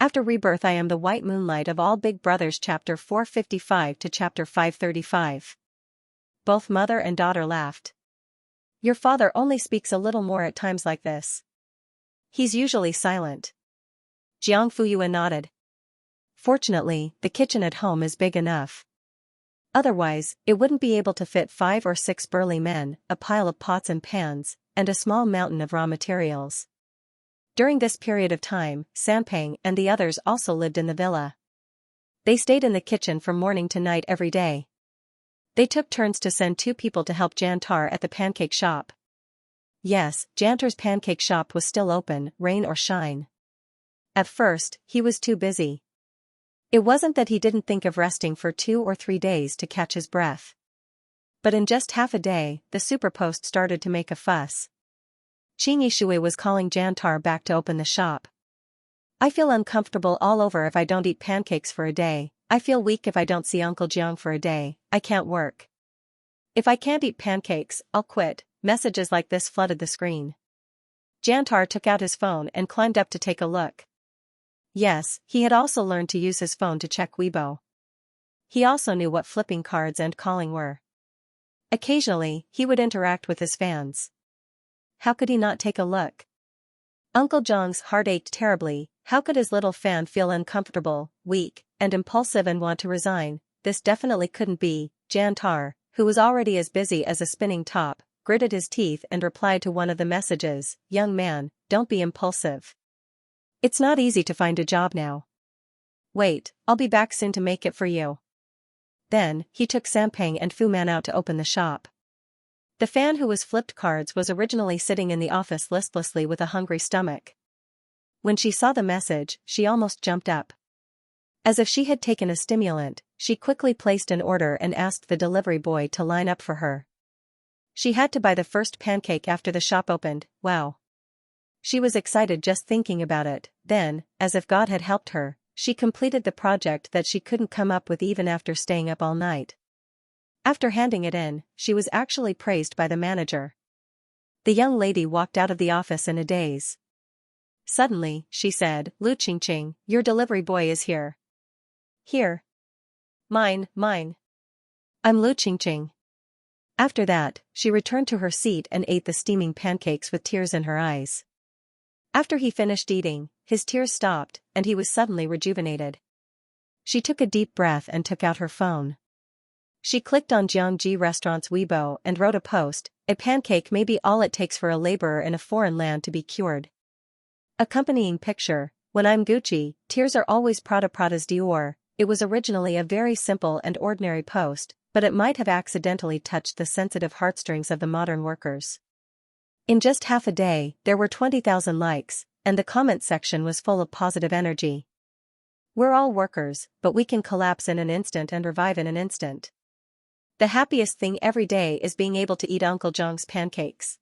After Rebirth I am the white moonlight of all big brothers chapter 455 to chapter 535. Both mother and daughter laughed. Your father only speaks a little more at times like this. He's usually silent. Jiang Fuyuan nodded. Fortunately, the kitchen at home is big enough. Otherwise, it wouldn't be able to fit 5 or 6 burly men, a pile of pots and pans, and a small mountain of raw materials. During this period of time, Sampang and the others also lived in the villa. They stayed in the kitchen from morning to night every day. They took turns to send 2 people to help Jantar at the pancake shop. Yes, Jantar's pancake shop was still open, rain or shine. At first, he was too busy. It wasn't that he didn't think of resting for 2 or 3 days to catch his breath. But in just half a day, the superpost started to make a fuss. Qing Yishui was calling Jantar back to open the shop. I feel uncomfortable all over if I don't eat pancakes for a day. I feel weak if I don't see Uncle Jiang for a day. I can't work. If I can't eat pancakes, I'll quit. Messages like this flooded the screen. Jantar took out his phone and climbed up to take a look. Yes, he had also learned to use his phone to check Weibo. He also knew what flipping cards and calling were. Occasionally, he would interact with his fans. How could he not take a look? Uncle Jiang's heart ached terribly. How could his little fan feel uncomfortable, weak, and impulsive and want to resign? This definitely couldn't be. Jantar, who was already as busy as a spinning top, gritted his teeth and replied to one of the messages, "Young man, don't be impulsive. It's not easy to find a job now. Wait, I'll be back soon to make it for you." Then, he took Sampang and Fu Man out to open the shop. The fan who was flipped cards was originally sitting in the office listlessly with a hungry stomach. When she saw the message, she almost jumped up. As if she had taken a stimulant, she quickly placed an order and asked the delivery boy to line up for her. She had to buy the first pancake after the shop opened. Wow. She was excited just thinking about it. Then, as if God had helped her, she completed the project that she couldn't come up with even after staying up all night. After handing it in, she was actually praised by the manager. The young lady walked out of the office in a daze. Suddenly, she said, "Lu Qingqing, your delivery boy is here." "Here? Mine. I'm Lu Qingqing." After that, she returned to her seat and ate the steaming pancakes with tears in her eyes. After he finished eating, his tears stopped, and he was suddenly rejuvenated. She took a deep breath and took out her phone. She clicked on Jiangji Restaurant's Weibo and wrote a post, "A pancake may be all it takes for a laborer in a foreign land to be cured." Accompanying picture, "When I'm Gucci, tears are always Prada's Dior." It was originally a very simple and ordinary post, but it might have accidentally touched the sensitive heartstrings of the modern workers. In just half a day, there were 20,000 likes, and the comment section was full of positive energy. We're all workers, but we can collapse in an instant and revive in an instant. The happiest thing every day is being able to eat Uncle Jiang's pancakes.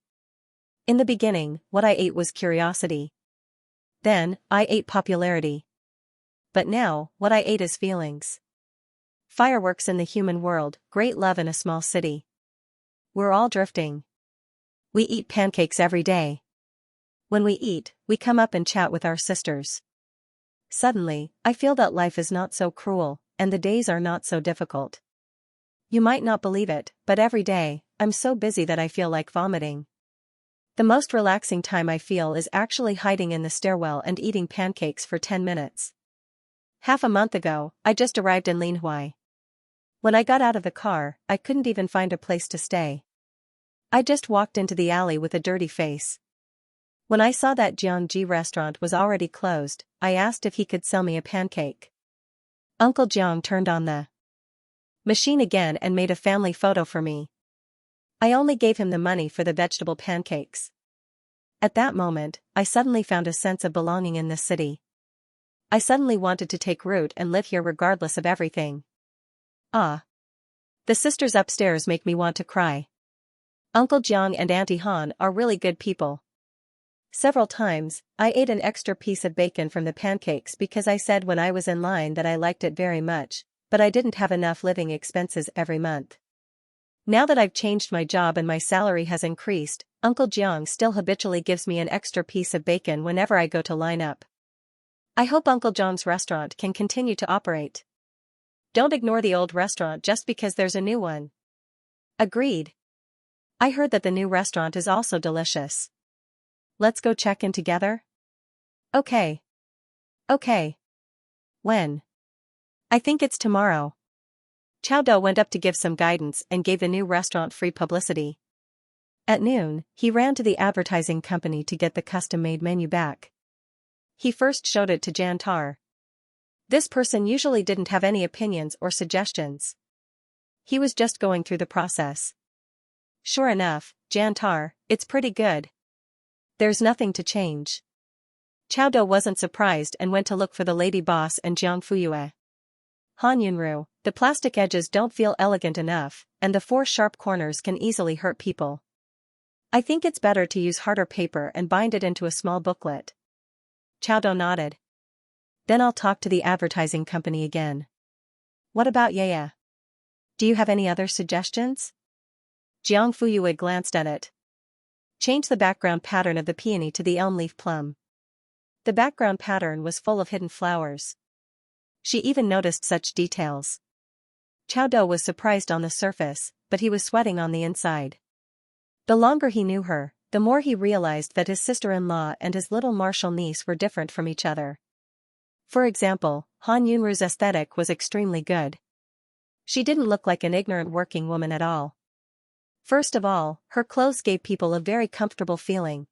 In the beginning, what I ate was curiosity. Then, I ate popularity. But now, what I ate is feelings. Fireworks in the human world, great love in a small city. We're all drifting. We eat pancakes every day. When we eat, we come up and chat with our sisters. Suddenly, I feel that life is not so cruel, and the days are not so difficult. You might not believe it, but every day, I'm so busy that I feel like vomiting. The most relaxing time I feel is actually hiding in the stairwell and eating pancakes for 10 minutes. Half a month ago, I just arrived in Linhui. When I got out of the car, I couldn't even find a place to stay. I just walked into the alley with a dirty face. When I saw that Jiangji restaurant was already closed, I asked if he could sell me a pancake. Uncle Jiang turned on the machine again and made a family photo for me. I only gave him the money for the vegetable pancakes. At that moment, I suddenly found a sense of belonging in this city. I suddenly wanted to take root and live here regardless of everything. Ah. The sisters upstairs make me want to cry. Uncle Jiang and Auntie Han are really good people. Several times, I ate an extra piece of bacon from the pancakes because I said when I was in line that I liked it very much, but I didn't have enough living expenses every month. Now that I've changed my job and my salary has increased, Uncle Jiang still habitually gives me an extra piece of bacon whenever I go to line up. I hope Uncle John's restaurant can continue to operate. Don't ignore the old restaurant just because there's a new one. Agreed. I heard that the new restaurant is also delicious. Let's go check in together? Okay. Okay. When? I think it's tomorrow. Chowdo went up to give some guidance and gave the new restaurant free publicity. At noon, he ran to the advertising company to get the custom-made menu back. He first showed it to Jantar. This person usually didn't have any opinions or suggestions. He was just going through the process. Sure enough, Jantar, it's pretty good. There's nothing to change. Chowdo wasn't surprised and went to look for the lady boss and Jiang Fuyue. Han Yunru, the plastic edges don't feel elegant enough, and the 4 sharp corners can easily hurt people. I think it's better to use harder paper and bind it into a small booklet. Chowdo nodded. Then I'll talk to the advertising company again. What about Yaya? Do you have any other suggestions? Jiang Fuyue glanced at it. Change the background pattern of the peony to the elm leaf plum. The background pattern was full of hidden flowers. She even noticed such details. Chowdo was surprised on the surface, but he was sweating on the inside. The longer he knew her, the more he realized that his sister-in-law and his little martial niece were different from each other. For example, Han Yunru's aesthetic was extremely good. She didn't look like an ignorant working woman at all. First of all, her clothes gave people a very comfortable feeling.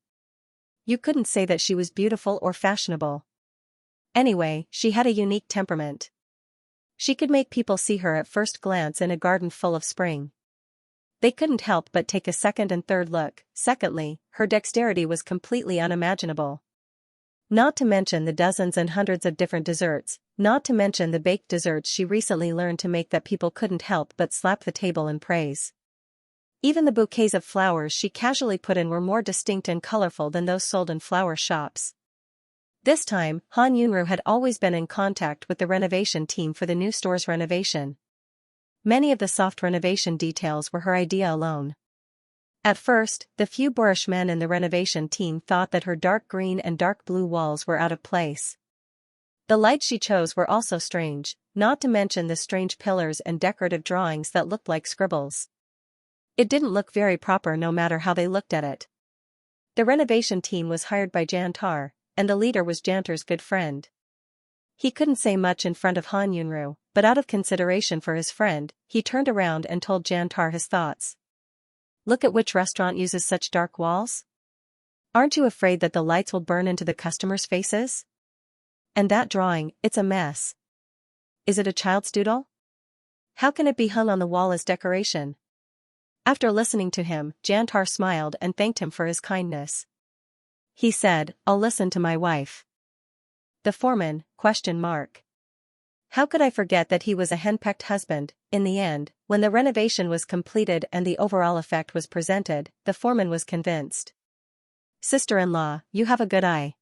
You couldn't say that she was beautiful or fashionable. Anyway, she had a unique temperament. She could make people see her at first glance in a garden full of spring. They couldn't help but take a second and third look. Secondly, her dexterity was completely unimaginable. Not to mention the dozens and hundreds of different desserts, not to mention the baked desserts she recently learned to make that people couldn't help but slap the table in praise. Even the bouquets of flowers she casually put in were more distinct and colorful than those sold in flower shops. This time, Han Yunru had always been in contact with the renovation team for the new store's renovation. Many of the soft renovation details were her idea alone. At first, the few boorish men in the renovation team thought that her dark green and dark blue walls were out of place. The lights she chose were also strange, not to mention the strange pillars and decorative drawings that looked like scribbles. It didn't look very proper no matter how they looked at it. The renovation team was hired by Jantar, and the leader was Jantar's good friend. He couldn't say much in front of Han Yunru, but out of consideration for his friend, he turned around and told Jantar his thoughts. Look at which restaurant uses such dark walls. Aren't you afraid that the lights will burn into the customers' faces? And that drawing, it's a mess. Is it a child's doodle? How can it be hung on the wall as decoration? After listening to him, Jantar smiled and thanked him for his kindness. He said, I'll listen to my wife. The foreman, ? How could I forget that he was a henpecked husband? In the end, when the renovation was completed and the overall effect was presented, the foreman was convinced. Sister-in-law, you have a good eye.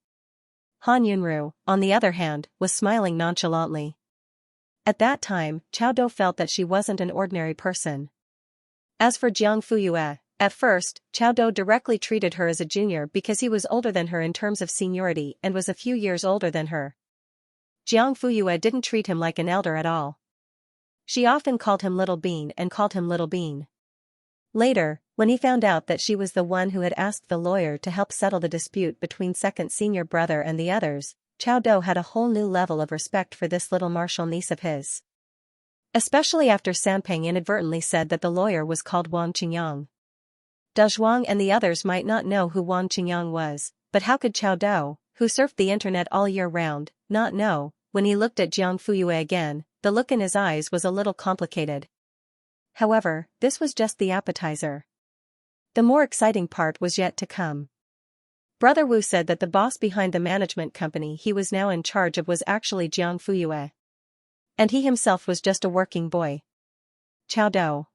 Han Yunru, on the other hand, was smiling nonchalantly. At that time, Chowdo felt that she wasn't an ordinary person. As for Jiang Fuyue, at first, Chowdo directly treated her as a junior because he was older than her in terms of seniority and was a few years older than her. Jiang Fuyue didn't treat him like an elder at all. She often called him Little Bean and called him Little Bean. Later, when he found out that she was the one who had asked the lawyer to help settle the dispute between second senior brother and the others, Chowdo had a whole new level of respect for this little martial niece of his. Especially after Sanpeng inadvertently said that the lawyer was called Wang Qingyang. Dazhuang and the others might not know who Wang Qingyang was, but how could Chowdo, who surfed the internet all year round, not know? When he looked at Jiang Fuyue again, the look in his eyes was a little complicated. However, this was just the appetizer. The more exciting part was yet to come. Brother Wu said that the boss behind the management company he was now in charge of was actually Jiang Fuyue. And he himself was just a working boy. Chowdo?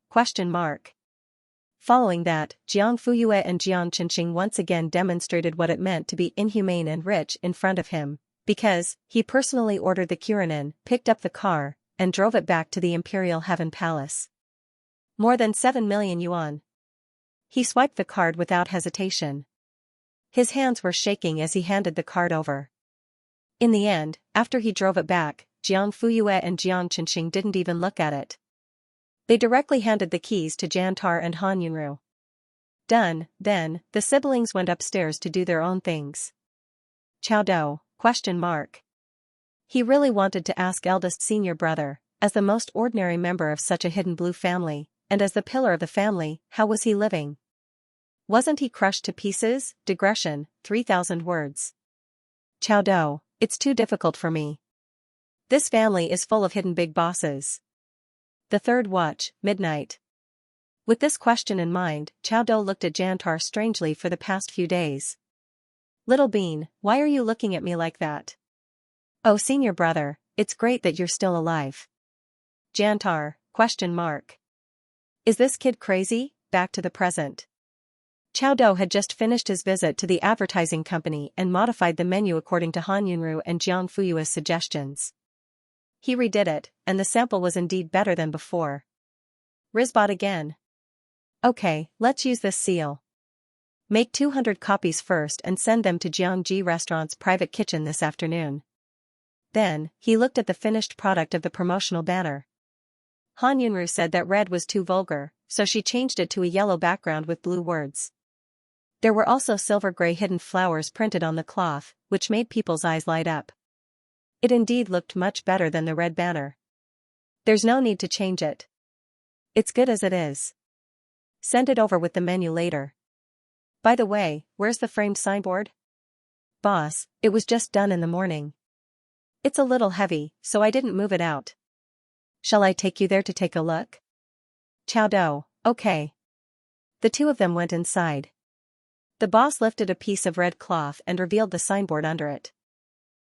Following that, Jiang Fuyue and Jiang Qinqing once again demonstrated what it meant to be inhumane and rich in front of him, because he personally ordered the Kuranin, picked up the car, and drove it back to the Imperial Heaven Palace. More than 7 million yuan. He swiped the card without hesitation. His hands were shaking as he handed the card over. In the end, after he drove it back, Jiang Fuyue and Jiang Chenxing didn't even look at it. They directly handed the keys to Jantar and Han Yunru. Done, then, the siblings went upstairs to do their own things. Chao Do? He really wanted to ask eldest senior brother, as the most ordinary member of such a hidden blue family, and as the pillar of the family, how was he living? Wasn't he crushed to pieces? Digression, 3,000 words. Chao Do, it's too difficult for me. This family is full of hidden big bosses. The third watch, midnight. With this question in mind, Chao Do looked at Jantar strangely for the past few days. Little bean, why are you looking at me like that? Oh, senior brother, it's great that you're still alive. Jantar, ? Is this kid crazy? Back to the present. Chao Do had just finished his visit to the advertising company and modified the menu according to Han Yunru and Jiang Fuyue's suggestions. He redid it, and the sample was indeed better than before. Rizbot again. Okay, let's use this seal. Make 200 copies first and send them to Jiangji Restaurant's private kitchen this afternoon. Then, he looked at the finished product of the promotional banner. Han Yunru said that red was too vulgar, so she changed it to a yellow background with blue words. There were also silver-gray hidden flowers printed on the cloth, which made people's eyes light up. It indeed looked much better than the red banner. There's no need to change it. It's good as it is. Send it over with the menu later. By the way, where's the framed signboard? Boss, it was just done in the morning. It's a little heavy, so I didn't move it out. Shall I take you there to take a look? Chao Do, okay. The two of them went inside. The boss lifted a piece of red cloth and revealed the signboard under it.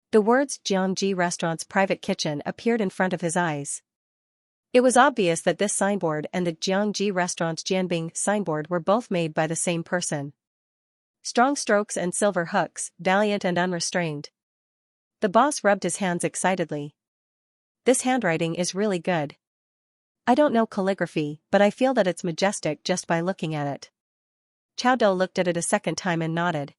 The words Jiangji Restaurant's private kitchen appeared in front of his eyes. It was obvious that this signboard and the Jiangji Restaurant's Jianbing signboard were both made by the same person. Strong strokes and silver hooks, valiant and unrestrained. The boss rubbed his hands excitedly. This handwriting is really good. I don't know calligraphy, but I feel that it's majestic just by looking at it. Chao Do looked at it a second time and nodded.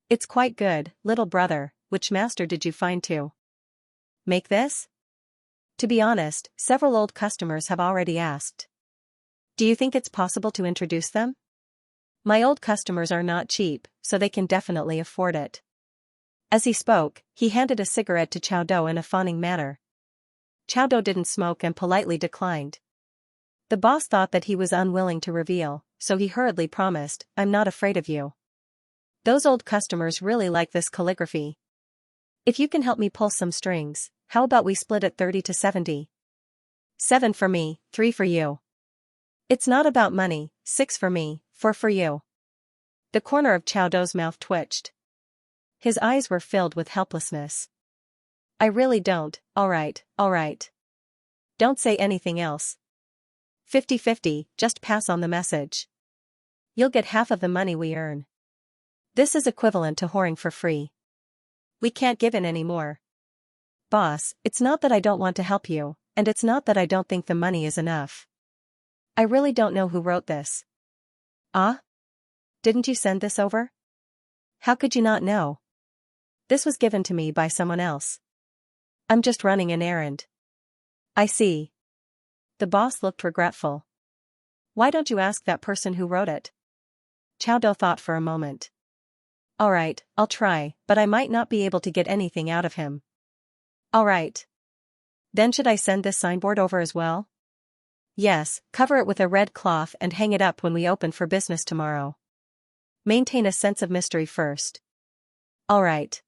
It's quite good, little brother. Which master did you find to make this? To be honest, several old customers have already asked. Do you think it's possible to introduce them? My old customers are not cheap, so they can definitely afford it. As he spoke, he handed a cigarette to Chao Do in a fawning manner. Chao Do didn't smoke and politely declined. The boss thought that he was unwilling to reveal, so he hurriedly promised, I'm not afraid of you. Those old customers really like this calligraphy. If you can help me pull some strings, how about we split it 30 to 70? 7 for me, 3 for you. It's not about money, 6 for me, 4 for you. The corner of Chao Do's mouth twitched. His eyes were filled with helplessness. I really don't, alright. Don't say anything else. 50-50, just pass on the message. You'll get half of the money we earn. This is equivalent to whoring for free. We can't give in any more. Boss, it's not that I don't want to help you, and it's not that I don't think the money is enough. I really don't know who wrote this. Ah? Didn't you send this over? How could you not know? This was given to me by someone else. I'm just running an errand. I see. The boss looked regretful. Why don't you ask that person who wrote it? Chao Do thought for a moment. Alright, I'll try, but I might not be able to get anything out of him. Alright. Then should I send this signboard over as well? Yes, cover it with a red cloth and hang it up when we open for business tomorrow. Maintain a sense of mystery first. Alright.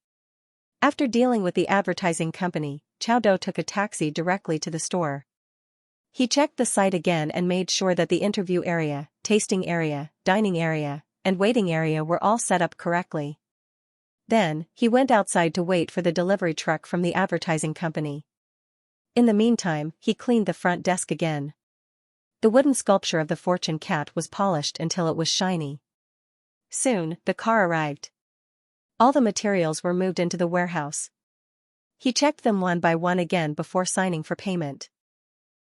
After dealing with the advertising company, Chao Do took a taxi directly to the store. He checked the site again and made sure that the interview area, tasting area, dining area, and waiting area were all set up correctly. Then, he went outside to wait for the delivery truck from the advertising company. In the meantime, he cleaned the front desk again. The wooden sculpture of the fortune cat was polished until it was shiny. Soon, the car arrived. All the materials were moved into the warehouse. He checked them one by one again before signing for payment.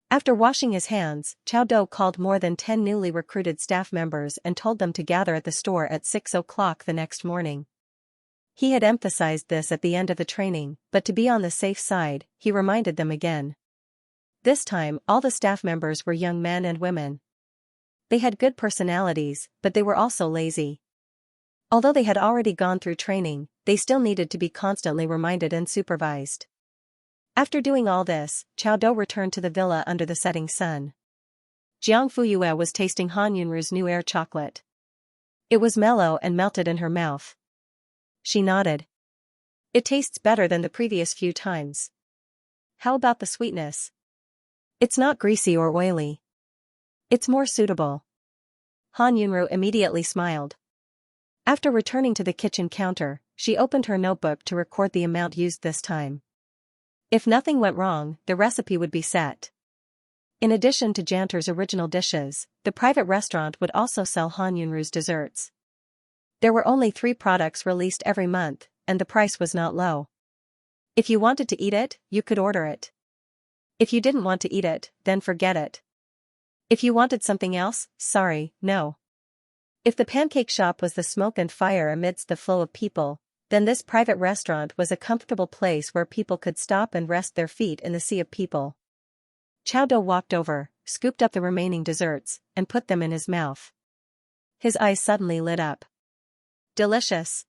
After washing his hands, Chao Do called more than 10 newly recruited staff members and told them to gather at the store at 6 o'clock the next morning. He had emphasized this at the end of the training, but to be on the safe side, he reminded them again. This time, all the staff members were young men and women. They had good personalities, but they were also lazy. Although they had already gone through training, they still needed to be constantly reminded and supervised. After doing all this, Chao Dou returned to the villa under the setting sun. Jiang Fuyue was tasting Han Yunru's new air chocolate. It was mellow and melted in her mouth. She nodded. It tastes better than the previous few times. How about the sweetness? It's not greasy or oily. It's more suitable. Han Yunru immediately smiled. After returning to the kitchen counter, she opened her notebook to record the amount used this time. If nothing went wrong, the recipe would be set. In addition to Janter's original dishes, the private restaurant would also sell Han Yunru's desserts. There were only 3 products released every month, and the price was not low. If you wanted to eat it, you could order it. If you didn't want to eat it, then forget it. If you wanted something else, sorry, no. If the pancake shop was the smoke and fire amidst the flow of people, then this private restaurant was a comfortable place where people could stop and rest their feet in the sea of people. Chao Dou walked over, scooped up the remaining desserts, and put them in his mouth. His eyes suddenly lit up. Delicious.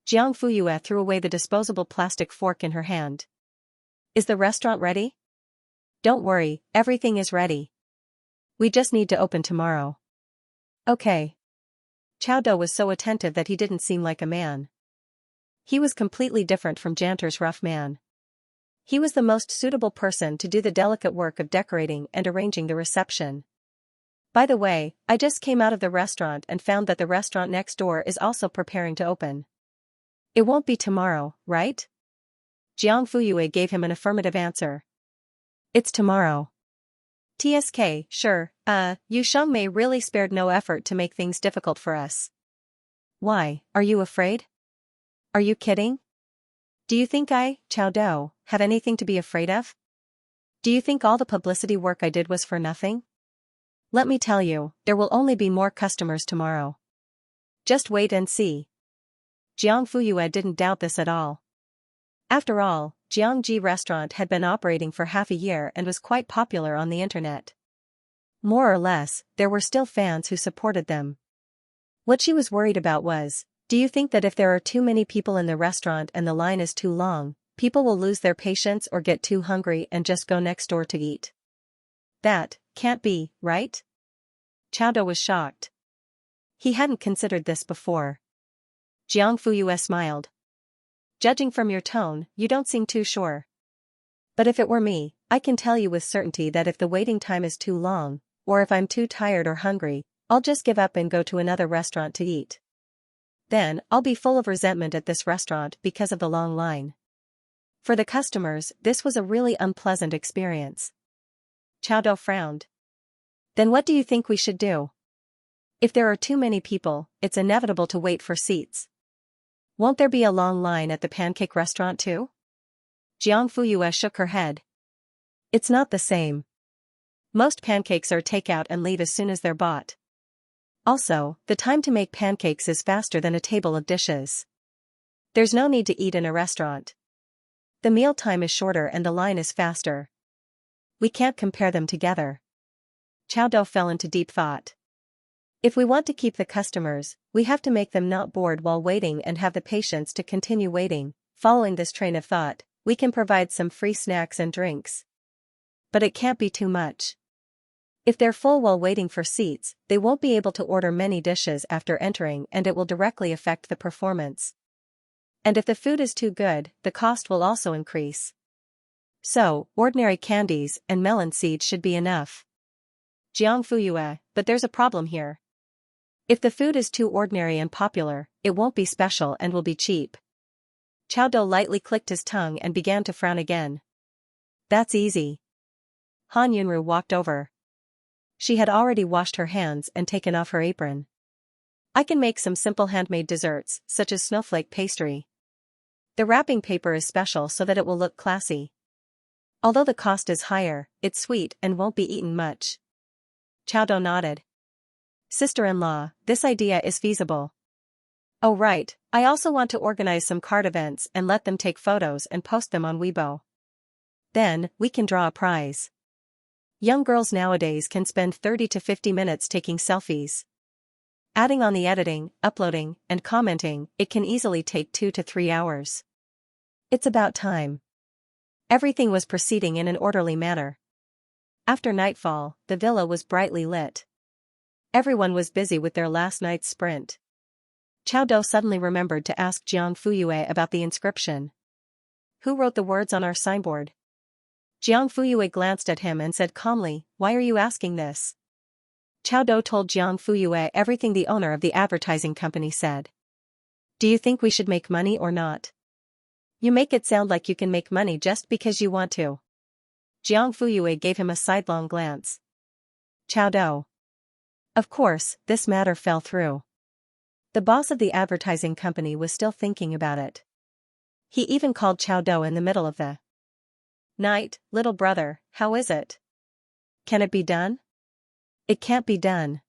Jiang Fuyue threw away the disposable plastic fork in her hand. Is the restaurant ready? Don't worry, everything is ready. We just need to open tomorrow. Okay. Chao Dou was so attentive that he didn't seem like a man. He was completely different from Janter's rough man. He was the most suitable person to do the delicate work of decorating and arranging the reception. By the way, I just came out of the restaurant and found that the restaurant next door is also preparing to open. It won't be tomorrow, right? Jiang Fuyue gave him an affirmative answer. It's tomorrow. TSK, sure, Yu Shengmei really spared no effort to make things difficult for us. Why, are you afraid? Are you kidding? Do you think I, Chao Dou, have anything to be afraid of? Do you think all the publicity work I did was for nothing? Let me tell you, there will only be more customers tomorrow. Just wait and see. Jiang Fuyue didn't doubt this at all. After all, Jiangji Restaurant had been operating for half a year and was quite popular on the internet. More or less, there were still fans who supported them. What she was worried about was, do you think that if there are too many people in the restaurant and the line is too long, people will lose their patience or get too hungry and just go next door to eat? That can't be, right? Chao Dou was shocked. He hadn't considered this before. Jiang Fuyue smiled. Judging from your tone, you don't seem too sure. But if it were me, I can tell you with certainty that if the waiting time is too long, or if I'm too tired or hungry, I'll just give up and go to another restaurant to eat. Then, I'll be full of resentment at this restaurant because of the long line. For the customers, this was a really unpleasant experience. Chao Dou frowned. Then what do you think we should do? If there are too many people, it's inevitable to wait for seats. Won't there be a long line at the pancake restaurant too? Jiang Fuyue shook her head. It's not the same. Most pancakes are takeout and leave as soon as they're bought. Also, the time to make pancakes is faster than a table of dishes. There's no need to eat in a restaurant. The meal time is shorter and the line is faster. We can't compare them together. Chao Dou fell into deep thought. If we want to keep the customers, we have to make them not bored while waiting and have the patience to continue waiting. Following this train of thought, we can provide some free snacks and drinks. But it can't be too much. If they're full while waiting for seats, they won't be able to order many dishes after entering and it will directly affect the performance. And if the food is too good, the cost will also increase. So, ordinary candies and melon seeds should be enough. Jiang Fuyue, but there's a problem here. If the food is too ordinary and popular, it won't be special and will be cheap. Chao Dou lightly clicked his tongue and began to frown again. That's easy. Han Yunru walked over. She had already washed her hands and taken off her apron. I can make some simple handmade desserts, such as snowflake pastry. The wrapping paper is special so that it will look classy. Although the cost is higher, it's sweet and won't be eaten much. Chao Dou nodded. Sister-in-law, this idea is feasible. Oh right, I also want to organize some card events and let them take photos and post them on Weibo. Then, we can draw a prize. Young girls nowadays can spend 30 to 50 minutes taking selfies. Adding on the editing, uploading, and commenting, it can easily take 2 to 3 hours. It's about time. Everything was proceeding in an orderly manner. After nightfall, the villa was brightly lit. Everyone was busy with their last night's sprint. Chao Do suddenly remembered to ask Jiang Fuyue about the inscription. Who wrote the words on our signboard? Jiang Fuyue glanced at him and said calmly, "Why are you asking this?" Chao Do told Jiang Fuyue everything the owner of the advertising company said. Do you think we should make money or not? You make it sound like you can make money just because you want to. Jiang Fuyue gave him a sidelong glance. Chao Do. Of course, this matter fell through. The boss of the advertising company was still thinking about it. He even called Chao Do in the middle of the night. Little brother, how is it? Can it be done? It can't be done.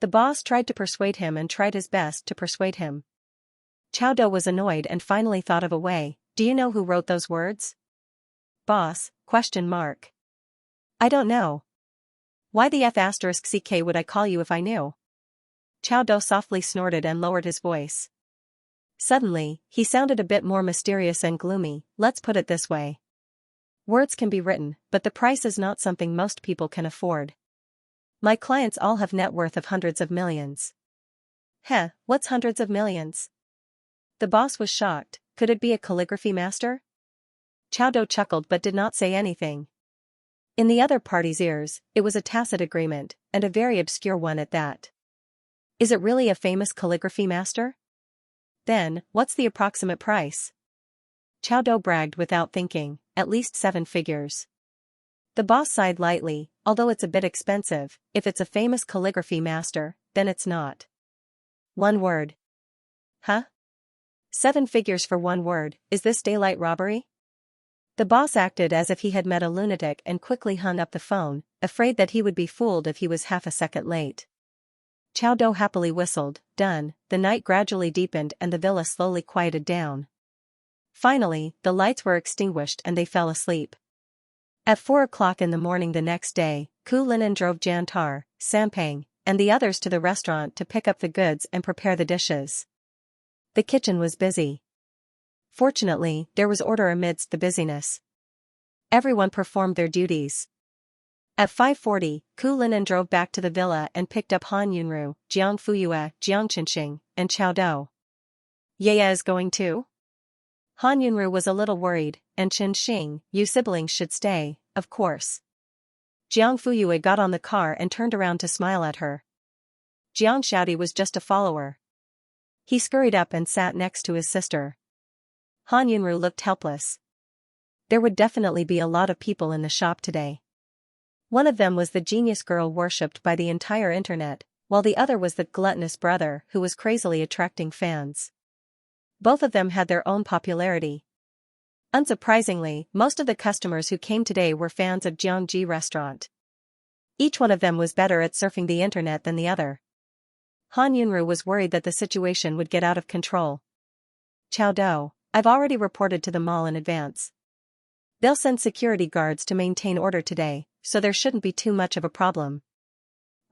The boss tried to persuade him and tried his best to persuade him. Chao Do was annoyed and finally thought of a way. Do you know who wrote those words? Boss, ? I don't know. Why the *CK would I call you if I knew? Chao Do softly snorted and lowered his voice. Suddenly, he sounded a bit more mysterious and gloomy. Let's put it this way. Words can be written, but the price is not something most people can afford. My clients all have net worth of hundreds of millions. Heh, what's hundreds of millions? The boss was shocked. Could it be a calligraphy master? Chao Do chuckled but did not say anything. In the other party's ears, it was a tacit agreement, and a very obscure one at that. Is it really a famous calligraphy master? Then, what's the approximate price? Chao Do bragged without thinking, at least 7 figures. The boss sighed lightly, although it's a bit expensive. If it's a famous calligraphy master, then it's not. 1 word. Huh? 7 figures for 1 word, is this daylight robbery? The boss acted as if he had met a lunatic and quickly hung up the phone, afraid that he would be fooled if he was half a second late. Chao Do happily whistled. Done. The night gradually deepened and the villa slowly quieted down. Finally, the lights were extinguished and they fell asleep. At 4 o'clock in the morning the next day, Ku Linen drove Jantar, Sampang, and the others to the restaurant to pick up the goods and prepare the dishes. The kitchen was busy. Fortunately, there was order amidst the busyness. Everyone performed their duties. At 5:40, Ku Linen drove back to the villa and picked up Han Yunru, Jiang Fuyue, Jiang Qinxing, and Chao Do. Yaya is going too? Han Yunru was a little worried, and Qinxing, you siblings should stay, of course. Jiang Fuyue got on the car and turned around to smile at her. Jiang Xiaodi was just a follower. He scurried up and sat next to his sister. Han Yunru looked helpless. There would definitely be a lot of people in the shop today. One of them was the genius girl worshipped by the entire internet, while the other was the gluttonous brother who was crazily attracting fans. Both of them had their own popularity. Unsurprisingly, most of the customers who came today were fans of Jiangji restaurant. Each one of them was better at surfing the internet than the other. Han Yunru was worried that the situation would get out of control. Chao Do, I've already reported to the mall in advance. They'll send security guards to maintain order today, so there shouldn't be too much of a problem.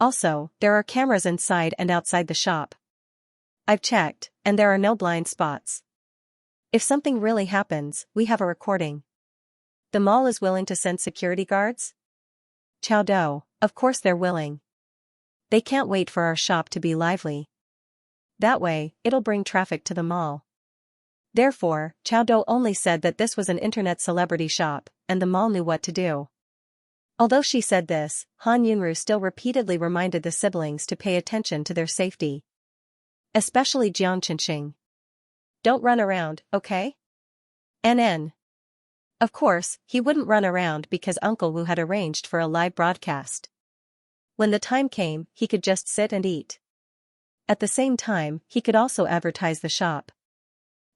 Also, there are cameras inside and outside the shop. I've checked, and there are no blind spots. If something really happens, we have a recording. The mall is willing to send security guards? Chao Do, of course they're willing. They can't wait for our shop to be lively. That way, it'll bring traffic to the mall. Therefore, Chao Do only said that this was an internet celebrity shop, and the mall knew what to do. Although she said this, Han Yunru still repeatedly reminded the siblings to pay attention to their safety. Especially Jiang Qinxing. Don't run around, okay? NN. Of course, he wouldn't run around because Uncle Wu had arranged for a live broadcast. When the time came, he could just sit and eat. At the same time, he could also advertise the shop.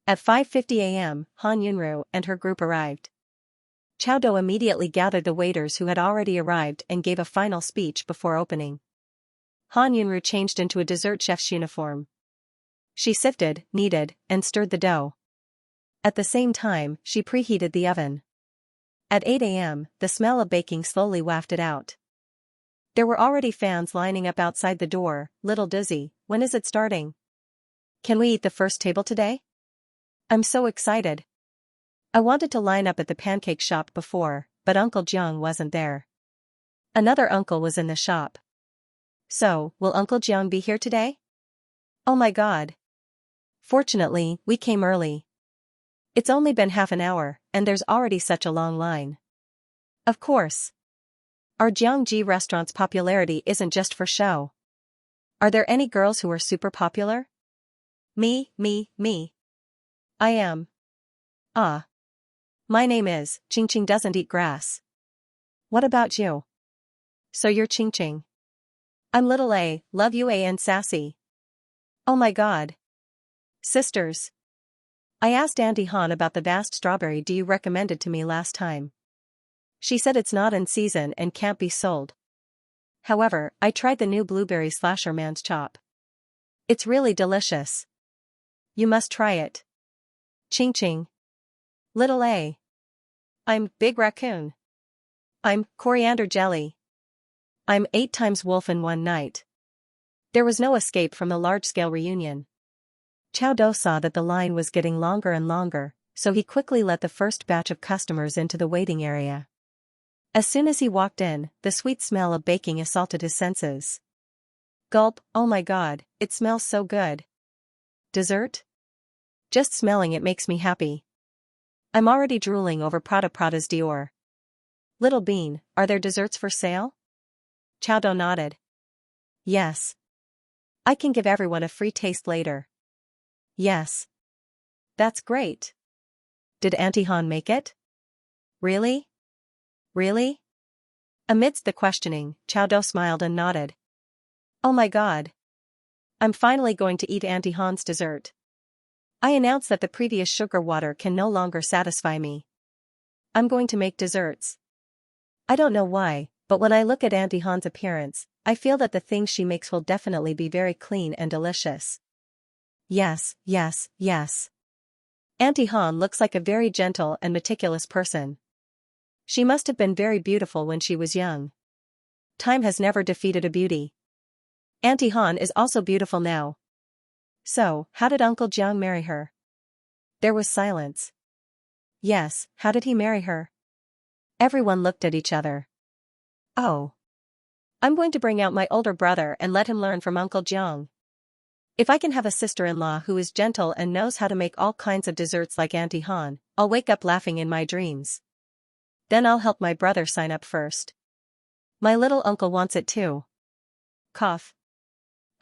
At 5:50 a.m., Han Yunru and her group arrived. Chao Do immediately gathered the waiters who had already arrived and gave a final speech before opening. Han Yunru changed into a dessert chef's uniform. She sifted, kneaded, and stirred the dough. At the same time, she preheated the oven. At 8 a.m., the smell of baking slowly wafted out. There were already fans lining up outside the door. Little Dizzy, when is it starting? Can we eat the first table today? I'm so excited. I wanted to line up at the pancake shop before, but Uncle Jiang wasn't there. Another uncle was in the shop. So, will Uncle Jiang be here today? Oh my god. Fortunately, we came early. It's only been half an hour, and there's already such a long line. Of course. Our Jiangji restaurant's popularity isn't just for show. Are there any girls who are super popular? Me. I am. Ah. My name is, Ching doesn't eat grass. What about you? So you're Ching. I'm little A, love you A and sassy. Oh my god. Sisters. I asked Auntie Han about the vast strawberry you recommended to me last time. She said it's not in season and can't be sold. However, I tried the new blueberry slasher man's chop. It's really delicious. You must try it. Ching. Little A. I'm Big Raccoon. I'm Coriander Jelly. I'm 8 times wolf in one night. There was no escape from the large-scale reunion. Chao Do saw that the line was getting longer and longer, so he quickly let the first batch of customers into the waiting area. As soon as he walked in, the sweet smell of baking assaulted his senses. Gulp, oh my god, it smells so good. Dessert? Just smelling it makes me happy. I'm already drooling over Prada's Dior. Little Bean, are there desserts for sale? Chao Do nodded. Yes. I can give everyone a free taste later. Yes. That's great. Did Auntie Han make it? Really? Really? Amidst the questioning, Chao Do smiled and nodded. Oh my god. I'm finally going to eat Auntie Han's dessert. I announced that the previous sugar water can no longer satisfy me. I'm going to make desserts. I don't know why, but when I look at Auntie Han's appearance, I feel that the things she makes will definitely be very clean and delicious. Yes. Auntie Han looks like a very gentle and meticulous person. She must have been very beautiful when she was young. Time has never defeated a beauty. Auntie Han is also beautiful now. So, how did Uncle Jiang marry her? There was silence. Yes, how did he marry her? Everyone looked at each other. Oh. I'm going to bring out my older brother and let him learn from Uncle Jiang. If I can have a sister-in-law who is gentle and knows how to make all kinds of desserts like Auntie Han, I'll wake up laughing in my dreams. Then I'll help my brother sign up first. My little uncle wants it too. Cough.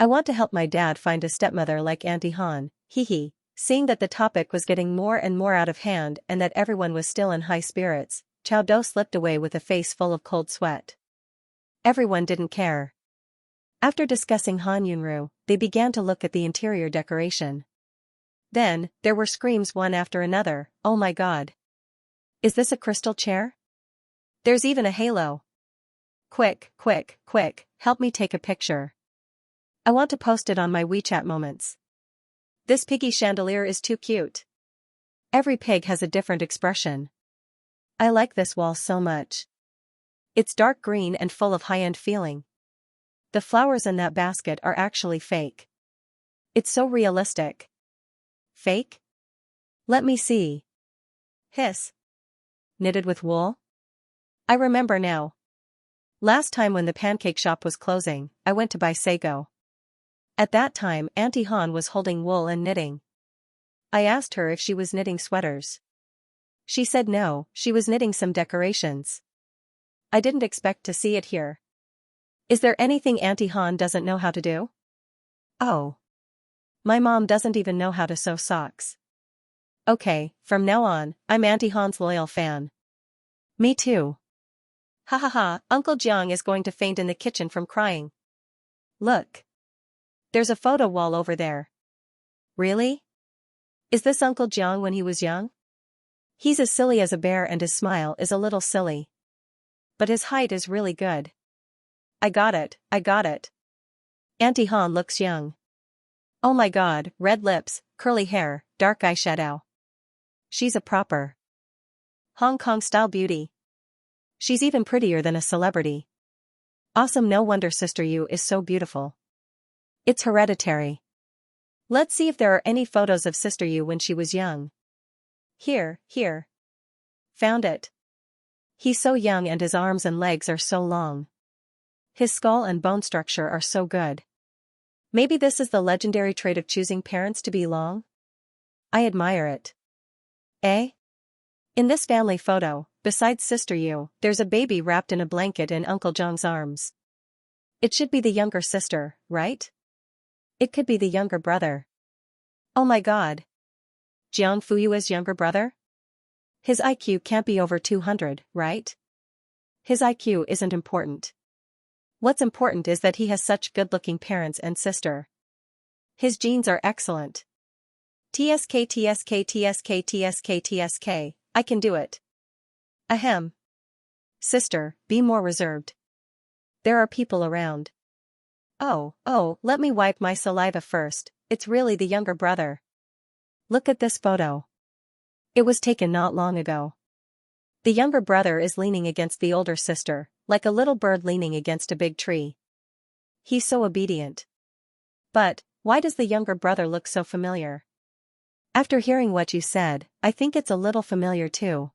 I want to help my dad find a stepmother like Auntie Han, hee. Seeing that the topic was getting more and more out of hand and that everyone was still in high spirits, Chao Do slipped away with a face full of cold sweat. Everyone didn't care. After discussing Han Yunru, they began to look at the interior decoration. Then, there were screams one after another, oh my god. Is this a crystal chair? There's even a halo. Quick, help me take a picture. I want to post it on my WeChat moments. This piggy chandelier is too cute. Every pig has a different expression. I like this wall so much. It's dark green and full of high-end feeling. The flowers in that basket are actually fake. It's so realistic. Fake? Let me see. Hiss. Knitted with wool? I remember now. Last time when the pancake shop was closing, I went to buy sago. At that time Auntie Han was holding wool and knitting. I asked her if she was knitting sweaters. She said no, she was knitting some decorations. I didn't expect to see it here. Is there anything Auntie Han doesn't know how to do? Oh. My mom doesn't even know how to sew socks. Okay, from now on, I'm Auntie Han's loyal fan. Me too. Ha, Uncle Jiang is going to faint in the kitchen from crying. Look. There's a photo wall over there. Really? Is this Uncle Jiang when he was young? He's as silly as a bear and his smile is a little silly. But his height is really good. I got it. Auntie Han looks young. Oh my god, red lips, curly hair, dark eyeshadow. She's a proper Hong Kong-style beauty. She's even prettier than a celebrity. Awesome, no wonder Sister Yu is so beautiful. It's hereditary. Let's see if there are any photos of Sister Yu when she was young. Here. Found it. He's so young and his arms and legs are so long. His skull and bone structure are so good. Maybe this is the legendary trait of choosing parents to be long? I admire it. Eh? In this family photo, besides Sister Yu, there's a baby wrapped in a blanket in Uncle Zhang's arms. It should be the younger sister, right? It could be the younger brother. Oh my god. Jiang Fuyue's younger brother? His IQ can't be over 200, right? His IQ isn't important. What's important is that he has such good-looking parents and sister. His genes are excellent. TSK, I can do it. Ahem. Sister, be more reserved. There are people around. Oh, let me wipe my saliva first, it's really the younger brother. Look at this photo. It was taken not long ago. The younger brother is leaning against the older sister, like a little bird leaning against a big tree. He's so obedient. But, why does the younger brother look so familiar? After hearing what you said, I think it's a little familiar too.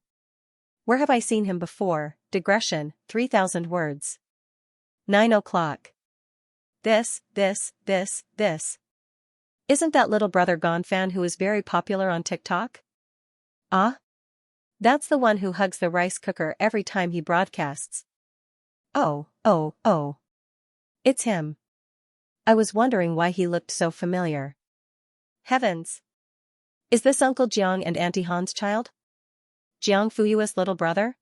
Where have I seen him before? Digression, 3,000 words. 9 o'clock. This. Isn't that little brother Gon fan who is very popular on TikTok? Ah? That's the one who hugs the rice cooker every time he broadcasts. Oh. It's him. I was wondering why he looked so familiar. Heavens! Is this Uncle Jiang and Auntie Han's child? Jiang Fuyue's little brother?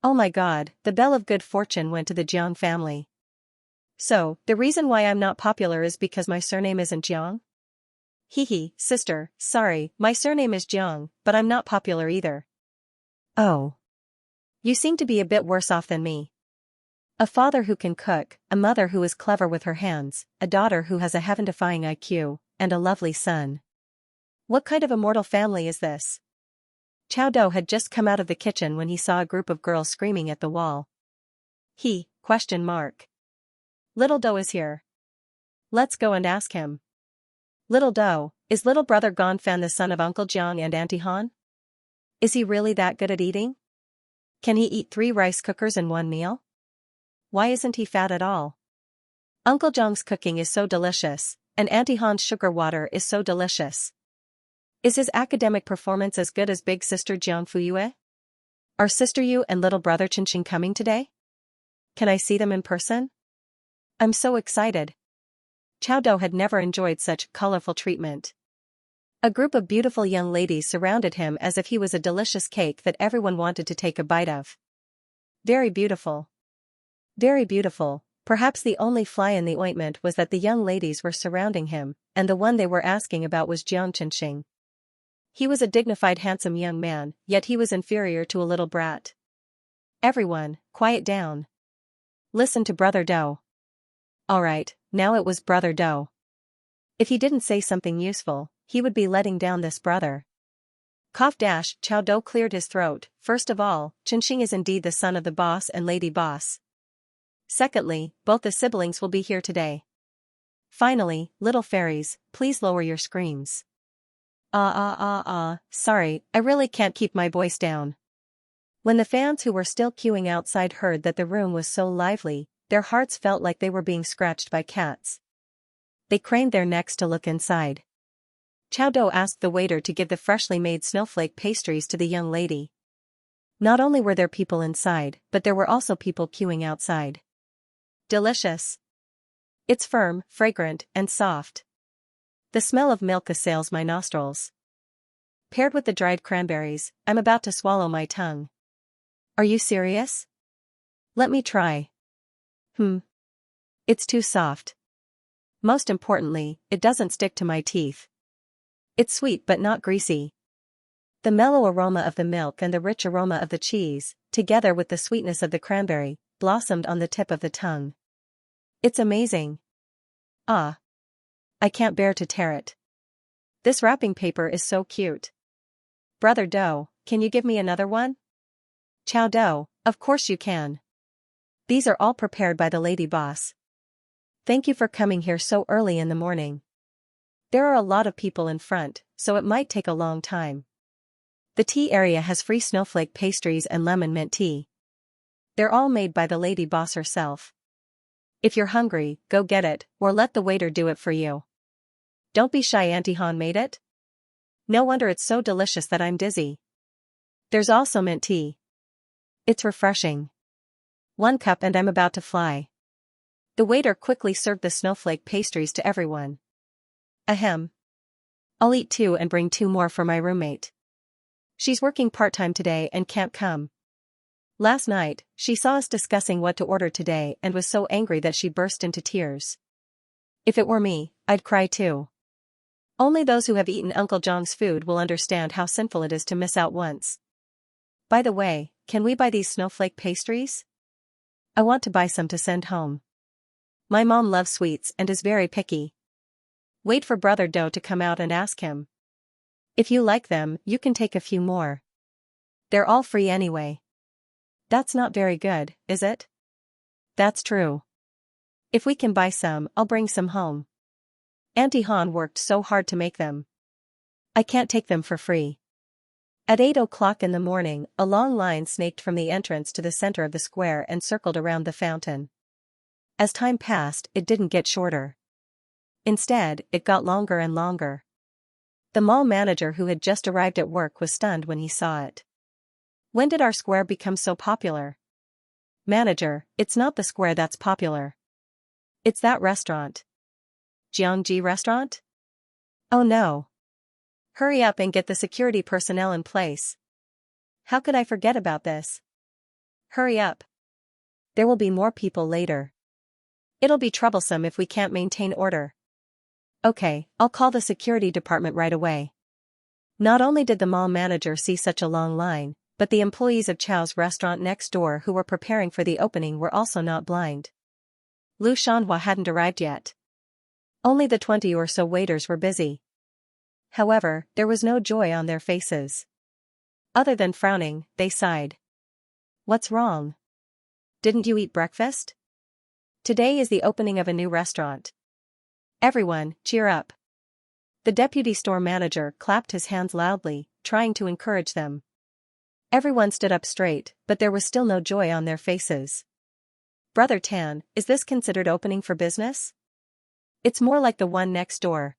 Oh my god, the bell of good fortune went to the Jiang family. So, the reason why I'm not popular is because my surname isn't Jiang? Hehe, sister, sorry, my surname is Jiang, but I'm not popular either. Oh. You seem to be a bit worse off than me. A father who can cook, a mother who is clever with her hands, a daughter who has a heaven-defying IQ, and a lovely son. What kind of immortal family is this? Chao Dou had just come out of the kitchen when he saw a group of girls screaming at the wall. Little Dou is here. Let's go and ask him. Little Dou, is little brother Gonfan the son of Uncle Jiang and Auntie Han? Is he really that good at eating? Can he eat 3 rice cookers in one meal? Why isn't he fat at all? Uncle Jiang's cooking is so delicious, and Auntie Han's sugar water is so delicious. Is his academic performance as good as big sister Jiang Fuyue? Are Sister Yu and little brother Qinqing coming today? Can I see them in person? I'm so excited. Chao Dou had never enjoyed such colorful treatment. A group of beautiful young ladies surrounded him as if he was a delicious cake that everyone wanted to take a bite of. Very beautiful. Very beautiful. Perhaps the only fly in the ointment was that the young ladies were surrounding him, and the one they were asking about was Jiang Qinqing. He was a dignified handsome young man, yet he was inferior to a little brat. Everyone, quiet down. Listen to Brother Dou. Alright, now it was Brother Dou. If he didn't say something useful, he would be letting down this brother. Cough dash, Chao Dou cleared his throat. First of all, Qinqing is indeed the son of the boss and lady boss. Secondly, both the siblings will be here today. Finally, little fairies, please lower your screams. Sorry, I really can't keep my voice down. When the fans who were still queuing outside heard that the room was so lively, their hearts felt like they were being scratched by cats. They craned their necks to look inside. Chao Dou asked the waiter to give the freshly made snowflake pastries to the young lady. Not only were there people inside, but there were also people queuing outside. Delicious. It's firm, fragrant, and soft. The smell of milk assails my nostrils. Paired with the dried cranberries, I'm about to swallow my tongue. Are you serious? Let me try. It's too soft. Most importantly, it doesn't stick to my teeth. It's sweet but not greasy. The mellow aroma of the milk and the rich aroma of the cheese, together with the sweetness of the cranberry, blossomed on the tip of the tongue. It's amazing. I can't bear to tear it. This wrapping paper is so cute. Brother Do, can you give me another one? Chow Do, of course you can. These are all prepared by the lady boss. Thank you for coming here so early in the morning. There are a lot of people in front, so it might take a long time. The tea area has free snowflake pastries and lemon mint tea. They're all made by the lady boss herself. If you're hungry, go get it, or let the waiter do it for you. Don't be shy, Auntie Han made it. No wonder it's so delicious that I'm dizzy. There's also mint tea. It's refreshing. 1 cup and I'm about to fly. The waiter quickly served the snowflake pastries to everyone. Ahem. I'll eat 2 and bring 2 more for my roommate. She's working part-time today and can't come. Last night, she saw us discussing what to order today and was so angry that she burst into tears. If it were me, I'd cry too. Only those who have eaten Uncle Zhang's food will understand how sinful it is to miss out once. By the way, can we buy these snowflake pastries? I want to buy some to send home. My mom loves sweets and is very picky. Wait for Brother Do to come out and ask him. If you like them, you can take a few more. They're all free anyway. That's not very good, is it? That's true. If we can buy some, I'll bring some home. Auntie Han worked so hard to make them. I can't take them for free. At 8 o'clock in the morning, a long line snaked from the entrance to the center of the square and circled around the fountain. As time passed, it didn't get shorter. Instead, it got longer and longer. The mall manager who had just arrived at work was stunned when he saw it. When did our square become so popular? Manager, it's not the square that's popular. It's that restaurant. Xianxia restaurant? Oh no. Hurry up and get the security personnel in place. How could I forget about this? Hurry up. There will be more people later. It'll be troublesome if we can't maintain order. Okay, I'll call the security department right away. Not only did the mall manager see such a long line, but the employees of Chow's restaurant next door who were preparing for the opening were also not blind. Lu Shanhua hadn't arrived yet. Only the 20 or so waiters were busy. However, there was no joy on their faces. Other than frowning, they sighed. What's wrong? Didn't you eat breakfast? Today is the opening of a new restaurant. Everyone, cheer up. The deputy store manager clapped his hands loudly, trying to encourage them. Everyone stood up straight, but there was still no joy on their faces. Brother Tan, is this considered opening for business? It's more like the one next door.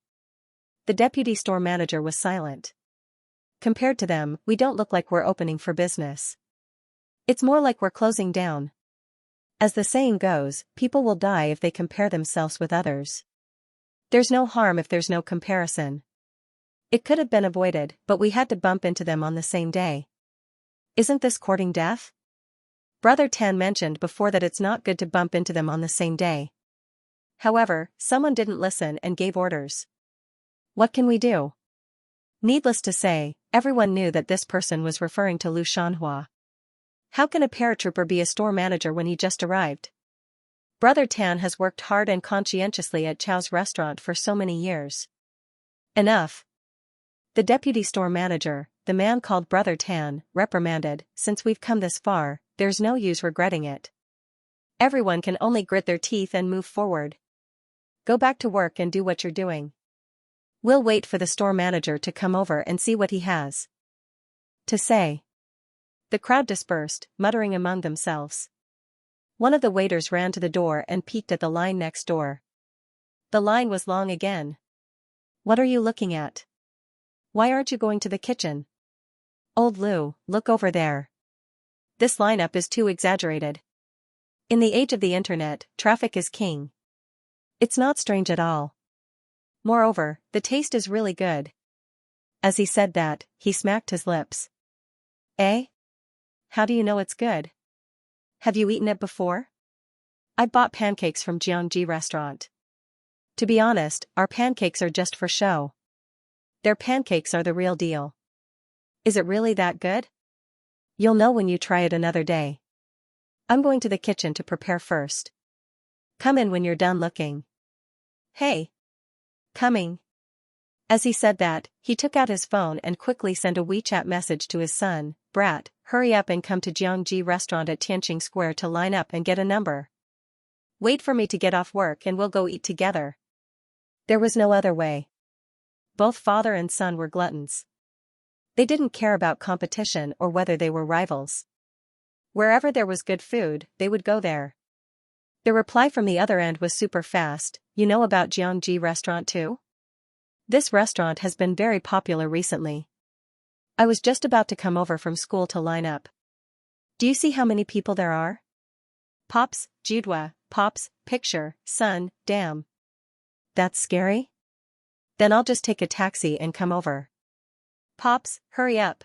The deputy store manager was silent. Compared to them, we don't look like we're opening for business. It's more like we're closing down. As the saying goes, people will die if they compare themselves with others. There's no harm if there's no comparison. It could have been avoided, but we had to bump into them on the same day. Isn't this courting death? Brother Tan mentioned before that it's not good to bump into them on the same day. However, someone didn't listen and gave orders. What can we do? Needless to say, everyone knew that this person was referring to Lu Shanhua. How can a paratrooper be a store manager when he just arrived? Brother Tan has worked hard and conscientiously at Chow's restaurant for so many years. Enough. The deputy store manager, the man called Brother Tan, reprimanded, since we've come this far, there's no use regretting it. Everyone can only grit their teeth and move forward. Go back to work and do what you're doing. We'll wait for the store manager to come over and see what he has to say. The crowd dispersed, muttering among themselves. One of the waiters ran to the door and peeked at the line next door. The line was long again. What are you looking at? Why aren't you going to the kitchen? Old Lu, look over there. This lineup is too exaggerated. In the age of the internet, traffic is king. It's not strange at all. Moreover, the taste is really good. As he said that, he smacked his lips. Eh? How do you know it's good? Have you eaten it before? I bought pancakes from Xianxia restaurant. To be honest, our pancakes are just for show. Their pancakes are the real deal. Is it really that good? You'll know when you try it another day. I'm going to the kitchen to prepare first. Come in when you're done looking. Hey! Coming. As he said that, he took out his phone and quickly sent a WeChat message to his son, "Brat, hurry up and come to Jiangji restaurant at Tianqing Square to line up and get a number. Wait for me to get off work and we'll go eat together." There was no other way. Both father and son were gluttons. They didn't care about competition or whether they were rivals. Wherever there was good food, they would go there. The reply from the other end was super fast. "You know about Jiangji restaurant too? This restaurant has been very popular recently. I was just about to come over from school to line up. Do you see how many people there are? Pops, Judwa, Pops, picture, son, damn. That's scary? Then I'll just take a taxi and come over. Pops, hurry up."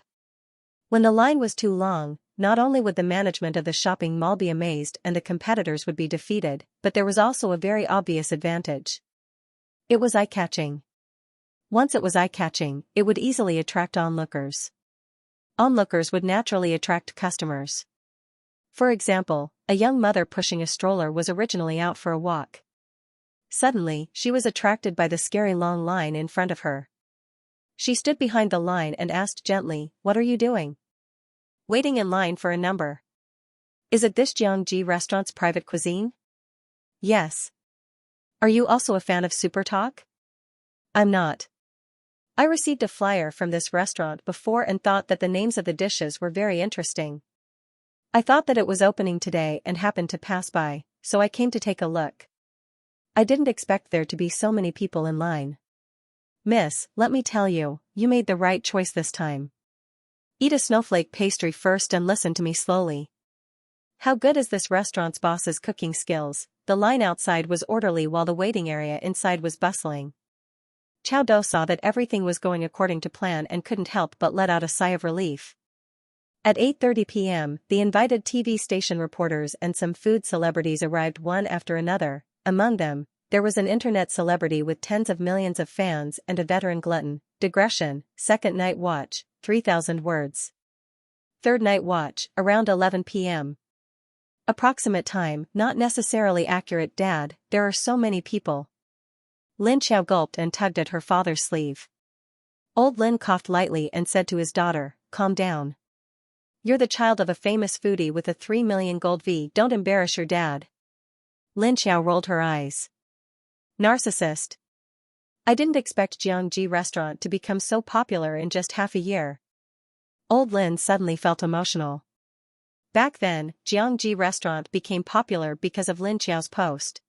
When the line was too long, not only would the management of the shopping mall be amazed and the competitors would be defeated, but there was also a very obvious advantage. It was eye-catching. Once it was eye-catching, it would easily attract onlookers. Onlookers would naturally attract customers. For example, a young mother pushing a stroller was originally out for a walk. Suddenly, she was attracted by the scary long line in front of her. She stood behind the line and asked gently, "What are you doing?" "Waiting in line for a number." "Is it this Jiangji restaurant's private cuisine?" "Yes." "Are you also a fan of Super Talk?" "I'm not. I received a flyer from this restaurant before and thought that the names of the dishes were very interesting. I thought that it was opening today and happened to pass by, so I came to take a look. I didn't expect there to be so many people in line." "Miss, let me tell you, you made the right choice this time. Eat a snowflake pastry first and listen to me slowly. How good is this restaurant's boss's cooking skills?" The line outside was orderly while the waiting area inside was bustling. Chao Do saw that everything was going according to plan and couldn't help but let out a sigh of relief. At 8:30 p.m., the invited TV station reporters and some food celebrities arrived one after another. Among them, there was an internet celebrity with tens of millions of fans and a veteran glutton. Digression, second night watch, 3,000 words. Third night watch, around 11 p.m. Approximate time, not necessarily accurate. "Dad, there are so many people." Lin Xiao gulped and tugged at her father's sleeve. Old Lin coughed lightly and said to his daughter, "Calm down. You're the child of a famous foodie with a 3 million gold V. Don't embarrass your dad." Lin Xiao rolled her eyes. "Narcissist. I didn't expect Jiangji restaurant to become so popular in just half a year." Old Lin suddenly felt emotional. Back then, Jiangji restaurant became popular because of Lin Xiao's post.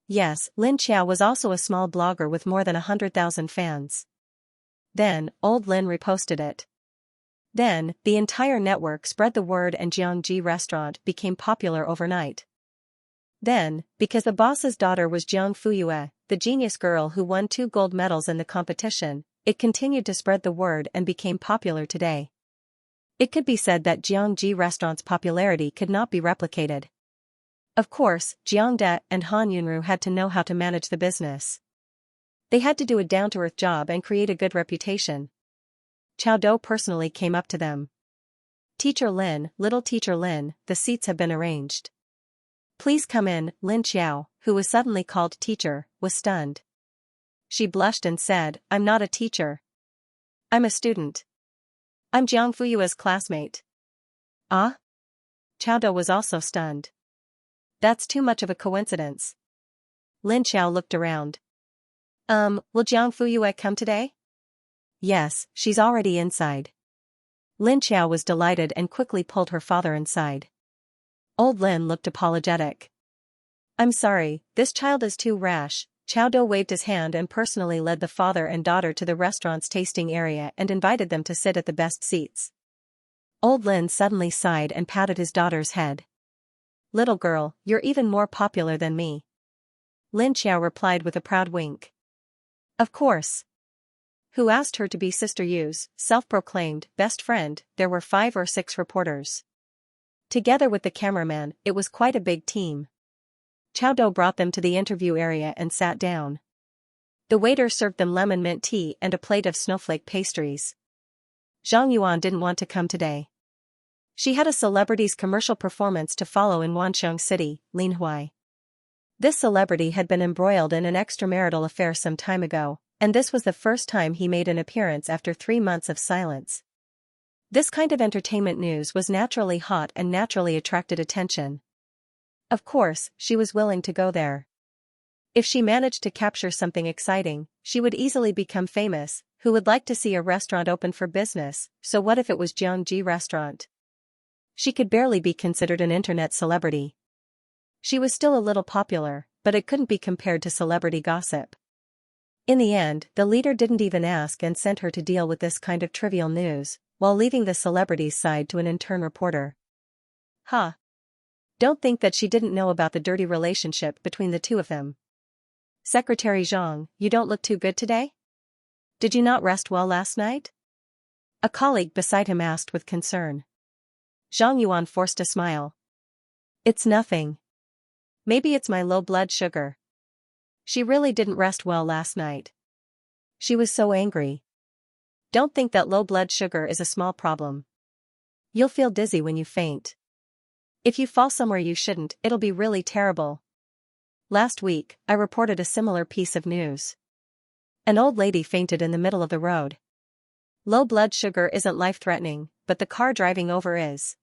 Yes, Lin Xiao was also a small blogger with more than 100,000 fans. Then, Old Lin reposted it. Then, the entire network spread the word and Jiangji restaurant became popular overnight. Then, because the boss's daughter was Jiang Fuyue, the genius girl who won 2 gold medals in the competition, it continued to spread the word and became popular today. It could be said that Jiangji restaurant's popularity could not be replicated. Of course, Jiang De and Han Yunru had to know how to manage the business. They had to do a down-to-earth job and create a good reputation. Chao Do personally came up to them. "Teacher Lin, little teacher Lin, the seats have been arranged. Please come in." Lin Xiao, who was suddenly called teacher, was stunned. She blushed and said, "I'm not a teacher. I'm a student. I'm Jiang Fuyue's classmate." "Ah?" Chao Do was also stunned. "That's too much of a coincidence." Lin Xiao looked around. Will Jiang Fuyue come today?" "Yes, she's already inside." Lin Xiao was delighted and quickly pulled her father inside. Old Lin looked apologetic. "I'm sorry, this child is too rash." Chao Do waved his hand and personally led the father and daughter to the restaurant's tasting area and invited them to sit at the best seats. Old Lin suddenly sighed and patted his daughter's head. "Little girl, you're even more popular than me." Lin Xiao replied with a proud wink. "Of course." Who asked her to be Sister Yu's self-proclaimed best friend? There were 5 or 6 reporters. Together with the cameraman, it was quite a big team. Chao Do brought them to the interview area and sat down. The waiter served them lemon mint tea and a plate of snowflake pastries. Zhang Yuan didn't want to come today. She had a celebrity's commercial performance to follow in Wansheng City, Linhuai. This celebrity had been embroiled in an extramarital affair some time ago, and this was the first time he made an appearance after 3 months of silence. This kind of entertainment news was naturally hot and naturally attracted attention. Of course, she was willing to go there. If she managed to capture something exciting, she would easily become famous. Who would like to see a restaurant open for business? So what if it was Xianxia restaurant? She could barely be considered an internet celebrity. She was still a little popular, but it couldn't be compared to celebrity gossip. In the end, the leader didn't even ask and sent her to deal with this kind of trivial news, while leaving the celebrity's side to an intern reporter. Huh. Don't think that she didn't know about the dirty relationship between the two of them. Secretary Zhang, you don't look too good today? Did you not rest well last night? A colleague beside him asked with concern. Zhang Yuan forced a smile. It's nothing. Maybe it's my low blood sugar. She really didn't rest well last night. She was so angry. Don't think that low blood sugar is a small problem. You'll feel dizzy when you faint. If you fall somewhere you shouldn't, it'll be really terrible. Last week, I reported a similar piece of news. An old lady fainted in the middle of the road. Low blood sugar isn't life-threatening, but the car driving over is.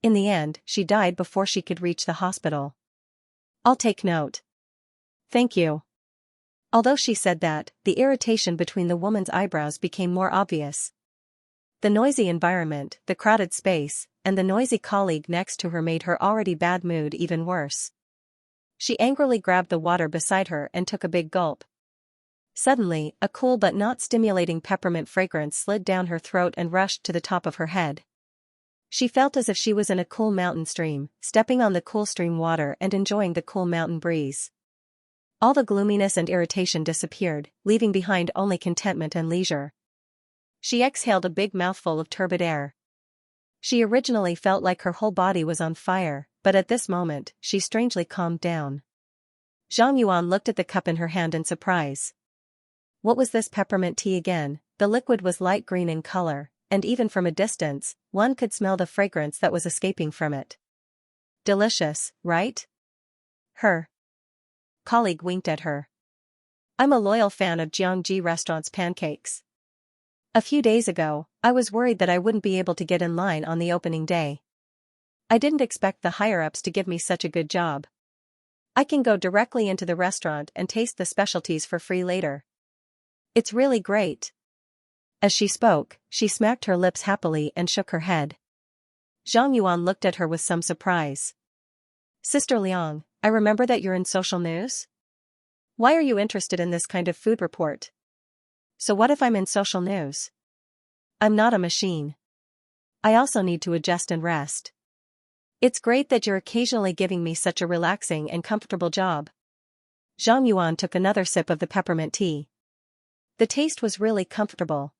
In the end, she died before she could reach the hospital. I'll take note. Thank you. Although she said that, the irritation between the woman's eyebrows became more obvious. The noisy environment, the crowded space, and the noisy colleague next to her made her already bad mood even worse. She angrily grabbed the water beside her and took a big gulp. Suddenly, a cool but not stimulating peppermint fragrance slid down her throat and rushed to the top of her head. She felt as if she was in a cool mountain stream, stepping on the cool stream water and enjoying the cool mountain breeze. All the gloominess and irritation disappeared, leaving behind only contentment and leisure. She exhaled a big mouthful of turbid air. She originally felt like her whole body was on fire, but at this moment, she strangely calmed down. Zhang Yuan looked at the cup in her hand in surprise. What was this peppermint tea again? The liquid was light green in color, and even from a distance, one could smell the fragrance that was escaping from it. Delicious, right? Her colleague winked at her. I'm a loyal fan of Xianxia restaurant's pancakes. A few days ago, I was worried that I wouldn't be able to get in line on the opening day. I didn't expect the higher-ups to give me such a good job. I can go directly into the restaurant and taste the specialties for free later. It's really great. As she spoke, she smacked her lips happily and shook her head. Zhang Yuan looked at her with some surprise. Sister Liang, I remember that you're in social news? Why are you interested in this kind of food report? So what if I'm in social news? I'm not a machine. I also need to adjust and rest. It's great that you're occasionally giving me such a relaxing and comfortable job. Zhang Yuan took another sip of the peppermint tea. The taste was really comfortable.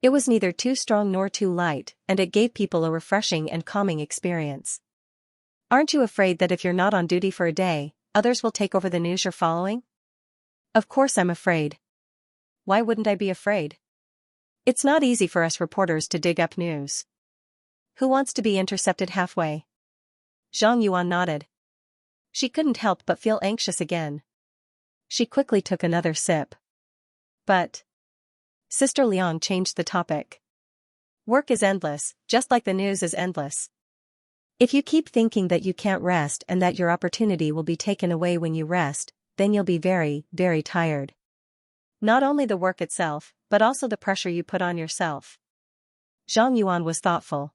It was neither too strong nor too light, and it gave people a refreshing and calming experience. Aren't you afraid that if you're not on duty for a day, others will take over the news you're following? Of course I'm afraid. Why wouldn't I be afraid? It's not easy for us reporters to dig up news. Who wants to be intercepted halfway? Zhang Yuan nodded. She couldn't help but feel anxious again. She quickly took another sip. But Sister Liang changed the topic. Work is endless, just like the news is endless. If you keep thinking that you can't rest and that your opportunity will be taken away when you rest, then you'll be very, very tired. Not only the work itself, but also the pressure you put on yourself. Zhang Yuan was thoughtful.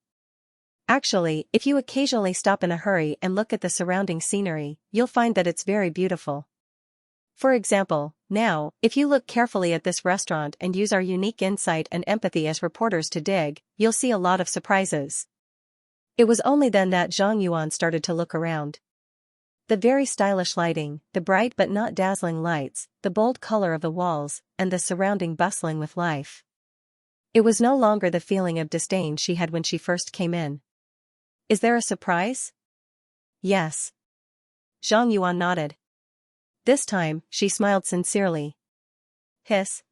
Actually, if you occasionally stop in a hurry and look at the surrounding scenery, you'll find that it's very beautiful. For example, now, if you look carefully at this restaurant and use our unique insight and empathy as reporters to dig, you'll see a lot of surprises. It was only then that Zhang Yuan started to look around. The very stylish lighting, the bright but not dazzling lights, the bold color of the walls, and the surrounding bustling with life. It was no longer the feeling of disdain she had when she first came in. Is there a surprise? Yes. Zhang Yuan nodded. This time, she smiled sincerely. Hiss.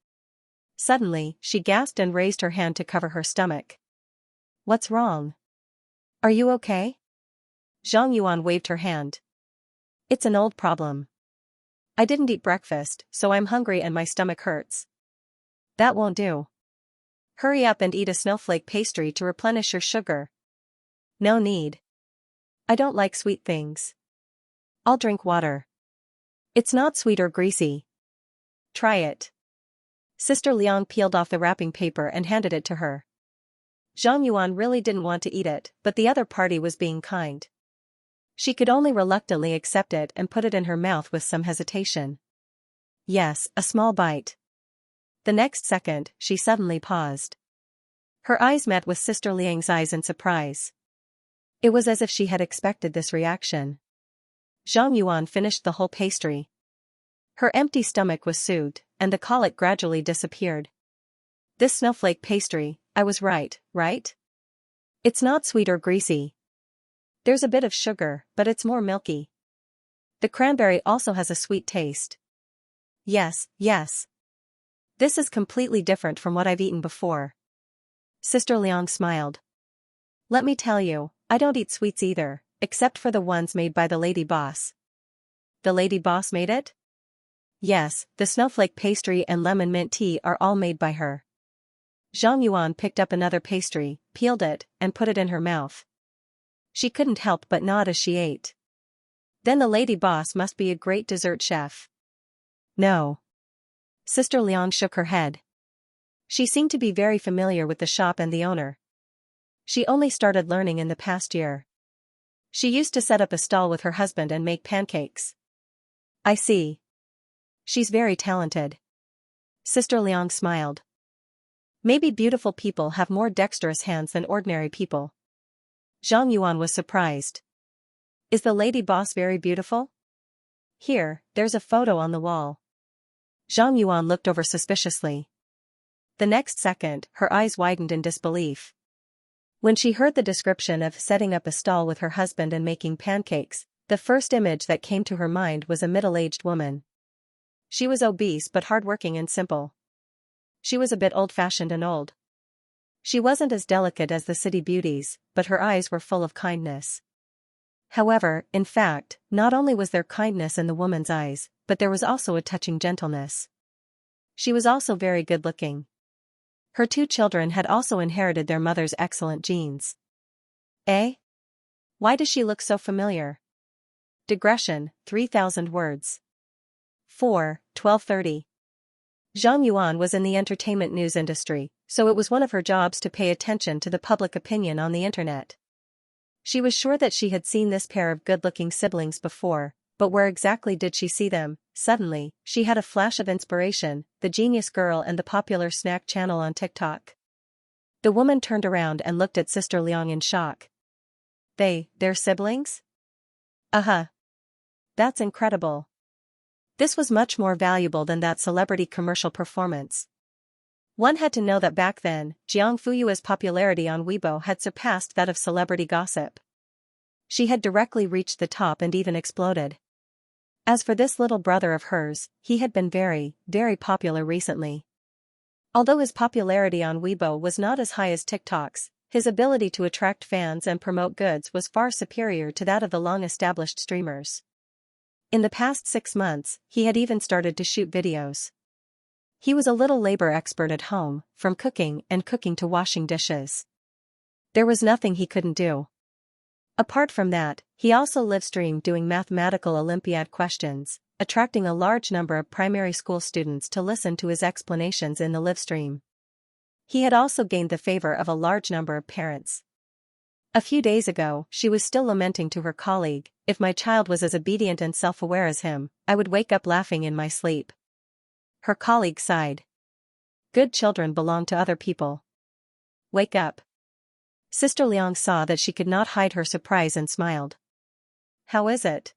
Suddenly, she gasped and raised her hand to cover her stomach. What's wrong? Are you okay? Zhang Yuan waved her hand. It's an old problem. I didn't eat breakfast, so I'm hungry and my stomach hurts. That won't do. Hurry up and eat a snowflake pastry to replenish your sugar. No need. I don't like sweet things. I'll drink water. It's not sweet or greasy. Try it. Sister Liang peeled off the wrapping paper and handed it to her. Zhang Yuan really didn't want to eat it, but the other party was being kind. She could only reluctantly accept it and put it in her mouth with some hesitation. Yes, a small bite. The next second, she suddenly paused. Her eyes met with Sister Liang's eyes in surprise. It was as if she had expected this reaction. Zhang Yuan finished the whole pastry. Her empty stomach was soothed, and the colic gradually disappeared. This snowflake pastry, I was right, right? It's not sweet or greasy. There's a bit of sugar, but it's more milky. The cranberry also has a sweet taste. Yes, yes. This is completely different from what I've eaten before. Sister Liang smiled. Let me tell you, I don't eat sweets either, except for the ones made by the lady boss. The lady boss made it? Yes, the snowflake pastry and lemon mint tea are all made by her. Zhang Yuan picked up another pastry, peeled it, and put it in her mouth. She couldn't help but nod as she ate. Then the lady boss must be a great dessert chef. No. Sister Liang shook her head. She seemed to be very familiar with the shop and the owner. She only started learning in the past year. She used to set up a stall with her husband and make pancakes. I see. She's very talented. Sister Liang smiled. Maybe beautiful people have more dexterous hands than ordinary people. Zhang Yuan was surprised. Is the lady boss very beautiful? Here, there's a photo on the wall. Zhang Yuan looked over suspiciously. The next second, her eyes widened in disbelief. When she heard the description of setting up a stall with her husband and making pancakes, the first image that came to her mind was a middle-aged woman. She was obese but hardworking and simple. She was a bit old-fashioned and old. She wasn't as delicate as the city beauties, but her eyes were full of kindness. However, in fact, not only was there kindness in the woman's eyes, but there was also a touching gentleness. She was also very good-looking. Her 2 children had also inherited their mother's excellent genes. Eh? Why does she look so familiar? Digression, 3,000 words. 12:30. Zhang Yuan was in the entertainment news industry, so it was one of her jobs to pay attention to the public opinion on the internet. She was sure that she had seen this pair of good-looking siblings before, but where exactly did she see them? Suddenly, she had a flash of inspiration, the genius girl and the popular snack channel on TikTok. The woman turned around and looked at Sister Liang in shock. They're siblings? Uh-huh. That's incredible. This was much more valuable than that celebrity commercial performance. One had to know that back then, Jiang Fuyue's popularity on Weibo had surpassed that of celebrity gossip. She had directly reached the top and even exploded. As for this little brother of hers, he had been very, very popular recently. Although his popularity on Weibo was not as high as TikTok's, his ability to attract fans and promote goods was far superior to that of the long-established streamers. In the past 6 months, he had even started to shoot videos. He was a little labor expert at home, from cooking to washing dishes. There was nothing he couldn't do. Apart from that, he also live-streamed doing mathematical Olympiad questions, attracting a large number of primary school students to listen to his explanations in the live-stream. He had also gained the favor of a large number of parents. A few days ago, she was still lamenting to her colleague, "If my child was as obedient and self-aware as him, I would wake up laughing in my sleep." Her colleague sighed. Good children belong to other people. Wake up. Sister Liang saw that she could not hide her surprise and smiled. How is it?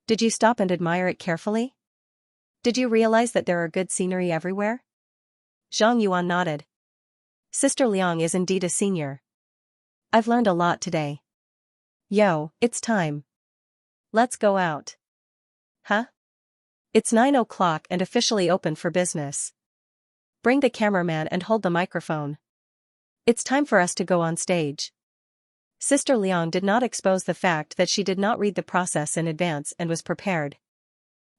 Did you stop and admire it carefully? Did you realize that there are good scenery everywhere? Zhang Yuan nodded. Sister Liang is indeed a senior. I've learned a lot today. Yo, it's time. Let's go out. Huh? It's 9 o'clock and officially open for business. Bring the cameraman and hold the microphone. It's time for us to go on stage. Sister Liang did not expose the fact that she did not read the process in advance and was prepared.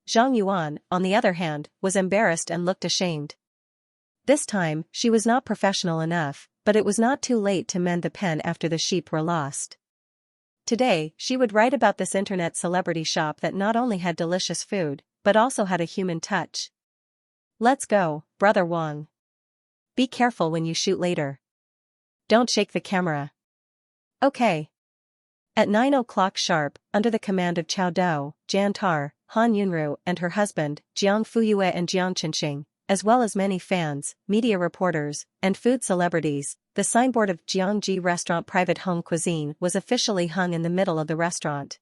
Zhang Yuan, on the other hand, was embarrassed and looked ashamed. This time, she was not professional enough, but it was not too late to mend the pen after the sheep were lost. Today, she would write about this internet celebrity shop that not only had delicious food, but also had a human touch. Let's go, Brother Wang. Be careful when you shoot later. Don't shake the camera. Okay. At 9 o'clock sharp, under the command of Chao Dou, Jantar, Han Yunru and her husband, Jiang Fuyue and Jiang Qinxing, as well as many fans, media reporters, and food celebrities, the signboard of Jiangji Restaurant Private Home Cuisine was officially hung in the middle of the restaurant.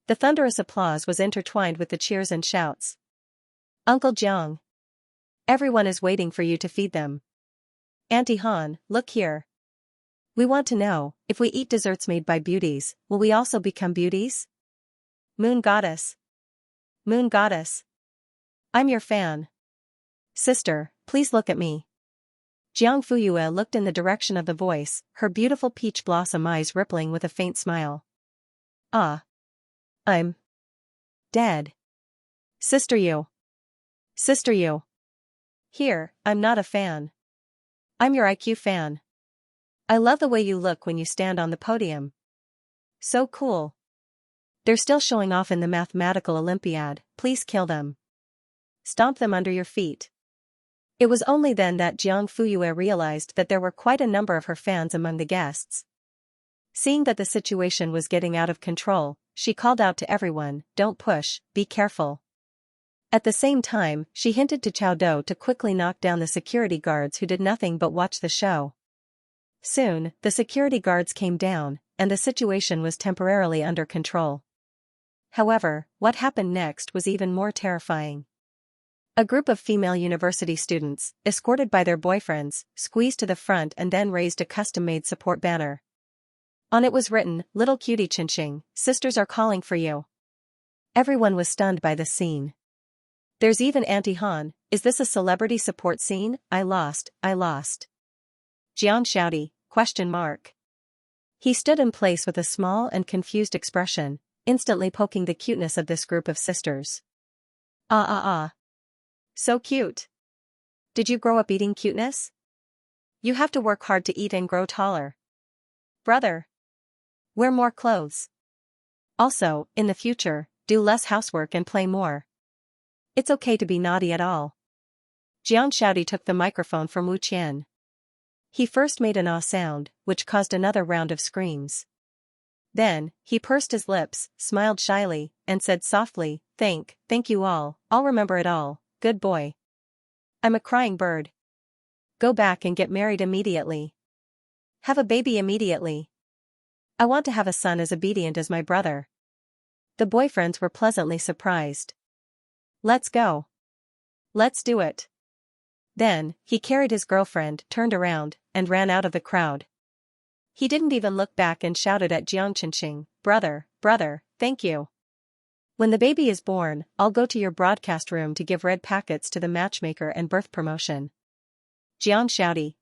The thunderous applause was intertwined with the cheers and shouts. Uncle Jiang. Everyone is waiting for you to feed them. Auntie Han, look here. We want to know, if we eat desserts made by beauties, will we also become beauties? Moon Goddess. Moon Goddess. I'm your fan. Sister, please look at me. Jiang Fuyue looked in the direction of the voice, her beautiful peach blossom eyes rippling with a faint smile. Ah. I'm dead. Sister you. Sister you. Here, I'm not a fan. I'm your IQ fan. I love the way you look when you stand on the podium. So cool. They're still showing off in the mathematical Olympiad, please kill them. Stomp them under your feet. It was only then that Jiang Fuyue realized that there were quite a number of her fans among the guests. Seeing that the situation was getting out of control, she called out to everyone, don't push, be careful. At the same time, she hinted to Chao Dou to quickly knock down the security guards who did nothing but watch the show. Soon, the security guards came down, and the situation was temporarily under control. However, what happened next was even more terrifying. A group of female university students, escorted by their boyfriends, squeezed to the front and then raised a custom-made support banner. On it was written, Little Cutie Qinxing, sisters are calling for you. Everyone was stunned by the scene. There's even Auntie Han, is this a celebrity support scene? I lost. Jiang Shouty, ? He stood in place with a small and confused expression, instantly poking the cuteness of this group of sisters. So cute. Did you grow up eating cuteness? You have to work hard to eat and grow taller. Brother. Wear more clothes. Also, in the future, do less housework and play more. It's okay to be naughty at all. Jiang Shouty took the microphone from Wu Qian. He first made an ah sound, which caused another round of screams. Then, he pursed his lips, smiled shyly, and said softly, thank you all, I'll remember it all, good boy. I'm a crying bird. Go back and get married immediately. Have a baby immediately. I want to have a son as obedient as my brother. The boyfriends were pleasantly surprised. Let's go. Let's do it. Then, he carried his girlfriend, turned around, and ran out of the crowd. He didn't even look back and shouted at Jiang Qinxing, brother, thank you. When the baby is born, I'll go to your broadcast room to give red packets to the matchmaker and birth promotion. Jiang Shouty, ?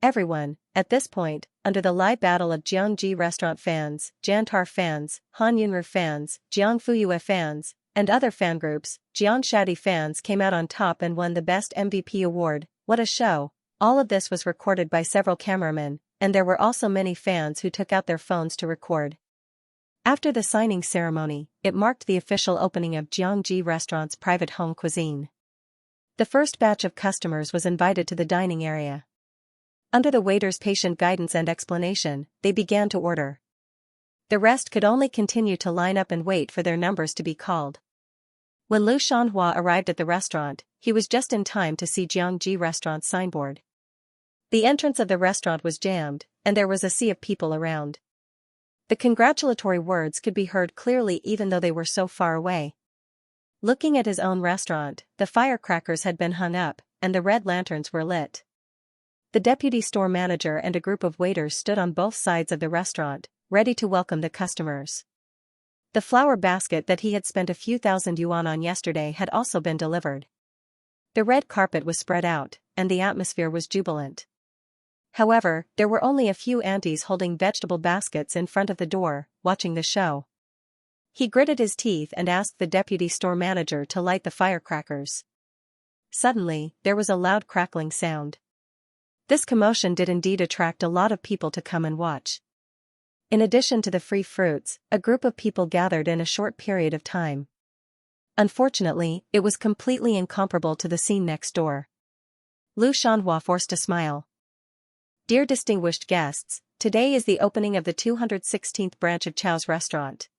Everyone, at this point, under the live battle of Jiangji Restaurant fans, Jantar fans, Han Yunru fans, Jiang Fuyue fans, and other fan groups, Jiang Shouty fans came out on top and won the Best MVP award. What a show. All of this was recorded by several cameramen, and there were also many fans who took out their phones to record. After the signing ceremony, it marked the official opening of Jiangji Restaurant's private home cuisine. The first batch of customers was invited to the dining area. Under the waiter's patient guidance and explanation, they began to order. The rest could only continue to line up and wait for their numbers to be called. When Lu Shanhua arrived at the restaurant, he was just in time to see Jiangji Restaurant's signboard. The entrance of the restaurant was jammed, and there was a sea of people around. The congratulatory words could be heard clearly even though they were so far away. Looking at his own restaurant, the firecrackers had been hung up, and the red lanterns were lit. The deputy store manager and a group of waiters stood on both sides of the restaurant, ready to welcome the customers. The flower basket that he had spent a few thousand yuan on yesterday had also been delivered. The red carpet was spread out, and the atmosphere was jubilant. However, there were only a few aunties holding vegetable baskets in front of the door, watching the show. He gritted his teeth and asked the deputy store manager to light the firecrackers. Suddenly, there was a loud crackling sound. This commotion did indeed attract a lot of people to come and watch. In addition to the free fruits, a group of people gathered in a short period of time. Unfortunately, it was completely incomparable to the scene next door. Lu Xianxia forced a smile. Dear distinguished guests, today is the opening of the 216th branch of Chow's restaurant.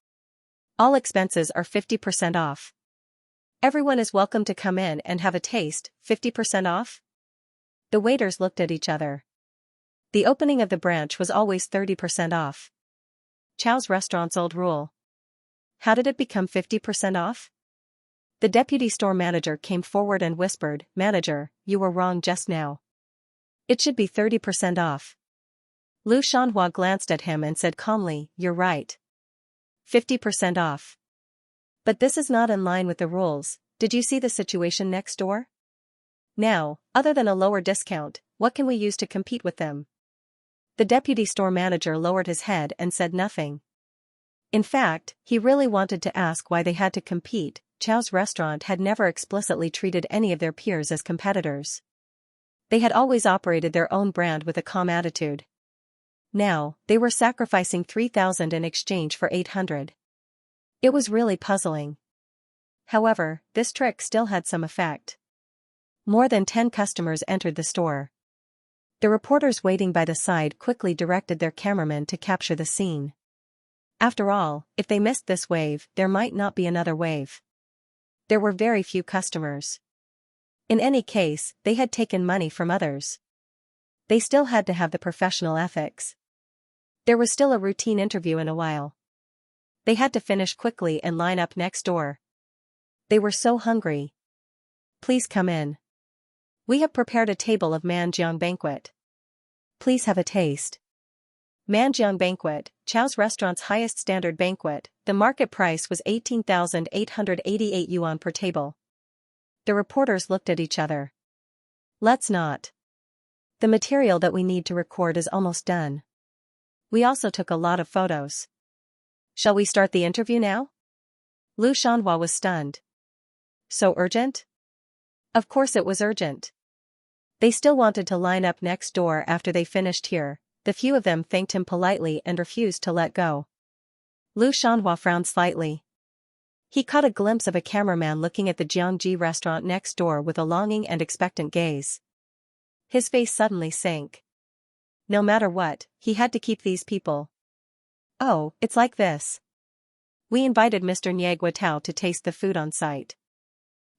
All expenses are 50% off. Everyone is welcome to come in and have a taste. 50% off? The waiters looked at each other. The opening of the branch was always 30% off. Chow's restaurant's old rule. How did it become 50% off? The deputy store manager came forward and whispered, "Manager, you were wrong just now. It should be 30% off." Lu Xianxia glanced at him and said calmly, "You're right. 50% off. But this is not in line with the rules. Did you see the situation next door? Now, other than a lower discount, what can we use to compete with them?" The deputy store manager lowered his head and said nothing. In fact, he really wanted to ask why they had to compete. Chow's restaurant had never explicitly treated any of their peers as competitors. They had always operated their own brand with a calm attitude. Now, they were sacrificing 3,000 in exchange for 800. It was really puzzling. However, this trick still had some effect. More than 10 customers entered the store. The reporters waiting by the side quickly directed their cameramen to capture the scene. After all, if they missed this wave, there might not be another wave. There were very few customers. In any case, they had taken money from others. They still had to have the professional ethics. There was still a routine interview in a while. They had to finish quickly and line up next door. They were so hungry. "Please come in. We have prepared a table of Manjiang banquet. Please have a taste." Manjiang banquet, Chow's restaurant's highest standard banquet, the market price was 18,888 yuan per table. The reporters looked at each other. "Let's not. The material that we need to record is almost done. We also took a lot of photos. Shall we start the interview now?" Lu Xianxia was stunned. So urgent? Of course it was urgent. They still wanted to line up next door after they finished here. The few of them thanked him politely and refused to let go. Lu Xianxia frowned slightly. He caught a glimpse of a cameraman looking at the Jiangji restaurant next door with a longing and expectant gaze. His face suddenly sank. No matter what, he had to keep these people. "Oh, it's like this. We invited Mr. Niegua Tao to taste the food on site.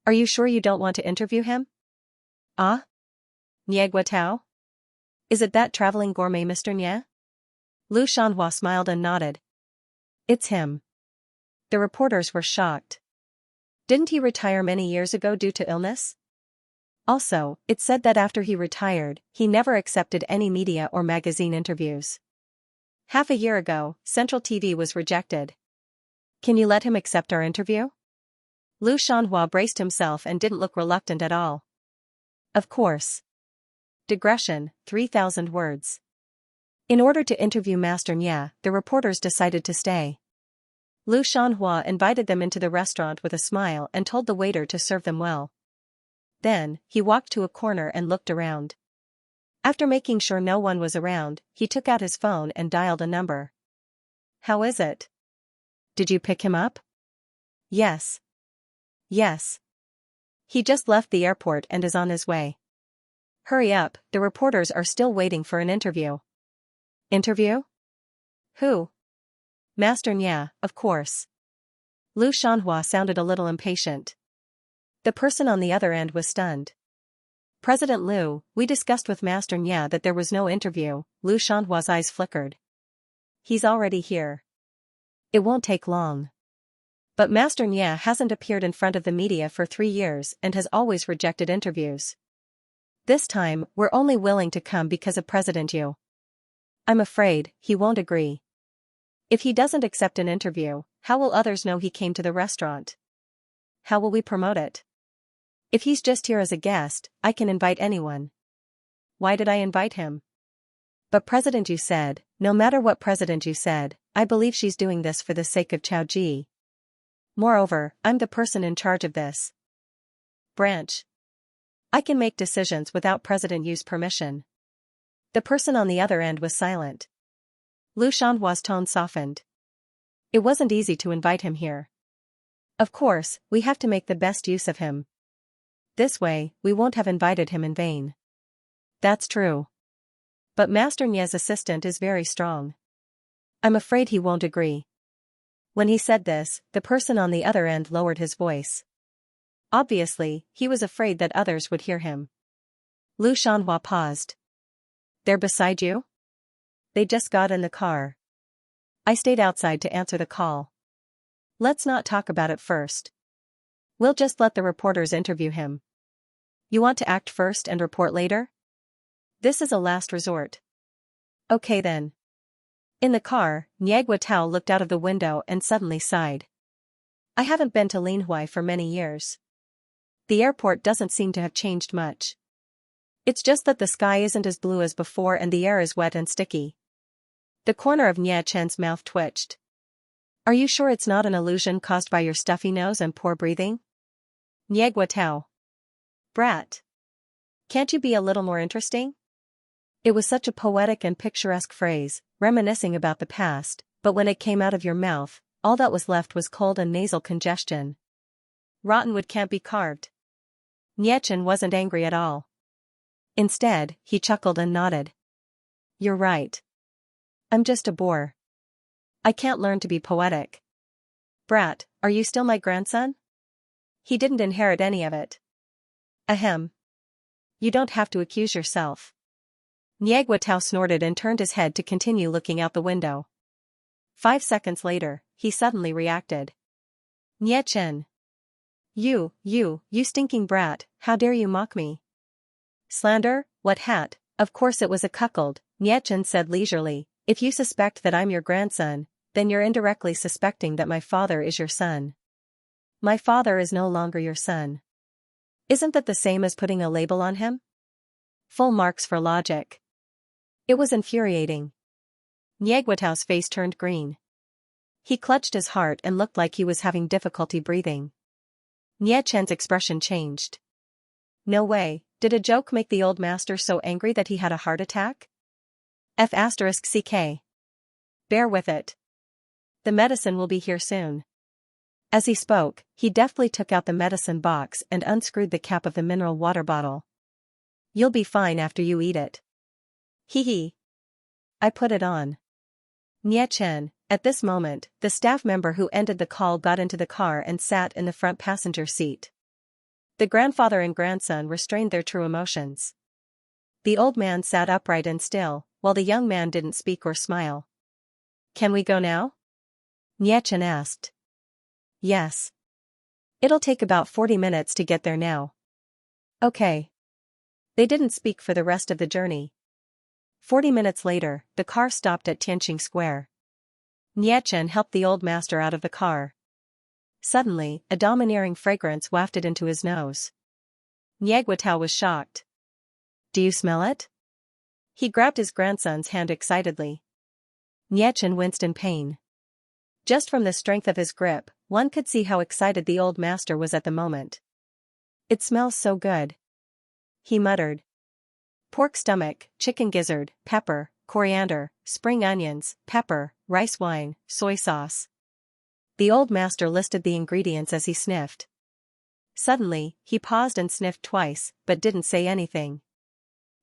Are you sure you don't want to interview him?" "Ah? Niegua Tao? Is it that traveling gourmet Mr. Nie?" Lu Xianxia smiled and nodded. "It's him." The reporters were shocked. Didn't he retire many years ago due to illness? Also, it said that after he retired, he never accepted any media or magazine interviews. Half a year ago, Central TV was rejected. Can you let him accept our interview? Lu Xianxia braced himself and didn't look reluctant at all. Of course. Digression, 3,000 words. In order to interview Master Nie, the reporters decided to stay. Lu Xianxia invited them into the restaurant with a smile and told the waiter to serve them well. Then, he walked to a corner and looked around. After making sure no one was around, he took out his phone and dialed a number. "How is it? Did you pick him up?" "Yes. Yes. He just left the airport and is on his way." "Hurry up, the reporters are still waiting for an interview." "Interview? Who?" "Master Nie, of course." Lu Xianxia sounded a little impatient. The person on the other end was stunned. "President Lu, we discussed with Master Nie that there was no interview." Lu Xianhua's eyes flickered. "He's already here. It won't take long." But Master Nie hasn't appeared in front of the media for 3 years and has always rejected interviews. This time, we're only willing to come because of President Yu. I'm afraid he won't agree. If he doesn't accept an interview, how will others know he came to the restaurant? How will we promote it? If he's just here as a guest, I can invite anyone. Why did I invite him? But President Yu said, no matter what President Yu said, I believe she's doing this for the sake of Chao Ji. Moreover, I'm the person in charge of this branch. I can make decisions without President Yu's permission. The person on the other end was silent. Lu Shanhua's tone softened. It wasn't easy to invite him here. Of course, we have to make the best use of him. This way, we won't have invited him in vain. That's true. But Master Nie's assistant is very strong. I'm afraid he won't agree. When he said this, the person on the other end lowered his voice. Obviously, he was afraid that others would hear him. Lu Shanhua paused. They're beside you? They just got in the car. I stayed outside to answer the call. Let's not talk about it first. We'll just let the reporters interview him. You want to act first and report later? This is a last resort. Okay then. In the car, Niegua Tao looked out of the window and suddenly sighed. I haven't been to Linhui for many years. The airport doesn't seem to have changed much. It's just that the sky isn't as blue as before and the air is wet and sticky. The corner of Nie Chen's mouth twitched. Are you sure it's not an illusion caused by your stuffy nose and poor breathing? Niegua Tao. Brat. Can't you be a little more interesting? It was such a poetic and picturesque phrase, reminiscing about the past, but when it came out of your mouth, all that was left was cold and nasal congestion. Rotten wood can't be carved. Nie Chen wasn't angry at all. Instead, he chuckled and nodded. You're right. I'm just a bore. I can't learn to be poetic. Brat, are you still my grandson? He didn't inherit any of it. Ahem. You don't have to accuse yourself. Niegua Tao snorted and turned his head to continue looking out the window. 5 seconds later, he suddenly reacted. Nie Chen. You stinking brat, how dare you mock me? Slander, what hat, of course it was a cuckold, Nie Chen said leisurely. If you suspect that I'm your grandson, then you're indirectly suspecting that my father is your son. My father is no longer your son. Isn't that the same as putting a label on him? Full marks for logic. It was infuriating. Niegua Tao's face turned green. He clutched his heart and looked like he was having difficulty breathing. Nie Chen's expression changed. No way, did a joke make the old master so angry that he had a heart attack? F***CK. Bear with it. The medicine will be here soon. As he spoke, he deftly took out the medicine box and unscrewed the cap of the mineral water bottle. You'll be fine after you eat it. Hee hee. I put it on. Nie Chen, at this moment, the staff member who ended the call got into the car and sat in the front passenger seat. The grandfather and grandson restrained their true emotions. The old man sat upright and still, while the young man didn't speak or smile. Can we go now? Nie Chen asked. Yes. It'll take about 40 minutes to get there now. Okay. They didn't speak for the rest of the journey. 40 minutes later, the car stopped at Tianqing Square. Nie Chen helped the old master out of the car. Suddenly, a domineering fragrance wafted into his nose. Niegua Tao was shocked. Do you smell it? He grabbed his grandson's hand excitedly. Nie Chen winced in pain. Just from the strength of his grip, one could see how excited the old master was at the moment. It smells so good. He muttered. Pork stomach, chicken gizzard, pepper, coriander, spring onions, pepper, rice wine, soy sauce. The old master listed the ingredients as he sniffed. Suddenly, he paused and sniffed twice, but didn't say anything.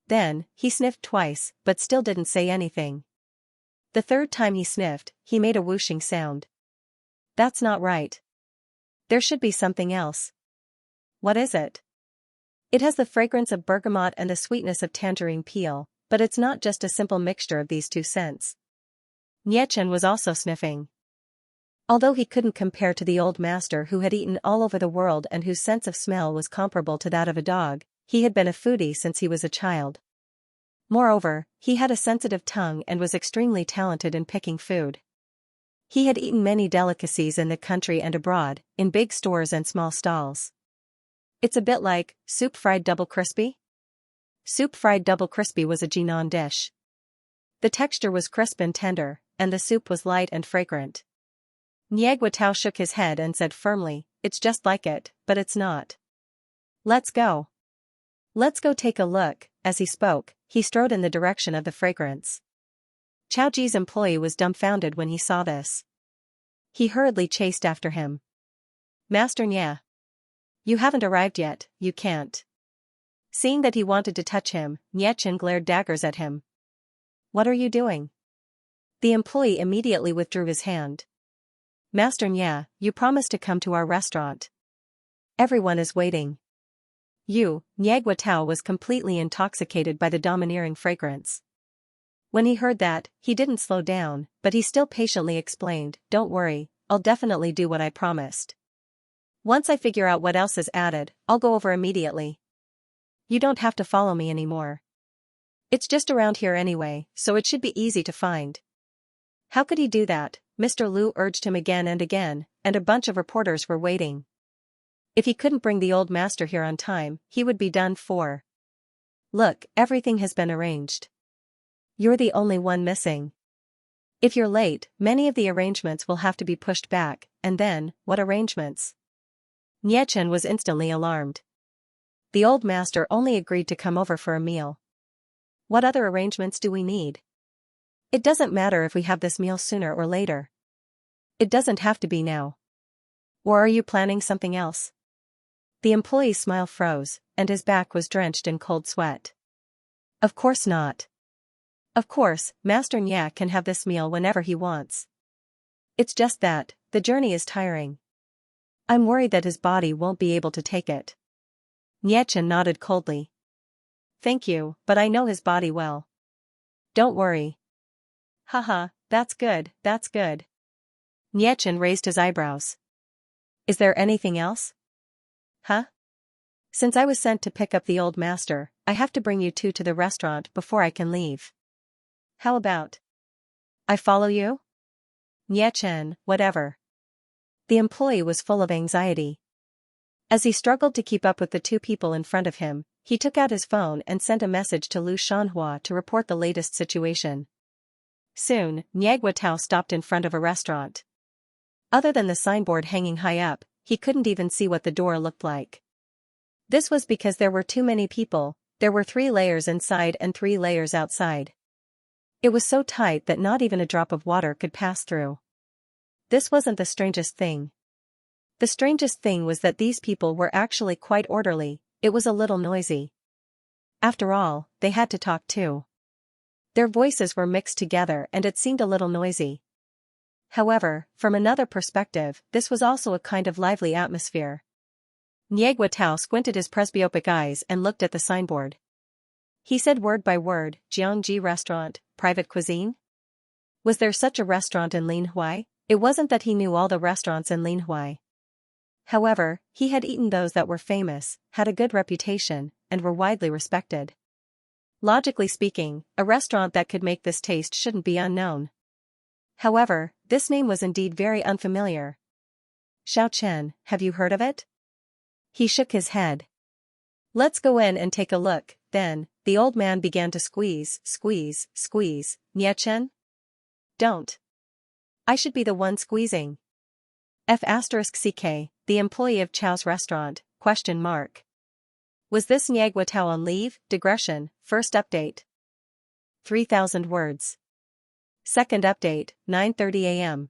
Then, he sniffed twice, but still didn't say anything. The third time he sniffed, he made a whooshing sound. That's not right. There should be something else. What is it? It has the fragrance of bergamot and the sweetness of tangerine peel, but it's not just a simple mixture of these two scents. Nie Chen was also sniffing. Although he couldn't compare to the old master who had eaten all over the world and whose sense of smell was comparable to that of a dog, he had been a foodie since he was a child. Moreover, he had a sensitive tongue and was extremely talented in picking food. He had eaten many delicacies in the country and abroad, in big stores and small stalls. It's a bit like soup fried double crispy? Soup fried double crispy was a Jinan dish. The texture was crisp and tender, and the soup was light and fragrant. Niegwatao shook his head and said firmly, "It's just like it, but it's not. Let's go. Let's go take a look." As he spoke, he strode in the direction of the fragrance. Chao Ji's employee was dumbfounded when he saw this. He hurriedly chased after him. "Master Nya. You haven't arrived yet, you can't." Seeing that he wanted to touch him, Niechen glared daggers at him. "What are you doing?" The employee immediately withdrew his hand. "Master Nya, you promised to come to our restaurant. Everyone is waiting." Niegwatao was completely intoxicated by the domineering fragrance. When he heard that, he didn't slow down, but he still patiently explained, "Don't worry, I'll definitely do what I promised. Once I figure out what else is added, I'll go over immediately. You don't have to follow me anymore. It's just around here anyway, so it should be easy to find." How could he do that? Mr. Liu urged him again, and a bunch of reporters were waiting. If he couldn't bring the old master here on time, he would be done for. "Look, everything has been arranged. You're the only one missing. If you're late, many of the arrangements will have to be pushed back, and then, what arrangements?" Niechen was instantly alarmed. The old master only agreed to come over for a meal. "What other arrangements do we need? It doesn't matter if we have this meal sooner or later. It doesn't have to be now. Or are you planning something else?" The employee's smile froze, and his back was drenched in cold sweat. "Of course not. Of course, Master Nya can have this meal whenever he wants. It's just that, the journey is tiring. I'm worried that his body won't be able to take it." Niechen nodded coldly. "Thank you, but I know his body well. Don't worry." "Haha, that's good, that's good." Niechen raised his eyebrows. "Is there anything else?" "Huh? Since I was sent to pick up the old master, I have to bring you two to the restaurant before I can leave. How about I follow you?" "Niechen, whatever." The employee was full of anxiety. As he struggled to keep up with the two people in front of him, he took out his phone and sent a message to Lu Shanhua to report the latest situation. Soon, Niegwatao stopped in front of a restaurant. Other than the signboard hanging high up, he couldn't even see what the door looked like. This was because there were too many people. There were 3 layers inside and 3 layers outside. It was so tight that not even a drop of water could pass through. This wasn't the strangest thing. The strangest thing was that these people were actually quite orderly. It was a little noisy. After all, they had to talk too. Their voices were mixed together and it seemed a little noisy. However, from another perspective, this was also a kind of lively atmosphere. Niegwatao squinted his presbyopic eyes and looked at the signboard. He said word by word, "Xianxia restaurant, private cuisine?" Was there such a restaurant in Linhui? It wasn't that he knew all the restaurants in Linhui. However, he had eaten those that were famous, had a good reputation, and were widely respected. Logically speaking, a restaurant that could make this taste shouldn't be unknown. However, this name was indeed very unfamiliar. "Xiao Chen, have you heard of it?" He shook his head. "Let's go in and take a look." Then, the old man began to squeeze. "Niechen? Don't. I should be the one squeezing." F***ck, the employee of Chao's restaurant, ? Was this Niegwatao on leave? Digression, first update. 3,000 words. Second update, 9:30 a.m.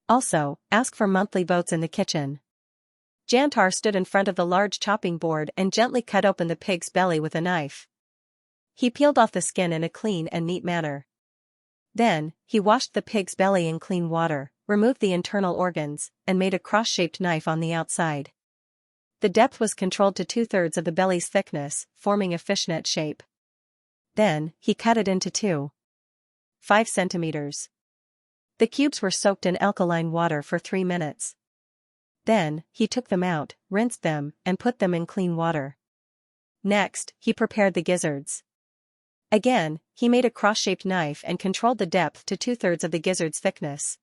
Also, ask for monthly votes in the kitchen. Jantar stood in front of the large chopping board and gently cut open the pig's belly with a knife. He peeled off the skin in a clean and neat manner. Then, he washed the pig's belly in clean water, removed the internal organs, and made a cross-shaped knife on the outside. The depth was controlled to 2/3 of the belly's thickness, forming a fishnet shape. Then, he cut it into 2.5 centimeters. The cubes were soaked in alkaline water for 3 minutes. Then, he took them out, rinsed them, and put them in clean water. Next, he prepared the gizzards. Again, he made a cross-shaped knife and controlled the depth to 2/3 of the gizzard's thickness.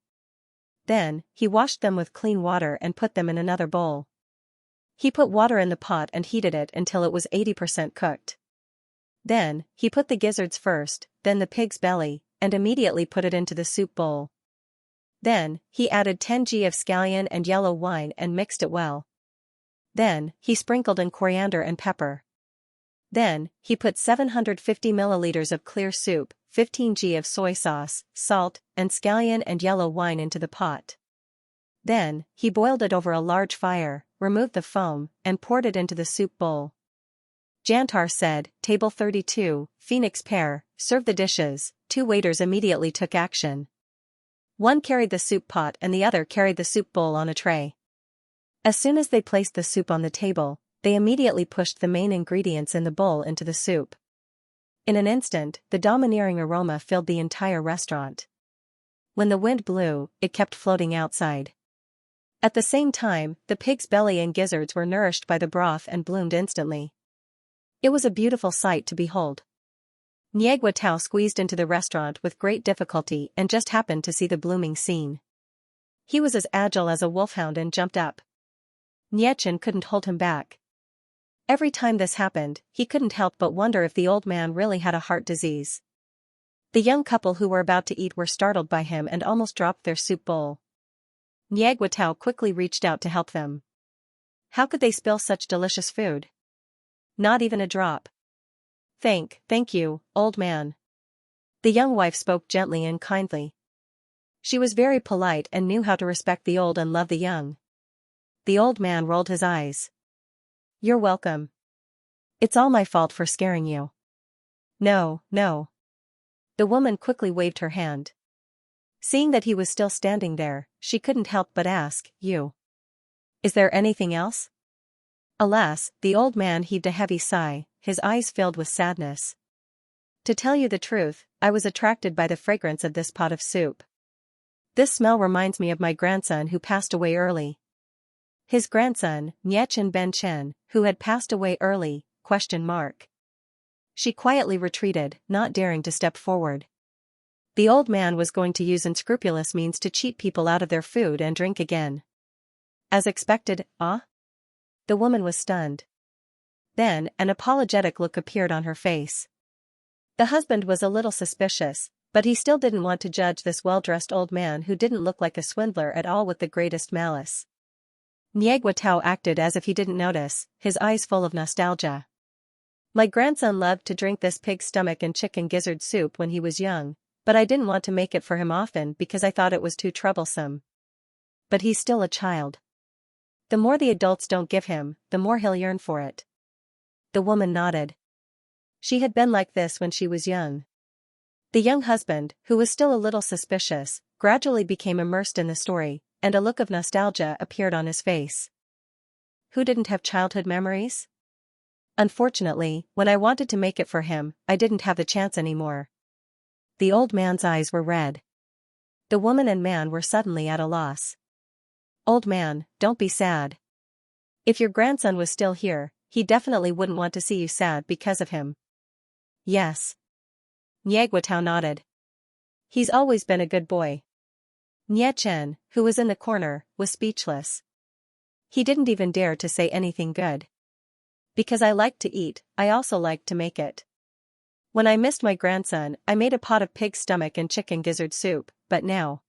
Then, he washed them with clean water and put them in another bowl. He put water in the pot and heated it until it was 80% cooked. Then, he put the gizzards first, then the pig's belly, and immediately put it into the soup bowl. Then, he added 10 g of scallion and yellow wine and mixed it well. Then, he sprinkled in coriander and pepper. Then, he put 750 milliliters of clear soup, 15 g of soy sauce, salt, and scallion and yellow wine into the pot. Then, he boiled it over a large fire, removed the foam, and poured it into the soup bowl. Jantar said, "Table 32, Phoenix pair, serve the dishes." 2 waiters immediately took action. One carried the soup pot and the other carried the soup bowl on a tray. As soon as they placed the soup on the table, they immediately pushed the main ingredients in the bowl into the soup. In an instant, the domineering aroma filled the entire restaurant. When the wind blew, it kept floating outside. At the same time, the pig's belly and gizzards were nourished by the broth and bloomed instantly. It was a beautiful sight to behold. Niegua Tao squeezed into the restaurant with great difficulty and just happened to see the blooming scene. He was as agile as a wolfhound and jumped up. Niechen couldn't hold him back. Every time this happened, he couldn't help but wonder if the old man really had a heart disease. The young couple who were about to eat were startled by him and almost dropped their soup bowl. Niegua Tao quickly reached out to help them. How could they spill such delicious food? Not even a drop. Thank you, old man. The young wife spoke gently and kindly. She was very polite and knew how to respect the old and love the young. The old man rolled his eyes. "You're welcome. It's all my fault for scaring you." No. The woman quickly waved her hand. Seeing that he was still standing there, she couldn't help but ask, "Is there anything else?" Alas, the old man heaved a heavy sigh, his eyes filled with sadness. "To tell you the truth, I was attracted by the fragrance of this pot of soup. This smell reminds me of my grandson who passed away early." His grandson, Niechen Ben Chen, who had passed away early, ? She quietly retreated, not daring to step forward. The old man was going to use unscrupulous means to cheat people out of their food and drink again. As expected, The woman was stunned. Then, an apologetic look appeared on her face. The husband was a little suspicious, but he still didn't want to judge this well-dressed old man who didn't look like a swindler at all with the greatest malice. Niegua Tao acted as if he didn't notice, his eyes full of nostalgia. "My grandson loved to drink this pig's stomach and chicken gizzard soup when he was young, but I didn't want to make it for him often because I thought it was too troublesome. But he's still a child. The more the adults don't give him, the more he'll yearn for it." The woman nodded. She had been like this when she was young. The young husband, who was still a little suspicious, gradually became immersed in the story, and a look of nostalgia appeared on his face. Who didn't have childhood memories? Unfortunately, when I wanted to make it for him, I didn't have the chance anymore. The old man's eyes were red. The woman and man were suddenly at a loss. "Old man, don't be sad. If your grandson was still here, he definitely wouldn't want to see you sad because of him." "Yes." Niegua Tao nodded. "He's always been a good boy." Nie Chen, who was in the corner, was speechless. He didn't even dare to say anything good. "Because I like to eat, I also like to make it. When I missed my grandson, I made a pot of pig's stomach and chicken gizzard soup, but now..."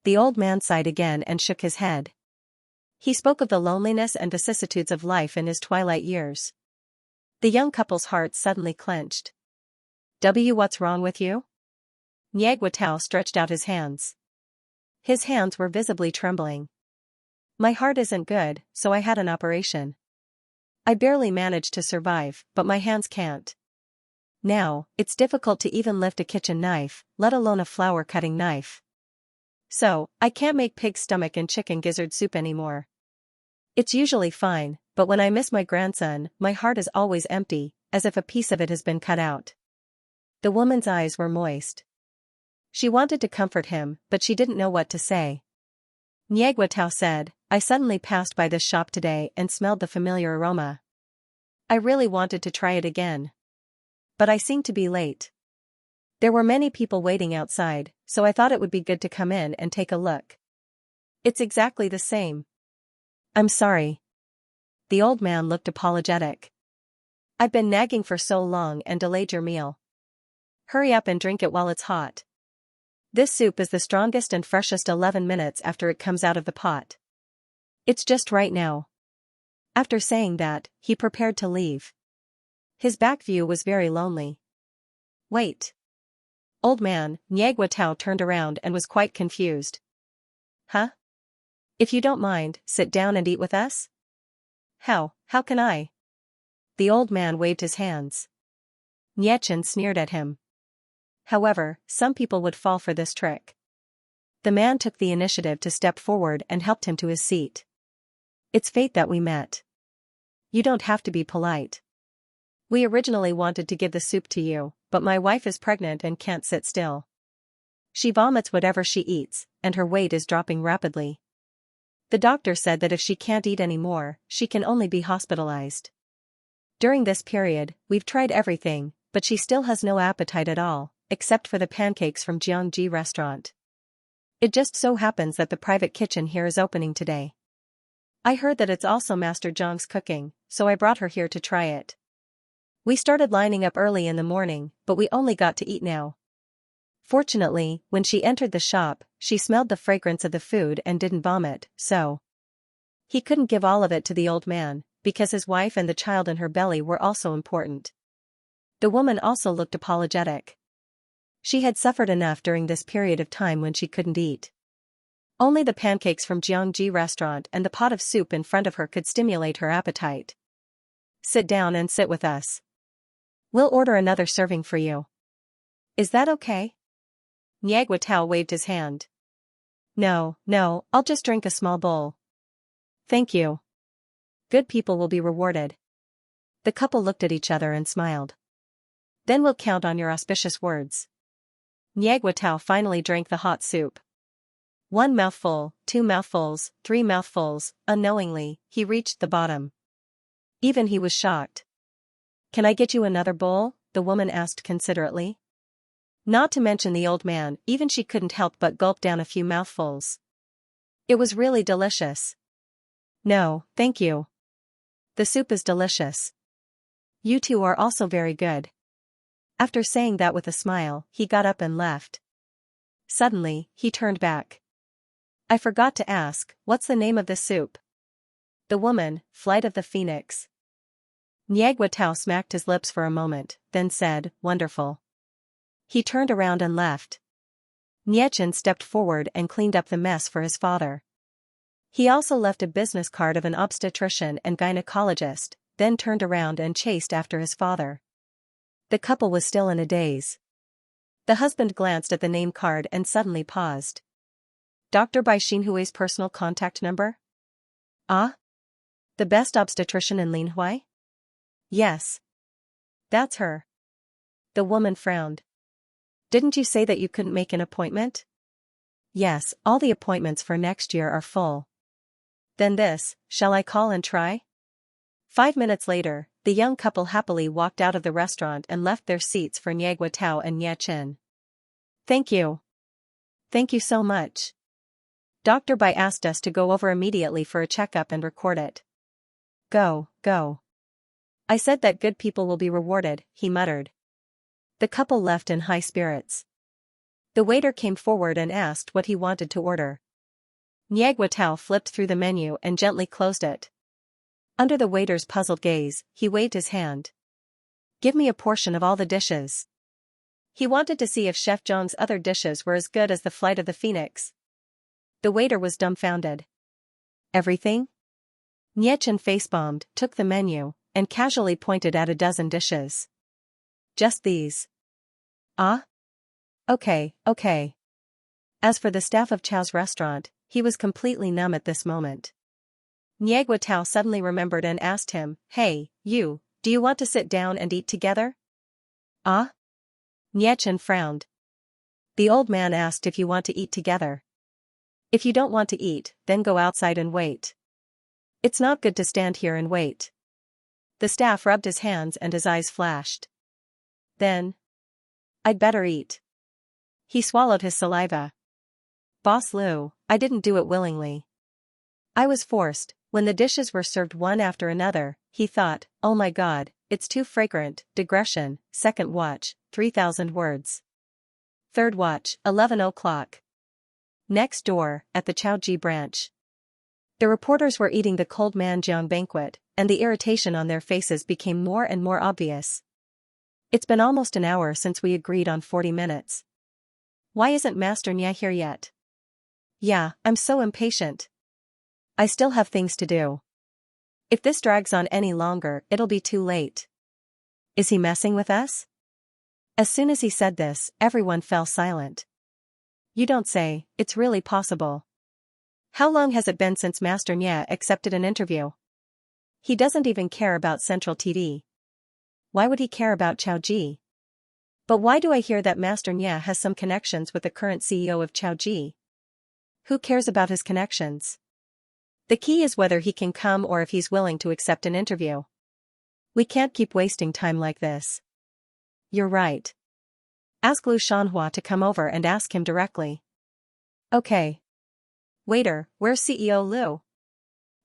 The old man sighed again and shook his head. He spoke of the loneliness and vicissitudes of life in his twilight years. The young couple's hearts suddenly clenched. What's wrong with you?" Niegua Tao stretched out his hands. His hands were visibly trembling. "My heart isn't good, so I had an operation. I barely managed to survive, but my hands can't. Now, it's difficult to even lift a kitchen knife, let alone a flour-cutting knife. So, I can't make pig's stomach and chicken gizzard soup anymore. It's usually fine, but when I miss my grandson, my heart is always empty, as if a piece of it has been cut out." The woman's eyes were moist. She wanted to comfort him, but she didn't know what to say. Niegua Tao said, "I suddenly passed by this shop today and smelled the familiar aroma. I really wanted to try it again. But I seemed to be late. There were many people waiting outside, so I thought it would be good to come in and take a look. It's exactly the same." "I'm sorry." The old man looked apologetic. I've been nagging for so long and delayed your meal. Hurry up and drink it while it's hot. This soup is the strongest and freshest 11 minutes after it comes out of the pot. It's just right now. After saying that, he prepared to leave. His back view was very lonely. Wait. Old man, Nyagwa Tao turned around and was quite confused. Huh? If you don't mind, sit down and eat with us? How can I? The old man waved his hands. Nyechin sneered at him. However, some people would fall for this trick. The man took the initiative to step forward and helped him to his seat. It's fate that we met. You don't have to be polite. We originally wanted to give the soup to you, but my wife is pregnant and can't sit still. She vomits whatever she eats, and her weight is dropping rapidly. The doctor said that if she can't eat anymore, she can only be hospitalized. During this period, we've tried everything, but she still has no appetite at all, except for the pancakes from Xianxia restaurant. It just so happens that the private kitchen here is opening today. I heard that it's also Master Zhang's cooking, so I brought her here to try it. We started lining up early in the morning, but we only got to eat now. Fortunately, when she entered the shop, she smelled the fragrance of the food and didn't vomit, so. He couldn't give all of it to the old man, because his wife and the child in her belly were also important. The woman also looked apologetic. She had suffered enough during this period of time when she couldn't eat. Only the pancakes from Xianxia restaurant and the pot of soup in front of her could stimulate her appetite. Sit down and sit with us. We'll order another serving for you. Is that okay? Nyagwa Tao waved his hand. No, I'll just drink a small bowl. Thank you. Good people will be rewarded. The couple looked at each other and smiled. Then we'll count on your auspicious words. Nyagwa Tao finally drank the hot soup. 1 mouthful, 2 mouthfuls, 3 mouthfuls, unknowingly, he reached the bottom. Even he was shocked. Can I get you another bowl? The woman asked considerately. Not to mention the old man, even she couldn't help but gulp down a few mouthfuls. It was really delicious. No, thank you. The soup is delicious. You two are also very good. After saying that with a smile, he got up and left. Suddenly, he turned back. I forgot to ask, what's the name of this soup? The woman, Flight of the Phoenix. Nyagwa Tao smacked his lips for a moment, then said, wonderful. He turned around and left. Nyechin stepped forward and cleaned up the mess for his father. He also left a business card of an obstetrician and gynecologist, then turned around and chased after his father. The couple was still in a daze. The husband glanced at the name card and suddenly paused. Dr. Bai Xinhui's personal contact number? Ah? The best obstetrician in Linhui? Yes. That's her. The woman frowned. Didn't you say that you couldn't make an appointment? Yes, all the appointments for next year are full. Then this, shall I call and try? 5 minutes later, the young couple happily walked out of the restaurant and left their seats for Nyagwa Tao and Nyechin. Thank you. Thank you so much. Dr. Bai asked us to go over immediately for a checkup and record it. Go. I said that good people will be rewarded, he muttered. The couple left in high spirits. The waiter came forward and asked what he wanted to order. Nyagwa Tao flipped through the menu and gently closed it. Under the waiter's puzzled gaze, he waved his hand. Give me a portion of all the dishes. He wanted to see if Chef Zhang's other dishes were as good as the Flight of the Phoenix. The waiter was dumbfounded. Everything? Nyechin face-bombed, took the menu, and casually pointed at a dozen dishes. Just these. Ah? Okay. As for the staff of Chao's restaurant, he was completely numb at this moment. Nyagwa Tao suddenly remembered and asked him, Hey, you, do you want to sit down and eat together? Ah? Nyechin frowned. The old man asked if you want to eat together. If you don't want to eat, then go outside and wait. It's not good to stand here and wait. The staff rubbed his hands and his eyes flashed. Then. I'd better eat. He swallowed his saliva. Boss Liu, I didn't do it willingly. I was forced. When the dishes were served one after another, he thought, oh my god, it's too fragrant. Digression, second watch, 3,000 words. Third watch, 11 o'clock. Next door, at the Chaoji branch. The reporters were eating the cold manjiang banquet, and the irritation on their faces became more and more obvious. It's been almost an hour since we agreed on 40 minutes. Why isn't Master Nya here yet? Yeah, I'm so impatient. I still have things to do. If this drags on any longer, it'll be too late. Is he messing with us? As soon as he said this, everyone fell silent. You don't say, it's really possible. How long has it been since Master Nya accepted an interview? He doesn't even care about Central TV. Why would he care about Chaoji? But why do I hear that Master Nya has some connections with the current CEO of Chaoji? Who cares about his connections? The key is whether he can come or if he's willing to accept an interview. We can't keep wasting time like this. You're right. Ask Lu Xianxia to come over and ask him directly. Okay. Waiter, where's CEO Lu?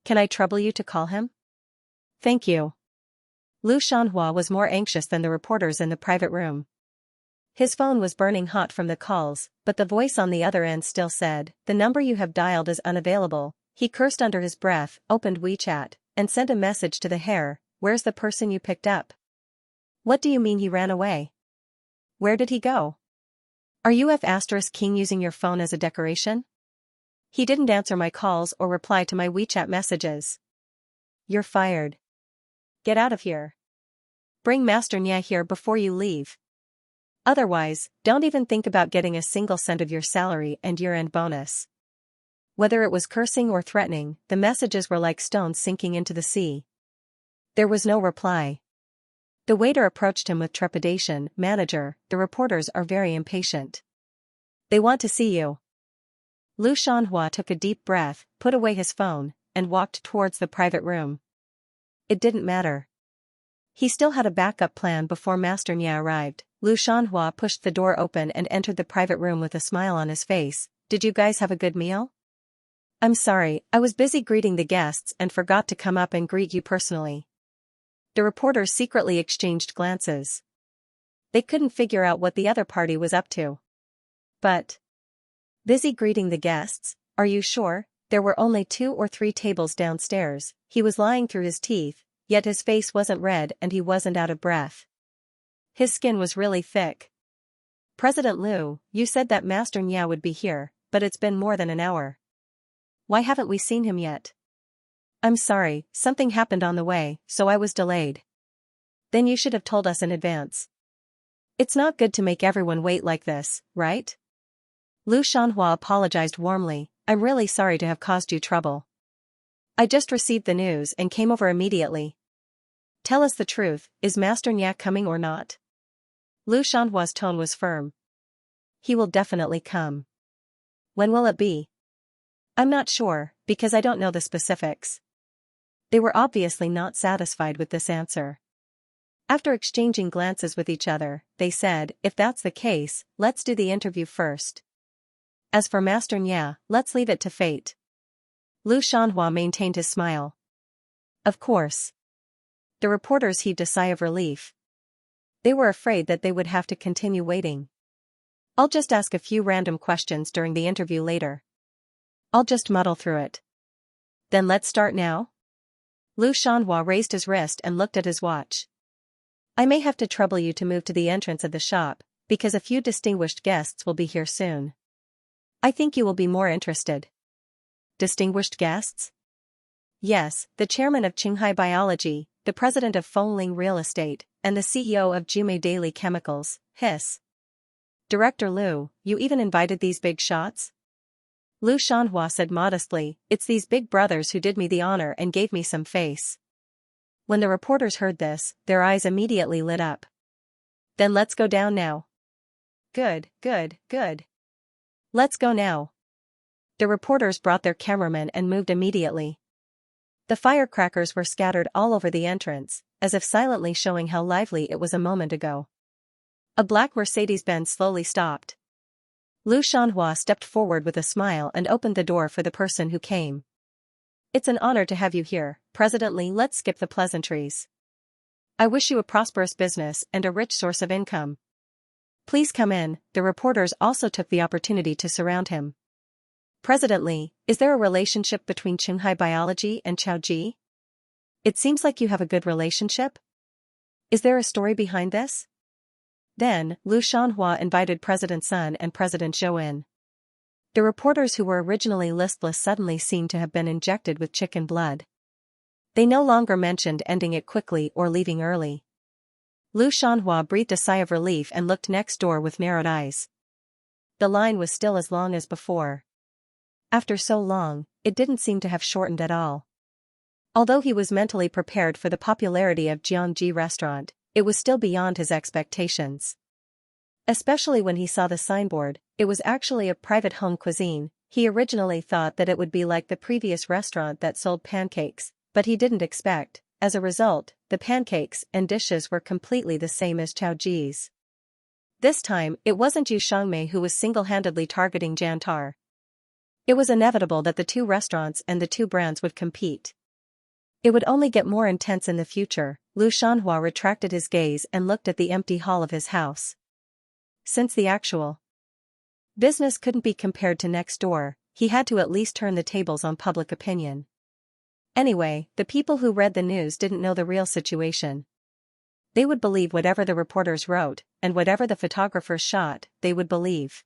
Can I trouble you to call him? Thank you. Lu Xianxia was more anxious than the reporters in the private room. His phone was burning hot from the calls, but the voice on the other end still said, the number you have dialed is unavailable. He cursed under his breath, opened WeChat, and sent a message to the hair, where's the person you picked up? What do you mean he ran away? Where did he go? Are you F***ing using your phone as a decoration? He didn't answer my calls or reply to my WeChat messages. You're fired. Get out of here. Bring Master Nya here before you leave. Otherwise, don't even think about getting a single cent of your salary and year-end bonus. Whether it was cursing or threatening, the messages were like stones sinking into the sea. There was no reply. The waiter approached him with trepidation. Manager, the reporters are very impatient. They want to see you. Lu Xianxia took a deep breath, put away his phone, and walked towards the private room. It didn't matter. He still had a backup plan before Master Nya arrived. Lu Xianxia pushed the door open and entered the private room with a smile on his face. Did you guys have a good meal? I'm sorry, I was busy greeting the guests and forgot to come up and greet you personally. The reporters secretly exchanged glances. They couldn't figure out what the other party was up to. But busy greeting the guests, are you sure? There were only 2 or 3 tables downstairs. He was lying through his teeth, yet his face wasn't red and he wasn't out of breath. His skin was really thick. President Lu, you said that Master Nya would be here, but it's been more than an hour. Why haven't we seen him yet? I'm sorry, something happened on the way, so I was delayed. Then you should have told us in advance. It's not good to make everyone wait like this, right? Lu Xianxia apologized warmly. I'm really sorry to have caused you trouble. I just received the news and came over immediately. Tell us the truth, is Master Nya coming or not? Lu Xianhua's tone was firm. He will definitely come. When will it be? I'm not sure, because I don't know the specifics. They were obviously not satisfied with this answer. After exchanging glances with each other, they said, if that's the case, let's do the interview first. As for Master Nya, let's leave it to fate. Lu Xianxia maintained his smile. Of course. The reporters heaved a sigh of relief. They were afraid that they would have to continue waiting. I'll just ask a few random questions during the interview later. I'll just muddle through it. Then let's start now? Lu Xianxia raised his wrist and looked at his watch. I may have to trouble you to move to the entrance of the shop, because a few distinguished guests will be here soon. I think you will be more interested. Distinguished guests? Yes, the chairman of Qinghai Biology, the president of Fengling Real Estate, and the CEO of Jume Daily Chemicals, Hiss. Director Lu, you even invited these big shots? Lu Xianxia said modestly, it's these big brothers who did me the honor and gave me some face. When the reporters heard this, their eyes immediately lit up. Then let's go down now. Good, good, good. Let's go now. The reporters brought their cameramen and moved immediately. The firecrackers were scattered all over the entrance, as if silently showing how lively it was a moment ago. A black Mercedes-Benz slowly stopped. Lu Xianxia stepped forward with a smile and opened the door for the person who came. It's an honor to have you here, President Li. Let's skip the pleasantries. I wish you a prosperous business and a rich source of income. Please come in. The reporters also took the opportunity to surround him. President Li, is there a relationship between Qinghai Biology and Chao Ji? It seems like you have a good relationship. Is there a story behind this? Then, Lu Shanhua invited President Sun and President Zhou in. The reporters who were originally listless suddenly seemed to have been injected with chicken blood. They no longer mentioned ending it quickly or leaving early. Lu Shanhua breathed a sigh of relief and looked next door with narrowed eyes. The line was still as long as before. After so long, it didn't seem to have shortened at all. Although he was mentally prepared for the popularity of Jiangji restaurant, it was still beyond his expectations. Especially when he saw the signboard, it was actually a private home cuisine. He originally thought that it would be like the previous restaurant that sold pancakes, but he didn't expect. As a result, the pancakes and dishes were completely the same as Chao Ji's. This time, it wasn't Yu Shangmei who was single-handedly targeting Jantar. It was inevitable that the two restaurants and the two brands would compete. It would only get more intense in the future. Lu Shanhua retracted his gaze and looked at the empty hall of his house. Since the actual business couldn't be compared to next door, he had to at least turn the tables on public opinion. Anyway, the people who read the news didn't know the real situation. They would believe whatever the reporters wrote, and whatever the photographers shot, they would believe.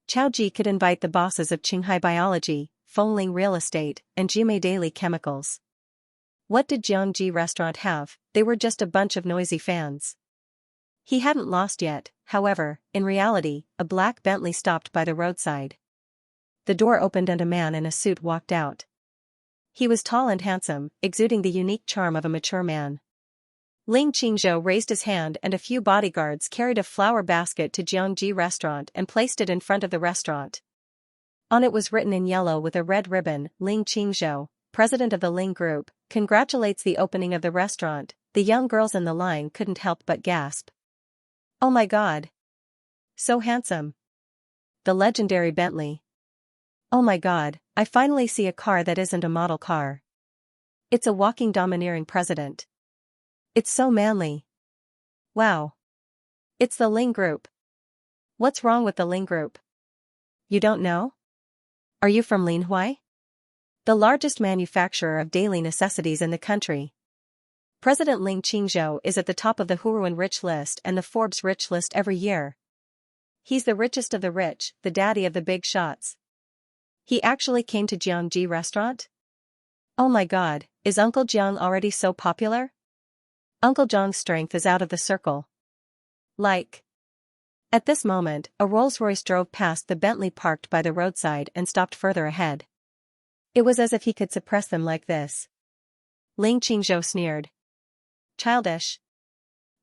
Chao Ji could invite the bosses of Qinghai Biology, Fengling Real Estate, and Jimei Daily Chemicals. What did Jiangji restaurant have? They were just a bunch of noisy fans. He hadn't lost yet, however. In reality, a black Bentley stopped by the roadside. The door opened and a man in a suit walked out. He was tall and handsome, exuding the unique charm of a mature man. Ling Qingzhou raised his hand and a few bodyguards carried a flower basket to Jiangji restaurant and placed it in front of the restaurant. On it was written in yellow with a red ribbon, Ling Qingzhou, president of the Ling Group, congratulates the opening of the restaurant. The young girls in the line couldn't help but gasp. Oh my God! So handsome! The legendary Bentley. Oh my God, I finally see a car that isn't a model car. It's a walking domineering president. It's so manly. Wow. It's the Ling Group. What's wrong with the Ling Group? You don't know? Are you from Linhuai? The largest manufacturer of daily necessities in the country. President Ling Qingzhou is at the top of the Huruan Rich List and the Forbes Rich List every year. He's the richest of the rich, the daddy of the big shots. He actually came to Jiangji restaurant? Oh my God, is Uncle Jiang already so popular? Uncle Jiang's strength is out of the circle. Like. At this moment, a Rolls-Royce drove past the Bentley parked by the roadside and stopped further ahead. It was as if he could suppress them like this. Ling Qingzhou sneered. Childish.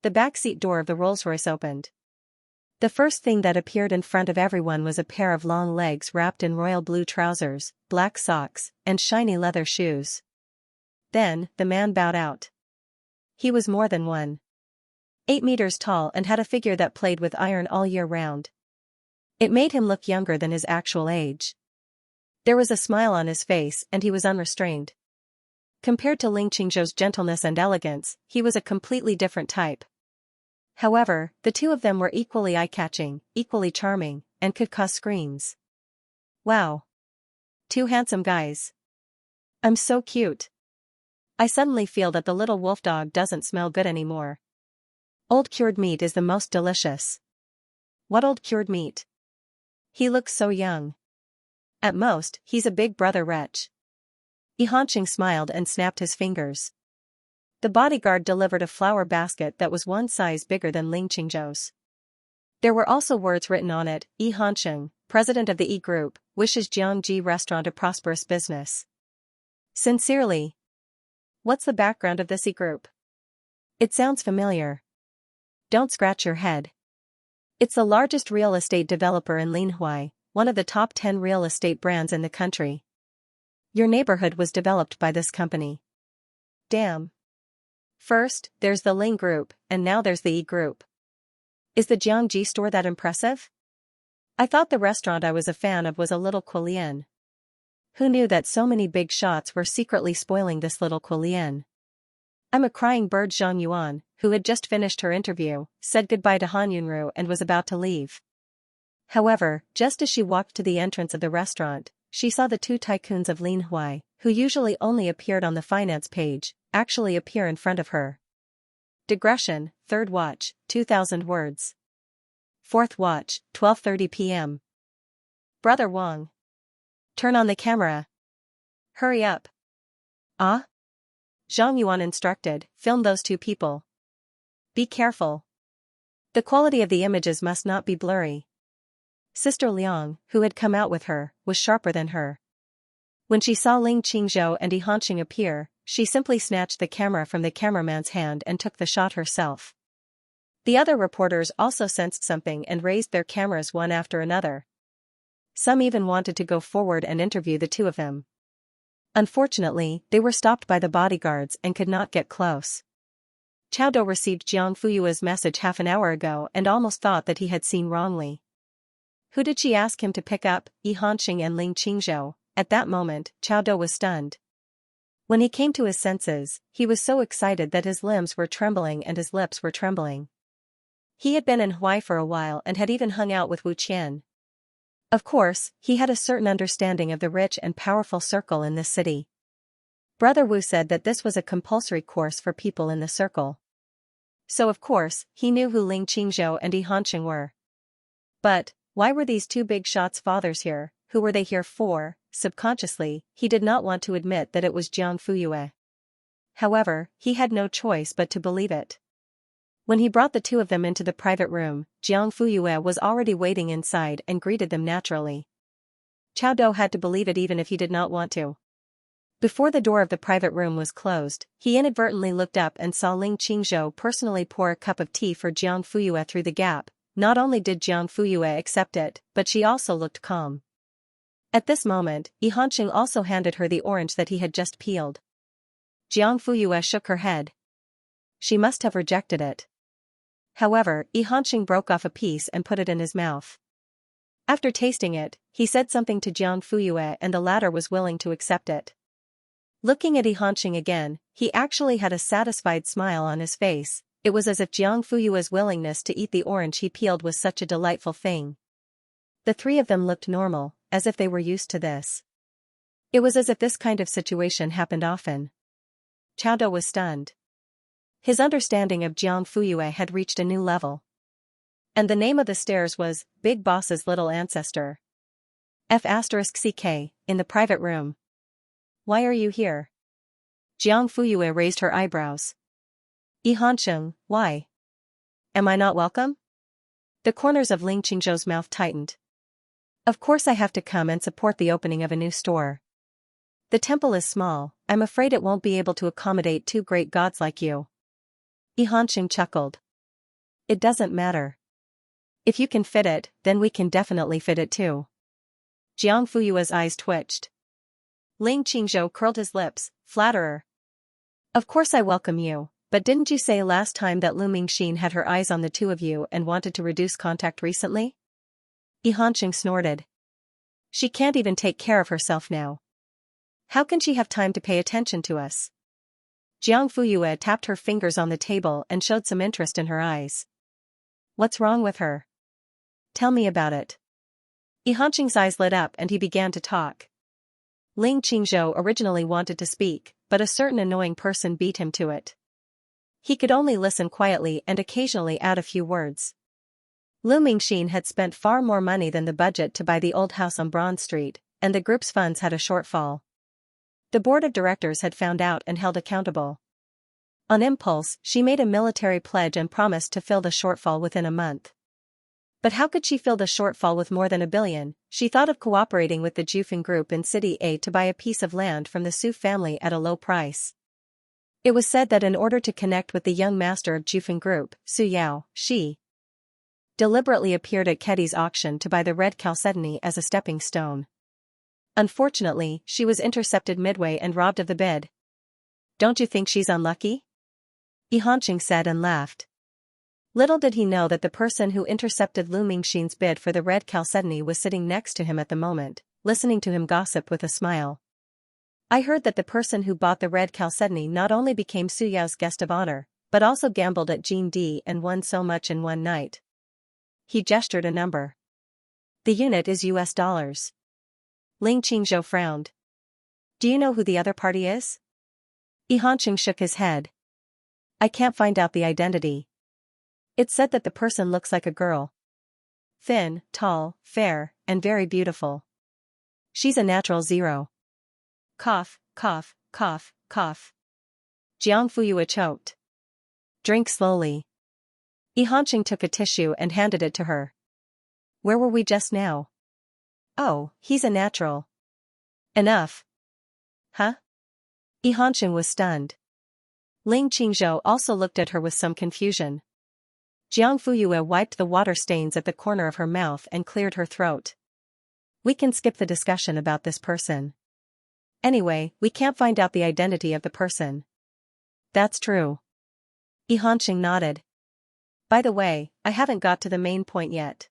The backseat door of the Rolls-Royce opened. The first thing that appeared in front of everyone was a pair of long legs wrapped in royal blue trousers, black socks, and shiny leather shoes. Then, the man bowed out. He was more than 1.8 meters tall and had a figure that played with iron all year round. It made him look younger than his actual age. There was a smile on his face and he was unrestrained. Compared to Ling Qingzhou's gentleness and elegance, he was a completely different type. However, the two of them were equally eye-catching, equally charming, and could cause screams. Wow. Two handsome guys. I'm so cute. I suddenly feel that the little wolf dog doesn't smell good anymore. Old cured meat is the most delicious. What old cured meat? He looks so young. At most, he's a big brother wretch. Xianxia smiled and snapped his fingers. The bodyguard delivered a flower basket that was one size bigger than Ling Qingzhou's. There were also words written on it. Xianxia, president of the E Group, wishes Jiangji restaurant a prosperous business. Sincerely. What's the background of this E Group? It sounds familiar. Don't scratch your head. It's the largest real estate developer in Linhuai, one of the top 10 real estate brands in the country. Your neighborhood was developed by this company. Damn. First, there's the Ling Group, and now there's the E Group. Is the Jiangji store that impressive? I thought the restaurant I was a fan of was a little Quillian. Who knew that so many big shots were secretly spoiling this little Quilian? I'm a crying bird. Zhang Yuan, who had just finished her interview, said goodbye to Han Yunru and was about to leave. However, just as she walked to the entrance of the restaurant, she saw the two tycoons of Lin Huai, who usually only appeared on the finance page, actually appear in front of her. Digression, 3rd watch, 2000 words. 4th watch, 12:30 p.m. Brother Wang. Turn on the camera. Hurry up. Ah? Zhang Yuan instructed, film those two people. Be careful. The quality of the images must not be blurry. Sister Liang, who had come out with her, was sharper than her. When she saw Ling Qingzhou and Yi Hanqing appear, she simply snatched the camera from the cameraman's hand and took the shot herself. The other reporters also sensed something and raised their cameras one after another. Some even wanted to go forward and interview the two of them. Unfortunately, they were stopped by the bodyguards and could not get close. Chao Dou received Jiang Fuyue's message half an hour ago and almost thought that he had seen wrongly. Who did she ask him to pick up? Yi Hanqing and Ling Qingzhou. At that moment, Chao Dou was stunned. When he came to his senses, he was so excited that his limbs were trembling and his lips were trembling. He had been in Huai for a while and had even hung out with Wu Qian. Of course, he had a certain understanding of the rich and powerful circle in this city. Brother Wu said that this was a compulsory course for people in the circle. So of course, he knew who Ling Qingzhou and Yi Hanqing were. But, why were these two big shots' fathers here? Who were they here for? Subconsciously, he did not want to admit that it was Jiang Fuyue. However, he had no choice but to believe it. When he brought the two of them into the private room, Jiang Fuyue was already waiting inside and greeted them naturally. Chao Dou had to believe it even if he did not want to. Before the door of the private room was closed, he inadvertently looked up and saw Ling Qingzhou personally pour a cup of tea for Jiang Fuyue through the gap. Not only did Jiang Fuyue accept it, but she also looked calm. At this moment, Yi Hanqing also handed her the orange that he had just peeled. Jiang Fuyue shook her head. She must have rejected it. However, Yi Hanqing broke off a piece and put it in his mouth. After tasting it, he said something to Jiang Fuyue and the latter was willing to accept it. Looking at Yi Hanqing again, he actually had a satisfied smile on his face. It was as if Jiang Fuyue's willingness to eat the orange he peeled was such a delightful thing. The three of them looked normal, as if they were used to this. It was as if this kind of situation happened often. Chao Dou was stunned. His understanding of Jiang Fuyue had reached a new level. And the name of the stairs was Big Boss's Little Ancestor. F*CK, in the private room. Why are you here? Jiang Fuyue raised her eyebrows. Yi Hanqing, why? Am I not welcome? The corners of Ling Qingzhou's mouth tightened. Of course I have to come and support the opening of a new store. The temple is small, I'm afraid it won't be able to accommodate two great gods like you. Yi Hanqing chuckled. It doesn't matter. If you can fit it, then we can definitely fit it too. Jiang Fuyue's eyes twitched. Ling Qingzhou curled his lips, flatterer. Of course I welcome you, but didn't you say last time that Lu Mingxin had her eyes on the two of you and wanted to reduce contact recently? Yi Hanqing snorted. She can't even take care of herself now. How can she have time to pay attention to us? Jiang Fuyue tapped her fingers on the table and showed some interest in her eyes. What's wrong with her? Tell me about it. Yi Hanqing's eyes lit up and he began to talk. Ling Qingzhou originally wanted to speak, but a certain annoying person beat him to it. He could only listen quietly and occasionally add a few words. Lu Mingxin had spent far more money than the budget to buy the old house on Bronze Street, and the group's funds had a shortfall. The board of directors had found out and held accountable. On impulse, she made a military pledge and promised to fill the shortfall within a month. But how could she fill the shortfall with more than $1 billion? She thought of cooperating with the Jufeng Group in City A to buy a piece of land from the Su family at a low price. It was said that in order to connect with the young master of Jufeng Group, Su Yao, she deliberately appeared at Ketty's auction to buy the red chalcedony as a stepping stone. Unfortunately, she was intercepted midway and robbed of the bid. Don't you think she's unlucky? Yi Hanqing said and laughed. Little did he know that the person who intercepted Lu Mingxin's bid for the red chalcedony was sitting next to him at the moment, listening to him gossip with a smile. I heard that the person who bought the red chalcedony not only became Su Yao's guest of honor, but also gambled at Jean D and won so much in one night. He gestured a number. The unit is US dollars. Ling Qingzhou frowned. Do you know who the other party is? Yihanqing shook his head. I can't find out the identity. It said that the person looks like a girl. Thin, tall, fair, and very beautiful. She's a natural zero. Cough, cough, cough, cough. Jiang Fuyue choked. Drink slowly. Yihanqing took a tissue and handed it to her. Where were we just now? Oh, he's a natural. Enough. Huh? Yihanqing was stunned. Ling Qingzhou also looked at her with some confusion. Jiang Fuyue wiped the water stains at the corner of her mouth and cleared her throat. We can skip the discussion about this person. Anyway, we can't find out the identity of the person. That's true. Yihanqing nodded. By the way, I haven't got to the main point yet.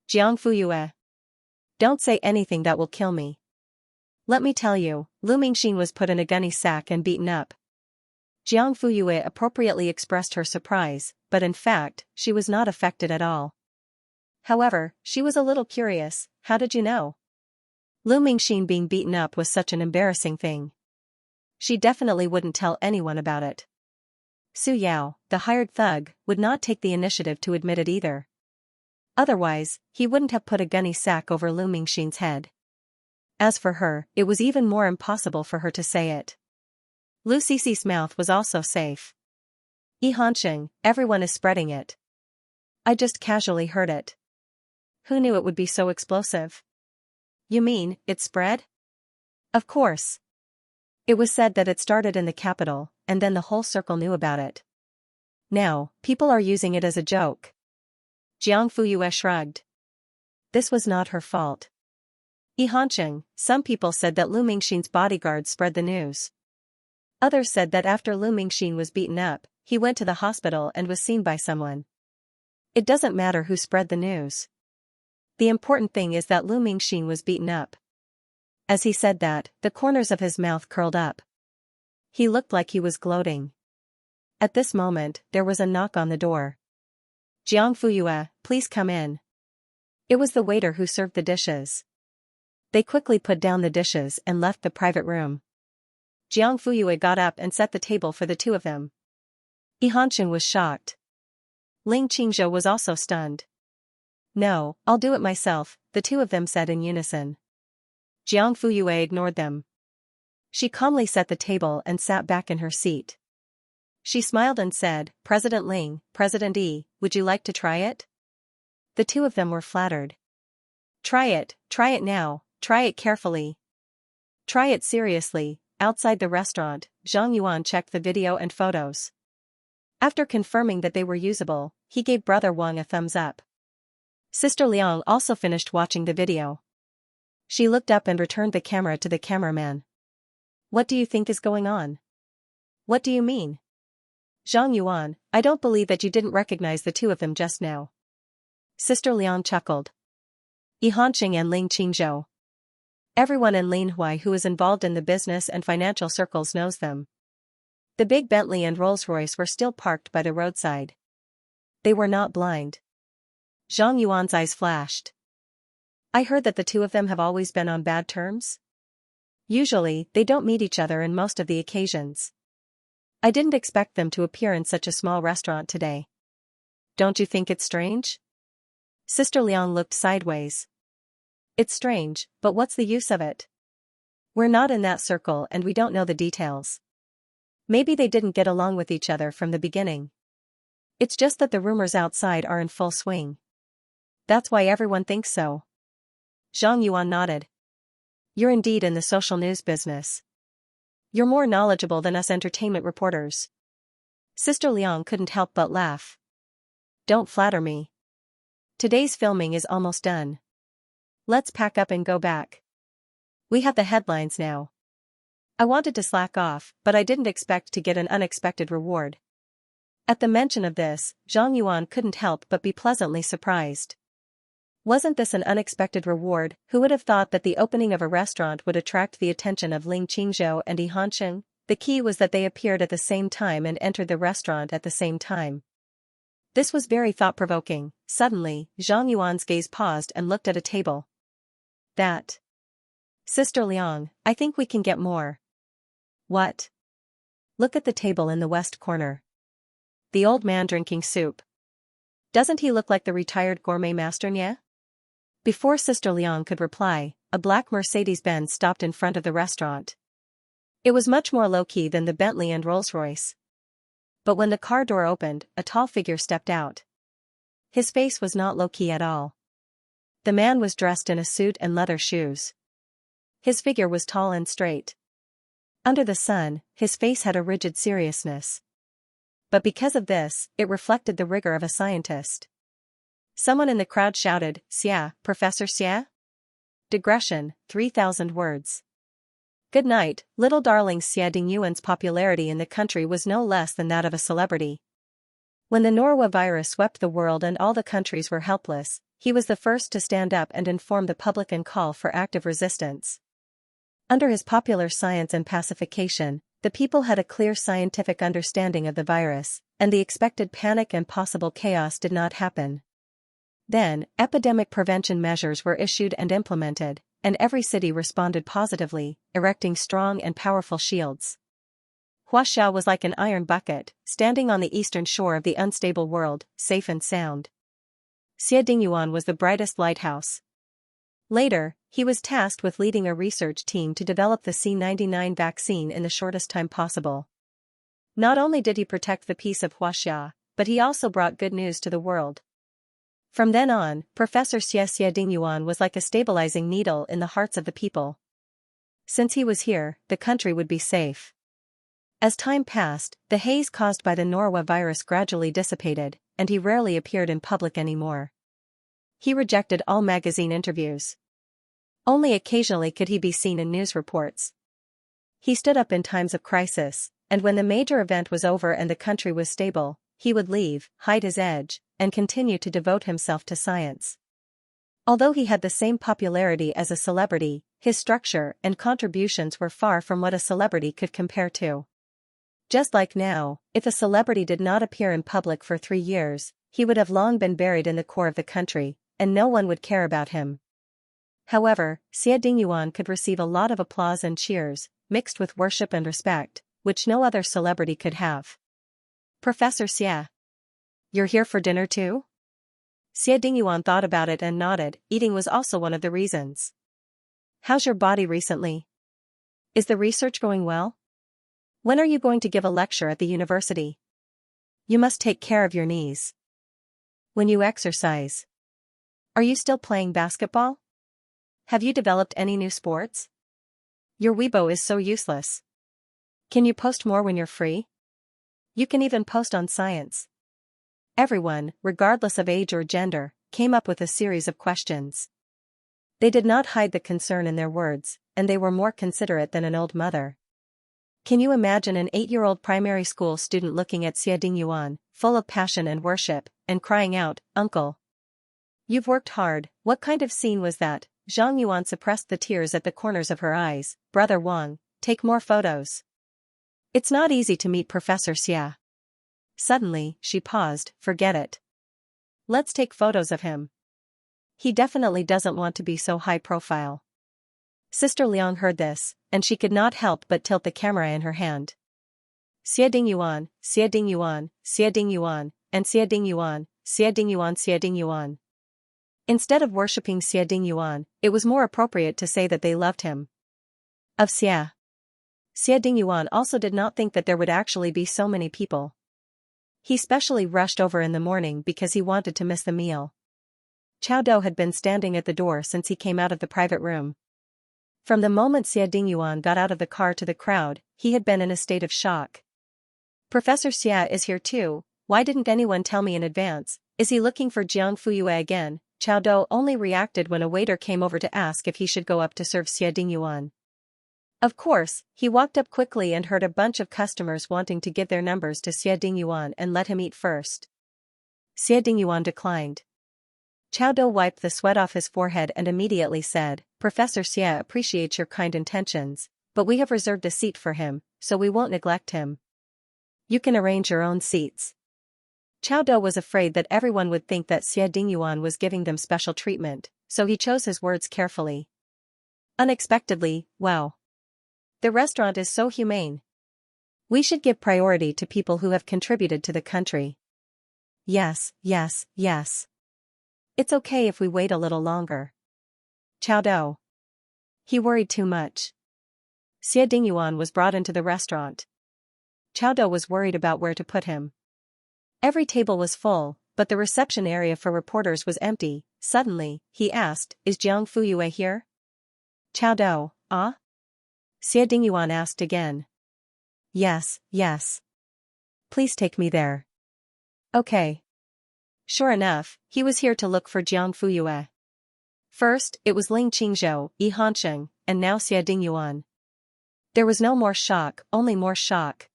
Jiang Fuyue. Don't say anything that will kill me. Let me tell you, Lu Mingxin was put in a gunny sack and beaten up. Jiang Fuyue appropriately expressed her surprise, but in fact, she was not affected at all. However, she was a little curious. How did you know? Lu Mingxin being beaten up was such an embarrassing thing. She definitely wouldn't tell anyone about it. Su Yao, the hired thug, would not take the initiative to admit it either. Otherwise, he wouldn't have put a gunny sack over Lu Mingxin's head. As for her, it was even more impossible for her to say it. Lu Cici's mouth was also safe. Yihanqing, everyone is spreading it. I just casually heard it. Who knew it would be so explosive? You mean, it spread? Of course. It was said that it started in the capital, and then the whole circle knew about it. Now, people are using it as a joke. Jiang Fuyue shrugged. This was not her fault. Yihanqing, some people said that Lu Mingxin's bodyguards spread the news. Others said that after Lu Mingxin was beaten up, he went to the hospital and was seen by someone. It doesn't matter who spread the news. The important thing is that Lu Mingxin was beaten up. As he said that, the corners of his mouth curled up. He looked like he was gloating. At this moment, there was a knock on the door. Jiang Fuyue, please come in. It was the waiter who served the dishes. They quickly put down the dishes and left the private room. Jiang Fuyue got up and set the table for the two of them. Yihanqing was shocked. Ling Qingzhou was also stunned. No, I'll do it myself, the two of them said in unison. Jiang Fuyue ignored them. She calmly set the table and sat back in her seat. She smiled and said, President Ling, President Yi, would you like to try it? The two of them were flattered. Try it now, try it carefully. Try it seriously. Outside the restaurant, Zhang Yuan checked the video and photos. After confirming that they were usable, he gave Brother Wang a thumbs up. Sister Liang also finished watching the video. She looked up and returned the camera to the cameraman. What do you think is going on? What do you mean? Zhang Yuan, I don't believe that you didn't recognize the two of them just now. Sister Liang chuckled. Yihanqing and Ling Qingzhou. Everyone in Linhui who is involved in the business and financial circles knows them. The big Bentley and Rolls-Royce were still parked by the roadside. They were not blind. Zhang Yuan's eyes flashed. I heard that the two of them have always been on bad terms. Usually, they don't meet each other in most of the occasions. I didn't expect them to appear in such a small restaurant today. Don't you think it's strange? Sister Liang looked sideways. It's strange, but what's the use of it? We're not in that circle and we don't know the details. Maybe they didn't get along with each other from the beginning. It's just that the rumors outside are in full swing. That's why everyone thinks so. Zhang Yuan nodded. You're indeed in the social news business. You're more knowledgeable than us entertainment reporters. Sister Liang couldn't help but laugh. Don't flatter me. Today's filming is almost done. Let's pack up and go back. We have the headlines now. I wanted to slack off, but I didn't expect to get an unexpected reward. At the mention of this, Zhang Yuan couldn't help but be pleasantly surprised. Wasn't this an unexpected reward? Who would have thought that the opening of a restaurant would attract the attention of Ling Qingzhou and Yi Hansheng? The key was that they appeared at the same time and entered the restaurant at the same time. This was very thought-provoking. Suddenly, Zhang Yuan's gaze paused and looked at a table. That. Sister Liang, I think we can get more. What? Look at the table in the west corner. The old man drinking soup. Doesn't he look like the retired gourmet master Nye? Before Sister Liang could reply, a black Mercedes-Benz stopped in front of the restaurant. It was much more low-key than the Bentley and Rolls-Royce. But when the car door opened, a tall figure stepped out. His face was not low-key at all. The man was dressed in a suit and leather shoes. His figure was tall and straight. Under the sun, his face had a rigid seriousness. But because of this, it reflected the rigor of a scientist. Someone in the crowd shouted, "Xia, Professor Xia?" Digression, 3,000 words. Good night, little darling. Xia Dingyuan's popularity in the country was no less than that of a celebrity. When the Norwa virus swept the world and all the countries were helpless, he was the first to stand up and inform the public and call for active resistance. Under his popular science and pacification, the people had a clear scientific understanding of the virus, and the expected panic and possible chaos did not happen. Then, epidemic prevention measures were issued and implemented, and every city responded positively, erecting strong and powerful shields. Huaxiao was like an iron bucket, standing on the eastern shore of the unstable world, safe and sound. Xie Dingyuan was the brightest lighthouse. Later, he was tasked with leading a research team to develop the C99 vaccine in the shortest time possible. Not only did he protect the peace of Huaxia, but he also brought good news to the world. From then on, Professor Xie Dingyuan was like a stabilizing needle in the hearts of the people. Since he was here, the country would be safe. As time passed, the haze caused by the Norwa virus gradually dissipated, and he rarely appeared in public anymore. He rejected all magazine interviews. Only occasionally could he be seen in news reports. He stood up in times of crisis, and when the major event was over and the country was stable, he would leave, hide his edge, and continue to devote himself to science. Although he had the same popularity as a celebrity, his structure and contributions were far from what a celebrity could compare to. Just like now, if a celebrity did not appear in public for 3 years, he would have long been buried in the core of the country, and no one would care about him. However, Xie Dingyuan could receive a lot of applause and cheers, mixed with worship and respect, which no other celebrity could have. Professor Xie. You're here for dinner too? Xie Dingyuan thought about it and nodded. Eating was also one of the reasons. How's your body recently? Is the research going well? When are you going to give a lecture at the university? You must take care of your knees. When you exercise. Are you still playing basketball? Have you developed any new sports? Your Weibo is so useless. Can you post more when you're free? You can even post on science. Everyone, regardless of age or gender, came up with a series of questions. They did not hide the concern in their words, and they were more considerate than an old mother. Can you imagine an 8-year-old primary school student looking at Xie Dingyuan, full of passion and worship, and crying out, "Uncle! You've worked hard." What kind of scene was that? Zhang Yuan suppressed the tears at the corners of her eyes. Brother Wang, take more photos. It's not easy to meet Professor Xia. Suddenly, she paused. Forget it. Let's take photos of him. He definitely doesn't want to be so high profile. Sister Liang heard this, and she could not help but tilt the camera in her hand. Xie Dingyuan, Xie Dingyuan, Xie Dingyuan, and Xie Dingyuan, Xie Dingyuan, Xie Dingyuan. Instead of worshipping Xie Dingyuan, it was more appropriate to say that they loved him. Of Xie. Xie Dingyuan also did not think that there would actually be so many people. He specially rushed over in the morning because he wanted to miss the meal. Chao Dou had been standing at the door since he came out of the private room. From the moment Xie Dingyuan got out of the car to the crowd, he had been in a state of shock. Professor Xia is here too. Why didn't anyone tell me in advance? Is he looking for Jiang Fuyue again? Chao Dou only reacted when a waiter came over to ask if he should go up to serve Xie Dingyuan. Of course, he walked up quickly and heard a bunch of customers wanting to give their numbers to Xie Dingyuan and let him eat first. Xie Dingyuan declined. Chao Dou wiped the sweat off his forehead and immediately said, Professor Xia appreciates your kind intentions, but we have reserved a seat for him, so we won't neglect him. You can arrange your own seats. Chao Dou was afraid that everyone would think that Xie Dingyuan was giving them special treatment, so he chose his words carefully. Unexpectedly, wow. The restaurant is so humane. We should give priority to people who have contributed to the country. Yes, yes, yes. It's okay if we wait a little longer. Chao Dou. He worried too much. Xie Dingyuan was brought into the restaurant. Chao Dou was worried about where to put him. Every table was full, but the reception area for reporters was empty. Suddenly, he asked, Is Jiang Fuyue here? Chao Dou, ah? Xie Dingyuan asked again. Yes, yes. Please take me there. Okay. Sure enough, he was here to look for Jiang Fuyue. First, it was Ling Qingzhou, Yi Hansheng, and now Xie Dingyuan. There was no more shock, only more shock.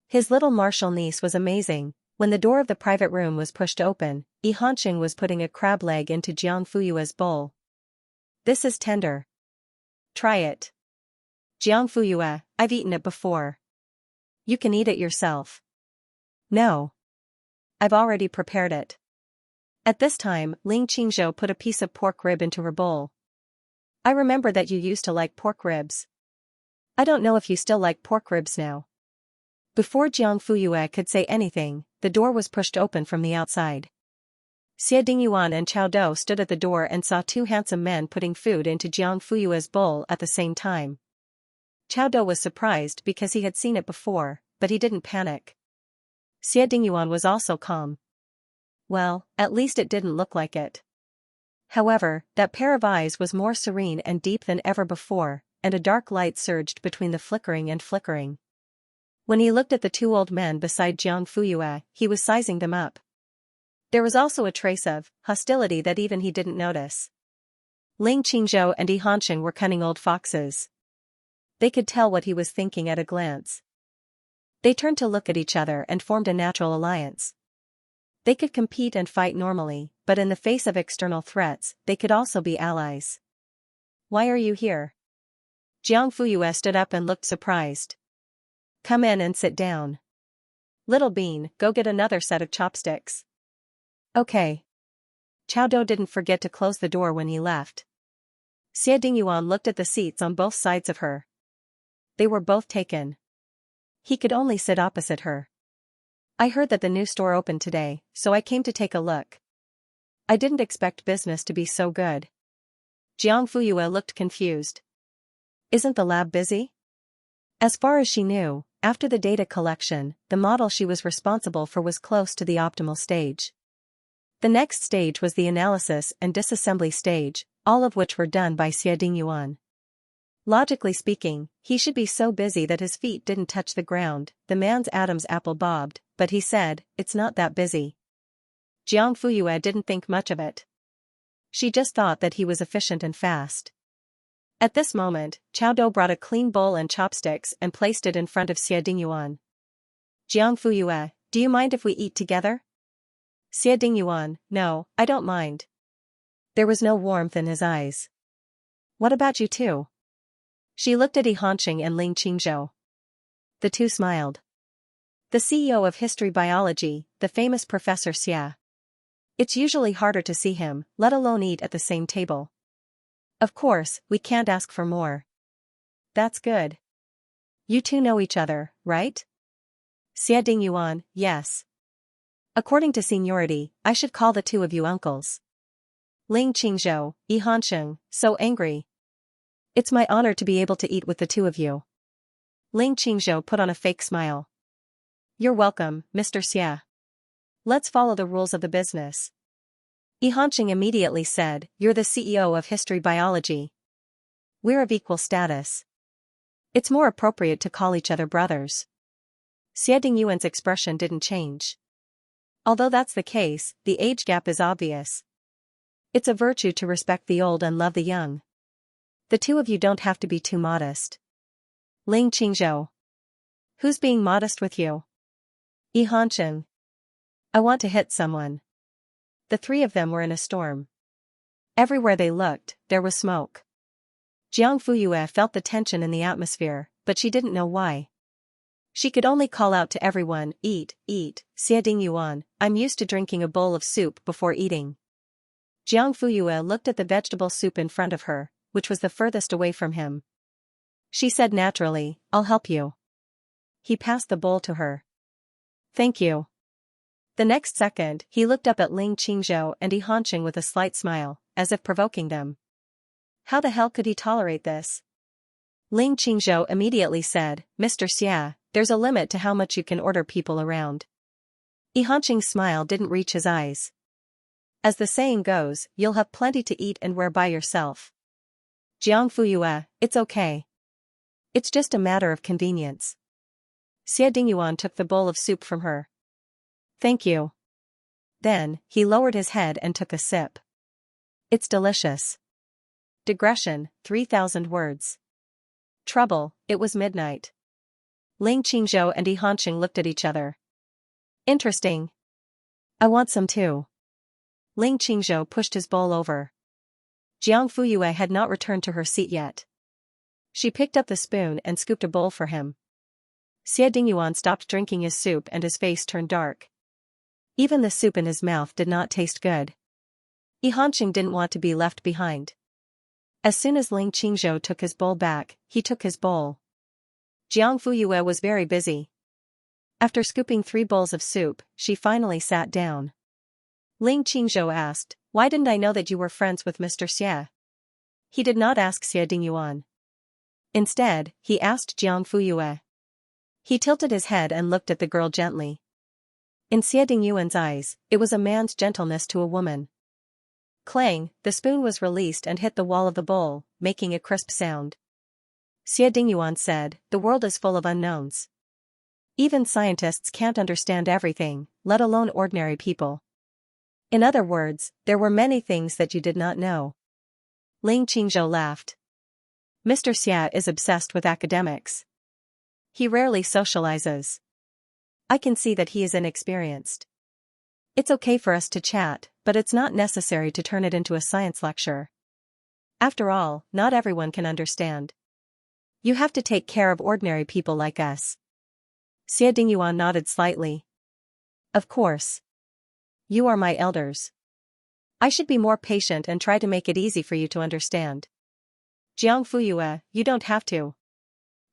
His little martial niece was amazing. When the door of the private room was pushed open, Yi Hansheng was putting a crab leg into Jiang Fuyue's bowl. This is tender. Try it. Jiang Fuyue, I've eaten it before. You can eat it yourself. No. I've already prepared it. At this time, Ling Qingzhou put a piece of pork rib into her bowl. I remember that you used to like pork ribs. I don't know if you still like pork ribs now. Before Jiang Fuyue could say anything, the door was pushed open from the outside. Xie Dingyuan and Chao Dou stood at the door and saw two handsome men putting food into Jiang Fuyue's bowl at the same time. Chao Dou was surprised because he had seen it before, but he didn't panic. Xie Dingyuan was also calm. Well, at least it didn't look like it. However, that pair of eyes was more serene and deep than ever before, and a dark light surged between the flickering and flickering. When he looked at the two old men beside Jiang Fuyue, he was sizing them up. There was also a trace of hostility that even he didn't notice. Ling Qingzhou and Yi Hansheng were cunning old foxes. They could tell what he was thinking at a glance. They turned to look at each other and formed a natural alliance. They could compete and fight normally, but in the face of external threats, they could also be allies. Why are you here? Jiang Fuyue stood up and looked surprised. Come in and sit down. Little Bean, go get another set of chopsticks. Okay. Chao Dou didn't forget to close the door when he left. Xie Dingyuan looked at the seats on both sides of her. They were both taken. He could only sit opposite her. I heard that the new store opened today, so I came to take a look. I didn't expect business to be so good. Jiang Fuyue looked confused. Isn't the lab busy? As far as she knew, after the data collection, the model she was responsible for was close to the optimal stage. The next stage was the analysis and disassembly stage, all of which were done by Xie Dingyuan. Logically speaking, he should be so busy that his feet didn't touch the ground. The man's Adam's apple bobbed, but he said, it's not that busy. Jiang Fuyue didn't think much of it. She just thought that he was efficient and fast. At this moment, Chao Dou brought a clean bowl and chopsticks and placed it in front of Xie Dingyuan. Jiang Fuyue, do you mind if we eat together? Xie Dingyuan, no, I don't mind. There was no warmth in his eyes. What about you two? She looked at Yi Hansheng and Ling Qingzhou. The two smiled. The CEO of History Biology, the famous Professor Xia. It's usually harder to see him, let alone eat at the same table. Of course, we can't ask for more. That's good. You two know each other, right? Xie Dingyuan, yes. According to seniority, I should call the two of you uncles. Ling Qingzhou, Yi Hansheng, so angry. It's my honor to be able to eat with the two of you. Ling Qingzhou put on a fake smile. You're welcome, Mr. Xia. Let's follow the rules of the business. Yi Hansheng immediately said, you're the CEO of History Biology. We're of equal status. It's more appropriate to call each other brothers. Xie Dingyuan's expression didn't change. Although that's the case, the age gap is obvious. It's a virtue to respect the old and love the young. The two of you don't have to be too modest. Ling Qingzhou. Who's being modest with you? Yi Hansheng. I want to hit someone. The three of them were in a storm. Everywhere they looked, there was smoke. Jiang Fuyue felt the tension in the atmosphere, but she didn't know why. She could only call out to everyone, eat, Xie Ding Yuan, I'm used to drinking a bowl of soup before eating. Jiang Fuyue looked at the vegetable soup in front of her, which was the furthest away from him. She said naturally, I'll help you. He passed the bowl to her. Thank you. The next second, he looked up at Ling Qingzhou and Yi Hanqing with a slight smile, as if provoking them. How the hell could he tolerate this? Ling Qingzhou immediately said, Mr. Xia, there's a limit to how much you can order people around. Yi Hanqing's smile didn't reach his eyes. As the saying goes, you'll have plenty to eat and wear by yourself. Jiang Fuyue, it's okay. It's just a matter of convenience. Xie Dingyuan took the bowl of soup from her. Thank you. Then, he lowered his head and took a sip. It's delicious. Digression, 3,000 words. Trouble, it was midnight. Ling Qingzhou and Yi Hanqing looked at each other. Interesting. I want some too. Ling Qingzhou pushed his bowl over. Jiang Fuyue had not returned to her seat yet. She picked up the spoon and scooped a bowl for him. Xie Dingyuan stopped drinking his soup and his face turned dark. Even the soup in his mouth did not taste good. Yi Hanqing didn't want to be left behind. As soon as Ling Qingzhou took his bowl back, he took his bowl. Jiang Fuyue was very busy. After scooping 3 bowls of soup, she finally sat down. Ling Qingzhou asked, Why didn't I know that you were friends with Mr. Xie? He did not ask Xie Dingyuan. Instead, he asked Jiang Fuyue. He tilted his head and looked at the girl gently. In Xie Dingyuan's eyes, it was a man's gentleness to a woman. Clang, the spoon was released and hit the wall of the bowl, making a crisp sound. Xie Dingyuan said, The world is full of unknowns. Even scientists can't understand everything, let alone ordinary people. In other words, there were many things that you did not know. Ling Qingzhou laughed. Mr. Xia is obsessed with academics. He rarely socializes. I can see that he is inexperienced. It's okay for us to chat, but it's not necessary to turn it into a science lecture. After all, not everyone can understand. You have to take care of ordinary people like us. Xie Dingyuan nodded slightly. Of course. You are my elders. I should be more patient and try to make it easy for you to understand. Jiang Fuyue, you don't have to.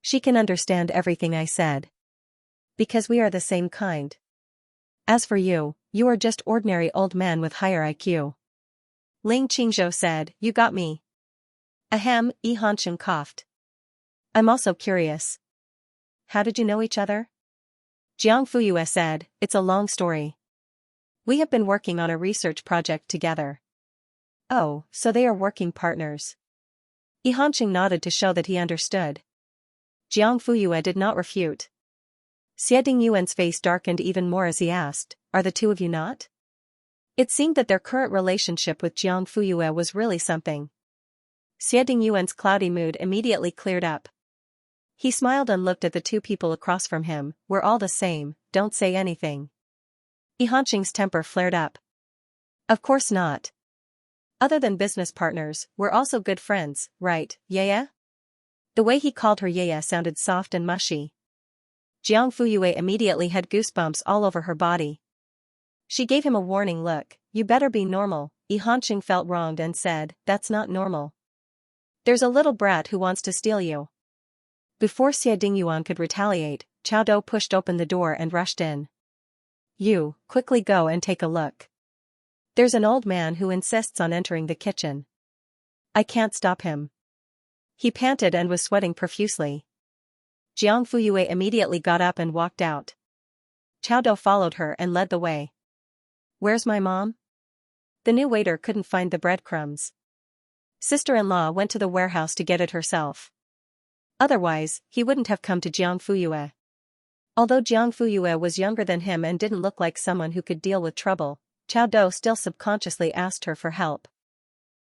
She can understand everything I said. Because we are the same kind. As for you, you are just ordinary old men with higher IQ. Ling Qingzhou said, You got me. Ahem, Yi Hanqing coughed. I'm also curious. How did you know each other? Jiang Fuyue said, It's a long story. We have been working on a research project together. Oh, so they are working partners. Yi Hanqing nodded to show that he understood. Jiang Fuyue did not refute. Xie Dingyuan's face darkened even more as he asked, Are the two of you not? It seemed that their current relationship with Jiang Fuyue was really something. Xie Dingyuan's cloudy mood immediately cleared up. He smiled and looked at the 2 people across from him, We're all the same, don't say anything. Yi Hanqing's temper flared up. Of course not. Other than business partners, we're also good friends, right, Yaya? The way he called her Yaya sounded soft and mushy. Jiang Fuyue immediately had goosebumps all over her body. She gave him a warning look, You better be normal. Yi Hanqing felt wronged and said, That's not normal. There's a little brat who wants to steal you. Before Xie Dingyuan could retaliate, Chao Dou pushed open the door and rushed in. You, quickly go and take a look. There's an old man who insists on entering the kitchen. I can't stop him. He panted and was sweating profusely. Jiang Fuyue immediately got up and walked out. Chao Dou followed her and led the way. Where's my mom? The new waiter couldn't find the breadcrumbs. Sister-in-law went to the warehouse to get it herself. Otherwise, he wouldn't have come to Jiang Fuyue. Although Jiang Fuyue was younger than him and didn't look like someone who could deal with trouble, Chao Dou still subconsciously asked her for help.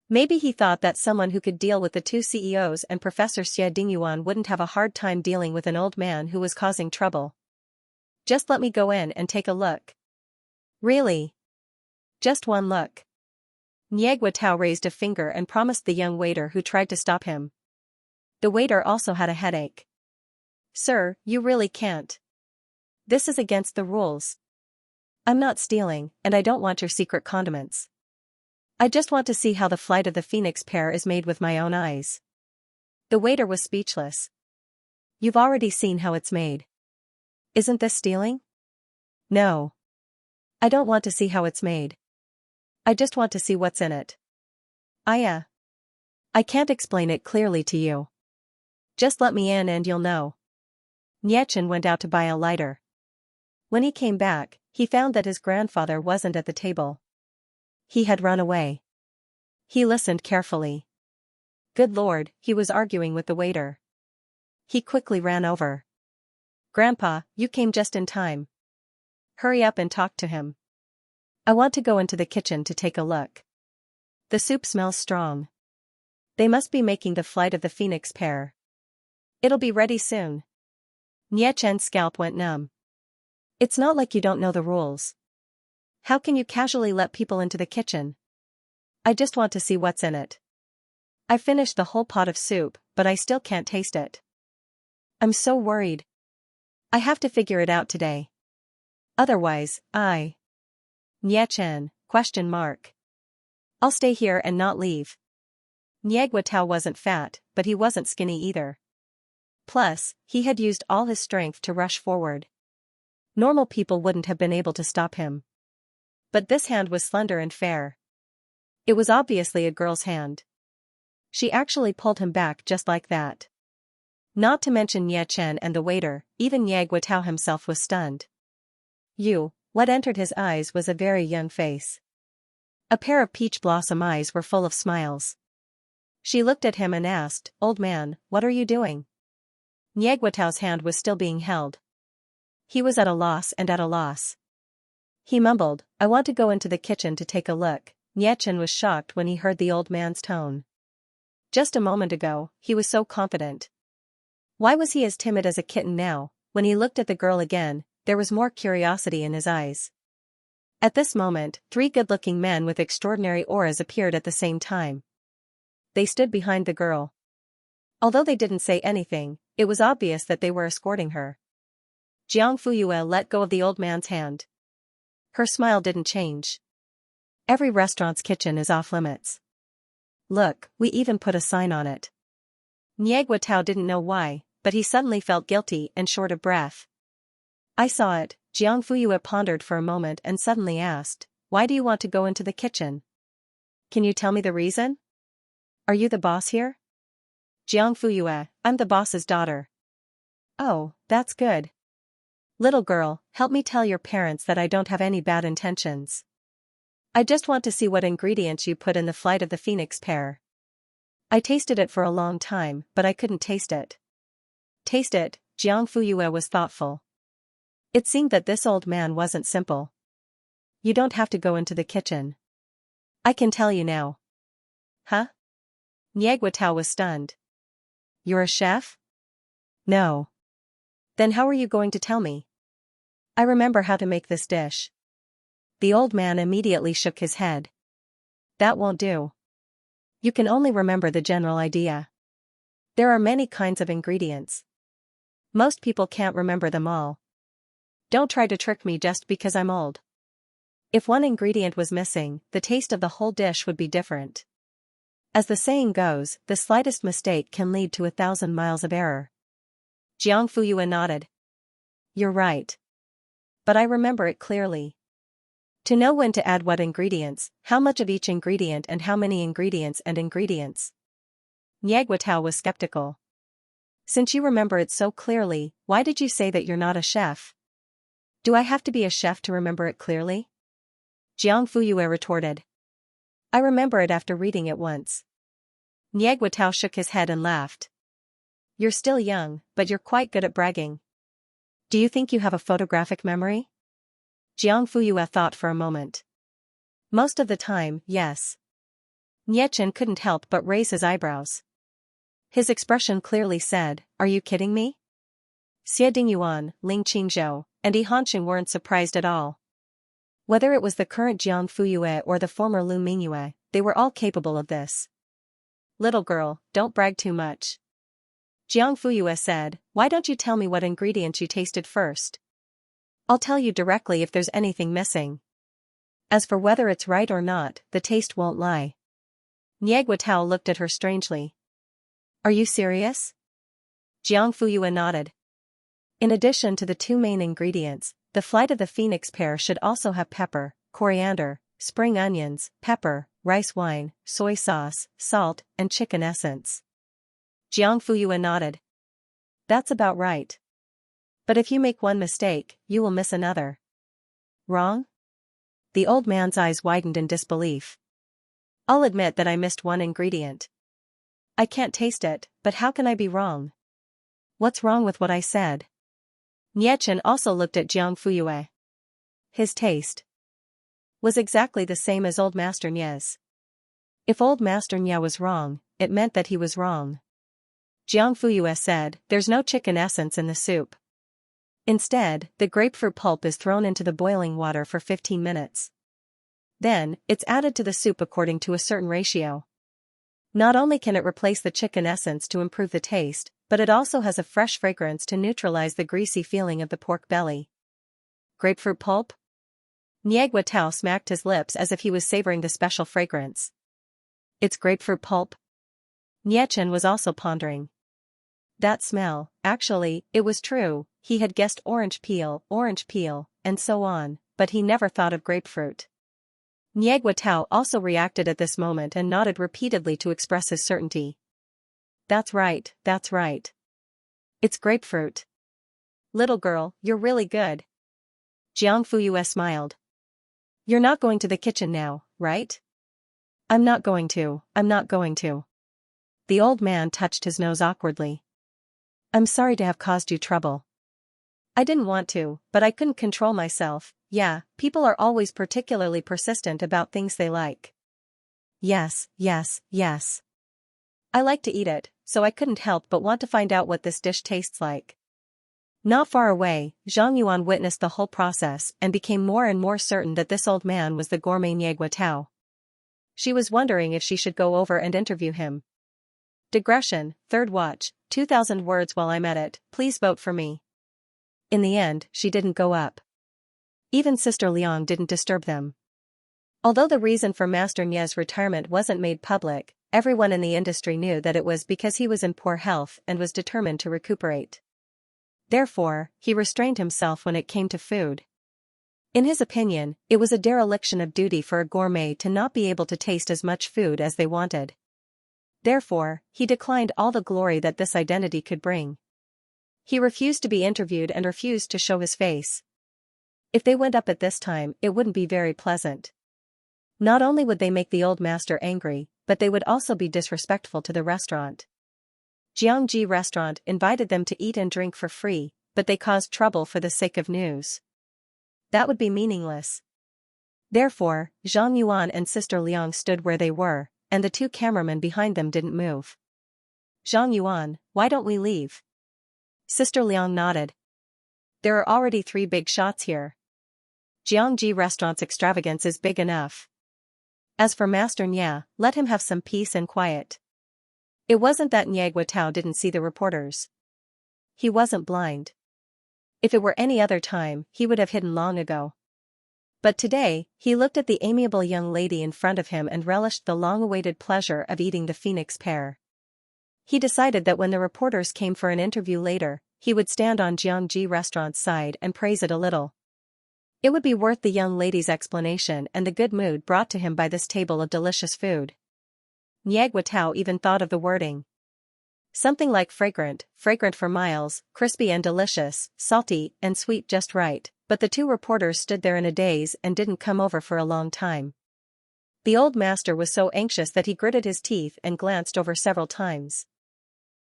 Maybe he thought that someone who could deal with the 2 CEOs and Professor Xie Dingyuan wouldn't have a hard time dealing with an old man who was causing trouble. Just let me go in and take a look. Really? Just one look. Niegua Tao raised a finger and promised the young waiter who tried to stop him. The waiter also had a headache. Sir, you really can't. This is against the rules. I'm not stealing, and I don't want your secret condiments. I just want to see how the flight of the phoenix pear is made with my own eyes. The waiter was speechless. You've already seen how it's made. Isn't this stealing? No. I don't want to see how it's made. I just want to see what's in it. I can't explain it clearly to you. Just let me in and you'll know. Niechan went out to buy a lighter. When he came back, he found that his grandfather wasn't at the table. He had run away. He listened carefully. Good Lord, he was arguing with the waiter. He quickly ran over. Grandpa, you came just in time. Hurry up and talk to him. I want to go into the kitchen to take a look. The soup smells strong. They must be making the flight of the phoenix pear. It'll be ready soon. Niechen's scalp went numb. It's not like you don't know the rules. How can you casually let people into the kitchen? I just want to see what's in it. I finished the whole pot of soup, but I still can't taste it. I'm so worried. I have to figure it out today. Otherwise, Niechan, ? I'll stay here and not leave. Niegua Tao wasn't fat, but he wasn't skinny either. Plus, he had used all his strength to rush forward. Normal people wouldn't have been able to stop him. But this hand was slender and fair. It was obviously a girl's hand. She actually pulled him back just like that. Not to mention Niechan and the waiter, even Niegua Tao himself was stunned. What entered his eyes was a very young face. A pair of peach blossom eyes were full of smiles. She looked at him and asked, Old man, what are you doing? Niegua Tao's hand was still being held. He was at a loss and at a loss. He mumbled, I want to go into the kitchen to take a look. Niechan was shocked when he heard the old man's tone. Just a moment ago, he was so confident. Why was he as timid as a kitten now? When he looked at the girl again, there was more curiosity in his eyes. At this moment, 3 good-looking men with extraordinary auras appeared at the same time. They stood behind the girl. Although they didn't say anything, it was obvious that they were escorting her. Jiang Fuyue let go of the old man's hand. Her smile didn't change. Every restaurant's kitchen is off-limits. Look, we even put a sign on it. Niegua Tao didn't know why, but he suddenly felt guilty and short of breath. I saw it. Jiang Fuyue pondered for a moment and suddenly asked, why do you want to go into the kitchen? Can you tell me the reason? Are you the boss here? Jiang Fuyue, I'm the boss's daughter. Oh, that's good. Little girl, help me tell your parents that I don't have any bad intentions. I just want to see what ingredients you put in the flight of the phoenix pear. I tasted it for a long time, but I couldn't taste it. Taste it? Jiang Fuyue was thoughtful. It seemed that this old man wasn't simple. You don't have to go into the kitchen. I can tell you now. Huh? Niegua Tao was stunned. You're a chef? No. Then how are you going to tell me? I remember how to make this dish. The old man immediately shook his head. That won't do. You can only remember the general idea. There are many kinds of ingredients. Most people can't remember them all. Don't try to trick me just because I'm old. If one ingredient was missing, the taste of the whole dish would be different. As the saying goes, the slightest mistake can lead to 1,000 miles of error. Jiang Fuyue nodded. You're right. But I remember it clearly. To know when to add what ingredients, how much of each ingredient and how many ingredients and ingredients. Niegua Tao was skeptical. Since you remember it so clearly, why did you say that you're not a chef? Do I have to be a chef to remember it clearly? Jiang Fuyue retorted. I remember it after reading it once. Niegua Tao shook his head and laughed. You're still young, but you're quite good at bragging. Do you think you have a photographic memory? Jiang Fuyue thought for a moment. Most of the time, yes. Niechan couldn't help but raise his eyebrows. His expression clearly said, Are you kidding me? Xie Dingyuan, Ling Qingzhou, and Yi Hanqing weren't surprised at all. Whether it was the current Jiang Fuyue or the former Lu Mingyue, they were all capable of this. Little girl, don't brag too much. Jiang Fuyue said, why don't you tell me what ingredients you tasted first? I'll tell you directly if there's anything missing. As for whether it's right or not, the taste won't lie. Niegua Tao looked at her strangely. Are you serious? Jiang Fuyue nodded. In addition to the two main ingredients, the flight of the phoenix pear should also have pepper, coriander, spring onions, pepper, rice wine, soy sauce, salt, and chicken essence. Jiang Fuyue nodded. That's about right. But if you make one mistake, you will miss another. Wrong? The old man's eyes widened in disbelief. I'll admit that I missed one ingredient. I can't taste it, but how can I be wrong? What's wrong with what I said? Niechen also looked at Jiang Fuyue. His taste was exactly the same as old Master Nie's. If old Master Nie was wrong, it meant that he was wrong. Jiang Fuyue said, there's no chicken essence in the soup. Instead, the grapefruit pulp is thrown into the boiling water for 15 minutes. Then, it's added to the soup according to a certain ratio. Not only can it replace the chicken essence to improve the taste, but it also has a fresh fragrance to neutralize the greasy feeling of the pork belly. Grapefruit pulp? Niegua Tao smacked his lips as if he was savoring the special fragrance. It's grapefruit pulp? Niechen was also pondering. That smell, actually, it was true, he had guessed orange peel, and so on, but he never thought of grapefruit. Niegua Tao also reacted at this moment and nodded repeatedly to express his certainty. That's right, that's right. It's grapefruit. Little girl, you're really good. Jiang Fuyue smiled. You're not going to the kitchen now, right? I'm not going to. The old man touched his nose awkwardly. I'm sorry to have caused you trouble. I didn't want to, but I couldn't control myself. Yeah, people are always particularly persistent about things they like. Yes. I like to eat it, so I couldn't help but want to find out what this dish tastes like. Not far away, Zhang Yuan witnessed the whole process and became more and more certain that this old man was the gourmet Niegua Tao. She was wondering if she should go over and interview him. Digression, third watch, 2,000 words while I'm at it, please vote for me. In the end, she didn't go up. Even Sister Liang didn't disturb them. Although the reason for Master Nie's retirement wasn't made public, everyone in the industry knew that it was because he was in poor health and was determined to recuperate. Therefore, he restrained himself when it came to food. In his opinion, it was a dereliction of duty for a gourmet to not be able to taste as much food as they wanted. Therefore, he declined all the glory that this identity could bring. He refused to be interviewed and refused to show his face. If they went up at this time, it wouldn't be very pleasant. Not only would they make the old master angry, but they would also be disrespectful to the restaurant. Jiangji Restaurant invited them to eat and drink for free, but they caused trouble for the sake of news. That would be meaningless. Therefore, Zhang Yuan and Sister Liang stood where they were, and the two cameramen behind them didn't move. Zhang Yuan, why don't we leave? Sister Liang nodded. There are already 3 big shots here. Jiangji Restaurant's extravagance is big enough. As for Master Nie, let him have some peace and quiet. It wasn't that Niegua Tao didn't see the reporters. He wasn't blind. If it were any other time, he would have hidden long ago. But today, he looked at the amiable young lady in front of him and relished the long-awaited pleasure of eating the phoenix pear. He decided that when the reporters came for an interview later, he would stand on Jiangji Restaurant's side and praise it a little. It would be worth the young lady's explanation and the good mood brought to him by this table of delicious food. Niegua Tao even thought of the wording. Something like fragrant for miles, crispy and delicious, salty and sweet just right, but the 2 reporters stood there in a daze and didn't come over for a long time. The old master was so anxious that he gritted his teeth and glanced over several times.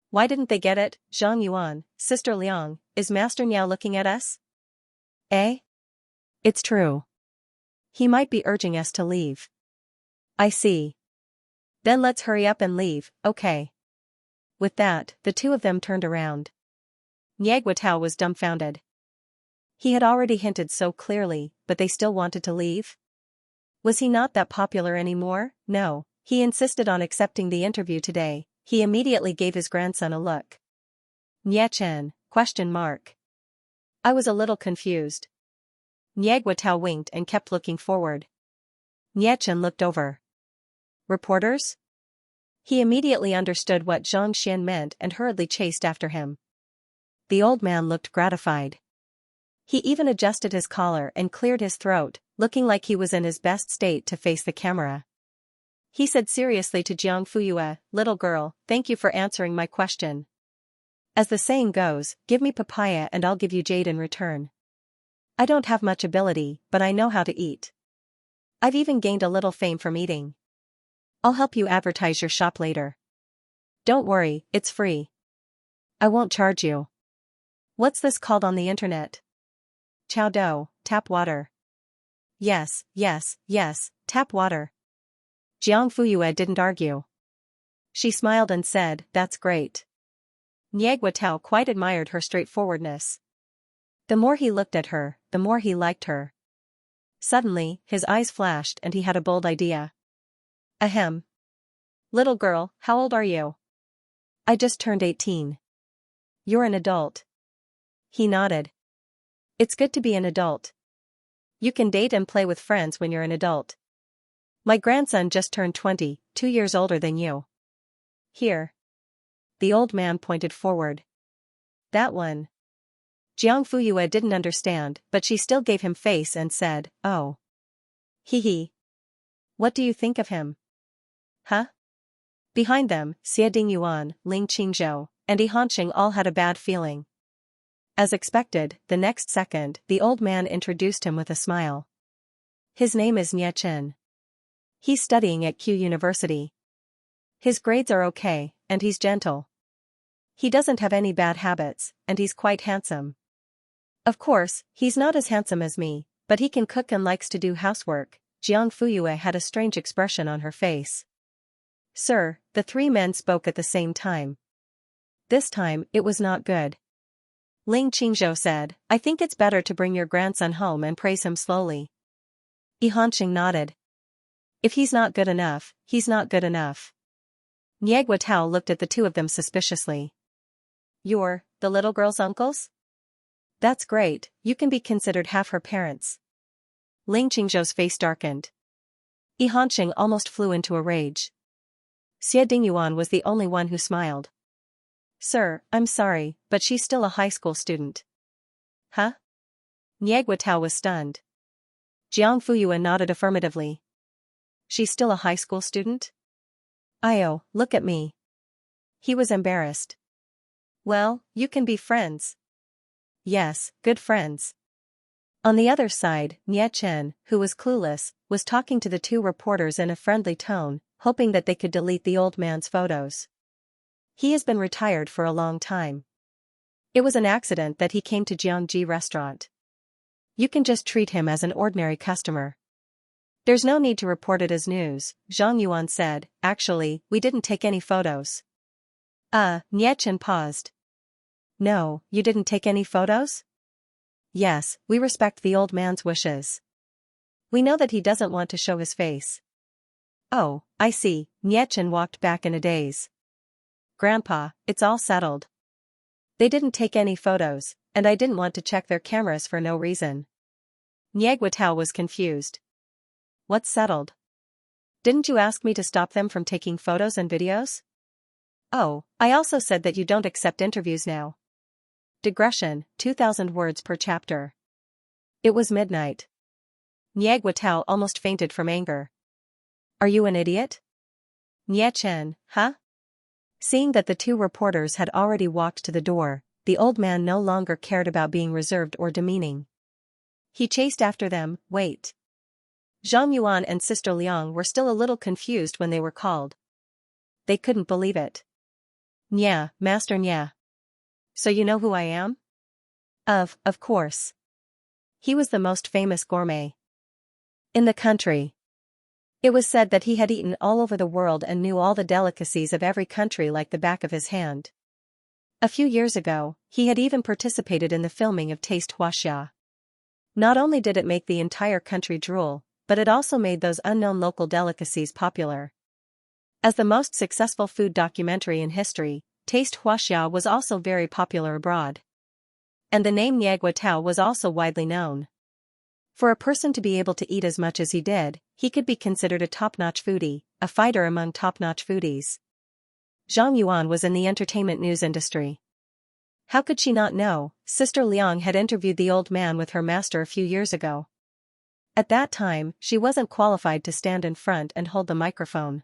Why didn't they get it, Zhang Yuan, Sister Liang, is Master Nie looking at us? Eh? It's true. He might be urging us to leave. I see. Then let's hurry up and leave, okay. With that, the 2 of them turned around. Niegua Tao was dumbfounded. He had already hinted so clearly, but they still wanted to leave? Was he not that popular anymore? No, he insisted on accepting the interview today. He immediately gave his grandson a look. Nye-chan, ? I was a little confused. Nye-Tao winked and kept looking forward. Nye-chan looked over. Reporters? He immediately understood what Xianxia meant and hurriedly chased after him. The old man looked gratified. He even adjusted his collar and cleared his throat, looking like he was in his best state to face the camera. He said seriously to Jiang Fuyue, "Little girl, thank you for answering my question. As the saying goes, give me papaya and I'll give you jade in return. I don't have much ability, but I know how to eat. I've even gained a little fame from eating. I'll help you advertise your shop later. Don't worry, it's free. I won't charge you. What's this called on the internet? Chow do, tap water. Yes, tap water." Jiang Fuyue didn't argue. She smiled and said, "That's great." Nye-Tao quite admired her straightforwardness. The more he looked at her, the more he liked her. Suddenly, his eyes flashed and he had a bold idea. Ahem. Little girl, how old are you? I just turned 18. You're an adult. He nodded. It's good to be an adult. You can date and play with friends when you're an adult. My grandson just turned 20, 2 years older than you. Here. The old man pointed forward. That one. Jiang Fuyue didn't understand, but she still gave him face and said, "Oh. Hee. What do you think of him?" Huh? Behind them, Xie Dingyuan, Ling Qingzhou, and Yi Hanqing all had a bad feeling. As expected, the next second, the old man introduced him with a smile. His name is Nye Chen. He's studying at Q University. His grades are okay, and he's gentle. He doesn't have any bad habits, and he's quite handsome. Of course, he's not as handsome as me, but he can cook and likes to do housework. Jiang Fuyue had a strange expression on her face. Sir, the three men spoke at the same time. This time, it was not good. Ling Qingzhou said, I think it's better to bring your grandson home and praise him slowly. Yi Hanqing nodded. If he's not good enough, he's not good enough. Nye-Tao looked at the two of them suspiciously. You're the little girl's uncles? That's great, you can be considered half her parents. Ling Qingzhou's face darkened. Yi Hanqing almost flew into a rage. Xie Dingyuan was the only one who smiled. Sir, I'm sorry, but she's still a high school student. Huh? Nye-Tao was stunned. Jiang Fuyue nodded affirmatively. She's still a high school student? Io, look at me. He was embarrassed. Well, you can be friends. Yes, good friends. On the other side, Nye Chen, who was clueless, was talking to the two reporters in a friendly tone, hoping that they could delete the old man's photos. He has been retired for a long time. It was an accident that he came to Jiangji restaurant. You can just treat him as an ordinary customer. There's no need to report it as news, Zhang Yuan said. Actually, we didn't take any photos. Nye Chen paused. No, you didn't take any photos? Yes, we respect the old man's wishes. We know that he doesn't want to show his face. Oh, I see. Nye Chen walked back in a daze. Grandpa, it's all settled. They didn't take any photos, and I didn't want to check their cameras for no reason. Nye-Tao was confused. What's settled? Didn't you ask me to stop them from taking photos and videos? Oh, I also said that you don't accept interviews now. Digression, 2,000 words per chapter. It was midnight. Nye-Tao almost fainted from anger. Are you an idiot? Nye Chen, huh? Seeing that the two reporters had already walked to the door, the old man no longer cared about being reserved or demeaning. He chased after them. Wait. Zhang Yuan and Sister Liang were still a little confused when they were called. They couldn't believe it. Nya, Master Nya. So you know who I am? Of course. He was the most famous gourmet in the country. It was said that he had eaten all over the world and knew all the delicacies of every country like the back of his hand. A few years ago, he had even participated in the filming of Taste Huaxia. Not only did it make the entire country drool, but it also made those unknown local delicacies popular. As the most successful food documentary in history, Taste Huaxia was also very popular abroad. And the name Niegua Tao was also widely known. For a person to be able to eat as much as he did, he could be considered a top-notch foodie, a fighter among top-notch foodies. Zhang Yuan was in the entertainment news industry. How could she not know? Sister Liang had interviewed the old man with her master a few years ago. At that time, she wasn't qualified to stand in front and hold the microphone.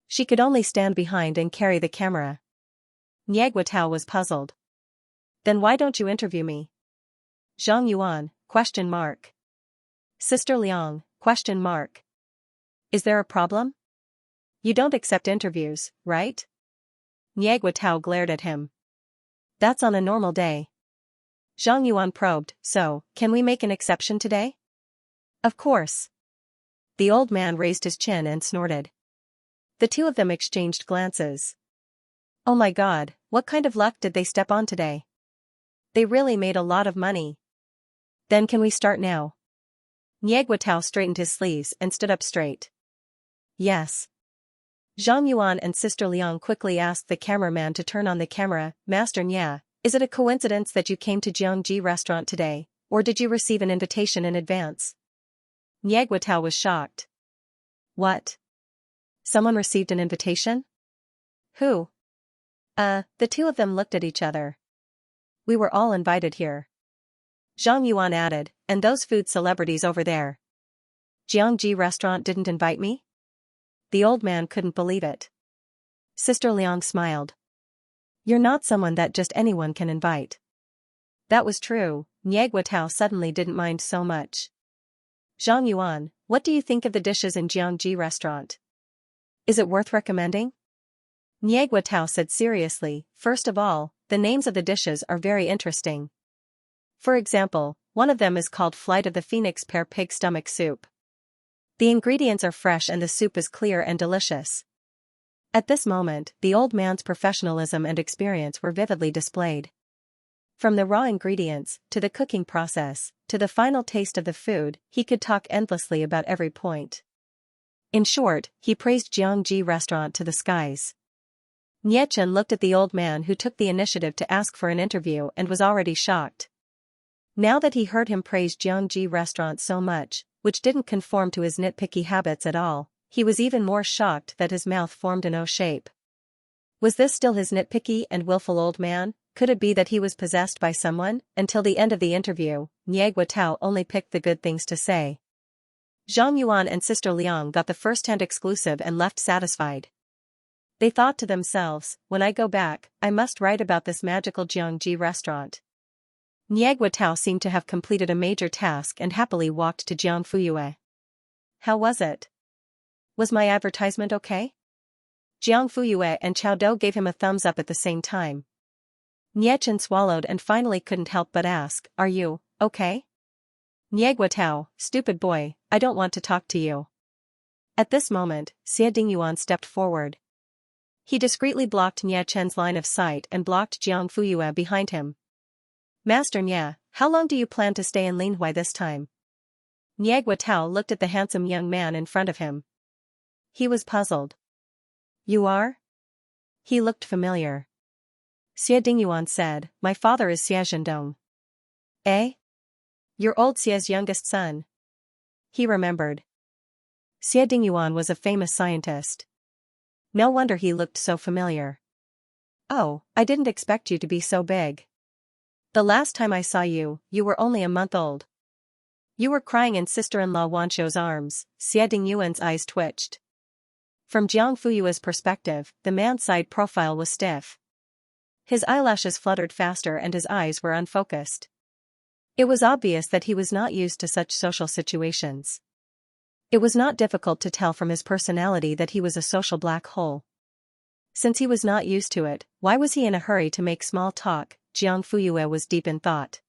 She could only stand behind and carry the camera. Niegua Tao was puzzled. Then why don't you interview me? Zhang Yuan, ? Sister Liang, ? Is there a problem? You don't accept interviews, right? Niegua Tao glared at him. That's on a normal day. Zhang Yuan probed, so, can we make an exception today? Of course. The old man raised his chin and snorted. The two of them exchanged glances. Oh my God, what kind of luck did they step on today? They really made a lot of money. Then can we start now? Niegua Tao straightened his sleeves and stood up straight. Yes. Zhang Yuan and Sister Liang quickly asked the cameraman to turn on the camera. Master Nya, is it a coincidence that you came to Jiangji restaurant today, or did you receive an invitation in advance? Niegua Tao was shocked. What? Someone received an invitation? Who? The two of them looked at each other. We were all invited here. Zhang Yuan added, and those food celebrities over there. Jiangji restaurant didn't invite me? The old man couldn't believe it. Sister Liang smiled. You're not someone that just anyone can invite. That was true. Niegua Tao suddenly didn't mind so much. Zhang Yuan, what do you think of the dishes in Jiangji restaurant? Is it worth recommending? Niegua Tao said seriously, first of all, the names of the dishes are very interesting. For example, one of them is called Flight of the Phoenix Pear Pig Stomach Soup. The ingredients are fresh and the soup is clear and delicious. At this moment, the old man's professionalism and experience were vividly displayed. From the raw ingredients, to the cooking process, to the final taste of the food, he could talk endlessly about every point. In short, he praised Jiangji restaurant to the skies. Nie Chen looked at the old man who took the initiative to ask for an interview and was already shocked. Now that he heard him praise Jiangji restaurant so much, which didn't conform to his nitpicky habits at all, he was even more shocked that his mouth formed an O shape. Was this still his nitpicky and willful old man? Could it be that he was possessed by someone? Until the end of the interview, Niegua Tao only picked the good things to say. Zhang Yuan and Sister Liang got the first-hand exclusive and left satisfied. They thought to themselves, when I go back, I must write about this magical Jiangji restaurant. Niegua Tao seemed to have completed a major task and happily walked to Jiang Fuyue. How was it? Was my advertisement okay? Jiang Fuyue and Chao Dou gave him a thumbs up at the same time. Nie Chen swallowed and finally couldn't help but ask, are you, okay? Niegua Tao, stupid boy, I don't want to talk to you. At this moment, Xie Dingyuan stepped forward. He discreetly blocked Nie Chen's line of sight and blocked Jiang Fuyue behind him. Master Nie, how long do you plan to stay in Linhui this time? Niegua Tao looked at the handsome young man in front of him. He was puzzled. You are? He looked familiar. Xie Dingyuan said, my father is Xie Zhendong. Eh? Your old Xie's youngest son. He remembered. Xie Dingyuan was a famous scientist. No wonder he looked so familiar. Oh, I didn't expect you to be so big. The last time I saw you, you were only a month old. You were crying in sister-in-law Wanqiu's arms. Xie Dingyuan's eyes twitched. From Jiang Fuyue's perspective, the man's side profile was stiff. His eyelashes fluttered faster and his eyes were unfocused. It was obvious that he was not used to such social situations. It was not difficult to tell from his personality that he was a social black hole. Since he was not used to it, why was he in a hurry to make small talk? Jiang Fuyue was deep in thought.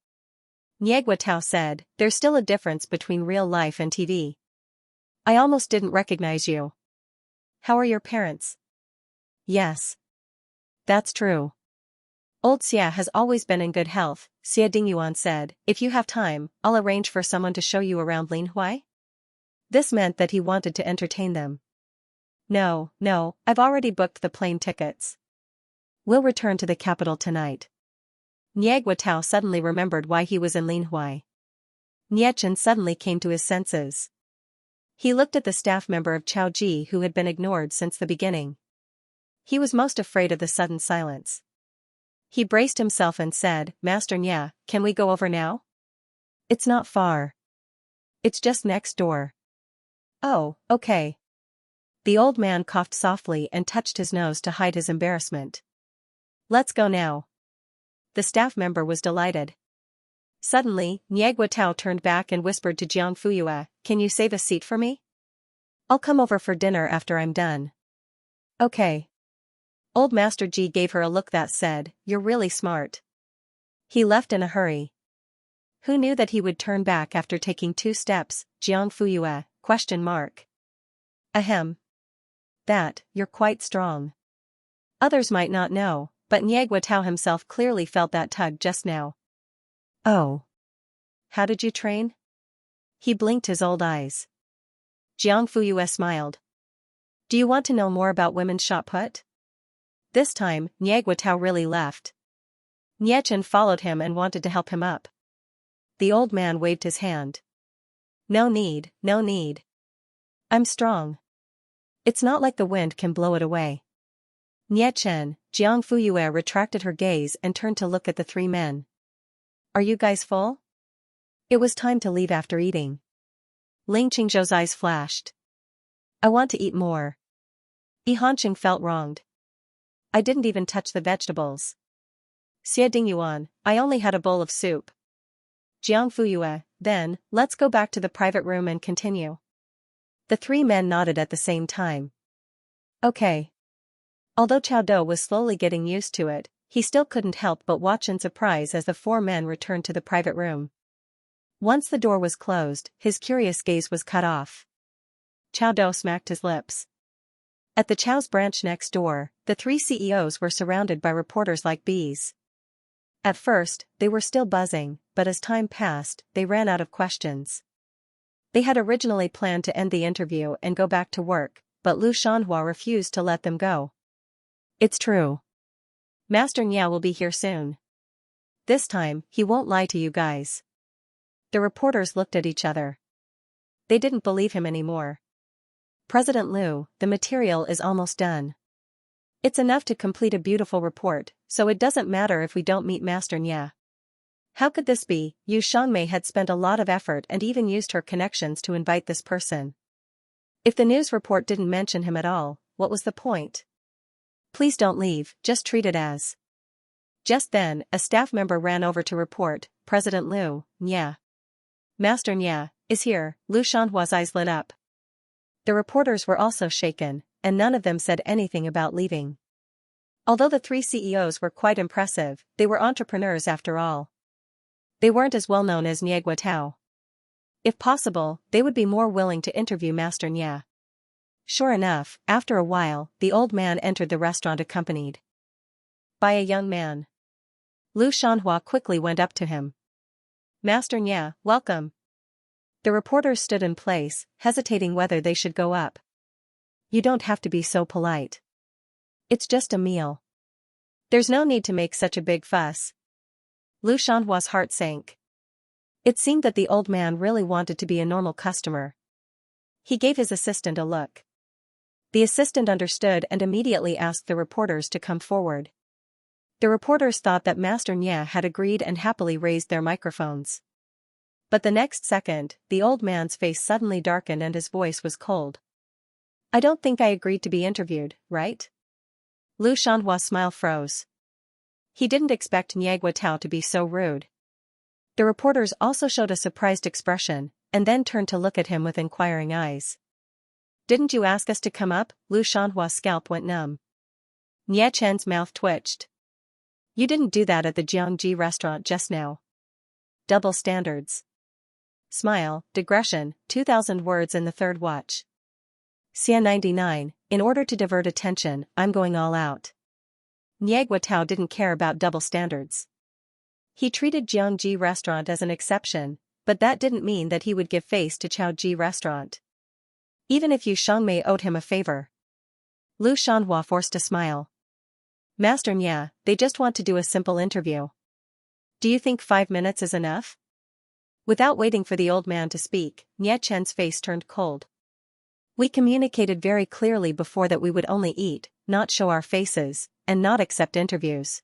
Niegua Tao said, there's still a difference between real life and TV. I almost didn't recognize you. How are your parents? Yes. That's true. Old Xia has always been in good health, Xia Dingyuan said. If you have time, I'll arrange for someone to show you around Linhuai. This meant that he wanted to entertain them. No, I've already booked the plane tickets. We'll return to the capital tonight. Niegua Tao suddenly remembered why he was in Linhuai. Niechen suddenly came to his senses. He looked at the staff member of Chao Ji who had been ignored since the beginning. He was most afraid of the sudden silence. He braced himself and said, Master Nya, can we go over now? It's not far. It's just next door. Oh, okay. The old man coughed softly and touched his nose to hide his embarrassment. Let's go now. The staff member was delighted. Suddenly, Niegua Tao turned back and whispered to Jiang Fuyue, can you save a seat for me? I'll come over for dinner after I'm done. Okay. Old Master Ji gave her a look that said, you're really smart. He left in a hurry. Who knew that he would turn back after taking 2 steps, Jiang Fuyue, ? Ahem. That, you're quite strong. Others might not know, but Niegua Tao himself clearly felt that tug just now. Oh. How did you train? He blinked his old eyes. Jiang Fuyue smiled. Do you want to know more about women's shot put? This time, Niegua Tao really left. Niechen followed him and wanted to help him up. The old man waved his hand. No need. I'm strong. It's not like the wind can blow it away. Niechen, Jiang Fuyue retracted her gaze and turned to look at the 3 men. Are you guys full? It was time to leave after eating. Ling Qingzhou's eyes flashed. I want to eat more. Yi Hanqing felt wronged. I didn't even touch the vegetables. Xie Dingyuan, I only had a bowl of soup. Jiang Fuyue, then, let's go back to the private room and continue. The 3 men nodded at the same time. Okay. Although Chao Do was slowly getting used to it, he still couldn't help but watch in surprise as the 4 men returned to the private room. Once the door was closed, his curious gaze was cut off. Chao Do smacked his lips. At the Chao's branch next door, the 3 CEOs were surrounded by reporters like bees. At first, they were still buzzing, but as time passed, they ran out of questions. They had originally planned to end the interview and go back to work, but Lu Shanhua refused to let them go. It's true. Master Nya will be here soon. This time, he won't lie to you guys. The reporters looked at each other. They didn't believe him anymore. President Liu, the material is almost done. It's enough to complete a beautiful report, so it doesn't matter if we don't meet Master Nya. How could this be? Yu Shangmei had spent a lot of effort and even used her connections to invite this person. If the news report didn't mention him at all, what was the point? Please don't leave, just treat it as. Just then, a staff member ran over to report, President Liu, Nya. Master Nya is here. Lu Shanhua's eyes lit up. The reporters were also shaken, and none of them said anything about leaving. Although the 3 CEOs were quite impressive, they were entrepreneurs after all. They weren't as well known as Niegua Tao. If possible, they would be more willing to interview Master Nya. Sure enough, after a while, the old man entered the restaurant accompanied by a young man. Lu Shanhua quickly went up to him. Master Nya, welcome. The reporters stood in place, hesitating whether they should go up. You don't have to be so polite. It's just a meal. There's no need to make such a big fuss. Lu Shanhua's heart sank. It seemed that the old man really wanted to be a normal customer. He gave his assistant a look. The assistant understood and immediately asked the reporters to come forward. The reporters thought that Master Nya had agreed and happily raised their microphones. But the next second, the old man's face suddenly darkened and his voice was cold. I don't think I agreed to be interviewed, right? Lu Shanhua's smile froze. He didn't expect Niegua Tao to be so rude. The reporters also showed a surprised expression, and then turned to look at him with inquiring eyes. Didn't you ask us to come up? Lu Shanhua's scalp went numb. Nye Chen's mouth twitched. You didn't do that at the Jiangji restaurant just now. Double standards. Smile, digression, 2,000 words in the third watch. Xian 99, in order to divert attention, I'm going all out. Niegua Tao didn't care about double standards. He treated Jiangji Restaurant as an exception, but that didn't mean that he would give face to Chaoji Restaurant. Even if Yu Shangmei owed him a favor. Lu Shanhua forced a smile. Master Nya, they just want to do a simple interview. Do you think 5 minutes is enough? Without waiting for the old man to speak, Nye Chen's face turned cold. We communicated very clearly before that we would only eat, not show our faces, and not accept interviews.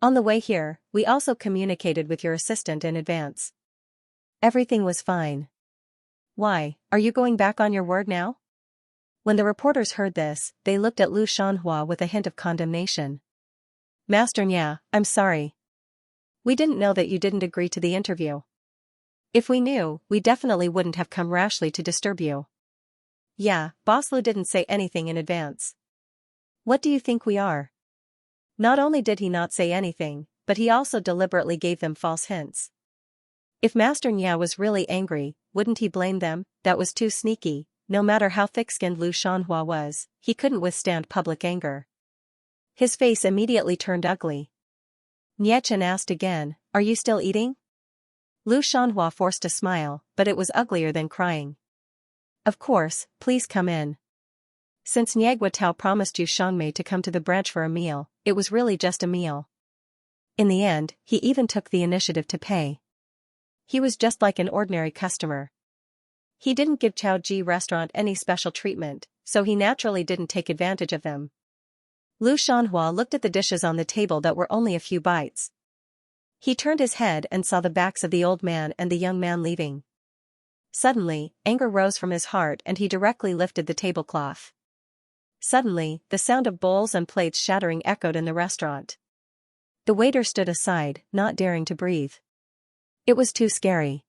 On the way here, we also communicated with your assistant in advance. Everything was fine. Why, are you going back on your word now? When the reporters heard this, they looked at Lu Shanhua with a hint of condemnation. Master Nya, I'm sorry. We didn't know that you didn't agree to the interview. If we knew, we definitely wouldn't have come rashly to disturb you. Yeah, Boss Lu didn't say anything in advance. What do you think we are? Not only did he not say anything, but he also deliberately gave them false hints. If Master Nya was really angry, wouldn't he blame them? That was too sneaky. No matter how thick-skinned Lu Shanhua was, he couldn't withstand public anger. His face immediately turned ugly. Nye Chen asked again, are you still eating? Lu Shanhua forced a smile, but it was uglier than crying. Of course, please come in. Since Niegua Tao promised Yu Shangmei to come to the branch for a meal, it was really just a meal. In the end, he even took the initiative to pay. He was just like an ordinary customer. He didn't give Chaoji Restaurant any special treatment, so he naturally didn't take advantage of them. Lu Shanhua looked at the dishes on the table that were only a few bites. He turned his head and saw the backs of the old man and the young man leaving. Suddenly, anger rose from his heart and he directly lifted the tablecloth. Suddenly, the sound of bowls and plates shattering echoed in the restaurant. The waiter stood aside, not daring to breathe. It was too scary.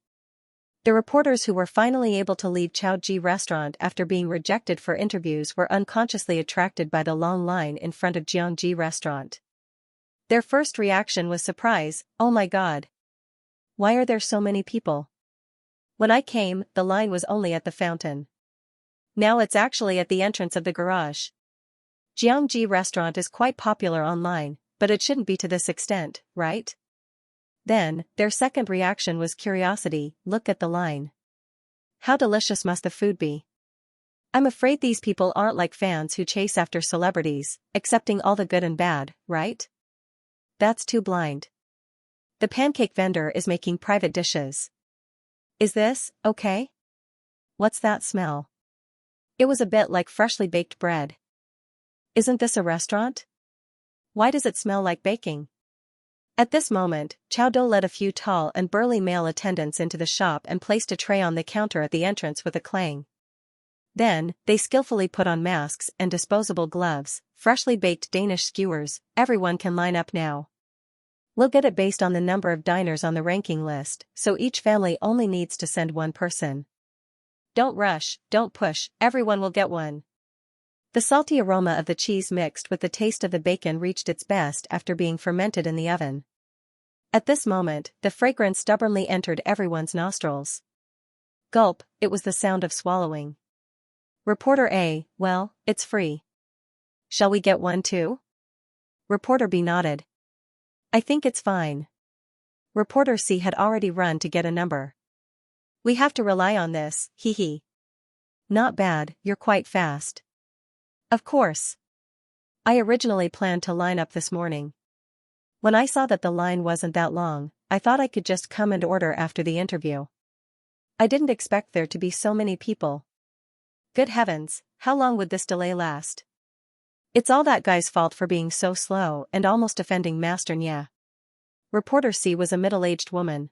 The reporters who were finally able to leave Chaoji Restaurant after being rejected for interviews were unconsciously attracted by the long line in front of Jiangji Restaurant. Their first reaction was surprise. Oh my god. Why are there so many people? When I came, the line was only at the fountain. Now it's actually at the entrance of the garage. Jiangji Restaurant is quite popular online, but it shouldn't be to this extent, right? Then, their second reaction was curiosity. Look at the line. How delicious must the food be? I'm afraid these people aren't like fans who chase after celebrities, accepting all the good and bad, right? That's too blind. The pancake vendor is making private dishes. Is this okay? What's that smell? It was a bit like freshly baked bread. Isn't this a restaurant? Why does it smell like baking? At this moment, Chao Do led a few tall and burly male attendants into the shop and placed a tray on the counter at the entrance with a clang. Then, they skillfully put on masks and disposable gloves, freshly baked Danish skewers. Everyone can line up now. We'll get it based on the number of diners on the ranking list, so each family only needs to send one person. Don't rush, don't push, everyone will get one. The salty aroma of the cheese mixed with the taste of the bacon reached its best after being fermented in the oven. At this moment, the fragrance stubbornly entered everyone's nostrils. Gulp, it was the sound of swallowing. Reporter A, well, it's free. Shall we get one too? Reporter B nodded. I think it's fine. Reporter C had already run to get a number. We have to rely on this, hee hee. Not bad, you're quite fast. Of course. I originally planned to line up this morning. When I saw that the line wasn't that long, I thought I could just come and order after the interview. I didn't expect there to be so many people. Good heavens, how long would this delay last? It's all that guy's fault for being so slow and almost offending Master Nya. Reporter C was a middle-aged woman.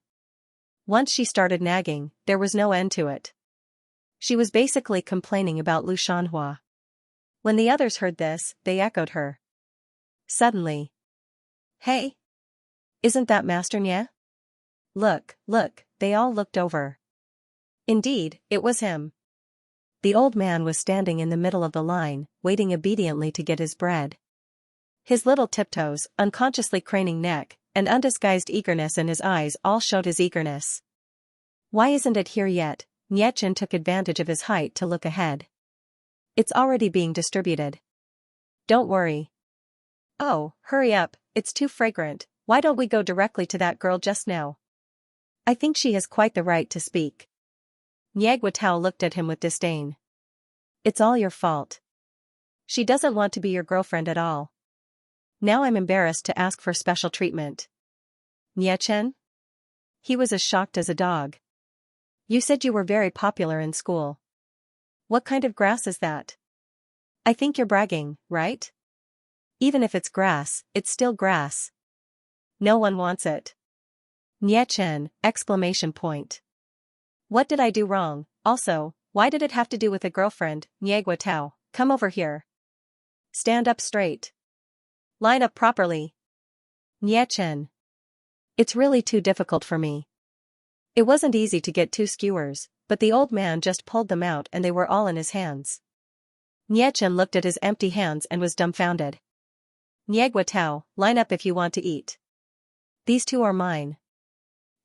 Once she started nagging, there was no end to it. She was basically complaining about Lu Shanhua. When the others heard this, they echoed her. Suddenly. Hey! Isn't that Master Nya? Look, look, they all looked over. Indeed, it was him. The old man was standing in the middle of the line, waiting obediently to get his bread. His little tiptoes, unconsciously craning neck, and undisguised eagerness in his eyes all showed his eagerness. Why isn't it here yet? Nye Chen took advantage of his height to look ahead. It's already being distributed. Don't worry. Oh, hurry up, it's too fragrant, why don't we go directly to that girl just now? I think she has quite the right to speak. Nyagwatao looked at him with disdain. It's all your fault. She doesn't want to be your girlfriend at all. Now I'm embarrassed to ask for special treatment. Niechen? He was as shocked as a dog. You said you were very popular in school. What kind of grass is that? I think you're bragging, right? Even if it's grass, it's still grass. No one wants it. Niechen! Exclamation point. What did I do wrong? Also, why did it have to do with a girlfriend? Nyagwatao, come over here. Stand up straight. Line up properly. Niechen. It's really too difficult for me. It wasn't easy to get 2 skewers, but the old man just pulled them out and they were all in his hands. Niechen looked at his empty hands and was dumbfounded. Nyagwatao, line up if you want to eat. These 2 are mine.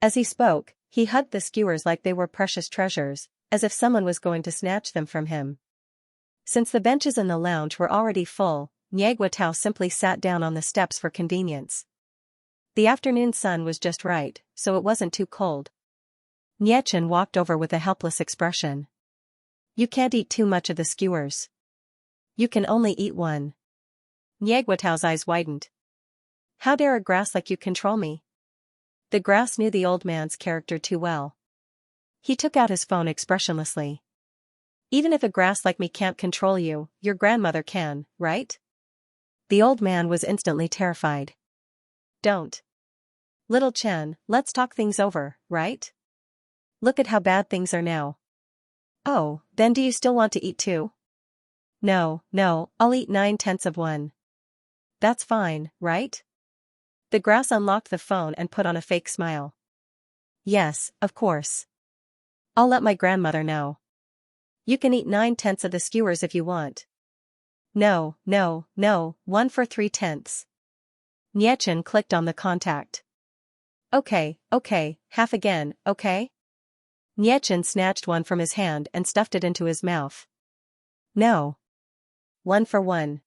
As he spoke, he hugged the skewers like they were precious treasures, as if someone was going to snatch them from him. Since the benches in the lounge were already full, Nyagwatao simply sat down on the steps for convenience. The afternoon sun was just right, so it wasn't too cold. Niechen walked over with a helpless expression. You can't eat too much of the skewers. You can only eat 1. Nyagwatao's eyes widened. How dare a grass like you control me? The grass knew the old man's character too well. He took out his phone expressionlessly. Even if a grass like me can't control you, your grandmother can, right? The old man was instantly terrified. Don't. Little Chen, let's talk things over, right? Look at how bad things are now. Oh, then do you still want to eat too? No, I'll eat 9/10 of 1. That's fine, right? The grass unlocked the phone and put on a fake smile. Yes, of course. I'll let my grandmother know. You can eat 9/10 of the skewers if you want. No, 1 for 3/10. Niechen clicked on the contact. Okay, half again, okay? Niechen snatched 1 from his hand and stuffed it into his mouth. No. 1 for 1.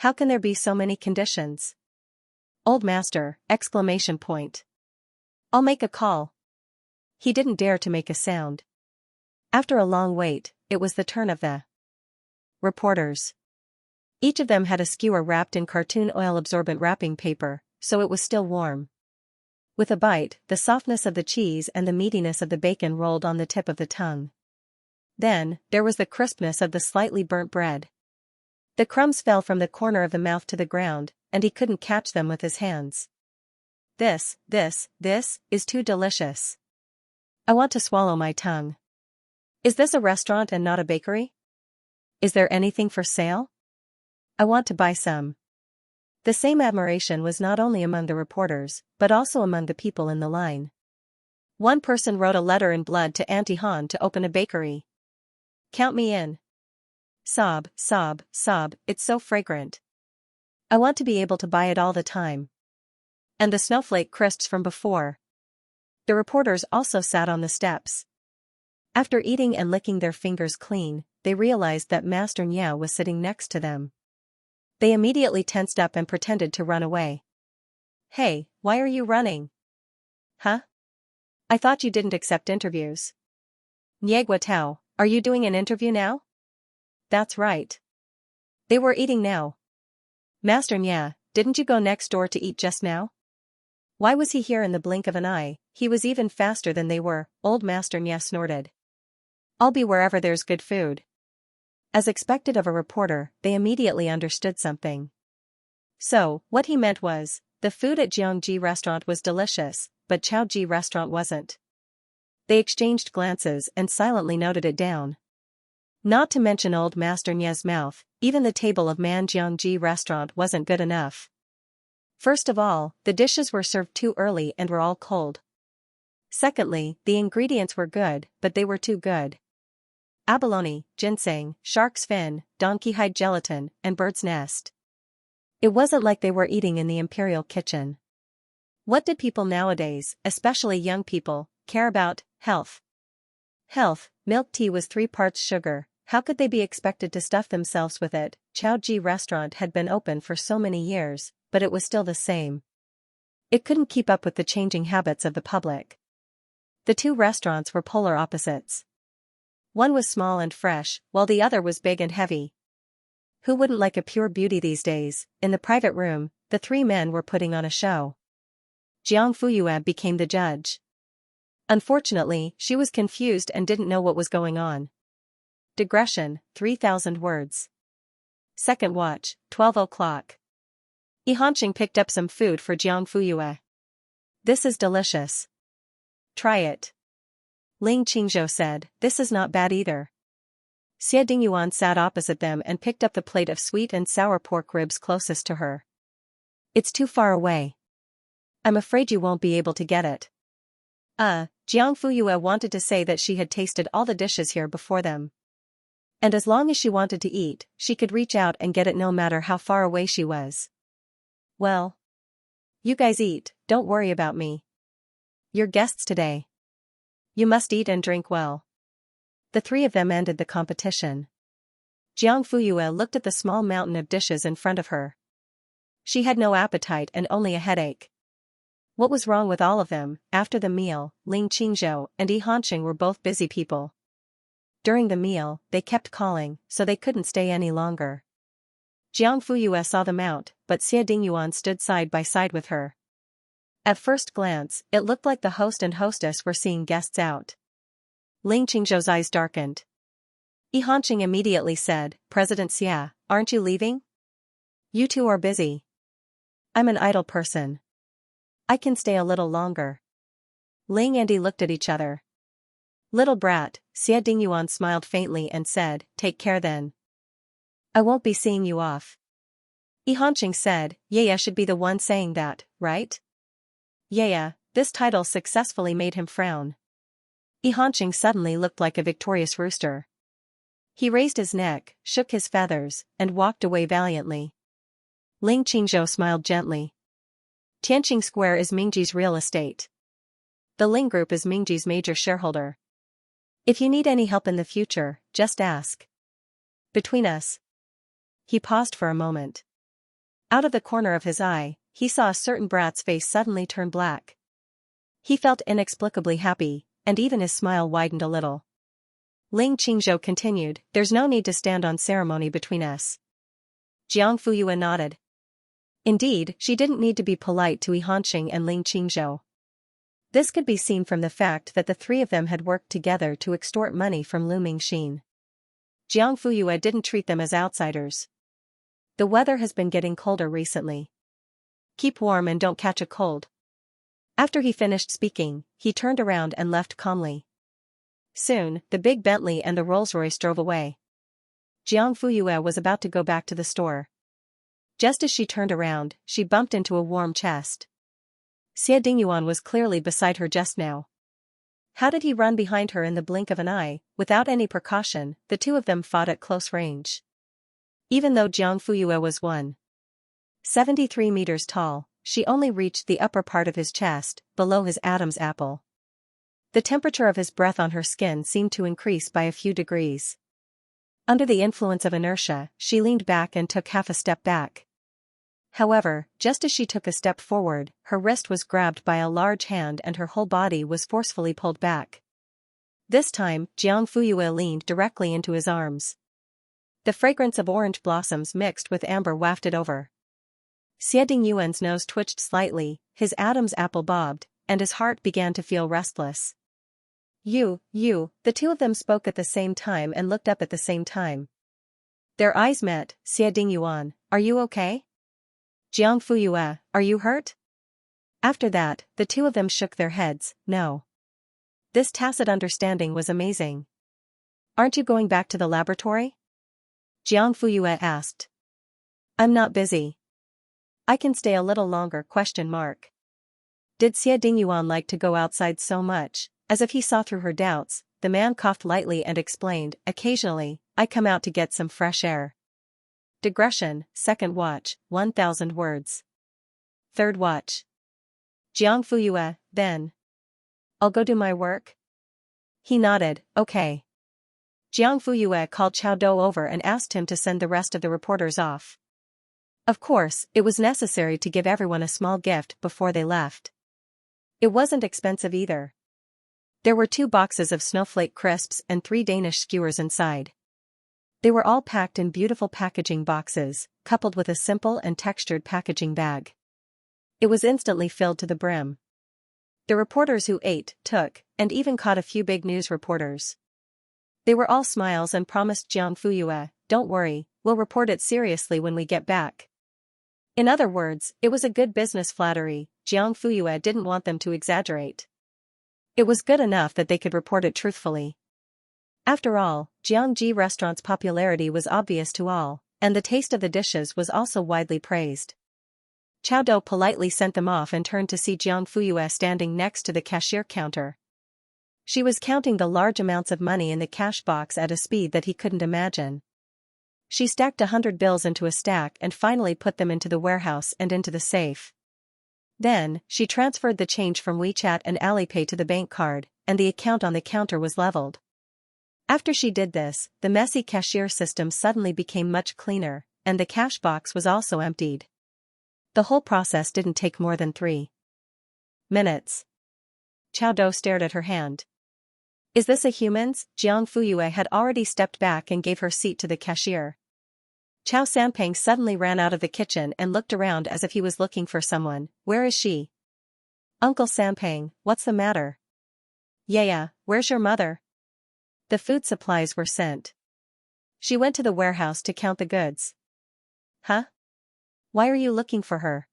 How can there be so many conditions? Old master, exclamation point. I'll make a call. He didn't dare to make a sound. After a long wait, it was the turn of the reporters. Each of them had a skewer wrapped in cartoon oil-absorbent wrapping paper, so it was still warm. With a bite, the softness of the cheese and the meatiness of the bacon rolled on the tip of the tongue. Then, there was the crispness of the slightly burnt bread. The crumbs fell from the corner of the mouth to the ground, and he couldn't catch them with his hands. This is too delicious. I want to swallow my tongue. Is this a restaurant and not a bakery? Is there anything for sale? I want to buy some. The same admiration was not only among the reporters, but also among the people in the line. One person wrote a letter in blood to Auntie Han to open a bakery. Count me in. Sob, it's so fragrant. I want to be able to buy it all the time. And the snowflake crisps from before. The reporters also sat on the steps. After eating and licking their fingers clean, they realized that Master Niao was sitting next to them. They immediately tensed up and pretended to run away. Hey, why are you running? Huh? I thought you didn't accept interviews. Nyagwatao, are you doing an interview now? That's right. They were eating now. Master Nya, didn't you go next door to eat just now? Why was he here in the blink of an eye? He was even faster than they were, old Master Nya snorted. I'll be wherever there's good food. As expected of a reporter, they immediately understood something. So, what he meant was, the food at Xianxia restaurant was delicious, but Chaoji restaurant wasn't. They exchanged glances and silently noted it down. Not to mention old Master Nya's mouth, even the table of Xianxia restaurant wasn't good enough. First of all, the dishes were served too early and were all cold. Secondly, the ingredients were good, but they were too good. Abalone, ginseng, shark's fin, donkey hide gelatin, and bird's nest. It wasn't like they were eating in the imperial kitchen. What did people nowadays, especially young people, care about? Health. Milk tea was 3 parts sugar, How could they be expected to stuff themselves with it? Chao Ji restaurant had been open for so many years, but it was still the same. It couldn't keep up with the changing habits of the public. The two restaurants were polar opposites. One was small and fresh, while the other was big and heavy. Who wouldn't like a pure beauty these days? In the private room, the three men were putting on a show. Jiang Fuyue became the judge. Unfortunately, she was confused and didn't know what was going on. Digression, 3,000 words. Second watch, 12 o'clock. Yihanqing picked up some food for Jiang Fuyue. This is delicious. Try it. Ling Qingzhou said, this is not bad either. Xie Dingyuan sat opposite them and picked up the plate of sweet and sour pork ribs closest to her. It's too far away. I'm afraid you won't be able to get it. Jiang Fuyue wanted to say that she had tasted all the dishes here before them. And as long as she wanted to eat, she could reach out and get it no matter how far away she was. Well. You guys eat, don't worry about me. You're guests today. You must eat and drink well. The three of them ended the competition. Jiang Fuyue looked at the small mountain of dishes in front of her. She had no appetite and only a headache. What was wrong with all of them? After the meal, Ling Qingzhou and Yihanqing were both busy people. During the meal, they kept calling, so they couldn't stay any longer. Jiang Fuyue saw them out, but Xie Dingyuan stood side by side with her. At first glance, it looked like the host and hostess were seeing guests out. Ling Qingzhou's eyes darkened. Yihanqing immediately said, President Xia, aren't you leaving? You two are busy. I'm an idle person. I can stay a little longer. Ling and Yi looked at each other. Little brat, Xie Dingyuan smiled faintly and said, take care then. I won't be seeing you off. Yihanqing said, Yaya should be the one saying that, right? Yaya, this title successfully made him frown. Yihanqing suddenly looked like a victorious rooster. He raised his neck, shook his feathers, and walked away valiantly. Ling Qingzhou smiled gently. Tianqing Square is Mingji's real estate. The Ling Group is Mingji's major shareholder. If you need any help in the future, just ask. Between us. He paused for a moment. Out of the corner of his eye, he saw a certain brat's face suddenly turn black. He felt inexplicably happy, and even his smile widened a little. Ling Qingzhou continued, there's no need to stand on ceremony between us. Jiang Fuyue nodded. Indeed, she didn't need to be polite to Yihanqing and Ling Qingzhou. This could be seen from the fact that the three of them had worked together to extort money from Lu Mingxin. Jiang Fuyue didn't treat them as outsiders. The weather has been getting colder recently. Keep warm and don't catch a cold. After he finished speaking, he turned around and left calmly. Soon, the big Bentley and the Rolls-Royce drove away. Jiang Fuyue was about to go back to the store. Just as she turned around, she bumped into a warm chest. Xie Dingyuan was clearly beside her just now. How did he run behind her in the blink of an eye? Without any precaution, the two of them fought at close range. Even though Jiang Fuyue was 1.73 meters tall, she only reached the upper part of his chest, below his Adam's apple. The temperature of his breath on her skin seemed to increase by a few degrees. Under the influence of inertia, she leaned back and took half a step back. However, just as she took a step forward, her wrist was grabbed by a large hand and her whole body was forcefully pulled back. This time, Jiang Fuyue leaned directly into his arms. The fragrance of orange blossoms mixed with amber wafted over. Xie Dingyuan's nose twitched slightly, his Adam's apple bobbed, and his heart began to feel restless. You, the two of them spoke at the same time and looked up at the same time. Their eyes met. Xie Dingyuan, are you okay? Jiang Fuyue, are you hurt? After that, the two of them shook their heads, no. This tacit understanding was amazing. Aren't you going back to the laboratory? Jiang Fuyue asked. I'm not busy. I can stay a little longer? Did Xie Dingyuan like to go outside so much? As if he saw through her doubts, the man coughed lightly and explained, occasionally, I come out to get some fresh air. Digression, second watch, 1,000 words. Third watch. Jiang Fuyue, then. I'll go do my work? He nodded, okay. Jiang Fuyue called Chao Dou over and asked him to send the rest of the reporters off. Of course, it was necessary to give everyone a small gift before they left. It wasn't expensive either. There were 2 boxes of snowflake crisps and 3 Danish skewers inside. They were all packed in beautiful packaging boxes, coupled with a simple and textured packaging bag. It was instantly filled to the brim. The reporters who ate, took, and even caught a few big news reporters. They were all smiles and promised Jiang Fuyue, "Don't worry, we'll report it seriously when we get back." In other words, it was a good business flattery. Jiang Fuyue didn't want them to exaggerate. It was good enough that they could report it truthfully. After all, Jiangji restaurant's popularity was obvious to all, and the taste of the dishes was also widely praised. Chao Dou politely sent them off and turned to see Jiang Fuyue standing next to the cashier counter. She was counting the large amounts of money in the cash box at a speed that he couldn't imagine. She stacked 100 bills into a stack and finally put them into the warehouse and into the safe. Then, she transferred the change from WeChat and Alipay to the bank card, and the account on the counter was leveled. After she did this, the messy cashier system suddenly became much cleaner, and the cash box was also emptied. The whole process didn't take more than 3 minutes. Chao Dou stared at her hand. "Is this a human's?" Jiang Fuyue had already stepped back and gave her seat to the cashier. Chao Sanpeng suddenly ran out of the kitchen and looked around as if he was looking for someone. "Where is she?" "Uncle Sanpeng, what's the matter?" "Yeah, where's your mother?" "The food supplies were sent. She went to the warehouse to count the goods." "Huh? Why are you looking for her?"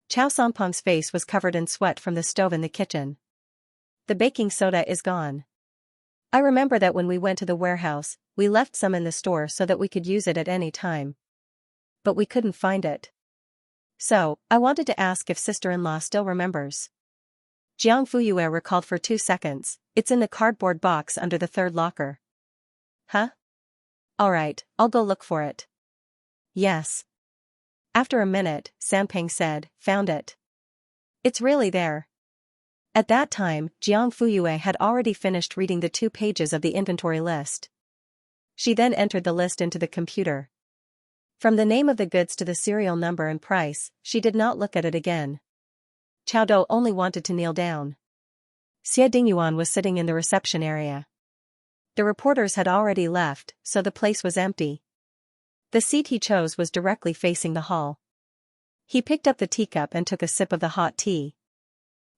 Chao Sanpeng's face was covered in sweat from the stove in the kitchen. "The baking soda is gone. I remember that when we went to the warehouse, we left some in the store so that we could use it at any time. But we couldn't find it. So, I wanted to ask if sister-in-law still remembers." Jiang Fuyue recalled for 2 seconds. "It's in the cardboard box under the 3rd locker." "Huh? Alright, I'll go look for it." "Yes." After a minute, Sanpeng said, "Found it. It's really there." At that time, Jiang Fuyue had already finished reading the 2 pages of the inventory list. She then entered the list into the computer. From the name of the goods to the serial number and price, she did not look at it again. Chao Dou only wanted to kneel down. Xie Dingyuan was sitting in the reception area. The reporters had already left, so the place was empty. The seat he chose was directly facing the hall. He picked up the teacup and took a sip of the hot tea.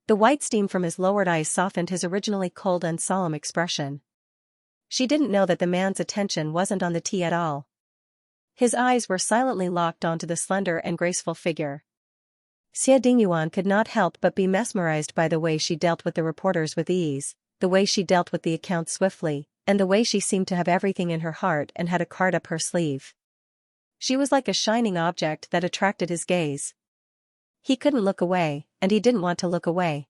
The white steam from his lowered eyes softened his originally cold and solemn expression. She didn't know that the man's attention wasn't on the tea at all. His eyes were silently locked onto the slender and graceful figure. Xie Dingyuan could not help but be mesmerized by the way she dealt with the reporters with ease, the way she dealt with the accounts swiftly, and the way she seemed to have everything in her heart and had a card up her sleeve. She was like a shining object that attracted his gaze. He couldn't look away, and he didn't want to look away.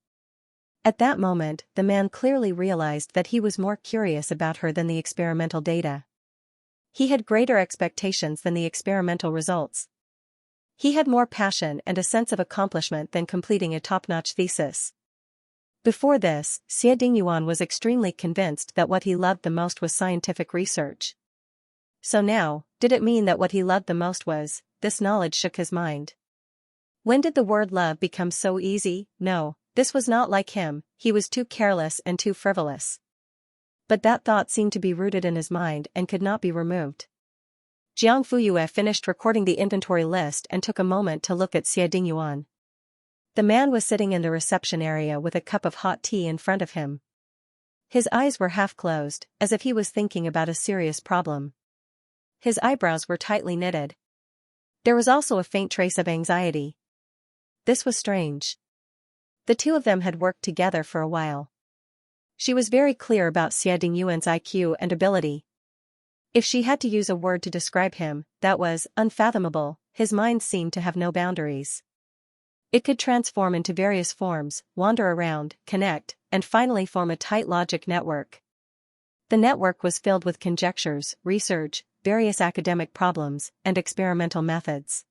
At that moment, the man clearly realized that he was more curious about her than the experimental data. He had greater expectations than the experimental results. He had more passion and a sense of accomplishment than completing a top-notch thesis. Before this, Xie Dingyuan was extremely convinced that what he loved the most was scientific research. So now, did it mean that what he loved the most was, this knowledge shook his mind. When did the word love become so easy? No, this was not like him, he was too careless and too frivolous. But that thought seemed to be rooted in his mind and could not be removed. Jiang Fuyue finished recording the inventory list and took a moment to look at Xie Dingyuan. The man was sitting in the reception area with a cup of hot tea in front of him. His eyes were half closed, as if he was thinking about a serious problem. His eyebrows were tightly knitted. There was also a faint trace of anxiety. This was strange. The two of them had worked together for a while. She was very clear about Xie Dingyuan's IQ and ability. If she had to use a word to describe him, that was unfathomable. His mind seemed to have no boundaries. It could transform into various forms, wander around, connect, and finally form a tight logic network. The network was filled with conjectures, research, various academic problems, and experimental methods.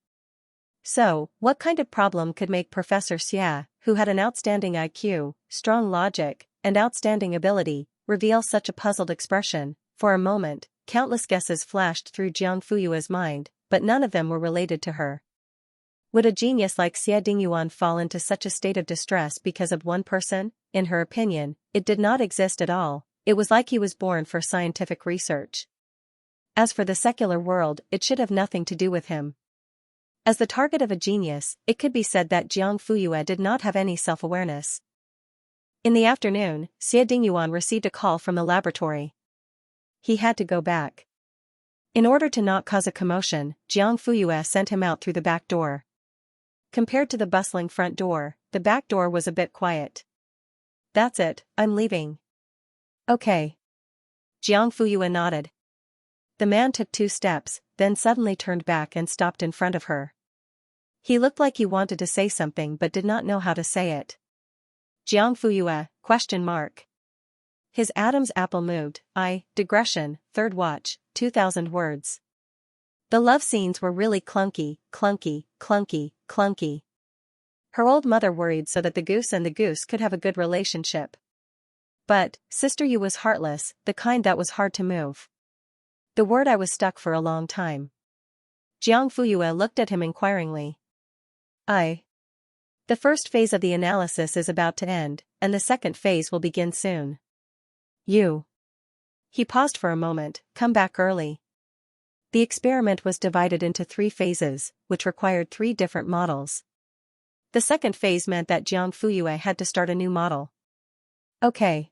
So, what kind of problem could make Professor Xia, who had an outstanding IQ, strong logic, and outstanding ability, reveal such a puzzled expression, For a moment, countless guesses flashed through Jiang Fuyue's mind, but none of them were related to her. Would a genius like Xie Dingyuan fall into such a state of distress because of one person? In her opinion, it did not exist at all. It was like he was born for scientific research. As for the secular world, it should have nothing to do with him. As the target of a genius, it could be said that Jiang Fuyue did not have any self-awareness. In the afternoon, Xie Dingyuan received a call from the laboratory. He had to go back. In order to not cause a commotion, Jiang Fuyue sent him out through the back door. Compared to the bustling front door, the back door was a bit quiet. That's it, I'm leaving. Okay. Jiang Fuyue nodded. The man took 2 steps, then suddenly turned back and stopped in front of her. He looked like he wanted to say something but did not know how to say it. Jiang Fuyue, ? His Adam's apple moved. Digression, 3rd watch, 2000 words. The love scenes were really clunky. Her old mother worried so that the goose and the goose could have a good relationship. But, Sister Yu was heartless, the kind that was hard to move. The word I was stuck for a long time. Jiang Fuyue looked at him inquiringly. The first phase of the analysis is about to end, and the second phase will begin soon. You. He paused for a moment, come back early. The experiment was divided into 3 phases, which required 3 different models. The second phase meant that Jiang Fuyue had to start a new model. Okay.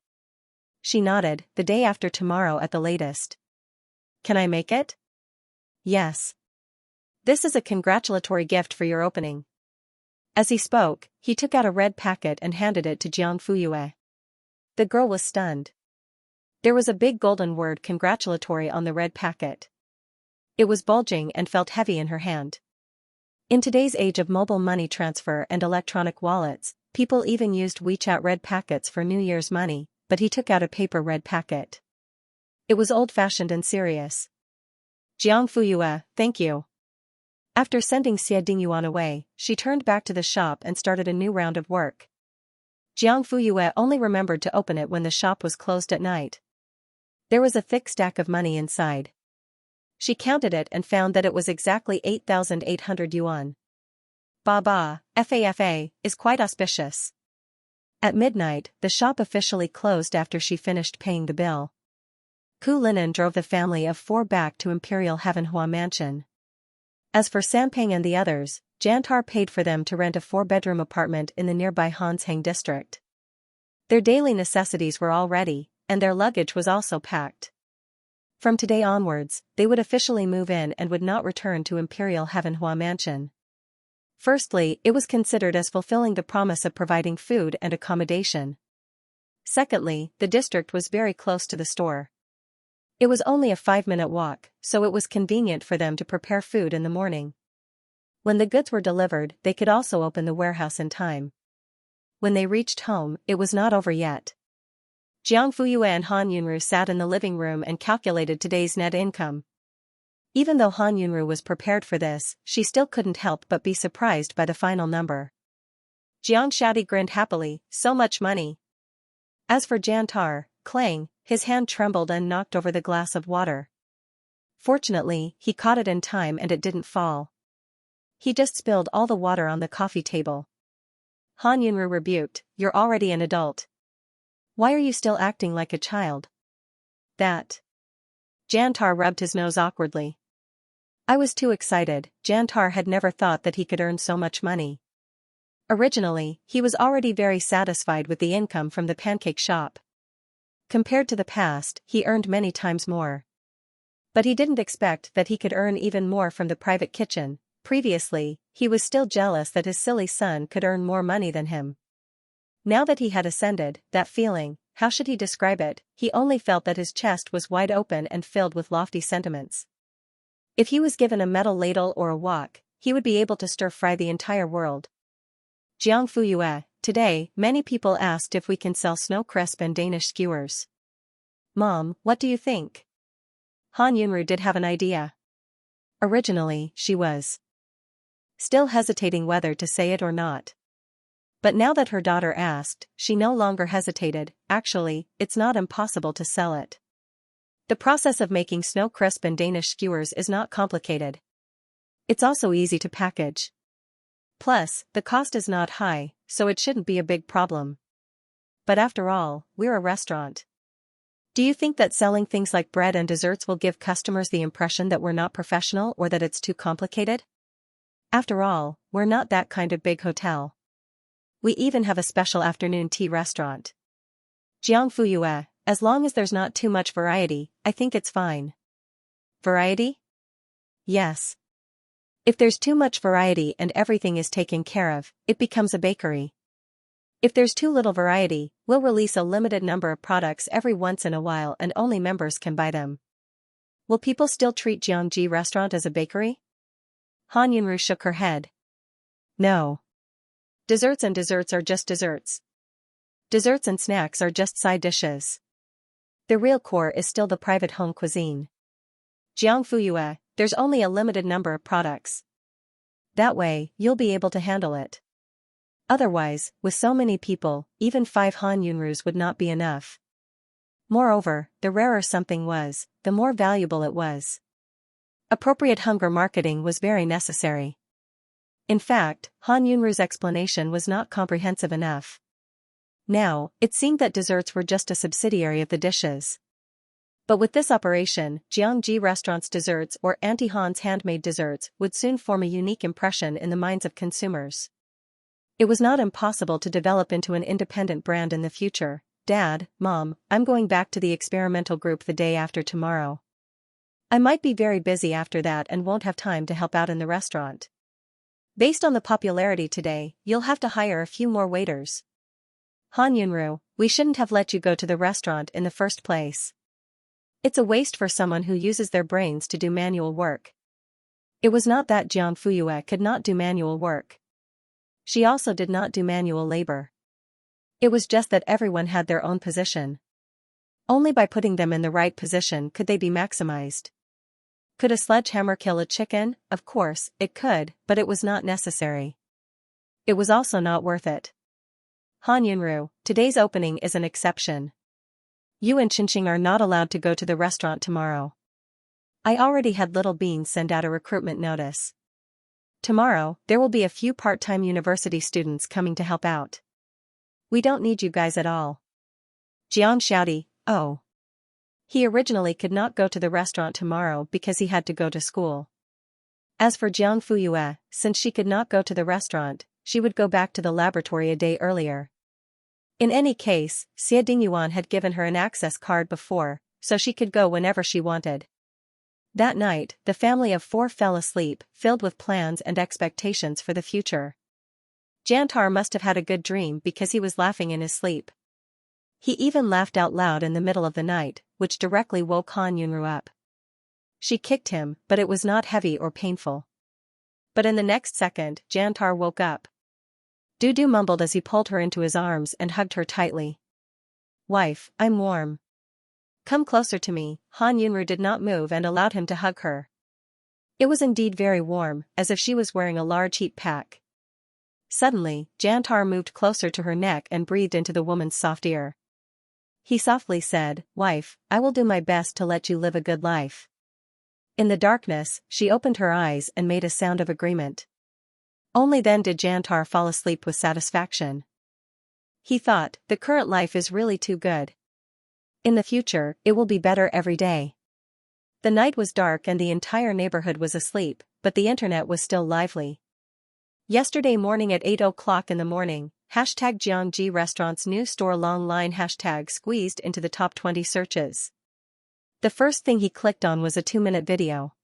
She nodded, the day after tomorrow at the latest. Can I make it? Yes. This is a congratulatory gift for your opening. As he spoke, he took out a red packet and handed it to Jiang Fuyue. The girl was stunned. There was a big golden word congratulatory on the red packet. It was bulging and felt heavy in her hand. In today's age of mobile money transfer and electronic wallets, people even used WeChat red packets for New Year's money, but he took out a paper red packet. It was old-fashioned and serious. Jiang Fuyue, thank you. After sending Xie Dingyuan away, she turned back to the shop and started a new round of work. Jiang Fuyue only remembered to open it when the shop was closed at night. There was a thick stack of money inside. She counted it and found that it was exactly 8,800 yuan. FAFA, is quite auspicious. At midnight, the shop officially closed after she finished paying the bill. Ku Linen drove the family of 4 back to Imperial Heavenhua Mansion. As for Sanpeng and the others, Jantar paid for them to rent a 4-bedroom apartment in the nearby Hansheng district. Their daily necessities were all ready, and their luggage was also packed. From today onwards, they would officially move in and would not return to Imperial Heavenhua Mansion. Firstly, it was considered as fulfilling the promise of providing food and accommodation. Secondly, the district was very close to the store. It was only a 5-minute walk, so it was convenient for them to prepare food in the morning. When the goods were delivered, they could also open the warehouse in time. When they reached home, it was not over yet. Jiang Fuyue and Han Yunru sat in the living room and calculated today's net income. Even though Han Yunru was prepared for this, she still couldn't help but be surprised by the final number. Jiang Shadi grinned happily, so much money. As for Jantar, clang, his hand trembled and knocked over the glass of water. Fortunately, he caught it in time and it didn't fall. He just spilled all the water on the coffee table. Han Yunru rebuked, "You're already an adult. Why are you still acting like a child?" That. Jantar rubbed his nose awkwardly. I was too excited. Jantar had never thought that he could earn so much money. Originally, he was already very satisfied with the income from the pancake shop. Compared to the past, he earned many times more. But he didn't expect that he could earn even more from the private kitchen. Previously, he was still jealous that his silly son could earn more money than him. Now that he had ascended, that feeling, how should he describe it? He only felt that his chest was wide open and filled with lofty sentiments. If he was given a metal ladle or a wok, he would be able to stir-fry the entire world. Jiang Fuyue, today, many people asked if we can sell snow crisp and Danish skewers. Mom, what do you think? Han Yunru did have an idea. Originally, she was still hesitating whether to say it or not. But now that her daughter asked, she no longer hesitated. Actually, it's not impossible to sell it. The process of making snow crisp and Danish skewers is not complicated. It's also easy to package. Plus, the cost is not high, so it shouldn't be a big problem. But after all, we're a restaurant. Do you think that selling things like bread and desserts will give customers the impression that we're not professional or that it's too complicated? After all, we're not that kind of big hotel. We even have a special afternoon tea restaurant. Xianxia, as long as there's not too much variety, I think it's fine. Variety? Yes. If there's too much variety and everything is taken care of, it becomes a bakery. If there's too little variety, we'll release a limited number of products every once in a while and only members can buy them. Will people still treat Xianxia restaurant as a bakery? Han Yunru shook her head. No. Desserts and desserts are just desserts. Desserts and snacks are just side dishes. The real core is still the private home cuisine. Xianxia, there's only a limited number of products. That way, you'll be able to handle it. Otherwise, with so many people, even 5 Han Yunrus would not be enough. Moreover, the rarer something was, the more valuable it was. Appropriate hunger marketing was very necessary. In fact, Han Yunru's explanation was not comprehensive enough. Now, it seemed that desserts were just a subsidiary of the dishes. But with this operation, Xianxia Restaurant's desserts or Auntie Han's handmade desserts would soon form a unique impression in the minds of consumers. It was not impossible to develop into an independent brand in the future. Dad, Mom, I'm going back to the experimental group the day after tomorrow. I might be very busy after that and won't have time to help out in the restaurant. Based on the popularity today, you'll have to hire a few more waiters. Han Yunru, we shouldn't have let you go to the restaurant in the first place. It's a waste for someone who uses their brains to do manual work. It was not that Xianxia could not do manual work. She also did not do manual labor. It was just that everyone had their own position. Only by putting them in the right position could they be maximized. Could a sledgehammer kill a chicken? Of course, it could, but it was not necessary. It was also not worth it. Han Yunru, today's opening is an exception. You and Xianxia are not allowed to go to the restaurant tomorrow. I already had Little Bean send out a recruitment notice. Tomorrow, there will be a few part-time university students coming to help out. We don't need you guys at all. Xianxia, oh. He originally could not go to the restaurant tomorrow because he had to go to school. As for Xianxia, since she could not go to the restaurant, she would go back to the laboratory a day earlier. In any case, Xie Dingyuan had given her an access card before, so she could go whenever she wanted. That night, the family of 4 fell asleep, filled with plans and expectations for the future. Jantar must have had a good dream because he was laughing in his sleep. He even laughed out loud in the middle of the night, which directly woke Han Yunru up. She kicked him, but it was not heavy or painful. But in the next second, Jantar woke up. Dudu mumbled as he pulled her into his arms and hugged her tightly. Wife, I'm warm. Come closer to me. Han Yunru did not move and allowed him to hug her. It was indeed very warm, as if she was wearing a large heat pack. Suddenly, Jantar moved closer to her neck and breathed into the woman's soft ear. He softly said, Wife, I will do my best to let you live a good life. In the darkness, she opened her eyes and made a sound of agreement. Only then did Jantar fall asleep with satisfaction. He thought, the current life is really too good. In the future, it will be better every day. The night was dark and the entire neighborhood was asleep, but the internet was still lively. Yesterday morning at 8 o'clock in the morning, #Xianxia Restaurant's new store long line hashtag squeezed into the top 20 searches. The first thing he clicked on was a 2-minute video.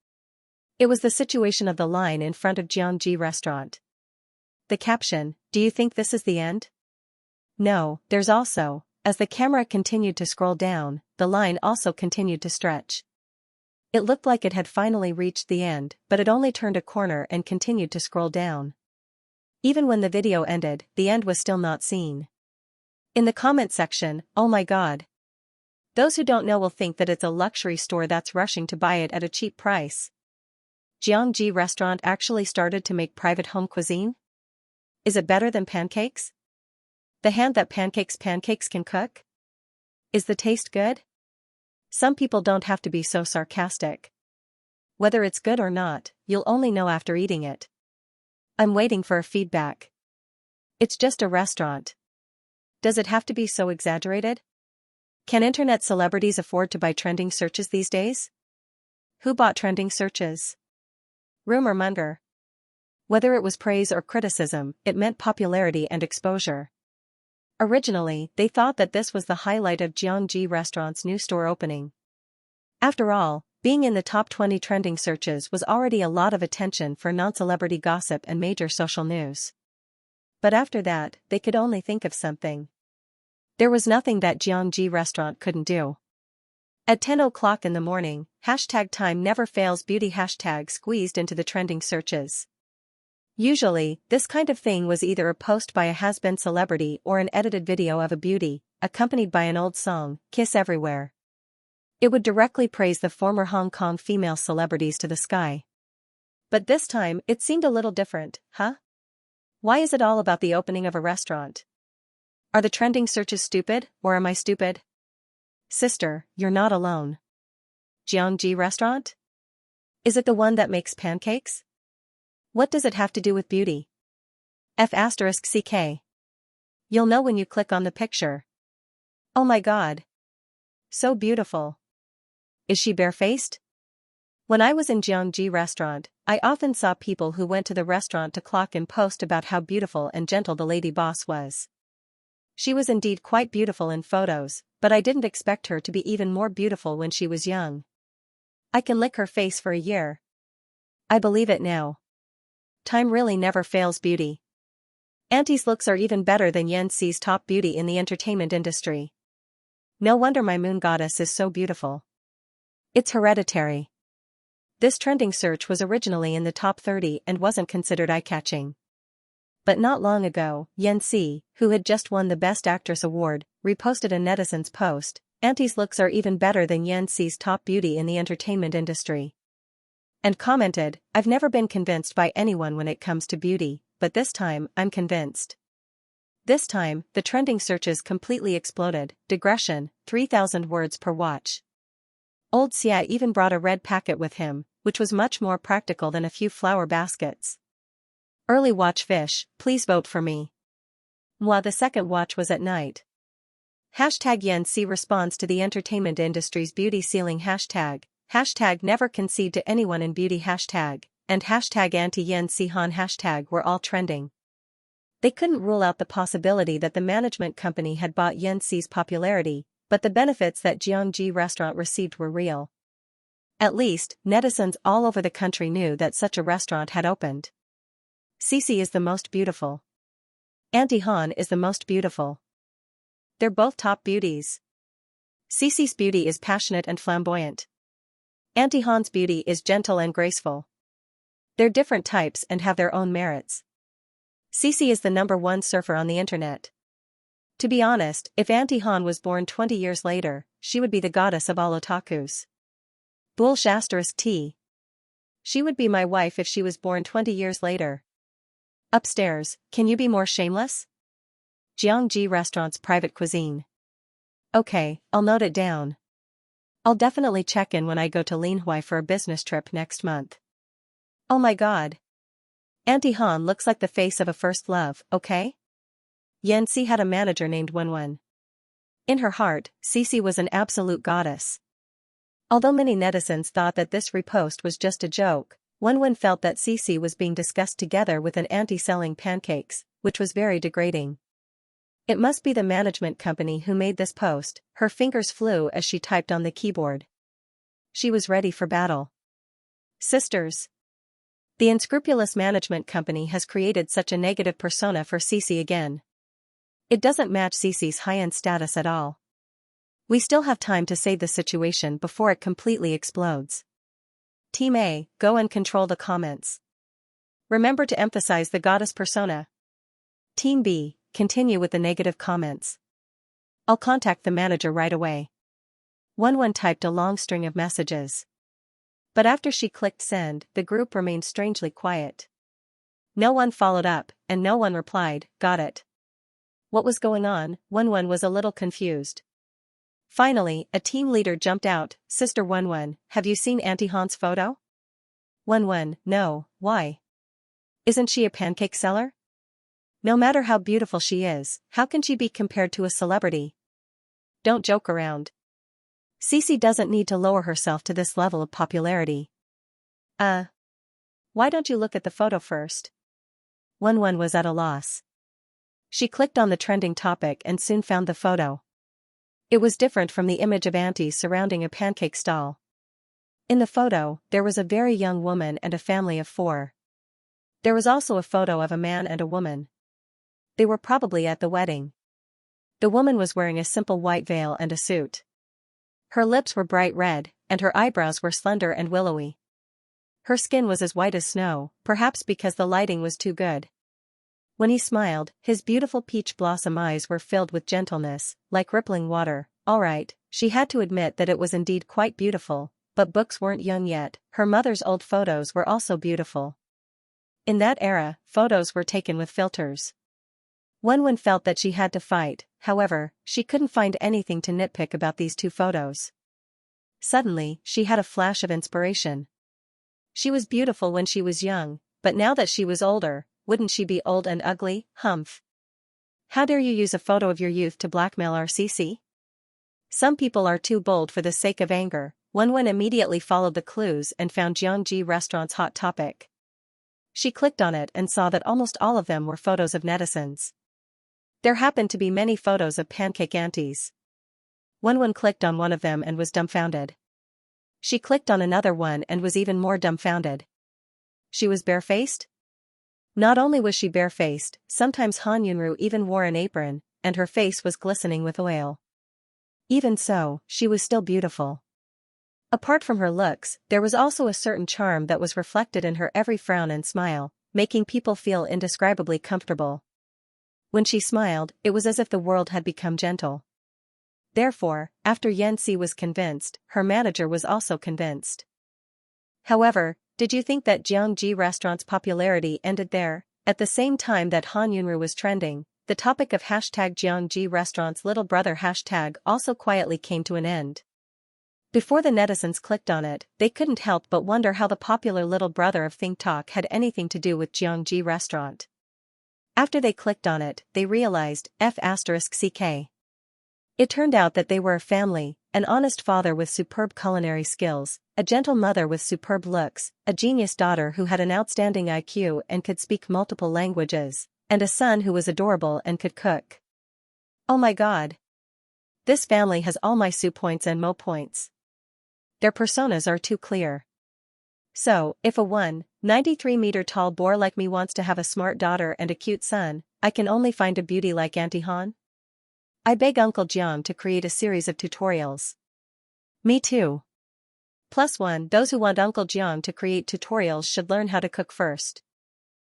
It was the situation of the line in front of Xianxia Restaurant. The caption, do you think this is the end? No, there's also, as the camera continued to scroll down, the line also continued to stretch. It looked like it had finally reached the end, but it only turned a corner and continued to scroll down. Even when the video ended, the end was still not seen. In the comment section, oh my god. Those who don't know will think that it's a luxury store that's rushing to buy it at a cheap price. Xianxia Restaurant actually started to make private home cuisine? Is it better than pancakes? The hand that pancakes can cook? Is the taste good? Some people don't have to be so sarcastic. Whether it's good or not, you'll only know after eating it. I'm waiting for a feedback. It's just a restaurant. Does it have to be so exaggerated? Can internet celebrities afford to buy trending searches these days? Who bought trending searches? Rumor monger. Whether it was praise or criticism, it meant popularity and exposure. Originally, they thought that this was the highlight of Xianxia restaurant's new store opening. After all, being in the top 20 trending searches was already a lot of attention for non-celebrity gossip and major social news. But after that, they could only think of something. There was nothing that Xianxia restaurant couldn't do. At 10 o'clock in the morning, #time never fails beauty # squeezed into the trending searches. Usually, this kind of thing was either a post by a has-been celebrity or an edited video of a beauty, accompanied by an old song, Kiss Everywhere. It would directly praise the former Hong Kong female celebrities to the sky. But this time, it seemed a little different, huh? Why is it all about the opening of a restaurant? Are the trending searches stupid, or am I stupid? Sister, you're not alone. Xianxia restaurant? Is it the one that makes pancakes? What does it have to do with beauty? *CK. You'll know when you click on the picture. Oh my god. So beautiful. Is she barefaced? When I was in Xianxia restaurant, I often saw people who went to the restaurant to clock and post about how beautiful and gentle the lady boss was. She was indeed quite beautiful in photos, but I didn't expect her to be even more beautiful when she was young. I can lick her face for a year. I believe it now. Time really never fails beauty. Auntie's looks are even better than Xianxia's top beauty in the entertainment industry. No wonder my moon goddess is so beautiful. It's hereditary. This trending search was originally in the top 30 and wasn't considered eye-catching. But not long ago, Xianxia, who had just won the Best Actress award, reposted a netizen's post, "Auntie's looks are even better than Xianxia's top beauty in the entertainment industry." And commented, "I've never been convinced by anyone when it comes to beauty, but this time, I'm convinced." This time, the trending searches completely exploded. Digression, 3,000 words per watch. Old Xia even brought a red packet with him, which was much more practical than a few flower baskets. Early watch fish, please vote for me. Mwah, the second watch was at night. #Yen-C responds to the entertainment industry's beauty ceiling hashtag never concede to anyone in beauty and #anti-Yen-C-Han were all trending. They couldn't rule out the possibility that the management company had bought Yen-C's popularity, but the benefits that Xianxia restaurant received were real. At least, netizens all over the country knew that such a restaurant had opened. Cici is the most beautiful. Auntie Han is the most beautiful. They're both top beauties. Cici's beauty is passionate and flamboyant. Auntie Han's beauty is gentle and graceful. They're different types and have their own merits. Cici is the #1 surfer on the internet. To be honest, if Auntie Han was born 20 years later, she would be the goddess of all otakus. *T. She would be my wife if she was born 20 years later. Upstairs, can you be more shameless? Xianxia restaurant's private cuisine. Okay, I'll note it down. I'll definitely check in when I go to Linhui for a business trip next month. Oh my god. Auntie Han looks like the face of a first love, okay? Yen-C had a manager named Wenwen. In her heart, Cici was an absolute goddess. Although many netizens thought that this repost was just a joke, Wenwen felt that Cici was being discussed together with an auntie selling pancakes, which was very degrading. It must be the management company who made this post. Her fingers flew as she typed on the keyboard. She was ready for battle. Sisters. The unscrupulous management company has created such a negative persona for Cici again. It doesn't match Cici's high-end status at all. We still have time to save the situation before it completely explodes. Team A, go and control the comments. Remember to emphasize the goddess persona. Team B, continue with the negative comments. I'll contact the manager right away. Wenwen typed a long string of messages. But after she clicked send, the group remained strangely quiet. No one followed up, and no one replied, "Got it." What was going on? Wenwen was a little confused. Finally, a team leader jumped out. Sister Wenwen, have you seen Auntie Han's photo? Wenwen, no, why? Isn't she a pancake seller? No matter how beautiful she is, how can she be compared to a celebrity? Don't joke around. Cece doesn't need to lower herself to this level of popularity. Why don't you look at the photo first? Wenwen was at a loss. She clicked on the trending topic and soon found the photo. It was different from the image of aunties surrounding a pancake stall. In the photo, there was a very young woman and a family of 4. There was also a photo of a man and a woman. They were probably at the wedding. The woman was wearing a simple white veil and a suit. Her lips were bright red, and her eyebrows were slender and willowy. Her skin was as white as snow, perhaps because the lighting was too good. When he smiled, his beautiful peach blossom eyes were filled with gentleness, like rippling water. All right, she had to admit that it was indeed quite beautiful, but books weren't young yet. Her mother's old photos were also beautiful. In that era, photos were taken with filters. Wenwen felt that she had to fight, however, she couldn't find anything to nitpick about these 2 photos. Suddenly, she had a flash of inspiration. She was beautiful when she was young, but now that she was older, wouldn't she be old and ugly? Humph. How dare you use a photo of your youth to blackmail our Cece? Some people are too bold for the sake of anger. Wenwen immediately followed the clues and found Xianxia restaurant's hot topic. She clicked on it and saw that almost all of them were photos of netizens. There happened to be many photos of pancake aunties. Wenwen clicked on one of them and was dumbfounded. She clicked on another one and was even more dumbfounded. She was barefaced? Not only was she barefaced, sometimes Han Yunru even wore an apron, and her face was glistening with oil. Even so, she was still beautiful. Apart from her looks, there was also a certain charm that was reflected in her every frown and smile, making people feel indescribably comfortable. When she smiled, it was as if the world had become gentle. Therefore, after Xianxia was convinced, her manager was also convinced. However, did you think that Xianxia restaurant's popularity ended there? At the same time that Han Yunru was trending, the topic of #Xianxia restaurant's little brother hashtag also quietly came to an end. Before the netizens clicked on it, they couldn't help but wonder how the popular little brother of Think Talk had anything to do with Xianxia restaurant. After they clicked on it, they realized F***ck. It turned out that they were a family, an honest father with superb culinary skills, a gentle mother with superb looks, a genius daughter who had an outstanding IQ and could speak multiple languages, and a son who was adorable and could cook. Oh my god! This family has all my Su points and Mo points. Their personas are too clear. So, if a 193-meter tall boar like me wants to have a smart daughter and a cute son, I can only find a beauty like Auntie Han? I beg Uncle Jiang to create a series of tutorials. Me too. +1 Those who want Uncle Jiang to create tutorials should learn how to cook first.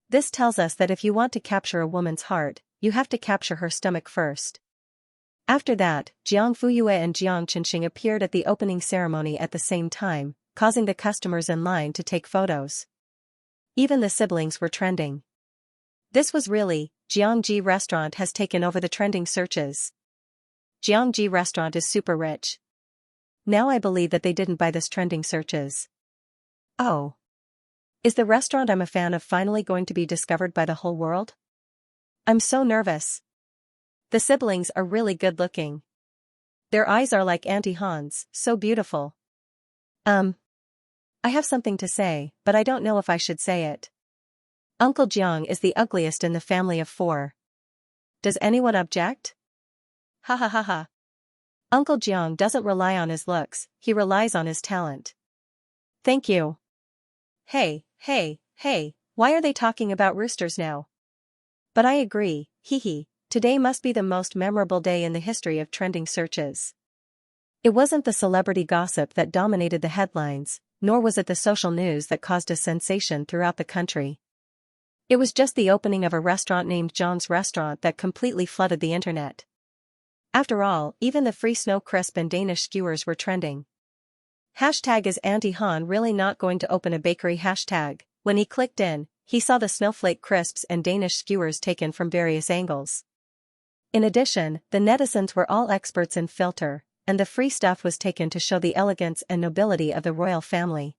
This tells us that if you want to capture a woman's heart, you have to capture her stomach first. After that, Jiang Fuyue and Jiang Qinxing appeared at the opening ceremony at the same time, causing the customers in line to take photos. Even the siblings were trending. This was really, Xianxia restaurant has taken over the trending searches. Xianxia restaurant is super rich. Now I believe that they didn't buy this trending searches. Oh. Is the restaurant I'm a fan of finally going to be discovered by the whole world? I'm so nervous. The siblings are really good looking. Their eyes are like Auntie Han's, so beautiful. I have something to say, but I don't know if I should say it. Uncle Jiang is the ugliest in the family of 4. Does anyone object? Ha ha ha ha. Uncle Jiang doesn't rely on his looks, he relies on his talent. Thank you. Hey, why are they talking about roosters now? But I agree, hee. Today must be the most memorable day in the history of trending searches. It wasn't the celebrity gossip that dominated the headlines, nor was it the social news that caused a sensation throughout the country. It was just the opening of a restaurant named John's Restaurant that completely flooded the internet. After all, even the free snow crisp and Danish skewers were trending. Is Auntie Han really not going to open a bakery? When he clicked in, he saw the snowflake crisps and Danish skewers taken from various angles. In addition, the netizens were all experts in filter, and the free stuff was taken to show the elegance and nobility of the royal family.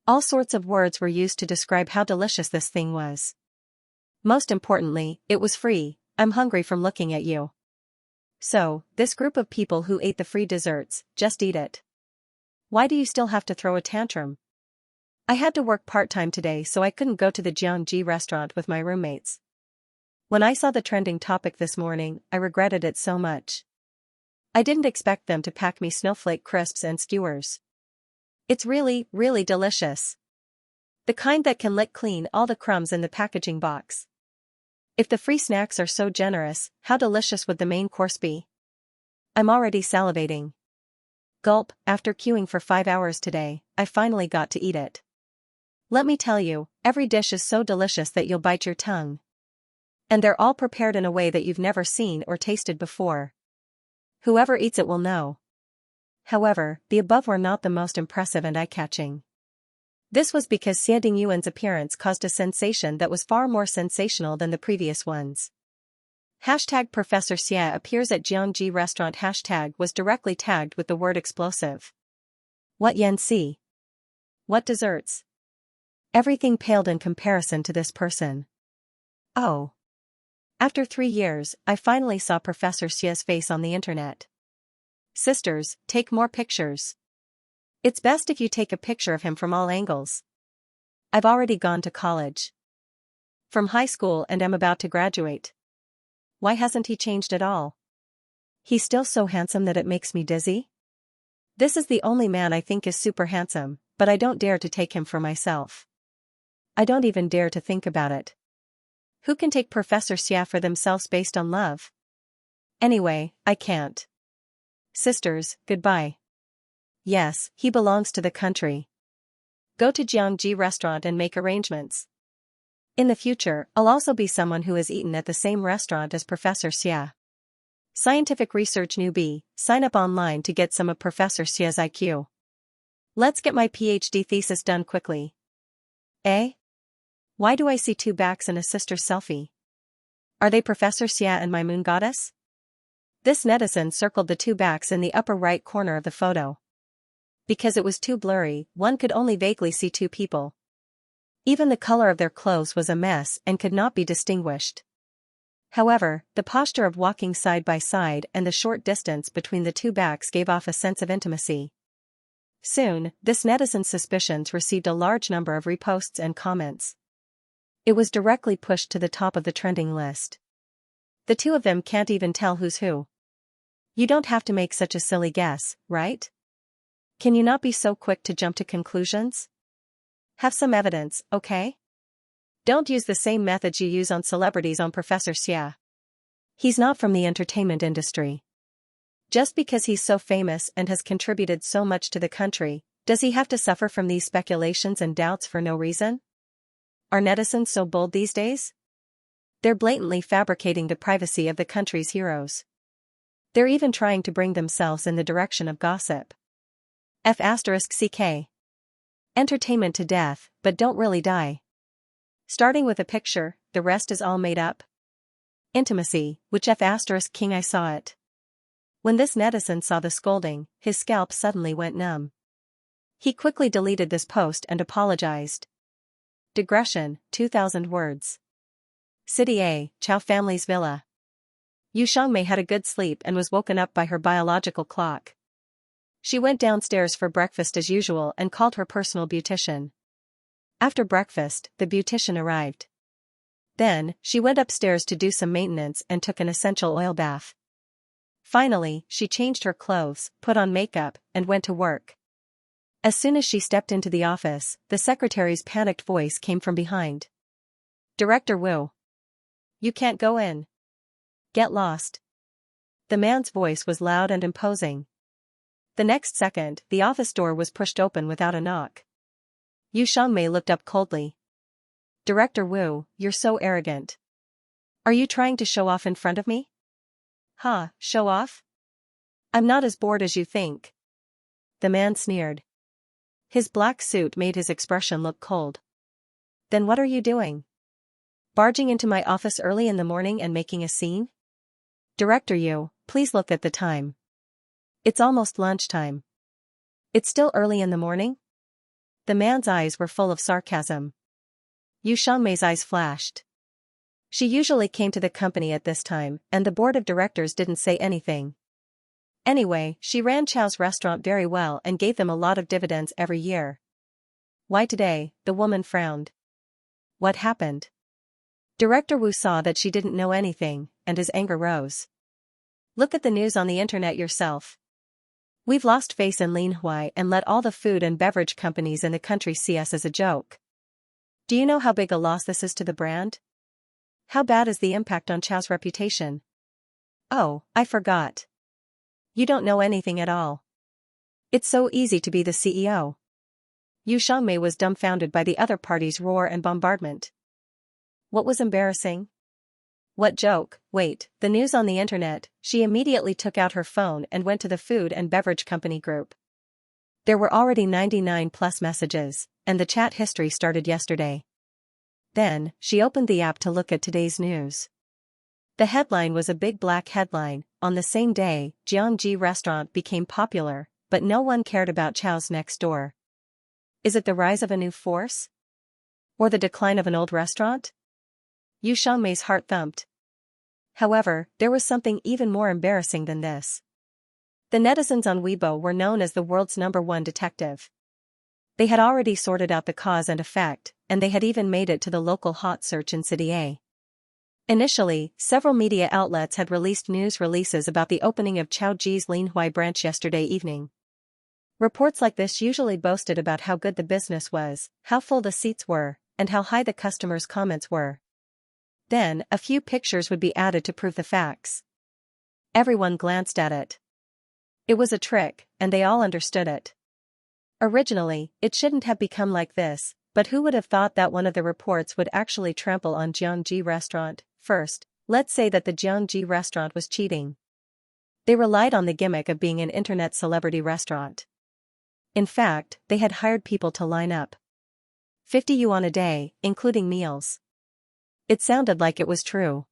All sorts of words were used to describe how delicious this thing was. Most importantly, it was free. I'm hungry from looking at you. So, this group of people who ate the free desserts, just eat it. Why do you still have to throw a tantrum? I had to work part-time today, so I couldn't go to the Xianxia restaurant with my roommates. When I saw the trending topic this morning, I regretted it so much. I didn't expect them to pack me snowflake crisps and skewers. It's really, really delicious. The kind that can lick clean all the crumbs in the packaging box. If the free snacks are so generous, how delicious would the main course be? I'm already salivating. Gulp, after queuing for 5 hours today, I finally got to eat it. Let me tell you, every dish is so delicious that you'll bite your tongue. And they're all prepared in a way that you've never seen or tasted before. Whoever eats it will know. However, the above were not the most impressive and eye-catching. This was because Xie Yuan's appearance caused a sensation that was far more sensational than the previous ones. Hashtag Professor Xie appears at Xianxia restaurant. Hashtag was directly tagged with the word explosive. What Yanxi? What desserts? Everything paled in comparison to this person. Oh. After 3 years, I finally saw Professor Xie's face on the internet. Sisters, take more pictures. It's best if you take a picture of him from all angles. I've already gone to college. From high school and am about to graduate. Why hasn't he changed at all? He's still so handsome that it makes me dizzy. This is the only man I think is super handsome, but I don't dare to take him for myself. I don't even dare to think about it. Who can take Professor Xie for themselves based on love? Anyway, I can't. Sisters, goodbye. Yes, he belongs to the country. Go to Xianxia restaurant and make arrangements. In the future, I'll also be someone who has eaten at the same restaurant as Professor Xie. Scientific research newbie, sign up online to get some of Professor Xie's IQ. Let's get my PhD thesis done quickly. Eh? Why do I see 2 backs in a sister's selfie? Are they Professor Xie and my moon goddess? This netizen circled the 2 backs in the upper right corner of the photo. Because it was too blurry, one could only vaguely see 2 people. Even the color of their clothes was a mess and could not be distinguished. However, the posture of walking side by side and the short distance between the 2 backs gave off a sense of intimacy. Soon, this netizen's suspicions received a large number of reposts and comments. It was directly pushed to the top of the trending list. The 2 of them can't even tell who's who. You don't have to make such a silly guess, right? Can you not be so quick to jump to conclusions? Have some evidence, okay? Don't use the same methods you use on celebrities on Professor Xie. He's not from the entertainment industry. Just because he's so famous and has contributed so much to the country, does he have to suffer from these speculations and doubts for no reason? Are netizens so bold these days? They're blatantly fabricating the privacy of the country's heroes. They're even trying to bring themselves in the direction of gossip. F***ck. Entertainment to death, but don't really die. Starting with a picture, the rest is all made up. Intimacy, which F***king I saw it. When this netizen saw the scolding, his scalp suddenly went numb. He quickly deleted this post and apologized. Digression, 2,000 words. City A, Chow family's villa. Xianxia had a good sleep and was woken up by her biological clock. She went downstairs for breakfast as usual and called her personal beautician. After breakfast, the beautician arrived. Then, she went upstairs to do some maintenance and took an essential oil bath. Finally, she changed her clothes, put on makeup, and went to work. As soon as she stepped into the office, the secretary's panicked voice came from behind. Director Wu. You can't go in. Get lost. The man's voice was loud and imposing. The next second, the office door was pushed open without a knock. Xianxia looked up coldly. Director Wu, you're so arrogant. Are you trying to show off in front of me? Huh, show off? I'm not as bored as you think. The man sneered. His black suit made his expression look cold. Then what are you doing? Barging into my office early in the morning and making a scene? Director Yu, please look at the time. It's almost lunchtime. It's still early in the morning? The man's eyes were full of sarcasm. Xianxia's eyes flashed. She usually came to the company at this time, and the board of directors didn't say anything. Anyway, she ran Chow's restaurant very well and gave them a lot of dividends every year. Why today? The woman frowned. What happened? Director Wu saw that she didn't know anything, and his anger rose. Look at the news on the internet yourself. We've lost face in Linhui and let all the food and beverage companies in the country see us as a joke. Do you know how big a loss this is to the brand? How bad is the impact on Chow's reputation? Oh, I forgot. You don't know anything at all. It's so easy to be the CEO. Xianxia was dumbfounded by the other party's roar and bombardment. What was embarrassing? What joke? Wait, the news on the internet. She immediately took out her phone and went to the food and beverage company group. There were already 99 plus messages, and the chat history started yesterday. Then, she opened the app to look at today's news. The headline was a big black headline. On the same day, Xianxia restaurant became popular, but no one cared about Chow's next door. Is it the rise of a new force? Or the decline of an old restaurant? Xianxia's heart thumped. However, there was something even more embarrassing than this. The netizens on Weibo were known as the world's #1 detective. They had already sorted out the cause and effect, and they had even made it to the local hot search in City A. Initially, several media outlets had released news releases about the opening of Chowji's Linhui branch yesterday evening. Reports like this usually boasted about how good the business was, how full the seats were, and how high the customers' comments were. Then, a few pictures would be added to prove the facts. Everyone glanced at it. It was a trick, and they all understood it. Originally, it shouldn't have become like this, but who would have thought that one of the reports would actually trample on Xianxia restaurant? First, let's say that the Xianxia restaurant was cheating. They relied on the gimmick of being an internet celebrity restaurant. In fact, they had hired people to line up. 50 yuan a day, including meals. It sounded like it was true.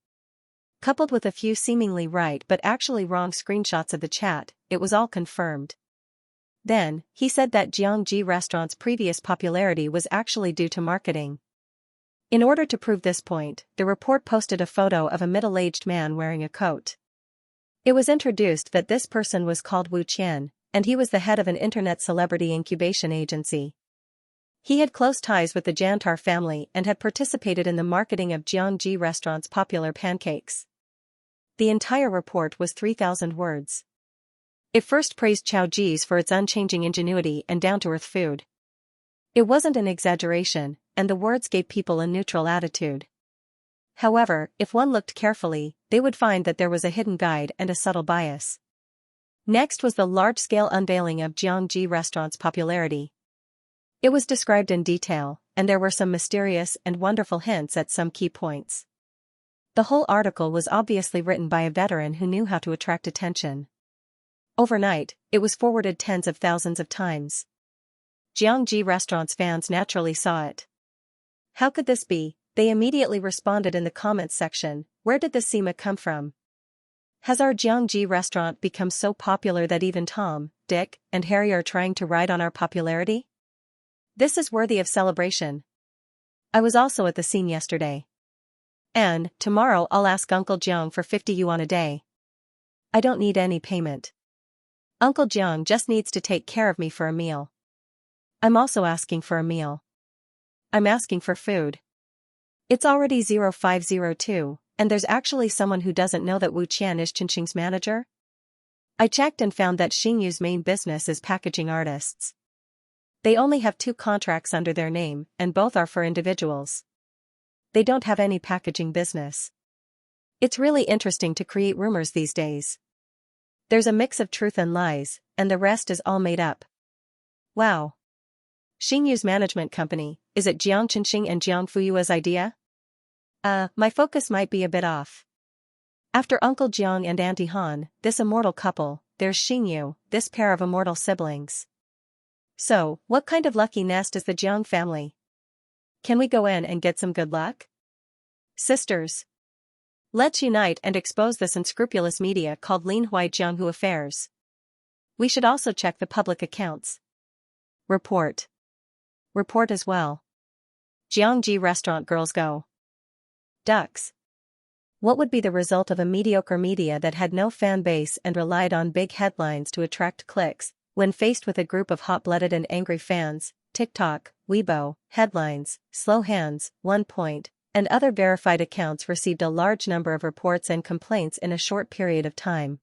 Coupled with a few seemingly right but actually wrong screenshots of the chat, it was all confirmed. Then, he said that Xianxia restaurant's previous popularity was actually due to marketing. In order to prove this point, the report posted a photo of a middle-aged man wearing a coat. It was introduced that this person was called Wu Qian, and he was the head of an internet celebrity incubation agency. He had close ties with the Jantar family and had participated in the marketing of Xianxia restaurant's popular pancakes. The entire report was 3,000 words. It first praised Chowji's for its unchanging ingenuity and down-to-earth food. It wasn't an exaggeration, and the words gave people a neutral attitude. However, if one looked carefully, they would find that there was a hidden guide and a subtle bias. Next was the large-scale unveiling of Xianxia restaurant's popularity. It was described in detail, and there were some mysterious and wonderful hints at some key points. The whole article was obviously written by a veteran who knew how to attract attention. Overnight, it was forwarded tens of thousands of times. Xianxia restaurant's fans naturally saw it. How could this be? They immediately responded in the comments section. Where did this SEMA come from? Has our Xianxia restaurant become so popular that even Tom, Dick, and Harry are trying to ride on our popularity? This is worthy of celebration. I was also at the scene yesterday. And, tomorrow I'll ask Uncle Jiang for 50 yuan a day. I don't need any payment. Uncle Jiang just needs to take care of me for a meal. I'm also asking for a meal. I'm asking for food. It's already 0502, and there's actually someone who doesn't know that Wu Qian is Xianxia's manager? I checked and found that Xingyu's main business is packaging artists. They only have 2 contracts under their name, and both are for individuals. They don't have any packaging business. It's really interesting to create rumors these days. There's a mix of truth and lies, and the rest is all made up. Wow. Xingyu's management company, is it Jiang Qianxing and Jiang Fuyua's idea? My focus might be a bit off. After Uncle Jiang and Auntie Han, this immortal couple, there's Xingyu, this pair of immortal siblings. So, what kind of lucky nest is the Jiang family? Can we go in and get some good luck? Sisters. Let's unite and expose this unscrupulous media called Linhui Jianghu Affairs. We should also check the public accounts. Report. Report as well. Xianxia restaurant girls go. Ducks. What would be the result of a mediocre media that had no fan base and relied on big headlines to attract clicks, when faced with a group of hot-blooded and angry fans? TikTok, Weibo, headlines, slow hands, 1 point, and other verified accounts received a large number of reports and complaints in a short period of time.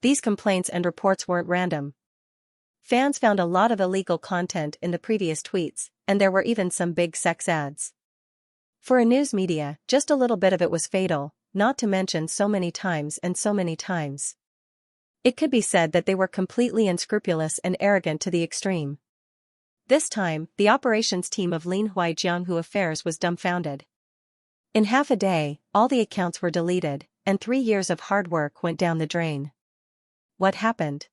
These complaints and reports weren't random. Fans found a lot of illegal content in the previous tweets, and there were even some big sex ads. For a news media, just a little bit of it was fatal, not to mention so many times and so many times. It could be said that they were completely unscrupulous and arrogant to the extreme. This time, the operations team of Linhui Jianghu Affairs was dumbfounded. In half a day, all the accounts were deleted, and 3 years of hard work went down the drain. What happened?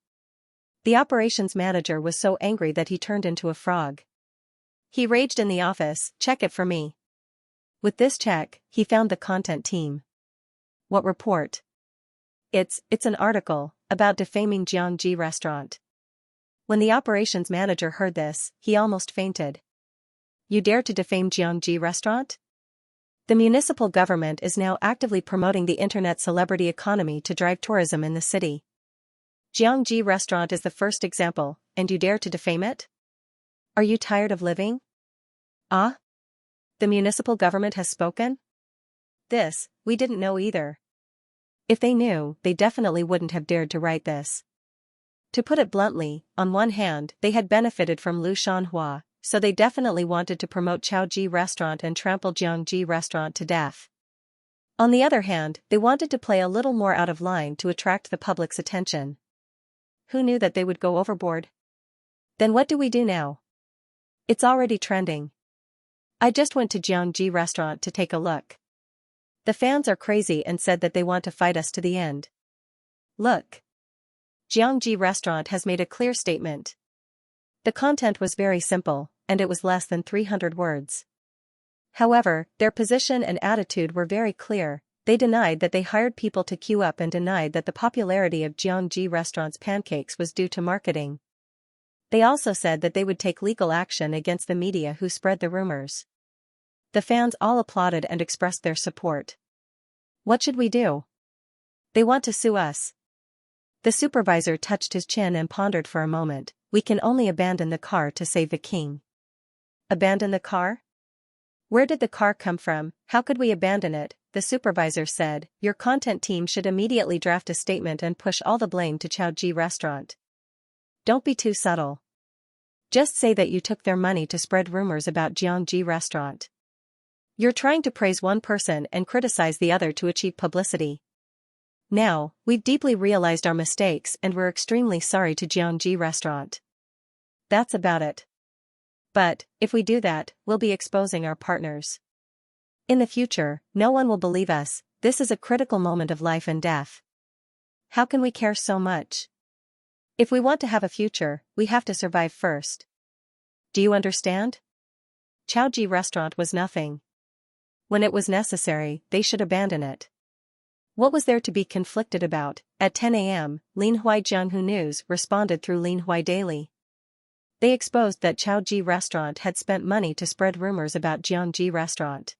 The operations manager was so angry that he turned into a frog. He raged in the office, "Check it for me." With this check, he found the content team. What report? It's an article about defaming Xianxia restaurant. When the operations manager heard this, he almost fainted. You dare to defame Xianxia restaurant? The municipal government is now actively promoting the internet celebrity economy to drive tourism in the city. Xianxia restaurant is the first example, and you dare to defame it? Are you tired of living? Ah? The municipal government has spoken? This, we didn't know either. If they knew, they definitely wouldn't have dared to write this. To put it bluntly, on one hand, they had benefited from Lu Shanhua, so they definitely wanted to promote Xiaoji restaurant and trample Xianxia restaurant to death. On the other hand, they wanted to play a little more out of line to attract the public's attention. Who knew that they would go overboard? Then what do we do now? It's already trending. I just went to Xianxia restaurant to take a look. The fans are crazy and said that they want to fight us to the end. Look. Xianxia restaurant has made a clear statement. The content was very simple, and it was less than 300 words. However, their position and attitude were very clear. They denied that they hired people to queue up and denied that the popularity of Xianxia restaurant's pancakes was due to marketing. They also said that they would take legal action against the media who spread the rumors. The fans all applauded and expressed their support. What should we do? They want to sue us. The supervisor touched his chin and pondered for a moment. We can only abandon the car to save the king. Abandon the car? Where did the car come from? How could we abandon it? The supervisor said. Your content team should immediately draft a statement and push all the blame to Xiaoji restaurant. Don't be too subtle. Just say that you took their money to spread rumors about Xianxia restaurant. You're trying to praise one person and criticize the other to achieve publicity. Now, we've deeply realized our mistakes and we're extremely sorry to Xianxia restaurant. That's about it. But, if we do that, we'll be exposing our partners. In the future, no one will believe us. This is a critical moment of life and death. How can we care so much? If we want to have a future, we have to survive first. Do you understand? Xiaoji restaurant was nothing. When it was necessary, they should abandon it. What was there to be conflicted about? At 10 a.m., Linhui Jianghu News responded through Linhui Daily. They exposed that Xiaoji restaurant had spent money to spread rumors about Xianxia restaurant.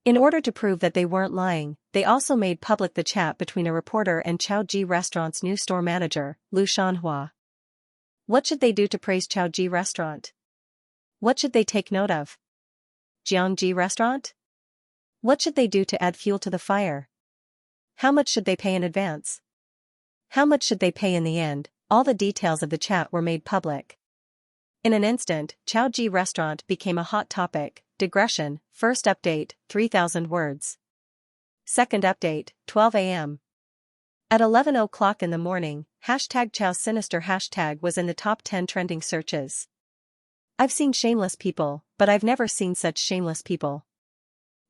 In order to prove that they weren't lying, they also made public the chat between a reporter and Xiaoji restaurant's new store manager, Lu Shanhua. What should they do to praise Xiaoji restaurant? What should they take note of? Xianxia restaurant? What should they do to add fuel to the fire? How much should they pay in advance? How much should they pay in the end? All the details of the chat were made public. In an instant, Xiaoji restaurant became a hot topic. Digression, first update, 3,000 words. Second update, 12 a.m. At 11 o'clock in the morning, hashtag Chao Sinister hashtag was in the top 10 trending searches. I've seen shameless people, but I've never seen such shameless people.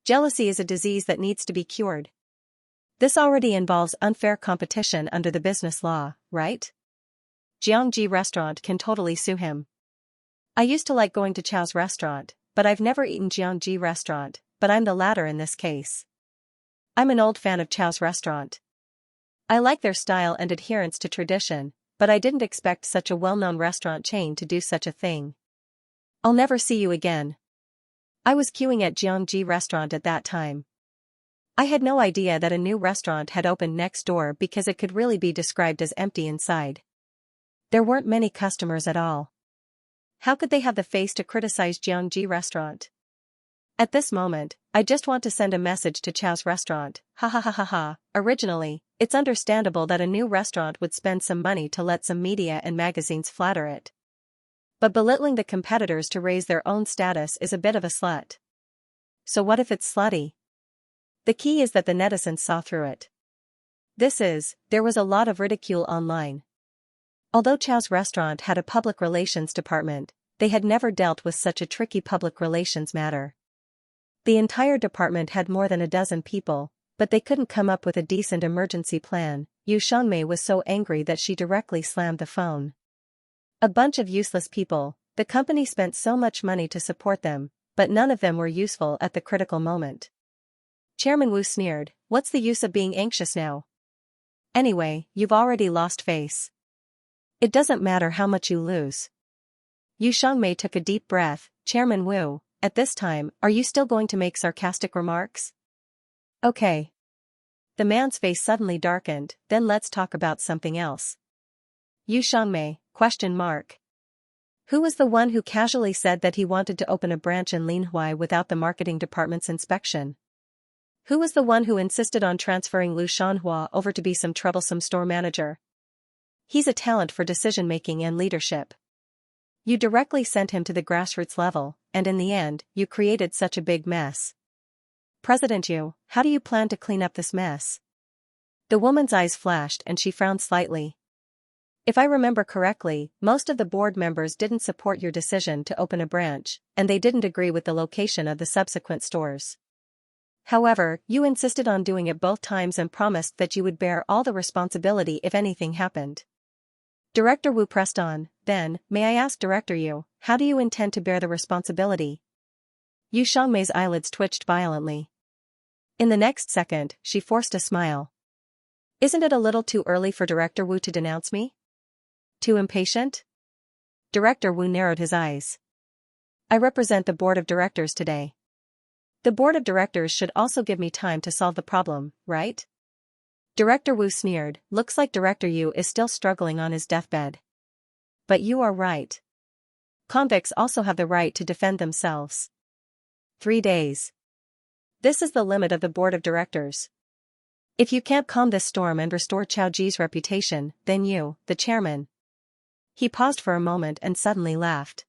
Jealousy is a disease that needs to be cured. This already involves unfair competition under the business law, right? Xianxia restaurant can totally sue him. I used to like going to Chao's restaurant, but I've never eaten Xianxia restaurant, but I'm the latter in this case. I'm an old fan of Chao's restaurant. I like their style and adherence to tradition, but I didn't expect such a well-known restaurant chain to do such a thing. I'll never see you again. I was queuing at Xianxia restaurant at that time. I had no idea that a new restaurant had opened next door because it could really be described as empty inside. There weren't many customers at all. How could they have the face to criticize Xianxia restaurant? At this moment, I just want to send a message to Chow's restaurant, ha ha ha ha ha. Originally, it's understandable that a new restaurant would spend some money to let some media and magazines flatter it. But belittling the competitors to raise their own status is a bit of a slut. So what if it's slutty? The key is that the netizens saw through it. There was a lot of ridicule online. Although Chow's restaurant had a public relations department, they had never dealt with such a tricky public relations matter. The entire department had more than a dozen people, but they couldn't come up with a decent emergency plan. Xianxia was so angry that she directly slammed the phone. A bunch of useless people, the company spent so much money to support them, but none of them were useful at the critical moment. Chairman Wu sneered, "What's the use of being anxious now? Anyway, you've already lost face. It doesn't matter how much you lose." Xianxia took a deep breath. "Chairman Wu, at this time, are you still going to make sarcastic remarks?" "Okay." The man's face suddenly darkened. "Then let's talk about something else." Xianxia, question mark. Who was the one who casually said that he wanted to open a branch in Linhui without the marketing department's inspection? Who was the one who insisted on transferring Lu Shanhua over to be some troublesome store manager? He's a talent for decision-making and leadership. You directly sent him to the grassroots level, and in the end, you created such a big mess. President Yu, how do you plan to clean up this mess? The woman's eyes flashed and she frowned slightly. If I remember correctly, most of the board members didn't support your decision to open a branch, and they didn't agree with the location of the subsequent stores. However, you insisted on doing it both times and promised that you would bear all the responsibility if anything happened. Director Wu pressed on. "Then, may I ask Director Yu, how do you intend to bear the responsibility?" Xianxia's eyelids twitched violently. In the next second, she forced a smile. "Isn't it a little too early for Director Wu to denounce me? Too impatient?" Director Wu narrowed his eyes. "I represent the board of directors today. The board of directors should also give me time to solve the problem, right?" Director Wu sneered. "Looks like Director Yu is still struggling on his deathbed. But you are right. Convicts also have the right to defend themselves. 3 days. This is the limit of the board of directors. If you can't calm this storm and restore Chaoji's reputation, then you, the chairman." He paused for a moment and suddenly laughed.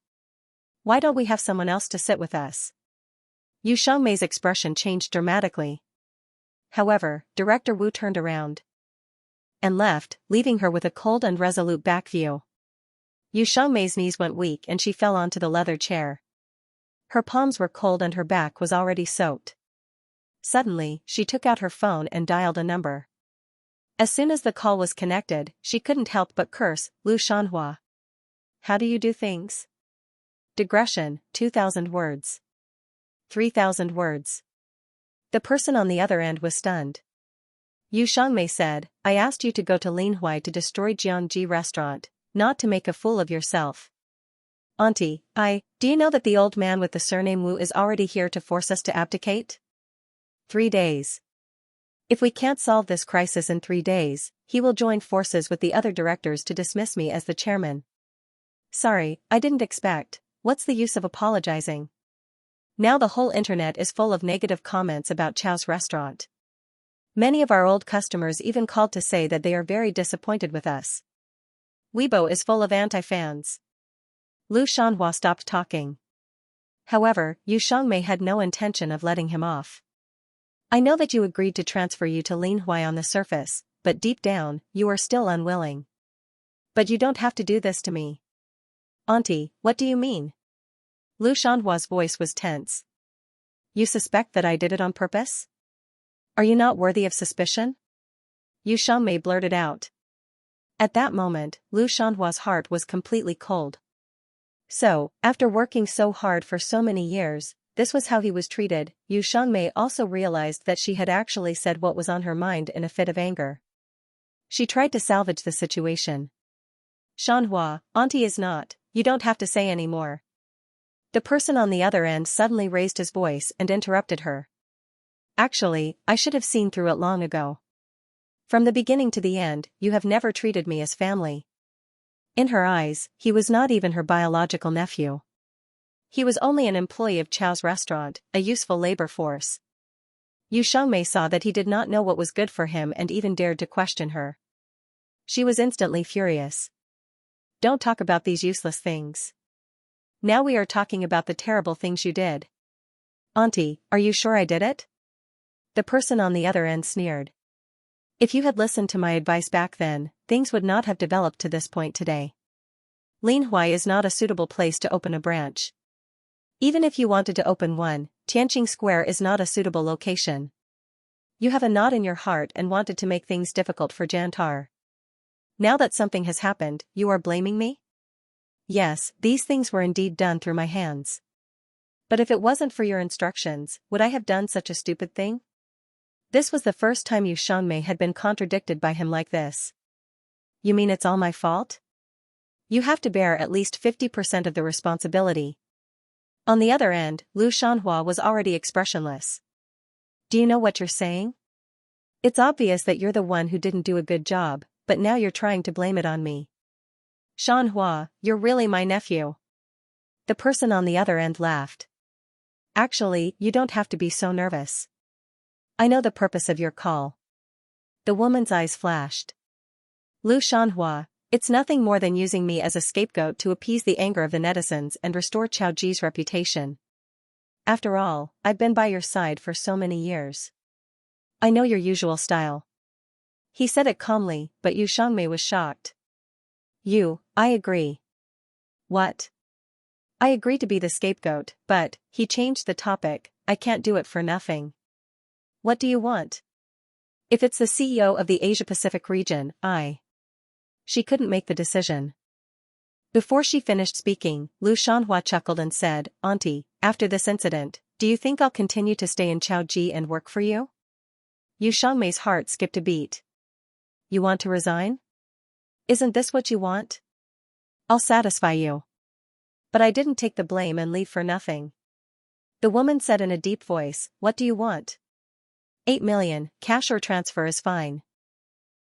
"Why don't we have someone else to sit with us?" Xianxia's expression changed dramatically. However, Director Wu turned around and left, leaving her with a cold and resolute back view. Xianxia's knees went weak and she fell onto the leather chair. Her palms were cold and her back was already soaked. Suddenly, she took out her phone and dialed a number. As soon as the call was connected, she couldn't help but curse, "Lu Shanhua. How do you do things?" Digression, 2,000 words. 3,000 words. The person on the other end was stunned. Xianxia said, "I asked you to go to Linhui to destroy Xianxia restaurant, not to make a fool of yourself." "Auntie, do you know that the old man with the surname Wu is already here to force us to abdicate? 3 days. If we can't solve this crisis in 3 days, he will join forces with the other directors to dismiss me as the chairman." "Sorry, I didn't expect. What's the use of apologizing?" Now the whole internet is full of negative comments about Chow's restaurant. Many of our old customers even called to say that they are very disappointed with us. Weibo is full of anti-fans. Lu Shanhua stopped talking. However, Xianxia had no intention of letting him off. "I know that you agreed to transfer you to Linhui on the surface, but deep down, you are still unwilling. But you don't have to do this to me." "Auntie, what do you mean?" Lu Shanhua's voice was tense. "You suspect that I did it on purpose? Are you not worthy of suspicion?" Xianxia blurted out. At that moment, Lu Shanhua's heart was completely cold. So, after working so hard for so many years, this was how he was treated. Xianxia also realized that she had actually said what was on her mind in a fit of anger. She tried to salvage the situation. Xianxia, auntie is not, you don't have to say any more. The person on the other end suddenly raised his voice and interrupted her. Actually, I should have seen through it long ago. From the beginning to the end, you have never treated me as family. In her eyes, he was not even her biological nephew. He was only an employee of Chow's restaurant, a useful labor force. Yu Xiangmei saw that he did not know what was good for him and even dared to question her. She was instantly furious. Don't talk about these useless things. Now we are talking about the terrible things you did. Auntie, are you sure I did it? The person on the other end sneered. If you had listened to my advice back then, things would not have developed to this point today. Linhui is not a suitable place to open a branch. Even if you wanted to open one, Tianqing Square is not a suitable location. You have a knot in your heart and wanted to make things difficult for Jantar. Now that something has happened, you are blaming me? Yes, these things were indeed done through my hands. But if it wasn't for your instructions, would I have done such a stupid thing? This was the first time Yu Xiangmei had been contradicted by him like this. You mean it's all my fault? You have to bear at least 50% of the responsibility. On the other end, Lu Shanhua was already expressionless. Do you know what you're saying? It's obvious that you're the one who didn't do a good job, but now you're trying to blame it on me. Shanhua, you're really my nephew. The person on the other end laughed. Actually, you don't have to be so nervous. I know the purpose of your call. The woman's eyes flashed. Lu Shanhua, it's nothing more than using me as a scapegoat to appease the anger of the netizens and restore Chao Ji's reputation. After all, I've been by your side for so many years. I know your usual style. He said it calmly, but Yu Xiangmei was shocked. I agree. What? I agree to be the scapegoat, but, he changed the topic, I can't do it for nothing. What do you want? If it's the CEO of the Asia-Pacific region, She couldn't make the decision. Before she finished speaking, Lu Shanhua chuckled and said, Auntie, after this incident, do you think I'll continue to stay in Chaoji and work for you? Yu Xiangmei's heart skipped a beat. You want to resign? Isn't this what you want? I'll satisfy you. But I didn't take the blame and leave for nothing. The woman said in a deep voice, What do you want? 8 million, cash or transfer is fine.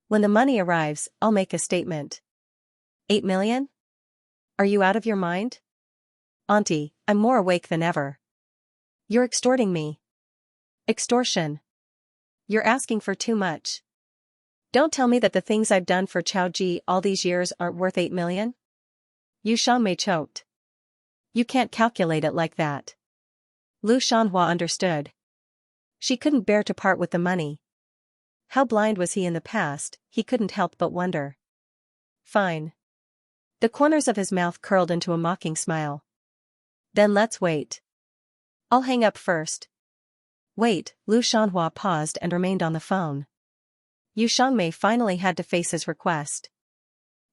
When the money arrives, I'll make a statement. 8 million? Are you out of your mind? Auntie, I'm more awake than ever. You're extorting me. Extortion. You're asking for too much. Don't tell me that the things I've done for Chao Ji all these years aren't worth 8 million? Yu Xiangmei choked. You can't calculate it like that. Lu Shanhua understood. She couldn't bear to part with the money. How blind was he in the past, he couldn't help but wonder. Fine. The corners of his mouth curled into a mocking smile. Then let's wait. I'll hang up first. Wait, Lu Shanhua paused and remained on the phone. Yu Xiangmei finally had to face his request.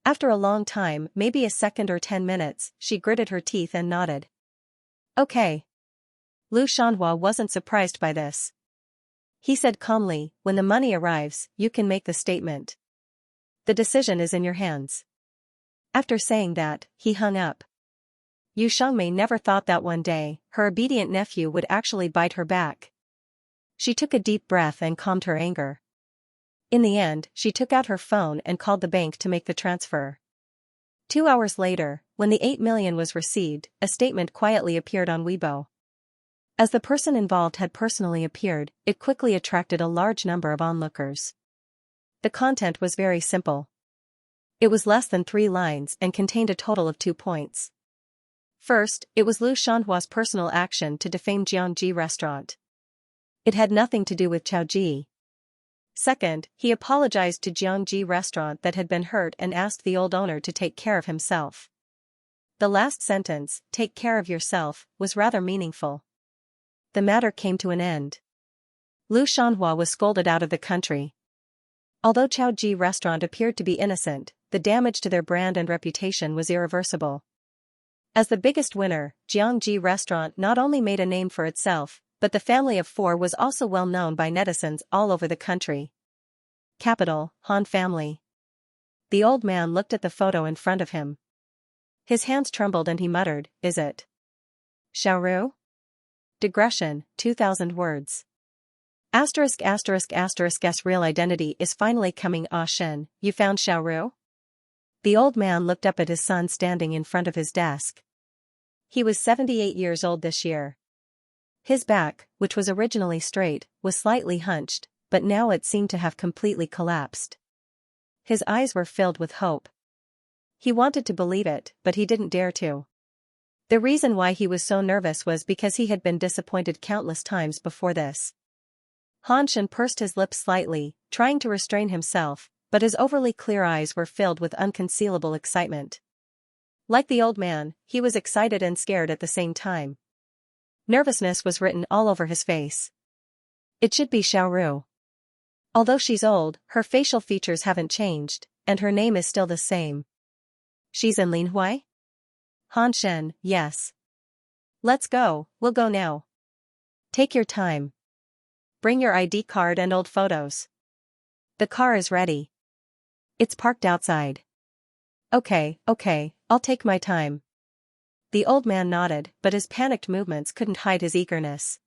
After a long time, maybe a second or 10 minutes, she gritted her teeth and nodded. Okay. Lu Shanhua wasn't surprised by this. He said calmly, when the money arrives, you can make the statement. The decision is in your hands. After saying that, he hung up. Yu Xiangmei never thought that one day, her obedient nephew would actually bite her back. She took a deep breath and calmed her anger. In the end, she took out her phone and called the bank to make the transfer. 2 hours later, when the 8 million was received, a statement quietly appeared on Weibo. As the person involved had personally appeared, it quickly attracted a large number of onlookers. The content was very simple. It was less than 3 lines and contained a total of 2 points. First, it was Lu Shanhua's personal action to defame Jiangji restaurant. It had nothing to do with Chaoji. Second, he apologized to Jiangji restaurant that had been hurt and asked the old owner to take care of himself. The last sentence, take care of yourself, was rather meaningful. The matter came to an end. Lu Shanhua was scolded out of the country. Although Chaoji restaurant appeared to be innocent, the damage to their brand and reputation was irreversible. As the biggest winner, Jiangji restaurant not only made a name for itself, but the family of 4 was also well known by netizens all over the country. Capital, Han family. The old man looked at the photo in front of him. His hands trembled and he muttered, "Is it Xiaoru?" Digression, 2000 words. Asterisk asterisk asterisk S real identity is finally coming. Ah Shen, you found Xiaoru? The old man looked up at his son standing in front of his desk. He was 78 years old this year. His back, which was originally straight, was slightly hunched, but now it seemed to have completely collapsed. His eyes were filled with hope. He wanted to believe it, but he didn't dare to. The reason why he was so nervous was because he had been disappointed countless times before this. Han Shen pursed his lips slightly, trying to restrain himself, but his overly clear eyes were filled with unconcealable excitement. Like the old man, he was excited and scared at the same time. Nervousness was written all over his face. It should be Xiaoru. Although she's old, her facial features haven't changed, and her name is still the same. She's in Linhui? Han Shen, yes. Let's go, we'll go now. Take your time. Bring your ID card and old photos. The car is ready. It's parked outside. Okay, I'll take my time. The old man nodded, but his panicked movements couldn't hide his eagerness.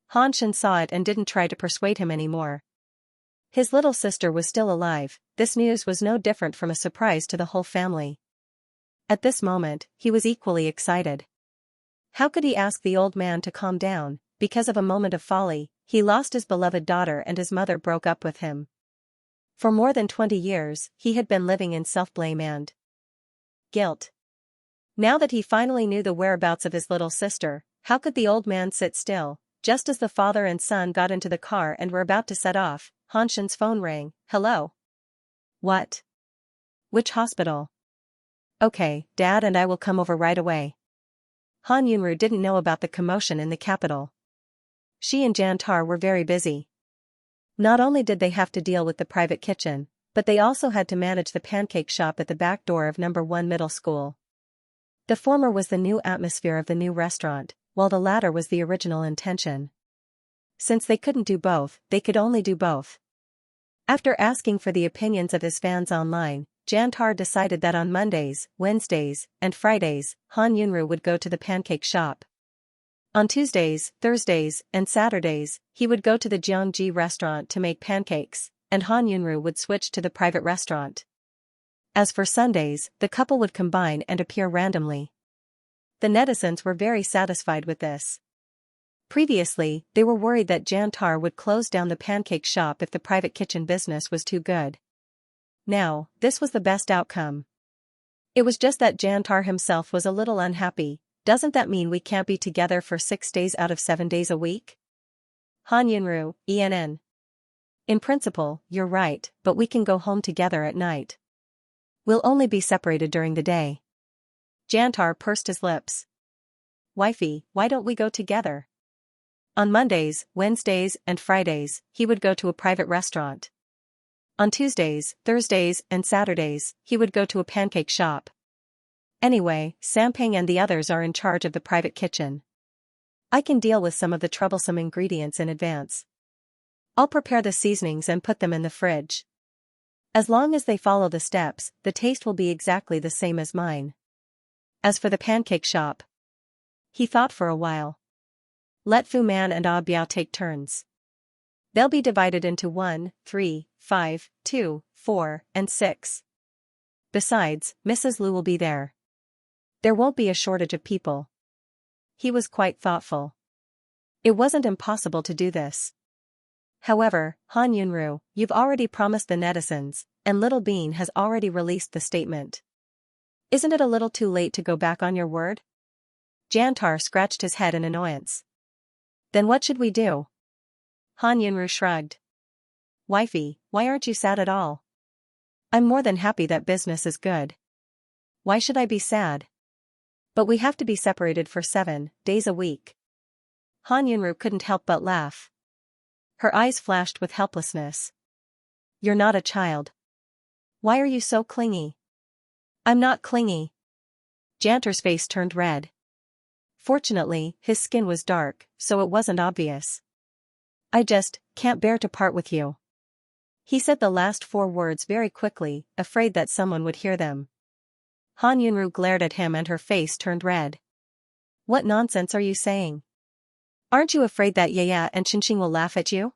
Han Shen saw it and didn't try to persuade him anymore. His little sister was still alive. This news was no different from a surprise to the whole family. At this moment, he was equally excited. How could he ask the old man to calm down? Because of a moment of folly, he lost his beloved daughter and his mother broke up with him. For more than 20 years, he had been living in self-blame and guilt. Now that he finally knew the whereabouts of his little sister, how could the old man sit still? Just as the father and son got into the car and were about to set off, Han Shen's phone rang. Hello? What? Which hospital? Okay, Dad and I will come over right away. Han Yunru didn't know about the commotion in the capital. She and Jantar were very busy. Not only did they have to deal with the private kitchen, but they also had to manage the pancake shop at the back door of number 1 middle school. The former was the new atmosphere of the new restaurant, while the latter was the original intention. Since they couldn't do both, they could only do both. After asking for the opinions of his fans online, Jantar decided that on Mondays, Wednesdays, and Fridays, Han Yunru would go to the pancake shop. On Tuesdays, Thursdays, and Saturdays, he would go to the Jiangji restaurant to make pancakes, and Han Yunru would switch to the private restaurant. As for Sundays, the couple would combine and appear randomly. The netizens were very satisfied with this. Previously, they were worried that Jantar would close down the pancake shop if the private kitchen business was too good. Now, this was the best outcome. It was just that Jantar himself was a little unhappy. Doesn't that mean we can't be together for 6 days out of 7 days a week? Han Yunru, ENN. In principle, you're right, but we can go home together at night. We'll only be separated during the day. Jantar pursed his lips. Wifey, why don't we go together? On Mondays, Wednesdays, and Fridays, he would go to a private restaurant. On Tuesdays, Thursdays, and Saturdays, he would go to a pancake shop. Anyway, Sampang and the others are in charge of the private kitchen. I can deal with some of the troublesome ingredients in advance. I'll prepare the seasonings and put them in the fridge. As long as they follow the steps, the taste will be exactly the same as mine. As for the pancake shop, he thought for a while. Let Fu Man and Ah Biao take turns. They'll be divided into 1, 3, 5, 2, 4, and 6. Besides, Mrs. Lu will be there. There won't be a shortage of people. He was quite thoughtful. It wasn't impossible to do this. However, Han Yunru, you've already promised the netizens, and Little Bean has already released the statement. Isn't it a little too late to go back on your word? Jantar scratched his head in annoyance. Then what should we do? Han Yunru shrugged. Wifey, why aren't you sad at all? I'm more than happy that business is good. Why should I be sad? But we have to be separated for 7 days a week. Han Yunru couldn't help but laugh. Her eyes flashed with helplessness. You're not a child. Why are you so clingy? I'm not clingy. Jantar's face turned red. Fortunately, his skin was dark, so it wasn't obvious. I just can't bear to part with you. He said the last 4 words very quickly, afraid that someone would hear them. Han Yunru glared at him and her face turned red. What nonsense are you saying? Aren't you afraid that Yaya and Xianxia will laugh at you?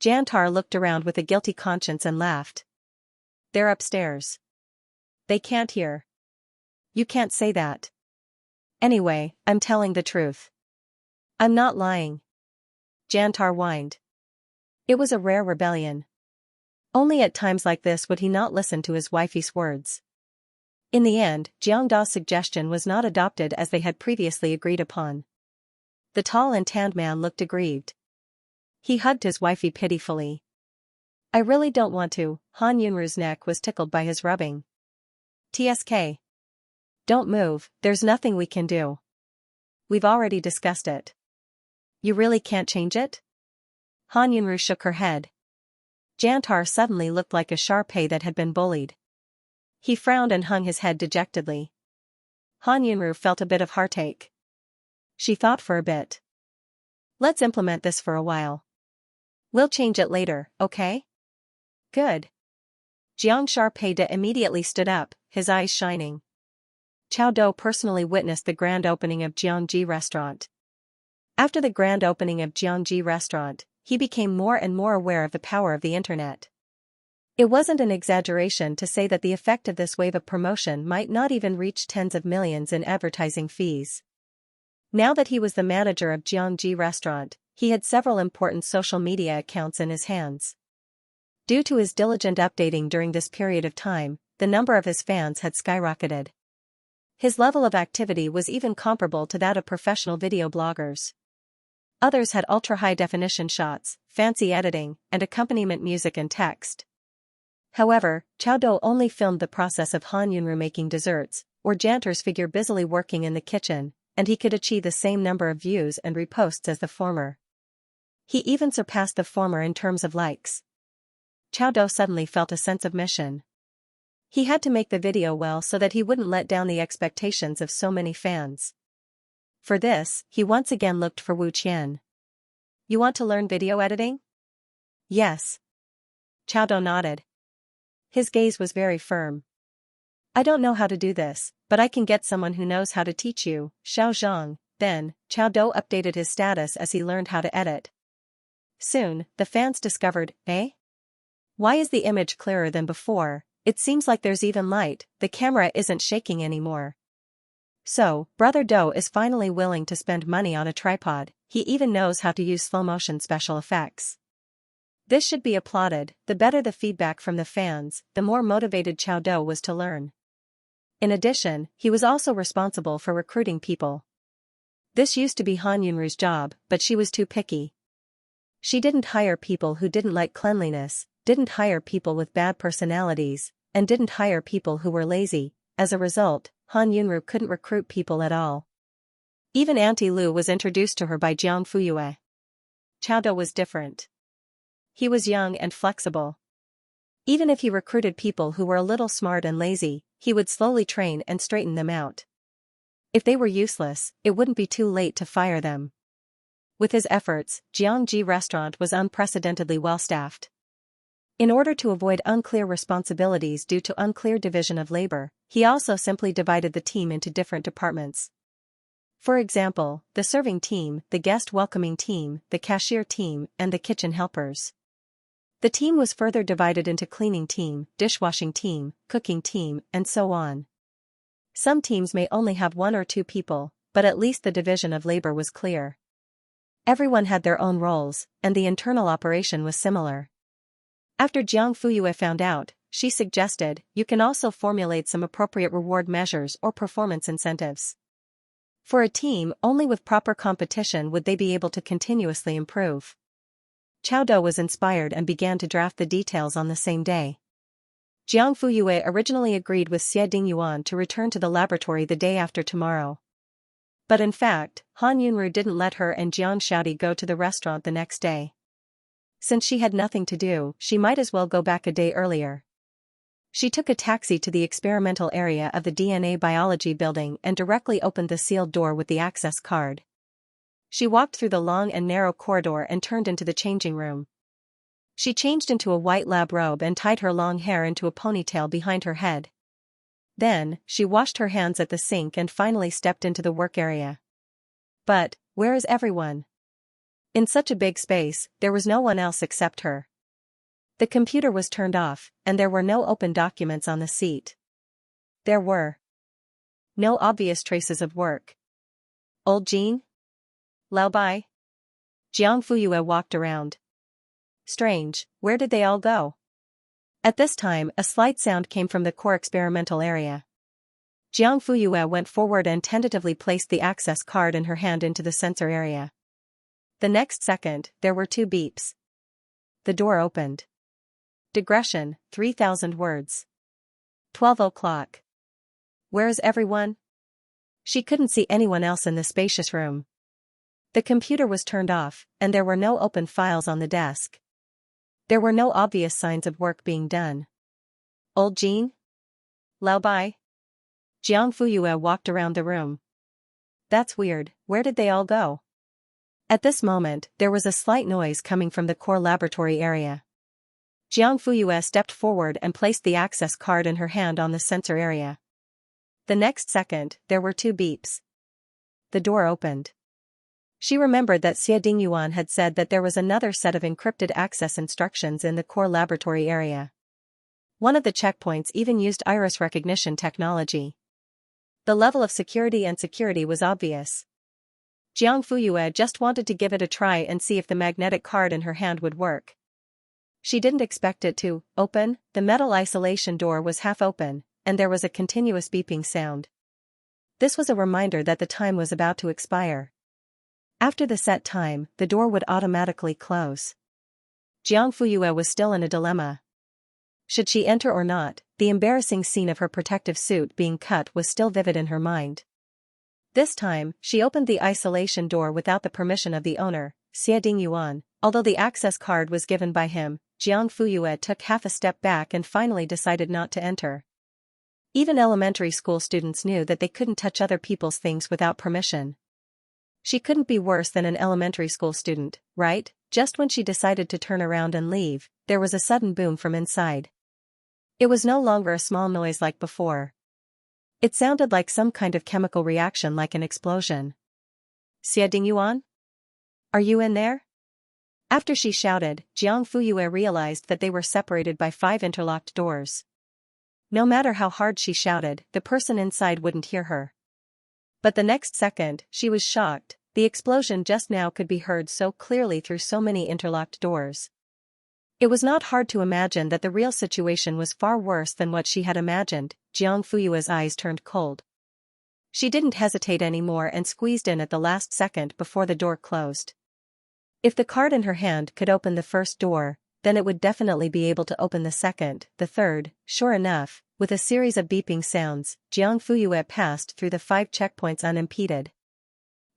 Jantar looked around with a guilty conscience and laughed. They're upstairs. They can't hear. You can't say that. Anyway, I'm telling the truth. I'm not lying. Jantar whined. It was a rare rebellion. Only at times like this would he not listen to his wifey's words. In the end, Jiangda's suggestion was not adopted as they had previously agreed upon. The tall and tanned man looked aggrieved. He hugged his wifey pitifully. I really don't want to. Han Yunru's neck was tickled by his rubbing. TSK. Don't move, there's nothing we can do. We've already discussed it. You really can't change it? Han Yunru shook her head. Jantar suddenly looked like a Shar-Pei that had been bullied. He frowned and hung his head dejectedly. Han Yunru felt a bit of heartache. She thought for a bit. Let's implement this for a while. We'll change it later, okay? Good. Jiang Shar-Pei immediately stood up, his eyes shining. Chao Dou personally witnessed the grand opening of Jiangji restaurant. After the grand opening of Jiangji restaurant, he became more and more aware of the power of the internet. It wasn't an exaggeration to say that the effect of this wave of promotion might not even reach tens of millions in advertising fees. Now that he was the manager of Jiangji restaurant, he had several important social media accounts in his hands. Due to his diligent updating during this period of time, the number of his fans had skyrocketed. His level of activity was even comparable to that of professional video bloggers. Others had ultra-high-definition shots, fancy editing, and accompaniment music and text. However, Chao Dou only filmed the process of Han Yunru making desserts, or Jantar's figure busily working in the kitchen, and he could achieve the same number of views and reposts as the former. He even surpassed the former in terms of likes. Chao Dou suddenly felt a sense of mission. He had to make the video well so that he wouldn't let down the expectations of so many fans. For this, he once again looked for Wu Qian. You want to learn video editing? Yes. Chao Dou nodded. His gaze was very firm. I don't know how to do this, but I can get someone who knows how to teach you, Xiao Zhang. Then, Chao Dou updated his status as he learned how to edit. Soon, the fans discovered, why is the image clearer than before? It seems like there's even light, the camera isn't shaking anymore. So, Brother Dou is finally willing to spend money on a tripod, he even knows how to use slow-motion special effects. This should be applauded. The better the feedback from the fans, the more motivated Chao Dou was to learn. In addition, he was also responsible for recruiting people. This used to be Han Yunru's job, but she was too picky. She didn't hire people who didn't like cleanliness, didn't hire people with bad personalities, and didn't hire people who were lazy. As a result, Han Yunru couldn't recruit people at all. Even Auntie Lu was introduced to her by Jiang Fuyue. Chao Dou was different. He was young and flexible. Even if he recruited people who were a little smart and lazy, he would slowly train and straighten them out. If they were useless, it wouldn't be too late to fire them. With his efforts, Jiangji restaurant was unprecedentedly well-staffed. In order to avoid unclear responsibilities due to unclear division of labor, he also simply divided the team into different departments. For example, the serving team, the guest welcoming team, the cashier team, and the kitchen helpers. The team was further divided into cleaning team, dishwashing team, cooking team, and so on. Some teams may only have 1 or 2 people, but at least the division of labor was clear. Everyone had their own roles, and the internal operation was similar. After Jiang Fuyue found out, she suggested, you can also formulate some appropriate reward measures or performance incentives. For a team, only with proper competition would they be able to continuously improve. Chao Dou was inspired and began to draft the details on the same day. Jiang Fuyue originally agreed with Xie Dingyuan to return to the laboratory the day after tomorrow. But in fact, Han Yunru didn't let her and Jiang Shaodi go to the restaurant the next day. Since she had nothing to do, she might as well go back a day earlier. She took a taxi to the experimental area of the DNA biology building and directly opened the sealed door with the access card. She walked through the long and narrow corridor and turned into the changing room. She changed into a white lab robe and tied her long hair into a ponytail behind her head. Then, she washed her hands at the sink and finally stepped into the work area. But, where is everyone? In such a big space, there was no one else except her. The computer was turned off, and there were no open documents on the seat. There were no obvious traces of work. Old Jean? Lao Bai? Jiang Fuyue walked around. Strange, where did they all go? At this time, a slight sound came from the core experimental area. Jiang Fuyue went forward and tentatively placed the access card in her hand into the sensor area. The next second, there were 2 beeps. The door opened. Digression, 3,000 words. 12 o'clock. Where is everyone? She couldn't see anyone else in the spacious room. The computer was turned off, and there were no open files on the desk. There were no obvious signs of work being done. Old Jean? Lao Bai? Jiang Fuyue walked around the room. That's weird, where did they all go? At this moment, there was a slight noise coming from the core laboratory area. Jiang Fuyue stepped forward and placed the access card in her hand on the sensor area. The next second, there were 2 beeps. The door opened. She remembered that Xia Dingyuan had said that there was another set of encrypted access instructions in the core laboratory area. One of the checkpoints even used iris recognition technology. The level of security was obvious. Jiang Fuyue just wanted to give it a try and see if the magnetic card in her hand would work. She didn't expect it to open. The metal isolation door was half open, and there was a continuous beeping sound. This was a reminder that the time was about to expire. After the set time, the door would automatically close. Jiang Fuyue was still in a dilemma. Should she enter or not? The embarrassing scene of her protective suit being cut was still vivid in her mind. This time, she opened the isolation door without the permission of the owner, Xia Dingyuan. Although the access card was given by him, Jiang Fuyue took half a step back and finally decided not to enter. Even elementary school students knew that they couldn't touch other people's things without permission. She couldn't be worse than an elementary school student, right? Just when she decided to turn around and leave, there was a sudden boom from inside. It was no longer a small noise like before. It sounded like some kind of chemical reaction, like an explosion. Xia Dingyuan? Are you in there? After she shouted, Jiang Fuyue realized that they were separated by 5 interlocked doors. No matter how hard she shouted, the person inside wouldn't hear her. But the next second, she was shocked. The explosion just now could be heard so clearly through so many interlocked doors. It was not hard to imagine that the real situation was far worse than what she had imagined. Jiang Fuyue's eyes turned cold. She didn't hesitate anymore and squeezed in at the last second before the door closed. If the card in her hand could open the first door, then it would definitely be able to open the second, the third. Sure enough, with a series of beeping sounds, Jiang Fuyue passed through the 5 checkpoints unimpeded.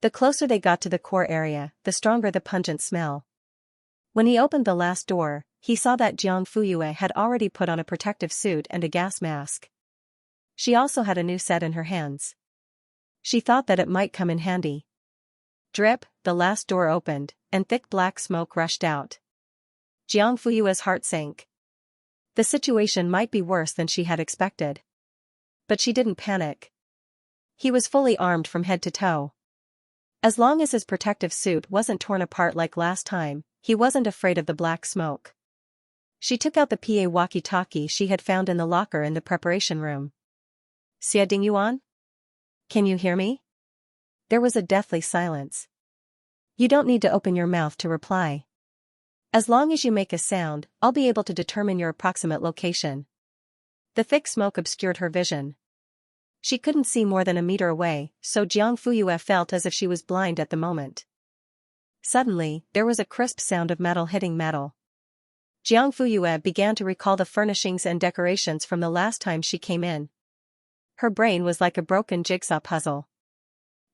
The closer they got to the core area, the stronger the pungent smell. When he opened the last door, he saw that Jiang Fuyue had already put on a protective suit and a gas mask. She also had a new set in her hands. She thought that it might come in handy. Drip, the last door opened, and thick black smoke rushed out. Jiang Fuyue's heart sank. The situation might be worse than she had expected. But she didn't panic. He was fully armed from head to toe. As long as his protective suit wasn't torn apart like last time, he wasn't afraid of the black smoke. She took out the PA walkie-talkie she had found in the locker in the preparation room. Xia Dingyuan? Can you hear me? There was a deathly silence. You don't need to open your mouth to reply. As long as you make a sound, I'll be able to determine your approximate location. The thick smoke obscured her vision. She couldn't see more than a meter away, so Jiang Fuyue felt as if she was blind at the moment. Suddenly, there was a crisp sound of metal hitting metal. Jiang Fuyue began to recall the furnishings and decorations from the last time she came in. Her brain was like a broken jigsaw puzzle.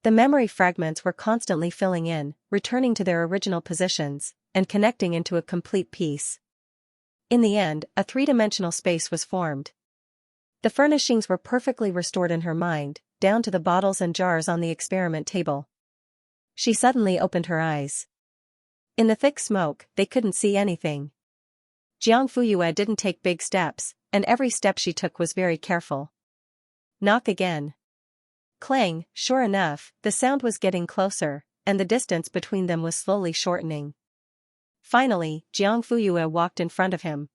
The memory fragments were constantly filling in, returning to their original positions, and connecting into a complete piece. In the end, a 3-dimensional space was formed. The furnishings were perfectly restored in her mind, down to the bottles and jars on the experiment table. She suddenly opened her eyes. In the thick smoke, they couldn't see anything. Jiang Fuyue didn't take big steps, and every step she took was very careful. Knock again. Clang, sure enough, the sound was getting closer, and the distance between them was slowly shortening. Finally, Jiang Fuyue walked in front of him.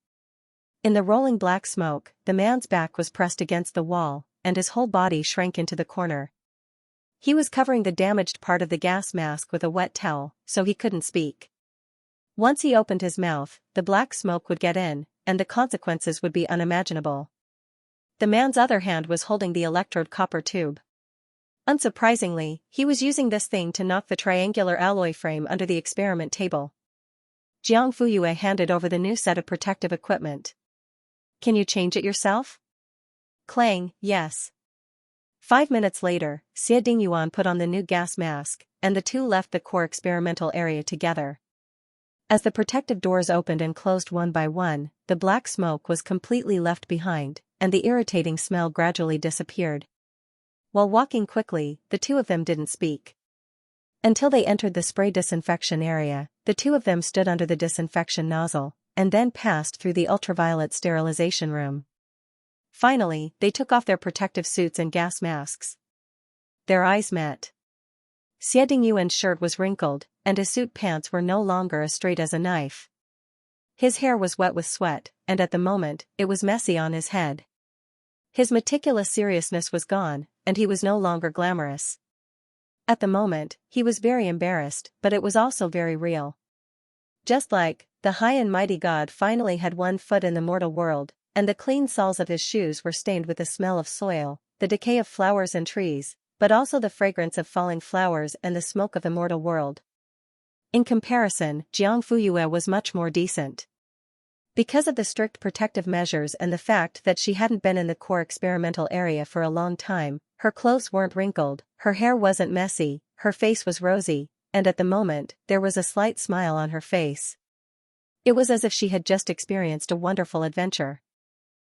In the rolling black smoke, the man's back was pressed against the wall, and his whole body shrank into the corner. He was covering the damaged part of the gas mask with a wet towel, so he couldn't speak. Once he opened his mouth, the black smoke would get in, and the consequences would be unimaginable. The man's other hand was holding the electrode copper tube. Unsurprisingly, he was using this thing to knock the triangular alloy frame under the experiment table. Jiang Fuyue handed over the new set of protective equipment. Can you change it yourself? Clang, yes. 5 minutes later, Xie Dingyuan put on the new gas mask, and the two left the core experimental area together. As the protective doors opened and closed one by one, the black smoke was completely left behind, and the irritating smell gradually disappeared. While walking quickly, the two of them didn't speak. Until they entered the spray disinfection area, the two of them stood under the disinfection nozzle, and then passed through the ultraviolet sterilization room. Finally, they took off their protective suits and gas masks. Their eyes met. Xie Dingyuan's shirt was wrinkled, and his suit pants were no longer as straight as a knife. His hair was wet with sweat, and at the moment, it was messy on his head. His meticulous seriousness was gone, and he was no longer glamorous. At the moment, he was very embarrassed, but it was also very real. Just like, the high and mighty god finally had one foot in the mortal world, and the clean soles of his shoes were stained with the smell of soil, the decay of flowers and trees, but also the fragrance of falling flowers and the smoke of the mortal world. In comparison, Jiang Fuyue was much more decent. Because of the strict protective measures and the fact that she hadn't been in the core experimental area for a long time, her clothes weren't wrinkled, her hair wasn't messy, her face was rosy, and at the moment, there was a slight smile on her face. It was as if she had just experienced a wonderful adventure.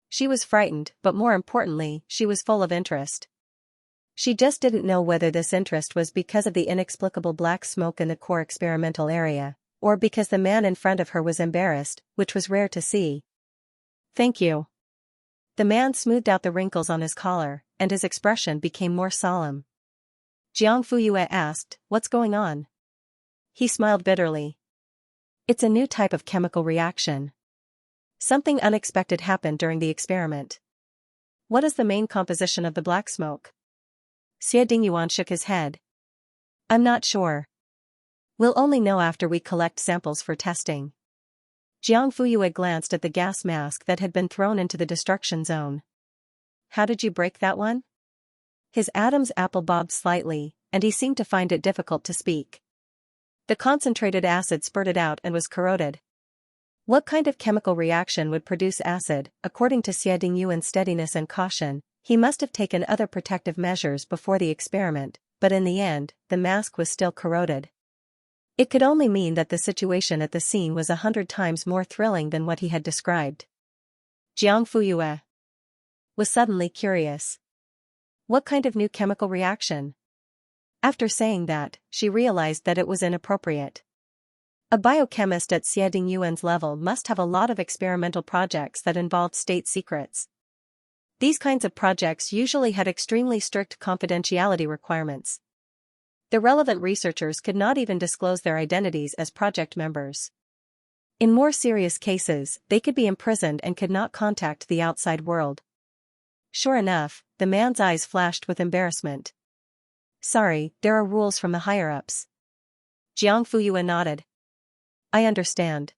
She was frightened, but more importantly, she was full of interest. She just didn't know whether this interest was because of the inexplicable black smoke in the core experimental area, or because the man in front of her was embarrassed, which was rare to see. Thank you. The man smoothed out the wrinkles on his collar, and his expression became more solemn. Jiang Fuyue asked, "What's going on?" He smiled bitterly. It's a new type of chemical reaction. Something unexpected happened during the experiment. What is the main composition of the black smoke? Xie Dingyuan shook his head. I'm not sure. We'll only know after we collect samples for testing. Jiang Fuyue glanced at the gas mask that had been thrown into the destruction zone. How did you break that one? His Adam's apple bobbed slightly, and he seemed to find it difficult to speak. The concentrated acid spurted out and was corroded. What kind of chemical reaction would produce acid? According to Xie Dingyuan's steadiness and caution, he must have taken other protective measures before the experiment, but in the end, the mask was still corroded. It could only mean that the situation at the scene was 100 times more thrilling than what he had described. Jiang Fuyue was suddenly curious. What kind of new chemical reaction? After saying that, she realized that it was inappropriate. A biochemist at Xie Dingyuan's level must have a lot of experimental projects that involved state secrets. These kinds of projects usually had extremely strict confidentiality requirements. The relevant researchers could not even disclose their identities as project members. In more serious cases, they could be imprisoned and could not contact the outside world. Sure enough, the man's eyes flashed with embarrassment. Sorry, there are rules from the higher-ups. Jiang Fuyue nodded. I understand.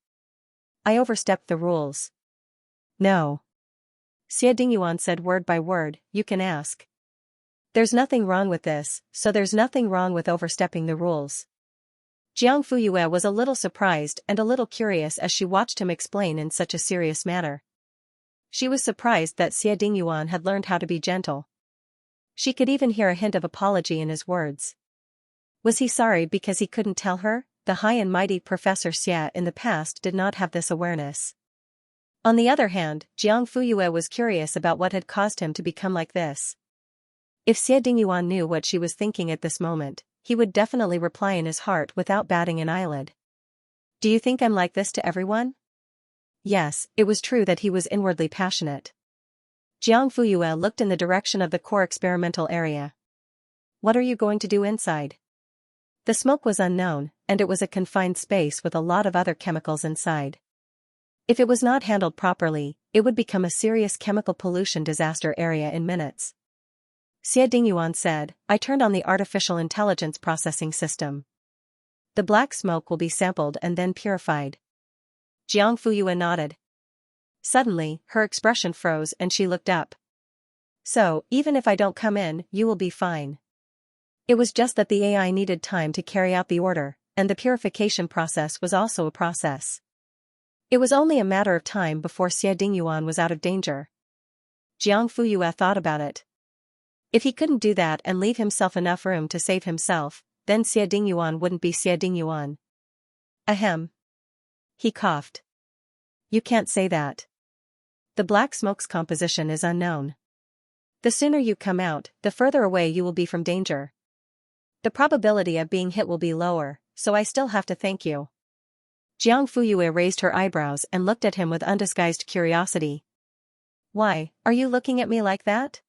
I overstepped the rules. No. Xie Dingyuan said word by word, you can ask. There's nothing wrong with this, so there's nothing wrong with overstepping the rules. Jiang Fuyue was a little surprised and a little curious as she watched him explain in such a serious manner. She was surprised that Xie Dingyuan had learned how to be gentle. She could even hear a hint of apology in his words. Was he sorry because he couldn't tell her? The high and mighty Professor Xie in the past did not have this awareness. On the other hand, Jiang Fuyue was curious about what had caused him to become like this. If Xie Dingyuan knew what she was thinking at this moment, he would definitely reply in his heart without batting an eyelid. Do you think I'm like this to everyone? Yes, it was true that he was inwardly passionate. Jiang Fuyue looked in the direction of the core experimental area. What are you going to do inside? The smoke was unknown, and it was a confined space with a lot of other chemicals inside. If it was not handled properly, it would become a serious chemical pollution disaster area in minutes. Xie Dingyuan said, I turned on the artificial intelligence processing system. The black smoke will be sampled and then purified. Jiang Fuyue nodded. Suddenly, her expression froze and she looked up. So, even if I don't come in, you will be fine. It was just that the AI needed time to carry out the order, and the purification process was also a process. It was only a matter of time before Xie Dingyuan was out of danger. Jiang Fuyue thought about it. If he couldn't do that and leave himself enough room to save himself, then Xie Dingyuan wouldn't be Xie Dingyuan. Ahem. He coughed. You can't say that. The black smoke's composition is unknown. The sooner you come out, the further away you will be from danger. The probability of being hit will be lower, so I still have to thank you. Jiang Fuyue raised her eyebrows and looked at him with undisguised curiosity. Why, are you looking at me like that?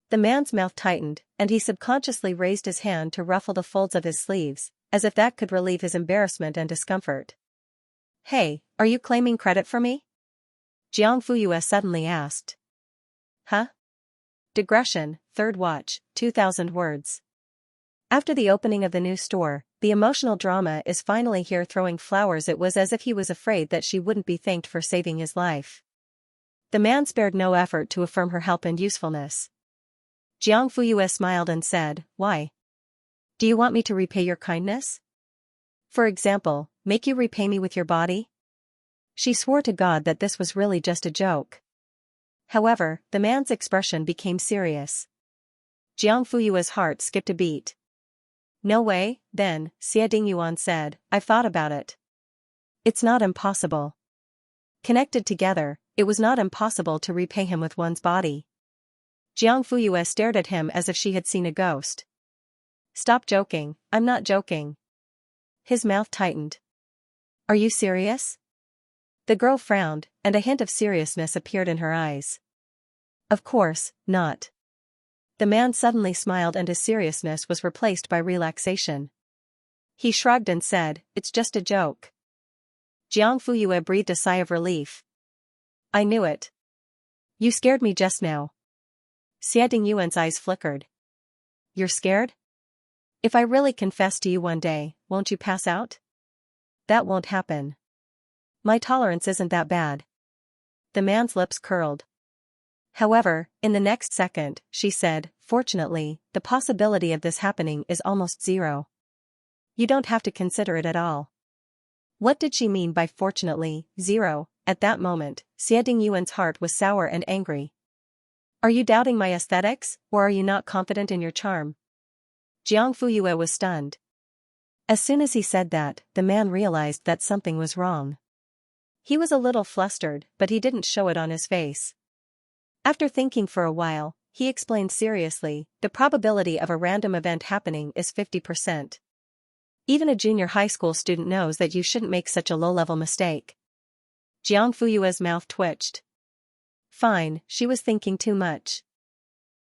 The man's mouth tightened, and he subconsciously raised his hand to ruffle the folds of his sleeves, as if that could relieve his embarrassment and discomfort. Hey, are you claiming credit for me? Jiang Fuyue suddenly asked. Huh? Digression, third watch, 2000 words. After the opening of the new store, the emotional drama is finally here throwing flowers. It was as if he was afraid that she wouldn't be thanked for saving his life. The man spared no effort to affirm her help and usefulness. Jiang Fuyue smiled and said, Why? Do you want me to repay your kindness? For example, make you repay me with your body? She swore to God that this was really just a joke. However, the man's expression became serious. Jiang Fuyue's heart skipped a beat. No way, then, Xie Dingyuan said, I've thought about it. It's not impossible. Connected together, it was not impossible to repay him with one's body. Jiang Fuyue stared at him as if she had seen a ghost. Stop joking, I'm not joking. His mouth tightened. Are you serious? The girl frowned, and a hint of seriousness appeared in her eyes. Of course, not. The man suddenly smiled and his seriousness was replaced by relaxation. He shrugged and said, It's just a joke. Jiang Fuyue breathed a sigh of relief. I knew it. You scared me just now. Xie Dingyuan's eyes flickered. You're scared? If I really confess to you one day, won't you pass out? That won't happen. My tolerance isn't that bad. The man's lips curled. However, in the next second, she said, Fortunately, the possibility of this happening is almost zero. You don't have to consider it at all. What did she mean by fortunately, zero? At that moment, Xie Dingyuan's heart was sour and angry. Are you doubting my aesthetics, or are you not confident in your charm? Jiang Fuyue was stunned. As soon as he said that, the man realized that something was wrong. He was a little flustered, but he didn't show it on his face. After thinking for a while, he explained seriously, the probability of a random event happening is 50%. Even a junior high school student knows that you shouldn't make such a low-level mistake. Jiang Fuyue's mouth twitched. Fine, she was thinking too much.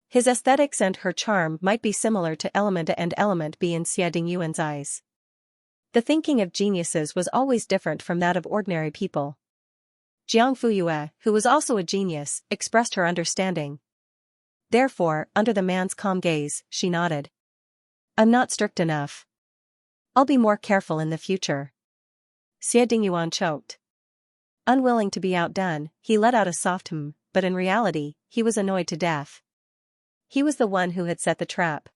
His aesthetics and her charm might be similar to Element A and Element B in Xie Dingyuan's eyes. The thinking of geniuses was always different from that of ordinary people. Jiang Fuyue, who was also a genius, expressed her understanding. Therefore, under the man's calm gaze, she nodded. I'm not strict enough. I'll be more careful in the future. Xie Dingyuan choked. Unwilling to be outdone, he let out a soft but in reality, he was annoyed to death. He was the one who had set the trap.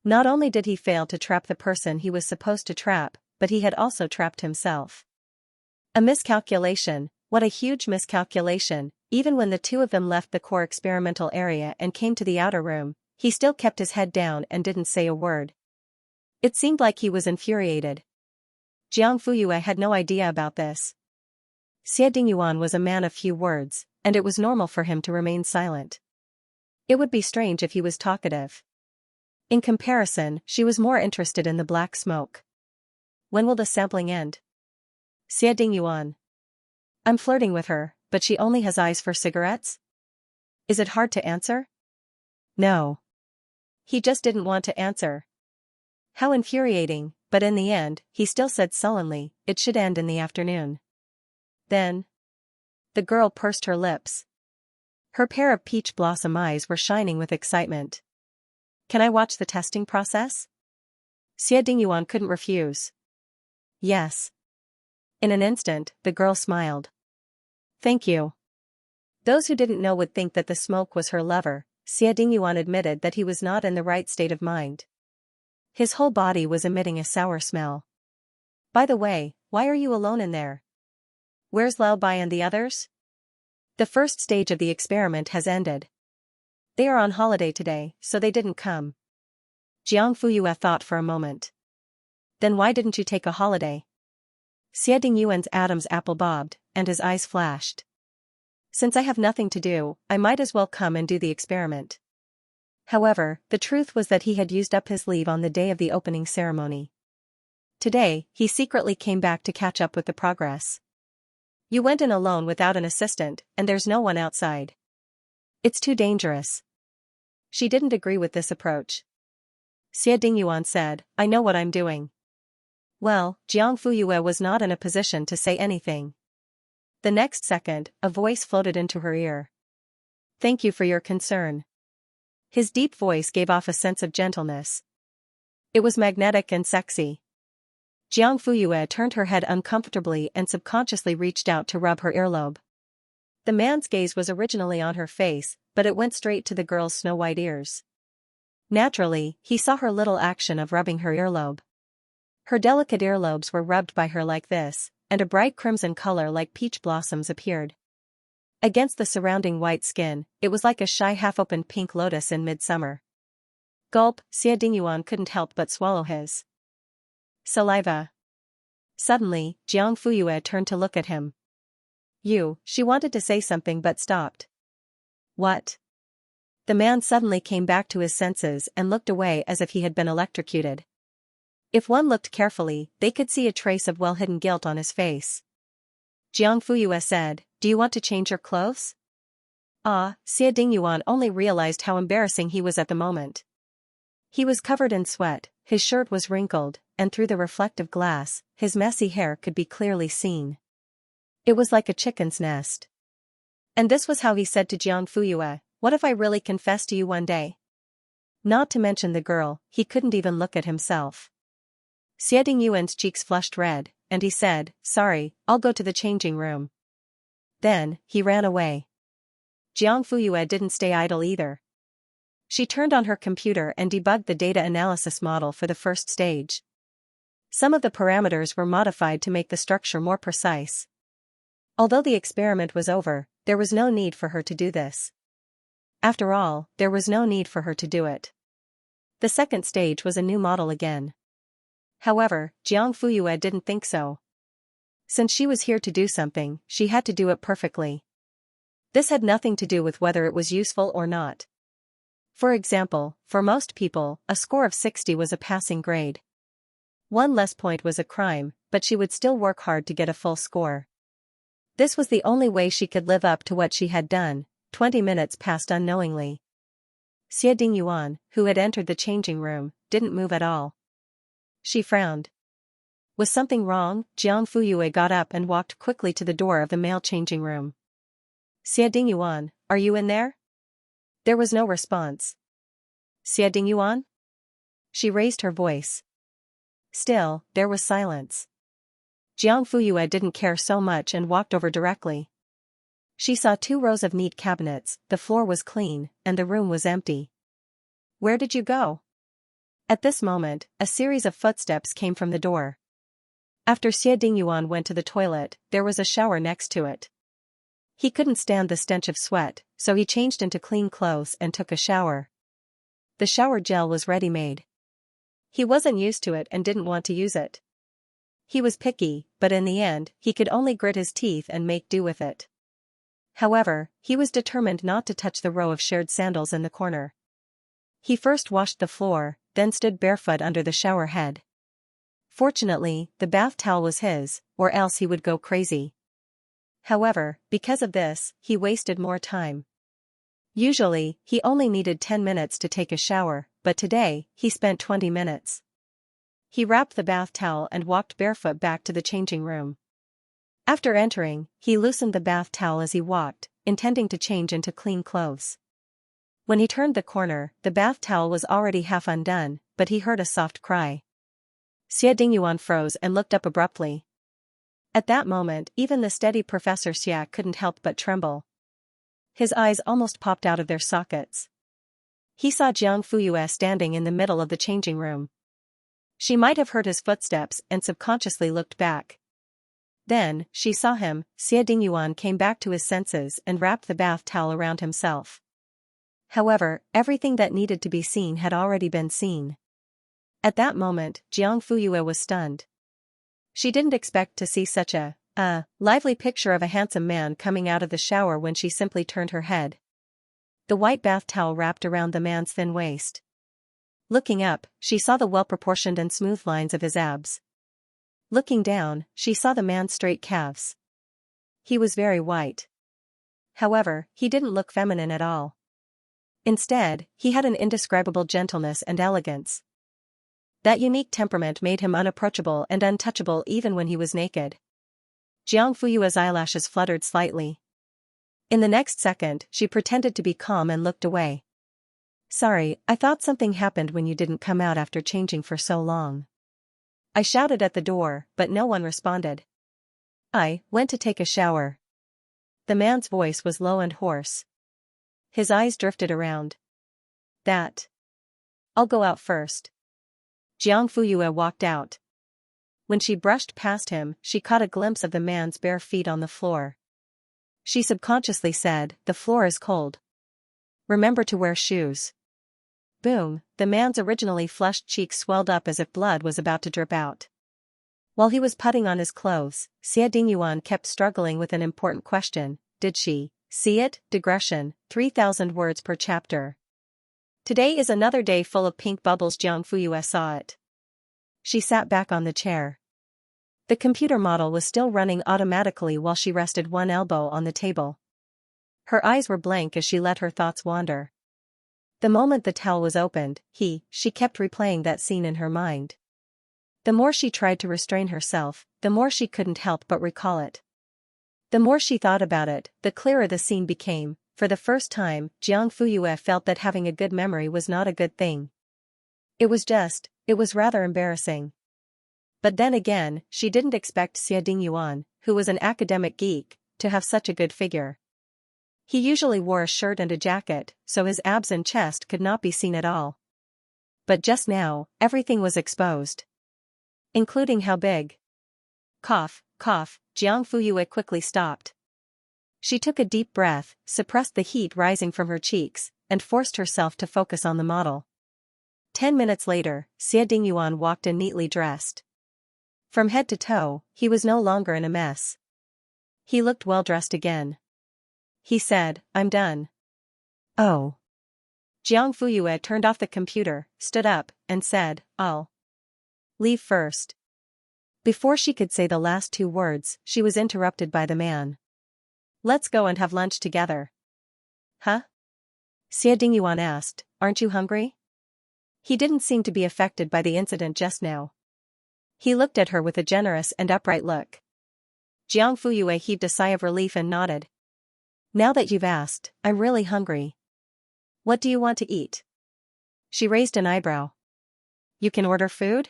Not only did he fail to trap the person he was supposed to trap, but he had also trapped himself. A miscalculation, what a huge miscalculation. Even when the two of them left the core experimental area and came to the outer room, he still kept his head down and didn't say a word. It seemed like he was infuriated. Jiang Fuyue had no idea about this. Xie Dingyuan was a man of few words, and it was normal for him to remain silent. It would be strange if he was talkative. In comparison, she was more interested in the black smoke. When will the sampling end? Xie Dingyuan. I'm flirting with her, but she only has eyes for cigarettes? Is it hard to answer? No. He just didn't want to answer. How infuriating, but in the end, he still said sullenly, it should end in the afternoon. Then. The girl pursed her lips. Her pair of peach blossom eyes were shining with excitement. Can I watch the testing process? Xie Dingyuan couldn't refuse. Yes. In an instant, the girl smiled. Thank you. Those who didn't know would think that the smoke was her lover. Xie Dingyuan admitted that he was not in the right state of mind. His whole body was emitting a sour smell. By the way, why are you alone in there? Where's Lao Bai and the others? The first stage of the experiment has ended. They are on holiday today, so they didn't come. Jiang Fuyue thought for a moment. Then why didn't you take a holiday? Xie Dingyuan's Adam's apple bobbed, and his eyes flashed. Since I have nothing to do, I might as well come and do the experiment. However, the truth was that he had used up his leave on the day of the opening ceremony. Today, he secretly came back to catch up with the progress. You went in alone without an assistant, and there's no one outside. It's too dangerous. She didn't agree with this approach. Xie Dingyuan said, I know what I'm doing. Well, Jiang Fuyue was not in a position to say anything. The next second, a voice floated into her ear. Thank you for your concern. His deep voice gave off a sense of gentleness. It was magnetic and sexy. Jiang Fuyue turned her head uncomfortably and subconsciously reached out to rub her earlobe. The man's gaze was originally on her face, but it went straight to the girl's snow-white ears. Naturally, he saw her little action of rubbing her earlobe. Her delicate earlobes were rubbed by her like this, and a bright crimson color like peach blossoms appeared. Against the surrounding white skin, it was like a shy half-opened pink lotus in midsummer. Gulp, Xie Dingyuan couldn't help but swallow his saliva. Suddenly, Jiang Fuyue turned to look at him. She wanted to say something but stopped. What? The man suddenly came back to his senses and looked away as if he had been electrocuted. If one looked carefully, they could see a trace of well-hidden guilt on his face. Jiang Fuyue said, Do you want to change your clothes? Xie Dingyuan only realized how embarrassing he was at the moment. He was covered in sweat, his shirt was wrinkled, and through the reflective glass, his messy hair could be clearly seen. It was like a chicken's nest. And this was how he said to Jiang Fuyue, What if I really confess to you one day? Not to mention the girl, he couldn't even look at himself. Xie Dingyuan's cheeks flushed red, and he said, Sorry, I'll go to the changing room. Then, he ran away. Jiang Fuyue didn't stay idle either. She turned on her computer and debugged the data analysis model for the first stage. Some of the parameters were modified to make the structure more precise. Although the experiment was over, there was no need for her to do this. After all, there was no need for her to do it. The second stage was a new model again. However, Jiang Fuyue didn't think so. Since she was here to do something, she had to do it perfectly. This had nothing to do with whether it was useful or not. For example, for most people, a score of 60 was a passing grade. One less point was a crime, but she would still work hard to get a full score. This was the only way she could live up to what she had done. 20 minutes passed unknowingly. Xie Dingyuan, who had entered the changing room, didn't move at all. She frowned. Was something wrong? Jiang Fuyue got up and walked quickly to the door of the male changing room. Xie Dingyuan, are you in there? There was no response. Xie Dingyuan? She raised her voice. Still, there was silence. Jiang Fuyue didn't care so much and walked over directly. She saw 2 rows of neat cabinets, the floor was clean, and the room was empty. Where did you go? At this moment, a series of footsteps came from the door. After Xie Dingyuan went to the toilet, there was a shower next to it. He couldn't stand the stench of sweat, so he changed into clean clothes and took a shower. The shower gel was ready-made. He wasn't used to it and didn't want to use it. He was picky, but in the end, he could only grit his teeth and make do with it. However, he was determined not to touch the row of shared sandals in the corner. He first washed the floor, then stood barefoot under the shower head. Fortunately, the bath towel was his, or else he would go crazy. However, because of this, he wasted more time. Usually, he only needed 10 minutes to take a shower, but today, he spent 20 minutes. He wrapped the bath towel and walked barefoot back to the changing room. After entering, he loosened the bath towel as he walked, intending to change into clean clothes. When he turned the corner, the bath towel was already half undone, but he heard a soft cry. Xie Dingyuan froze and looked up abruptly. At that moment, even the steady Professor Xia couldn't help but tremble. His eyes almost popped out of their sockets. He saw Jiang Fuyue standing in the middle of the changing room. She might have heard his footsteps and subconsciously looked back. Then, she saw him. Xie Dingyuan came back to his senses and wrapped the bath towel around himself. However, everything that needed to be seen had already been seen. At that moment, Jiang Fuyue was stunned. She didn't expect to see such a lively picture of a handsome man coming out of the shower when she simply turned her head. The white bath towel wrapped around the man's thin waist. Looking up, she saw the well-proportioned and smooth lines of his abs. Looking down, she saw the man's straight calves. He was very white. However, he didn't look feminine at all. Instead, he had an indescribable gentleness and elegance. That unique temperament made him unapproachable and untouchable even when he was naked. Jiang Fuyue's eyelashes fluttered slightly. In the next second, she pretended to be calm and looked away. "Sorry, I thought something happened when you didn't come out after changing for so long." I shouted at the door, but no one responded. "I went to take a shower." The man's voice was low and hoarse. His eyes drifted around. "I'll go out first." Jiang Fuyue walked out. When she brushed past him, she caught a glimpse of the man's bare feet on the floor. She subconsciously said, "The floor is cold. Remember to wear shoes." Boom, the man's originally flushed cheeks swelled up as if blood was about to drip out. While he was putting on his clothes, Xie Dingyuan kept struggling with an important question: did she see it? Digression, 3,000 words per chapter. Today is another day full of pink bubbles. Jiang Fuyue saw it. She sat back on the chair. The computer model was still running automatically while she rested one elbow on the table. Her eyes were blank as she let her thoughts wander. The moment the towel was opened, she kept replaying that scene in her mind. The more she tried to restrain herself, the more she couldn't help but recall it. The more she thought about it, the clearer the scene became. For the first time, Jiang Fuyue felt that having a good memory was not a good thing. It was rather embarrassing. But then again, she didn't expect Xie Dingyuan, who was an academic geek, to have such a good figure. He usually wore a shirt and a jacket, so his abs and chest could not be seen at all. But just now, everything was exposed. Including how big. Cough, cough, Jiang Fuyue quickly stopped. She took a deep breath, suppressed the heat rising from her cheeks, and forced herself to focus on the model. 10 minutes later, Xie Dingyuan walked in neatly dressed. From head to toe, he was no longer in a mess. He looked well-dressed again. He said, "I'm done." "Oh." Jiang Fuyue turned off the computer, stood up, and said, "I'll leave first." Before she could say the last two words, she was interrupted by the man. "Let's go and have lunch together." "Huh?" Xie Dingyuan asked, "Aren't you hungry?" He didn't seem to be affected by the incident just now. He looked at her with a generous and upright look. Jiang Fuyue heaved a sigh of relief and nodded. "Now that you've asked, I'm really hungry. What do you want to eat?" She raised an eyebrow. "You can order food?"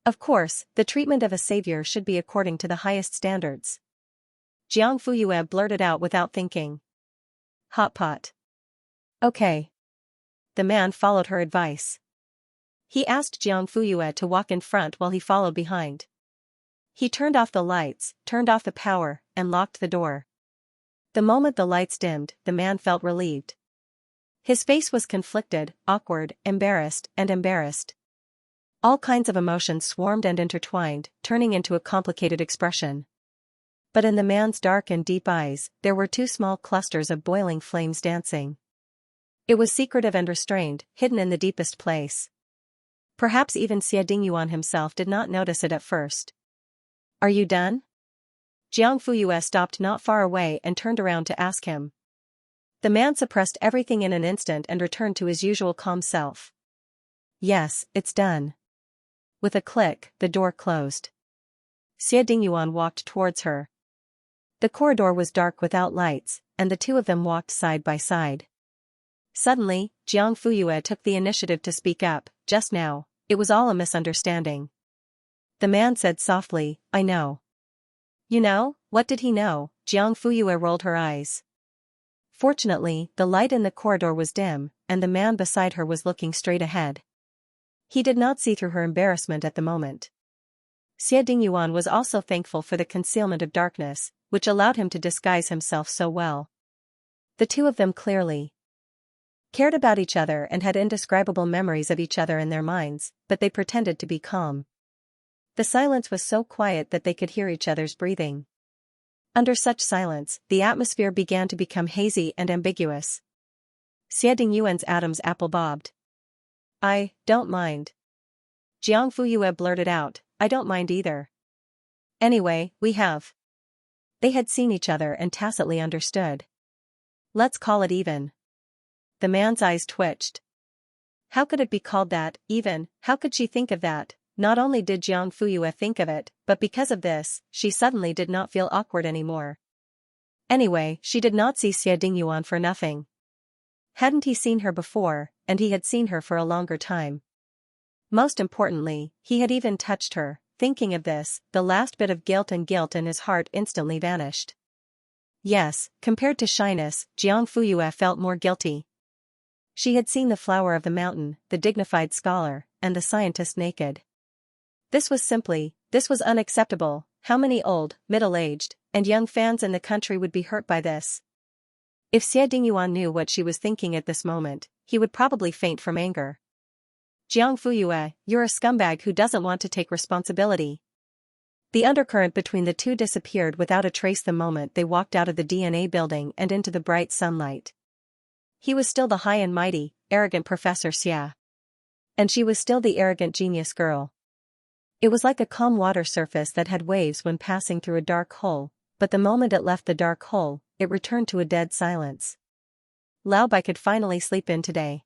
Of course, the treatment of a savior should be according to the highest standards. Jiang Fuyue blurted out without thinking. "Hot pot." "Okay." The man followed her advice. He asked Jiang Fuyue to walk in front while he followed behind. He turned off the lights, turned off the power, and locked the door. The moment the lights dimmed, the man felt relieved. His face was conflicted, awkward, embarrassed, and embarrassed. All kinds of emotions swarmed and intertwined, turning into a complicated expression. But in the man's dark and deep eyes, there were two small clusters of boiling flames dancing. It was secretive and restrained, hidden in the deepest place. Perhaps even Xie Dingyuan himself did not notice it at first. "Are you done?" Jiang Fuyue stopped not far away and turned around to ask him. The man suppressed everything in an instant and returned to his usual calm self. Yes, it's done. With a click, the door closed. Xie Dingyuan walked towards her. The corridor was dark without lights, and the two of them walked side by side. Suddenly, Jiang Fuyue took the initiative to speak up. Just now, it was all a misunderstanding. The man said softly, I know. You know, what did he know? Jiang Fuyue rolled her eyes. Fortunately, the light in the corridor was dim, and the man beside her was looking straight ahead. He did not see through her embarrassment at the moment. Xie Dingyuan was also thankful for the concealment of darkness, which allowed him to disguise himself so well. The two of them clearly cared about each other and had indescribable memories of each other in their minds, but they pretended to be calm. The silence was so quiet that they could hear each other's breathing. Under such silence, the atmosphere began to become hazy and ambiguous. Xie Dingyuan's Adam's apple bobbed. I don't mind. Jiang Fuyue blurted out, I don't mind either. Anyway, we have. They had seen each other and tacitly understood. Let's call it even. The man's eyes twitched. How could it be called that, even? How could she think of that? Not only did Jiang Fuyue think of it, but because of this, she suddenly did not feel awkward anymore. Anyway, she did not see Xie Dingyuan for nothing. Hadn't he seen her before, and he had seen her for a longer time. Most importantly, he had even touched her. Thinking of this, the last bit of guilt in his heart instantly vanished. Yes, compared to shyness, Jiang Fuyue felt more guilty. She had seen the flower of the mountain, the dignified scholar, and the scientist naked. This was unacceptable. How many old, middle-aged, and young fans in the country would be hurt by this? If Xie Dingyuan knew what she was thinking at this moment, he would probably faint from anger. Jiang Fuyue, you're a scumbag who doesn't want to take responsibility. The undercurrent between the two disappeared without a trace the moment they walked out of the DNA building and into the bright sunlight. He was still the high and mighty, arrogant Professor Xia. And she was still the arrogant genius girl. It was like a calm water surface that had waves when passing through a dark hole, but the moment it left the dark hole, it returned to a dead silence. Lao Bai could finally sleep in today.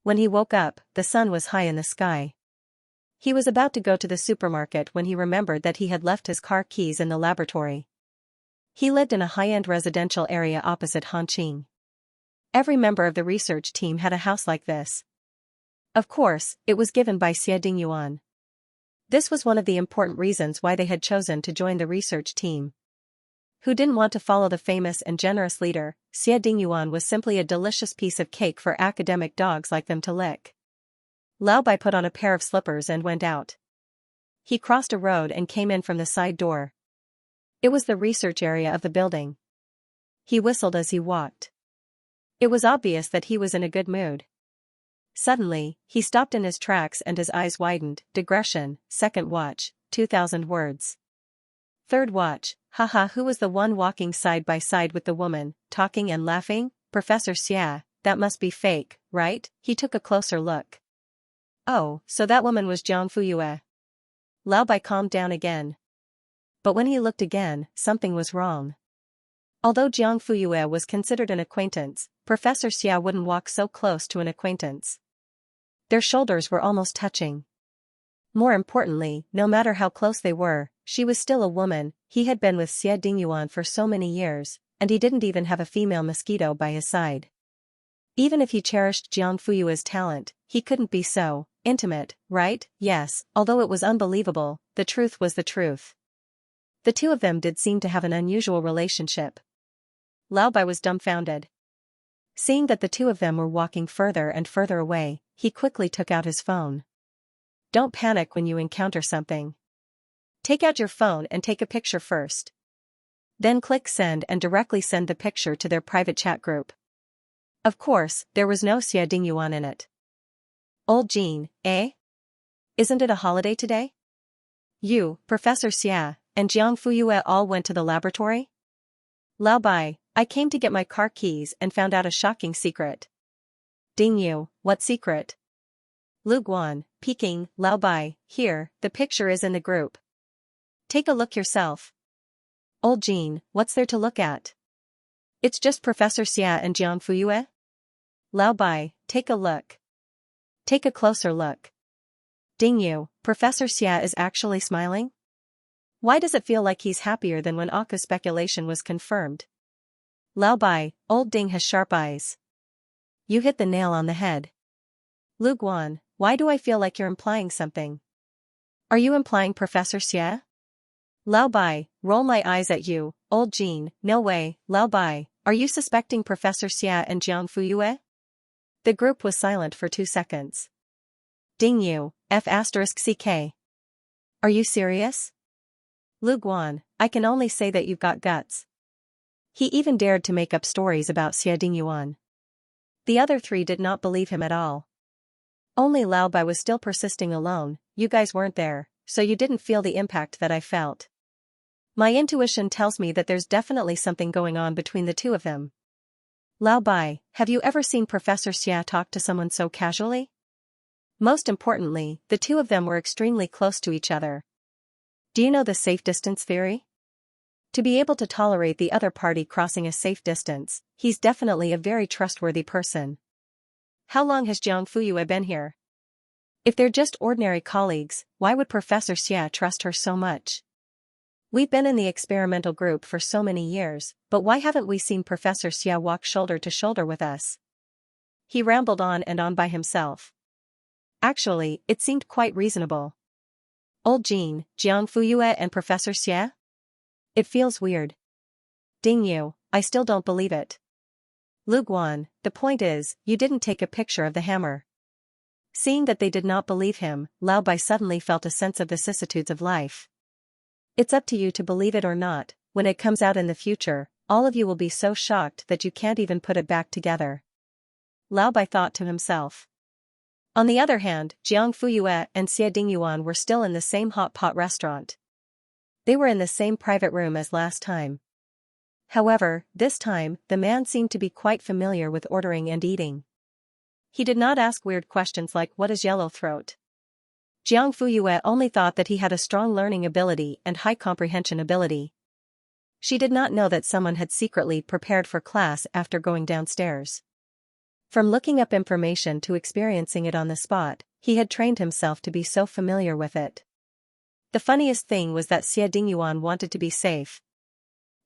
When he woke up, the sun was high in the sky. He was about to go to the supermarket when he remembered that he had left his car keys in the laboratory. He lived in a high-end residential area opposite Hanqing. Every member of the research team had a house like this. Of course, it was given by Xie Dingyuan. This was one of the important reasons why they had chosen to join the research team. Who didn't want to follow the famous and generous leader? Xie Dingyuan was simply a delicious piece of cake for academic dogs like them to lick. Lao Bai put on a pair of slippers and went out. He crossed a road and came in from the side door. It was the research area of the building. He whistled as he walked. It was obvious that he was in a good mood. Suddenly, he stopped in his tracks and his eyes widened. Digression, second watch, 2,000 words. Third watch, haha, who was the one walking side by side with the woman, talking and laughing? Professor Xia, that must be fake, right? He took a closer look. Oh, so that woman was Jiang Fuyue. Lao Bai calmed down again. But when he looked again, something was wrong. Although Jiang Fuyue was considered an acquaintance, Professor Xia wouldn't walk so close to an acquaintance. Their shoulders were almost touching. More importantly, no matter how close they were, she was still a woman. He had been with Xie Dingyuan for so many years, and he didn't even have a female mosquito by his side. Even if he cherished Jiang Fuyue's talent, he couldn't be so intimate, right? Yes, although it was unbelievable, the truth was the truth. The two of them did seem to have an unusual relationship. Lao Bai was dumbfounded. Seeing that the two of them were walking further and further away, he quickly took out his phone. Don't panic when you encounter something. Take out your phone and take a picture first. Then click send and directly send the picture to their private chat group. Of course, there was no Xie Dingyuan in it. Old Jean, eh? Isn't it a holiday today? You, Professor Xia, and Jiang Fuyue all went to the laboratory? Lao Bai, I came to get my car keys and found out a shocking secret. Ding you, what secret? Lu Guan, peeking, Lao Bai, here, the picture is in the group. Take a look yourself. Old Jean, what's there to look at? It's just Professor Xia and Jiang Fuyue. Lao Bai, take a look. Take a closer look. Ding you, Professor Xia is actually smiling? Why does it feel like he's happier than when Aka's speculation was confirmed? Lao Bai, old Ding has sharp eyes. You hit the nail on the head. Lu Guan, why do I feel like you're implying something? Are you implying Professor Xia? Lao Bai, roll my eyes at you, old Jean, no way. Lao Bai, are you suspecting Professor Xia and Jiang Fuyue? The group was silent for 2 seconds. Ding you, F*CK. Are you serious? Lu Guan, I can only say that you've got guts. He even dared to make up stories about Xia Dingyuan. The other 3 did not believe him at all. Only Lao Bai was still persisting alone. You guys weren't there, so you didn't feel the impact that I felt. My intuition tells me that there's definitely something going on between the 2 of them. Lao Bai, have you ever seen Professor Xia talk to someone so casually? Most importantly, the 2 of them were extremely close to each other. Do you know the safe distance theory? To be able to tolerate the other party crossing a safe distance, he's definitely a very trustworthy person. How long has Jiang Fuyue been here? If they're just ordinary colleagues, why would Professor Xia trust her so much? We've been in the experimental group for so many years, but why haven't we seen Professor Xia walk shoulder to shoulder with us? He rambled on and on by himself. Actually, it seemed quite reasonable. Old Jean, Jiang Fuyue and Professor Xia? It feels weird. Ding you, I still don't believe it. Lu Guan, the point is, you didn't take a picture of the hammer. Seeing that they did not believe him, Lao Bai suddenly felt a sense of vicissitudes of life. It's up to you to believe it or not. When it comes out in the future, all of you will be so shocked that you can't even put it back together. Lao Bai thought to himself. On the other hand, Jiang Fuyue and Xia Dingyuan were still in the same hot pot restaurant. They were in the same private room as last time. However, this time, the man seemed to be quite familiar with ordering and eating. He did not ask weird questions like what is yellow throat. Jiang Fuyue only thought that he had a strong learning ability and high comprehension ability. She did not know that someone had secretly prepared for class after going downstairs. From looking up information to experiencing it on the spot, he had trained himself to be so familiar with it. The funniest thing was that Xia Dingyuan wanted to be safe.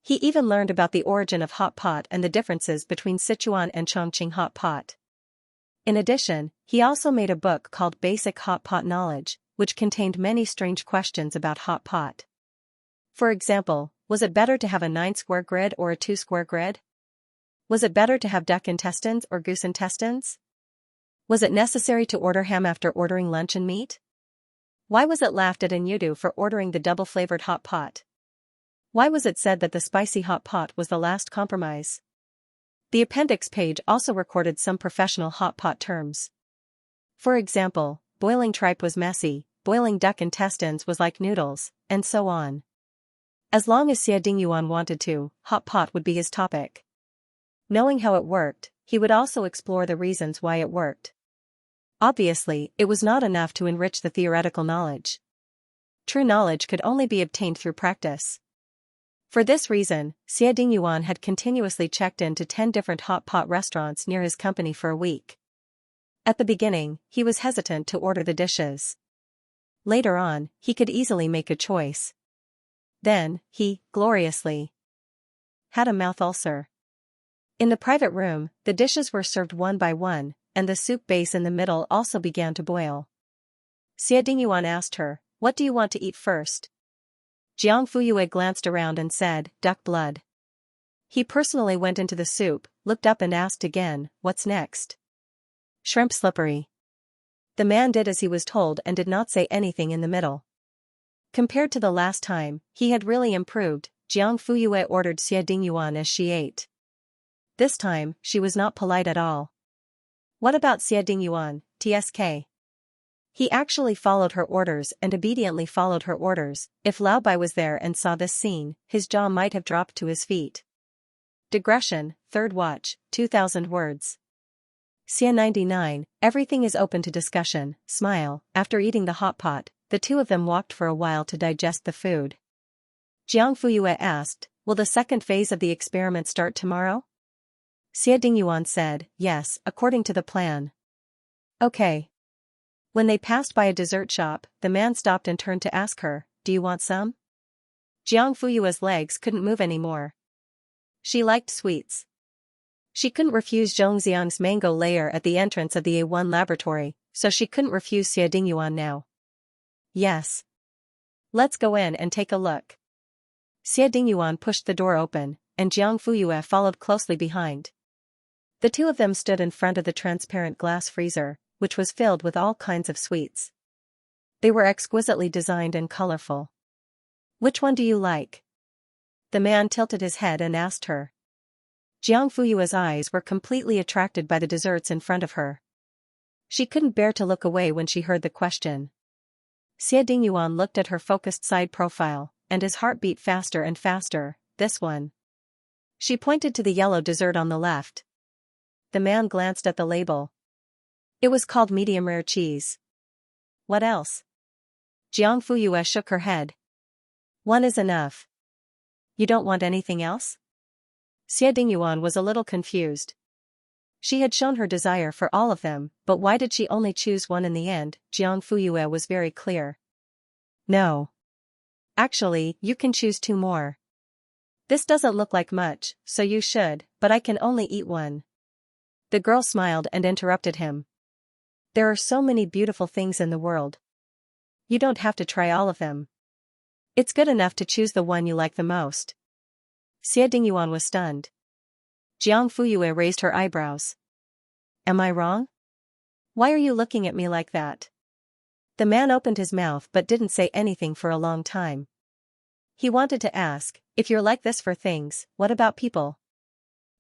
He even learned about the origin of hot pot and the differences between Sichuan and Chongqing hot pot. In addition, he also made a book called Basic Hot Pot Knowledge, which contained many strange questions about hot pot. For example, was it better to have a 9-square grid or a 2-square grid? Was it better to have duck intestines or goose intestines? Was it necessary to order ham after ordering lunch and meat? Why was it laughed at in Yudu for ordering the double-flavored hot pot? Why was it said that the spicy hot pot was the last compromise? The appendix page also recorded some professional hot pot terms. For example, boiling tripe was messy, boiling duck intestines was like noodles, and so on. As long as Xia Dingyuan wanted to, hot pot would be his topic. Knowing how it worked, he would also explore the reasons why it worked. Obviously, it was not enough to enrich the theoretical knowledge. True knowledge could only be obtained through practice. For this reason, Xia Dingyuan had continuously checked into 10 different hot pot restaurants near his company for a week. At the beginning, he was hesitant to order the dishes. Later on, he could easily make a choice. Then, he, gloriously, had a mouth ulcer. In the private room, the dishes were served one by one, and the soup base in the middle also began to boil. Xia Dingyuan asked her, "What do you want to eat first?" Jiang Fuyue glanced around and said, "Duck blood." He personally went into the soup, looked up and asked again, "What's next?" "Shrimp slippery." The man did as he was told and did not say anything in the middle. Compared to the last time, he had really improved. Jiang Fuyue ordered Xia Dingyuan as she ate. This time, she was not polite at all. What about Xia Dingyuan, TSK? He actually followed her orders and obediently followed her orders. If Lao Bai was there and saw this scene, his jaw might have dropped to his feet. Digression, third watch, 2000 words. Xia 99, everything is open to discussion, smile. After eating the hot pot, the 2 of them walked for a while to digest the food. Jiang Fuyue asked, will the second phase of the experiment start tomorrow? Xie Dingyuan said, yes, according to the plan. Okay. When they passed by a dessert shop, the man stopped and turned to ask her, do you want some? Jiang Fuyue's legs couldn't move anymore. She liked sweets. She couldn't refuse Zhongxiang's mango layer at the entrance of the A1 laboratory, so she couldn't refuse Xie Dingyuan now. Yes. Let's go in and take a look. Xie Dingyuan pushed the door open, and Jiang Fuyue followed closely behind. The two of them stood in front of the transparent glass freezer, which was filled with all kinds of sweets. They were exquisitely designed and colorful. Which one do you like? The man tilted his head and asked her. Jiang Fuyue's eyes were completely attracted by the desserts in front of her. She couldn't bear to look away when she heard the question. Xie Dingyuan looked at her focused side profile, and his heart beat faster and faster. This one. She pointed to the yellow dessert on the left. The man glanced at the label. It was called medium rare cheese. What else? Jiang Fuyue shook her head. One is enough. You don't want anything else? Xie Dingyuan was a little confused. She had shown her desire for all of them, but why did she only choose one in the end? Jiang Fuyue was very clear. No. Actually, you can choose two more. This doesn't look like much, so you should, but I can only eat one. The girl smiled and interrupted him. There are so many beautiful things in the world. You don't have to try all of them. It's good enough to choose the one you like the most. Xie Dingyuan was stunned. Jiang Fuyue raised her eyebrows. Am I wrong? Why are you looking at me like that? The man opened his mouth but didn't say anything for a long time. He wanted to ask, if you're like this for things, what about people?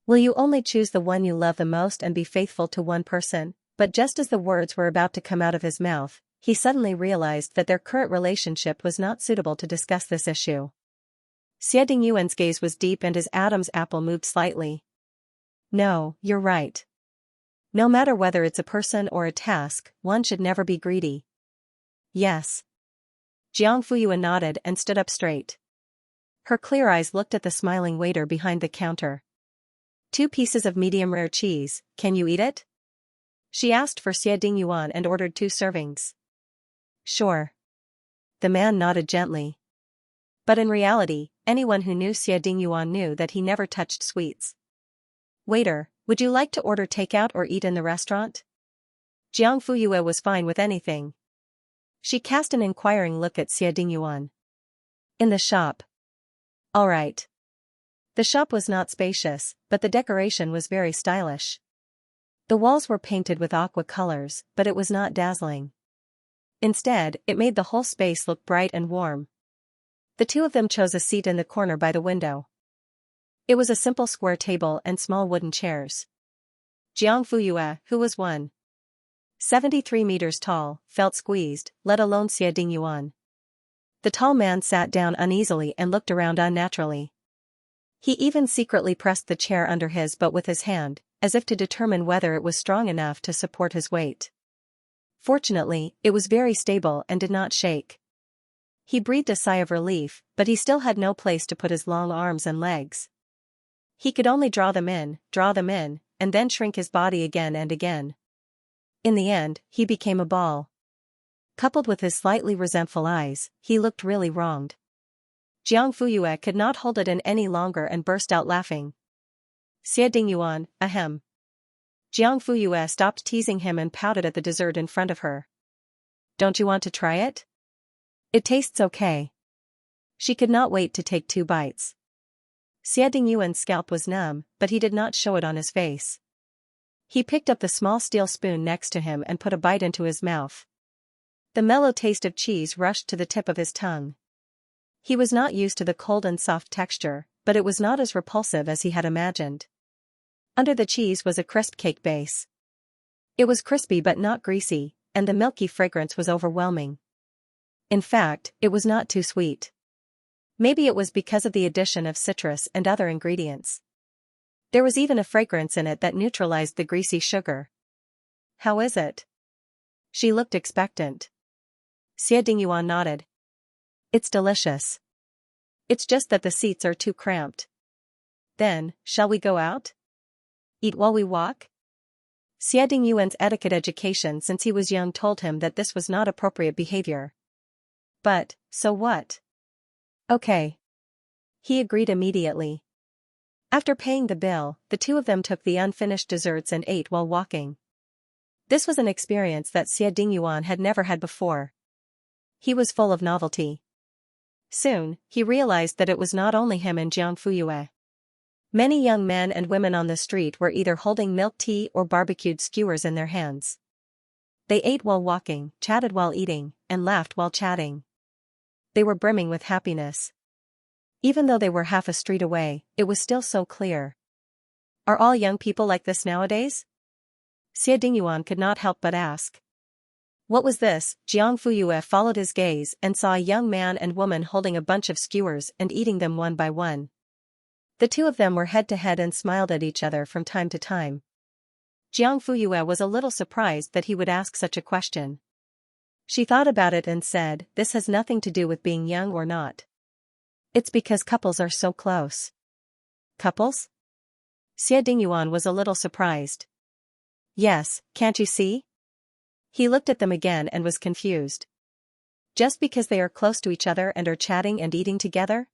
Will you only choose the one you love the most and be faithful to one person? But just as the words were about to come out of his mouth, he suddenly realized that their current relationship was not suitable to discuss this issue. Xie Dingyuan's gaze was deep and his Adam's apple moved slightly. No, you're right. No matter whether it's a person or a task, one should never be greedy. Yes. Jiang Fuyue nodded and stood up straight. Her clear eyes looked at the smiling waiter behind the counter. 2 pieces of medium rare cheese, can you eat it? She asked for Xie Dingyuan and ordered 2 servings. Sure. The man nodded gently. But in reality, anyone who knew Xie Dingyuan knew that he never touched sweets. Waiter, would you like to order takeout or eat in the restaurant? Jiang Fuyue was fine with anything. She cast an inquiring look at Xie Dingyuan. In the shop. All right. The shop was not spacious, but the decoration was very stylish. The walls were painted with aqua colors, but it was not dazzling. Instead, it made the whole space look bright and warm. The two of them chose a seat in the corner by the window. It was a simple square table and small wooden chairs. Jiang Fuyue, who was 1.73 meters tall, felt squeezed, let alone Xie Dingyuan. The tall man sat down uneasily and looked around unnaturally. He even secretly pressed the chair under his but with his hand, as if to determine whether it was strong enough to support his weight. Fortunately, it was very stable and did not shake. He breathed a sigh of relief, but he still had no place to put his long arms and legs. He could only draw them in, and then shrink his body again and again. In the end, he became a ball. Coupled with his slightly resentful eyes, he looked really wronged. Jiang Fuyue could not hold it in any longer and burst out laughing. Xie Dingyuan, ahem. Jiang Fuyue stopped teasing him and pouted at the dessert in front of her. Don't you want to try it? It tastes okay. She could not wait to take 2 bites. Xie Dingyuan's scalp was numb, but he did not show it on his face. He picked up the small steel spoon next to him and put a bite into his mouth. The mellow taste of cheese rushed to the tip of his tongue. He was not used to the cold and soft texture, but it was not as repulsive as he had imagined. Under the cheese was a crisp cake base. It was crispy but not greasy, and the milky fragrance was overwhelming. In fact, it was not too sweet. Maybe it was because of the addition of citrus and other ingredients. There was even a fragrance in it that neutralized the greasy sugar. How is it? She looked expectant. Xie Dingyuan nodded. It's delicious. It's just that the seats are too cramped. Then, shall we go out? Eat while we walk? Xie Dingyuan's etiquette education since he was young told him that this was not appropriate behavior. But, so what? Okay. He agreed immediately. After paying the bill, the two of them took the unfinished desserts and ate while walking. This was an experience that Xie Dingyuan had never had before. He was full of novelty. Soon, he realized that it was not only him and Jiang Fuyue. Many young men and women on the street were either holding milk tea or barbecued skewers in their hands. They ate while walking, chatted while eating, and laughed while chatting. They were brimming with happiness. Even though they were half a street away, it was still so clear. Are all young people like this nowadays? Xie Dingyuan could not help but ask. What was this? Jiang Fuyue followed his gaze and saw a young man and woman holding a bunch of skewers and eating them one by one. The two of them were head to head and smiled at each other from time to time. Jiang Fuyue was a little surprised that he would ask such a question. She thought about it and said, this has nothing to do with being young or not. It's because couples are so close. Couples? Xie Dingyuan was a little surprised. Yes, can't you see? He looked at them again and was confused. Just because they are close to each other and are chatting and eating together?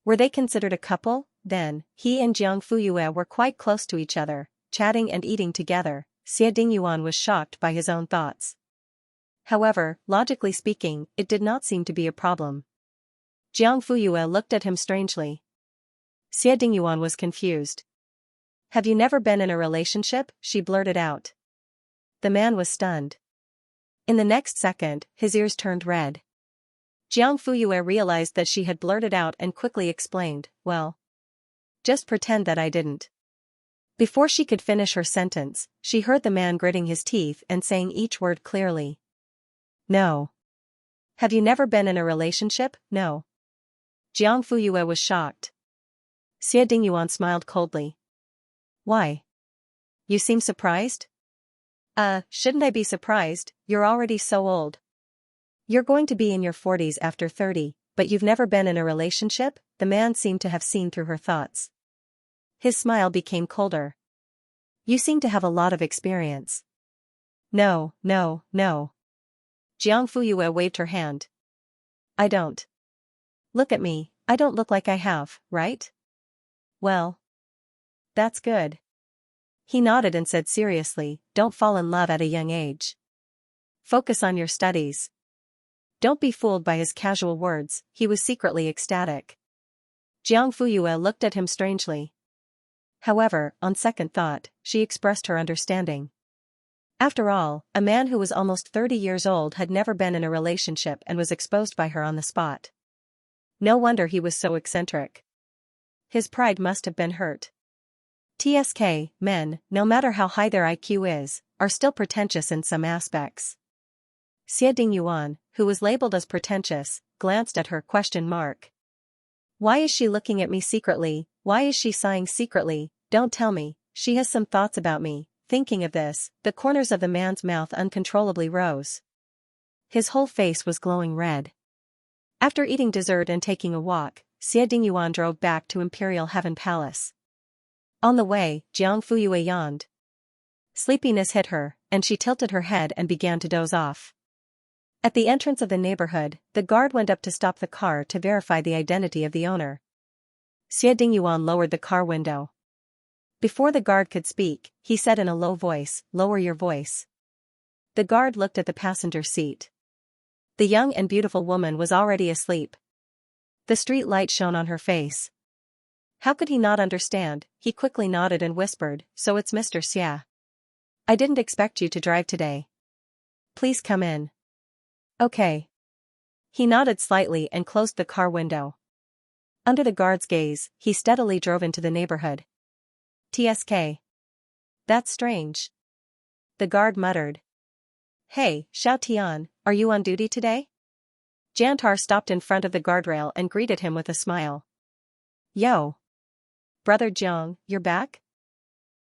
Were they considered a couple? Then, he and Jiang Fuyue were quite close to each other, chatting and eating together. Xie Dingyuan was shocked by his own thoughts. However, logically speaking, it did not seem to be a problem. Jiang Fuyue looked at him strangely. Xie Dingyuan was confused. Have you never been in a relationship? She blurted out. The man was stunned. In the next second, his ears turned red. Jiang Fuyue realized that she had blurted out and quickly explained, well, just pretend that I didn't. Before she could finish her sentence, she heard the man gritting his teeth and saying each word clearly. No. Have you never been in a relationship? No. Jiang Fuyue was shocked. Xie Dingyuan smiled coldly. Why? You seem surprised? Shouldn't I be surprised? You're already so old. You're going to be in your 40s after 30, but you've never been in a relationship? The man seemed to have seen through her thoughts. His smile became colder. You seem to have a lot of experience. No, no, no. Jiang Fuyue waved her hand. I don't. Look at me, I don't look like I have, right? Well. That's good. He nodded and said seriously, don't fall in love at a young age. Focus on your studies. Don't be fooled by his casual words, he was secretly ecstatic. Jiang Fuyue looked at him strangely. However, on second thought, she expressed her understanding. After all, a man who was almost 30 years old had never been in a relationship and was exposed by her on the spot. No wonder he was so eccentric. His pride must have been hurt. TSK, men, no matter how high their IQ is, are still pretentious in some aspects. Xie Dingyuan, who was labeled as pretentious, glanced at her ? Why is she looking at me secretly? Why is she sighing secretly? Don't tell me, she has some thoughts about me. Thinking of this, the corners of the man's mouth uncontrollably rose. His whole face was glowing red. After eating dessert and taking a walk, Xie Dingyuan drove back to Imperial Heaven Palace. On the way, Jiang Fuyue yawned. Sleepiness hit her, and she tilted her head and began to doze off. At the entrance of the neighborhood, the guard went up to stop the car to verify the identity of the owner. Xie Dingyuan lowered the car window. Before the guard could speak, he said in a low voice, "Lower your voice." The guard looked at the passenger seat. The young and beautiful woman was already asleep. The street light shone on her face. How could he not understand? He quickly nodded and whispered, "So it's Mr. Xia. I didn't expect you to drive today. Please come in." Okay. He nodded slightly and closed the car window. Under the guard's gaze, he steadily drove into the neighborhood. TSK. That's strange. The guard muttered. Hey, Xiao Tian, are you on duty today? Jantar stopped in front of the guardrail and greeted him with a smile. Yo. Brother Jiang, you're back?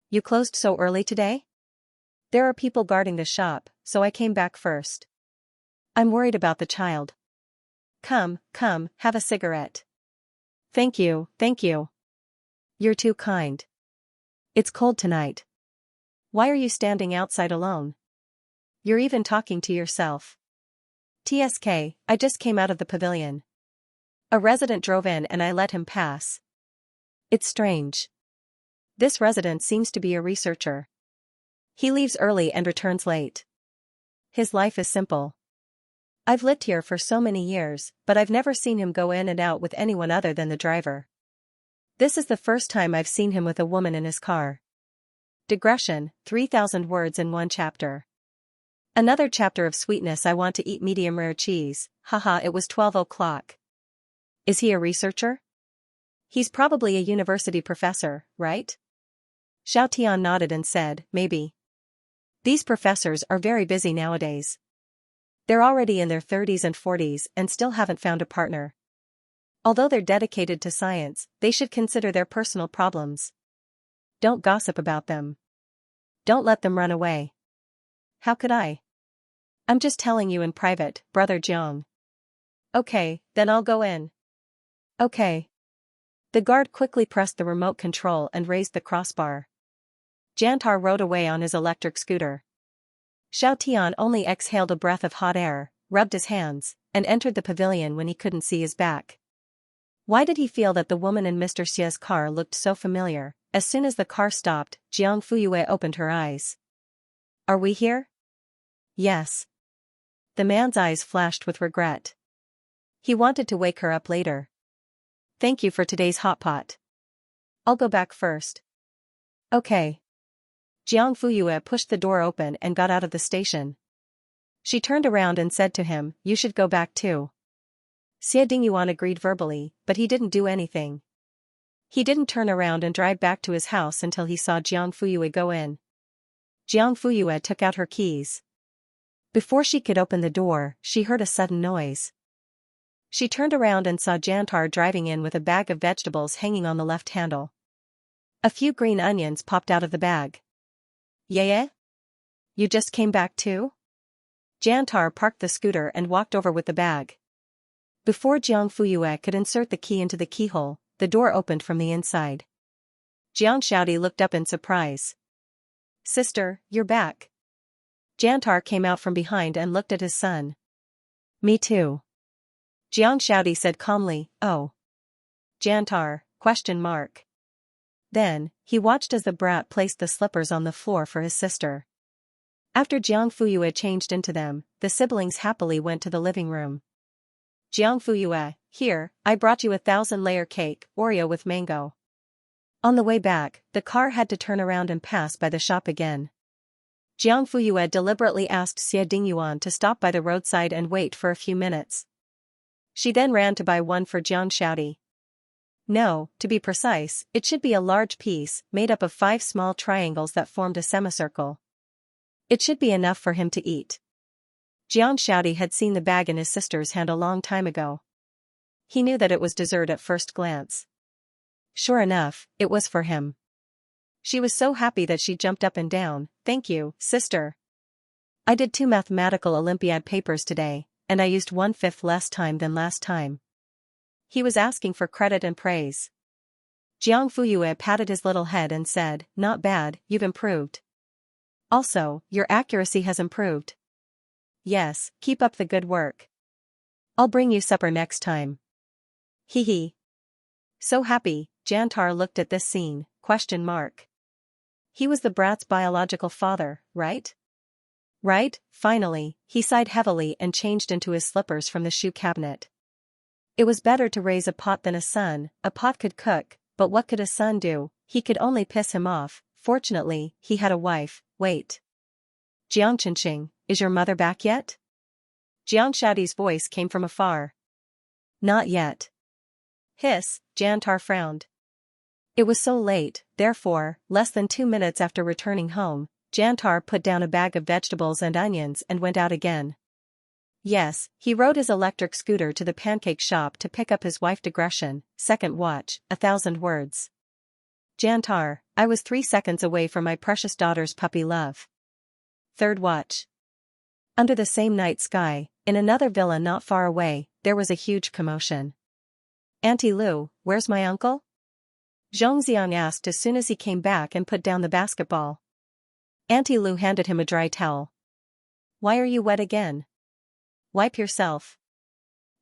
You closed so early today? There are people guarding the shop, so I came back first. I'm worried about the child. Come, have a cigarette. Thank you, thank you. You're too kind. It's cold tonight. Why are you standing outside alone? You're even talking to yourself. TSK, I just came out of the pavilion. A resident drove in and I let him pass. It's strange. This resident seems to be a researcher. He leaves early and returns late. His life is simple. I've lived here for so many years, but I've never seen him go in and out with anyone other than the driver. This is the first time I've seen him with a woman in his car. Digression, 3,000 words in one chapter. Another chapter of sweetness. I want to eat medium rare cheese. Haha, it was 12 o'clock. Is he a researcher? He's probably a university professor, right? Xiaotian nodded and said, maybe. These professors are very busy nowadays. They're already in their 30s and 40s and still haven't found a partner. Although they're dedicated to science, they should consider their personal problems. Don't gossip about them. Don't let them run away. How could I? I'm just telling you in private, Brother Jiang. Okay, then I'll go in. Okay. The guard quickly pressed the remote control and raised the crossbar. Jantar rode away on his electric scooter. Xiaotian only exhaled a breath of hot air, rubbed his hands, and entered the pavilion when he couldn't see his back. Why did he feel that the woman in Mr. Xia's car looked so familiar? As soon as the car stopped, Jiang Fuyue opened her eyes. Are we here? Yes. The man's eyes flashed with regret. He wanted to wake her up later. Thank you for today's hot pot. I'll go back first. Okay. Jiang Fuyue pushed the door open and got out of the station. She turned around and said to him, you should go back too. Xie Dingyuan agreed verbally, but he didn't do anything. He didn't turn around and drive back to his house until he saw Jiang Fuyue go in. Jiang Fuyue took out her keys. Before she could open the door, she heard a sudden noise. She turned around and saw Jantar driving in with a bag of vegetables hanging on the left handle. A few green onions popped out of the bag. Yeah? You just came back too? Jantar parked the scooter and walked over with the bag. Before Jiang Fuyue could insert the key into the keyhole, the door opened from the inside. Jiang Shaodi looked up in surprise. Sister, you're back. Jantar came out from behind and looked at his son. Me too. Jiang Shaodi said calmly, oh. Jantar, ? Then, he watched as the brat placed the slippers on the floor for his sister. After Jiang Fuyue changed into them, the siblings happily went to the living room. Jiang Fuyue, here, I brought you a 1,000-layer cake, Oreo with mango. On the way back, the car had to turn around and pass by the shop again. Jiang Fuyue deliberately asked Xie Dingyuan to stop by the roadside and wait for a few minutes. She then ran to buy one for Jiang Shaodi. No, to be precise, it should be a large piece, made up of 5 small triangles that formed a semicircle. It should be enough for him to eat. Jiang Shaodi had seen the bag in his sister's hand a long time ago. He knew that it was dessert at first glance. Sure enough, it was for him. She was so happy that she jumped up and down. Thank you, sister. I did 2 mathematical Olympiad papers today, and I used 1/5 less time than last time. He was asking for credit and praise. Jiang Fuyue patted his little head and said, not bad, you've improved. Also, your accuracy has improved. Yes, keep up the good work. I'll bring you supper next time. Hee hee. So happy, Jantar looked at this scene, ? He was the brat's biological father, right? Right, finally, he sighed heavily and changed into his slippers from the shoe cabinet. It was better to raise a pot than a son. A pot could cook, but what could a son do? He could only piss him off. Fortunately, he had a wife. Wait. Jiang Chenxing, is your mother back yet? Jiang Shaodi's voice came from afar. Not yet. Hiss, Jantar frowned. It was so late, therefore, less than 2 minutes after returning home, Jantar put down a bag of vegetables and onions and went out again. Yes, he rode his electric scooter to the pancake shop to pick up his wife. Digression, second watch, 1,000 words. Jantar, I was 3 seconds away from my precious daughter's puppy love. Third watch. Under the same night sky, in another villa not far away, there was a huge commotion. Auntie Lu, where's my uncle? Xianxia asked as soon as he came back and put down the basketball. Auntie Lu handed him a dry towel. Why are you wet again? Wipe yourself.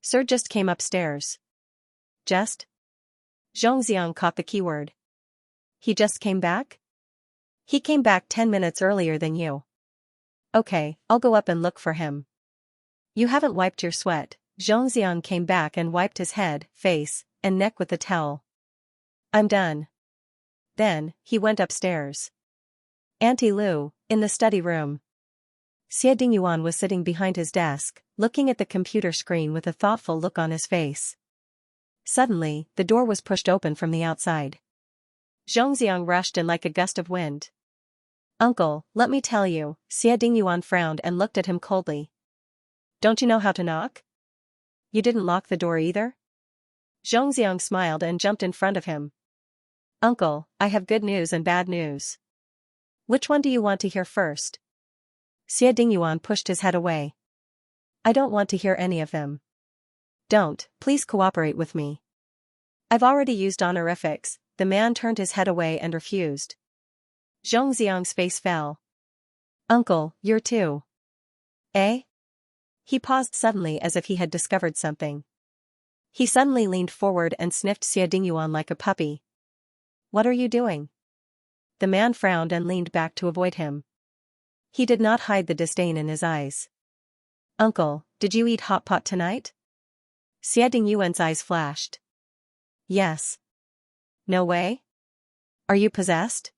Sir just came upstairs. Just? Xianxia caught the keyword. He just came back? He came back 10 minutes earlier than you. Okay, I'll go up and look for him. You haven't wiped your sweat. Xianxia came back and wiped his head, face, and neck with the towel. I'm done. Then, he went upstairs. Auntie Lu, in the study room. Xie Dingyuan was sitting behind his desk, looking at the computer screen with a thoughtful look on his face. Suddenly, the door was pushed open from the outside. Zhongxiang rushed in like a gust of wind. Uncle, let me tell you, Xie Dingyuan frowned and looked at him coldly. Don't you know how to knock? You didn't lock the door either? Zhongxiang smiled and jumped in front of him. Uncle, I have good news and bad news. Which one do you want to hear first? Xie Dingyuan pushed his head away. I don't want to hear any of them. Don't, please cooperate with me. I've already used honorifics. The man turned his head away and refused. Zhongxiang's face fell. Uncle, you're too. Eh? He paused suddenly as if he had discovered something. He suddenly leaned forward and sniffed Xie Dingyuan like a puppy. What are you doing? The man frowned and leaned back to avoid him. He did not hide the disdain in his eyes. Uncle, did you eat hot pot tonight? Xie Dingyuan's eyes flashed. Yes. No way? Are you possessed?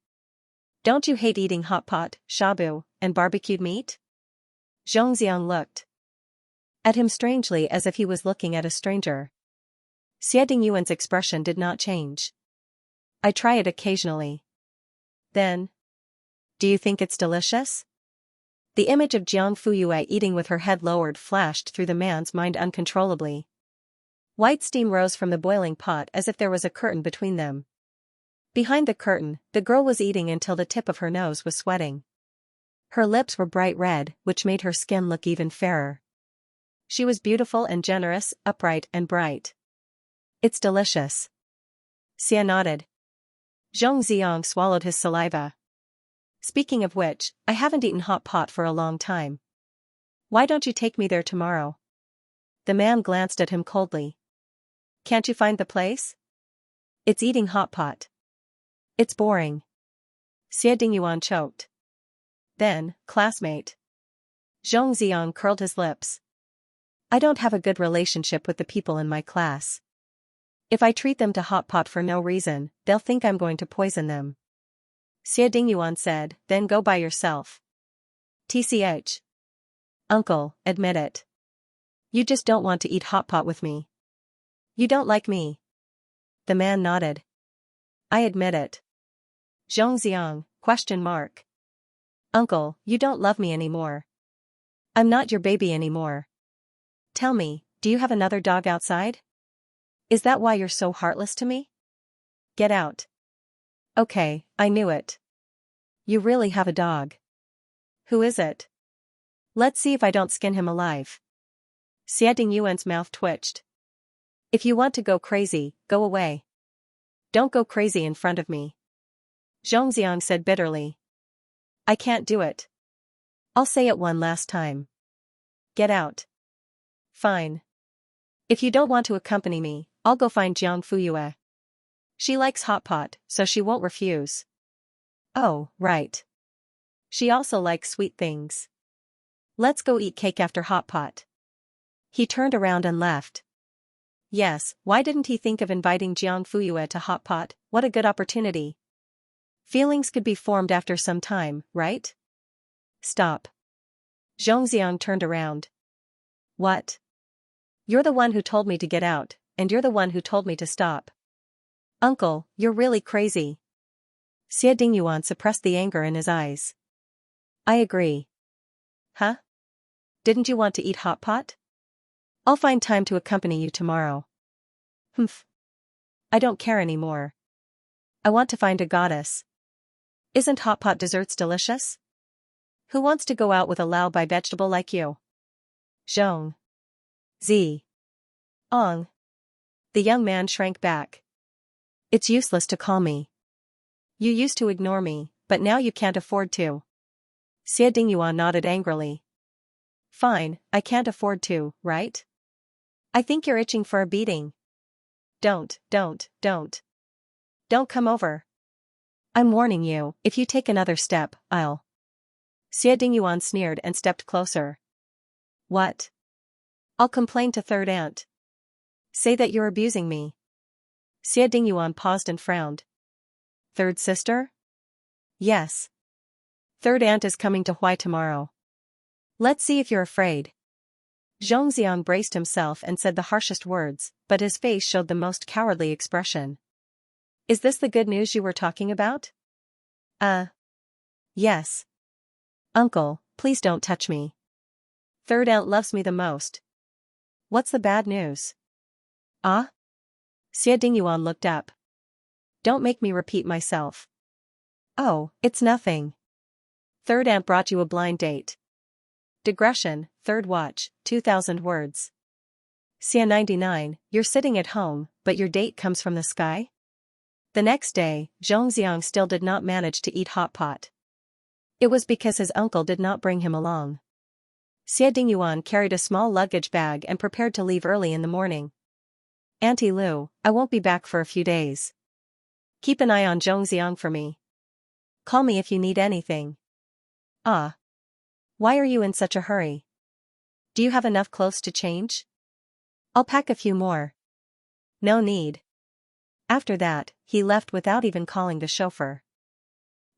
Don't you hate eating hot pot, shabu, and barbecued meat? Zhongxiang looked at him strangely as if he was looking at a stranger. Xie Dingyuan's expression did not change. I try it occasionally. Then, do you think it's delicious? The image of Jiang Fuyue eating with her head lowered flashed through the man's mind uncontrollably. White steam rose from the boiling pot as if there was a curtain between them. Behind the curtain, the girl was eating until the tip of her nose was sweating. Her lips were bright red, which made her skin look even fairer. She was beautiful and generous, upright and bright. It's delicious. Xie nodded. Zhongxiang swallowed his saliva. Speaking of which, I haven't eaten hot pot for a long time. Why don't you take me there tomorrow? The man glanced at him coldly. Can't you find the place? It's eating hot pot. It's boring. Xie Dingyuan choked. Then, classmate. Zhongxiang curled his lips. I don't have a good relationship with the people in my class. If I treat them to hot pot for no reason, they'll think I'm going to poison them. Xie Dingyuan said, then go by yourself. TCH. Uncle, admit it. You just don't want to eat hot pot with me. You don't like me. The man nodded. I admit it. Zhongxiang, ? Uncle, you don't love me anymore. I'm not your baby anymore. Tell me, do you have another dog outside? Is that why you're so heartless to me? Get out. Okay, I knew it. You really have a dog. Who is it? Let's see if I don't skin him alive. Xie Dingyuan's mouth twitched. If you want to go crazy, go away. Don't go crazy in front of me. Zhongxiang said bitterly. I can't do it. I'll say it one last time. Get out. Fine. If you don't want to accompany me, I'll go find Jiang Fuyue. She likes hot pot, so she won't refuse. Oh, right. She also likes sweet things. Let's go eat cake after hot pot. He turned around and left. Yes, why didn't he think of inviting Jiang Fuyue to hot pot? What a good opportunity. Feelings could be formed after some time, right? Stop. Zhongxiang turned around. What? You're the one who told me to get out, and you're the one who told me to stop. Uncle, you're really crazy. Xie Dingyuan suppressed the anger in his eyes. I agree. Huh? Didn't you want to eat hot pot? I'll find time to accompany you tomorrow. Humph. I don't care anymore. I want to find a goddess. Isn't hot pot desserts delicious? Who wants to go out with a Lao Bai vegetable like you? Zhong. Z. Ong. The young man shrank back. It's useless to call me. You used to ignore me, but now you can't afford to. Xie Dingyuan nodded angrily. Fine, I can't afford to, right? I think you're itching for a beating. Don't. Don't come over. I'm warning you, if you take another step, I'll. Xie Dingyuan sneered and stepped closer. What? I'll complain to third aunt. Say that you're abusing me. Xie Dingyuan paused and frowned. Third sister? Yes. Third aunt is coming to Huai tomorrow. Let's see if you're afraid. Xianxia braced himself and said the harshest words, but his face showed the most cowardly expression. Is this the good news you were talking about? Yes. Uncle, please don't touch me. Third aunt loves me the most. What's the bad news? Ah? Xie Dingyuan looked up. Don't make me repeat myself. Oh, it's nothing. Third aunt brought you a blind date. Digression, third watch, 2000 words. Xia 99, you're sitting at home, but your date comes from the sky? The next day, Zhongxiang still did not manage to eat hot pot. It was because his uncle did not bring him along. Xie Dingyuan carried a small luggage bag and prepared to leave early in the morning. Auntie Lu, I won't be back for a few days. Keep an eye on Zhongxiang for me. Call me if you need anything. Ah. Why are you in such a hurry? Do you have enough clothes to change? I'll pack a few more. No need. After that, he left without even calling the chauffeur.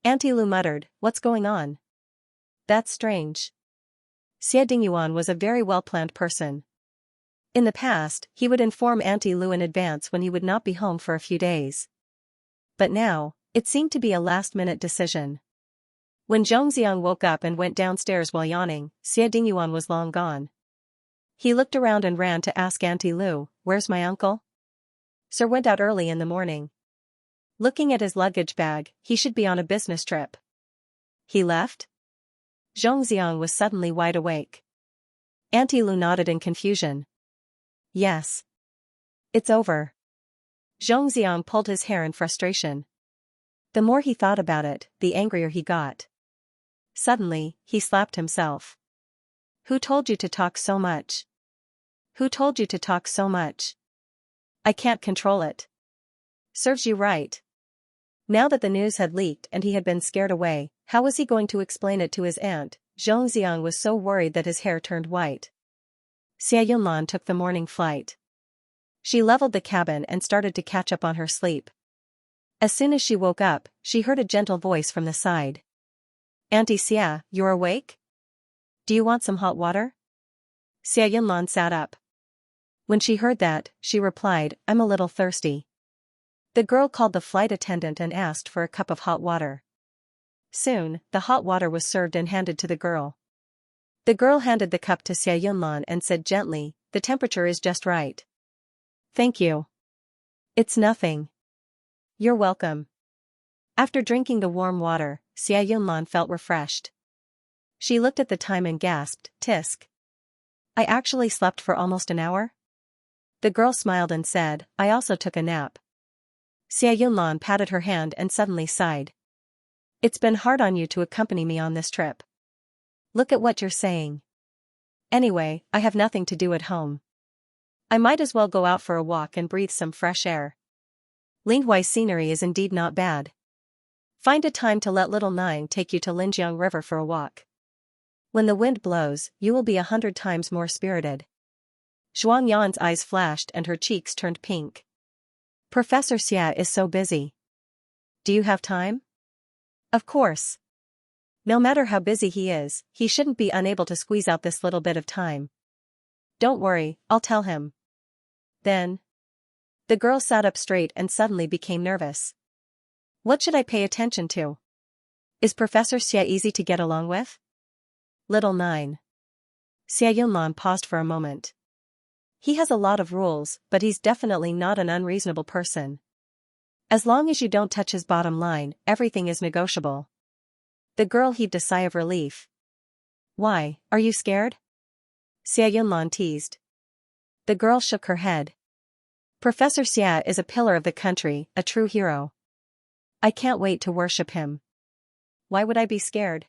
Auntie Lu muttered, what's going on? That's strange. Xie Dingyuan was a very well-planned person. In the past, he would inform Auntie Lu in advance when he would not be home for a few days. But now, it seemed to be a last-minute decision. When Zhongxiang woke up and went downstairs while yawning, Xie Dingyuan was long gone. He looked around and ran to ask Auntie Lu, where's my uncle? Sir went out early in the morning. Looking at his luggage bag, he should be on a business trip. He left? Zhongxiang was suddenly wide awake. Auntie Lu nodded in confusion. Yes. It's over. Zhongxiang pulled his hair in frustration. The more he thought about it, the angrier he got. Suddenly, he slapped himself. Who told you to talk so much? Who told you to talk so much? I can't control it. Serves you right. Now that the news had leaked and he had been scared away, how was he going to explain it to his aunt? Zhongxiang was so worried that his hair turned white. Xia Yunlan took the morning flight. She leveled the cabin and started to catch up on her sleep. As soon as she woke up, she heard a gentle voice from the side. Auntie Xia, you're awake? Do you want some hot water? Xia Yunlan sat up. When she heard that, she replied, I'm a little thirsty. The girl called the flight attendant and asked for a cup of hot water. Soon, the hot water was served and handed to the girl. The girl handed the cup to Xia Yunlan and said gently, the temperature is just right. Thank you. It's nothing. You're welcome. After drinking the warm water, Xia Yunlan felt refreshed. She looked at the time and gasped, Tisk. I actually slept for almost an hour? The girl smiled and said, I also took a nap. Xia Yunlan patted her hand and suddenly sighed. It's been hard on you to accompany me on this trip. Look at what you're saying. Anyway, I have nothing to do at home. I might as well go out for a walk and breathe some fresh air. Linghuai scenery is indeed not bad. Find a time to let little Nine take you to Linjiang River for a walk. When the wind blows, you will be 100 times more spirited. Zhuang Yan's eyes flashed and her cheeks turned pink. Professor Xia is so busy. Do you have time? Of course. No matter how busy he is, he shouldn't be unable to squeeze out this little bit of time. Don't worry, I'll tell him. Then. The girl sat up straight and suddenly became nervous. What should I pay attention to? Is Professor Xia easy to get along with? Little Nine. Xia Yunlan paused for a moment. He has a lot of rules, but he's definitely not an unreasonable person. As long as you don't touch his bottom line, everything is negotiable. The girl heaved a sigh of relief. Why, are you scared? Xia Yunlan teased. The girl shook her head. Professor Xia is a pillar of the country, a true hero. I can't wait to worship him. Why would I be scared?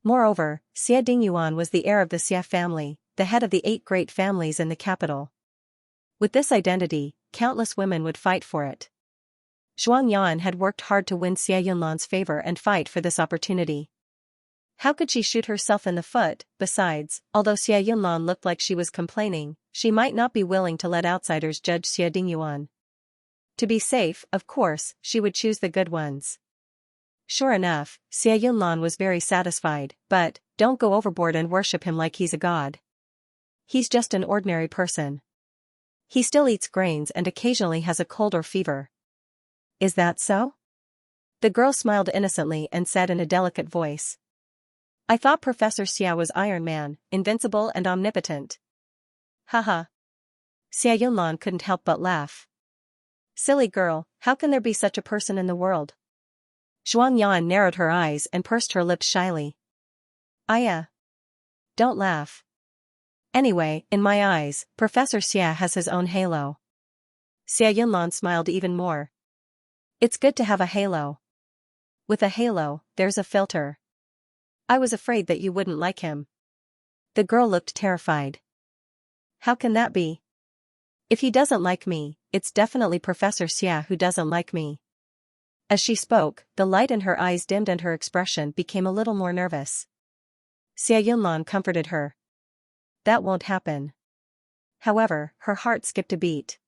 Moreover, Xia Dingyuan was the heir of the Xia family, the head of the 8 great families in the capital. With this identity, countless women would fight for it. Xianxia had worked hard to win Xia Yunlan's favor and fight for this opportunity. How could she shoot herself in the foot? Besides, although Xia Yunlan looked like she was complaining, she might not be willing to let outsiders judge Xia Dingyuan. To be safe, of course, she would choose the good ones. Sure enough, Xia Yunlan was very satisfied, but, don't go overboard and worship him like he's a god. He's just an ordinary person. He still eats grains and occasionally has a cold or fever. Is that so? The girl smiled innocently and said in a delicate voice. I thought Professor Xia was Iron Man, invincible and omnipotent. Haha. Xia Yunlan couldn't help but laugh. Silly girl, how can there be such a person in the world? Xianxia narrowed her eyes and pursed her lips shyly. Don't laugh. Anyway, in my eyes, Professor Xia has his own halo. Xia Yunlan smiled even more. It's good to have a halo. With a halo, there's a filter. I was afraid that you wouldn't like him. The girl looked terrified. How can that be? If he doesn't like me, it's definitely Professor Xia who doesn't like me. As she spoke, the light in her eyes dimmed and her expression became a little more nervous. Xia Yunlan comforted her. That won't happen. However, her heart skipped a beat.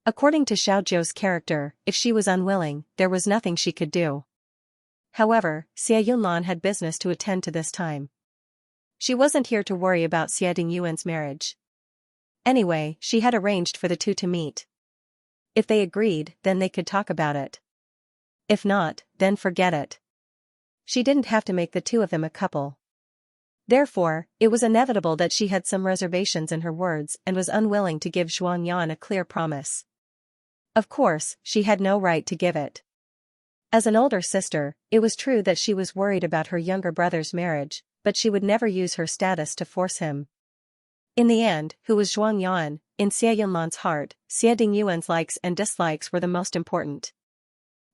According to Xiaozhou's character, if she was unwilling, there was nothing she could do. However, Xia Yunlan had business to attend to this time. She wasn't here to worry about Xia Dingyuan's marriage. Anyway, she had arranged for the two to meet. If they agreed, then they could talk about it. If not, then forget it. She didn't have to make the two of them a couple. Therefore, it was inevitable that she had some reservations in her words and was unwilling to give Xianxia a clear promise. Of course, she had no right to give it. As an older sister, it was true that she was worried about her younger brother's marriage, but she would never use her status to force him. In the end, who was Xianxia? In Xia Yunlan's heart, Xia Dingyuan's likes and dislikes were the most important.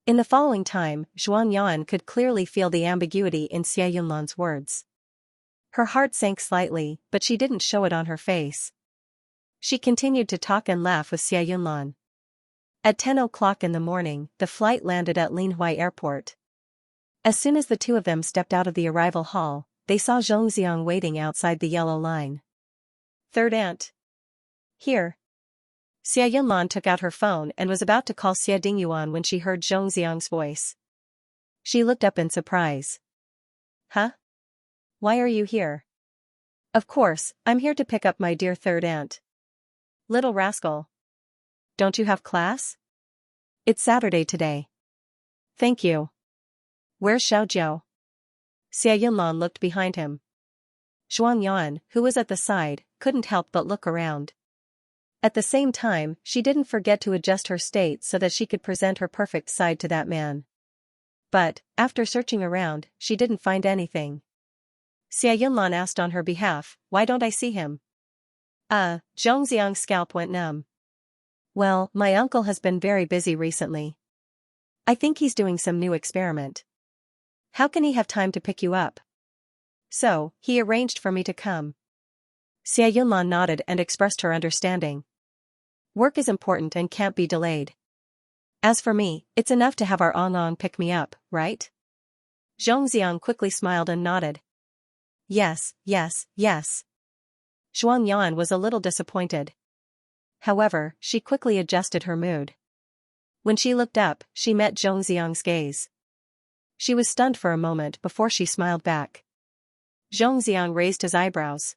In the following time, Xianxia could clearly feel the ambiguity in Xia Yunlan's words. Her heart sank slightly, but she didn't show it on her face. She continued to talk and laugh with Xia Yunlan. At 10 o'clock in the morning, the flight landed at Linhuai Airport. As soon as the two of them stepped out of the arrival hall, they saw Zhongxiang waiting outside the yellow line. Third aunt. Here. Xia Yunlan took out her phone and was about to call Xia Dingyuan when she heard Zhongxiang's voice. She looked up in surprise. Huh? Why are you here? Of course, I'm here to pick up my dear third aunt. Little rascal. Don't you have class? It's Saturday today. Thank you. Where's Xiaozhou? Xia Yunlan looked behind him. Xianxia, who was at the side, couldn't help but look around. At the same time, she didn't forget to adjust her state so that she could present her perfect side to that man. But, after searching around, she didn't find anything. Xia Yunlan asked on her behalf, why don't I see him? Zhongxiang's scalp went numb. Well, my uncle has been very busy recently. I think he's doing some new experiment. How can he have time to pick you up? So, he arranged for me to come. Xia Yunlan nodded and expressed her understanding. Work is important and can't be delayed. As for me, it's enough to have our Ong pick me up, right? Zhongxiang quickly smiled and nodded. Yes. Xianxia was a little disappointed. However, she quickly adjusted her mood. When she looked up, she met Zhongxiang's gaze. She was stunned for a moment before she smiled back. Zhongxiang raised his eyebrows.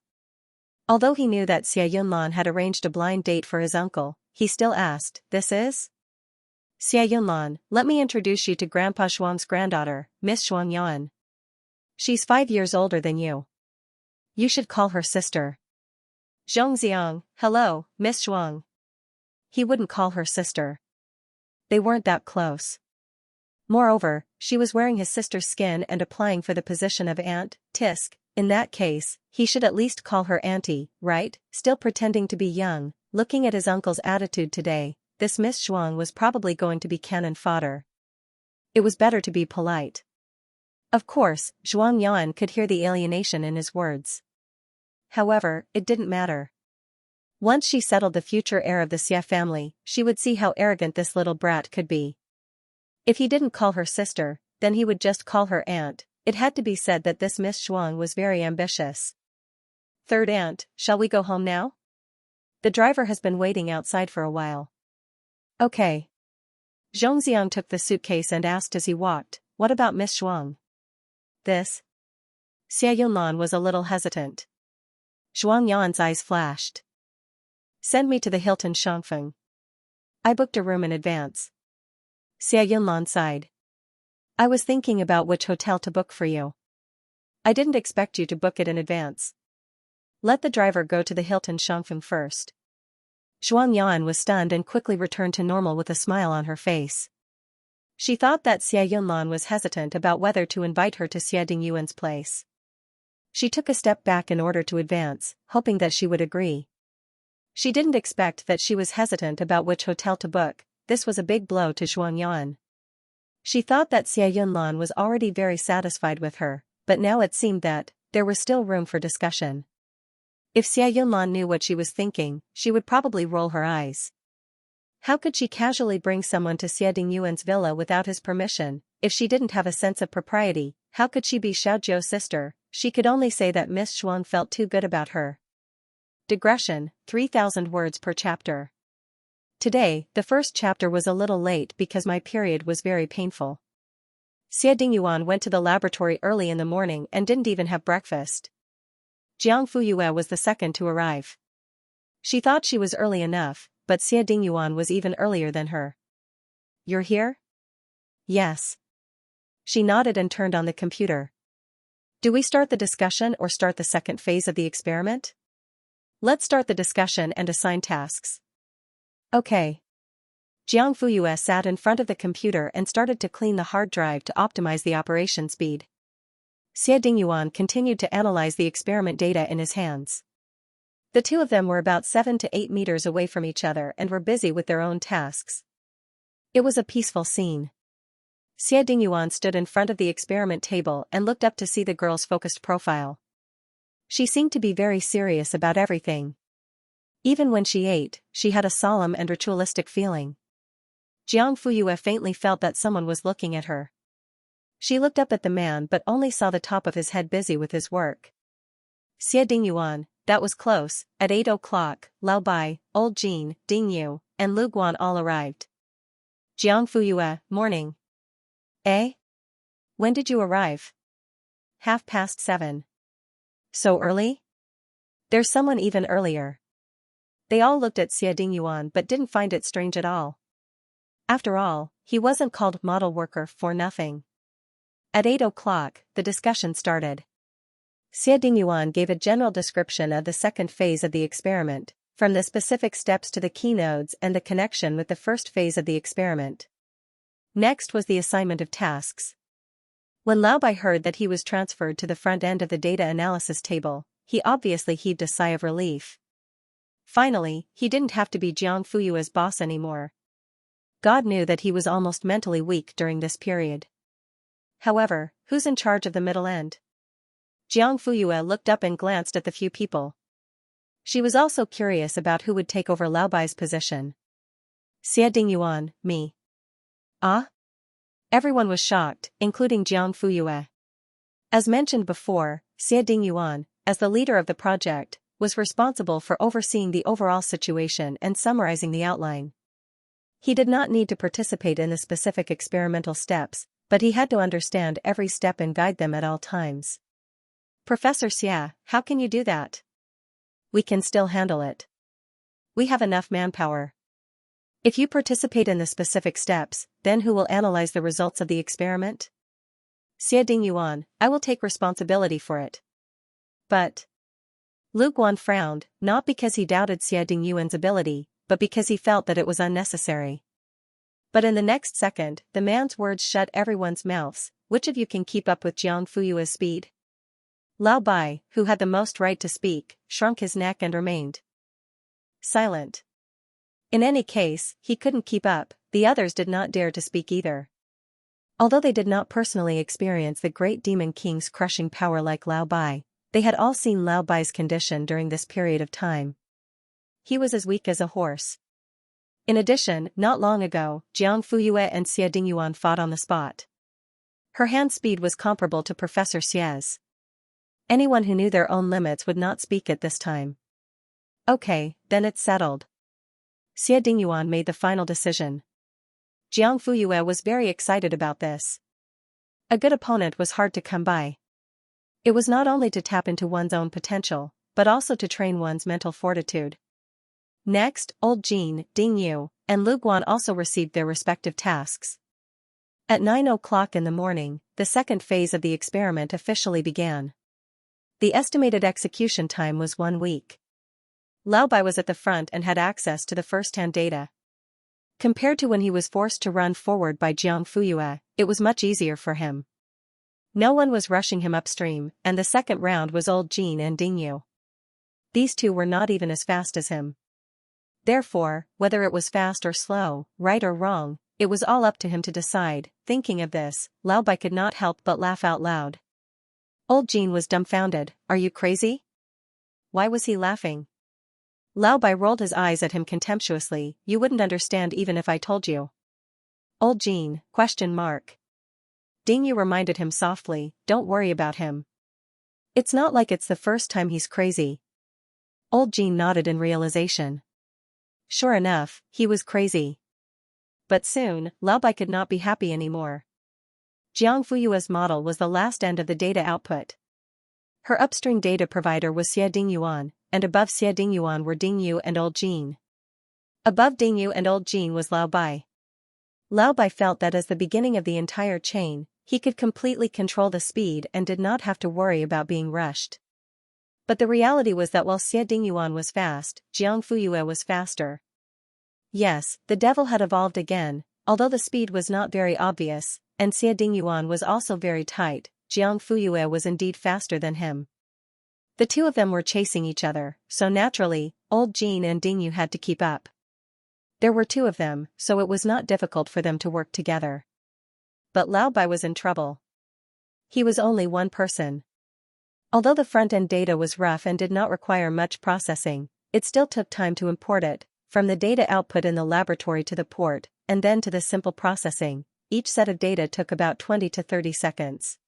Although he knew that Xia Yunlan had arranged a blind date for his uncle, he still asked, this is? Xia Yunlan, let me introduce you to Grandpa Xuan's granddaughter, Miss Xianxia. She's 5 years older than you. You should call her sister. Zhongxiang, hello, Miss Xuang. He wouldn't call her sister. They weren't that close. Moreover, she was wearing his sister's skin and applying for the position of aunt, tisk. In that case, he should at least call her auntie, right? Still pretending to be young, looking at his uncle's attitude today, this Miss Zhuang was probably going to be cannon fodder. It was better to be polite. Of course, Zhuang Yan could hear the alienation in his words. However, it didn't matter. Once she settled the future heir of the Xia family, she would see how arrogant this little brat could be. If he didn't call her sister, then he would just call her aunt. It had to be said that this Miss Zhuang was very ambitious. Third aunt, shall we go home now? The driver has been waiting outside for a while. Okay. Zhongxiang took the suitcase and asked as he walked, what about Miss Zhuang? This? Xia Yunlan was a little hesitant. Zhuang Yan's eyes flashed. Send me to the Hilton Shangfeng. I booked a room in advance. Xia Yunlan sighed. I was thinking about which hotel to book for you. I didn't expect you to book it in advance. Let the driver go to the Hilton Shangfeng first. Zhuang Yan was stunned and quickly returned to normal with a smile on her face. She thought that Xia Yunlan was hesitant about whether to invite her to Xia Dingyuan's place. She took a step back in order to advance, hoping that she would agree. She didn't expect that she was hesitant about which hotel to book. This was a big blow to Zhuang Yan. She thought that Xia Yunlan was already very satisfied with her, but now it seemed that there was still room for discussion. If Xia Yunlan knew what she was thinking, she would probably roll her eyes. How could she casually bring someone to Xia Dingyuan's villa without his permission? If she didn't have a sense of propriety, how could she be Xiao Zhou's sister? She could only say that Miss Zhuang felt too good about her. Digression, 3,000 words per chapter. Today, the first chapter was a little late because my period was very painful. Xia Dingyuan went to the laboratory early in the morning and didn't even have breakfast. Jiang Fuyue was the second to arrive. She thought she was early enough, but Xia Dingyuan was even earlier than her. You're here? Yes. She nodded and turned on the computer. Do we start the discussion or start the second phase of the experiment? Let's start the discussion and assign tasks. Okay. Jiang Fuyue sat in front of the computer and started to clean the hard drive to optimize the operation speed. Xia Dingyuan continued to analyze the experiment data in his hands. The two of them were about 7 to 8 meters away from each other and were busy with their own tasks. It was a peaceful scene. Xia Dingyuan stood in front of the experiment table and looked up to see the girl's focused profile. She seemed to be very serious about everything. Even when she ate, she had a solemn and ritualistic feeling. Jiang Fuyue faintly felt that someone was looking at her. She looked up at the man but only saw the top of his head busy with his work. Xia Dingyuan, that was close. At 8 o'clock, Lao Bai, Old Jean, Ding Yu, and Lu Guan all arrived. Jiang Fuyue, morning. Eh? When did you arrive? 7:30. So early? There's someone even earlier. They all looked at Xia Dingyuan but didn't find it strange at all. After all, he wasn't called model worker for nothing. At 8 o'clock, the discussion started. Xia Dingyuan gave a general description of the second phase of the experiment, from the specific steps to the keynodes and the connection with the first phase of the experiment. Next was the assignment of tasks. When Lao Bai heard that he was transferred to the front end of the data analysis table, he obviously heaved a sigh of relief. Finally, he didn't have to be Jiang Fuyue's boss anymore. God knew that he was almost mentally weak during this period. However, who's in charge of the middle end? Jiang Fuyue looked up and glanced at the few people. She was also curious about who would take over Lao Bai's position. Xia Dingyuan, me. Ah? Everyone was shocked, including Jiang Fuyue. As mentioned before, Xia Dingyuan, as the leader of the project, was responsible for overseeing the overall situation and summarizing the outline. He did not need to participate in the specific experimental steps, but he had to understand every step and guide them at all times. Professor Xia, how can you do that? We can still handle it. We have enough manpower. If you participate in the specific steps, then who will analyze the results of the experiment? Xia Dingyuan, I will take responsibility for it. But Lu Guan frowned, not because he doubted Xia Dingyuan's ability, but because he felt that it was unnecessary. But in the next second, the man's words shut everyone's mouths. Which of you can keep up with Jiang Fuyue's speed? Lao Bai, who had the most right to speak, shrunk his neck and remained silent. In any case, he couldn't keep up, the others did not dare to speak either. Although they did not personally experience the great demon king's crushing power like Lao Bai, they had all seen Lao Bai's condition during this period of time. He was as weak as a horse. In addition, not long ago, Jiang Fuyue and Xie Dingyuan fought on the spot. Her hand speed was comparable to Professor Xie's. Anyone who knew their own limits would not speak at this time. Okay, then it's settled. Xie Dingyuan made the final decision. Jiang Fuyue was very excited about this. A good opponent was hard to come by. It was not only to tap into one's own potential, but also to train one's mental fortitude. Next, Old Jin, Ding Yu, and Lu Guan also received their respective tasks. At 9 o'clock in the morning, the second phase of the experiment officially began. The estimated execution time was 1 week. Lao Bai was at the front and had access to the first-hand data. Compared to when he was forced to run forward by Jiang Fuyue, it was much easier for him. No one was rushing him upstream, and the second round was Old Jin and Ding Yu. These two were not even as fast as him. Therefore, whether it was fast or slow, right or wrong, it was all up to him to decide. Thinking of this, Lao Bai could not help but laugh out loud. Old Jin was dumbfounded. Are you crazy? Why was he laughing? Lao Bai rolled his eyes at him contemptuously. You wouldn't understand even if I told you. Old Jin, ? Ding Yu reminded him softly, don't worry about him. It's not like it's the first time he's crazy. Old Jin nodded in realization. Sure enough, he was crazy. But soon, Lao Bai could not be happy anymore. Jiang Fuyue's model was the last end of the data output. Her upstream data provider was Xie Dingyuan, and above Xie Dingyuan were Ding Yu and Old Jin. Above Ding Yu and Old Jin was Lao Bai. Lao Bai felt that as the beginning of the entire chain, he could completely control the speed and did not have to worry about being rushed. But the reality was that while Xie Dingyuan was fast, Jiang Fuyue was faster. Yes, the devil had evolved again, although the speed was not very obvious, and Xie Dingyuan was also very tight. Jiang Fuyue was indeed faster than him. The two of them were chasing each other, so naturally, Old Jin and Ding Yu had to keep up. There were two of them, so it was not difficult for them to work together. But Lao Bai was in trouble. He was only one person. Although the front-end data was rough and did not require much processing, it still took time to import it, from the data output in the laboratory to the port, and then to the simple processing. Each set of data took about 20 to 30 seconds.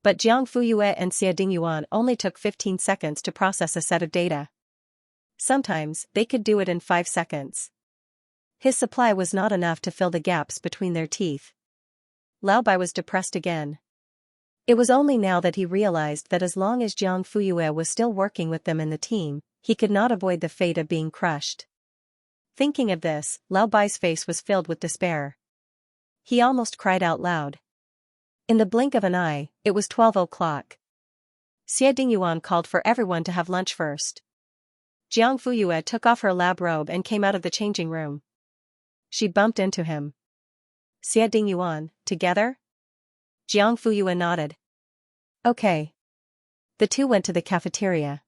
But Jiang Fuyue and Xie Dingyuan only took 15 seconds to process a set of data. Sometimes, they could do it in 5 seconds. His supply was not enough to fill the gaps between their teeth. Lao Bai was depressed again. It was only now that he realized that as long as Jiang Fuyue was still working with them in the team, he could not avoid the fate of being crushed. Thinking of this, Lao Bai's face was filled with despair. He almost cried out loud. In the blink of an eye, it was 12 o'clock. Xie Dingyuan called for everyone to have lunch first. Jiang Fuyue took off her lab robe and came out of the changing room. She bumped into him. Xie Dingyuan, together? Jiang Fuyue nodded. Okay. The two went to the cafeteria.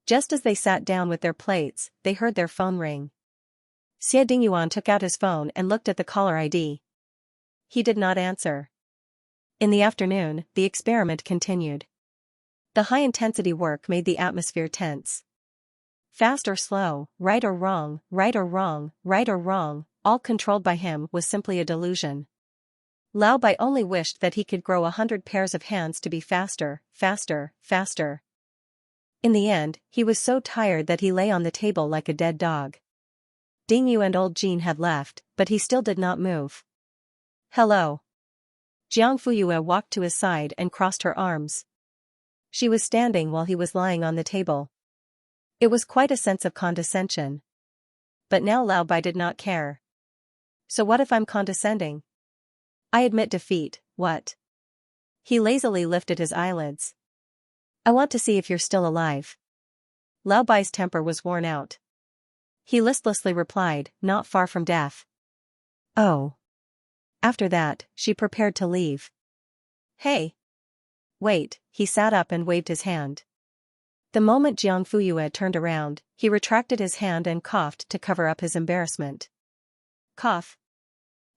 Just as they sat down with their plates, they heard their phone ring. Xie Dingyuan took out his phone and looked at the caller ID. He did not answer. In the afternoon, the experiment continued. The high-intensity work made the atmosphere tense. Fast or slow, right or wrong, right or wrong, right or wrong, all controlled by him was simply a delusion. Lao Bai only wished that he could grow 100 pairs of hands to be faster, faster, faster. In the end, he was so tired that he lay on the table like a dead dog. Ding Yu and Old Jin had left, but he still did not move. Hello. Jiang Fuyue walked to his side and crossed her arms. She was standing while he was lying on the table. It was quite a sense of condescension. But now Lao Bai did not care. So what if I'm condescending? I admit defeat, what? He lazily lifted his eyelids. I want to see if you're still alive. Lao Bai's temper was worn out. He listlessly replied, not far from death. Oh. After that, she prepared to leave. Hey. Wait, he sat up and waved his hand. The moment Jiang Fuyue turned around, he retracted his hand and coughed to cover up his embarrassment. Cough.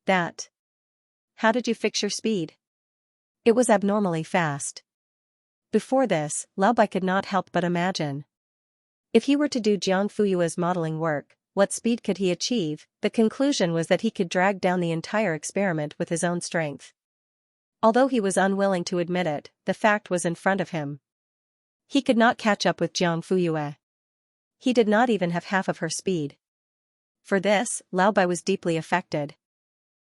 That. How did you fix your speed? It was abnormally fast. Before this, Lao Bai could not help but imagine. If he were to do Jiang Fuyue's modeling work, what speed could he achieve? The conclusion was that he could drag down the entire experiment with his own strength. Although he was unwilling to admit it, the fact was in front of him. He could not catch up with Jiang Fuyue. He did not even have half of her speed. For this, Lao Bai was deeply affected.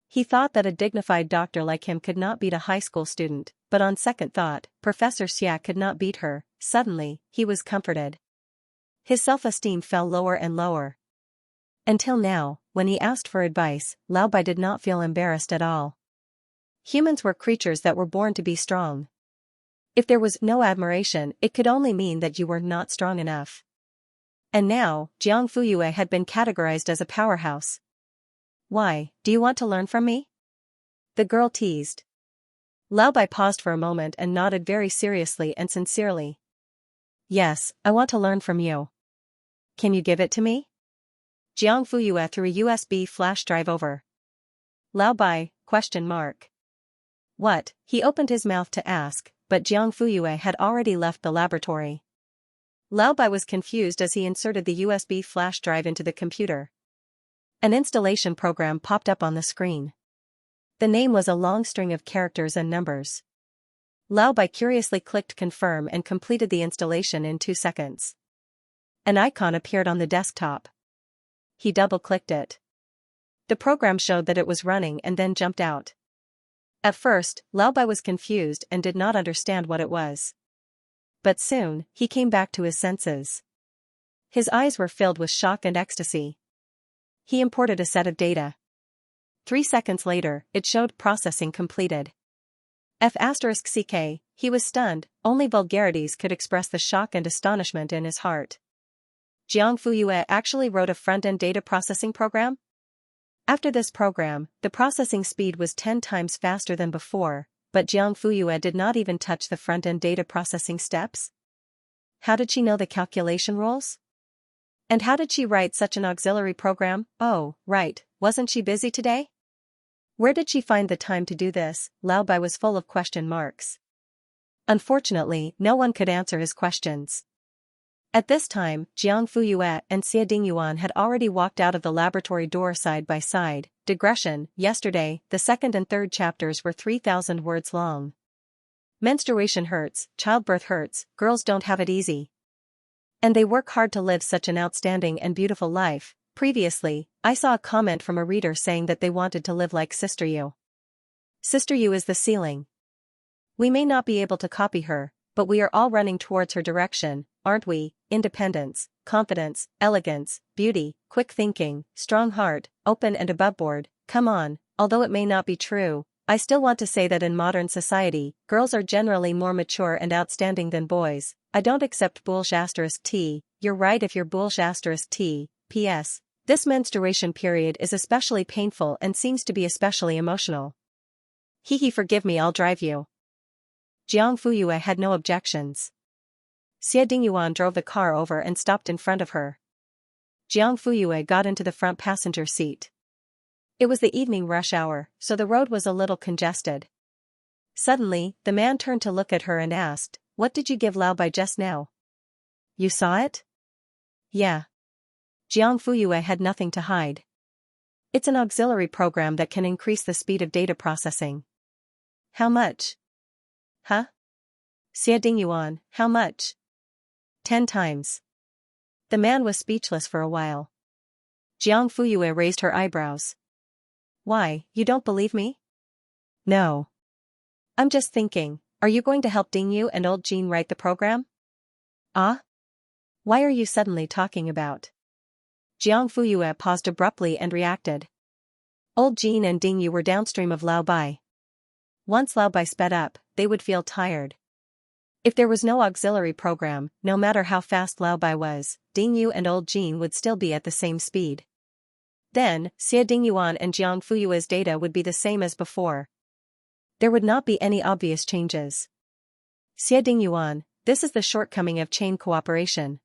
He thought that a dignified doctor like him could not beat a high school student, but on second thought, Professor Xia could not beat her. Suddenly, he was comforted. His self-esteem fell lower and lower. Until now, when he asked for advice, Lao Bai did not feel embarrassed at all. Humans were creatures that were born to be strong. If there was no admiration, it could only mean that you were not strong enough. And now, Jiang Fuyue had been categorized as a powerhouse. Why, do you want to learn from me? The girl teased. Lao Bai paused for a moment and nodded very seriously and sincerely. Yes, I want to learn from you. Can you give it to me? Jiang Fuyue threw a USB flash drive over. Lao Bai, ? What? He opened his mouth to ask, but Jiang Fuyue had already left the laboratory. Lao Bai was confused as he inserted the USB flash drive into the computer. An installation program popped up on the screen. The name was a long string of characters and numbers. Lao Bai curiously clicked confirm and completed the installation in 2 seconds. An icon appeared on the desktop. He double-clicked it. The program showed that it was running and then jumped out. At first, Lao Bai was confused and did not understand what it was. But soon, he came back to his senses. His eyes were filled with shock and ecstasy. He imported a set of data. 3 seconds later, it showed processing completed. F***ck, he was stunned, only vulgarities could express the shock and astonishment in his heart. Jiang Fuyue actually wrote a front-end data processing program? After this program, the processing speed was 10 times faster than before, but Jiang Fuyue did not even touch the front-end data processing steps. How did she know the calculation rules? And how did she write such an auxiliary program? Oh, right, wasn't she busy today? Where did she find the time to do this? Lao Bai was full of question marks. Unfortunately, no one could answer his questions. At this time, Jiang Fuyue and Xia Dingyuan had already walked out of the laboratory door side by side. Digression, yesterday, the second and third chapters were 3,000 words long. Menstruation hurts, childbirth hurts, girls don't have it easy. And they work hard to live such an outstanding and beautiful life. Previously, I saw a comment from a reader saying that they wanted to live like Sister Yu. Sister Yu is the ceiling. We may not be able to copy her, but we are all running towards her direction, aren't we? Independence, confidence, elegance, beauty, quick thinking, strong heart, open and aboveboard. Come on, although it may not be true, I still want to say that in modern society, girls are generally more mature and outstanding than boys. I don't accept *T. You're right if you're *T. P.S. This menstruation period is especially painful and seems to be especially emotional. Hehe, forgive me, I'll drive you. Jiang Fuyue had no objections. Xia Dingyuan drove the car over and stopped in front of her. Jiang Fuyue got into the front passenger seat. It was the evening rush hour, so the road was a little congested. Suddenly, the man turned to look at her and asked, "What did you give Lao Bai just now?" "You saw it?" "Yeah." Jiang Fuyue had nothing to hide. "It's an auxiliary program that can increase the speed of data processing." "How much?" "Huh?" Xia Dingyuan, how much? 10 times. The man was speechless for a while. Jiang Fuyue raised her eyebrows. "Why, you don't believe me?" "No. I'm just thinking, are you going to help Dingyu and old Jean write the program?" "Ah? Why are you suddenly talking about?" Jiang Fuyue paused abruptly and reacted. Old Jean and Dingyu were downstream of Lao Bai. Once Lao Bai sped up, they would feel tired. If there was no auxiliary program, no matter how fast Lao Bai was, Dingyu and old Jean would still be at the same speed. Then, Xia Dingyuan and Jiang Fuyue's data would be the same as before. There would not be any obvious changes. Xia Dingyuan, this is the shortcoming of chain cooperation.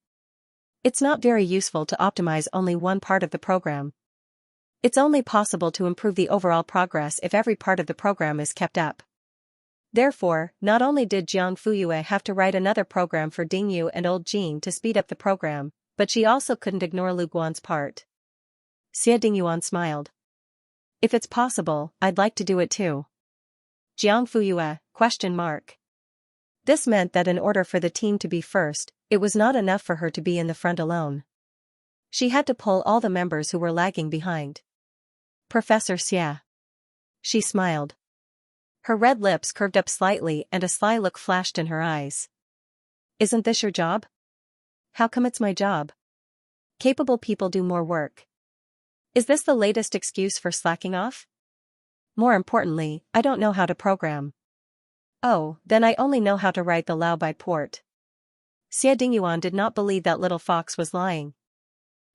It's not very useful to optimize only one part of the program. It's only possible to improve the overall progress if every part of the program is kept up. Therefore, not only did Jiang Fuyue have to write another program for Ding Yu and Old Jean to speed up the program, but she also couldn't ignore Lu Guan's part. Xie Dingyuan smiled. If it's possible, I'd like to do it too. Jiang Fuyue, ? This meant that in order for the team to be first, it was not enough for her to be in the front alone. She had to pull all the members who were lagging behind. Professor Xie. She smiled. Her red lips curved up slightly and a sly look flashed in her eyes. Isn't this your job? How come it's my job? Capable people do more work. Is this the latest excuse for slacking off? More importantly, I don't know how to program. Oh, then I only know how to write the Lao Bai port. Xie Dingyuan did not believe that little fox was lying.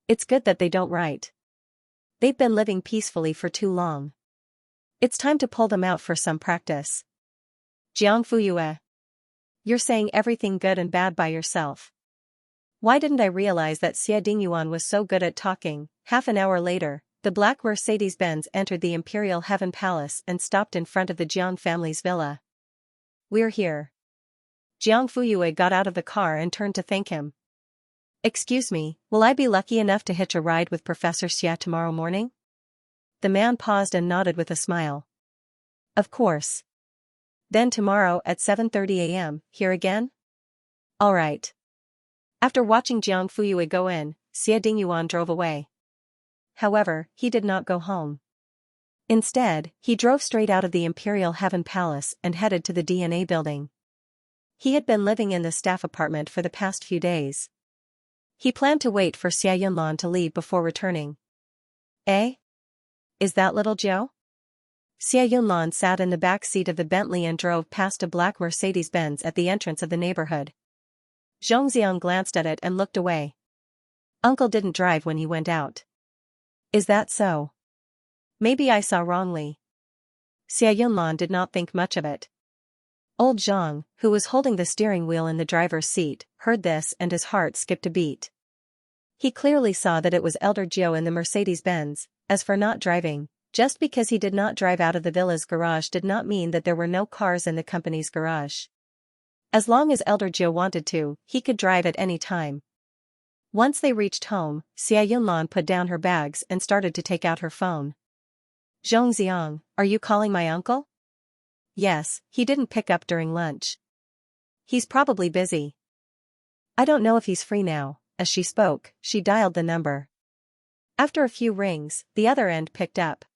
It's good that they don't write. They've been living peacefully for too long. It's time to pull them out for some practice. Jiang Fuyue. You're saying everything good and bad by yourself. Why didn't I realize that Xie Dingyuan was so good at talking? Half an hour later, the black Mercedes-Benz entered the Imperial Heaven Palace and stopped in front of the Jiang family's villa. We're here. Jiang Fuyue got out of the car and turned to thank him. Excuse me, will I be lucky enough to hitch a ride with Professor Xie tomorrow morning? The man paused and nodded with a smile. Of course. Then tomorrow at 7:30 a.m., here again? All right. After watching Jiang Fuyue go in, Xie Dingyuan drove away. However, he did not go home. Instead, he drove straight out of the Imperial Heaven Palace and headed to the DNA building. He had been living in the staff apartment for the past few days. He planned to wait for Xie Yunlan to leave before returning. Eh? Is that little Joe? Xie Yunlan sat in the back seat of the Bentley and drove past a black Mercedes-Benz at the entrance of the neighborhood. Zhongxiang glanced at it and looked away. Uncle didn't drive when he went out. Is that so? Maybe I saw wrongly. Xie Yunlan did not think much of it. Old Zhang, who was holding the steering wheel in the driver's seat, heard this and his heart skipped a beat. He clearly saw that it was Elder Joe in the Mercedes-Benz. As for not driving, just because he did not drive out of the villa's garage did not mean that there were no cars in the company's garage. As long as Elder Joe wanted to, he could drive at any time. Once they reached home, Xie Yunlan put down her bags and started to take out her phone. Zhongxiang, are you calling my uncle? Yes, he didn't pick up during lunch. He's probably busy. I don't know if he's free now. As she spoke, she dialed the number. After a few rings, the other end picked up.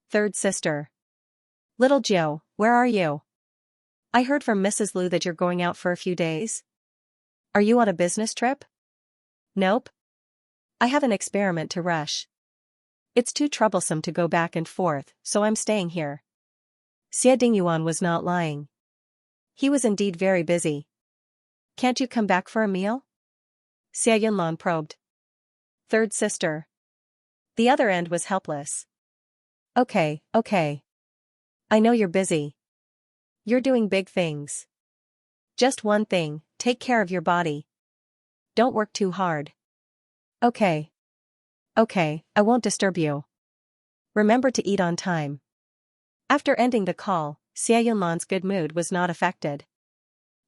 Third sister. Little Joe, where are you? I heard from Mrs. Liu that you're going out for a few days. Are you on a business trip? Nope. I have an experiment to rush. It's too troublesome to go back and forth, so I'm staying here. Xie Dingyuan was not lying. He was indeed very busy. Can't you come back for a meal? Xie Yunlan probed. Third sister. The other end was helpless. Okay. I know you're busy. You're doing big things. Just one thing, take care of your body. Don't work too hard. Okay, I won't disturb you. Remember to eat on time. After ending the call, Xie Yunlan's good mood was not affected.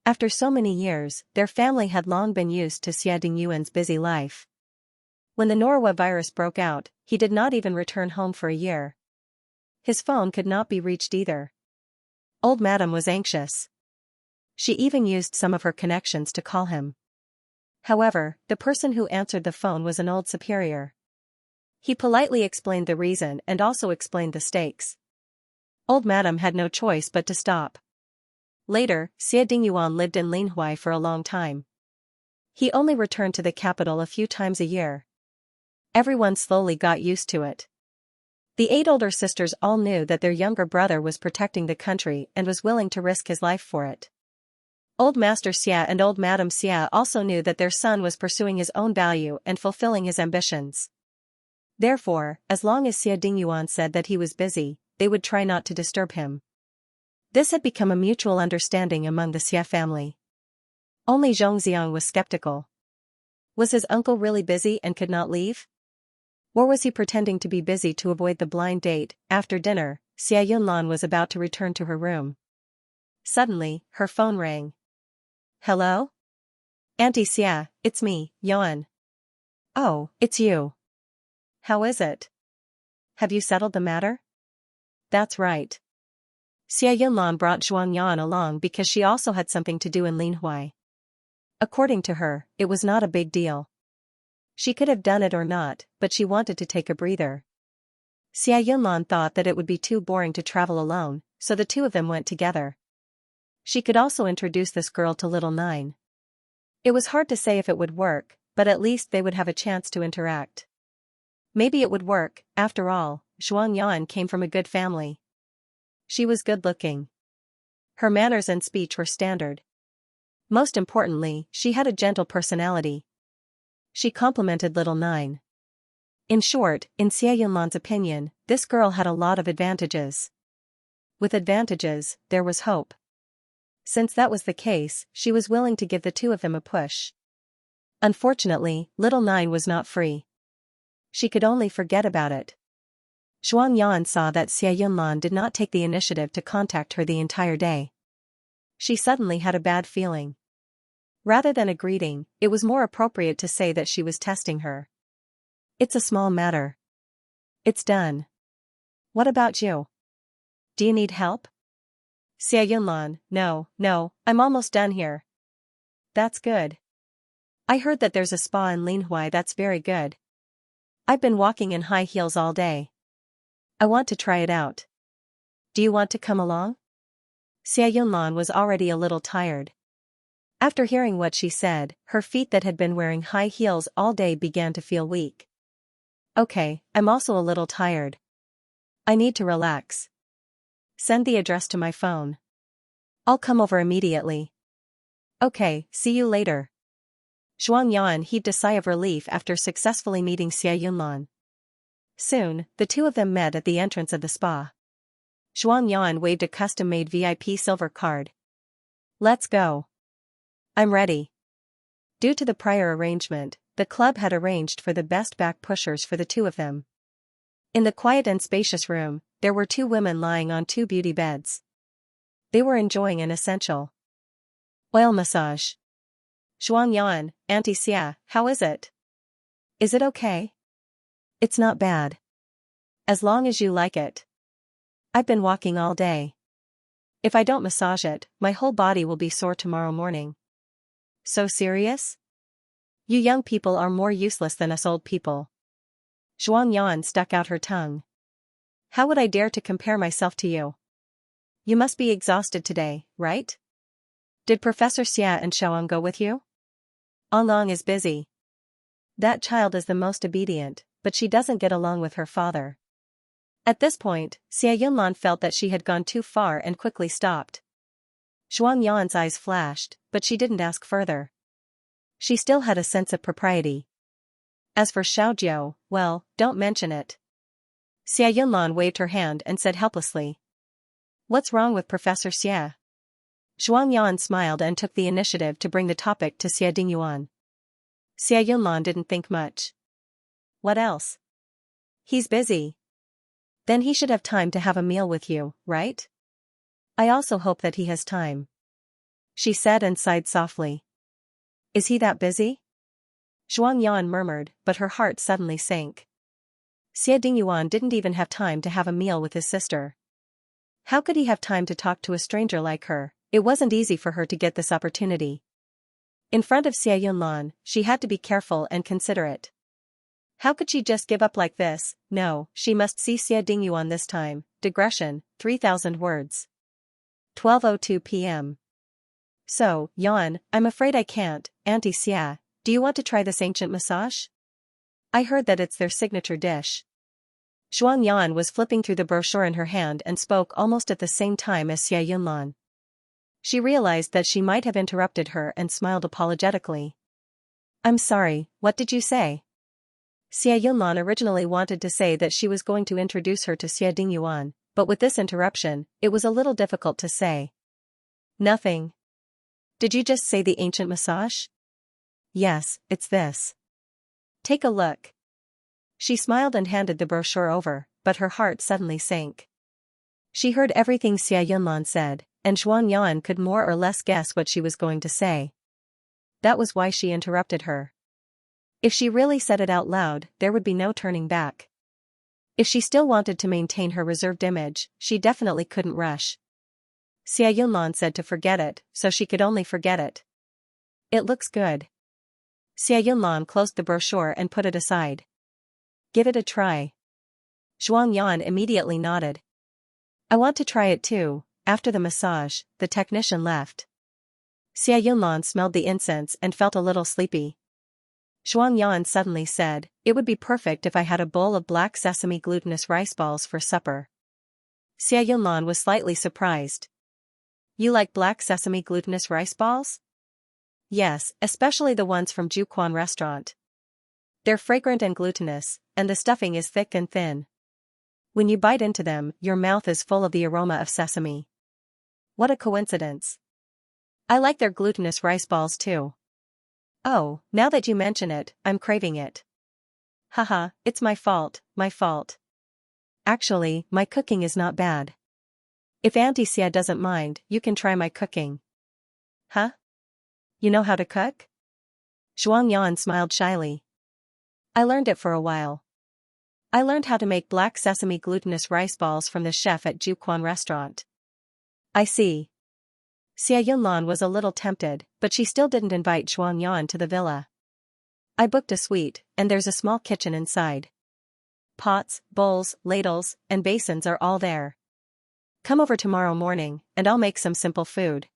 After so many years, their family had long been used to Xie Dingyuan's busy life. When the norovirus broke out, he did not even return home for a year. His phone could not be reached either. Old Madam was anxious. She even used some of her connections to call him. However, the person who answered the phone was an old superior. He politely explained the reason and also explained the stakes. Old Madam had no choice but to stop. Later, Xie Dingyuan lived in Linhuai for a long time. He only returned to the capital a few times a year. Everyone slowly got used to it. The 8 older sisters all knew that their younger brother was protecting the country and was willing to risk his life for it. Old Master Xia and Old Madam Xia also knew that their son was pursuing his own value and fulfilling his ambitions. Therefore, as long as Xie Dingyuan said that he was busy, they would try not to disturb him. This had become a mutual understanding among the Xia family. Only Xianxia was skeptical. Was his uncle really busy and could not leave? Or was he pretending to be busy to avoid the blind date? After dinner, Xia Yunlan was about to return to her room. Suddenly, her phone rang. Hello? Auntie Xia, it's me, Yuan. Oh, it's you. How is it? Have you settled the matter? That's right. Xia Yunlan brought Zhuang Yan along because she also had something to do in Linhuai. According to her, it was not a big deal. She could have done it or not, but she wanted to take a breather. Xia Yunlan thought that it would be too boring to travel alone, so the two of them went together. She could also introduce this girl to little Nine. It was hard to say if it would work, but at least they would have a chance to interact. Maybe it would work. After all, Zhuang Yan came from a good family. She was good-looking. Her manners and speech were standard. Most importantly, she had a gentle personality. She complimented little Nine. In short, in Xia Yunlan's opinion, this girl had a lot of advantages. With advantages, there was hope. Since that was the case, she was willing to give the two of them a push. Unfortunately, little Nine was not free. She could only forget about it. Zhuang Yan saw that Xia Yunlan did not take the initiative to contact her the entire day. She suddenly had a bad feeling. Rather than a greeting, it was more appropriate to say that she was testing her. It's a small matter. It's done. What about you? Do you need help? Xia Yunlan, no, I'm almost done here. That's good. I heard that there's a spa in Linhuai that's very good. I've been walking in high heels all day. I want to try it out. Do you want to come along? Xia Yunlan was already a little tired. After hearing what she said, her feet that had been wearing high heels all day began to feel weak. Okay, I'm also a little tired. I need to relax. Send the address to my phone. I'll come over immediately. Okay, see you later. Zhuang Yan heaved a sigh of relief after successfully meeting Xia Yunlan. Soon, the two of them met at the entrance of the spa. Zhuang Yan waved a custom-made VIP silver card. Let's go. I'm ready. Due to the prior arrangement, the club had arranged for the best back pushers for the two of them. In the quiet and spacious room, there were two women lying on two beauty beds. They were enjoying an essential oil massage. Zhuang Yan, Auntie Xia, how is it? Is it okay? It's not bad. As long as you like it. I've been walking all day. If I don't massage it, my whole body will be sore tomorrow morning. So serious? You young people are more useless than us old people. Zhuang Yan stuck out her tongue. How would I dare to compare myself to you? You must be exhausted today, right? Did Professor Xia and Xiaoang go with you? Anlang is busy. That child is the most obedient, but she doesn't get along with her father. At this point, Xia Yunlan felt that she had gone too far and quickly stopped. Zhuang Yan's eyes flashed, but she didn't ask further. She still had a sense of propriety. As for Xiaojiu, well, don't mention it. Xia Yunlan waved her hand and said helplessly. What's wrong with Professor Xia? Zhuang Yan smiled and took the initiative to bring the topic to Xia Dingyuan. Xia Yunlan didn't think much. What else? He's busy. Then he should have time to have a meal with you, right? I also hope that he has time. She said and sighed softly. Is he that busy? Zhuang Yan murmured, but her heart suddenly sank. Xia Dingyuan didn't even have time to have a meal with his sister. How could he have time to talk to a stranger like her? It wasn't easy for her to get this opportunity. In front of Xia Yunlan, she had to be careful and considerate. How could she just give up like this? No, she must see Xia Dingyuan this time. Digression, 3,000 words. 12:02 p.m. So, Yan, I'm afraid I can't. Auntie Xia, do you want to try this ancient massage? I heard that it's their signature dish. Zhuang Yan was flipping through the brochure in her hand and spoke almost at the same time as Xia Yunlan. She realized that she might have interrupted her and smiled apologetically. I'm sorry, what did you say? Xia Yunlan originally wanted to say that she was going to introduce her to Xia Dingyuan, but with this interruption, it was a little difficult to say. Nothing. Did you just say the ancient massage? Yes, it's this. Take a look. She smiled and handed the brochure over, but her heart suddenly sank. She heard everything Xia Yunlan said, and Zhuang Yan could more or less guess what she was going to say. That was why she interrupted her. If she really said it out loud, there would be no turning back. If she still wanted to maintain her reserved image, she definitely couldn't rush. Xia Yunlan said to forget it, so she could only forget it. It looks good. Xia Yunlan closed the brochure and put it aside. Give it a try. Zhuang Yan immediately nodded. I want to try it too. After the massage, the technician left. Xia Yunlan smelled the incense and felt a little sleepy. Zhuang Yan suddenly said, it would be perfect if I had a bowl of black sesame glutinous rice balls for supper. Xia Yunlan was slightly surprised. You like black sesame glutinous rice balls? Yes, especially the ones from Juquan restaurant. They're fragrant and glutinous, and the stuffing is thick and thin. When you bite into them, your mouth is full of the aroma of sesame. What a coincidence. I like their glutinous rice balls too. Oh, now that you mention it, I'm craving it. Haha, it's my fault, my fault. Actually, my cooking is not bad. If Auntie Xia doesn't mind, you can try my cooking. Huh? You know how to cook? Zhuang Yan smiled shyly. I learned it for a while. I learned how to make black sesame glutinous rice balls from the chef at Juquan restaurant. I see. Xia Yunlan was a little tempted, but she still didn't invite Zhuang Yan to the villa. I booked a suite, and there's a small kitchen inside. Pots, bowls, ladles, and basins are all there. Come over tomorrow morning, and I'll make some simple food.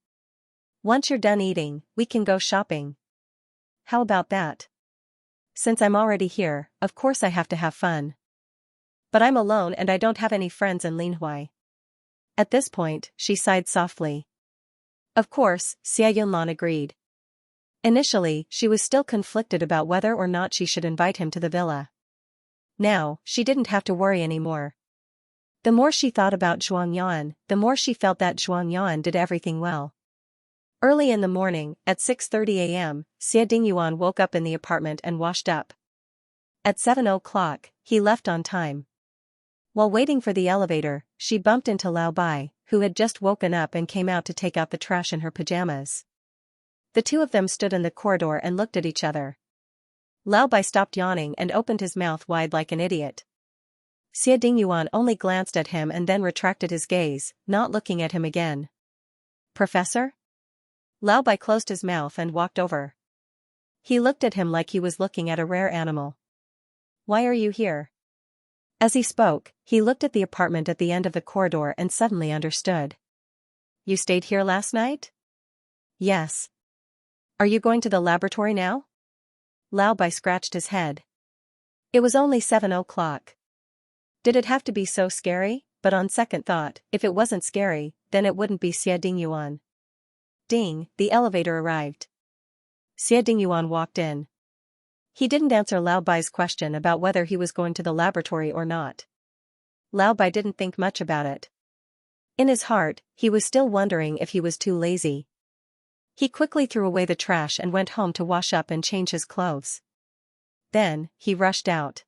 Once you're done eating, we can go shopping. How about that? Since I'm already here, of course I have to have fun. But I'm alone and I don't have any friends in Linhuai. At this point, she sighed softly. Of course, Xia Yunlan agreed. Initially, she was still conflicted about whether or not she should invite him to the villa. Now, she didn't have to worry anymore. The more she thought about Zhuang Yan, the more she felt that Zhuang Yan did everything well. Early in the morning, at 6:30 a.m., Xie Dingyuan woke up in the apartment and washed up. At 7 o'clock, he left on time. While waiting for the elevator, she bumped into Lao Bai, who had just woken up and came out to take out the trash in her pajamas. The two of them stood in the corridor and looked at each other. Lao Bai stopped yawning and opened his mouth wide like an idiot. Xie Dingyuan only glanced at him and then retracted his gaze, not looking at him again. Professor? Lao Bai closed his mouth and walked over. He looked at him like he was looking at a rare animal. Why are you here? As he spoke, he looked at the apartment at the end of the corridor and suddenly understood. You stayed here last night? Yes. Are you going to the laboratory now? Lao Bai scratched his head. It was only 7 o'clock. Did it have to be so scary? But on second thought, if it wasn't scary, then it wouldn't be Xie Dingyuan. Ding, the elevator arrived. Xie Dingyuan walked in. He didn't answer Lao Bai's question about whether he was going to the laboratory or not. Lao Bai didn't think much about it. In his heart, he was still wondering if he was too lazy. He quickly threw away the trash and went home to wash up and change his clothes. Then, he rushed out.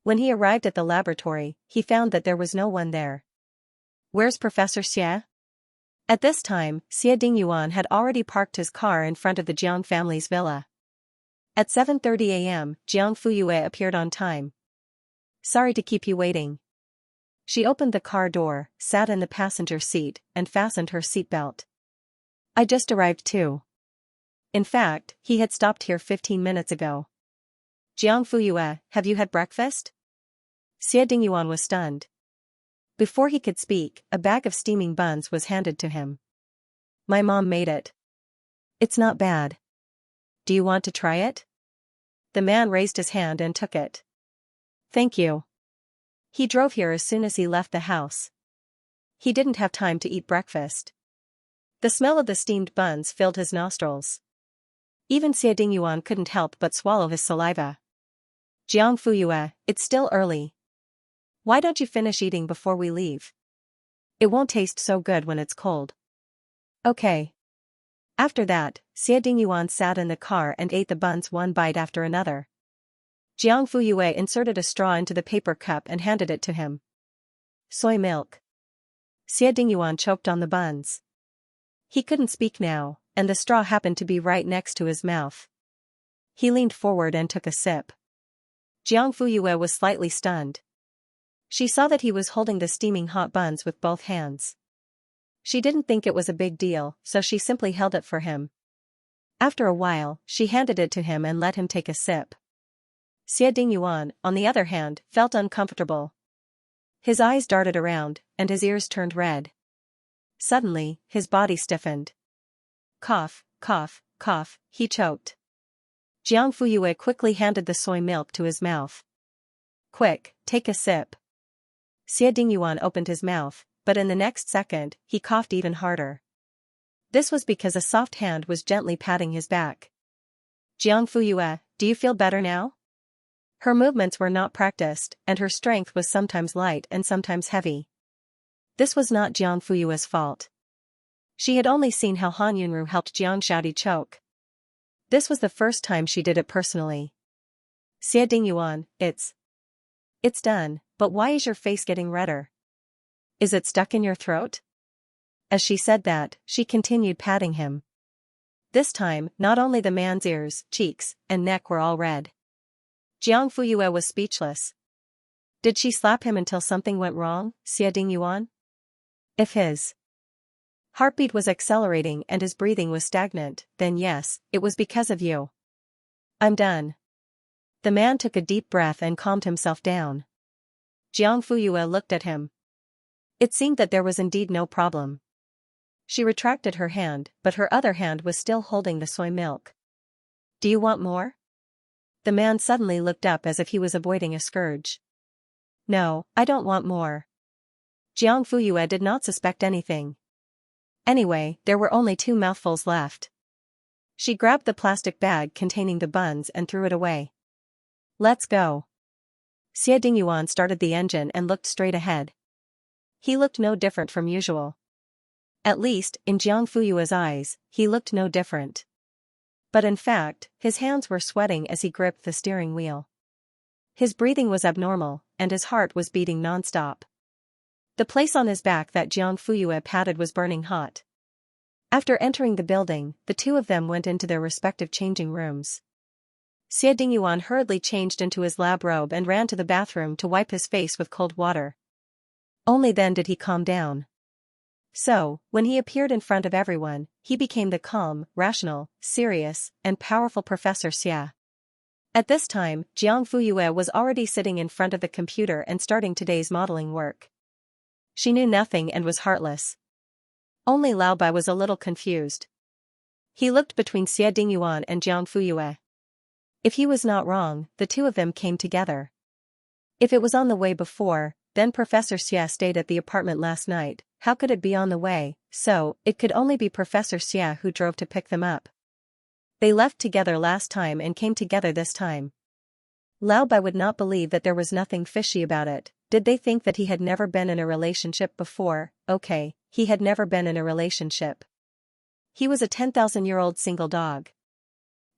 When he arrived at the laboratory, he found that there was no one there. Where's Professor Xie? At this time, Xie Dingyuan had already parked his car in front of the Jiang family's villa. At 7:30 a.m., Jiang Fuyue appeared on time. Sorry to keep you waiting. She opened the car door, sat in the passenger seat, and fastened her seatbelt. I just arrived too. In fact, he had stopped here 15 minutes ago. Jiang Fuyue, have you had breakfast? Xie Dingyuan was stunned. Before he could speak, a bag of steaming buns was handed to him. My mom made it. It's not bad. Do you want to try it? The man raised his hand and took it. Thank you. He drove here as soon as he left the house. He didn't have time to eat breakfast. The smell of the steamed buns filled his nostrils. Even Xie Dingyuan couldn't help but swallow his saliva. Jiang Fuyue, it's still early. Why don't you finish eating before we leave? It won't taste so good when it's cold. Okay. After that, Xie Dingyuan sat in the car and ate the buns one bite after another. Jiang Fuyue inserted a straw into the paper cup and handed it to him. Soy milk. Xie Dingyuan choked on the buns. He couldn't speak now, and the straw happened to be right next to his mouth. He leaned forward and took a sip. Jiang Fuyue was slightly stunned. She saw that he was holding the steaming hot buns with both hands. She didn't think it was a big deal, so she simply held it for him. After a while, she handed it to him and let him take a sip. Xie Dingyuan, on the other hand, felt uncomfortable. His eyes darted around, and his ears turned red. Suddenly, his body stiffened. Cough, cough, cough, he choked. Jiang Fuyue quickly handed the soy milk to his mouth. Quick, take a sip. Xie Dingyuan opened his mouth, but in the next second, he coughed even harder. This was because a soft hand was gently patting his back. Jiang Fuyue, do you feel better now? Her movements were not practiced, and her strength was sometimes light and sometimes heavy. This was not Jiang Fuyue's fault. She had only seen how Han Yunru helped Jiang Xiaodi choke. This was the first time she did it personally. Xie Dingyuan, it's done, but why is your face getting redder? Is it stuck in your throat? As she said that, she continued patting him. This time, not only the man's ears, cheeks, and neck were all red. Jiang Fuyue was speechless. Did she slap him until something went wrong, Xie Dingyuan? If his heartbeat was accelerating and his breathing was stagnant, then yes, it was because of you. I'm done. The man took a deep breath and calmed himself down. Jiang Fuyue looked at him. It seemed that there was indeed no problem. She retracted her hand, but her other hand was still holding the soy milk. Do you want more? The man suddenly looked up as if he was avoiding a scourge. No, I don't want more. Jiang Fuyue did not suspect anything. Anyway, there were only 2 mouthfuls left. She grabbed the plastic bag containing the buns and threw it away. Let's go. Xie Dingyuan started the engine and looked straight ahead. He looked no different from usual. At least, in Jiang Fuyue's eyes, he looked no different. But in fact, his hands were sweating as he gripped the steering wheel. His breathing was abnormal, and his heart was beating non-stop. The place on his back that Jiang Fuyue patted was burning hot. After entering the building, the 2 of them went into their respective changing rooms. Xie Dingyuan hurriedly changed into his lab robe and ran to the bathroom to wipe his face with cold water. Only then did he calm down. So, when he appeared in front of everyone, he became the calm, rational, serious, and powerful Professor Xia. At this time, Jiang Fuyue was already sitting in front of the computer and starting today's modeling work. She knew nothing and was heartless. Only Lao Bai was a little confused. He looked between Xie Dingyuan and Jiang Fuyue. If he was not wrong, the 2 of them came together. If it was on the way before, then Professor Xia stayed at the apartment last night. How could it be on the way? So, it could only be Professor Xia who drove to pick them up. They left together last time and came together this time. Lao Bai would not believe that there was nothing fishy about it. Did they think that he had never been in a relationship before? Okay, he had never been in a relationship. He was a 10,000-year-old single dog.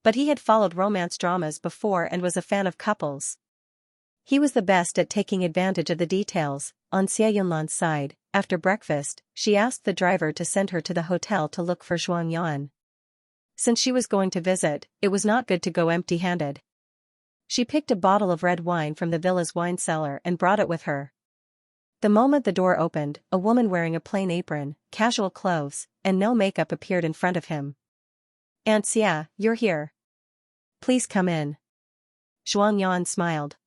But he had followed romance dramas before and was a fan of couples. He was the best at taking advantage of the details. On Xie Yunlan's side, after breakfast, she asked the driver to send her to the hotel to look for Zhuang Yan. Since she was going to visit, it was not good to go empty-handed. She picked a bottle of red wine from the villa's wine cellar and brought it with her. The moment the door opened, a woman wearing a plain apron, casual clothes, and no makeup appeared in front of him. Aunt Xia, you're here. Please come in. Zhuang Yan smiled.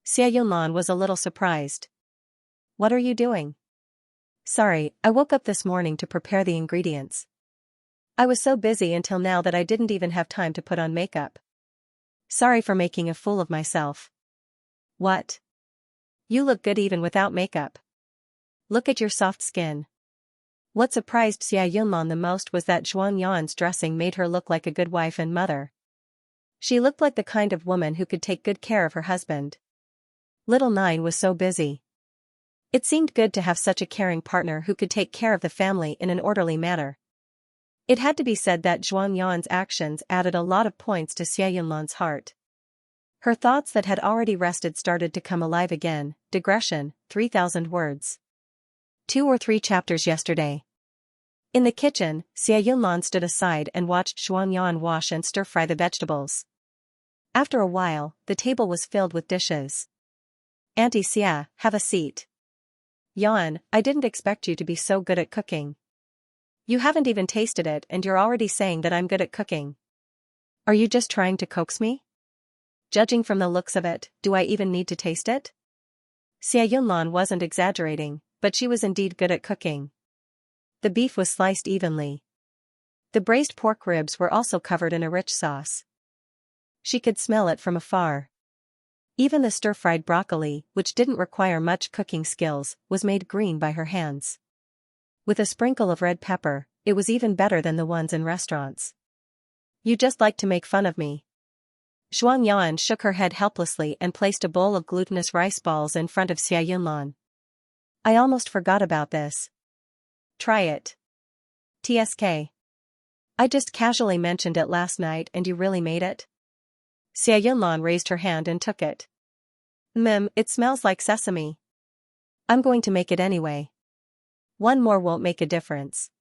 Xie Yunlan was a little surprised. What are you doing? Sorry, I woke up this morning to prepare the ingredients. I was so busy until now that I didn't even have time to put on makeup. Sorry for making a fool of myself. What? You look good even without makeup. Look at your soft skin. What surprised Xie Yunlan the most was that Zhuang Yan's dressing made her look like a good wife and mother. She looked like the kind of woman who could take good care of her husband. Little Nine was so busy. It seemed good to have such a caring partner who could take care of the family in an orderly manner. It had to be said that Zhuang Yan's actions added a lot of points to Xie Yunlan's heart. Her thoughts that had already rested started to come alive again. Digression, 3,000 words. 2 or 3 chapters yesterday. In the kitchen, Xie Yunlan stood aside and watched Zhuang Yan wash and stir-fry the vegetables. After a while, the table was filled with dishes. "Auntie Xia, have a seat." "Yan, I didn't expect you to be so good at cooking. You haven't even tasted it and you're already saying that I'm good at cooking. Are you just trying to coax me? Judging from the looks of it, do I even need to taste it?" Xie Yunlan wasn't exaggerating, but she was indeed good at cooking. The beef was sliced evenly. The braised pork ribs were also covered in a rich sauce. She could smell it from afar. Even the stir-fried broccoli, which didn't require much cooking skills, was made green by her hands. With a sprinkle of red pepper, it was even better than the ones in restaurants. "You just like to make fun of me." Zhuang Yan shook her head helplessly and placed a bowl of glutinous rice balls in front of Xie Yunlan. "I almost forgot about this. Try it. TSK. I just casually mentioned it last night and you really made it?" Xie Yunlan raised her hand and took it. It smells like sesame. I'm going to make it anyway. One more won't make a difference."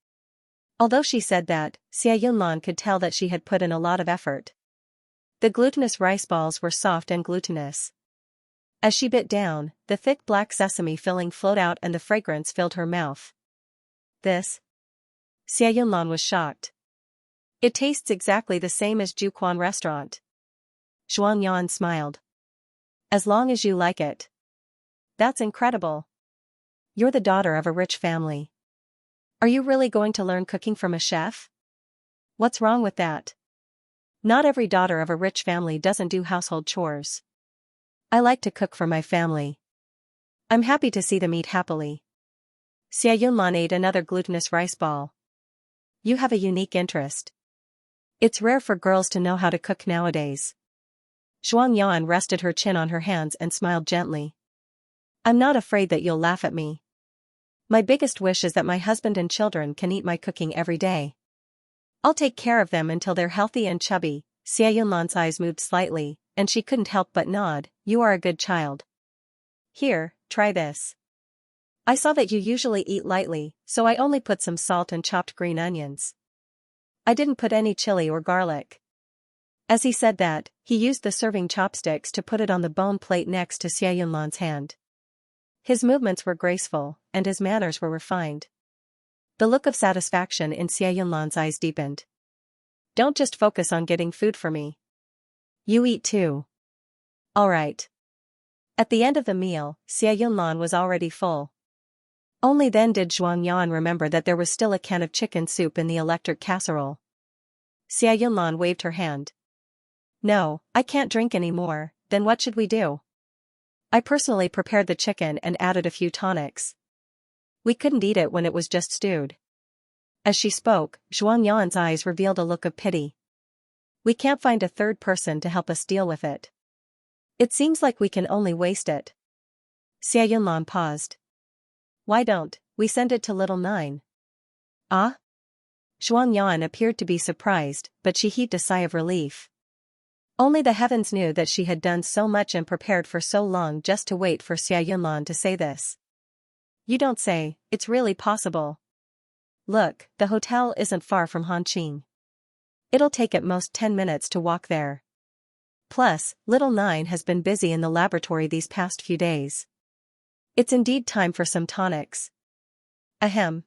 Although she said that, Xie Yunlan could tell that she had put in a lot of effort. The glutinous rice balls were soft and glutinous. As she bit down, the thick black sesame filling flowed out and the fragrance filled her mouth. "This?" Xie Yunlan was shocked. "It tastes exactly the same as Juquan restaurant." Zhuang Yan smiled. "As long as you like it." "That's incredible. You're the daughter of a rich family. Are you really going to learn cooking from a chef? What's wrong with that? Not every daughter of a rich family doesn't do household chores. I like to cook for my family. I'm happy to see them eat happily." Xie Yunlan ate another glutinous rice ball. "You have a unique interest. It's rare for girls to know how to cook nowadays." Zhuang Yan rested her chin on her hands and smiled gently. "I'm not afraid that you'll laugh at me. My biggest wish is that my husband and children can eat my cooking every day. I'll take care of them until they're healthy and chubby." Xie Yunlan's eyes moved slightly, and she couldn't help but nod. "You are a good child. Here, try this. I saw that you usually eat lightly, so I only put some salt and chopped green onions. I didn't put any chili or garlic." As he said that, he used the serving chopsticks to put it on the bone plate next to Xie Yunlan's hand. His movements were graceful, and his manners were refined. The look of satisfaction in Xie Yunlan's eyes deepened. "Don't just focus on getting food for me. You eat too." "All right." At the end of the meal, Xie Yunlan was already full. Only then did Zhuang Yan remember that there was still a can of chicken soup in the electric casserole. Xie Yunlan waved her hand. "No, I can't drink any more. Then what should we do? I personally prepared the chicken and added a few tonics. We couldn't eat it when it was just stewed." As she spoke, Zhuang Yan's eyes revealed a look of pity. "We can't find a third person to help us deal with it. It seems like we can only waste it." Xie Yunlan paused. "Why don't we send it to little Nine?" "Ah?" Zhuang Yan appeared to be surprised, but she heaved a sigh of relief. Only the heavens knew that she had done so much and prepared for so long just to wait for Xie Yunlan to say this. "You don't say, it's really possible. Look, the hotel isn't far from Hanqing. It'll take at most 10 minutes to walk there. Plus, little Nine has been busy in the laboratory these past few days. It's indeed time for some tonics. Ahem.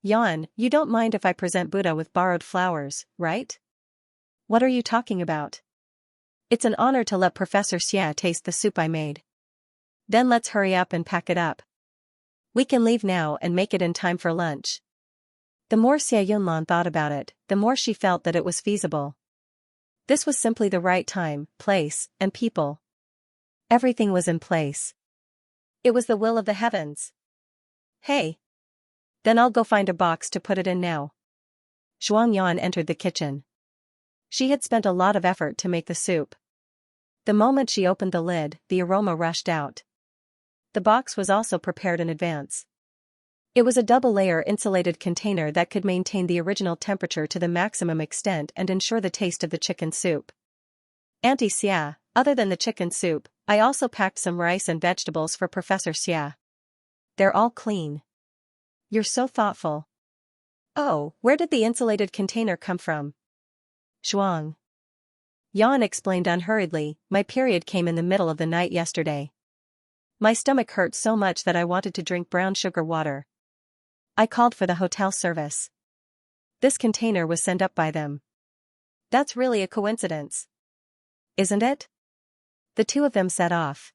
Yan, you don't mind if I present Buddha with borrowed flowers, right?" "What are you talking about? It's an honor to let Professor Xia taste the soup I made." "Then let's hurry up and pack it up. We can leave now and make it in time for lunch." The more Xie Yunlan thought about it, the more she felt that it was feasible. This was simply the right time, place, and people. Everything was in place. It was the will of the heavens. "Hey. Then I'll go find a box to put it in now." Zhuang Yan entered the kitchen. She had spent a lot of effort to make the soup. The moment she opened the lid, the aroma rushed out. The box was also prepared in advance. It was a double-layer insulated container that could maintain the original temperature to the maximum extent and ensure the taste of the chicken soup. Auntie Xia, other than the chicken soup, I also packed some rice and vegetables for Professor Xia. They're all clean. You're so thoughtful. Oh, where did the insulated container come from? Zhuang Yan explained unhurriedly, my period came in the middle of the night yesterday. My stomach hurt so much that I wanted to drink brown sugar water. I called for the hotel service. This container was sent up by them. That's really a coincidence. Isn't it? The two of them set off.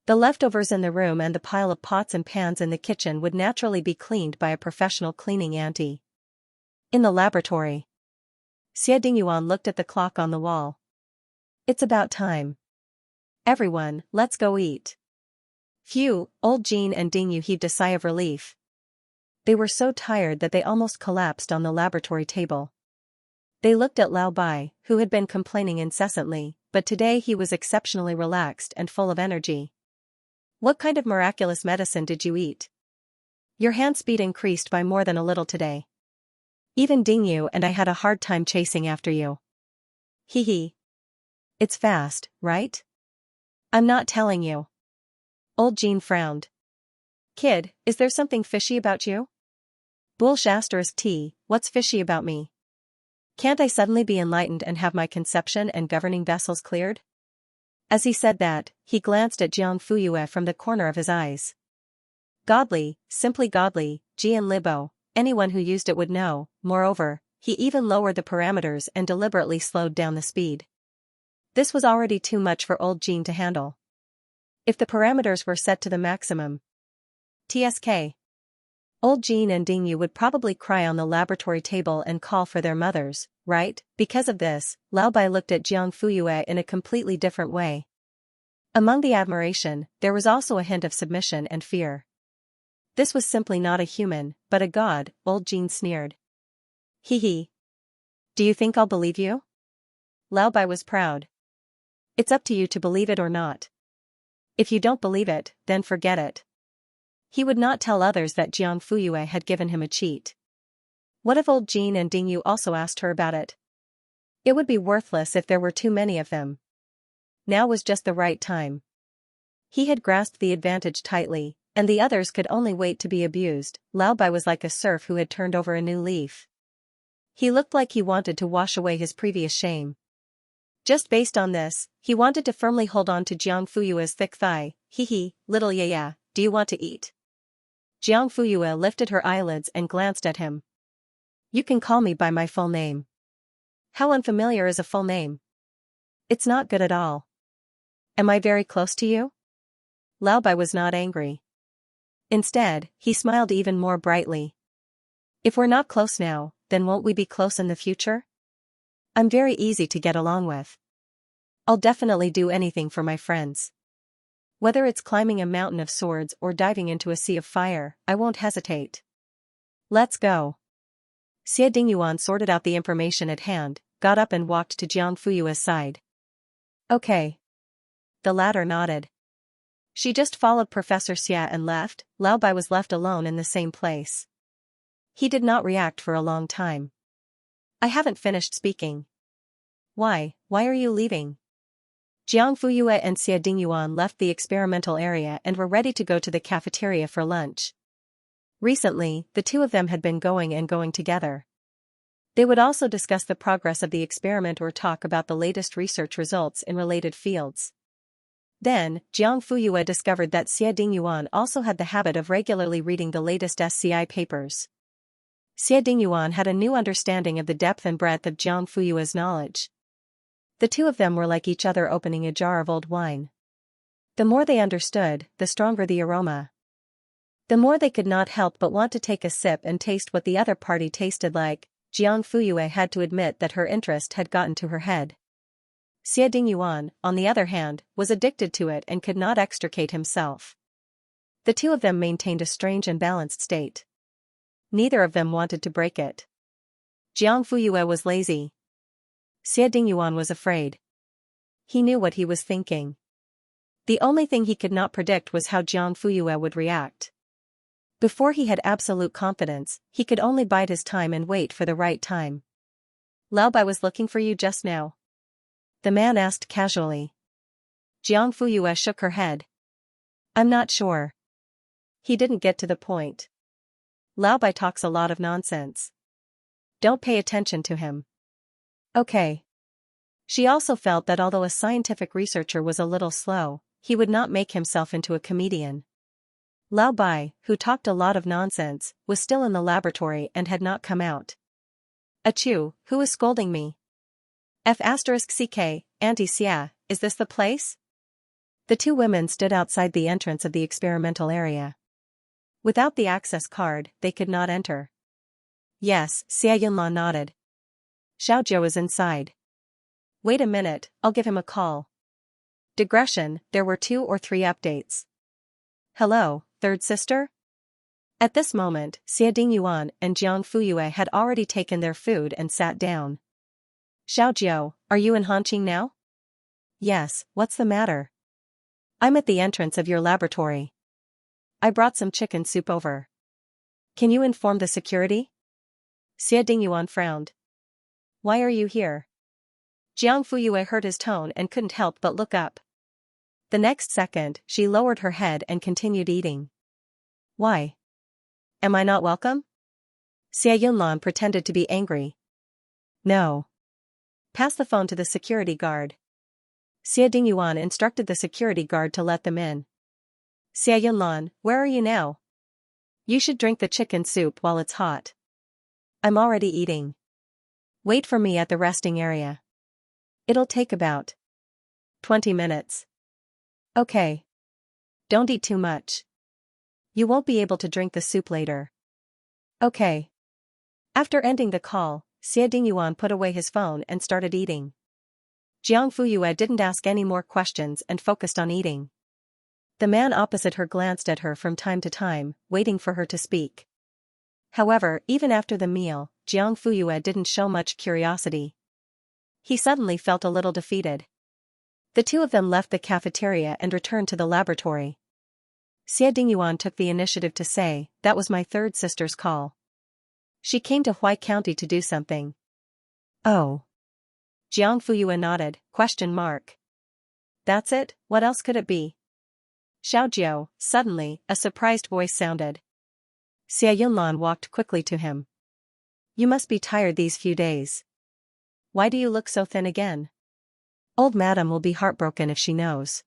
The leftovers in the room and the pile of pots and pans in the kitchen would naturally be cleaned by a professional cleaning auntie. In the laboratory, Xie Dingyuan looked at the clock on the wall. It's about time. Everyone, let's go eat. Phew, old Jean and Dingyu heaved a sigh of relief. They were so tired that they almost collapsed on the laboratory table. They looked at Lao Bai, who had been complaining incessantly, but today he was exceptionally relaxed and full of energy. What kind of miraculous medicine did you eat? Your hand speed increased by more than a little today. Even Dingyu and I had a hard time chasing after you. Hee hee. It's fast, right? I'm not telling you. Old Jean frowned. Kid, is there something fishy about you? Bull*T, what's fishy about me? Can't I suddenly be enlightened and have my conception and governing vessels cleared? As he said that, he glanced at Jiang Fuyue from the corner of his eyes. Godly, simply godly, Jian Libo, anyone who used it would know. Moreover, he even lowered the parameters and deliberately slowed down the speed. This was already too much for old Jean to handle. If the parameters were set to the maximum, TSK. Old Jean and Dingyu would probably cry on the laboratory table and call for their mothers, right? Because of this, Lao Bai looked at Jiang Fuyue in a completely different way. Among the admiration, there was also a hint of submission and fear. This was simply not a human, but a god, old Jean sneered. Hee hee. Do you think I'll believe you? Lao Bai was proud. It's up to you to believe it or not. If you don't believe it, then forget it. He would not tell others that Jiang Fuyue had given him a cheat. What if old Jean and Dingyu also asked her about it? It would be worthless if there were too many of them. Now was just the right time. He had grasped the advantage tightly, and the others could only wait to be abused. Lao Bai was like a serf who had turned over a new leaf. He looked like he wanted to wash away his previous shame. Just based on this, he wanted to firmly hold on to Jiang Fuyue's thick thigh. Hee hee, little yaya, do you want to eat? Jiang Fuyue lifted her eyelids and glanced at him. You can call me by my full name. How unfamiliar is a full name? It's not good at all. Am I very close to you? Lao Bai was not angry. Instead, he smiled even more brightly. If we're not close now, then won't we be close in the future? I'm very easy to get along with. I'll definitely do anything for my friends. Whether it's climbing a mountain of swords or diving into a sea of fire, I won't hesitate. Let's go. Xie Dingyuan sorted out the information at hand, got up and walked to Jiang Fuyue's side. Okay. The latter nodded. She just followed Professor Xia and left. Lao Bai was left alone in the same place. He did not react for a long time. I haven't finished speaking. Why are you leaving? Jiang Fuyue and Xie Dingyuan left the experimental area and were ready to go to the cafeteria for lunch. Recently, the two of them had been going together. They would also discuss the progress of the experiment or talk about the latest research results in related fields. Then, Jiang Fuyue discovered that Xie Dingyuan also had the habit of regularly reading the latest SCI papers. Xie Dingyuan had a new understanding of the depth and breadth of Jiang Fuyue's knowledge. The two of them were like each other opening a jar of old wine. The more they understood, the stronger the aroma. The more they could not help but want to take a sip and taste what the other party tasted like. Jiang Fuyue had to admit that her interest had gotten to her head. Xie Dingyuan, on the other hand, was addicted to it and could not extricate himself. The two of them maintained a strange and balanced state. Neither of them wanted to break it. Jiang Fuyue was lazy. Xie Dingyuan was afraid. He knew what he was thinking. The only thing he could not predict was how Jiang Fuyue would react. Before he had absolute confidence, he could only bide his time and wait for the right time. Lao Bai was looking for you just now. The man asked casually. Jiang Fuyue shook her head. I'm not sure. He didn't get to the point. Lao Bai talks a lot of nonsense. Don't pay attention to him. Okay. She also felt that although a scientific researcher was a little slow, he would not make himself into a comedian. Lao Bai, who talked a lot of nonsense, was still in the laboratory and had not come out. Achoo, who is scolding me? F*CK, Auntie Xia, is this the place? The two women stood outside the entrance of the experimental area. Without the access card, they could not enter. Yes, Xia Yunlan nodded. Xiaojiu is inside. Wait a minute, I'll give him a call. Digression, there were 2 or 3 updates. Hello, third sister? At this moment, Xia Dingyuan and Jiang Fuyue had already taken their food and sat down. Xiaojiu, are you in Hanqing now? Yes, what's the matter? I'm at the entrance of your laboratory. I brought some chicken soup over. Can you inform the security? Xia Dingyuan frowned. Why are you here? Jiang Fuyue heard his tone and couldn't help but look up. The next second, she lowered her head and continued eating. Why? Am I not welcome? Xia Yunlan pretended to be angry. No. Pass the phone to the security guard. Xia Dingyuan instructed the security guard to let them in. Xia Yunlan, where are you now? You should drink the chicken soup while it's hot. I'm already eating. Wait for me at the resting area. It'll take about 20 minutes. Okay. Don't eat too much. You won't be able to drink the soup later. Okay. After ending the call, Xia Dingyuan put away his phone and started eating. Jiang Fuyue didn't ask any more questions and focused on eating. The man opposite her glanced at her from time to time, waiting for her to speak. However, even after the meal, Jiang Fuyue didn't show much curiosity. He suddenly felt a little defeated. The two of them left the cafeteria and returned to the laboratory. Xia Dingyuan took the initiative to say, that was my third sister's call. She came to Huai County to do something. Oh. Jiang Fuyue nodded, ? That's it, what else could it be? Xiaojiu, suddenly, a surprised voice sounded. Xia Yunlan walked quickly to him. You must be tired these few days. Why do you look so thin again? Old madam will be heartbroken if she knows.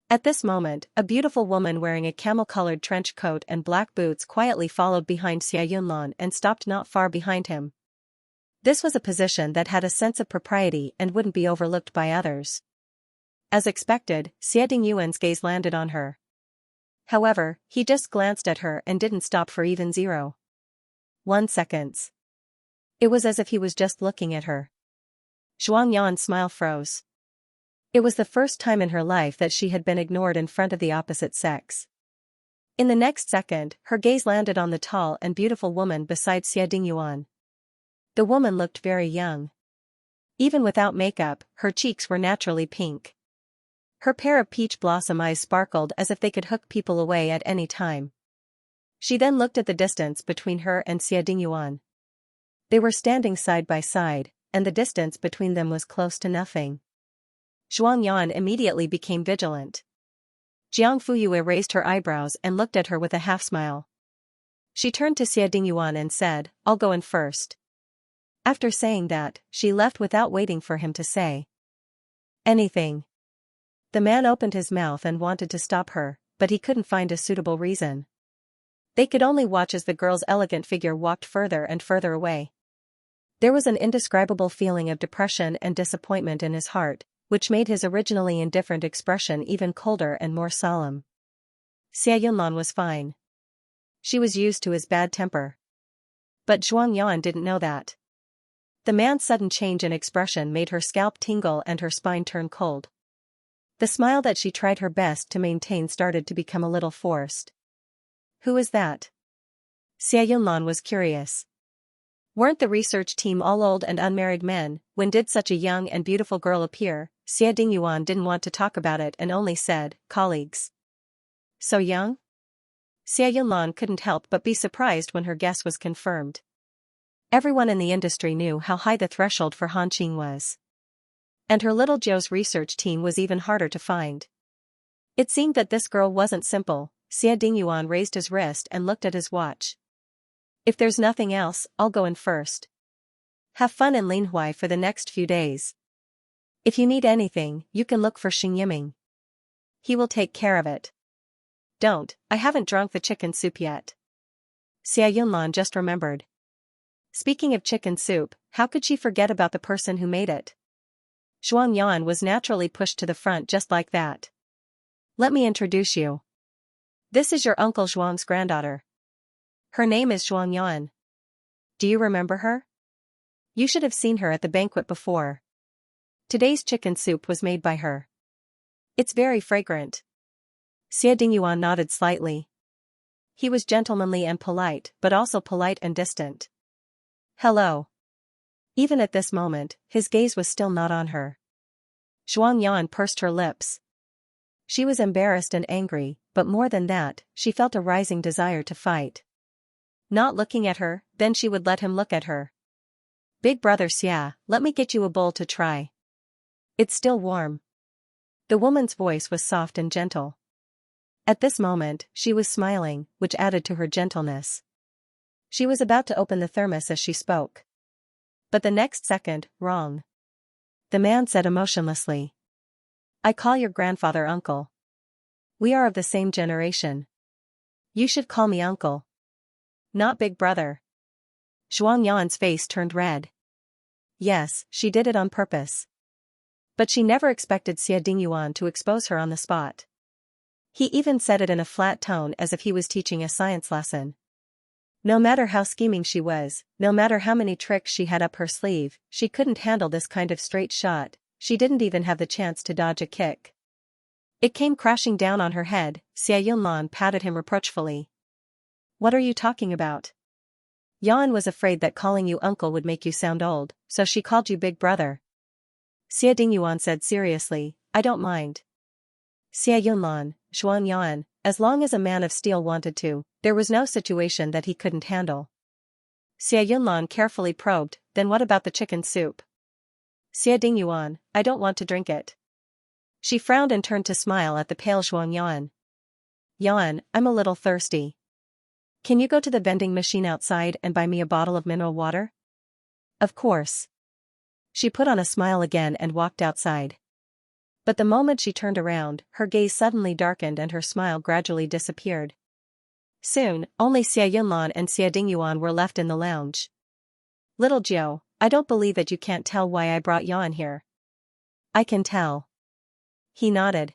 At this moment, a beautiful woman wearing a camel-colored trench coat and black boots quietly followed behind Xia Yunlan and stopped not far behind him. This was a position that had a sense of propriety and wouldn't be overlooked by others. As expected, Xia Dingyuan's gaze landed on her. However, he just glanced at her and didn't stop for even 0.1 seconds. It was as if he was just looking at her. Zhuang Yan's smile froze. It was the first time in her life that she had been ignored in front of the opposite sex. In the next second, her gaze landed on the tall and beautiful woman beside Xia Dingyuan. The woman looked very young. Even without makeup, her cheeks were naturally pink. Her pair of peach blossom eyes sparkled as if they could hook people away at any time. She then looked at the distance between her and Xia Dingyuan. They were standing side by side, and the distance between them was close to nothing. Zhuang Yan immediately became vigilant. Jiang Fuyue raised her eyebrows and looked at her with a half-smile. She turned to Xia Dingyuan and said, I'll go in first. After saying that, she left without waiting for him to say anything. The man opened his mouth and wanted to stop her, but he couldn't find a suitable reason. They could only watch as the girl's elegant figure walked further and further away. There was an indescribable feeling of depression and disappointment in his heart, which made his originally indifferent expression even colder and more solemn. Xia Yunlan was fine. She was used to his bad temper. But Zhuang Yan didn't know that. The man's sudden change in expression made her scalp tingle and her spine turn cold. The smile that she tried her best to maintain started to become a little forced. Who is that? Xia Yunlan was curious. Weren't the research team all old and unmarried men? When did such a young and beautiful girl appear? Xia Dingyuan didn't want to talk about it and only said, colleagues. So young? Xia Yunlan couldn't help but be surprised when her guess was confirmed. Everyone in the industry knew how high the threshold for Han Qing was. And her little Zhou's research team was even harder to find. It seemed that this girl wasn't simple. Xia Dingyuan raised his wrist and looked at his watch. If there's nothing else, I'll go in first. Have fun in Linhuai for the next few days. If you need anything, you can look for Xing Yiming. He will take care of it. Don't, I haven't drunk the chicken soup yet. Xia Yunlan just remembered. Speaking of chicken soup, how could she forget about the person who made it? Zhuang Yan was naturally pushed to the front just like that. Let me introduce you. This is your Uncle Zhuang's granddaughter. Her name is Zhuang Yan. Do you remember her? You should have seen her at the banquet before. Today's chicken soup was made by her. It's very fragrant. Xia Dingyuan nodded slightly. He was gentlemanly and polite, but also polite and distant. Hello. Even at this moment, his gaze was still not on her. Zhuang Yan pursed her lips. She was embarrassed and angry, but more than that, she felt a rising desire to fight. Not looking at her, then she would let him look at her. Big brother Xia, let me get you a bowl to try. It's still warm. The woman's voice was soft and gentle. At this moment, she was smiling, which added to her gentleness. She was about to open the thermos as she spoke. But the next second, wrong. The man said emotionlessly. I call your grandfather uncle. We are of the same generation. You should call me uncle. Not big brother. Zhuang Yan's face turned red. Yes, she did it on purpose. But she never expected Xia Dingyuan to expose her on the spot. He even said it in a flat tone as if he was teaching a science lesson. No matter how scheming she was, no matter how many tricks she had up her sleeve, she couldn't handle this kind of straight shot. She didn't even have the chance to dodge a kick. It came crashing down on her head. Xia Yunlan patted him reproachfully. What are you talking about? Yan was afraid that calling you uncle would make you sound old, so she called you big brother. Xia Dingyuan said seriously, I don't mind. Xia Yunlan, Zhuang Yan, as long as a man of steel wanted to, there was no situation that he couldn't handle. Xia Yunlan carefully probed, then what about the chicken soup? Xia Dingyuan, I don't want to drink it. She frowned and turned to smile at the pale Zhuang Yan. Yan, I'm a little thirsty. Can you go to the vending machine outside and buy me a bottle of mineral water? Of course. She put on a smile again and walked outside. But the moment she turned around, her gaze suddenly darkened and her smile gradually disappeared. Soon, only Xia Yunlan and Xia Dingyuan were left in the lounge. Little Jiu, I don't believe that you can't tell why I brought Yan here. I can tell. He nodded.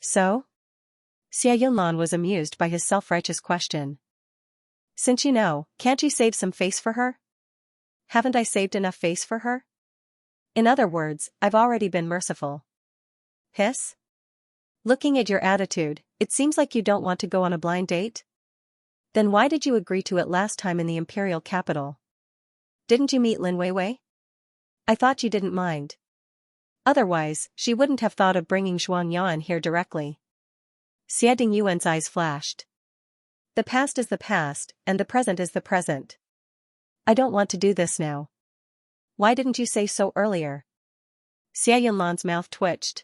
So? Xia Yunlan was amused by his self-righteous question. Since you know, can't you save some face for her? Haven't I saved enough face for her? In other words, I've already been merciful. Hiss? Looking at your attitude, it seems like you don't want to go on a blind date? Then why did you agree to it last time in the imperial capital? Didn't you meet Lin Weiwei? I thought you didn't mind. Otherwise, she wouldn't have thought of bringing Zhuang Yan here directly. Xia Dingyuan's eyes flashed. The past is the past, and the present is the present. I don't want to do this now. Why didn't you say so earlier? Xia Yunlan's mouth twitched.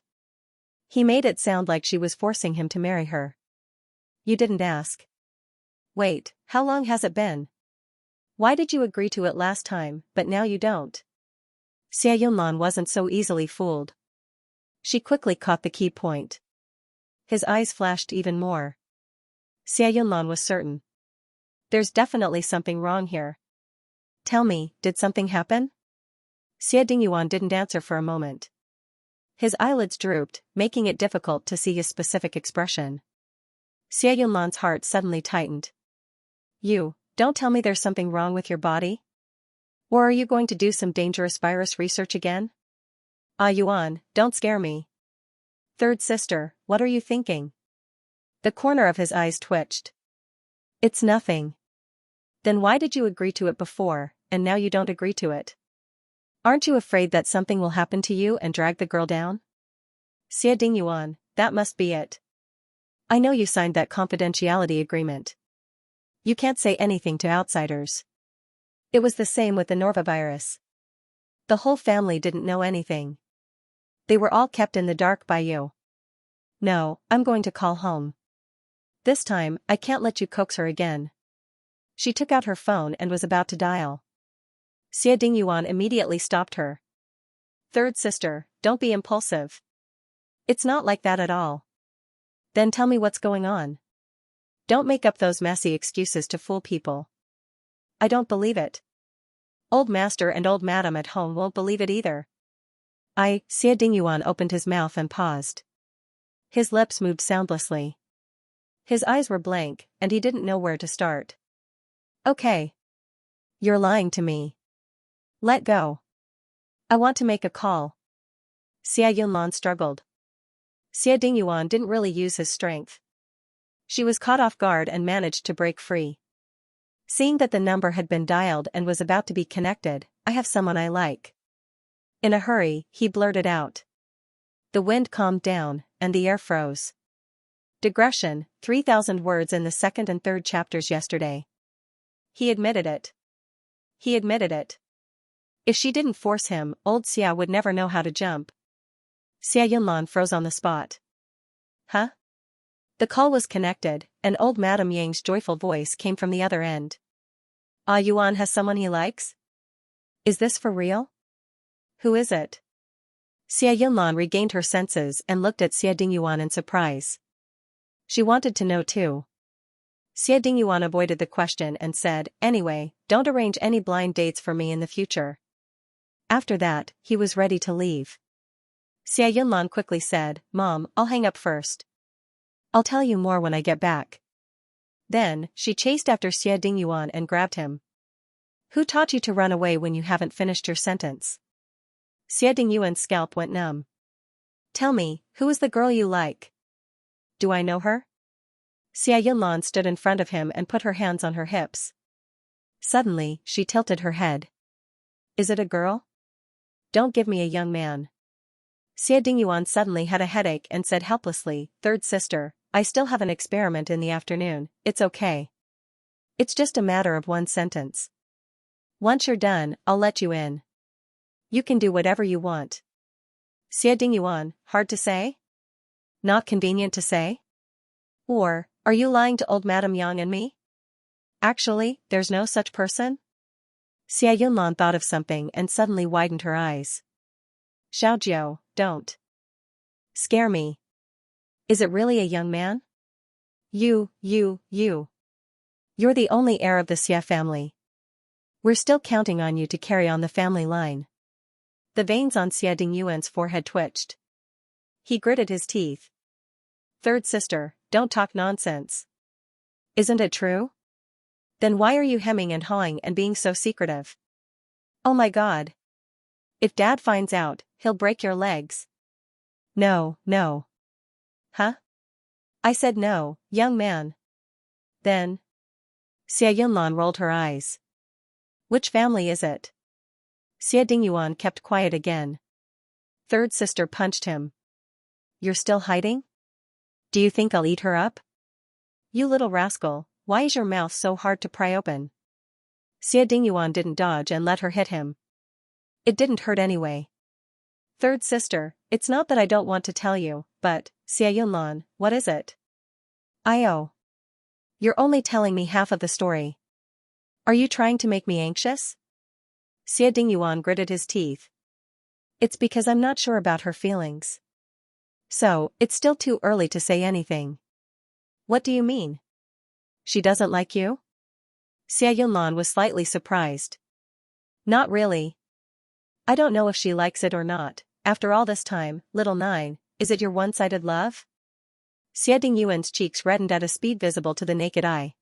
He made it sound like she was forcing him to marry her. You didn't ask. Wait, how long has it been? Why did you agree to it last time, but now you don't? Xia Yunlan wasn't so easily fooled. She quickly caught the key point. His eyes flashed even more. Xia Yunlan was certain. There's definitely something wrong here. Tell me, did something happen? Xia Dingyuan didn't answer for a moment. His eyelids drooped, making it difficult to see his specific expression. Xia Yunlan's heart suddenly tightened. You, don't tell me there's something wrong with your body? Or are you going to do some dangerous virus research again? Ah Yuan, don't scare me. Third sister, what are you thinking? The corner of his eyes twitched. It's nothing. Then why did you agree to it before, and now you don't agree to it? Aren't you afraid that something will happen to you and drag the girl down? Xia Dingyuan, that must be it. I know you signed that confidentiality agreement. You can't say anything to outsiders. It was the same with the norovirus. The whole family didn't know anything. They were all kept in the dark by you. No, I'm going to call home. This time, I can't let you coax her again. She took out her phone and was about to dial. Xia Dingyuan immediately stopped her. Third sister, don't be impulsive. It's not like that at all. Then tell me what's going on. Don't make up those messy excuses to fool people. I don't believe it. Old master and old madam at home won't believe it either. Xia Dingyuan opened his mouth and paused. His lips moved soundlessly. His eyes were blank, and he didn't know where to start. Okay. You're lying to me. Let go. I want to make a call. Xia Yunlan struggled. Xia Dingyuan didn't really use his strength. She was caught off guard and managed to break free. Seeing that the number had been dialed and was about to be connected, I have someone I like. In a hurry, he blurted out. The wind calmed down, and the air froze. Digression, 3,000 words in the second and third chapters yesterday. He admitted it. He admitted it. If she didn't force him, old Xia would never know how to jump. Xia Yunlan froze on the spot. Huh? The call was connected, and old Madame Yang's joyful voice came from the other end. Ah, Yuan has someone he likes? Is this for real? Who is it? Xia Yunlan regained her senses and looked at Xia Dingyuan in surprise. She wanted to know too. Xia Dingyuan avoided the question and said, anyway, don't arrange any blind dates for me in the future. After that, he was ready to leave. Xia Yunlan quickly said, Mom, I'll hang up first. I'll tell you more when I get back. Then, she chased after Xia Dingyuan and grabbed him. Who taught you to run away when you haven't finished your sentence? Xia Dingyuan's scalp went numb. Tell me, who is the girl you like? Do I know her? Xia Yunlan stood in front of him and put her hands on her hips. Suddenly, she tilted her head. Is it a girl? Don't give me a young man. Xia Dingyuan suddenly had a headache and said helplessly, Third sister, I still have an experiment in the afternoon, it's okay. It's just a matter of one sentence. Once you're done, I'll let you in. You can do whatever you want. Xia Dingyuan, hard to say? Not convenient to say? Or, are you lying to old Madame Yang and me? Actually, there's no such person? Xia Yunlan thought of something and suddenly widened her eyes. Xiaojiu, don't scare me. Is it really a young man? You. You're the only heir of the Xia family. We're still counting on you to carry on the family line. The veins on Xia Dingyuan's forehead twitched. He gritted his teeth. Third sister, don't talk nonsense. Isn't it true? Then why are you hemming and hawing and being so secretive? Oh my God. If Dad finds out, he'll break your legs. No. Huh? I said no, young man. Then. Xia Yunlan rolled her eyes. Which family is it? Xia Dingyuan kept quiet again. Third sister punched him. You're still hiding? Do you think I'll eat her up? You little rascal, why is your mouth so hard to pry open? Xia Dingyuan didn't dodge and let her hit him. It didn't hurt anyway. Third sister, it's not that I don't want to tell you, but, Xia Yunlan, what is it? You're only telling me half of the story. Are you trying to make me anxious? Xia Dingyuan gritted his teeth. It's because I'm not sure about her feelings. So, it's still too early to say anything. What do you mean? She doesn't like you? Xia Yunlan was slightly surprised. Not really. I don't know if she likes it or not. After all this time, little nine, is it your one-sided love? Xia Dingyuan's cheeks reddened at a speed visible to the naked eye.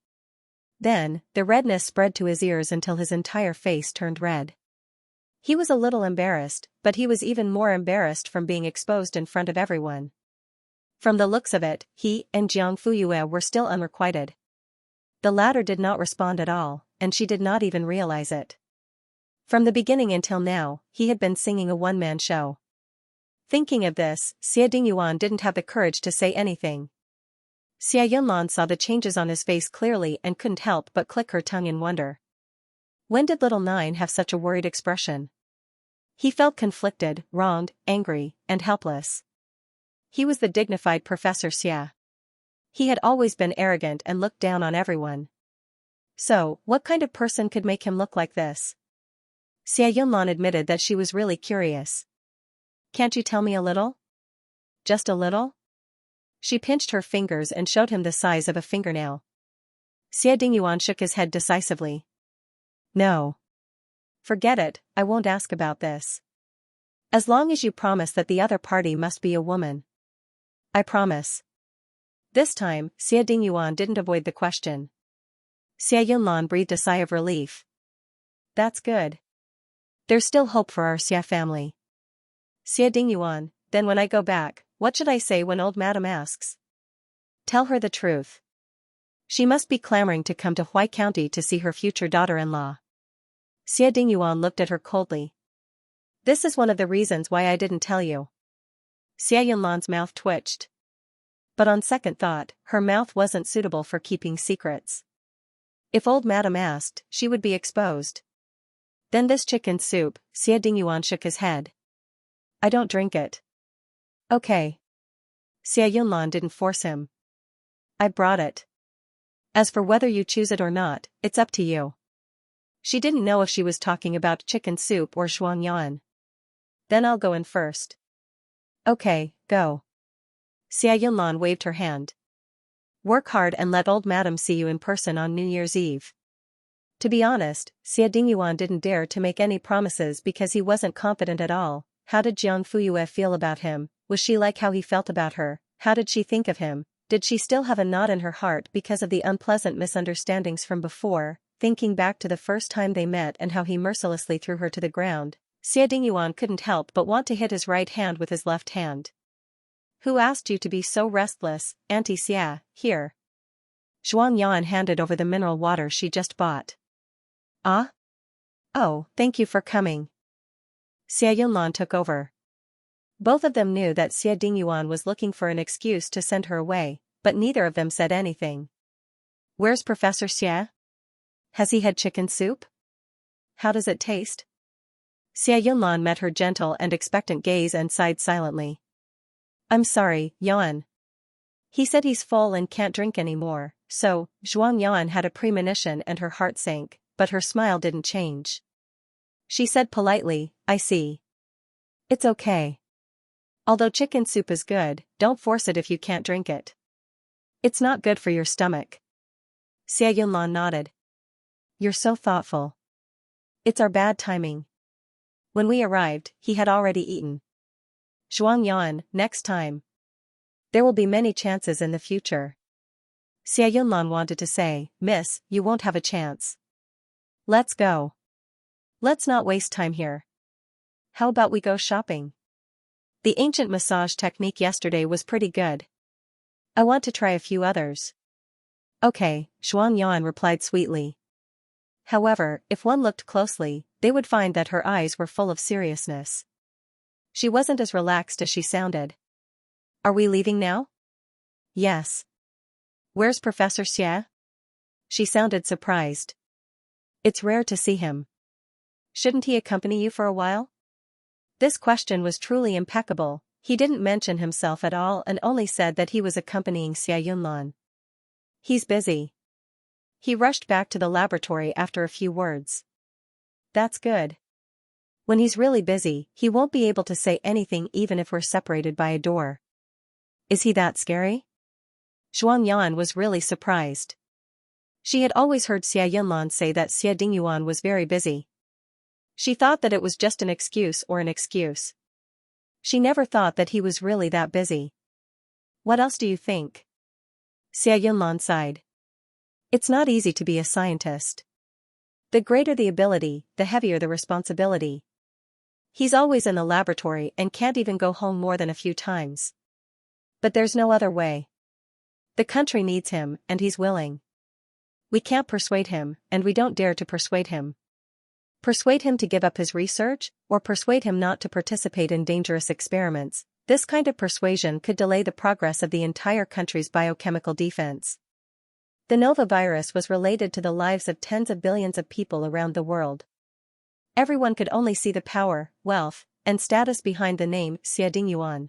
Then, the redness spread to his ears until his entire face turned red. He was a little embarrassed, but he was even more embarrassed from being exposed in front of everyone. From the looks of it, he and Jiang Fuyue were still unrequited. The latter did not respond at all, and she did not even realize it. From the beginning until now, he had been singing a one-man show. Thinking of this, Xia Dingyuan didn't have the courage to say anything. Xia Yunlan saw the changes on his face clearly and couldn't help but click her tongue in wonder. When did little Nine have such a worried expression? He felt conflicted, wronged, angry, and helpless. He was the dignified Professor Xia. He had always been arrogant and looked down on everyone. So, what kind of person could make him look like this? Xia Yunlan admitted that she was really curious. Can't you tell me a little? Just a little? She pinched her fingers and showed him the size of a fingernail. Xia Dingyuan shook his head decisively. No. Forget it, I won't ask about this. As long as you promise that the other party must be a woman. I promise. This time, Xia Dingyuan didn't avoid the question. Xia Yunlan breathed a sigh of relief. That's good. There's still hope for our Xia family. Xia Dingyuan, then when I go back, what should I say when old madam asks? Tell her the truth. She must be clamoring to come to Huai County to see her future daughter-in-law. Xia Dingyuan looked at her coldly. This is one of the reasons why I didn't tell you. Xia Yunlan's mouth twitched. But on second thought, her mouth wasn't suitable for keeping secrets. If old madam asked, she would be exposed. Then this chicken soup, Xia Dingyuan shook his head. I don't drink it. Okay. Xia Yunlan didn't force him. I brought it. As for whether you choose it or not, it's up to you. She didn't know if she was talking about chicken soup or Xianxia. Then I'll go in first. Okay, go. Xia Yunlan waved her hand. Work hard and let old madam see you in person on New Year's Eve. To be honest, Xia Dingyuan didn't dare to make any promises because he wasn't confident at all. How did Jiang Fuyue feel about him? Was she like how he felt about her? How did she think of him? Did she still have a knot in her heart because of the unpleasant misunderstandings from before? Thinking back to the first time they met and how he mercilessly threw her to the ground, Xia Dingyuan couldn't help but want to hit his right hand with his left hand. Who asked you to be so restless, Auntie Xia? Here. Xianxia handed over the mineral water she just bought. Ah? Oh, thank you for coming. Xia Yunlan took over. Both of them knew that Xia Dingyuan was looking for an excuse to send her away, but neither of them said anything. Where's Professor Xia? Has he had chicken soup? How does it taste? Xia Yunlan met her gentle and expectant gaze and sighed silently. I'm sorry, Yuan. He said he's full and can't drink anymore, so, Xianxia had a premonition and her heart sank, but her smile didn't change. She said politely, I see. It's okay. Although chicken soup is good, don't force it if you can't drink it. It's not good for your stomach. Xia Yunlan nodded. You're so thoughtful. It's our bad timing. When we arrived, he had already eaten. Xianxia, next time. There will be many chances in the future. Xia Yunlan wanted to say, Miss, you won't have a chance. Let's go. Let's not waste time here. How about we go shopping? The ancient massage technique yesterday was pretty good. I want to try a few others. Okay, Xianxia replied sweetly. However, if one looked closely, they would find that her eyes were full of seriousness. She wasn't as relaxed as she sounded. Are we leaving now? Yes. Where's Professor Xia? She sounded surprised. It's rare to see him. Shouldn't he accompany you for a while? This question was truly impeccable. He didn't mention himself at all and only said that he was accompanying Xia Yunlan. He's busy. He rushed back to the laboratory after a few words. That's good. When he's really busy, he won't be able to say anything even if we're separated by a door. Is he that scary? Xianxia was really surprised. She had always heard Xia Yunlan say that Xia Dingyuan was very busy. She thought that it was just an excuse or an excuse. She never thought that he was really that busy. What else do you think? Xia Yunlan sighed. It's not easy to be a scientist. The greater the ability, the heavier the responsibility. He's always in the laboratory and can't even go home more than a few times. But there's no other way. The country needs him, and he's willing. We can't persuade him, and we don't dare to persuade him. Persuade him to give up his research, or persuade him not to participate in dangerous experiments, This kind of persuasion could delay the progress of the entire country's biochemical defense. The Nova virus was related to the lives of tens of billions of people around the world. Everyone could only see the power, wealth, and status behind the name Xia Dingyuan.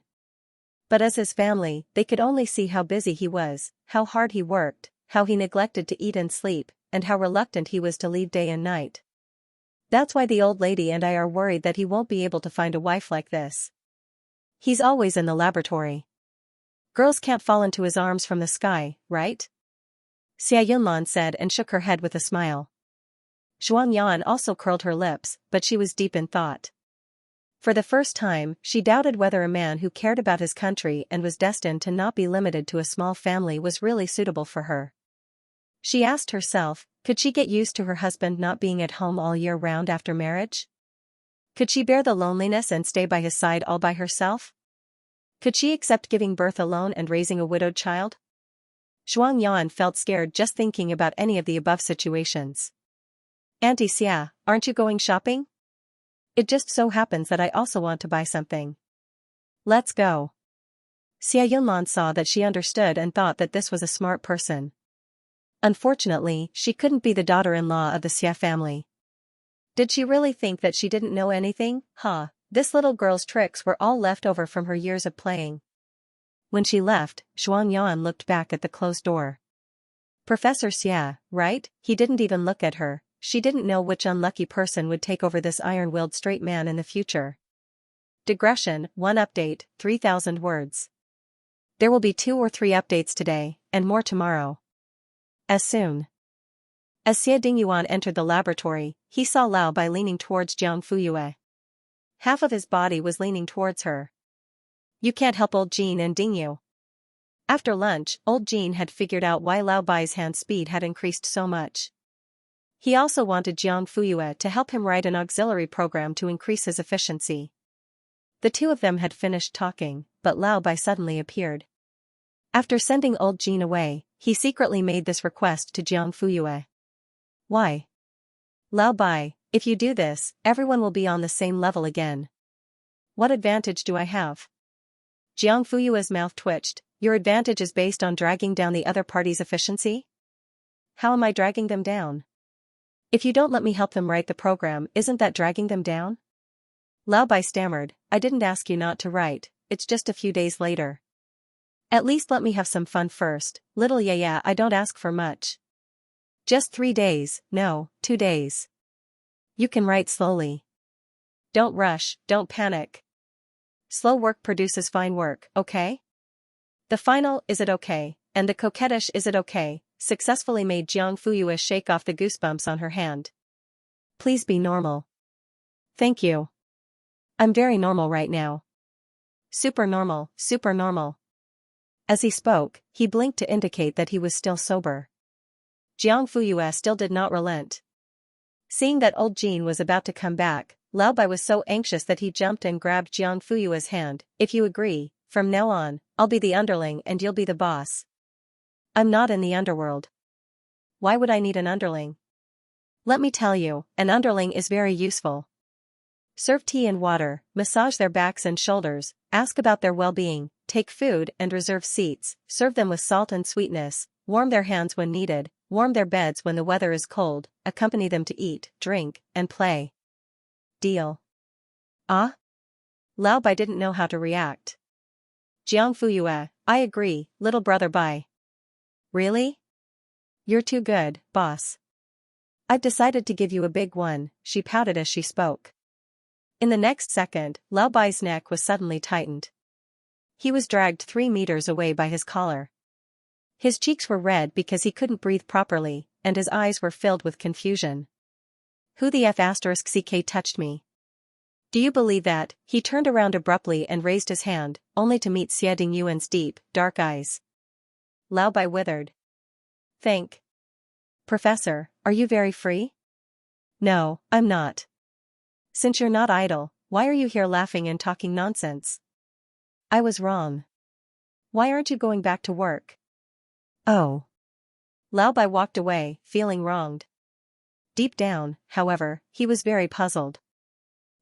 But as his family, they could only see how busy he was, how hard he worked, how he neglected to eat and sleep, and how reluctant he was to leave day and night. That's why the old lady and I are worried that he won't be able to find a wife like this. He's always in the laboratory. Girls can't fall into his arms from the sky, right? Xia Yunlan said and shook her head with a smile. Zhuang Yan also curled her lips, but she was deep in thought. For the first time, she doubted whether a man who cared about his country and was destined to not be limited to a small family was really suitable for her. She asked herself, could she get used to her husband not being at home all year round after marriage? Could she bear the loneliness and stay by his side all by herself? Could she accept giving birth alone and raising a widowed child? Zhuang Yan felt scared just thinking about any of the above situations. Auntie Xia, aren't you going shopping? It just so happens that I also want to buy something. Let's go. Xia Yunlan saw that she understood and thought that this was a smart person. Unfortunately, she couldn't be the daughter-in-law of the Xia family. Did she really think that she didn't know anything? This little girl's tricks were all left over from her years of playing. When she left, Zhuang Yan looked back at the closed door. Professor Xia, right? He didn't even look at her. She didn't know which unlucky person would take over this iron-willed straight man in the future. Digression, 1 update, 3,000 words. There will be 2 or 3 updates today, and more tomorrow. As soon as Xie Dingyuan entered the laboratory, he saw Lao Bai leaning towards Jiang Fuyue. Half of his body was leaning towards her. You can't help old Jean and Dingyu. After lunch, old Jean had figured out why Lao Bai's hand speed had increased so much. He also wanted Jiang Fuyue to help him write an auxiliary program to increase his efficiency. The two of them had finished talking, but Lao Bai suddenly appeared. After sending old Jean away, he secretly made this request to Jiang Fuyue. Why? Lao Bai, if you do this, everyone will be on the same level again. What advantage do I have? Jiang Fuyue's mouth twitched. Your advantage is based on dragging down the other party's efficiency? How am I dragging them down? If you don't let me help them write the program, isn't that dragging them down? Lao Bai stammered, I didn't ask you not to write, it's just a few days later. At least let me have some fun first, little yeah, I don't ask for much. Just 3 days, no, 2 days. You can write slowly. Don't rush, don't panic. Slow work produces fine work, okay? The final is it okay, and the coquettish is it okay, successfully made Jiang Fuyue shake off the goosebumps on her hand. Please be normal. Thank you. I'm very normal right now. Super normal, super normal. As he spoke, he blinked to indicate that he was still sober. Jiang Fuyue still did not relent. Seeing that old Jean was about to come back, Lao Bai was so anxious that he jumped and grabbed Jiang Fuyue's hand. If you agree, from now on, I'll be the underling and you'll be the boss. I'm not in the underworld. Why would I need an underling? Let me tell you, an underling is very useful. Serve tea and water, massage their backs and shoulders, ask about their well-being, take food and reserve seats, serve them with salt and sweetness, warm their hands when needed, warm their beds when the weather is cold, accompany them to eat, drink, and play. Deal. Ah? Lao Bai didn't know how to react. Jiang Fuyue, I agree, little brother Bai. Really? You're too good, boss. I've decided to give you a big one, she pouted as she spoke. In the next second, Lao Bai's neck was suddenly tightened. He was dragged 3 meters away by his collar. His cheeks were red because he couldn't breathe properly, and his eyes were filled with confusion. Who the F***ck touched me? Do you believe that? He turned around abruptly and raised his hand, only to meet Xie Dingyuan's deep, dark eyes. Lao Bai withered. Think. Professor, are you very free? No, I'm not. Since you're not idle, why are you here laughing and talking nonsense? I was wrong. Why aren't you going back to work? Oh. Lao Bai walked away, feeling wronged. Deep down, however, he was very puzzled.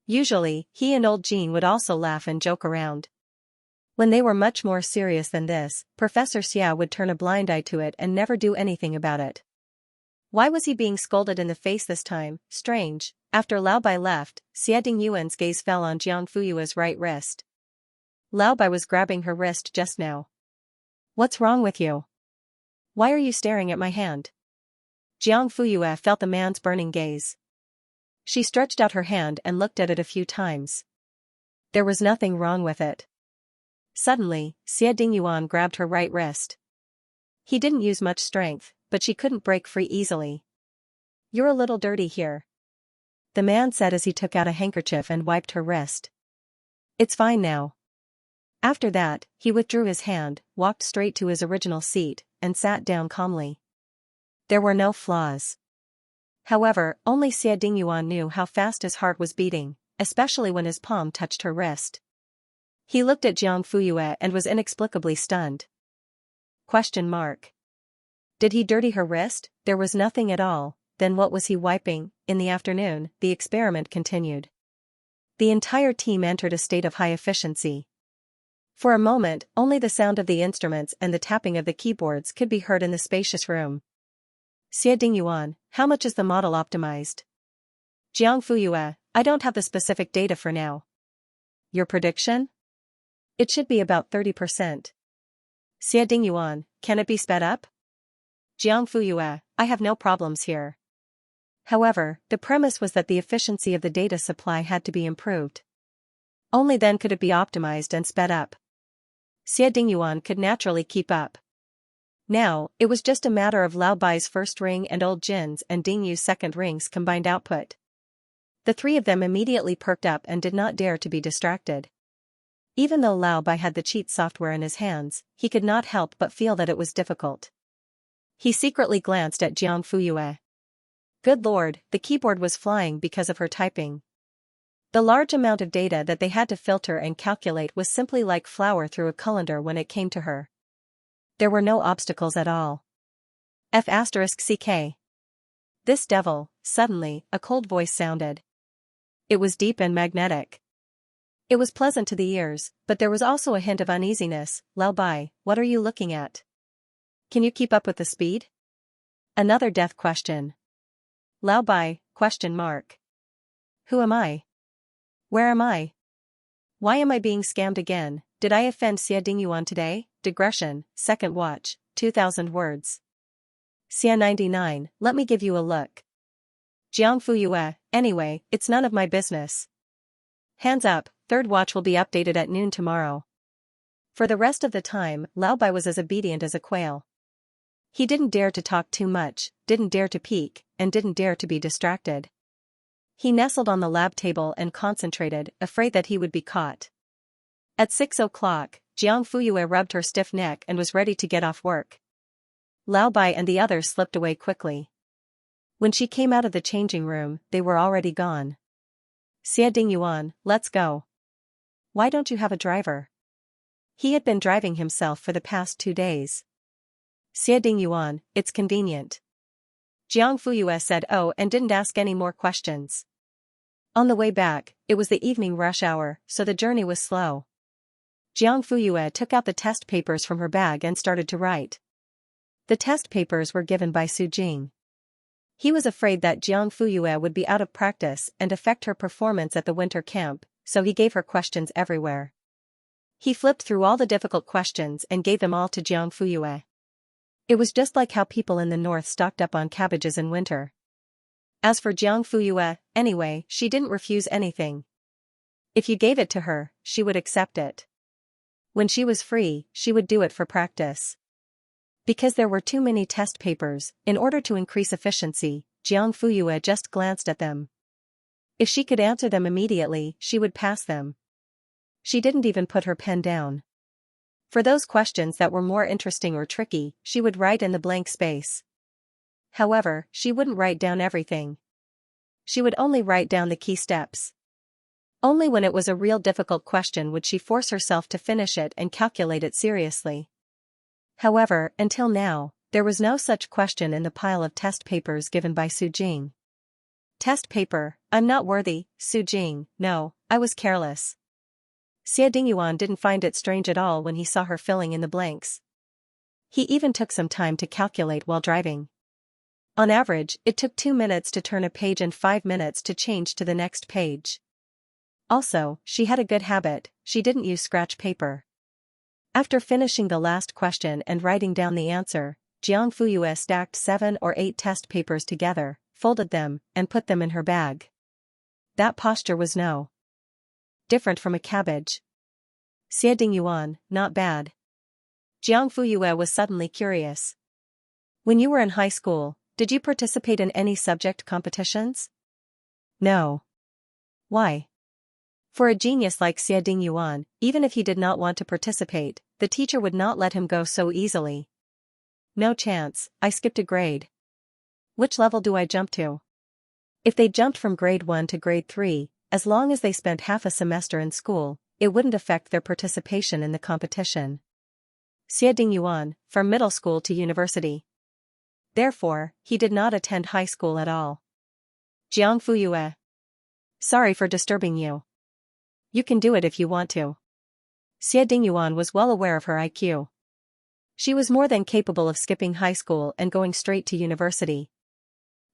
Usually, he and old Jean would also laugh and joke around. When they were much more serious than this, Professor Xia would turn a blind eye to it and never do anything about it. Why was he being scolded in the face this time? Strange. After Lao Bai left, Xia Dingyuan's gaze fell on Jiang Fuyue's right wrist. Lao Bai was grabbing her wrist just now. What's wrong with you? Why are you staring at my hand? Jiang Fuyue felt the man's burning gaze. She stretched out her hand and looked at it a few times. There was nothing wrong with it. Suddenly, Xia Dingyuan grabbed her right wrist. He didn't use much strength, but she couldn't break free easily. You're a little dirty here, the man said as he took out a handkerchief and wiped her wrist. It's fine now. After that, he withdrew his hand, walked straight to his original seat, and sat down calmly. There were no flaws. However, only Xia Dingyuan knew how fast his heart was beating, especially when his palm touched her wrist. He looked at Jiang Fuyue and was inexplicably stunned. Question mark. Did he dirty her wrist? There was nothing at all. Then what was he wiping? In the afternoon, the experiment continued. The entire team entered a state of high efficiency. For a moment, only the sound of the instruments and the tapping of the keyboards could be heard in the spacious room. Xia Dingyuan, how much is the model optimized? Jiang Fuyue, I don't have the specific data for now. Your prediction? It should be about 30%. Xia Dingyuan, can it be sped up? Jiang Fuyue, I have no problems here. However, the premise was that the efficiency of the data supply had to be improved. Only then could it be optimized and sped up. Xia Dingyuan could naturally keep up. Now, it was just a matter of Lao Bai's first ring and Old Jin's and Ding Yu's second ring's combined output. The three of them immediately perked up and did not dare to be distracted. Even though Lao Bai had the cheat software in his hands, he could not help but feel that it was difficult. He secretly glanced at Jiang Fuyue. Good lord, the keyboard was flying because of her typing. The large amount of data that they had to filter and calculate was simply like flour through a colander when it came to her. There were no obstacles at all. F***ck. This devil, suddenly, a cold voice sounded. It was deep and magnetic. It was pleasant to the ears, but there was also a hint of uneasiness. Lao Bai, what are you looking at? Can you keep up with the speed? Another death question. Lao Bai, question mark. Who am I? Where am I? Why am I being scammed again? Did I offend Xia Dingyuan today? Digression, second watch, 2000 words. Xia 99, let me give you a look. Jiang Fuyue, anyway, it's none of my business. Hands up, third watch will be updated at noon tomorrow. For the rest of the time, Lao Bai was as obedient as a quail. He didn't dare to talk too much, didn't dare to peek, and didn't dare to be distracted. He nestled on the lab table and concentrated, afraid that he would be caught. At 6 o'clock, Jiang Fuyue rubbed her stiff neck and was ready to get off work. Lao Bai and the others slipped away quickly. When she came out of the changing room, they were already gone. Xia Dingyuan, let's go. Why don't you have a driver? He had been driving himself for the past 2 days. Xia Dingyuan, it's convenient. Jiang Fuyue said oh and didn't ask any more questions. On the way back, it was the evening rush hour, so the journey was slow. Jiang Fuyue took out the test papers from her bag and started to write. The test papers were given by Su Jing. He was afraid that Jiang Fuyue would be out of practice and affect her performance at the winter camp, so he gave her questions everywhere. He flipped through all the difficult questions and gave them all to Jiang Fuyue. It was just like how people in the north stocked up on cabbages in winter. As for Jiang Fuyue, anyway, she didn't refuse anything. If you gave it to her, she would accept it. When she was free, she would do it for practice. Because there were too many test papers, in order to increase efficiency, Jiang Fuyue just glanced at them. If she could answer them immediately, she would pass them. She didn't even put her pen down. For those questions that were more interesting or tricky, she would write in the blank space. However, she wouldn't write down everything. She would only write down the key steps. Only when it was a real difficult question would she force herself to finish it and calculate it seriously. However, until now, there was no such question in the pile of test papers given by Su Jing. Test paper, I'm not worthy, Su Jing, no, I was careless. Xie Dingyuan didn't find it strange at all when he saw her filling in the blanks. He even took some time to calculate while driving. On average, it took 2 minutes to turn a page and 5 minutes to change to the next page. Also, she had a good habit, she didn't use scratch paper. After finishing the last question and writing down the answer, Jiang Fuyue stacked 7 or 8 test papers together, folded them, and put them in her bag. That posture was no different from a cabbage. Xie Dingyuan, not bad. Jiang Fuyue was suddenly curious. When you were in high school, did you participate in any subject competitions? No. Why? For a genius like Xie Dingyuan, even if he did not want to participate, the teacher would not let him go so easily. No chance, I skipped a grade. Which level do I jump to? If they jumped from grade 1 to grade 3, as long as they spent half a semester in school, it wouldn't affect their participation in the competition. Xie Dingyuan, from middle school to university. Therefore, he did not attend high school at all. Jiang Fuyue. Sorry for disturbing you. You can do it if you want to. Xie Dingyuan was well aware of her IQ. She was more than capable of skipping high school and going straight to university.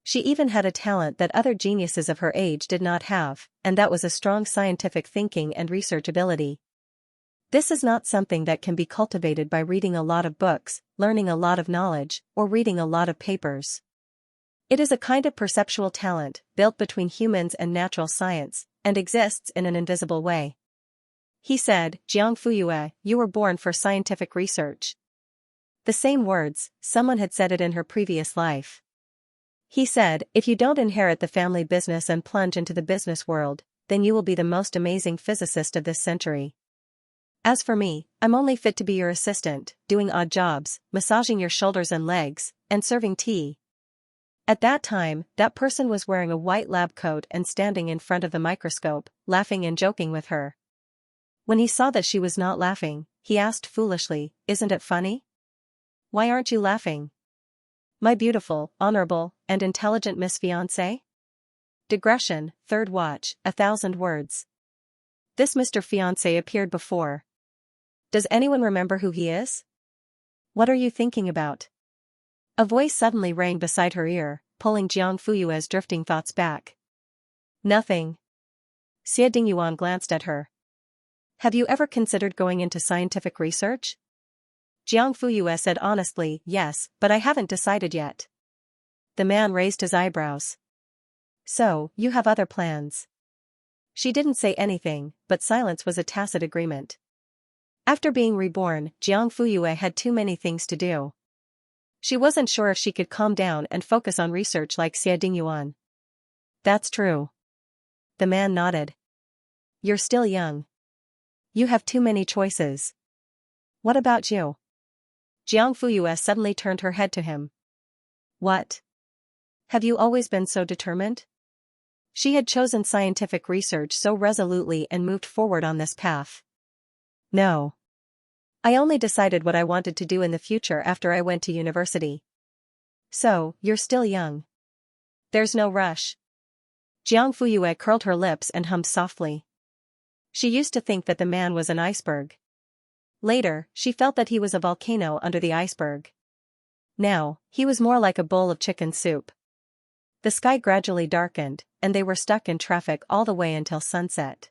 She even had a talent that other geniuses of her age did not have, and that was a strong scientific thinking and research ability. This is not something that can be cultivated by reading a lot of books, learning a lot of knowledge, or reading a lot of papers. It is a kind of perceptual talent, built between humans and natural science, and exists in an invisible way. He said, Jiang Fuyue, you were born for scientific research. The same words, someone had said it in her previous life. He said, if you don't inherit the family business and plunge into the business world, then you will be the most amazing physicist of this century. As for me, I'm only fit to be your assistant, doing odd jobs, massaging your shoulders and legs, and serving tea. At that time, that person was wearing a white lab coat and standing in front of the microscope, laughing and joking with her. When he saw that she was not laughing, he asked foolishly, isn't it funny? Why aren't you laughing? My beautiful, honorable, and intelligent Miss Fiancé? Digression, third watch, 1,000 words. This Mr. Fiancé appeared before. Does anyone remember who he is? What are you thinking about? A voice suddenly rang beside her ear, pulling Jiang Fuyue's drifting thoughts back. Nothing. Xie Dingyuan glanced at her. Have you ever considered going into scientific research? Jiang Fuyue said honestly, yes, but I haven't decided yet. The man raised his eyebrows. So, you have other plans. She didn't say anything, but silence was a tacit agreement. After being reborn, Jiang Fuyue had too many things to do. She wasn't sure if she could calm down and focus on research like Xie Dingyuan. That's true. The man nodded. You're still young. You have too many choices. What about you? Jiang Fuyue suddenly turned her head to him. What? Have you always been so determined? She had chosen scientific research so resolutely and moved forward on this path. No. I only decided what I wanted to do in the future after I went to university. So, you're still young. There's no rush. Jiang Fuyue curled her lips and hummed softly. She used to think that the man was an iceberg. Later, she felt that he was a volcano under the iceberg. Now, he was more like a bowl of chicken soup. The sky gradually darkened, and they were stuck in traffic all the way until sunset.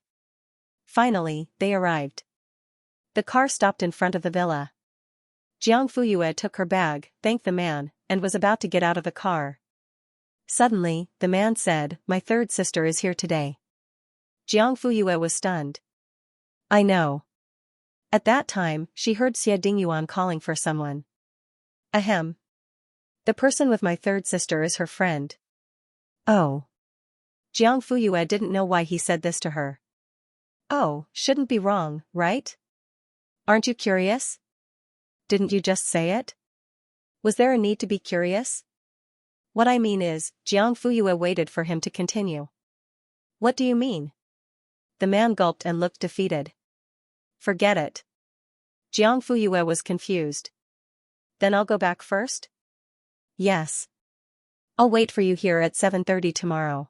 Finally, they arrived. The car stopped in front of the villa. Jiang Fuyue took her bag, thanked the man, and was about to get out of the car. Suddenly, the man said, my third sister is here today. Jiang Fuyue was stunned. I know. At that time, she heard Xie Dingyuan calling for someone. Ahem. The person with my third sister is her friend. Oh. Jiang Fuyue didn't know why he said this to her. Oh, shouldn't be wrong, right? Aren't you curious? Didn't you just say it? Was there a need to be curious? What I mean is, Jiang Fuyue waited for him to continue. What do you mean? The man gulped and looked defeated. Forget it. Jiang Fuyue was confused. Then I'll go back first? Yes. I'll wait for you here at 7:30 tomorrow.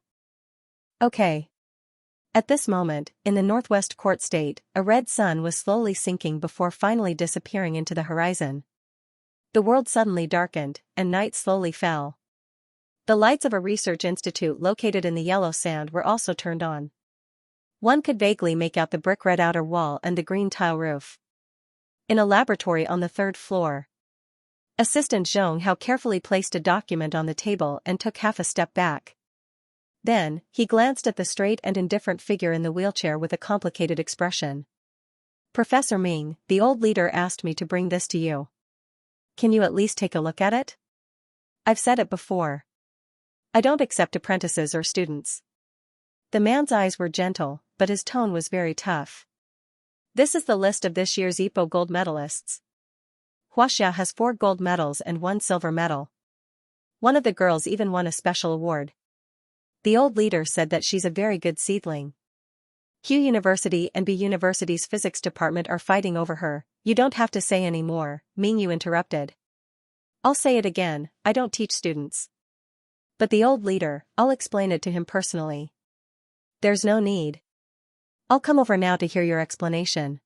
Okay. At this moment, in the northwest court state, a red sun was slowly sinking before finally disappearing into the horizon. The world suddenly darkened, and night slowly fell. The lights of a research institute located in the yellow sand were also turned on. One could vaguely make out the brick red outer wall and the green tile roof. In a laboratory on the third floor, Assistant Xianxia carefully placed a document on the table and took half a step back. Then, he glanced at the straight and indifferent figure in the wheelchair with a complicated expression. Professor Ming, the old leader asked me to bring this to you. Can you at least take a look at it? I've said it before. I don't accept apprentices or students. The man's eyes were gentle, but his tone was very tough. This is the list of this year's IPO gold medalists. Xianxia has 4 gold medals and 1 silver medal. One of the girls even won a special award. The old leader said that she's a very good seedling. Q University and B University's physics department are fighting over her. You don't have to say any more, Mingyu interrupted. I'll say it again, I don't teach students. But the old leader, I'll explain it to him personally. There's no need. I'll come over now to hear your explanation.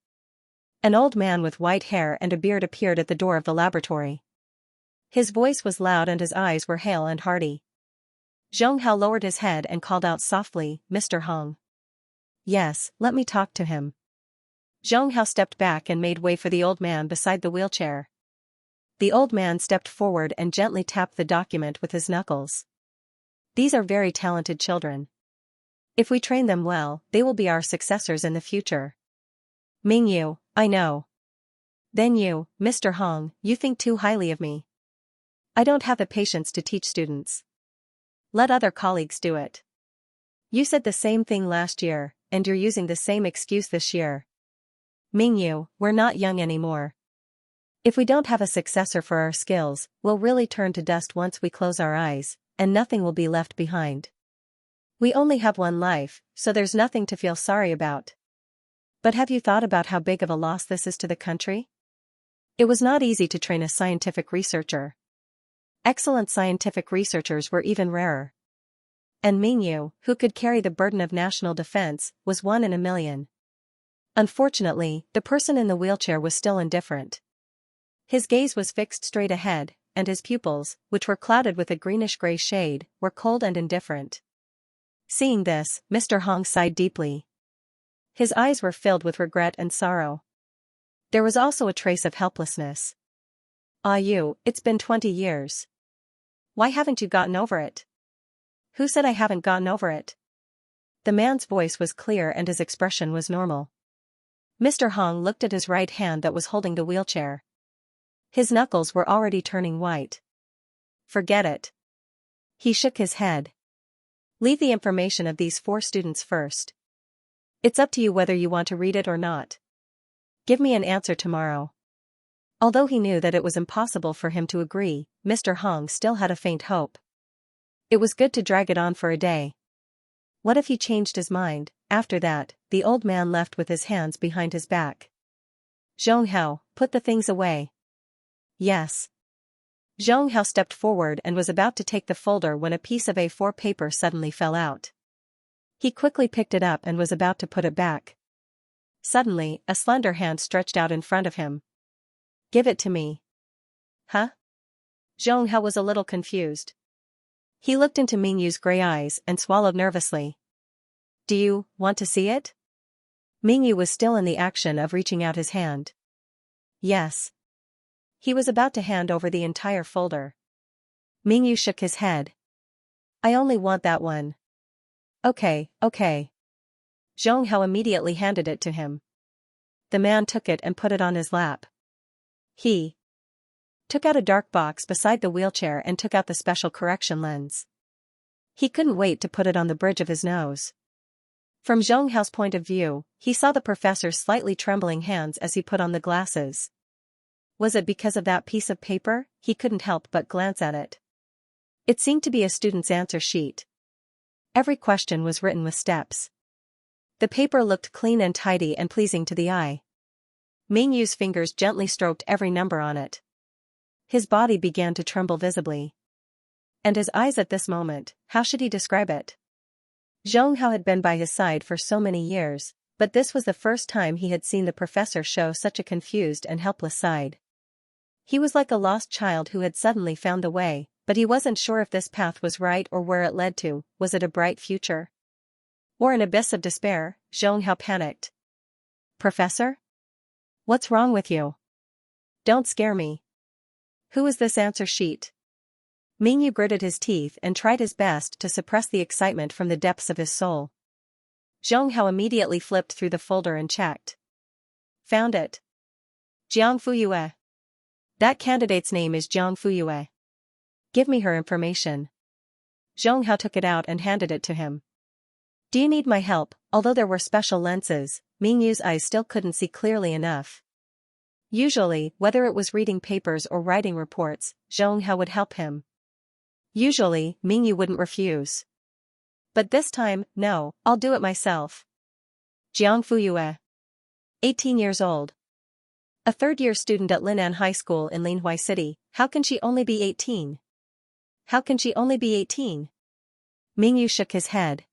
An old man with white hair and a beard appeared at the door of the laboratory. His voice was loud and his eyes were hale and hearty. Xianxia lowered his head and called out softly, Mr. Hong. Yes, let me talk to him. Xianxia stepped back and made way for the old man beside the wheelchair. The old man stepped forward and gently tapped the document with his knuckles. These are very talented children. If we train them well, they will be our successors in the future. Mingyu, I know. Then you, Mr. Hong, you think too highly of me. I don't have the patience to teach students. Let other colleagues do it. You said the same thing last year, and you're using the same excuse this year. Mingyu, we're not young anymore. If we don't have a successor for our skills, we'll really turn to dust once we close our eyes, and nothing will be left behind. We only have one life, so there's nothing to feel sorry about. But have you thought about how big of a loss this is to the country? It was not easy to train a scientific researcher. Excellent scientific researchers were even rarer. And Mingyu, who could carry the burden of national defense, was 1 in a million. Unfortunately, the person in the wheelchair was still indifferent. His gaze was fixed straight ahead, and his pupils, which were clouded with a greenish-gray shade, were cold and indifferent. Seeing this, Mr. Hong sighed deeply. His eyes were filled with regret and sorrow. There was also a trace of helplessness. Ah, it's been 20 years. Why haven't you gotten over it? Who said I haven't gotten over it? The man's voice was clear and his expression was normal. Mr. Hong looked at his right hand that was holding the wheelchair. His knuckles were already turning white. Forget it. He shook his head. Leave the information of these 4 students first. It's up to you whether you want to read it or not. Give me an answer tomorrow. Although he knew that it was impossible for him to agree, Mr. Hong still had a faint hope. It was good to drag it on for a day. What if he changed his mind? After that, the old man left with his hands behind his back. Xianxia, put the things away. Yes. Xianxia stepped forward and was about to take the folder when a piece of A4 paper suddenly fell out. He quickly picked it up and was about to put it back. Suddenly, a slender hand stretched out in front of him. Give it to me. Huh? Xianxia was a little confused. He looked into Mingyu's gray eyes and swallowed nervously. Do you want to see it? Mingyu was still in the action of reaching out his hand. Yes. He was about to hand over the entire folder. Mingyu shook his head. I only want that one. Okay. Xianxia immediately handed it to him. The man took it and put it on his lap. He took out a dark box beside the wheelchair and took out the special correction lens. He couldn't wait to put it on the bridge of his nose. From Xianxia's point of view, he saw the professor's slightly trembling hands as he put on the glasses. Was it because of that piece of paper? He couldn't help but glance at it. It seemed to be a student's answer sheet. Every question was written with steps. The paper looked clean and tidy and pleasing to the eye. Mingyu's fingers gently stroked every number on it. His body began to tremble visibly. And his eyes at this moment, how should he describe it? Zhong Hao had been by his side for so many years, but this was the first time he had seen the professor show such a confused and helpless side. He was like a lost child who had suddenly found the way, but he wasn't sure if this path was right or where it led to. Was it a bright future? Or an abyss of despair? Zhong Hao panicked. Professor? What's wrong with you? Don't scare me. Who is this answer sheet? Mingyu gritted his teeth and tried his best to suppress the excitement from the depths of his soul. Zhong Hao immediately flipped through the folder and checked. Found it. Jiang Fuyue. That candidate's name is Jiang Fuyue. Give me her information. Zhong Hao took it out and handed it to him. Do you need my help? Although there were special lenses, Mingyu's eyes still couldn't see clearly enough. Usually, whether it was reading papers or writing reports, Zhong Hao would help him. Usually, Mingyu wouldn't refuse. But this time, no, I'll do it myself. Jiang Fuyue. 18 years old. A third-year student at Lin'an High School in Linhui City. How can she only be 18? How can she only be 18? Mingyu shook his head.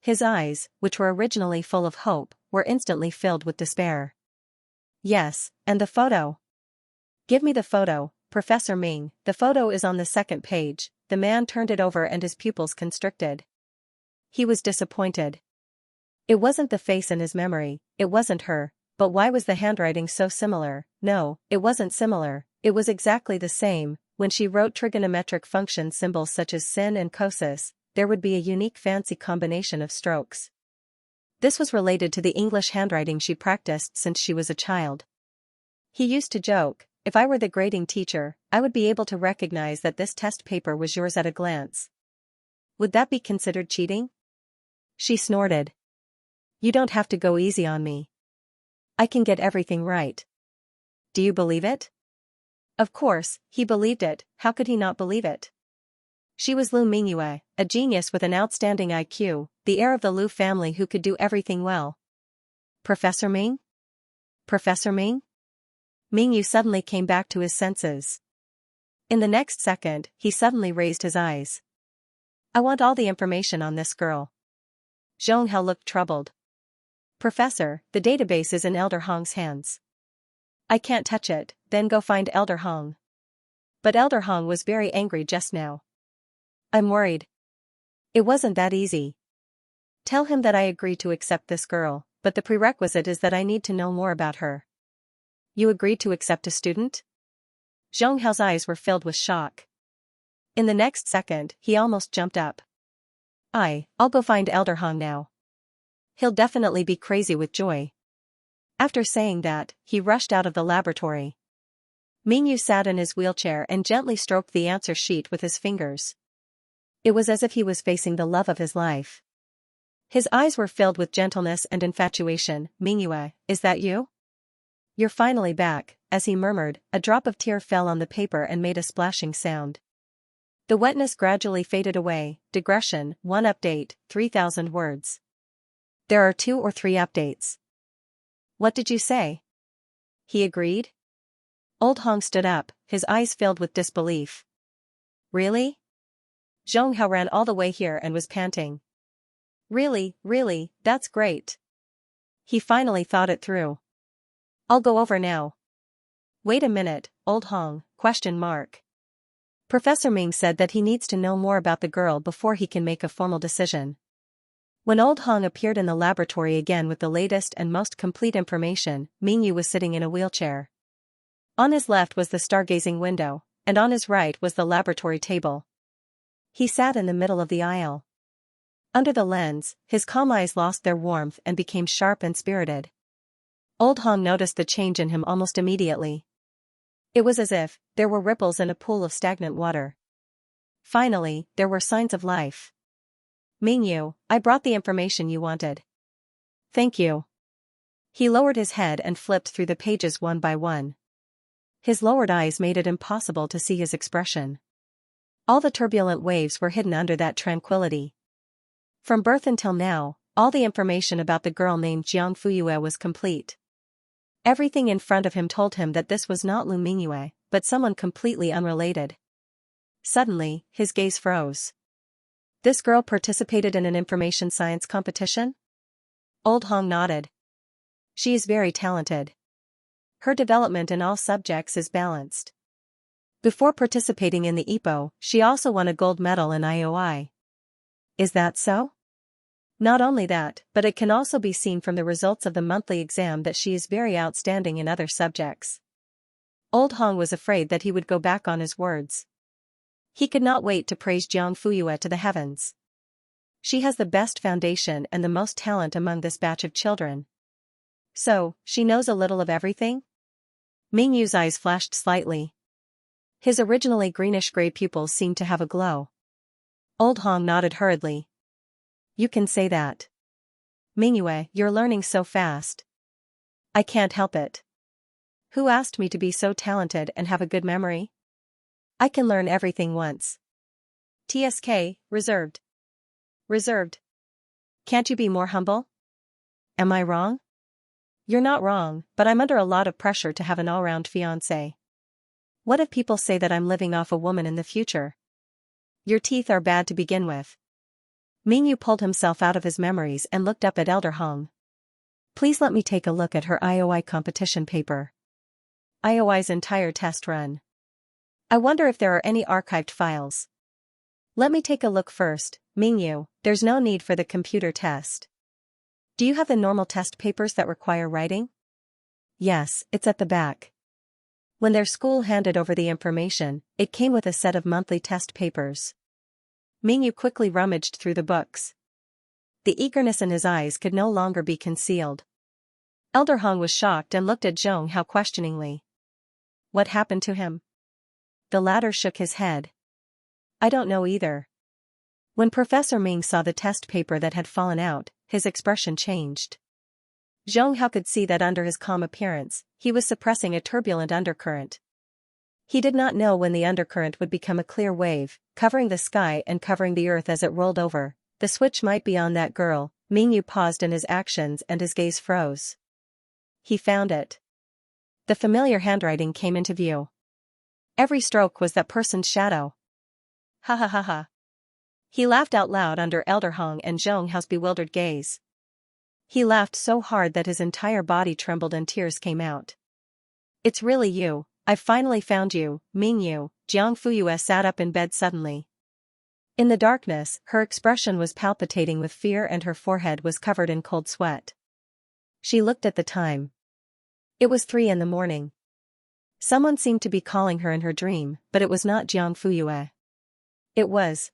His eyes, which were originally full of hope, were instantly filled with despair. Yes, and the photo. Give me the photo, Professor Ming. The photo is on the second page. The man turned it over and his pupils constricted. He was disappointed. It wasn't the face in his memory, it wasn't her, but why was the handwriting so similar? No, it wasn't similar, it was exactly the same. When she wrote trigonometric function symbols such as sin and cosis, there would be a unique fancy combination of strokes. This was related to the English handwriting she practiced since she was a child. He used to joke, if I were the grading teacher, I would be able to recognize that this test paper was yours at a glance. Would that be considered cheating? She snorted. You don't have to go easy on me. I can get everything right. Do you believe it? Of course, he believed it. How could he not believe it? She was Lu Mingyue, a genius with an outstanding IQ, the heir of the Lu family who could do everything well. Professor Ming? Professor Ming? Mingyu suddenly came back to his senses. In the next second, he suddenly raised his eyes. I want all the information on this girl. Zhong Hao looked troubled. Professor, the database is in Elder Hong's hands. I can't touch it, then go find Elder Hong. But Elder Hong was very angry just now. I'm worried. It wasn't that easy. Tell him that I agree to accept this girl, but the prerequisite is that I need to know more about her. You agreed to accept a student? Zhong Hao's eyes were filled with shock. In the next second, he almost jumped up. I'll go find Elder Hong now. He'll definitely be crazy with joy. After saying that, he rushed out of the laboratory. Mingyu sat in his wheelchair and gently stroked the answer sheet with his fingers. It was as if he was facing the love of his life. His eyes were filled with gentleness and infatuation. Mingyue, is that you? You're finally back, as he murmured, a drop of tear fell on the paper and made a splashing sound. The wetness gradually faded away. Digression, 1 update, 3,000 words. There are 2 or 3 updates. What did you say? He agreed. Old Hong stood up, his eyes filled with disbelief. Really? Zhong Hao ran all the way here and was panting. Really, that's great. He finally thought it through. I'll go over now. Wait a minute, Old Hong, ? Professor Ming said that he needs to know more about the girl before he can make a formal decision. When Old Hong appeared in the laboratory again with the latest and most complete information, Mingyu was sitting in a wheelchair. On his left was the stargazing window, and on his right was the laboratory table. He sat in the middle of the aisle. Under the lens, his calm eyes lost their warmth and became sharp and spirited. Old Hong noticed the change in him almost immediately. It was as if there were ripples in a pool of stagnant water. Finally, there were signs of life. Mingyu, I brought the information you wanted. Thank you. He lowered his head and flipped through the pages one by one. His lowered eyes made it impossible to see his expression. All the turbulent waves were hidden under that tranquility. From birth until now, all the information about the girl named Jiang Fuyue was complete. Everything in front of him told him that this was not Lu Mingyue, but someone completely unrelated. Suddenly, his gaze froze. This girl participated in an information science competition? Old Hong nodded. She is very talented. Her development in all subjects is balanced. Before participating in the EPO, she also won a gold medal in IOI. Is that so? Not only that, but it can also be seen from the results of the monthly exam that she is very outstanding in other subjects. Old Hong was afraid that he would go back on his words. He could not wait to praise Jiang Fuyue to the heavens. She has the best foundation and the most talent among this batch of children. So, she knows a little of everything? Ming Yu's eyes flashed slightly. His originally greenish-gray pupils seemed to have a glow. Old Hong nodded hurriedly. You can say that. Mingyue, you're learning so fast. I can't help it. Who asked me to be so talented and have a good memory? I can learn everything once. TSK, reserved. Reserved. Can't you be more humble? Am I wrong? You're not wrong, but I'm under a lot of pressure to have an all-round fiancé. What if people say that I'm living off a woman in the future? Your teeth are bad to begin with. Mingyu pulled himself out of his memories and looked up at Elder Hong. Please let me take a look at her IOI competition paper. IOI's entire test run. I wonder if there are any archived files. Let me take a look first, Mingyu. There's no need for the computer test. Do you have the normal test papers that require writing? Yes, it's at the back. When their school handed over the information, it came with a set of monthly test papers. Mingyu quickly rummaged through the books. The eagerness in his eyes could no longer be concealed. Elder Hong was shocked and looked at Zhong Hao questioningly. What happened to him? The latter shook his head. I don't know either. When Professor Ming saw the test paper that had fallen out, his expression changed. Zhong Hao could see that under his calm appearance, he was suppressing a turbulent undercurrent. He did not know when the undercurrent would become a clear wave, covering the sky and covering the earth as it rolled over. The switch might be on that girl. Mingyu paused in his actions and his gaze froze. He found it. The familiar handwriting came into view. Every stroke was that person's shadow. Ha ha ha ha. He laughed out loud under Elder Hong and Zhong Hao's bewildered gaze. He laughed so hard that his entire body trembled and tears came out. It's really you. I've finally found you, Mingyu. Jiang Fuyue sat up in bed suddenly. In the darkness, her expression was palpitating with fear and her forehead was covered in cold sweat. She looked at the time. It was 3 a.m. Someone seemed to be calling her in her dream, but it was not Jiang Fuyue. It was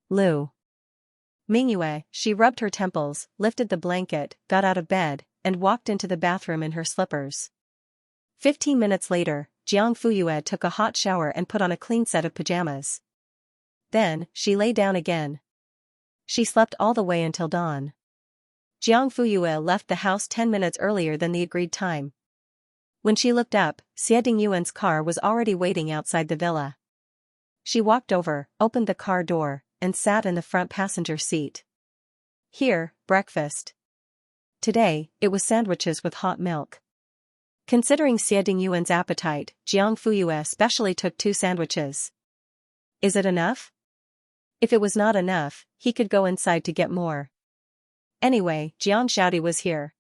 Lu. Mingyue. She rubbed her temples, lifted the blanket, got out of bed, and walked into the bathroom in her slippers. 15 minutes later, Jiang Fuyue took a hot shower and put on a clean set of pajamas. Then, she lay down again. She slept all the way until dawn. Jiang Fuyue left the house 10 minutes earlier than the agreed time. When she looked up, Xie Dingyuan's car was already waiting outside the villa. She walked over, opened the car door, and sat in the front passenger seat. Here, breakfast. Today, it was sandwiches with hot milk. Considering Xie Dingyuan's appetite, Jiang Fuyue specially took 2 sandwiches. Is it enough? If it was not enough, he could go inside to get more. Anyway, Jiang Xiaodi was here.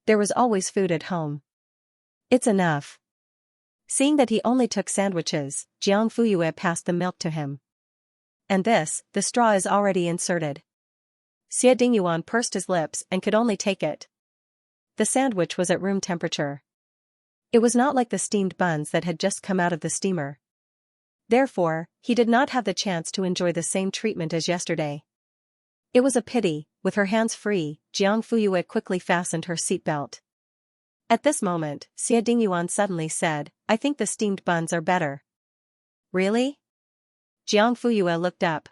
There was always food at home. It's enough. Seeing that he only took sandwiches, Jiang Fuyue passed the milk to him. And this, the straw is already inserted. Xie Dingyuan pursed his lips and could only take it. The sandwich was at room temperature. It was not like the steamed buns that had just come out of the steamer. Therefore, he did not have the chance to enjoy the same treatment as yesterday. It was a pity. With her hands free, Jiang Fuyue quickly fastened her seatbelt. At this moment, Xie Dingyuan suddenly said, I think the steamed buns are better. Really? Jiang Fuyue looked up.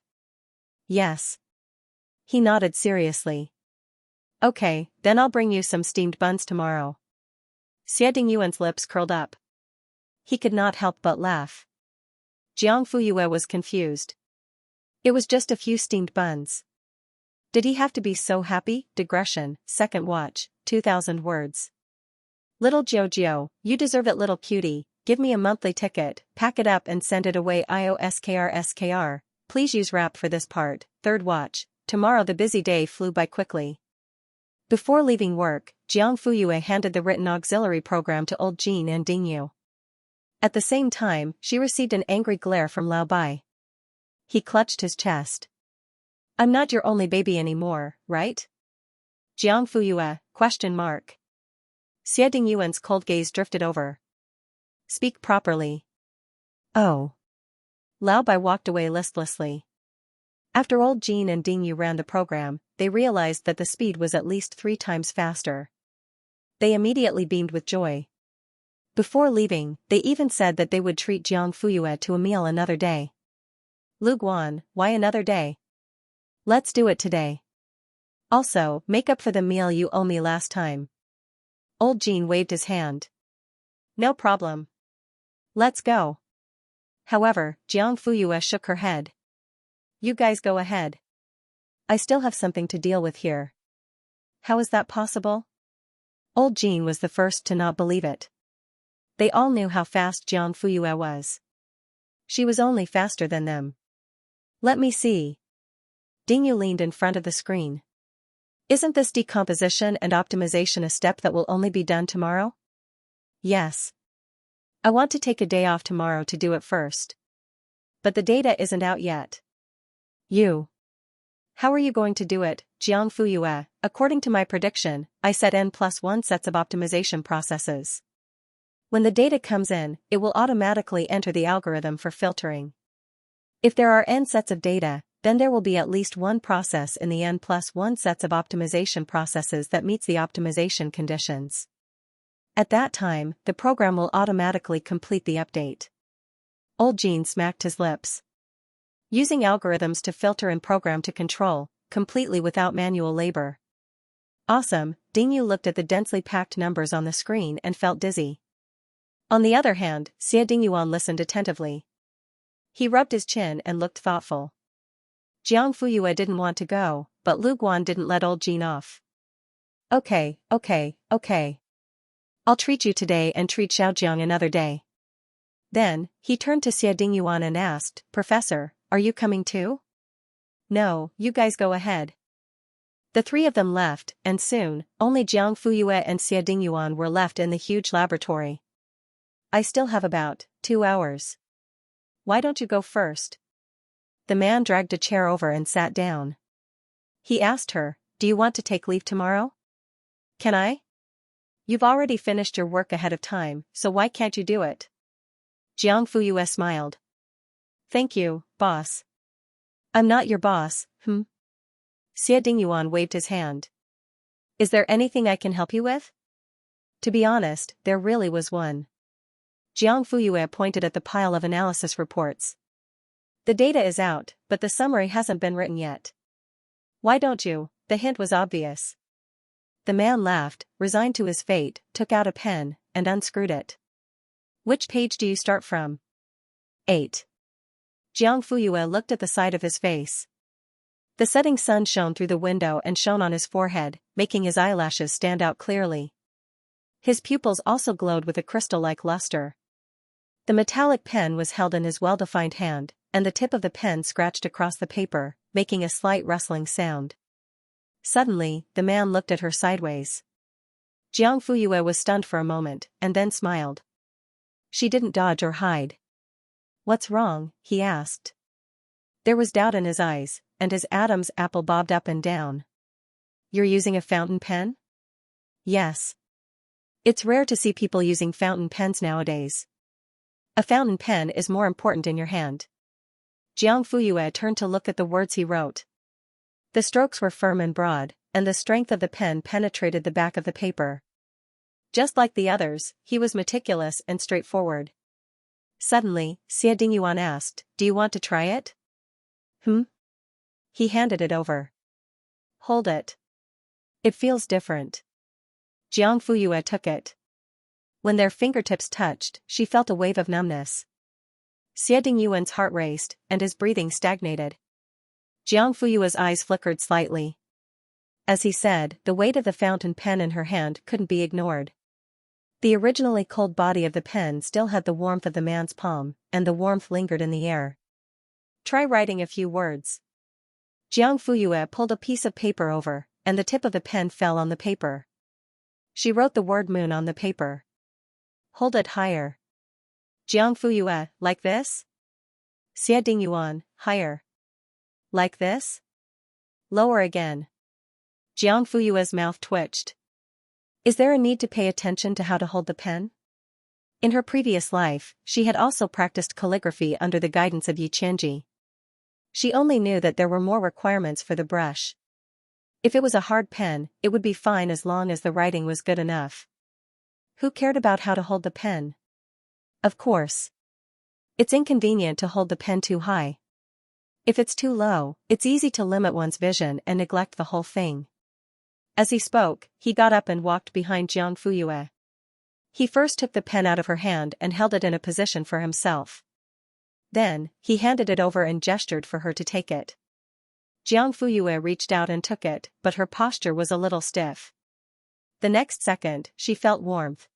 Yes. He nodded seriously. Okay, then I'll bring you some steamed buns tomorrow. Xie Dingyuan's lips curled up. He could not help but laugh. Jiang Fuyue was confused. It was just a few steamed buns. Did he have to be so happy? Digression, second watch, 2,000 words. Little Jojo, you deserve it little cutie, give me a monthly ticket, pack it up and send it away IOSKR. please use wrap for this part. Third watch. Tomorrow the busy day flew by quickly. Before leaving work, Jiang Fuyue handed the written auxiliary program to old Jean and Ding Yu. At the same time, she received an angry glare from Lao Bai. He clutched his chest. I'm not your only baby anymore, right? Jiang Fuyue, question mark. Xie Dingyuan's cold gaze drifted over. Speak properly. Oh. Lao Bai walked away listlessly. After old Jean and Ding Yu ran the program, they realized that the speed was at least 3 times faster. They immediately beamed with joy. Before leaving, they even said that they would treat Jiang Fuyue to a meal another day. Lu Guan, why another day? Let's do it today. Also, make up for the meal you owe me last time. Old Jean waved his hand. No problem. Let's go. However, Jiang Fuyue shook her head. You guys go ahead. I still have something to deal with here. How is that possible? Old Jean was the first to not believe it. They all knew how fast Jiang Fuyue was. She was only faster than them. Let me see. Ding Yu leaned in front of the screen. Isn't this decomposition and optimization a step that will only be done tomorrow? Yes. I want to take a day off tomorrow to do it first. But the data isn't out yet. How are you going to do it, Jiang Fuyue? According to my prediction, I set n+1 sets of optimization processes. When the data comes in, it will automatically enter the algorithm for filtering. If there are n sets of data, then there will be at least one process in the n+1 sets of optimization processes that meets the optimization conditions. At that time, the program will automatically complete the update. Old Jean smacked his lips. Using algorithms to filter and program to control, completely without manual labor. Awesome, Ding Yu looked at the densely packed numbers on the screen and felt dizzy. On the other hand, Xie Dingyuan listened attentively. He rubbed his chin and looked thoughtful. Jiang Fuyue didn't want to go, but Lu Guan didn't let old Jean off. Okay. I'll treat you today and treat Xiaojiang another day. Then, he turned to Xie Dingyuan and asked, Professor, are you coming too? No, you guys go ahead. The 3 of them left, and soon, only Jiang Fuyue and Xie Dingyuan were left in the huge laboratory. I still have about 2 hours. Why don't you go first? The man dragged a chair over and sat down. He asked her, do you want to take leave tomorrow? Can I? You've already finished your work ahead of time, so why can't you do it? Jiang Fuyue smiled. Thank you, boss. I'm not your boss, Xie Dingyuan waved his hand. Is there anything I can help you with? To be honest, there really was one. Jiang Fuyue pointed at the pile of analysis reports. The data is out, but the summary hasn't been written yet. Why don't you? The hint was obvious. The man laughed, resigned to his fate, took out a pen, and unscrewed it. Which page do you start from? 8. Jiang Fuyue looked at the side of his face. The setting sun shone through the window and shone on his forehead, making his eyelashes stand out clearly. His pupils also glowed with a crystal-like luster. The metallic pen was held in his well-defined hand, and the tip of the pen scratched across the paper, making a slight rustling sound. Suddenly, the man looked at her sideways. Jiang Fuyue was stunned for a moment, and then smiled. She didn't dodge or hide. What's wrong? He asked. There was doubt in his eyes, and his Adam's apple bobbed up and down. You're using a fountain pen? Yes. It's rare to see people using fountain pens nowadays. A fountain pen is more important in your hand. Jiang Fuyue turned to look at the words he wrote. The strokes were firm and broad, and the strength of the pen penetrated the back of the paper. Just like the others, he was meticulous and straightforward. Suddenly, Xie Dingyuan asked, do you want to try it? He handed it over. Hold it. It feels different. Jiang Fuyue took it. When their fingertips touched, she felt a wave of numbness. Xie Dingyuan's heart raced, and his breathing stagnated. Jiang Fuyue's eyes flickered slightly. As he said, the weight of the fountain pen in her hand couldn't be ignored. The originally cold body of the pen still had the warmth of the man's palm, and the warmth lingered in the air. Try writing a few words. Jiang Fuyue pulled a piece of paper over, and the tip of the pen fell on the paper. She wrote the word moon on the paper. Hold it higher. Jiang Fuyue, like this? Xie Dingyuan, higher. Like this? Lower again. Jiang Fuyue's mouth twitched. Is there a need to pay attention to how to hold the pen? In her previous life, she had also practiced calligraphy under the guidance of Xianxia. She only knew that there were more requirements for the brush. If it was a hard pen, it would be fine as long as the writing was good enough. Who cared about how to hold the pen? Of course. It's inconvenient to hold the pen too high. If it's too low, it's easy to limit one's vision and neglect the whole thing. As he spoke, he got up and walked behind Jiang Fuyue. He first took the pen out of her hand and held it in a position for himself. Then, he handed it over and gestured for her to take it. Jiang Fuyue reached out and took it, but her posture was a little stiff. The next second, she felt warmth.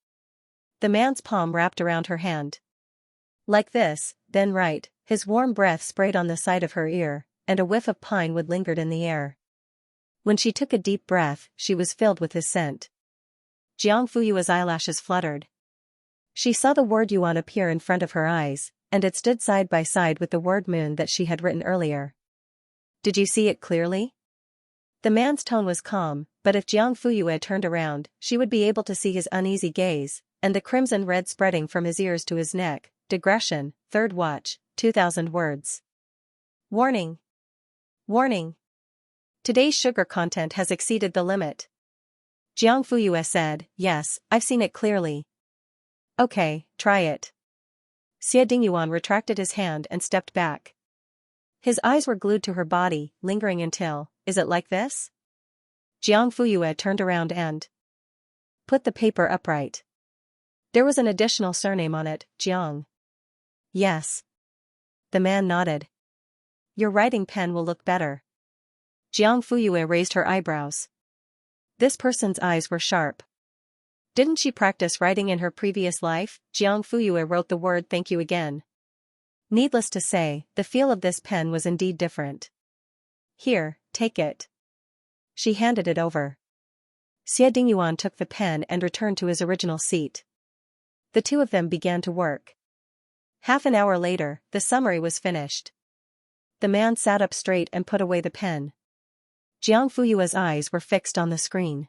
The man's palm wrapped around her hand. Like this, then right, his warm breath sprayed on the side of her ear, and a whiff of pine wood lingered in the air. When she took a deep breath, she was filled with his scent. Jiang Fuyue's eyelashes fluttered. She saw the word yuan appear in front of her eyes, and it stood side by side with the word moon that she had written earlier. Did you see it clearly? The man's tone was calm, but if Jiang Fuyue turned around, she would be able to see his uneasy gaze, and the crimson red spreading from his ears to his neck. Digression, third watch, 2000 words. Warning. Warning. Today's sugar content has exceeded the limit. Jiang Fuyue said, yes, I've seen it clearly. Okay, try it. Xie Dingyuan retracted his hand and stepped back. His eyes were glued to her body, lingering until, is it like this? Jiang Fuyue turned around and put the paper upright. There was an additional surname on it, Jiang. Yes. The man nodded. Your writing pen will look better. Jiang Fuyue raised her eyebrows. This person's eyes were sharp. Didn't she practice writing in her previous life? Jiang Fuyue wrote the word thank you again. Needless to say, the feel of this pen was indeed different. Here, take it. She handed it over. Xie Dingyuan took the pen and returned to his original seat. The two of them began to work. Half an hour later, the summary was finished. The man sat up straight and put away the pen. Jiang Fuyue's eyes were fixed on the screen.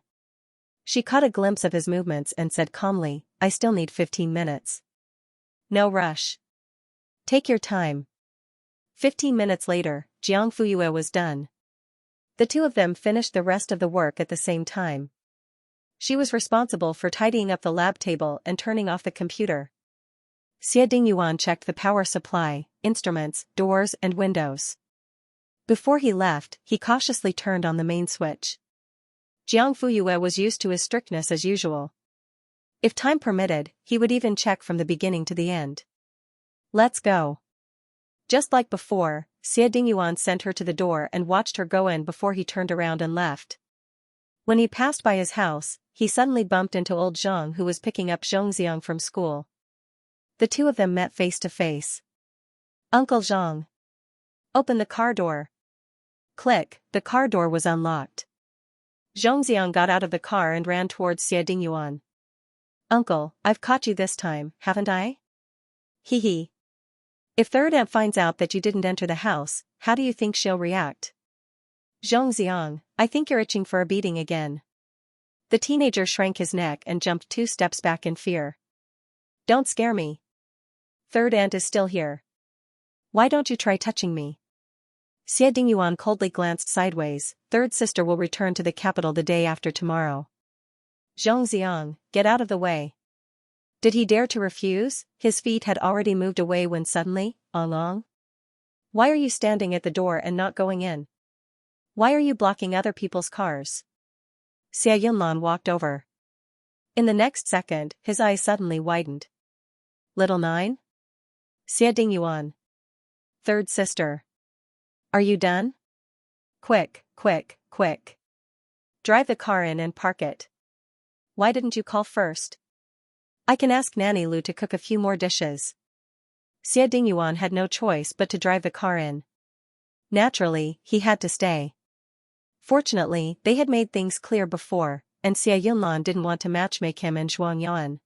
She caught a glimpse of his movements and said calmly, I still need 15 minutes. No rush. Take your time. 15 minutes later, Jiang Fuyue was done. The two of them finished the rest of the work at the same time. She was responsible for tidying up the lab table and turning off the computer. Xie Dingyuan checked the power supply, instruments, doors and windows. Before he left, he cautiously turned on the main switch. Jiang Fuyue was used to his strictness as usual. If time permitted, he would even check from the beginning to the end. Let's go. Just like before, Xie Dingyuan sent her to the door and watched her go in before he turned around and left. When he passed by his house, he suddenly bumped into old Zhang, who was picking up Xianxia from school. The two of them met face to face. Uncle Zhang. Open the car door. Click, the car door was unlocked. Xianxia got out of the car and ran towards Xie Dingyuan. Uncle, I've caught you this time, haven't I? Hee hee. If third aunt finds out that you didn't enter the house, how do you think she'll react? Xianxia, I think you're itching for a beating again. The teenager shrank his neck and jumped 2 steps back in fear. Don't scare me. Third aunt is still here. Why don't you try touching me? Xie Dingyuan coldly glanced sideways. Third sister will return to the capital the day after tomorrow. Xianxia, get out of the way. Did he dare to refuse? His feet had already moved away when suddenly, along. Why are you standing at the door and not going in? Why are you blocking other people's cars? Xie Yunlan walked over. In the next second, his eyes suddenly widened. Little Nine? Xie Dingyuan. Third sister. Are you done? Quick, quick, quick. Drive the car in and park it. Why didn't you call first? I can ask Nanny Lu to cook a few more dishes. Xie Dingyuan had no choice but to drive the car in. Naturally, he had to stay. Fortunately, they had made things clear before, and Xie Yunlan didn't want to matchmake him and Zhuangyan.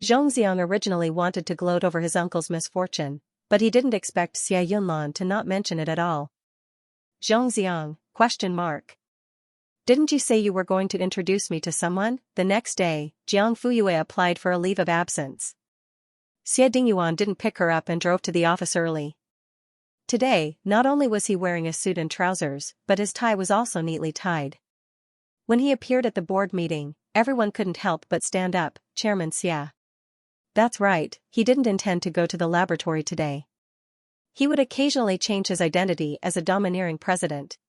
Zhongxiang originally wanted to gloat over his uncle's misfortune, but he didn't expect Xie Yunlan to not mention it at all. Zhongxiang? Didn't you say you were going to introduce me to someone? The next day, Jiang Fuyue applied for a leave of absence. Xie Dingyuan didn't pick her up and drove to the office early. Today, not only was he wearing a suit and trousers, but his tie was also neatly tied. When he appeared at the board meeting, everyone couldn't help but stand up. Chairman Xia. That's right, he didn't intend to go to the laboratory today. He would occasionally change his identity as a domineering president.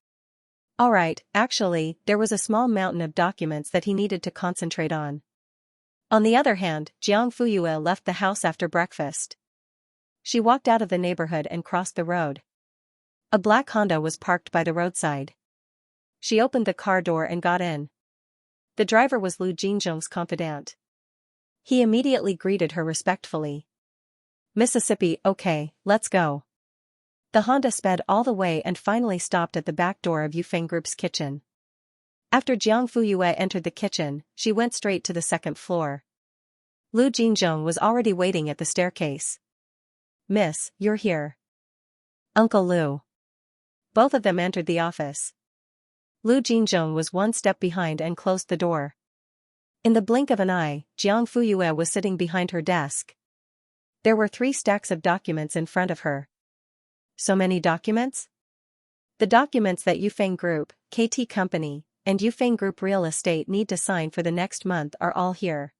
Alright, actually, there was a small mountain of documents that he needed to concentrate on. On the other hand, Jiang Fuyue left the house after breakfast. She walked out of the neighborhood and crossed the road. A black Honda was parked by the roadside. She opened the car door and got in. The driver was Lu Jinzhong's confidant. He immediately greeted her respectfully. Mississippi, okay, let's go. The Honda sped all the way and finally stopped at the back door of Yufeng Group's kitchen. After Jiang Fuyue entered the kitchen, she went straight to the second floor. Lu Jinzhong was already waiting at the staircase. Miss, you're here. Uncle Lu. Both of them entered the office. Lu Jinzhong was one step behind and closed the door. In the blink of an eye, Jiang Fuyue was sitting behind her desk. There were 3 stacks of documents in front of her. So many documents? The documents that Yufeng Group, KT Company, and Yufeng Group Real Estate need to sign for the next month are all here.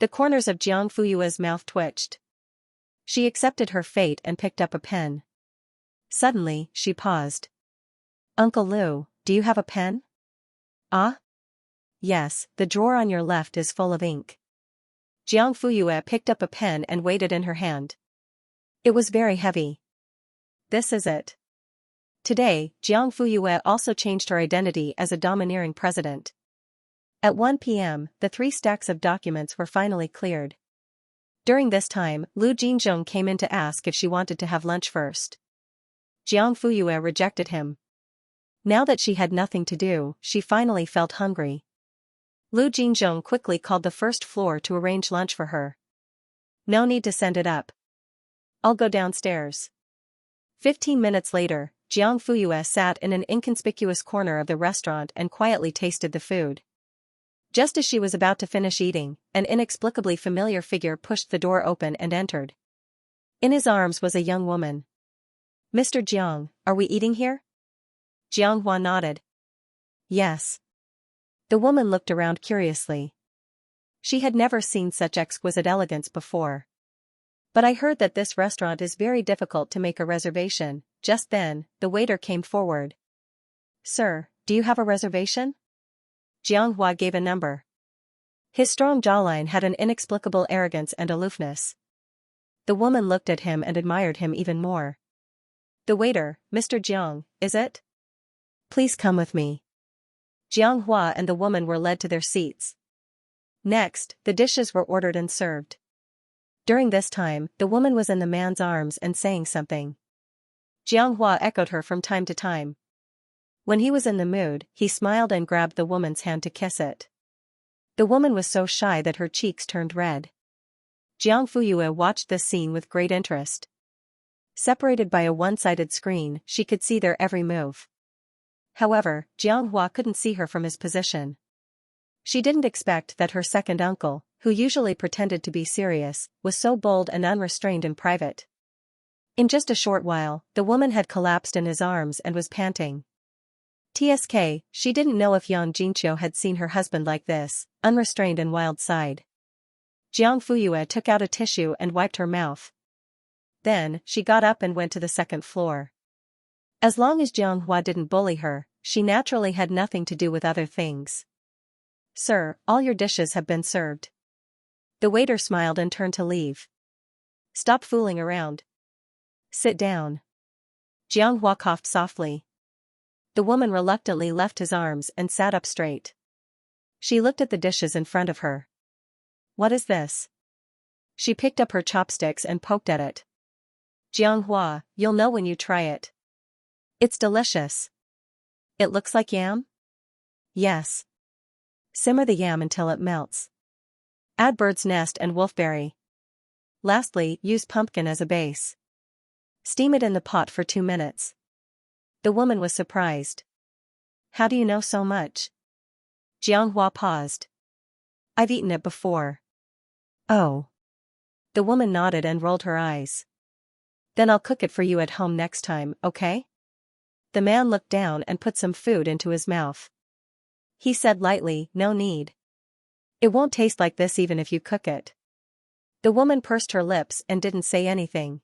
The corners of Jiang Fuyue's mouth twitched. She accepted her fate and picked up a pen. Suddenly, she paused. Uncle Lu, do you have a pen? Ah? Yes, the drawer on your left is full of ink. Jiang Fuyue picked up a pen and weighed it in her hand. It was very heavy. This is it. Today, Jiang Fuyue also changed her identity as a domineering president. At 1 p.m., the 3 stacks of documents were finally cleared. During this time, Lu Jinzhong came in to ask if she wanted to have lunch first. Jiang Fuyue rejected him. Now that she had nothing to do, she finally felt hungry. Lu Jinzhong quickly called the first floor to arrange lunch for her. No need to send it up. I'll go downstairs. 15 minutes later, Jiang Fuyue sat in an inconspicuous corner of the restaurant and quietly tasted the food. Just as she was about to finish eating, an inexplicably familiar figure pushed the door open and entered. In his arms was a young woman. Mr. Jiang, are we eating here? Jiang Hua nodded. Yes. The woman looked around curiously. She had never seen such exquisite elegance before. But I heard that this restaurant is very difficult to make a reservation. Just then, the waiter came forward. Sir, do you have a reservation? Jiang Hua gave a number. His strong jawline had an inexplicable arrogance and aloofness. The woman looked at him and admired him even more. The waiter, Mr. Jiang, is it? Please come with me. Jiang Hua and the woman were led to their seats. Next, the dishes were ordered and served. During this time, the woman was in the man's arms and saying something. Jiang Hua echoed her from time to time. When he was in the mood, he smiled and grabbed the woman's hand to kiss it. The woman was so shy that her cheeks turned red. Jiang Fuyue watched this scene with great interest. Separated by a one-sided screen, she could see their every move. However, Jiang Hua couldn't see her from his position. She didn't expect that her second uncle, who usually pretended to be serious, was so bold and unrestrained in private. In just a short while, the woman had collapsed in his arms and was panting. TSK, she didn't know if Yang Jinqiu had seen her husband like this, unrestrained and wild side. Jiang Fuyue took out a tissue and wiped her mouth. Then, she got up and went to the second floor. As long as Jiang Hua didn't bully her, she naturally had nothing to do with other things. Sir, all your dishes have been served. The waiter smiled and turned to leave. Stop fooling around. Sit down. Jiang Hua coughed softly. The woman reluctantly left his arms and sat up straight. She looked at the dishes in front of her. What is this? She picked up her chopsticks and poked at it. Xianxia, you'll know when you try it. It's delicious. It looks like yam? Yes. Simmer the yam until it melts. Add bird's nest and wolfberry. Lastly, use pumpkin as a base. Steam it in the pot for 2 minutes. The woman was surprised. How do you know so much? Xianxia paused. I've eaten it before. Oh. The woman nodded and rolled her eyes. Then I'll cook it for you at home next time, okay? The man looked down and put some food into his mouth. He said lightly, no need. It won't taste like this even if you cook it. The woman pursed her lips and didn't say anything.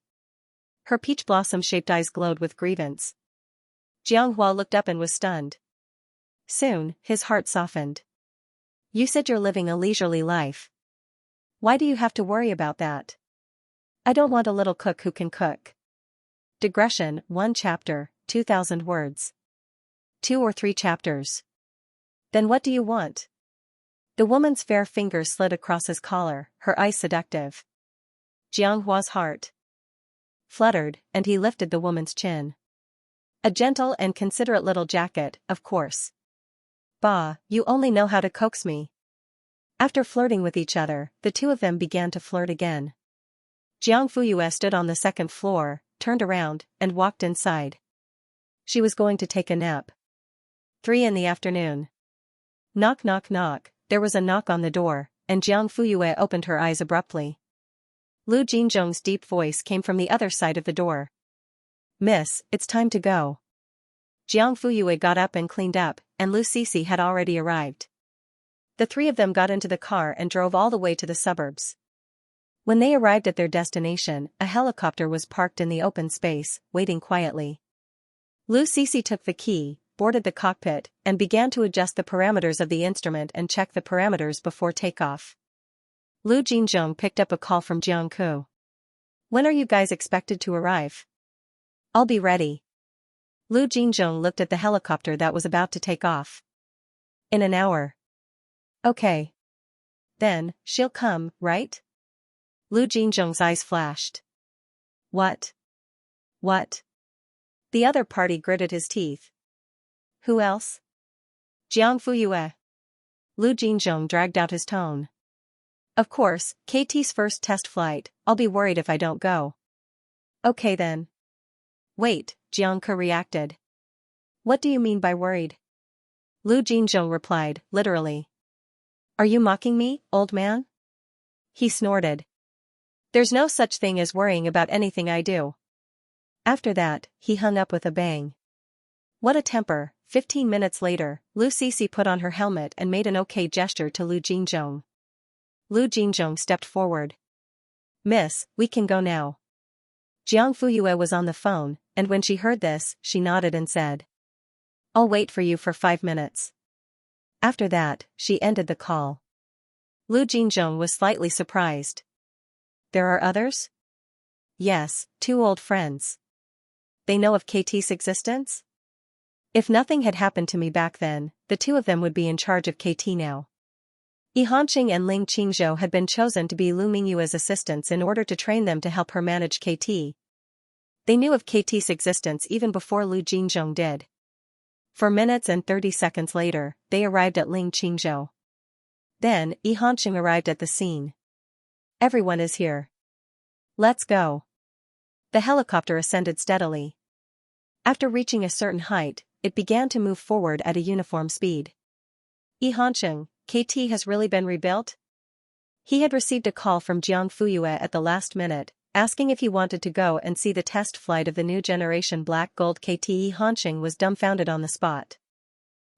Her peach blossom-shaped eyes glowed with grievance. Xianxia looked up and was stunned. Soon, his heart softened. You said you're living a leisurely life. Why do you have to worry about that? I don't want a little cook who can cook. Digression, 1 chapter, 2,000 words. 2 or 3 chapters. Then what do you want? The woman's fair fingers slid across his collar, her eyes seductive. Jianghua's heart fluttered, and he lifted the woman's chin. A gentle and considerate little jacket, of course. Bah, you only know how to coax me. After flirting with each other, the two of them began to flirt again. Jiang Fuyue stood on the second floor, turned around, and walked inside. She was going to take a nap. 3 in the afternoon. Knock knock knock, there was a knock on the door, and Jiang Fuyue opened her eyes abruptly. Lu Jinzhong's deep voice came from the other side of the door. Miss, it's time to go. Jiang Fuyue got up and cleaned up, and Lu Sisi had already arrived. The three of them got into the car and drove all the way to the suburbs. When they arrived at their destination, a helicopter was parked in the open space, waiting quietly. Lu Sisi took the key, boarded the cockpit, and began to adjust the parameters of the instrument and check the parameters before takeoff. Lu Jinzhong picked up a call from Jiang Ku. When are you guys expected to arrive? I'll be ready. Lu Jinzhong looked at the helicopter that was about to take off. In an hour. Okay. Then, she'll come, right? Lu Jinzhong's eyes flashed. What? What? The other party gritted his teeth. Who else? Jiang Fuyue. Lu Jinzhong dragged out his tone. Of course, KT's first test flight, I'll be worried if I don't go. Okay then. Wait, Jiang Ke reacted. What do you mean by worried? Lu Jinzhong replied, literally. Are you mocking me, old man? He snorted. There's no such thing as worrying about anything I do. After that, he hung up with a bang. What a temper. 15 minutes later, Lu Sisi put on her helmet and made an okay gesture to Lu Jinzhong. Lu Jinzhong stepped forward. Miss, we can go now. Jiang Fuyue was on the phone, and when she heard this, she nodded and said. I'll wait for you for 5 minutes. After that, she ended the call. Lu Jinzhong was slightly surprised. There are others? Yes, 2 old friends. They know of KT's existence? If nothing had happened to me back then, the 2 of them would be in charge of KT now. Yi Hanqing and Ling Qingzhou had been chosen to be Lu Mingyue's assistants in order to train them to help her manage KT. They knew of KT's existence even before Lu Jinzhong did. 4 minutes and 30 seconds later, they arrived at Ling Qingzhou. Then, Yi Hanqing arrived at the scene. Everyone is here. Let's go. The helicopter ascended steadily. After reaching a certain height, it began to move forward at a uniform speed. Yi Hanqing, KT has really been rebuilt? He had received a call from Jiang Fuyue at the last minute, asking if he wanted to go and see the test flight of the new generation Black Gold KT. Yi Hanqing was dumbfounded on the spot.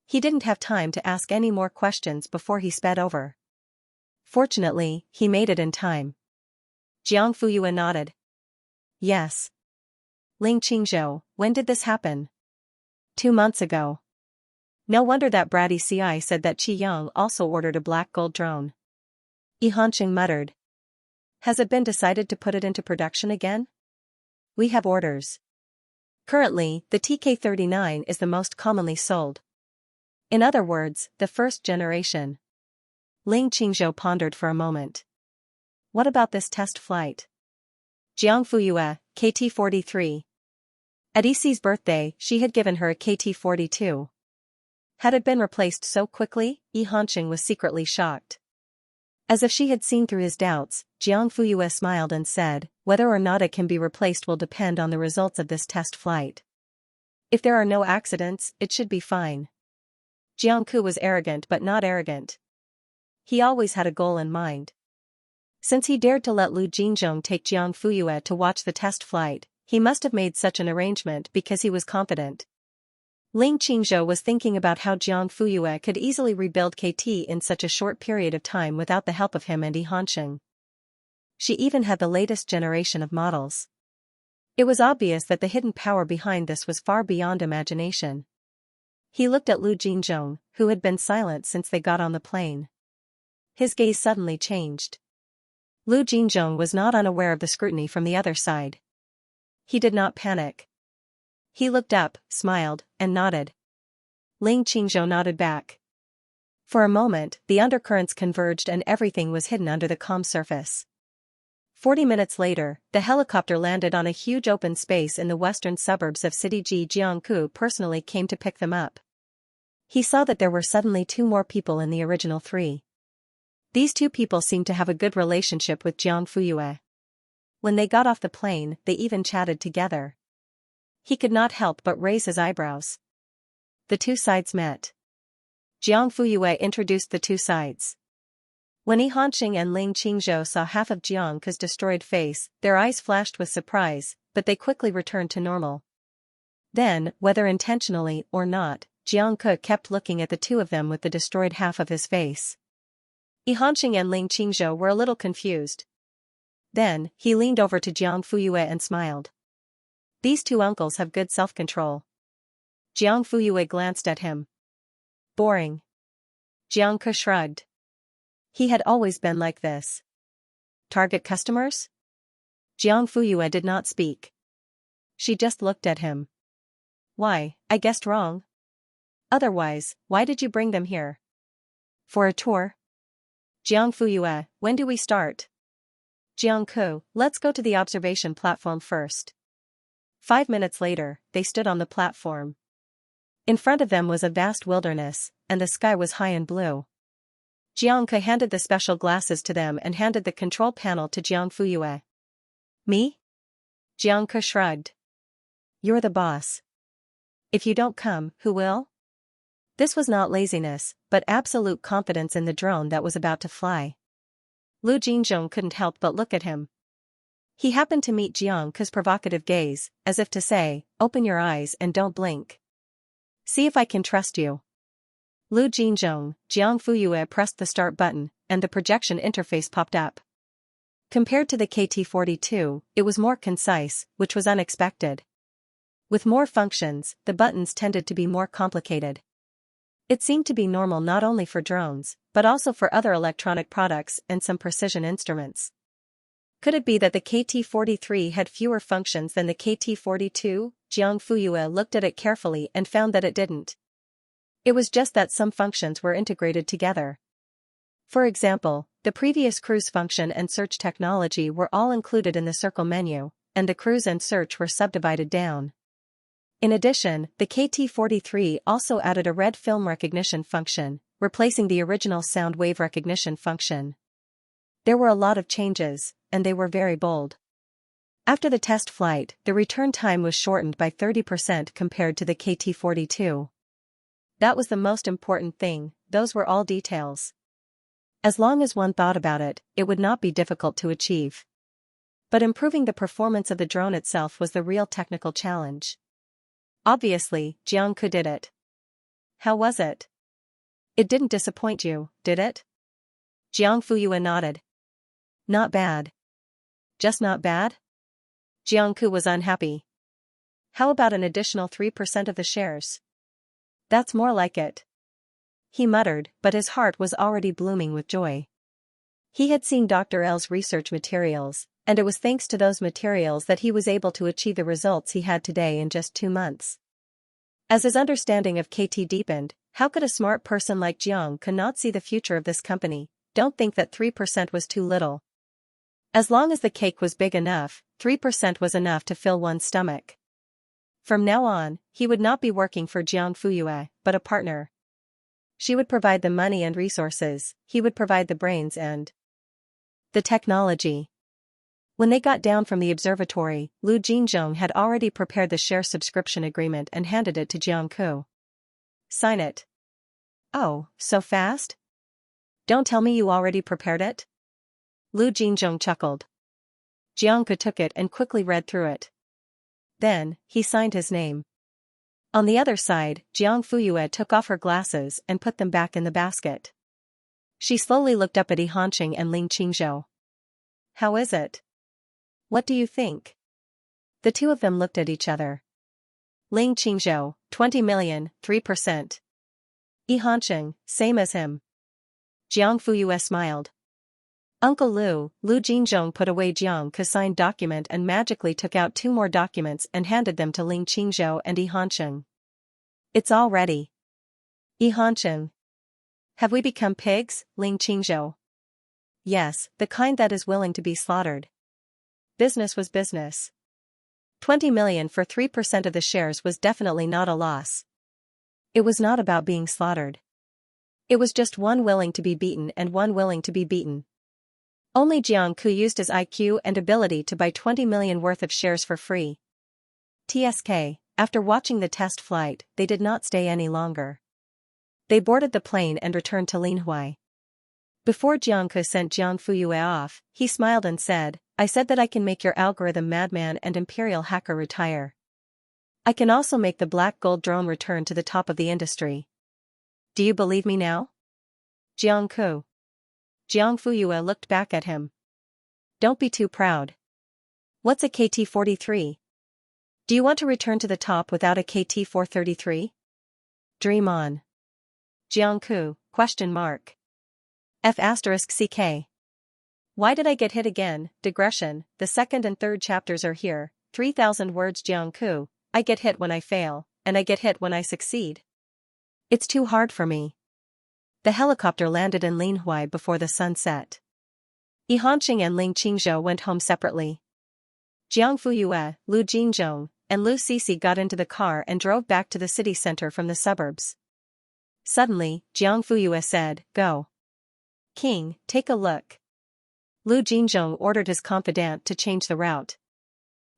He didn't have time to ask any more questions before he sped over. Fortunately, he made it in time. Jiang Fuyue nodded. Yes. Ling Qingzhou, when did this happen? 2 months ago. No wonder that bratty CI said that Qi Yang also ordered a black gold drone. Yi Hanqing muttered. Has it been decided to put it into production again? We have orders. Currently, the TK-39 is the most commonly sold. In other words, the first generation. Ling Qingzhou pondered for a moment. What about this test flight? Jiang Fuyue, KT-43. At Isi's birthday, she had given her a KT-42. Had it been replaced so quickly? Yi Hanqing was secretly shocked. As if she had seen through his doubts, Jiang Fuyue smiled and said, whether or not it can be replaced will depend on the results of this test flight. If there are no accidents, it should be fine. Jiang Ku was arrogant but not arrogant. He always had a goal in mind. Since he dared to let Lu Jinzhong take Jiang Fuyue to watch the test flight, he must have made such an arrangement because he was confident. Ling Qingzhou was thinking about how Jiang Fuyue could easily rebuild KT in such a short period of time without the help of him and Yi Hanqing. She even had the latest generation of models. It was obvious that the hidden power behind this was far beyond imagination. He looked at Lu Jinzhong, who had been silent since they got on the plane. His gaze suddenly changed. Lu Jinzhong was not unaware of the scrutiny from the other side. He did not panic. He looked up, smiled, and nodded. Ling Qingzhou nodded back. For a moment, the undercurrents converged and everything was hidden under the calm surface. 40 minutes later, the helicopter landed on a huge open space in the western suburbs of City Ji. Jiangku personally came to pick them up. He saw that there were suddenly 2 more people in the original 3. These 2 people seemed to have a good relationship with Jiang Fuyue. When they got off the plane, they even chatted together. He could not help but raise his eyebrows. The 2 sides met. Jiang Fuyue introduced the 2 sides. When Yi Hanqing and Ling Qingzhou saw half of Jiang Ke's destroyed face, their eyes flashed with surprise, but they quickly returned to normal. Then, whether intentionally or not, Jiang Ke kept looking at the 2 of them with the destroyed half of his face. Yi Hanqing and Ling Qingzhou were a little confused. Then, he leaned over to Jiang Fuyue and smiled. These 2 uncles have good self-control. Jiang Fuyue glanced at him. Boring. Jiang Ke shrugged. He had always been like this. Target customers? Jiang Fuyue did not speak. She just looked at him. Why, I guessed wrong. Otherwise, why did you bring them here? For a tour? Jiang Fuyue, when do we start? Jiang Ke, let's go to the observation platform first. 5 minutes later, they stood on the platform. In front of them was a vast wilderness, and the sky was high and blue. Jiang Ke handed the special glasses to them and handed the control panel to Jiang Fuyue. Me? Jiang Ke shrugged. You're the boss. If you don't come, who will? This was not laziness, but absolute confidence in the drone that was about to fly. Lu Jinzhong couldn't help but look at him. He happened to meet Jiang Ke's provocative gaze, as if to say, open your eyes and don't blink. See if I can trust you. Lu Jinzhong, Jiang Fuyue pressed the start button, and the projection interface popped up. Compared to the KT-42, it was more concise, which was unexpected. With more functions, the buttons tended to be more complicated. It seemed to be normal not only for drones, but also for other electronic products and some precision instruments. Could it be that the KT-43 had fewer functions than the KT-42? Jiang Fuyue looked at it carefully and found that it didn't. It was just that some functions were integrated together. For example, the previous cruise function and search technology were all included in the circle menu, and the cruise and search were subdivided down. In addition, the KT-43 also added a red film recognition function, replacing the original sound wave recognition function. There were a lot of changes, and they were very bold. After the test flight, the return time was shortened by 30% compared to the KT-42. That was the most important thing, those were all details. As long as one thought about it, it would not be difficult to achieve. But improving the performance of the drone itself was the real technical challenge. Obviously, Jiang Ke did it. How was it? It didn't disappoint you, did it? Jiang Fuyue nodded. Not bad. Just not bad? Jiang Ke was unhappy. How about an additional 3% of the shares? That's more like it. He muttered, but his heart was already blooming with joy. He had seen Dr. L's research materials, and it was thanks to those materials that he was able to achieve the results he had today in just 2 months. As his understanding of KT deepened, how could a smart person like Jiang Ke not see the future of this company? Don't think that 3% was too little. As long as the cake was big enough, 3% was enough to fill one's stomach. From now on, he would not be working for Jiang Fuyue, but a partner. She would provide the money and resources, he would provide the brains and the technology. When they got down from the observatory, Lu Jinzhong had already prepared the share subscription agreement and handed it to Jiang Ku. Sign it. Oh, so fast? Don't tell me you already prepared it? Lu Jinzhong chuckled. Jiang Ku took it and quickly read through it. Then, he signed his name. On the other side, Jiang Fuyue took off her glasses and put them back in the basket. She slowly looked up at Yihanqing and Ling Qingzhou. How is it? What do you think? The two of them looked at each other. Ling Qingzhou, 20 million, 3%. Yihanqing, same as him. Jiang Fuyue smiled. Uncle Lu Jinzhong put away Jiang Ku's signed document and magically took out 2 more documents and handed them to Ling Qingzhou and Yihanqing. It's all ready. Yihanqing. Have we become pigs, Ling Qingzhou? Yes, the kind that is willing to be slaughtered. Business was business. 20 million for 3% of the shares was definitely not a loss. It was not about being slaughtered. It was just one willing to be beaten and one willing to be beaten. Only Jiang Ku used his IQ and ability to buy 20 million worth of shares for free. TSK, after watching the test flight, they did not stay any longer. They boarded the plane and returned to Linhuai. Before Jiang Ku sent Jiang Fuyue off, he smiled and said, I said that I can make your algorithm madman and imperial hacker retire. I can also make the black gold drone return to the top of the industry. Do you believe me now? Jiang Ku. Jiang Fuyue looked back at him. Don't be too proud. What's a KT-43? Do you want to return to the top without a KT-433? Dream on. Jiang Ku, question mark. F***CK. Why did I get hit again? Digression, the 2nd and 3rd chapters are here, 3,000 words Jiang Ku, I get hit when I fail, and I get hit when I succeed. It's too hard for me. The helicopter landed in Linhuai before the sun set. Yihanqing and Ling Qingzhou went home separately. Jiang Fuyue, Lu Jinzhong, and Lu Sisi got into the car and drove back to the city center from the suburbs. Suddenly, Jiang Fuyue said, Go. King, take a look. Lu Jinzhong ordered his confidant to change the route.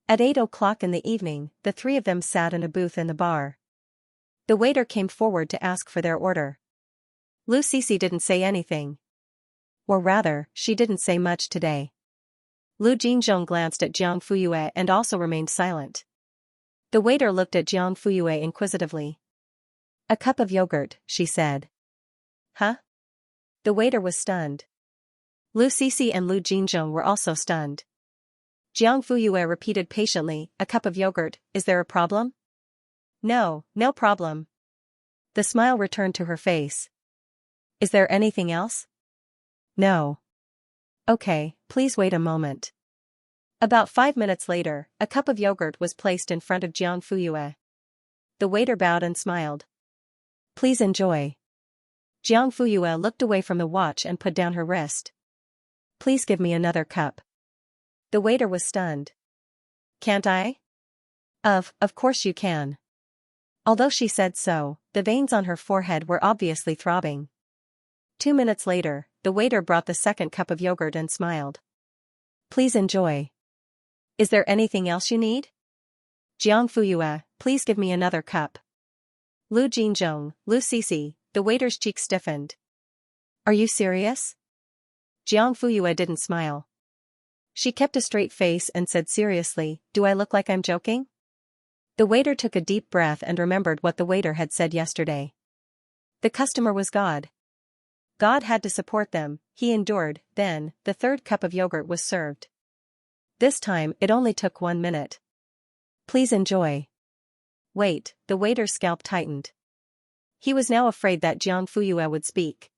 At 8 o'clock in the evening, the 3 of them sat in a booth in the bar. The waiter came forward to ask for their order. Lu Sisi didn't say anything. Or rather, she didn't say much today. Lu Jinzhong glanced at Jiang Fuyue and also remained silent. The waiter looked at Jiang Fuyue inquisitively. A cup of yogurt, she said. Huh? The waiter was stunned. Lu Sisi and Lu Jinzhong were also stunned. Jiang Fuyue repeated patiently, a cup of yogurt, is there a problem? No, no problem. The smile returned to her face. Is there anything else? No. Okay, please wait a moment. About 5 minutes later, a cup of yogurt was placed in front of Jiang Fuyue. The waiter bowed and smiled. Please enjoy. Jiang Fuyue looked away from the watch and put down her wrist. Please give me another cup. The waiter was stunned. Can't I? Of course you can. Although she said so, the veins on her forehead were obviously throbbing. 2 minutes later, the waiter brought the second cup of yogurt and smiled. Please enjoy. Is there anything else you need? Jiang Fuyue, please give me another cup. Lu Jinzhong, Lu Sisi, the waiter's cheek stiffened. Are you serious? Jiang Fuyue didn't smile. She kept a straight face and said seriously, do I look like I'm joking? The waiter took a deep breath and remembered what the waiter had said yesterday. The customer was God. God had to support them, he endured, then, the 3rd cup of yogurt was served. This time, it only took 1 minute. Please enjoy. Wait, the waiter's scalp tightened. He was now afraid that Jiang Fuyue would speak.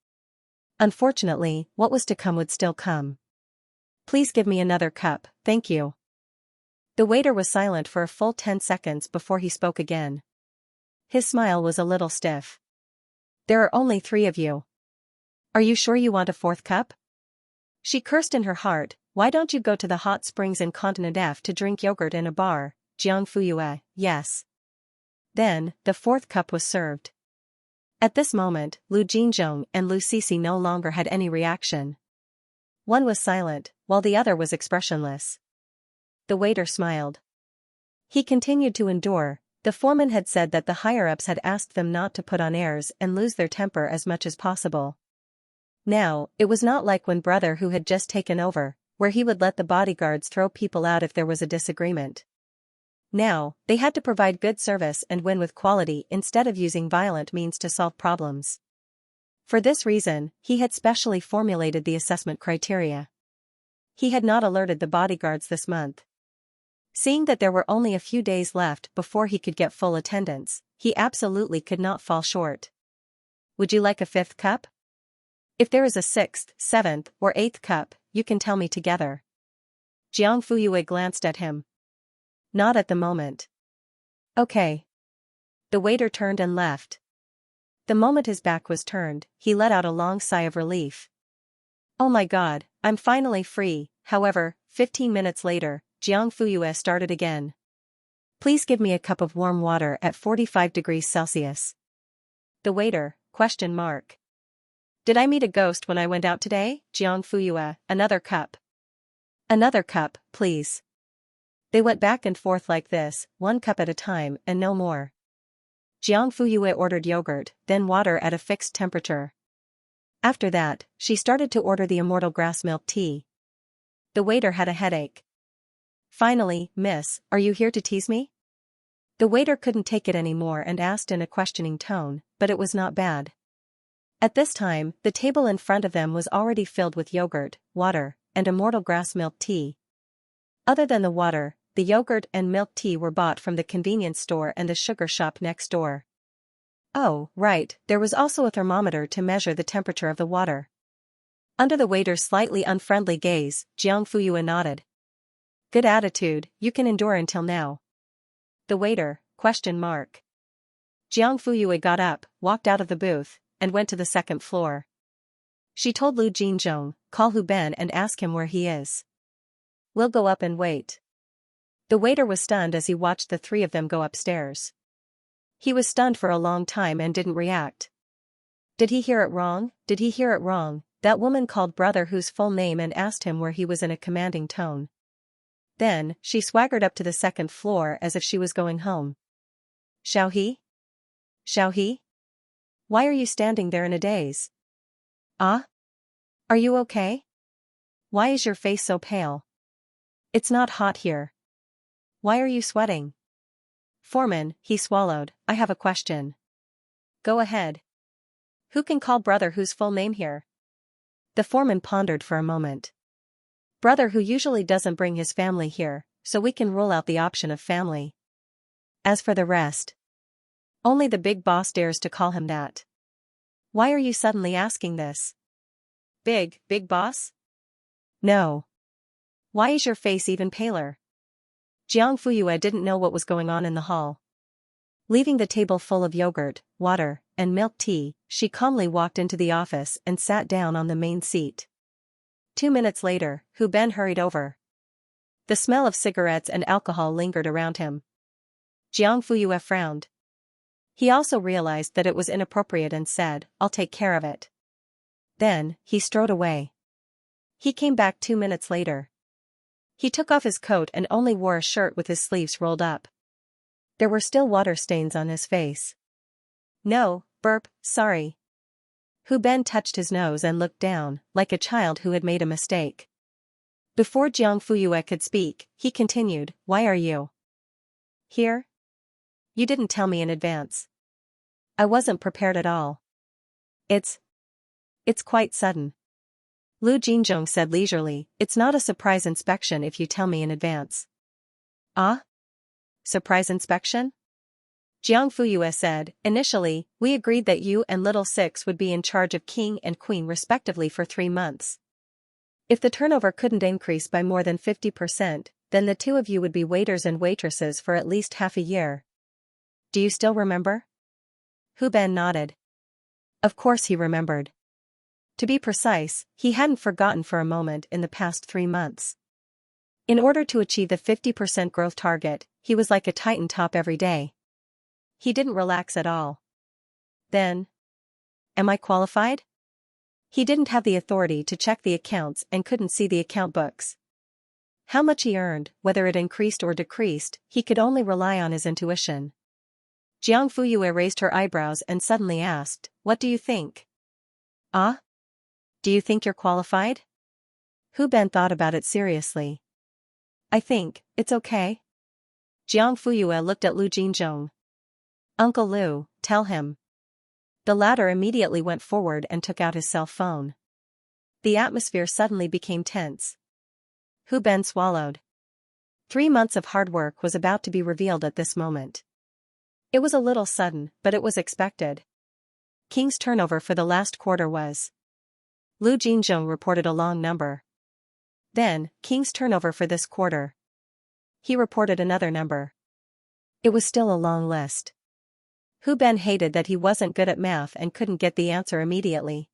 Unfortunately, what was to come would still come. Please give me another cup, thank you. The waiter was silent for a full 10 seconds before he spoke again. His smile was a little stiff. There are only 3 of you. Are you sure you want a 4th cup? She cursed in her heart, Why don't you go to the hot springs in Continent F to drink yogurt in a bar, Jiang Fuyue? Yes. Then, the fourth cup was served. At this moment, Lu Jinzhong and Lu Sisi no longer had any reaction. One was silent, while the other was expressionless. The waiter smiled. He continued to endure. The foreman had said that the higher-ups had asked them not to put on airs and lose their temper as much as possible. Now, it was not like when brother who had just taken over, where he would let the bodyguards throw people out if there was a disagreement. Now, they had to provide good service and win with quality instead of using violent means to solve problems. For this reason, he had specially formulated the assessment criteria. He had not alerted the bodyguards this month. Seeing that there were only a few days left before he could get full attendance, he absolutely could not fall short. Would you like a fifth cup? If there is a sixth, seventh, or eighth cup, you can tell me together. Jiang Fuyue glanced at him. Not at the moment. Okay. The waiter turned and left. The moment his back was turned, he let out a long sigh of relief. Oh my God, I'm finally free. However, 15 minutes later, Jiang Fuyue started again. Please give me a cup of warm water at 45 degrees Celsius. The waiter, ? Did I meet a ghost when I went out today? Jiang Fuyue, another cup. Another cup, please. They went back and forth like this, one cup at a time and no more. Jiang Fuyue ordered yogurt, then water at a fixed temperature. After that, she started to order the immortal grass milk tea. The waiter had a headache. Finally, miss, are you here to tease me? The waiter couldn't take it anymore and asked in a questioning tone, but it was not bad. At this time, the table in front of them was already filled with yogurt, water, and immortal grass milk tea. Other than the water, the yogurt and milk tea were bought from the convenience store and the sugar shop next door. Oh, right, there was also a thermometer to measure the temperature of the water. Under the waiter's slightly unfriendly gaze, Jiang Fuyue nodded. Good attitude, you can endure until now. The waiter, ? Jiang Fuyue got up, walked out of the booth, and went to the second floor. She told Lu Jinzhong, call Hu Ben and ask him where he is. We'll go up and wait. The waiter was stunned as he watched the three of them go upstairs. He was stunned for a long time and didn't react. Did he hear it wrong? Did he hear it wrong? That woman called brother Hu's full name and asked him where he was in a commanding tone. Then, she swaggered up to the second floor as if she was going home. Xiao He? Why are you standing there in a daze? Ah? Are you okay? Why is your face so pale? It's not hot here. Why are you sweating? Foreman, he swallowed, I have a question. Go ahead. Who can call brother Hu's full name here? The foreman pondered for a moment. Brother Hu usually doesn't bring his family here, so we can rule out the option of family. As for the rest, only the big boss dares to call him that. Why are you suddenly asking this? Big boss? No. Why is your face even paler? Jiang Fuyue didn't know what was going on in the hall. Leaving the table full of yogurt, water, and milk tea, she calmly walked into the office and sat down on the main seat. 2 minutes later, Hu Ben hurried over. The smell of cigarettes and alcohol lingered around him. Jiang Fuyue frowned. He also realized that it was inappropriate and said, I'll take care of it. Then, he strode away. He came back 2 minutes later. He took off his coat and only wore a shirt with his sleeves rolled up. There were still water stains on his face. No, sorry. Hu Ben touched his nose and looked down, like a child who had made a mistake. Before Jiang Fuyue could speak, he continued, why are you here? You didn't tell me in advance. I wasn't prepared at all. It's quite sudden. Lu Jinzhong said leisurely, it's not a surprise inspection if you tell me in advance. Ah? Surprise inspection? Jiang Fuyue said, initially, we agreed that you and Little Six would be in charge of King and Queen respectively for 3 months. If the turnover couldn't increase by more than 50%, then the two of you would be waiters and waitresses for at least half a year. Do you still remember? Hu Ben nodded. Of course he remembered. To be precise, he hadn't forgotten for a moment in the past 3 months. In order to achieve the 50% growth target, he was like a titan top every day. He didn't relax at all. Then, am I qualified? He didn't have the authority to check the accounts and couldn't see the account books. How much he earned, whether it increased or decreased, he could only rely on his intuition. Jiang Fuyue raised her eyebrows and suddenly asked, "What do you think?" "Ah? Do you think you're qualified?" Hu Ben thought about it seriously. "I think, it's okay." Jiang Fuyue looked at Lu Jinzhong. "Uncle Lu, tell him." The latter immediately went forward and took out his cell phone. The atmosphere suddenly became tense. Hu Ben swallowed. 3 months of hard work was about to be revealed at this moment. It was a little sudden, but it was expected. King's turnover for the last quarter was. Lu Jinzhong reported a long number. Then, King's turnover for this quarter. He reported another number. It was still a long list. Hu Ben hated that he wasn't good at math and couldn't get the answer immediately.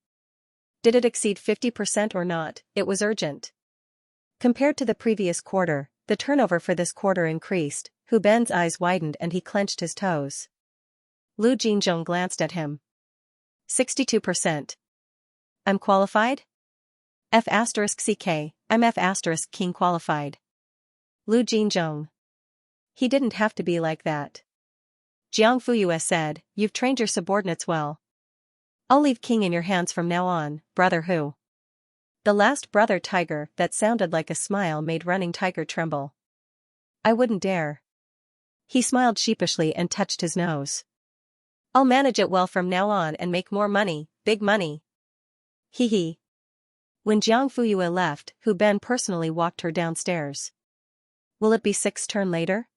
Did it exceed 50% or not? It was urgent. Compared to the previous quarter, the turnover for this quarter increased. Hu Ben's eyes widened and he clenched his toes. Lu Jinzhong glanced at him. 62%. I'm qualified? F*CK, I'm F*King qualified. Lu Jinzhong. He didn't have to be like that. Jiang Fuyue said, "You've trained your subordinates well. I'll leave King in your hands from now on, brother Hu." The last brother tiger that sounded like a smile made running tiger tremble. "I wouldn't dare." He smiled sheepishly and touched his nose. "I'll manage it well from now on and make more money, big money." Hee hee. When Jiang Fuyue left, Hu Ben personally walked her downstairs. "Will it be 6 turn later?"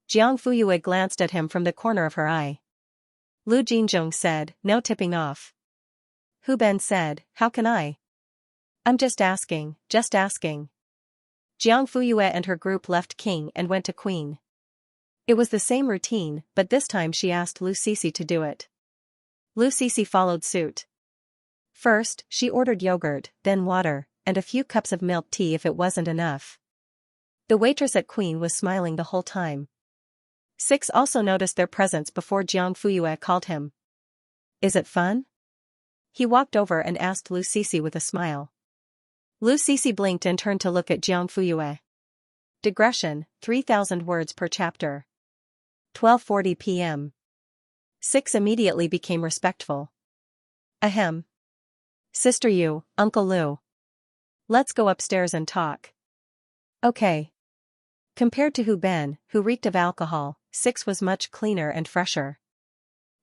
Jiang Fuyue glanced at him from the corner of her eye. Lu Jinzhong said, "No tipping off." Hu Ben said, "How can I?" "I'm just asking, just asking." Jiang Fuyue and her group left King and went to Queen. It was the same routine, but this time she asked Lu Sisi to do it. Lu Sisi followed suit. First, she ordered yogurt, then water, and a few cups of milk tea if it wasn't enough. The waitress at Queen was smiling the whole time. Six also noticed their presence before Jiang Fuyue called him. "Is it fun?" He walked over and asked Lu Sisi with a smile. Lu Sisi blinked and turned to look at Jiang Fuyue. Digression, 3,000 words per chapter. 12:40 p.m. Six immediately became respectful. "Ahem. Sister Yu, Uncle Lu. Let's go upstairs and talk." "Okay." Compared to Hu Ben, who reeked of alcohol, Six was much cleaner and fresher.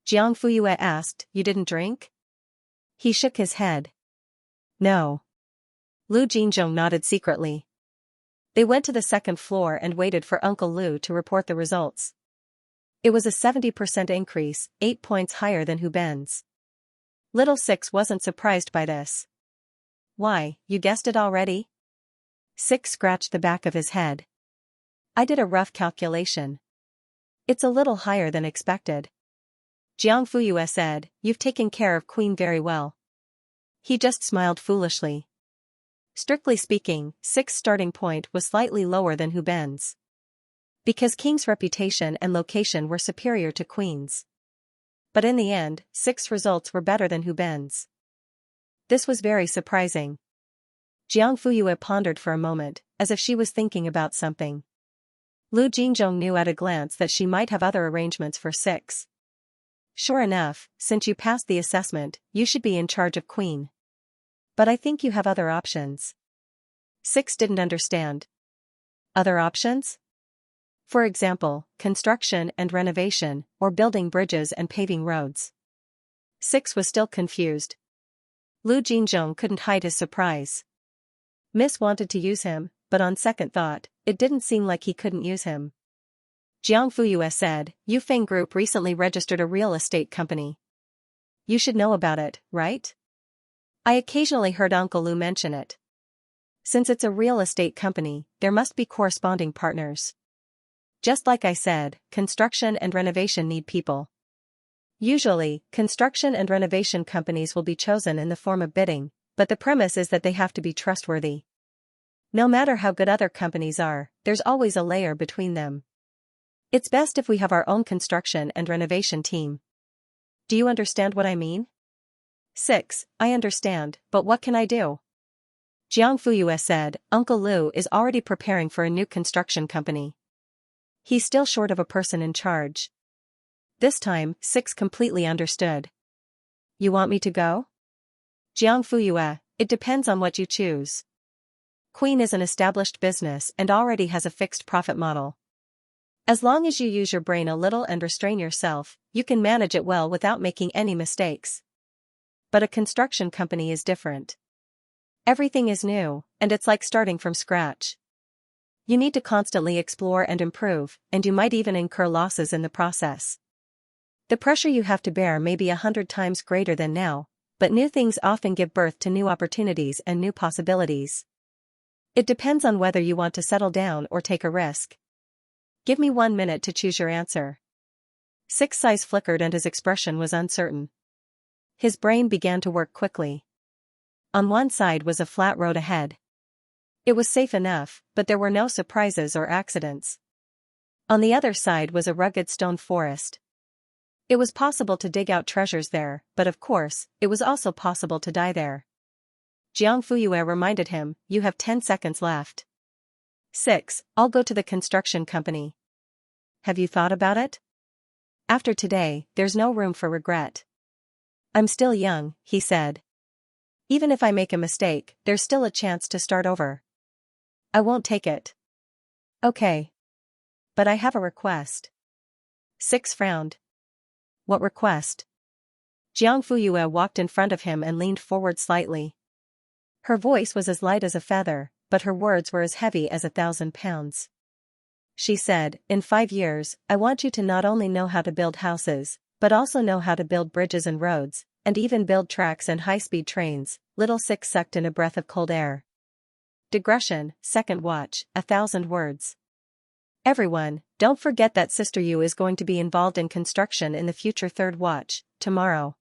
Jiang Fuyue asked, "You didn't drink?" He shook his head. "No." Lu Jinzhong nodded secretly. They went to the second floor and waited for Uncle Lu to report the results. It was a 70% increase, 8 points higher than Hu Ben's. Little Six wasn't surprised by this. "Why, you guessed it already?" Six scratched the back of his head. "I did a rough calculation. It's a little higher than expected." Jiang Fuyue said, "You've taken care of Queen very well." He just smiled foolishly. Strictly speaking, Six's starting point was slightly lower than Hu Ben's. Because King's reputation and location were superior to Queen's. But in the end, Six's results were better than Hu Ben's. This was very surprising. Jiang Fuyue pondered for a moment, as if she was thinking about something. Lu Jinzhong knew at a glance that she might have other arrangements for Six. "Sure enough, since you passed the assessment, you should be in charge of Queen. But I think you have other options." Six didn't understand. Other options? For example, construction and renovation, or building bridges and paving roads. Six was still confused. Lu Jinzhong couldn't hide his surprise. Miss wanted to use him, but on second thought, it didn't seem like he couldn't use him. Jiang Fuyue said, "Yufeng Group recently registered a real estate company. You should know about it, right? I occasionally heard Uncle Lu mention it. Since it's a real estate company, there must be corresponding partners. Just like I said, construction and renovation need people. Usually, construction and renovation companies will be chosen in the form of bidding, but the premise is that they have to be trustworthy. No matter how good other companies are, there's always a layer between them. It's best if we have our own construction and renovation team. Do you understand what I mean? 6. I understand, but what can I do? Jiang Fuyue said, Uncle Lu is already preparing for a new construction company. He's still short of a person in charge. This time, 6 completely understood. You want me to go? Jiang Fuyue, it depends on what you choose. Queen is an established business and already has a fixed profit model. As long as you use your brain a little and restrain yourself, you can manage it well without making any mistakes. But a construction company is different. Everything is new, and it's like starting from scratch. You need to constantly explore and improve, and you might even incur losses in the process. The pressure you have to bear may be 100 times greater than now, but new things often give birth to new opportunities and new possibilities. It depends on whether you want to settle down or take a risk. Give me 1 minute to choose your answer. 6's eyes flickered and his expression was uncertain. His brain began to work quickly. On one side was a flat road ahead. It was safe enough, but there were no surprises or accidents. On the other side was a rugged stone forest. It was possible to dig out treasures there, but of course, it was also possible to die there. Jiang Fuyue reminded him, you have 10 seconds left. 6. I'll go to the construction company. Have you thought about it? After today, there's no room for regret. I'm still young, he said. Even if I make a mistake, there's still a chance to start over. I won't take it. Okay. But I have a request. 6 frowned. What request? Jiang Fuyue walked in front of him and leaned forward slightly. Her voice was as light as a feather, but her words were as heavy as 1,000 pounds. She said, in 5 years, I want you to not only know how to build houses, but also know how to build bridges and roads, and even build tracks and high-speed trains. Little 6 sucked in a breath of cold air. Digression, second watch, 1,000 words. Everyone, don't forget that Sister Yu is going to be involved in construction in the future third watch, tomorrow.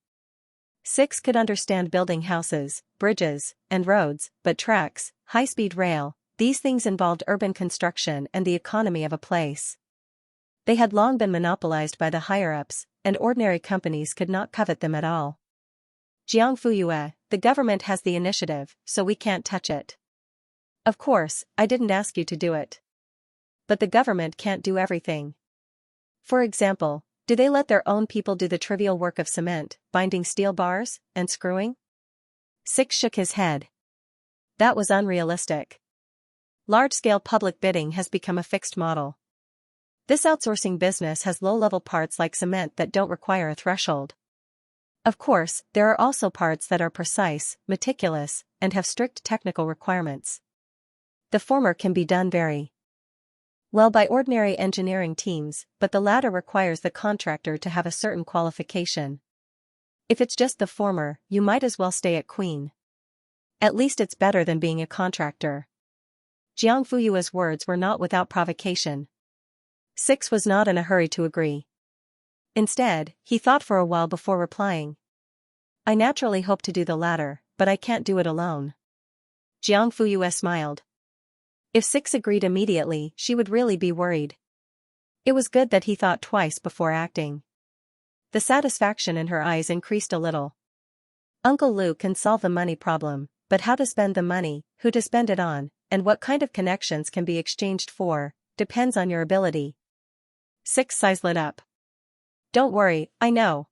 6 could understand building houses, bridges, and roads, but tracks, high-speed rail, these things involved urban construction and the economy of a place. They had long been monopolized by the higher-ups, and ordinary companies could not covet them at all. Jiang Fuyue, the government has the initiative, so we can't touch it. Of course, I didn't ask you to do it. But the government can't do everything. For example, do they let their own people do the trivial work of cement, binding steel bars, and screwing? 6 shook his head. That was unrealistic. Large-scale public bidding has become a fixed model. This outsourcing business has low-level parts like cement that don't require a threshold. Of course, there are also parts that are precise, meticulous, and have strict technical requirements. The former can be done very well by ordinary engineering teams, but the latter requires the contractor to have a certain qualification. If it's just the former, you might as well stay at Queen. At least it's better than being a contractor. Jiang Fuyue's words were not without provocation. 6 was not in a hurry to agree. Instead, he thought for a while before replying. I naturally hope to do the latter, but I can't do it alone. Jiang Fuyue smiled. If 6 agreed immediately, she would really be worried. It was good that he thought twice before acting. The satisfaction in her eyes increased a little. Uncle Lu can solve the money problem, but how to spend the money, who to spend it on, and what kind of connections can be exchanged for, depends on your ability. 6's eyes lit up. Don't worry, I know.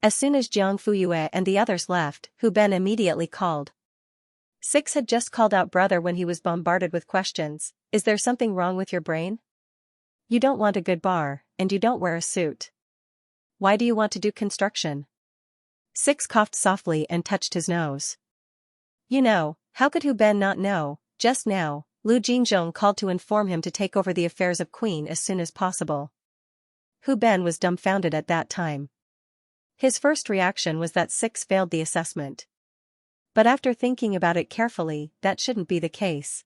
As soon as Jiang Fuyue and the others left, Hu Ben immediately called. 6 had just called out brother when he was bombarded with questions. Is there something wrong with your brain? You don't want a good bar, and you don't wear a suit. Why do you want to do construction? 6 coughed softly and touched his nose. You know, how could Hu Ben not know? Just now, Lu Jingzhong called to inform him to take over the affairs of Queen as soon as possible. Hu Ben was dumbfounded at that time. His first reaction was that 6 failed the assessment. But after thinking about it carefully, that shouldn't be the case.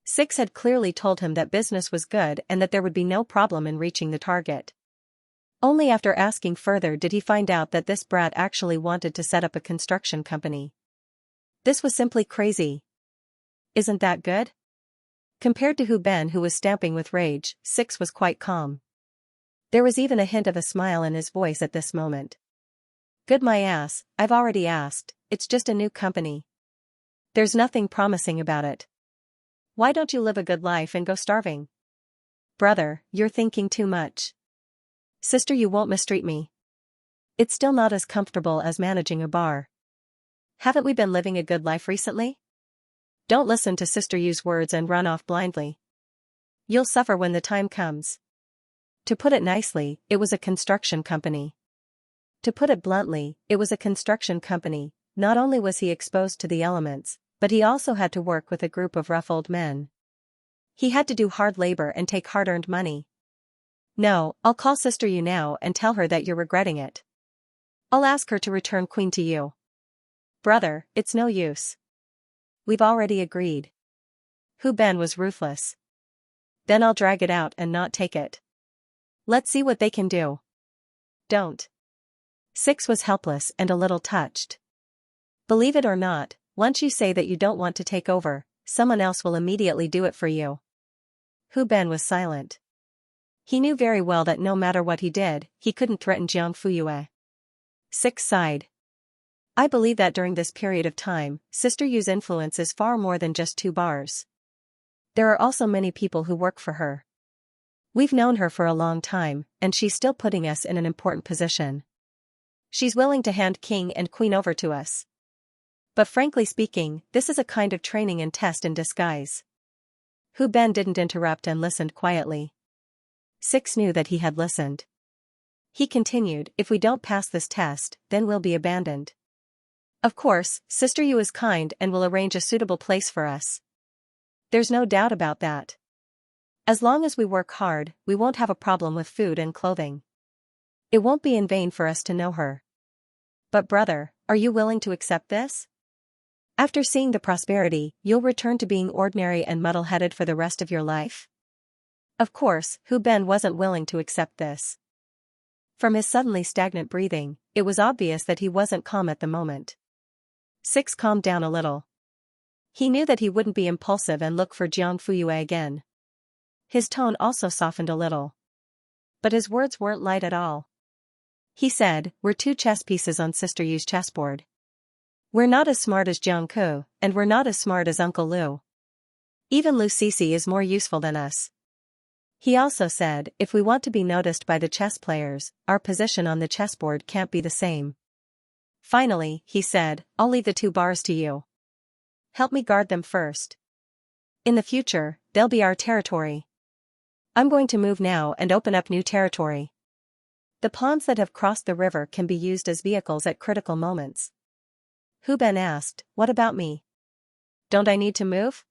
6 had clearly told him that business was good and that there would be no problem in reaching the target. Only after asking further did he find out that this brat actually wanted to set up a construction company. This was simply crazy. Isn't that good? Compared to Hu Ben, who was stamping with rage, Six was quite calm. There was even a hint of a smile in his voice at this moment. Good my ass, I've already asked, it's just a new company. There's nothing promising about it. Why don't you live a good life and go starving? Brother, you're thinking too much. Sister, you won't mistreat me. It's still not as comfortable as managing a bar. Haven't we been living a good life recently? Don't listen to Sister Yu's words and run off blindly. You'll suffer when the time comes. To put it nicely, it was a construction company. To put it bluntly, it was a construction company. Not only was he exposed to the elements, but he also had to work with a group of rough old men. He had to do hard labor and take hard-earned money. No, I'll call Sister Yu now and tell her that you're regretting it. I'll ask her to return Queen to you. Brother, it's no use. We've already agreed. Hu Ben was ruthless. Then I'll drag it out and not take it. Let's see what they can do. Don't. Six was helpless and a little touched. Believe it or not, once you say that you don't want to take over, someone else will immediately do it for you. Hu Ben was silent. He knew very well that no matter what he did, he couldn't threaten Jiang Fuyue. Six sighed. I believe that during this period of time, Sister Yu's influence is far more than just 2 bars. There are also many people who work for her. We've known her for a long time, and she's still putting us in an important position. She's willing to hand king and queen over to us. But frankly speaking, this is a kind of training and test in disguise. Hu Ben didn't interrupt and listened quietly. Six knew that he had listened. He continued, if we don't pass this test, then we'll be abandoned. Of course, Sister Yu is kind and will arrange a suitable place for us. There's no doubt about that. As long as we work hard, we won't have a problem with food and clothing. It won't be in vain for us to know her. But brother, are you willing to accept this? After seeing the prosperity, you'll return to being ordinary and muddle-headed for the rest of your life? Of course, Hu Ben wasn't willing to accept this. From his suddenly stagnant breathing, it was obvious that he wasn't calm at the moment. Six calmed down a little. He knew that he wouldn't be impulsive and look for Jiang Fuyue again. His tone also softened a little. But his words weren't light at all. He said, we're 2 chess pieces on Sister Yu's chessboard. We're not as smart as Jiang Ku, and we're not as smart as Uncle Lu. Even Lu Sisi is more useful than us. He also said, if we want to be noticed by the chess players, our position on the chessboard can't be the same. Finally, he said, I'll leave the 2 bars to you. Help me guard them first. In the future, they'll be our territory. I'm going to move now and open up new territory. The pawns that have crossed the river can be used as vehicles at critical moments. Hu Ben asked, what about me? Don't I need to move?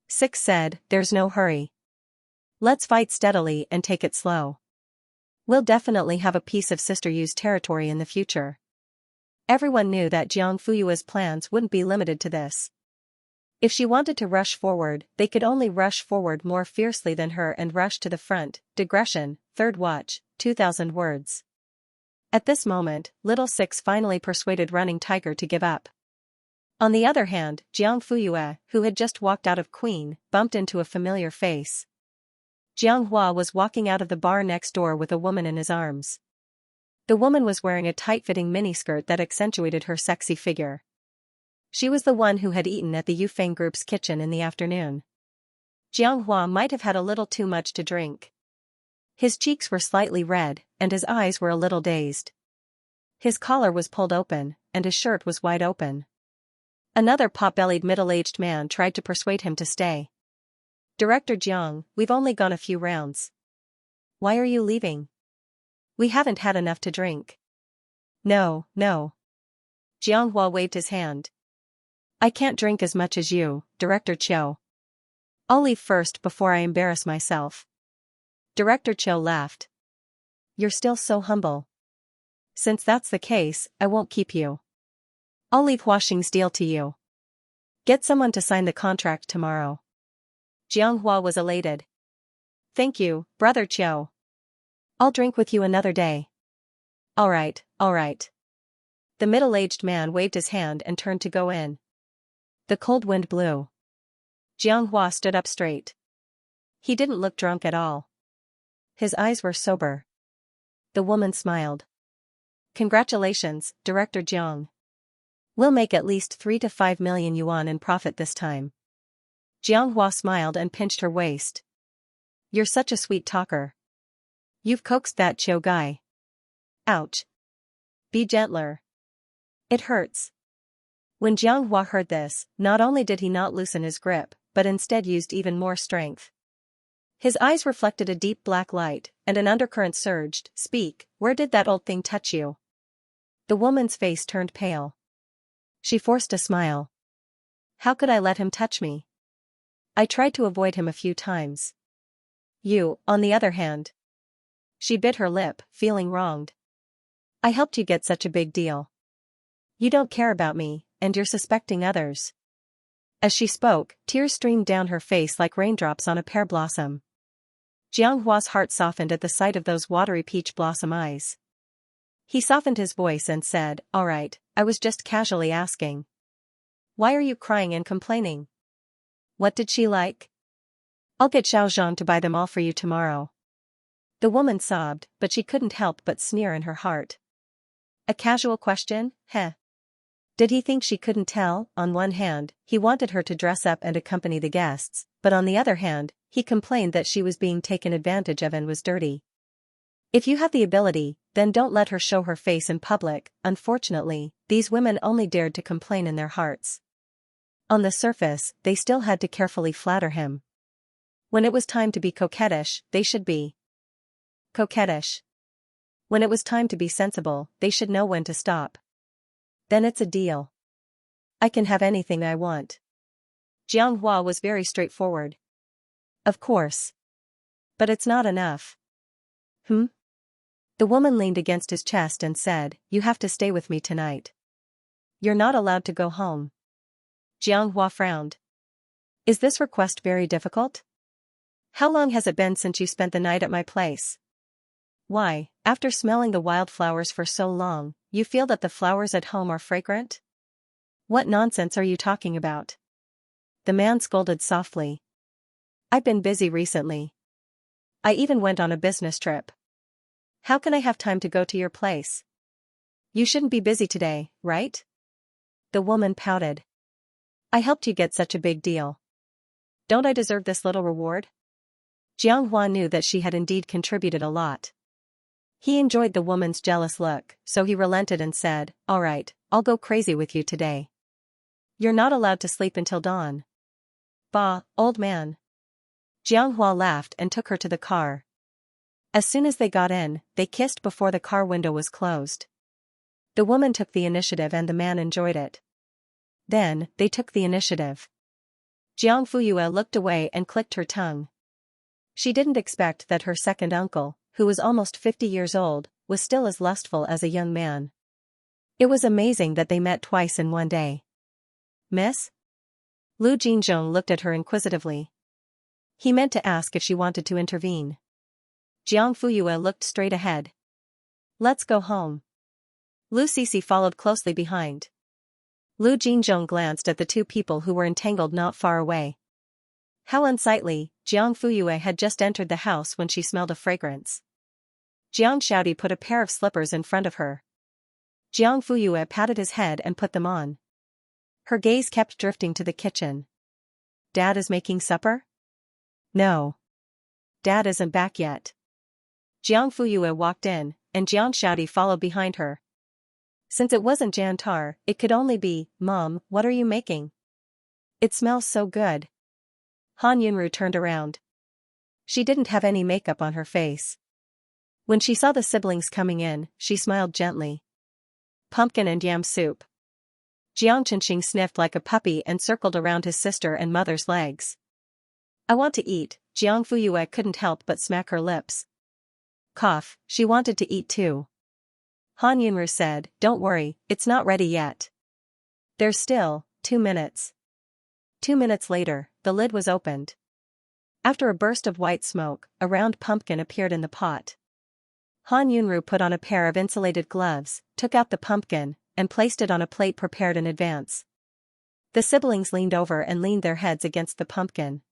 Six said, there's no hurry. Let's fight steadily and take it slow. We'll definitely have a piece of Sister Yu's territory in the future. Everyone knew that Jiang Fuyue's plans wouldn't be limited to this. If she wanted to rush forward, they could only rush forward more fiercely than her and rush to the front. Digression, 3rd watch, 2000 words. At this moment, Little Six finally persuaded Running Tiger to give up. On the other hand, Jiang Fuyue, who had just walked out of Queen, bumped into a familiar face. Jiang Hua was walking out of the bar next door with a woman in his arms. The woman was wearing a tight-fitting miniskirt that accentuated her sexy figure. She was the one who had eaten at the Yufeng Group's kitchen in the afternoon. Jiang Hua might have had a little too much to drink. His cheeks were slightly red, and his eyes were a little dazed. His collar was pulled open, and his shirt was wide open. Another pot-bellied middle-aged man tried to persuade him to stay. Director Jiang, we've only gone a few rounds. Why are you leaving? We haven't had enough to drink. No, no. Jiang Hua waved his hand. I can't drink as much as you, Director Chiu. I'll leave first before I embarrass myself. Director Chiu laughed. You're still so humble. Since that's the case, I won't keep you. I'll leave Huaxing's deal to you. Get someone to sign the contract tomorrow. Jiang Hua was elated. Thank you, Brother Chiu. I'll drink with you another day. All right, all right. The middle-aged man waved his hand and turned to go in. The cold wind blew. Xianxia stood up straight. He didn't look drunk at all. His eyes were sober. The woman smiled. Congratulations, Director Jiang. We'll make at least 3 to 5 million yuan in profit this time. Xianxia smiled and pinched her waist. You're such a sweet talker. You've coaxed that Chiu guy. Ouch. Be gentler. It hurts. When Xianxia heard this, not only did he not loosen his grip, but instead used even more strength. His eyes reflected a deep black light, and an undercurrent surged. Speak, where did that old thing touch you? The woman's face turned pale. She forced a smile. How could I let him touch me? I tried to avoid him a few times. You, on the other hand. She bit her lip, feeling wronged. I helped you get such a big deal. You don't care about me, and you're suspecting others. As she spoke, tears streamed down her face like raindrops on a pear blossom. Jianghua's heart softened at the sight of those watery peach blossom eyes. He softened his voice and said, All right, I was just casually asking. Why are you crying and complaining? What did she like? I'll get Xiaozhang to buy them all for you tomorrow. The woman sobbed, but she couldn't help but sneer in her heart. A casual question, heh? Did he think she couldn't tell? On one hand, he wanted her to dress up and accompany the guests, but on the other hand, he complained that she was being taken advantage of and was dirty. If you have the ability, then don't let her show her face in public. Unfortunately, these women only dared to complain in their hearts. On the surface, they still had to carefully flatter him. When it was time to be coquettish, they should be coquettish. When it was time to be sensible, they should know when to stop. Then it's a deal. I can have anything I want. Jianghua was very straightforward. Of course. But it's not enough. The woman leaned against his chest and said, You have to stay with me tonight. You're not allowed to go home. Jianghua frowned. Is this request very difficult? How long has it been since you spent the night at my place? Why, after smelling the wildflowers for so long, you feel that the flowers at home are fragrant? What nonsense are you talking about? The man scolded softly. I've been busy recently. I even went on a business trip. How can I have time to go to your place? You shouldn't be busy today, right? The woman pouted. I helped you get such a big deal. Don't I deserve this little reward? Jianghua knew that she had indeed contributed a lot. He enjoyed the woman's jealous look, so he relented and said, All right, I'll go crazy with you today. You're not allowed to sleep until dawn. Bah, old man. Jianghua laughed and took her to the car. As soon as they got in, they kissed before the car window was closed. The woman took the initiative and the man enjoyed it. Then, they took the initiative. Jiang Fuyue looked away and clicked her tongue. She didn't expect that her second uncle, who was almost 50 years old, was still as lustful as a young man. It was amazing that they met twice in one day. Miss? Lu Jinzhong looked at her inquisitively. He meant to ask if she wanted to intervene. Jiang Fuyue looked straight ahead. Let's go home. Lu Sisi followed closely behind. Lu Jinzhong glanced at the two people who were entangled not far away. How unsightly, Jiang Fuyue had just entered the house when she smelled a fragrance. Jiang Shaodi put a pair of slippers in front of her. Jiang Fuyue patted his head and put them on. Her gaze kept drifting to the kitchen. Dad is making supper? No. Dad isn't back yet. Jiang Fuyue walked in, and Jiang Shaodi followed behind her. Since it wasn't Jantar, it could only be, Mom, what are you making? It smells so good. Han Yunru turned around. She didn't have any makeup on her face. When she saw the siblings coming in, she smiled gently. Pumpkin and yam soup. Jiang Chenxing sniffed like a puppy and circled around his sister and mother's legs. I want to eat. Jiang Fuyue couldn't help but smack her lips. Cough, she wanted to eat too. Han Yunru said, Don't worry, it's not ready yet. There's still 2 minutes. 2 minutes later, the lid was opened. After a burst of white smoke, a round pumpkin appeared in the pot. Han Yunru put on a pair of insulated gloves, took out the pumpkin, and placed it on a plate prepared in advance. The siblings leaned over and leaned their heads against the pumpkin.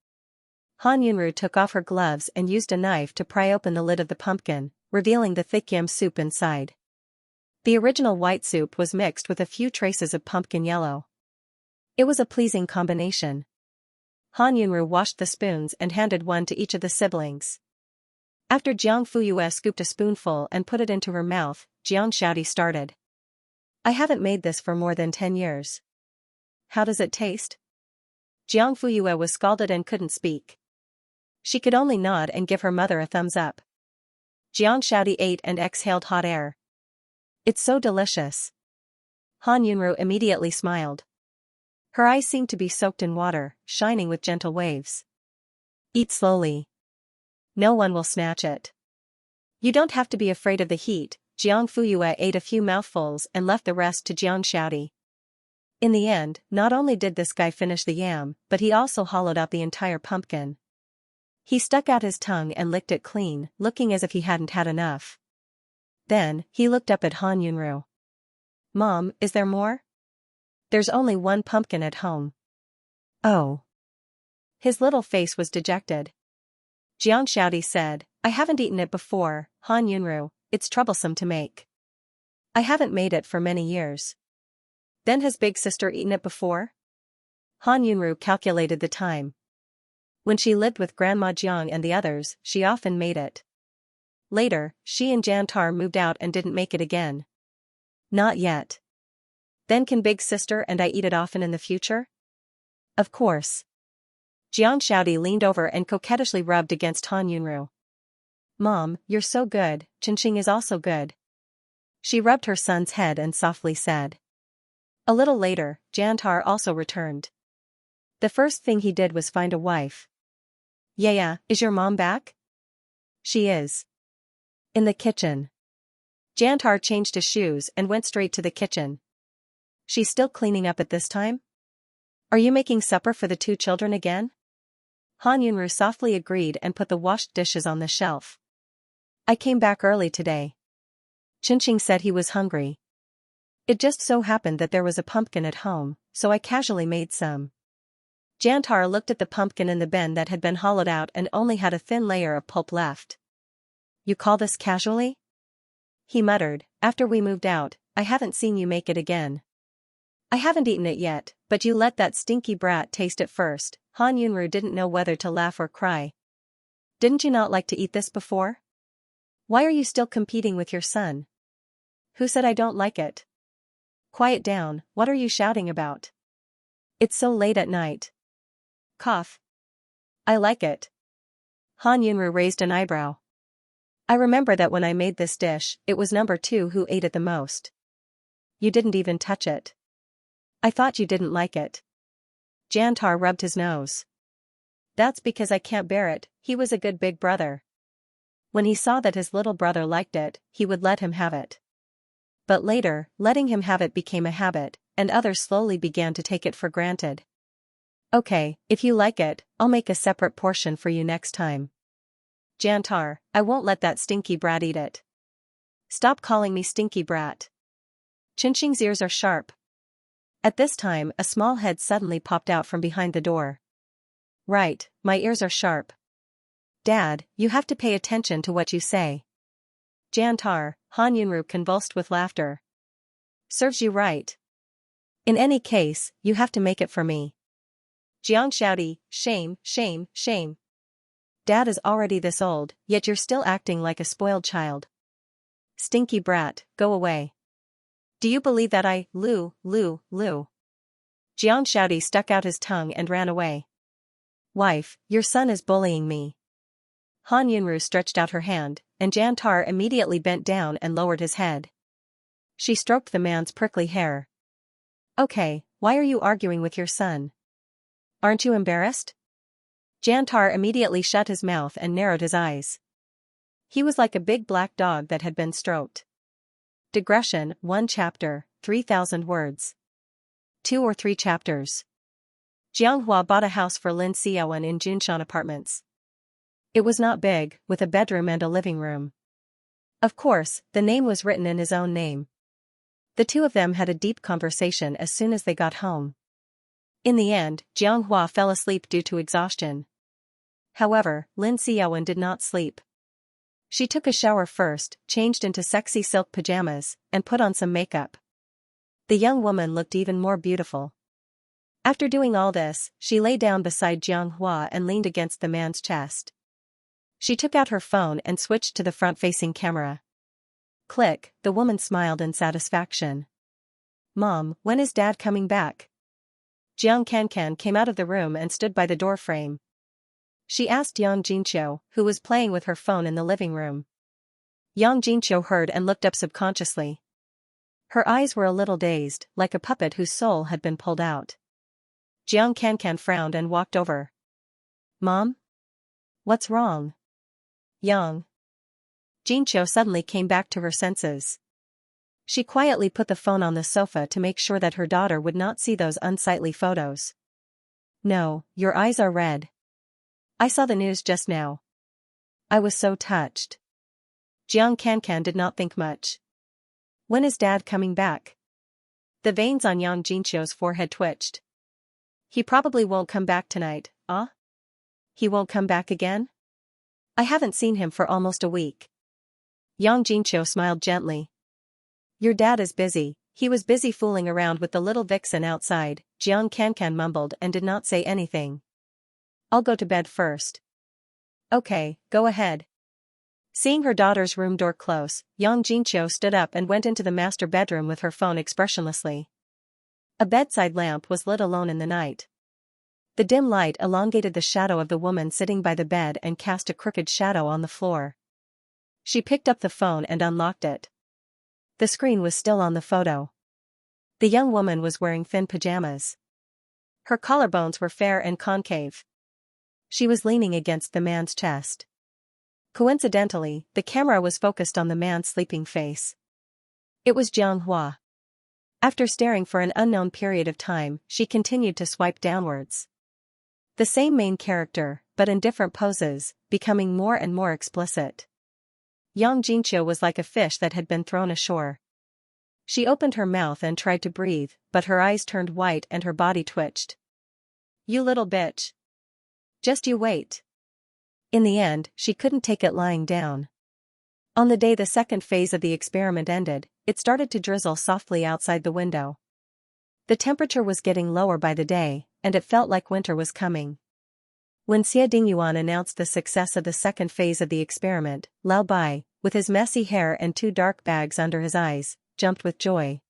Han Yunru took off her gloves and used a knife to pry open the lid of the pumpkin, revealing the thick yam soup inside. The original white soup was mixed with a few traces of pumpkin yellow. It was a pleasing combination. Han Yunru washed the spoons and handed one to each of the siblings. After Jiang Fuyue scooped a spoonful and put it into her mouth, Xianxia started. I haven't made this for more than 10 years. How does it taste? Jiang Fuyue was scalded and couldn't speak. She could only nod and give her mother a thumbs up. Xianxia ate and exhaled hot air. It's so delicious. Han Yunru immediately smiled. Her eyes seemed to be soaked in water, shining with gentle waves. Eat slowly. No one will snatch it. You don't have to be afraid of the heat. Jiang Fuyue ate a few mouthfuls and left the rest to Xianxia. In the end, not only did this guy finish the yam, but he also hollowed out the entire pumpkin. He stuck out his tongue and licked it clean, looking as if he hadn't had enough. Then, he looked up at Han Yunru. Mom, is there more? There's only one pumpkin at home. Oh. His little face was dejected. Xianxia said, I haven't eaten it before, Han Yunru, it's troublesome to make. I haven't made it for many years. Then has big sister eaten it before? Han Yunru calculated the time. When she lived with Grandma Jiang and the others, she often made it. Later, she and Jantar moved out and didn't make it again. Not yet. Then can big sister and I eat it often in the future? Of course. Xianxia leaned over and coquettishly rubbed against Han Yunru. Mom, you're so good, Xianxia is also good. She rubbed her son's head and softly said. A little later, Jantar also returned. The first thing he did was find a wife. Yeah, is your mom back? She is. In the kitchen. Jantar changed his shoes and went straight to the kitchen. She's still cleaning up at this time? Are you making supper for the 2 children again? Han Yunru softly agreed and put the washed dishes on the shelf. I came back early today. Xianxia said he was hungry. It just so happened that there was a pumpkin at home, so I casually made some. Jantar looked at the pumpkin in the bin that had been hollowed out and only had a thin layer of pulp left. You call this casually? He muttered, after we moved out, I haven't seen you make it again. I haven't eaten it yet, but you let that stinky brat taste it first. Han Yunru didn't know whether to laugh or cry. Didn't you not like to eat this before? Why are you still competing with your son? Who said I don't like it? Quiet down, what are you shouting about? It's so late at night. Cough. I like it. Han Yunru raised an eyebrow. I remember that when I made this dish, it was number 2 who ate it the most. You didn't even touch it. I thought you didn't like it. Jantar rubbed his nose. That's because I can't bear it, he was a good big brother. When he saw that his little brother liked it, he would let him have it. But later, letting him have it became a habit, and others slowly began to take it for granted. Okay, if you like it, I'll make a separate portion for you next time. Jantar, I won't let that stinky brat eat it. Stop calling me stinky brat. Xianxia's ears are sharp. At this time, a small head suddenly popped out from behind the door. Right, my ears are sharp. Dad, you have to pay attention to what you say. Jantar, Han Yunru convulsed with laughter. Serves you right. In any case, you have to make it for me. Xianxia, shame, shame, shame. Dad is already this old, yet you're still acting like a spoiled child. Stinky brat, go away. Do you believe that I, Lu? Xianxia stuck out his tongue and ran away. Wife, your son is bullying me. Han Yunru stretched out her hand, and Jantar immediately bent down and lowered his head. She stroked the man's prickly hair. Okay, why are you arguing with your son? Aren't you embarrassed? Jantar immediately shut his mouth and narrowed his eyes. He was like a big black dog that had been stroked. Digression, 1 chapter, 3,000 words. 2 or 3 chapters. Jianghua bought a house for Lin Xiaowen in Junshan Apartments. It was not big, with a bedroom and a living room. Of course, the name was written in his own name. The two of them had a deep conversation as soon as they got home. In the end, Xianxia fell asleep due to exhaustion. However, Lin Xiaowen did not sleep. She took a shower first, changed into sexy silk pajamas, and put on some makeup. The young woman looked even more beautiful. After doing all this, she lay down beside Xianxia and leaned against the man's chest. She took out her phone and switched to the front-facing camera. Click, the woman smiled in satisfaction. "Mom, when is Dad coming back?" Jiang Cancan came out of the room and stood by the door frame. She asked Yang Jinqiu, who was playing with her phone in the living room. Yang Jinqiu heard and looked up subconsciously. Her eyes were a little dazed, like a puppet whose soul had been pulled out. Jiang Cancan frowned and walked over. "Mom? What's wrong?" "Yang." Jinqiu suddenly came back to her senses. She quietly put the phone on the sofa to make sure that her daughter would not see those unsightly photos. "No, your eyes are red. I saw the news just now. I was so touched." Jiang Cancan did not think much. "When is Dad coming back?" The veins on Yang Jinqiu's forehead twitched. "He probably won't come back tonight, ah? He won't come back again? I haven't seen him for almost a week." Yang Jinqiu smiled gently. "Your dad is busy, he was busy fooling around with the little vixen outside," Jiang Cancan mumbled and did not say anything. "I'll go to bed first." "Okay, go ahead." Seeing her daughter's room door close, Yang Jinqiu stood up and went into the master bedroom with her phone expressionlessly. A bedside lamp was lit alone in the night. The dim light elongated the shadow of the woman sitting by the bed and cast a crooked shadow on the floor. She picked up the phone and unlocked it. The screen was still on the photo. The young woman was wearing thin pajamas. Her collarbones were fair and concave. She was leaning against the man's chest. Coincidentally, the camera was focused on the man's sleeping face. It was Xianxia. After staring for an unknown period of time, she continued to swipe downwards. The same main character, but in different poses, becoming more and more explicit. Yang Jinqiu was like a fish that had been thrown ashore. She opened her mouth and tried to breathe, but her eyes turned white and her body twitched. "You little bitch. Just you wait." In the end, she couldn't take it lying down. On the day the second phase of the experiment ended, it started to drizzle softly outside the window. The temperature was getting lower by the day, and it felt like winter was coming. When Xie Dingyuan announced the success of the second phase of the experiment, Lao Bai, with his messy hair and 2 dark bags under his eyes, jumped with joy.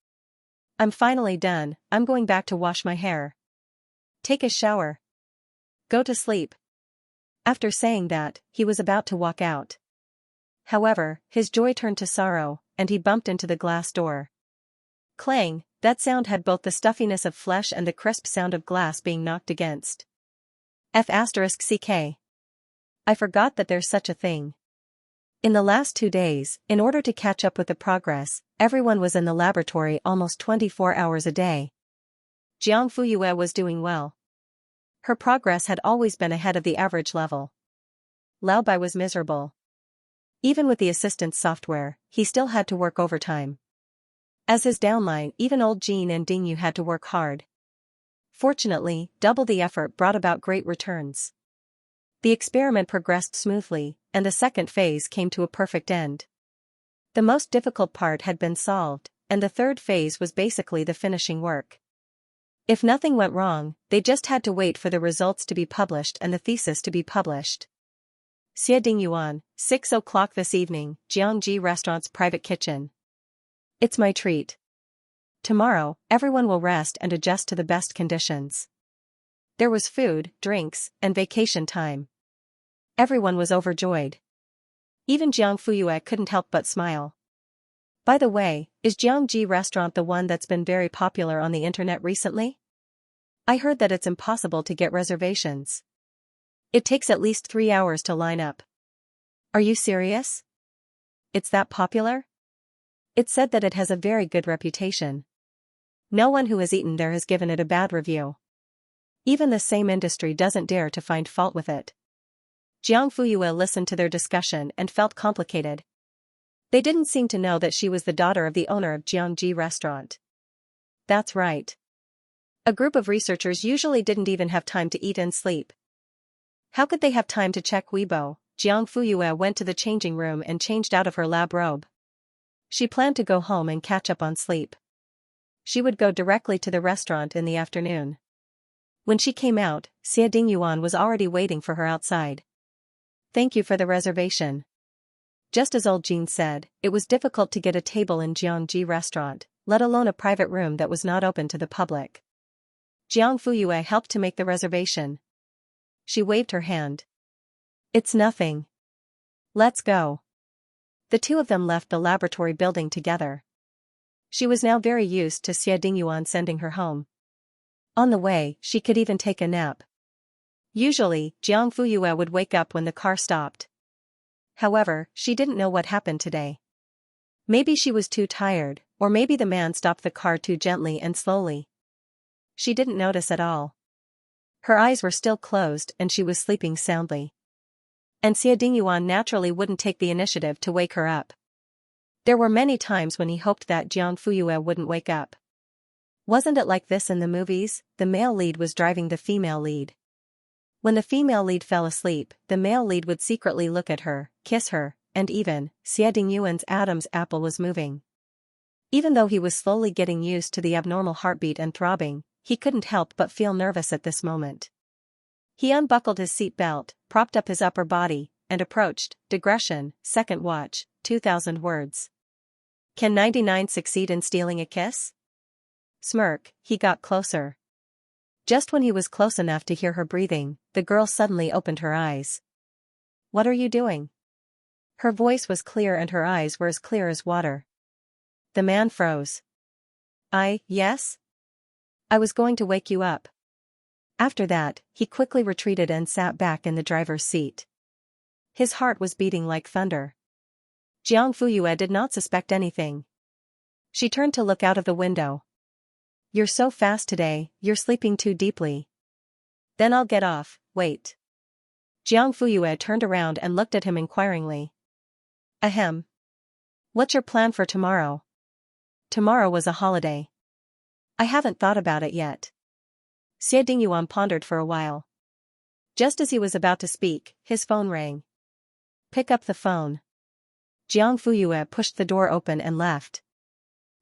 "I'm finally done, I'm going back to wash my hair. Take a shower. Go to sleep." After saying that, he was about to walk out. However, his joy turned to sorrow, and he bumped into the glass door. Clang, that sound had both the stuffiness of flesh and the crisp sound of glass being knocked against. F***ck. I forgot that there's such a thing. In the last 2 days, in order to catch up with the progress, everyone was in the laboratory almost 24 hours a day. Jiang Fuyue was doing well. Her progress had always been ahead of the average level. Lao Bai was miserable. Even with the assistance software, he still had to work overtime. As his downline, even old Jean and Dingyu had to work hard. Fortunately, double the effort brought about great returns. The experiment progressed smoothly, and the second phase came to a perfect end. The most difficult part had been solved, and the third phase was basically the finishing work. If nothing went wrong, they just had to wait for the results to be published and the thesis to be published. Xie Dingyuan, 6 o'clock this evening, Jiangji Restaurant's private kitchen. It's my treat. Tomorrow, everyone will rest and adjust to the best conditions. There was food, drinks, and vacation time. Everyone was overjoyed. Even Jiang Fuyue couldn't help but smile. By the way, is Jiangji Restaurant the one that's been very popular on the internet recently? I heard that it's impossible to get reservations. It takes at least 3 hours to line up. Are you serious? It's that popular? It's said that it has a very good reputation. No one who has eaten there has given it a bad review. Even the same industry doesn't dare to find fault with it. Jiang Fuyue listened to their discussion and felt complicated. They didn't seem to know that she was the daughter of the owner of Xianxia restaurant. That's right. A group of researchers usually didn't even have time to eat and sleep. How could they have time to check Weibo? Jiang Fuyue went to the changing room and changed out of her lab robe. She planned to go home and catch up on sleep. She would go directly to the restaurant in the afternoon. When she came out, Xie Dingyuan was already waiting for her outside. Thank you for the reservation. Just as old Jean said, it was difficult to get a table in Xianxia restaurant, let alone a private room that was not open to the public. Jiang Fuyue helped to make the reservation. She waved her hand. It's nothing. Let's go. The two of them left the laboratory building together. She was now very used to Xie Dingyuan sending her home. On the way, she could even take a nap. Usually, Jiang Fuyue would wake up when the car stopped. However, she didn't know what happened today. Maybe she was too tired, or maybe the man stopped the car too gently and slowly. She didn't notice at all. Her eyes were still closed and she was sleeping soundly. And Xie Dingyuan naturally wouldn't take the initiative to wake her up. There were many times when he hoped that Jiang Fuyue wouldn't wake up. Wasn't it like this in the movies? The male lead was driving the female lead. When the female lead fell asleep, the male lead would secretly look at her, kiss her, and even, Xie Dingyuan's Adam's apple was moving. Even though he was slowly getting used to the abnormal heartbeat and throbbing, he couldn't help but feel nervous at this moment. He unbuckled his seat belt, propped up his upper body, and approached. Digression, second watch, 2,000 words. Can 99 succeed in stealing a kiss? Smirk, he got closer. Just when he was close enough to hear her breathing, the girl suddenly opened her eyes. What are you doing? Her voice was clear and her eyes were as clear as water. The man froze. Yes? I was going to wake you up. After that, he quickly retreated and sat back in the driver's seat. His heart was beating like thunder. Jiang Fuyue did not suspect anything. She turned to look out of the window. You're so fast today, you're sleeping too deeply. Then I'll get off, wait. Jiang Fuyue turned around and looked at him inquiringly. Ahem. What's your plan for tomorrow? Tomorrow was a holiday. I haven't thought about it yet. Xie Dingyuan pondered for a while. Just as he was about to speak, his phone rang. Pick up the phone. Jiang Fuyue pushed the door open and left.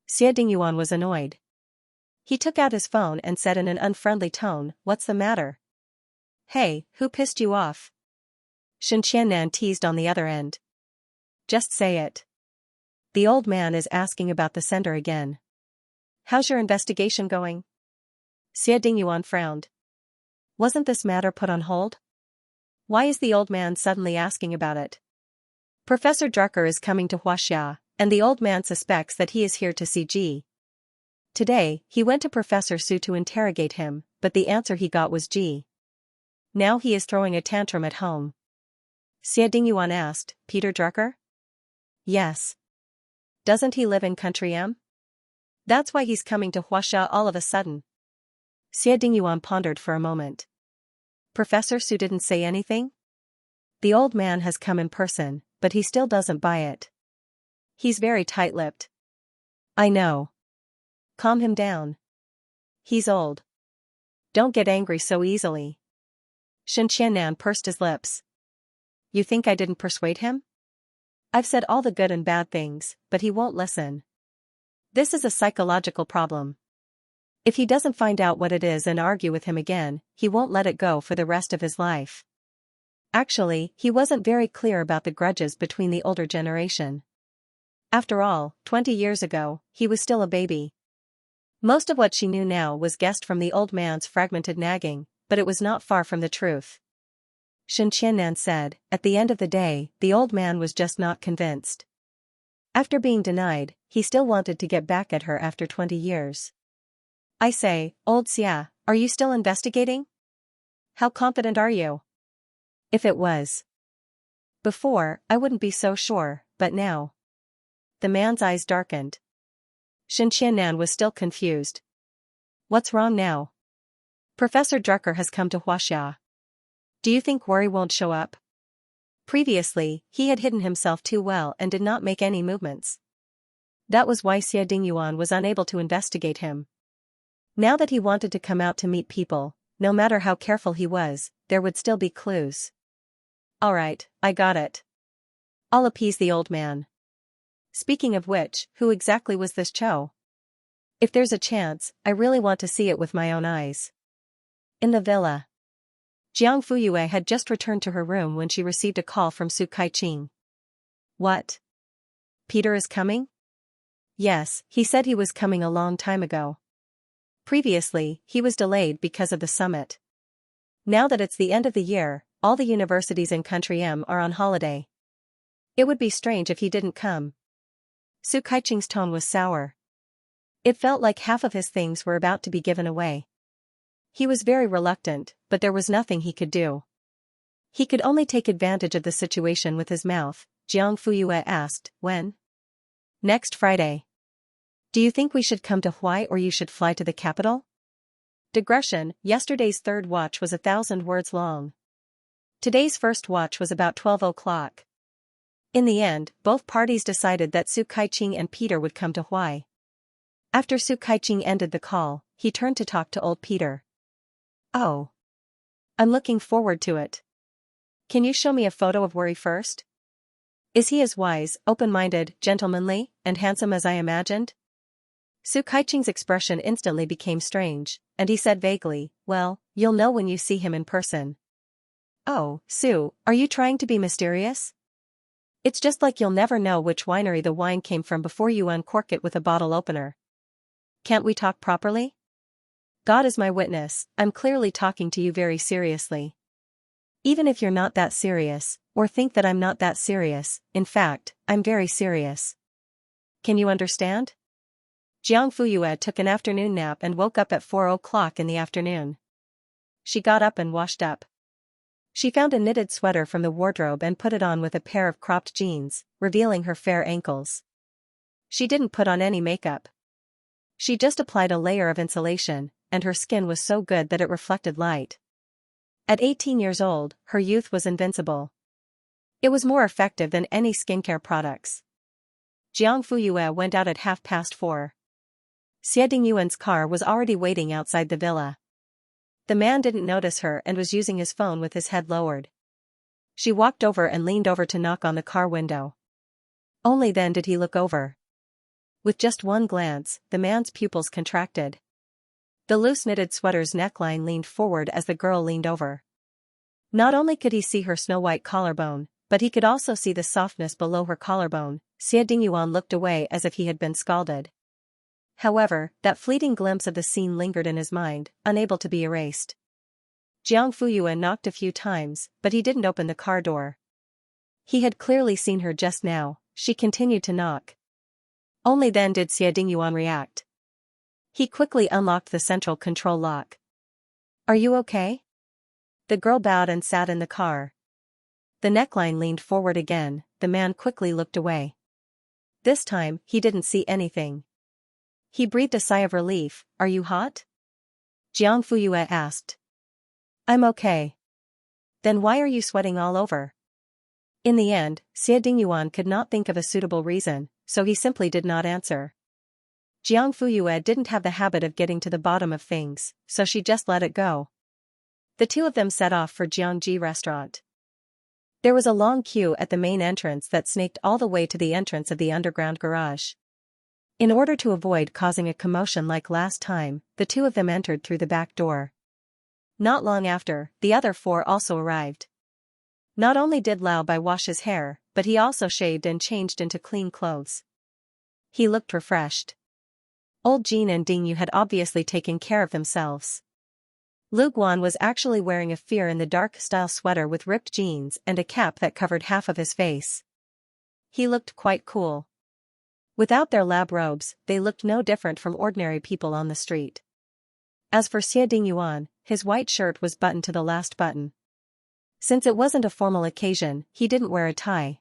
Xie Dingyuan was annoyed. He took out his phone and said in an unfriendly tone, What's the matter? Hey, who pissed you off? Xianxia teased on the other end. Just say it. The old man is asking about the sender again. How's your investigation going? Xie Dingyuan frowned. Wasn't this matter put on hold? Why is the old man suddenly asking about it? Professor Drucker is coming to Xianxia, and the old man suspects that he is here to see G. Today, he went to Professor Su to interrogate him, but the answer he got was G. Now he is throwing a tantrum at home. Xie Dingyuan asked, Peter Drucker? Yes. Doesn't he live in Country M? That's why he's coming to Xianxia all of a sudden. Xie Dingyuan pondered for a moment. Professor Su didn't say anything? The old man has come in person, but he still doesn't buy it. He's very tight-lipped. I know. Calm him down. He's old. Don't get angry so easily. Xianxia pursed his lips. You think I didn't persuade him? I've said all the good and bad things, but he won't listen. This is a psychological problem. If he doesn't find out what it is and argue with him again, he won't let it go for the rest of his life. Actually, he wasn't very clear about the grudges between the older generation. After all, 20 years ago, he was still a baby. Most of what she knew now was guessed from the old man's fragmented nagging, but it was not far from the truth. Xianxia said, at the end of the day, the old man was just not convinced. After being denied, he still wanted to get back at her after 20 years. I say, old Xia, are you still investigating? How confident are you? If it was before, I wouldn't be so sure, but now. The man's eyes darkened. Xianxia was still confused. What's wrong now? Professor Drucker has come to Xianxia. Do you think Worry won't show up? Previously, he had hidden himself too well and did not make any movements. That was why Xie Dingyuan was unable to investigate him. Now that he wanted to come out to meet people, no matter how careful he was, there would still be clues. Alright, I got it. I'll appease the old man. Speaking of which, who exactly was this Cho? If there's a chance, I really want to see it with my own eyes. In the villa. Jiang Fuyue had just returned to her room when she received a call from Su Kaiqing. What? Peter is coming? Yes, he said he was coming a long time ago. Previously, he was delayed because of the summit. Now that it's the end of the year, all the universities in Country M are on holiday. It would be strange if he didn't come. Su Kaiqing's tone was sour. It felt like half of his things were about to be given away. He was very reluctant, but there was nothing he could do. He could only take advantage of the situation with his mouth. Jiang Fuyue asked, when? Next Friday. Do you think we should come to Huai or you should fly to the capital? Digression, yesterday's third watch was 1,000 words long. Today's first watch was about 12 o'clock. In the end, both parties decided that Su Kaiqing and Peter would come to Huai. After Su Kaiqing ended the call, he turned to talk to old Peter. Oh. I'm looking forward to it. Can you show me a photo of Worry first? Is he as wise, open-minded, gentlemanly, and handsome as I imagined? Su Kaiqing's expression instantly became strange, and he said vaguely, well, you'll know when you see him in person. Oh, Su, are you trying to be mysterious? It's just like you'll never know which winery the wine came from before you uncork it with a bottle opener. Can't we talk properly? God is my witness, I'm clearly talking to you very seriously. Even if you're not that serious, or think that I'm not that serious, in fact, I'm very serious. Can you understand? Jiang Fuyue took an afternoon nap and woke up at 4 o'clock in the afternoon. She got up and washed up. She found a knitted sweater from the wardrobe and put it on with a pair of cropped jeans, revealing her fair ankles. She didn't put on any makeup. She just applied a layer of insulation, and her skin was so good that it reflected light. At 18 years old, her youth was invincible. It was more effective than any skincare products. Jiang Fuyue went out at 4:30. Xie Dingyuan's car was already waiting outside the villa. The man didn't notice her and was using his phone with his head lowered. She walked over and leaned over to knock on the car window. Only then did he look over. With just one glance, the man's pupils contracted. The loose knitted sweater's neckline leaned forward as the girl leaned over. Not only could he see her snow-white collarbone, but he could also see the softness below her collarbone. Xie Dingyuan looked away as if he had been scalded. However, that fleeting glimpse of the scene lingered in his mind, unable to be erased. Jiang Fuyue knocked a few times, but he didn't open the car door. He had clearly seen her just now. She continued to knock. Only then did Xie Dingyuan react. He quickly unlocked the central control lock. Are you okay? The girl bowed and sat in the car. The neckline leaned forward again. The man quickly looked away. This time, he didn't see anything. He breathed a sigh of relief. Are you hot? Jiang Fuyue asked. I'm okay. Then why are you sweating all over? In the end, Xie Dingyuan could not think of a suitable reason, so he simply did not answer. Jiang Fuyue didn't have the habit of getting to the bottom of things, so she just let it go. The two of them set off for Jiangji restaurant. There was a long queue at the main entrance that snaked all the way to the entrance of the underground garage. In order to avoid causing a commotion like last time, the two of them entered through the back door. Not long after, the other four also arrived. Not only did Lao Bai wash his hair, but he also shaved and changed into clean clothes. He looked refreshed. Old Jean and Ding Yu had obviously taken care of themselves. Lu Guan was actually wearing a fear-in-the-dark style sweater with ripped jeans and a cap that covered half of his face. He looked quite cool. Without their lab robes, they looked no different from ordinary people on the street. As for Xie Dingyuan, his white shirt was buttoned to the last button. Since it wasn't a formal occasion, he didn't wear a tie.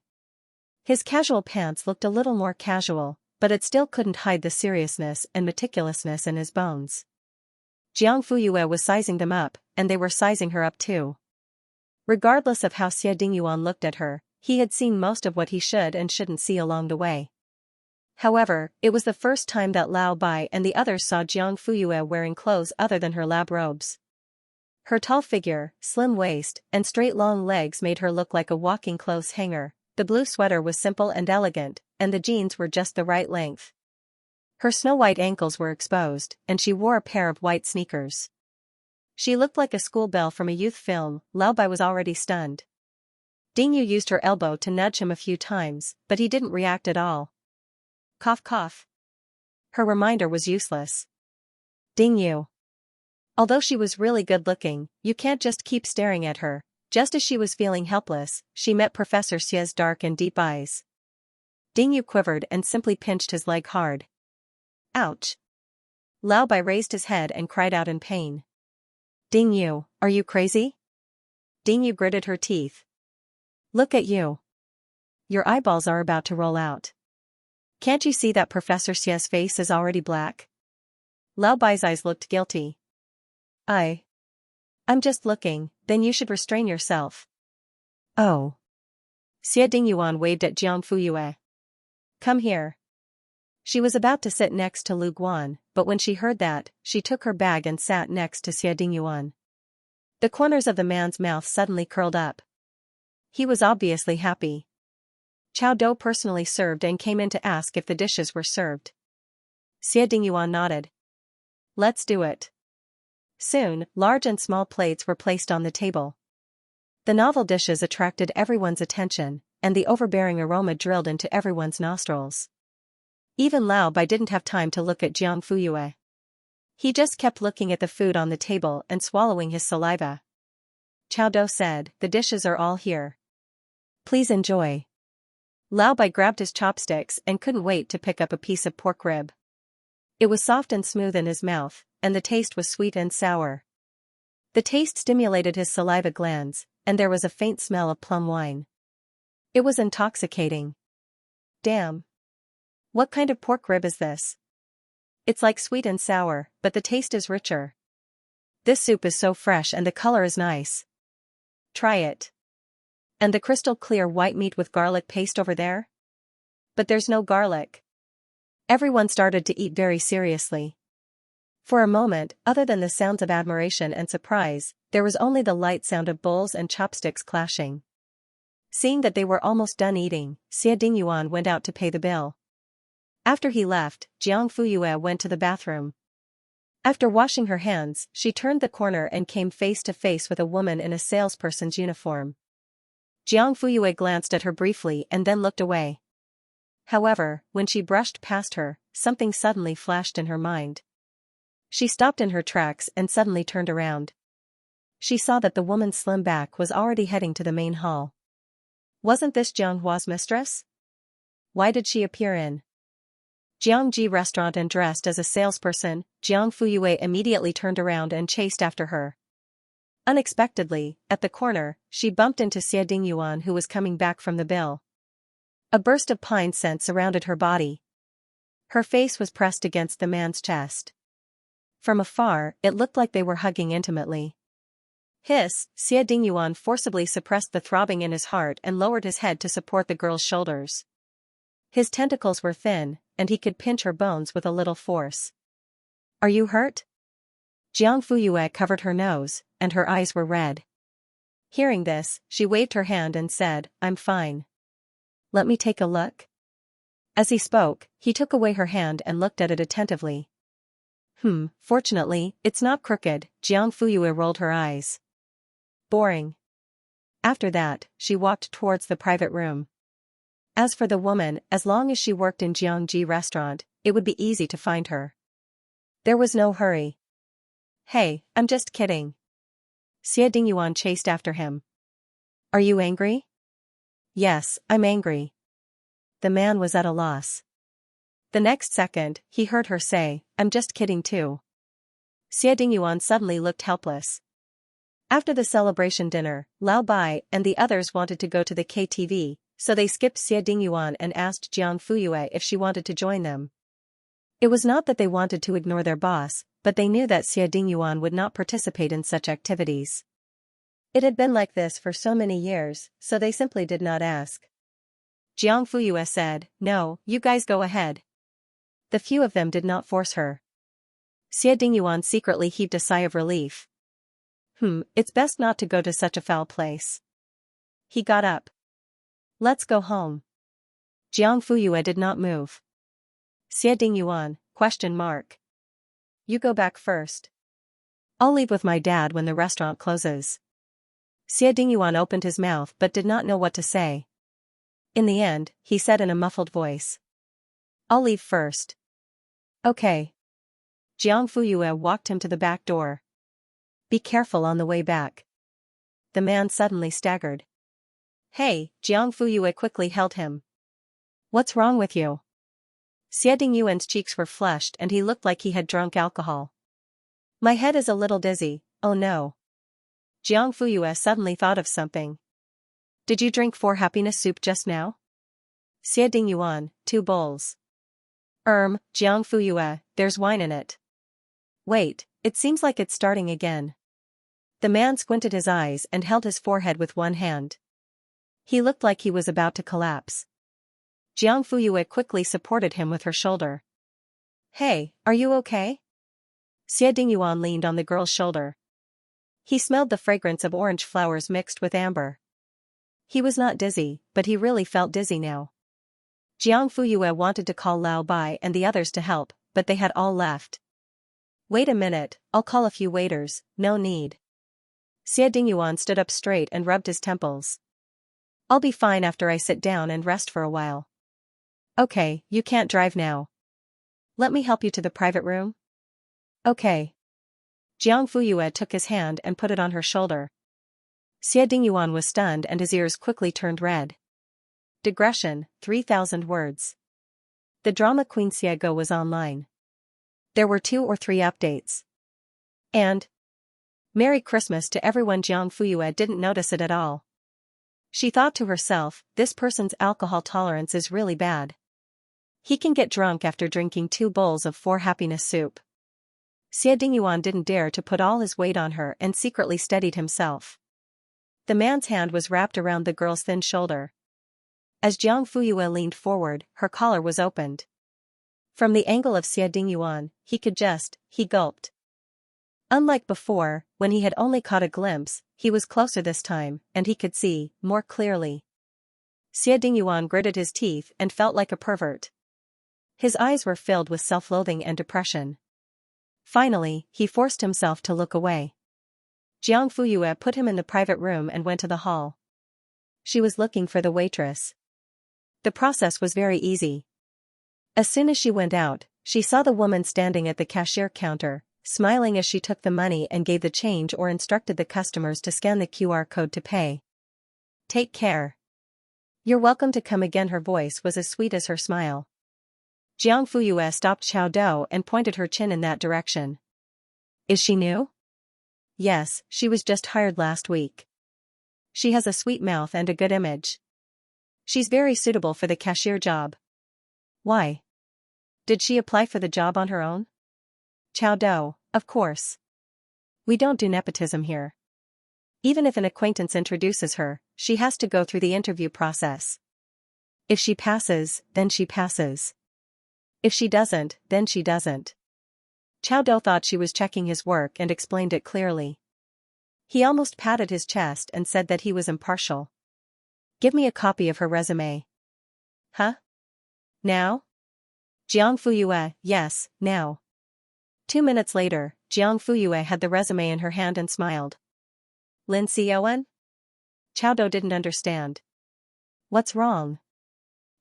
His casual pants looked a little more casual, but it still couldn't hide the seriousness and meticulousness in his bones. Jiang Fuyue was sizing them up, and they were sizing her up too. Regardless of how Xie Dingyuan looked at her, he had seen most of what he should and shouldn't see along the way. However, it was the first time that Lao Bai and the others saw Jiang Fuyue wearing clothes other than her lab robes. Her tall figure, slim waist, and straight long legs made her look like a walking clothes hanger. The blue sweater was simple and elegant, and the jeans were just the right length. Her snow-white ankles were exposed, and she wore a pair of white sneakers. She looked like a schoolgirl from a youth film. Lao Bai was already stunned. Dingyu used her elbow to nudge him a few times, but he didn't react at all. Cough cough. Her reminder was useless. Dingyu. Although she was really good-looking, you can't just keep staring at her. Just as she was feeling helpless, she met Professor Xie's dark and deep eyes. Dingyu quivered and simply pinched his leg hard. Ouch. Lao Bai raised his head and cried out in pain. Dingyu, are you crazy? Dingyu gritted her teeth. Look at you. Your eyeballs are about to roll out. Can't you see that Professor Xie's face is already black? Lao Bai's eyes looked guilty. I'm just looking, then you should restrain yourself. Oh. Xie Dingyuan waved at Jiang Fuyue. Come here. She was about to sit next to Lu Guan, but when she heard that, she took her bag and sat next to Xie Dingyuan. The corners of the man's mouth suddenly curled up. He was obviously happy. Chao Dou personally served and came in to ask if the dishes were served. Xie Dingyuan nodded. Let's do it. Soon, large and small plates were placed on the table. The novel dishes attracted everyone's attention, and the overbearing aroma drilled into everyone's nostrils. Even Lao Bai didn't have time to look at Jiang Fuyue. He just kept looking at the food on the table and swallowing his saliva. Chao Dou said, the dishes are all here. Please enjoy. Lao Bai grabbed his chopsticks and couldn't wait to pick up a piece of pork rib. It was soft and smooth in his mouth, and the taste was sweet and sour. The taste stimulated his saliva glands, and there was a faint smell of plum wine. It was intoxicating. Damn. What kind of pork rib is this? It's like sweet and sour, but the taste is richer. This soup is so fresh and the color is nice. Try it. And the crystal clear white meat with garlic paste over there? But there's no garlic. Everyone started to eat very seriously. For a moment, other than the sounds of admiration and surprise, there was only the light sound of bowls and chopsticks clashing. Seeing that they were almost done eating, Xie Dingyuan went out to pay the bill. After he left, Jiang Fuyue went to the bathroom. After washing her hands, she turned the corner and came face to face with a woman in a salesperson's uniform. Jiang Fuyue glanced at her briefly and then looked away. However, when she brushed past her, something suddenly flashed in her mind. She stopped in her tracks and suddenly turned around. She saw that the woman's slim back was already heading to the main hall. Wasn't this Jiang Hua's mistress? Why did she appear in Jiangji restaurant and dressed as a salesperson? Jiang Fuyue immediately turned around and chased after her. Unexpectedly, at the corner, she bumped into Xie Dingyuan who was coming back from the bill. A burst of pine scent surrounded her body. Her face was pressed against the man's chest. From afar, it looked like they were hugging intimately. Hiss, Xie Dingyuan forcibly suppressed the throbbing in his heart and lowered his head to support the girl's shoulders. His tentacles were thin, and he could pinch her bones with a little force. Are you hurt? Jiang Fuyue covered her nose, and her eyes were red. Hearing this, she waved her hand and said, I'm fine. Let me take a look. As he spoke, he took away her hand and looked at it attentively. Fortunately, it's not crooked. Jiang Fuyue rolled her eyes. Boring. After that, she walked towards the private room. As for the woman, as long as she worked in Jiangji restaurant, it would be easy to find her. There was no hurry. Hey, I'm just kidding. Xie Dingyuan chased after him. Are you angry? Yes, I'm angry. The man was at a loss. The next second, he heard her say, I'm just kidding too. Xie Dingyuan suddenly looked helpless. After the celebration dinner, Lao Bai and the others wanted to go to the KTV, so they skipped Xie Dingyuan and asked Jiang Fuyue if she wanted to join them. It was not that they wanted to ignore their boss, but they knew that Xie Dingyuan would not participate in such activities. It had been like this for so many years, so they simply did not ask. Jiang Fuyue said, "No, you guys go ahead." The few of them did not force her. Xie Dingyuan secretly heaved a sigh of relief. It's best not to go to such a foul place. He got up. Let's go home. Jiang Fuyue did not move. Xie Dingyuan, ? You go back first. I'll leave with my dad when the restaurant closes. Xie Dingyuan opened his mouth but did not know what to say. In the end, he said in a muffled voice. I'll leave first. Okay. Jiang Fuyue walked him to the back door. Be careful on the way back. The man suddenly staggered. Hey, Jiang Fuyue quickly held him. What's wrong with you? Xie Dingyuan's cheeks were flushed and he looked like he had drunk alcohol. My head is a little dizzy, oh no. Jiang Fuyue suddenly thought of something. Did you drink 4 happiness soup just now? Xie Dingyuan, 2 bowls. Jiang Fuyue, there's wine in it. Wait, it seems like it's starting again. The man squinted his eyes and held his forehead with one hand. He looked like he was about to collapse. Jiang Fuyue quickly supported him with her shoulder. Hey, are you okay? Xie Dingyuan leaned on the girl's shoulder. He smelled the fragrance of orange flowers mixed with amber. He was not dizzy, but he really felt dizzy now. Jiang Fuyue wanted to call Lao Bai and the others to help, but they had all left. Wait a minute, I'll call a few waiters, no need. Xie Dingyuan stood up straight and rubbed his temples. I'll be fine after I sit down and rest for a while. Okay, you can't drive now. Let me help you to the private room? Okay. Jiang Fuyue took his hand and put it on her shoulder. Xie Dingyuan was stunned and his ears quickly turned red. Digression, 3,000 words. The drama Queen Xiego was online. There were 2 or 3 updates. And Merry Christmas to everyone. Jiang Fuyue didn't notice it at all. She thought to herself, this person's alcohol tolerance is really bad. He can get drunk after drinking 2 bowls of 4 happiness soup. Xie Dingyuan didn't dare to put all his weight on her and secretly steadied himself. The man's hand was wrapped around the girl's thin shoulder. As Jiang Fuyue leaned forward, her collar was opened. From the angle of Xie Dingyuan, he gulped. Unlike before, when he had only caught a glimpse, he was closer this time, and he could see, more clearly. Xie Dingyuan gritted his teeth and felt like a pervert. His eyes were filled with self-loathing and depression. Finally, he forced himself to look away. Jiang Fuyue put him in the private room and went to the hall. She was looking for the waitress. The process was very easy. As soon as she went out, she saw the woman standing at the cashier counter, smiling as she took the money and gave the change or instructed the customers to scan the QR code to pay. Take care. You're welcome to come again. Her voice was as sweet as her smile. Jiang Fuyue stopped Chao Dou and pointed her chin in that direction. Is she new? Yes, she was just hired last week. She has a sweet mouth and a good image. She's very suitable for the cashier job. Why? Did she apply for the job on her own? Chao Dou, of course. We don't do nepotism here. Even if an acquaintance introduces her, she has to go through the interview process. If she passes, then she passes. If she doesn't, then she doesn't. Chao Dou thought she was checking his work and explained it clearly. He almost patted his chest and said that he was impartial. Give me a copy of her resume. Huh? Now? Jiang Fuyue, yes, now. 2 minutes later, Jiang Fuyue had the resume in her hand and smiled. Lin Xiaowen? Chao Dou didn't understand. What's wrong?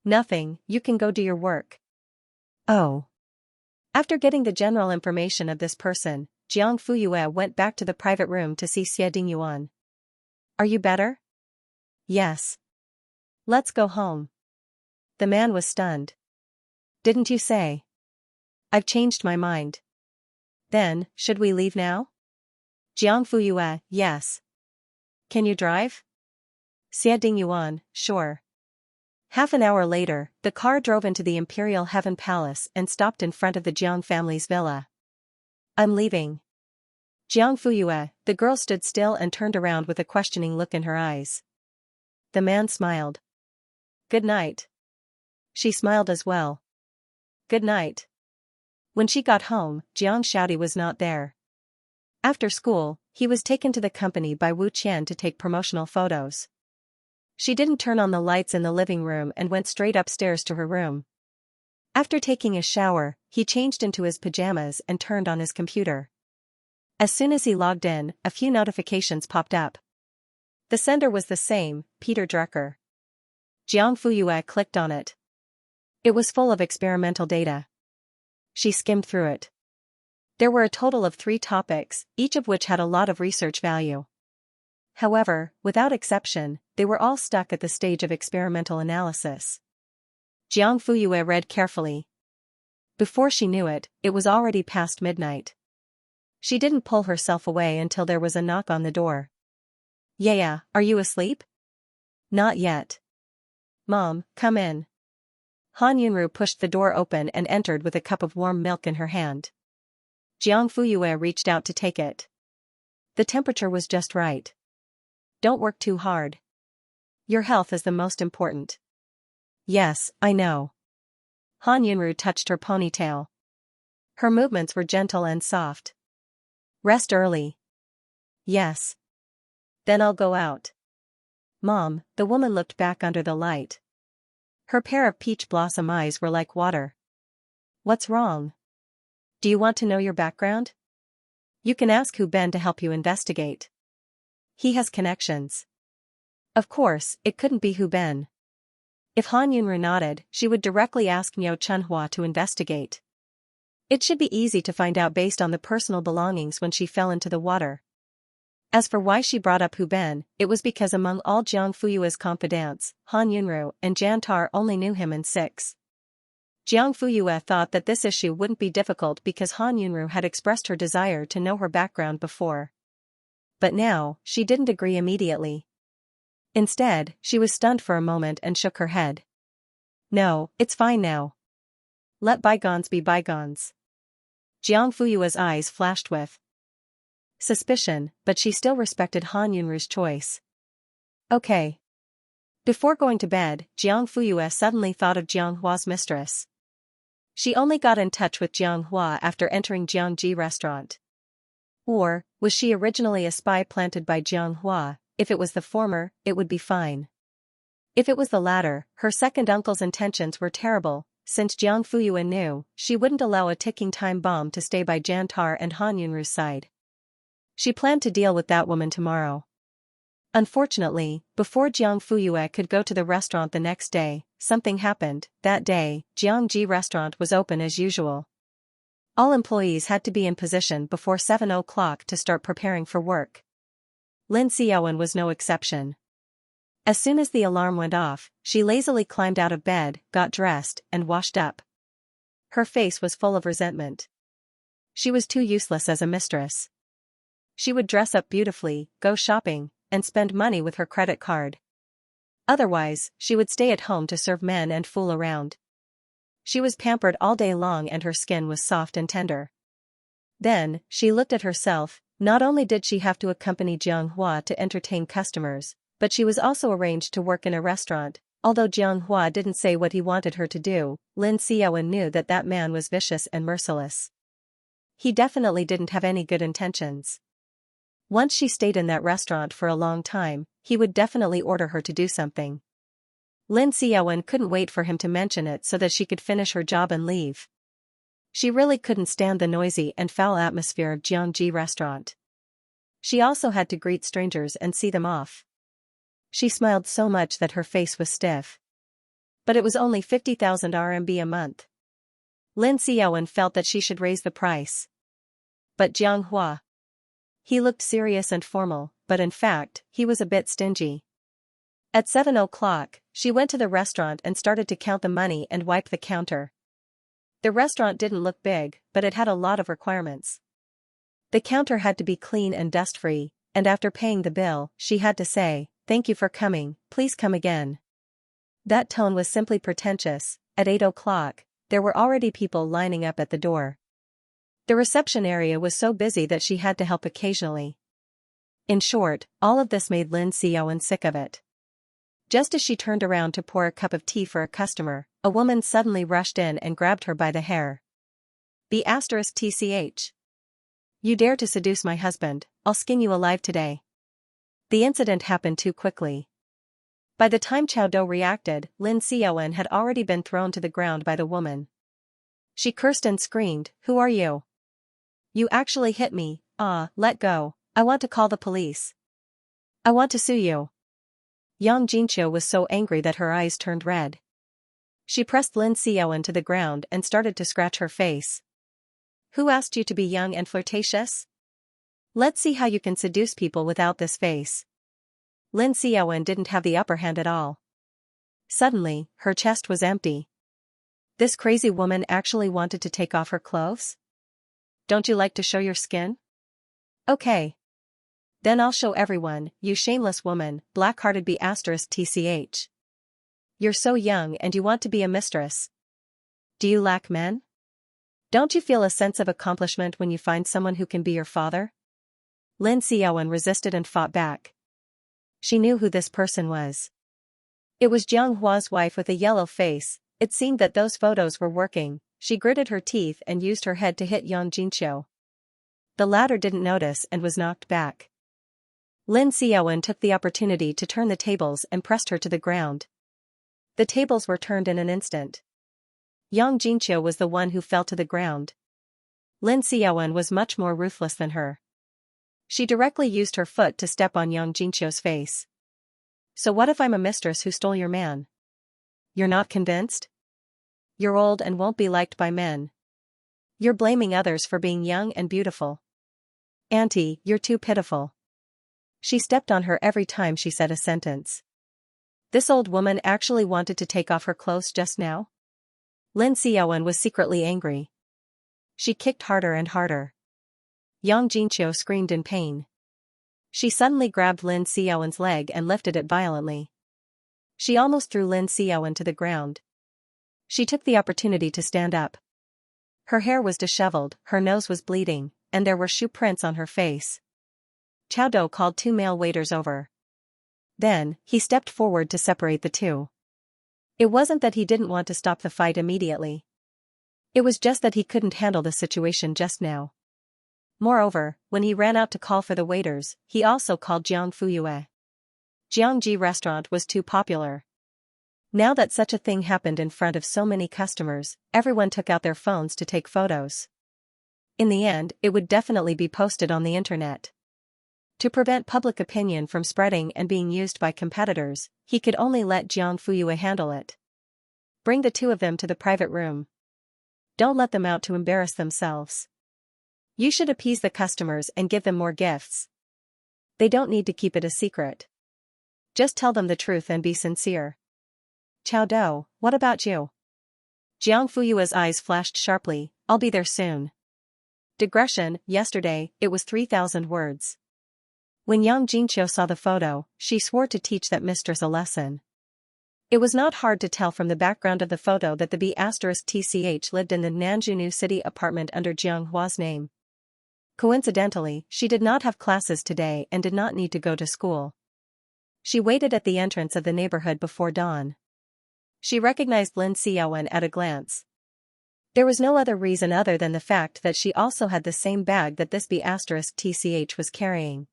Nothing, you can go do your work. Oh. After getting the general information of this person, Jiang Fuyue went back to the private room to see Xie Dingyuan. Are you better? Yes. Let's go home. The man was stunned. Didn't you say? I've changed my mind. Then, should we leave now? Jiang Fuyue, yes. Can you drive? Xie Dingyuan, sure. Half an hour later, the car drove into the Imperial Heaven Palace and stopped in front of the Jiang family's villa. I'm leaving. Jiang Fuyue, the girl stood still and turned around with a questioning look in her eyes. The man smiled. Good night. She smiled as well. Good night. When she got home, Jiang Shaodi was not there. After school, he was taken to the company by Wu Qian to take promotional photos. She didn't turn on the lights in the living room and went straight upstairs to her room. After taking a shower, he changed into his pajamas and turned on his computer. As soon as he logged in, a few notifications popped up. The sender was the same, Peter Drucker. Jiang Fuyue clicked on it. It was full of experimental data. She skimmed through it. There were a total of 3 topics, each of which had a lot of research value. However, without exception, they were all stuck at the stage of experimental analysis. Jiang Fuyue read carefully. Before she knew it, it was already past midnight. She didn't pull herself away until there was a knock on the door. Yeah, are you asleep? Not yet. Mom, come in. Han Yunru pushed the door open and entered with a cup of warm milk in her hand. Jiang Fuyue reached out to take it. The temperature was just right. Don't work too hard. Your health is the most important. Yes, I know. Han Yunru touched her ponytail. Her movements were gentle and soft. Rest early. Yes. Then I'll go out. Mom, the woman looked back under the light. Her pair of peach blossom eyes were like water. What's wrong? Do you want to know your background? You can ask Hu Ben to help you investigate. He has connections. Of course, it couldn't be Hu Ben. If Han Yunru nodded, she would directly ask Miao Chunhua to investigate. It should be easy to find out based on the personal belongings when she fell into the water. As for why she brought up Hu Ben, it was because among all Jiang Fuyue's confidants, Han Yunru and Jantar only knew him in 6. Jiang Fuyue thought that this issue wouldn't be difficult because Han Yunru had expressed her desire to know her background before. But now, she didn't agree immediately. Instead, she was stunned for a moment and shook her head. No, it's fine now. Let bygones be bygones. Jiang Fuyue's eyes flashed with suspicion, but she still respected Han Yunru's choice. Okay. Before going to bed, Jiang Fuyue suddenly thought of Jiang Hua's mistress. She only got in touch with Jiang Hua after entering Jiangji restaurant. Or, was she originally a spy planted by Jiang Hua? If it was the former, it would be fine. If it was the latter, her second uncle's intentions were terrible, since Jiang Fuyue knew she wouldn't allow a ticking time bomb to stay by Jantar and Han Yunru's side. She planned to deal with that woman tomorrow. Unfortunately, before Jiang Fuyue could go to the restaurant the next day, something happened. That day, Jiangji restaurant was open as usual. All employees had to be in position before 7 o'clock to start preparing for work. Lin Xiaowen was no exception. As soon as the alarm went off, she lazily climbed out of bed, got dressed, and washed up. Her face was full of resentment. She was too useless as a mistress. She would dress up beautifully, go shopping, and spend money with her credit card. Otherwise, she would stay at home to serve men and fool around. She was pampered all day long and her skin was soft and tender. Then, she looked at herself. Not only did she have to accompany Jiang Hua to entertain customers, but she was also arranged to work in a restaurant. Although Jiang Hua didn't say what he wanted her to do, Lin Xiaowen knew that that man was vicious and merciless. He definitely didn't have any good intentions. Once she stayed in that restaurant for a long time, he would definitely order her to do something. Lin Xiaowen couldn't wait for him to mention it so that she could finish her job and leave. She really couldn't stand the noisy and foul atmosphere of Jiangji restaurant. She also had to greet strangers and see them off. She smiled so much that her face was stiff. But it was only 50,000 RMB a month. Lin Xiaowen felt that she should raise the price. But Jiang Hua. He looked serious and formal, but in fact, he was a bit stingy. At 7 o'clock, she went to the restaurant and started to count the money and wipe the counter. The restaurant didn't look big, but it had a lot of requirements. The counter had to be clean and dust-free, and after paying the bill, she had to say, "Thank you for coming, please come again." That tone was simply pretentious. At 8 o'clock, there were already people lining up at the door. The reception area was so busy that she had to help occasionally. In short, all of this made Lin Xiaowen sick of it. Just as she turned around to pour a cup of tea for a customer, a woman suddenly rushed in and grabbed her by the hair. B*TCH. You dare to seduce my husband, I'll skin you alive today. The incident happened too quickly. By the time Chao Dou reacted, Lin Xiaowen had already been thrown to the ground by the woman. She cursed and screamed, "Who are you? You actually hit me, let go, I want to call the police. I want to sue you." Yang Jinqiu was so angry that her eyes turned red. She pressed Lin Xiaowen to the ground and started to scratch her face. Who asked you to be young and flirtatious? Let's see how you can seduce people without this face. Lin Xiaowen didn't have the upper hand at all. Suddenly, her chest was empty. This crazy woman actually wanted to take off her clothes? Don't you like to show your skin? Okay. Then I'll show everyone, you shameless woman, black-hearted B*TCH. You're so young and you want to be a mistress. Do you lack men? Don't you feel a sense of accomplishment when you find someone who can be your father? Lin Xiaowen resisted and fought back. She knew who this person was. It was Jiang Hua's wife with a yellow face. It seemed that those photos were working. She gritted her teeth and used her head to hit Yang Jinqiu. The latter didn't notice and was knocked back. Lin Xiaowen took the opportunity to turn the tables and pressed her to the ground. The tables were turned in an instant. Yang Jinqiu was the one who fell to the ground. Lin Xiaowen was much more ruthless than her. She directly used her foot to step on Yang Jinqiu's face. So what if I'm a mistress who stole your man? You're not convinced? You're old and won't be liked by men. You're blaming others for being young and beautiful. Auntie, you're too pitiful. She stepped on her every time she said a sentence. This old woman actually wanted to take off her clothes just now? Lin Xiaowen was secretly angry. She kicked harder and harder. Yang Jinqiu screamed in pain. She suddenly grabbed Lin Xiaowen's leg and lifted it violently. She almost threw Lin Xiaowen to the ground. She took the opportunity to stand up. Her hair was disheveled, her nose was bleeding, and there were shoe prints on her face. Chao Dou called 2 male waiters over. Then, he stepped forward to separate the two. It wasn't that he didn't want to stop the fight immediately. It was just that he couldn't handle the situation just now. Moreover, when he ran out to call for the waiters, he also called Jiang Fuyue. Jiangji restaurant was too popular. Now that such a thing happened in front of so many customers, everyone took out their phones to take photos. In the end, it would definitely be posted on the internet. To prevent public opinion from spreading and being used by competitors, he could only let Jiang Fuyue handle it. Bring the two of them to the private room. Don't let them out to embarrass themselves. You should appease the customers and give them more gifts. They don't need to keep it a secret. Just tell them the truth and be sincere. Chao Dou, what about you? Jiang Fuyue's eyes flashed sharply, I'll be there soon. Digression, yesterday, it was 3,000 words. When Yang Jinqiu saw the photo, she swore to teach that mistress a lesson. It was not hard to tell from the background of the photo that the B*TCH lived in the Nanjunu city apartment under Jiang Hua's name. Coincidentally, she did not have classes today and did not need to go to school. She waited at the entrance of the neighborhood before dawn. She recognized Lin Xiaowen at a glance. There was no other reason other than the fact that she also had the same bag that this B*TCH was carrying.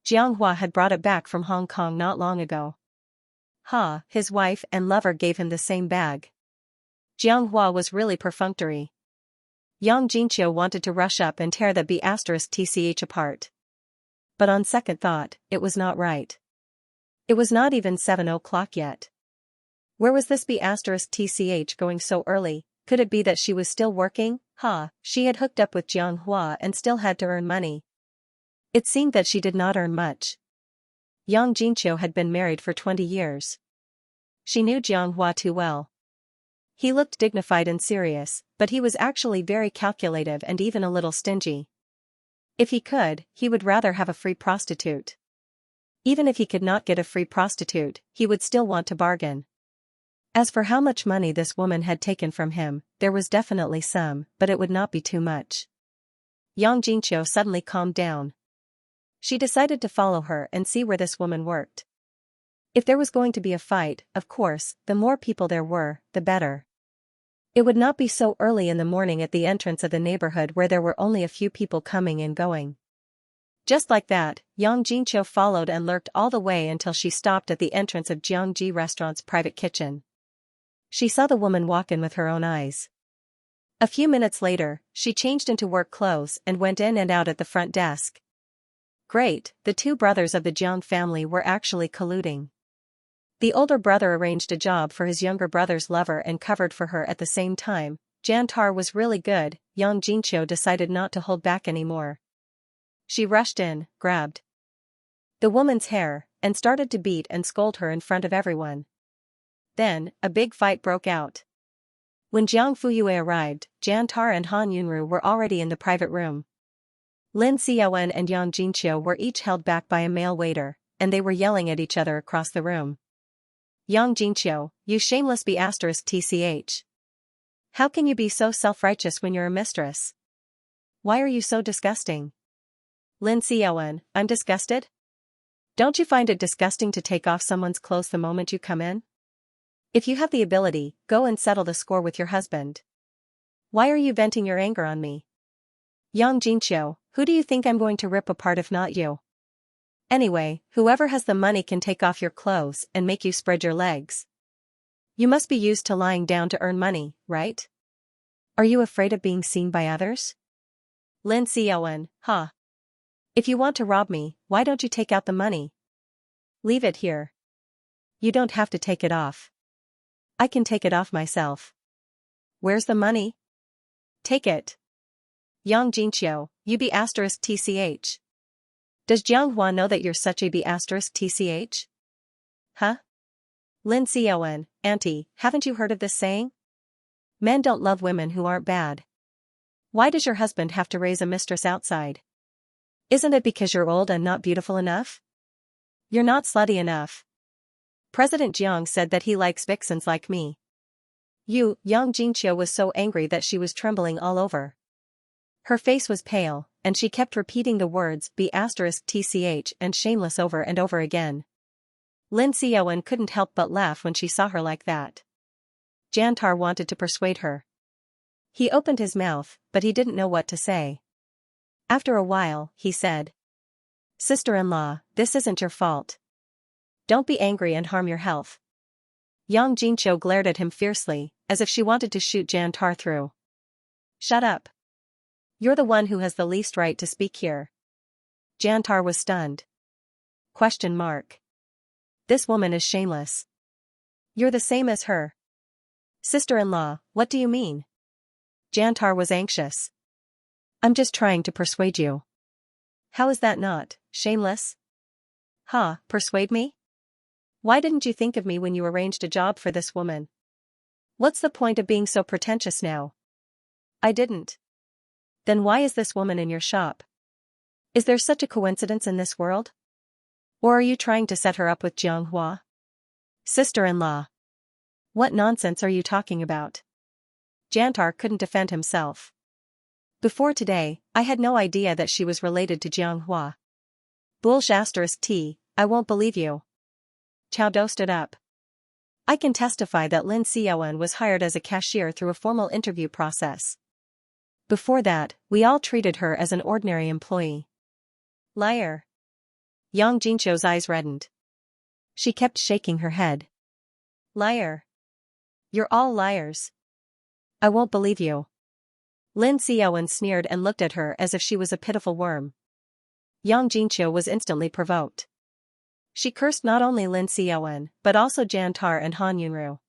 Jiang Hua had brought it back from Hong Kong not long ago. His wife and lover gave him the same bag. Jiang Hua was really perfunctory. Yang Jinqiu wanted to rush up and tear the B*TCH apart. But on second thought, it was not right. It was not even 7 o'clock yet. Where was this B*TCH going so early? Could it be that she was still working? She had hooked up with Jiang Hua and still had to earn money. It seemed that she did not earn much. Yang Jinqiu had been married for 20 years. She knew Jiang Hua too well. He looked dignified and serious, but he was actually very calculative and even a little stingy. If he could, he would rather have a free prostitute. Even if he could not get a free prostitute, he would still want to bargain. As for how much money this woman had taken from him, there was definitely some, but it would not be too much. Yang Jingqiu suddenly calmed down. She decided to follow her and see where this woman worked. If there was going to be a fight, of course, the more people there were, the better. It would not be so early in the morning at the entrance of the neighborhood where there were only a few people coming and going. Just like that, Yang Jingqiu followed and lurked all the way until she stopped at the entrance of Jiangji Restaurant's private kitchen. She saw the woman walk in with her own eyes. A few minutes later, she changed into work clothes and went in and out at the front desk. Great, the two brothers of the Jiang family were actually colluding. The older brother arranged a job for his younger brother's lover and covered for her at the same time. Jantar was really good. Yang Jingqiu decided not to hold back anymore. She rushed in, grabbed the woman's hair, and started to beat and scold her in front of everyone. Then, a big fight broke out. When Jiang Fuyue arrived, Jantar and Han Yunru were already in the private room. Lin Xiaowen and Yang Jingqiu were each held back by a male waiter, and they were yelling at each other across the room. Yang Jingqiu, you shameless B***tch. How can you be so self-righteous when you're a mistress? Why are you so disgusting? Lin Xiaowen, I'm disgusted? Don't you find it disgusting to take off someone's clothes the moment you come in? If you have the ability, go and settle the score with your husband. Why are you venting your anger on me? Yang Jingqiu, who do you think I'm going to rip apart if not you? Anyway, whoever has the money can take off your clothes and make you spread your legs. You must be used to lying down to earn money, right? Are you afraid of being seen by others? Lin Xiaowen, huh? If you want to rob me, why don't you take out the money? Leave it here. You don't have to take it off. I can take it off myself. Where's the money? Take it. Yang Jingqiu, you B***tch. Does Jiang Hua know that you're such a B***tch? Huh? Lin Xiaowen, Auntie, haven't you heard of this saying? Men don't love women who aren't bad. Why does your husband have to raise a mistress outside? Isn't it because you're old and not beautiful enough? You're not slutty enough. President Jiang said that he likes vixens like me. Yang Jingqiu was so angry that she was trembling all over. Her face was pale, and she kept repeating the words B***tch and shameless over and over again. Lin Xiaowen couldn't help but laugh when she saw her like that. Jantar wanted to persuade her. He opened his mouth, but he didn't know what to say. After a while, he said, Sister-in-law, this isn't your fault. Don't be angry and harm your health. Yang Jingqiu glared at him fiercely, as if she wanted to shoot Jantar through. Shut up. You're the one who has the least right to speak here. Jantar was stunned. Question mark. This woman is shameless. You're the same as her. Sister-in-law, what do you mean? Jantar was anxious. I'm just trying to persuade you. How is that not shameless? Huh, persuade me? Why didn't you think of me when you arranged a job for this woman? What's the point of being so pretentious now? I didn't. Then why is this woman in your shop? Is there such a coincidence in this world? Or are you trying to set her up with Jiang Hua? Sister-in-law. What nonsense are you talking about? Jantar couldn't defend himself. Before today, I had no idea that she was related to Jiang Hua. Bullsh**T, I won't believe you. Chao Do stood up. I can testify that Lin Xiaowen was hired as a cashier through a formal interview process. Before that, we all treated her as an ordinary employee. Liar. Yang Jingqiu's eyes reddened. She kept shaking her head. Liar. You're all liars. I won't believe you. Lin Xiaowen sneered and looked at her as if she was a pitiful worm. Yang Jingqiu was instantly provoked. She cursed not only Lin Xiaowen, but also Jantar and Han Yunru.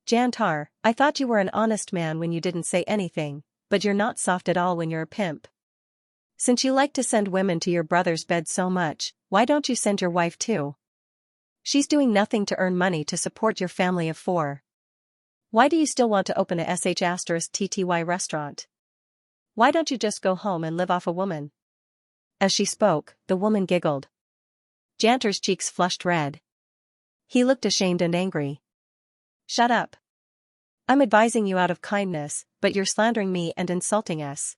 Jantar, I thought you were an honest man when you didn't say anything, but you're not soft at all when you're a pimp. Since you like to send women to your brother's bed so much, why don't you send your wife too? She's doing nothing to earn money to support your family of 4. Why do you still want to open a sh**tty restaurant? Why don't you just go home and live off a woman? As she spoke, the woman giggled. Jantar's cheeks flushed red. He looked ashamed and angry. Shut up. I'm advising you out of kindness, but you're slandering me and insulting us.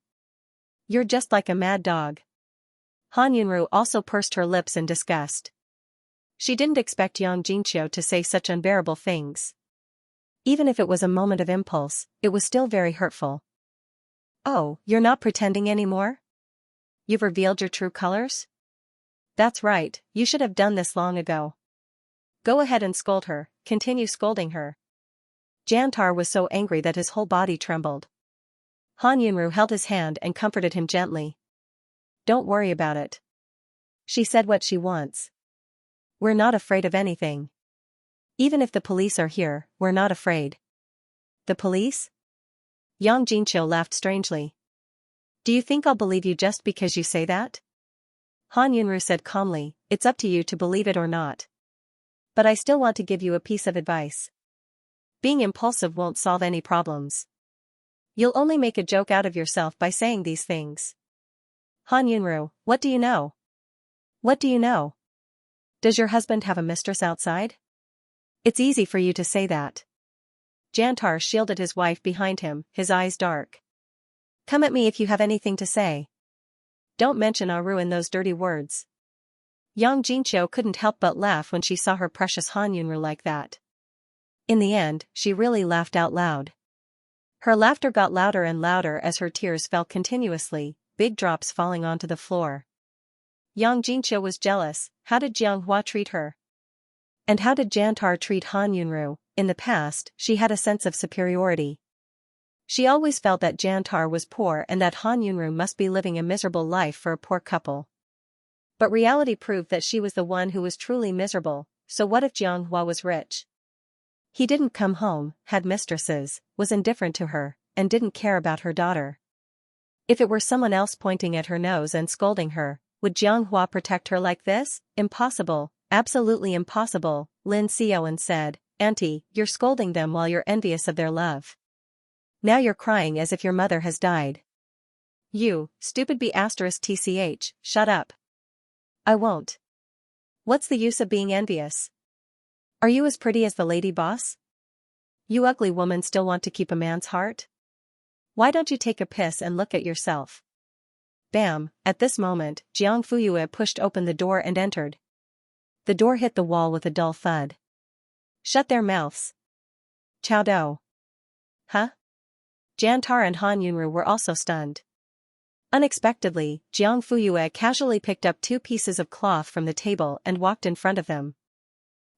You're just like a mad dog. Han Yunru also pursed her lips in disgust. She didn't expect Yang Jinqiu to say such unbearable things. Even if it was a moment of impulse, it was still very hurtful. Oh, you're not pretending anymore? You've revealed your true colors? That's right, you should have done this long ago. Go ahead and scold her, continue scolding her. Jiantar was so angry that his whole body trembled. Han Yunru held his hand and comforted him gently. Don't worry about it. She said what she wants. We're not afraid of anything. Even if the police are here, we're not afraid. The police? Yang Jinqiu laughed strangely. Do you think I'll believe you just because you say that? Han Yunru said calmly, it's up to you to believe it or not. But I still want to give you a piece of advice. Being impulsive won't solve any problems. You'll only make a joke out of yourself by saying these things. Han Yunru, what do you know? What do you know? Does your husband have a mistress outside? It's easy for you to say that. Jiantar shielded his wife behind him, his eyes dark. Come at me if you have anything to say. Don't mention I'll ruin those dirty words. Yang Jinqiu couldn't help but laugh when she saw her precious Han Yunru like that. In the end, she really laughed out loud. Her laughter got louder and louder as her tears fell continuously, big drops falling onto the floor. Yang Jinqiu was jealous. How did Jianghua treat her? And how did Jiantar treat Han Yunru? In the past, she had a sense of superiority. She always felt that Jiantar was poor and that Han Yunru must be living a miserable life for a poor couple. But reality proved that she was the one who was truly miserable, so what if Jianghua was rich? He didn't come home, had mistresses, was indifferent to her, and didn't care about her daughter. If it were someone else pointing at her nose and scolding her, would Jianghua protect her like this? Impossible, absolutely impossible, Lin Xiaowen said. Auntie, you're scolding them while you're envious of their love. Now you're crying as if your mother has died. You, stupid B*tch, shut up. I won't. What's the use of being envious? Are you as pretty as the lady boss? You ugly woman still want to keep a man's heart? Why don't you take a piss and look at yourself? Bam, at this moment, Jiang Fuyue pushed open the door and entered. The door hit the wall with a dull thud. Shut their mouths. Chao Do. Huh? Jiantar and Han Yunru were also stunned. Unexpectedly, Jiang Fuyue casually picked up 2 pieces of cloth from the table and walked in front of them.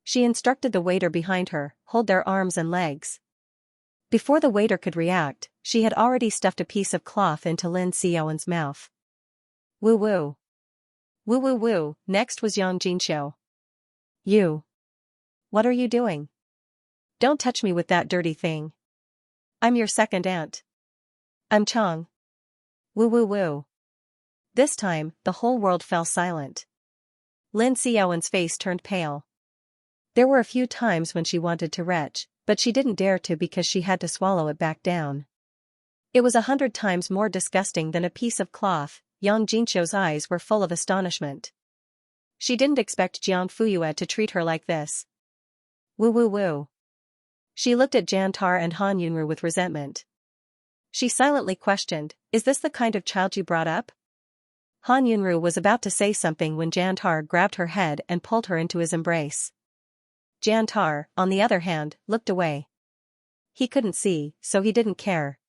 She instructed the waiter behind her, hold their arms and legs. Before the waiter could react, she had already stuffed a piece of cloth into Lin Xiaowen's mouth. Woo woo. Woo woo woo, next was Yang Jinqiu. You. What are you doing? Don't touch me with that dirty thing. I'm your second aunt. I'm Chang. Woo woo woo. This time, the whole world fell silent. Lin Xiaowen's face turned pale. There were a few times when she wanted to retch, but she didn't dare to because she had to swallow it back down. It was 100 times more disgusting than a piece of cloth. Yang Jinqiu's eyes were full of astonishment. She didn't expect Jiang Fuyue to treat her like this. Woo woo woo. She looked at Jiantar and Han Yunru with resentment. She silently questioned, is this the kind of child you brought up? Han Yunru was about to say something when Jiantar grabbed her head and pulled her into his embrace. Jiantar, on the other hand, looked away. He couldn't see, so he didn't care.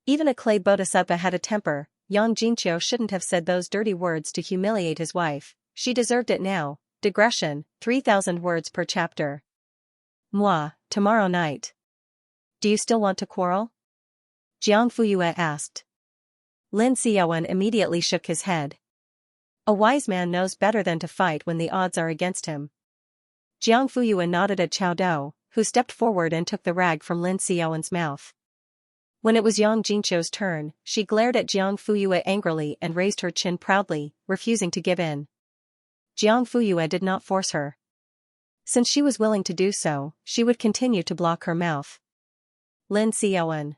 Even a clay bodhisattva had a temper. Yang Jinqiu shouldn't have said those dirty words to humiliate his wife. She deserved it now. Digression, 3,000 words per chapter. Moi, tomorrow night. Do you still want to quarrel? Jiang Fuyue asked. Lin Xiaowen immediately shook his head. A wise man knows better than to fight when the odds are against him. Jiang Fuyue nodded at Chao Do, who stepped forward and took the rag from Lin Xiaowen's mouth. When it was Yang Jinqiu's turn, she glared at Jiang Fuyue angrily and raised her chin proudly, refusing to give in. Jiang Fuyue did not force her. Since she was willing to do so, she would continue to block her mouth. Lin Xiaowen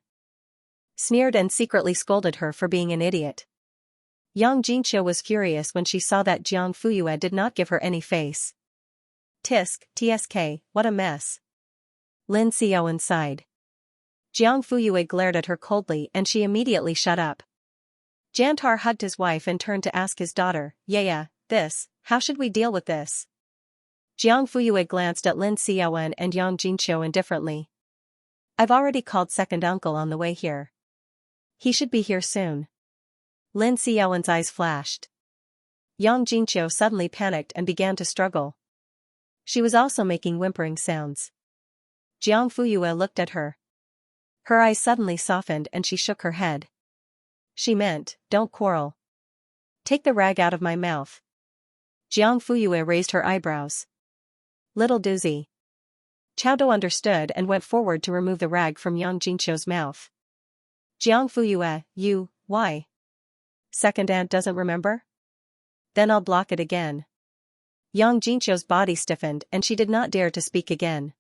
sneered and secretly scolded her for being an idiot. Yang Jinqiu was furious when she saw that Jiang Fuyue did not give her any face. Tsk, what a mess. Lin Xiaowen sighed. Jiang Fuyue glared at her coldly and she immediately shut up. Jantar hugged his wife and turned to ask his daughter, how should we deal with this? Jiang Fuyue glanced at Lin Xiaowen and Yang Jinqiu indifferently. I've already called second uncle on the way here. He should be here soon. Lin Xiaowen's eyes flashed. Yang Jinqiu suddenly panicked and began to struggle. She was also making whimpering sounds. Jiang Fuyue looked at her. Her eyes suddenly softened and she shook her head. She meant, don't quarrel. Take the rag out of my mouth. Jiang Fuyue raised her eyebrows. Little doozy. Chao Do understood and went forward to remove the rag from Yang Jinqiu's mouth. Jiang Fuyue, why? Second aunt doesn't remember? Then I'll block it again. Yang Jinqiu's body stiffened and she did not dare to speak again.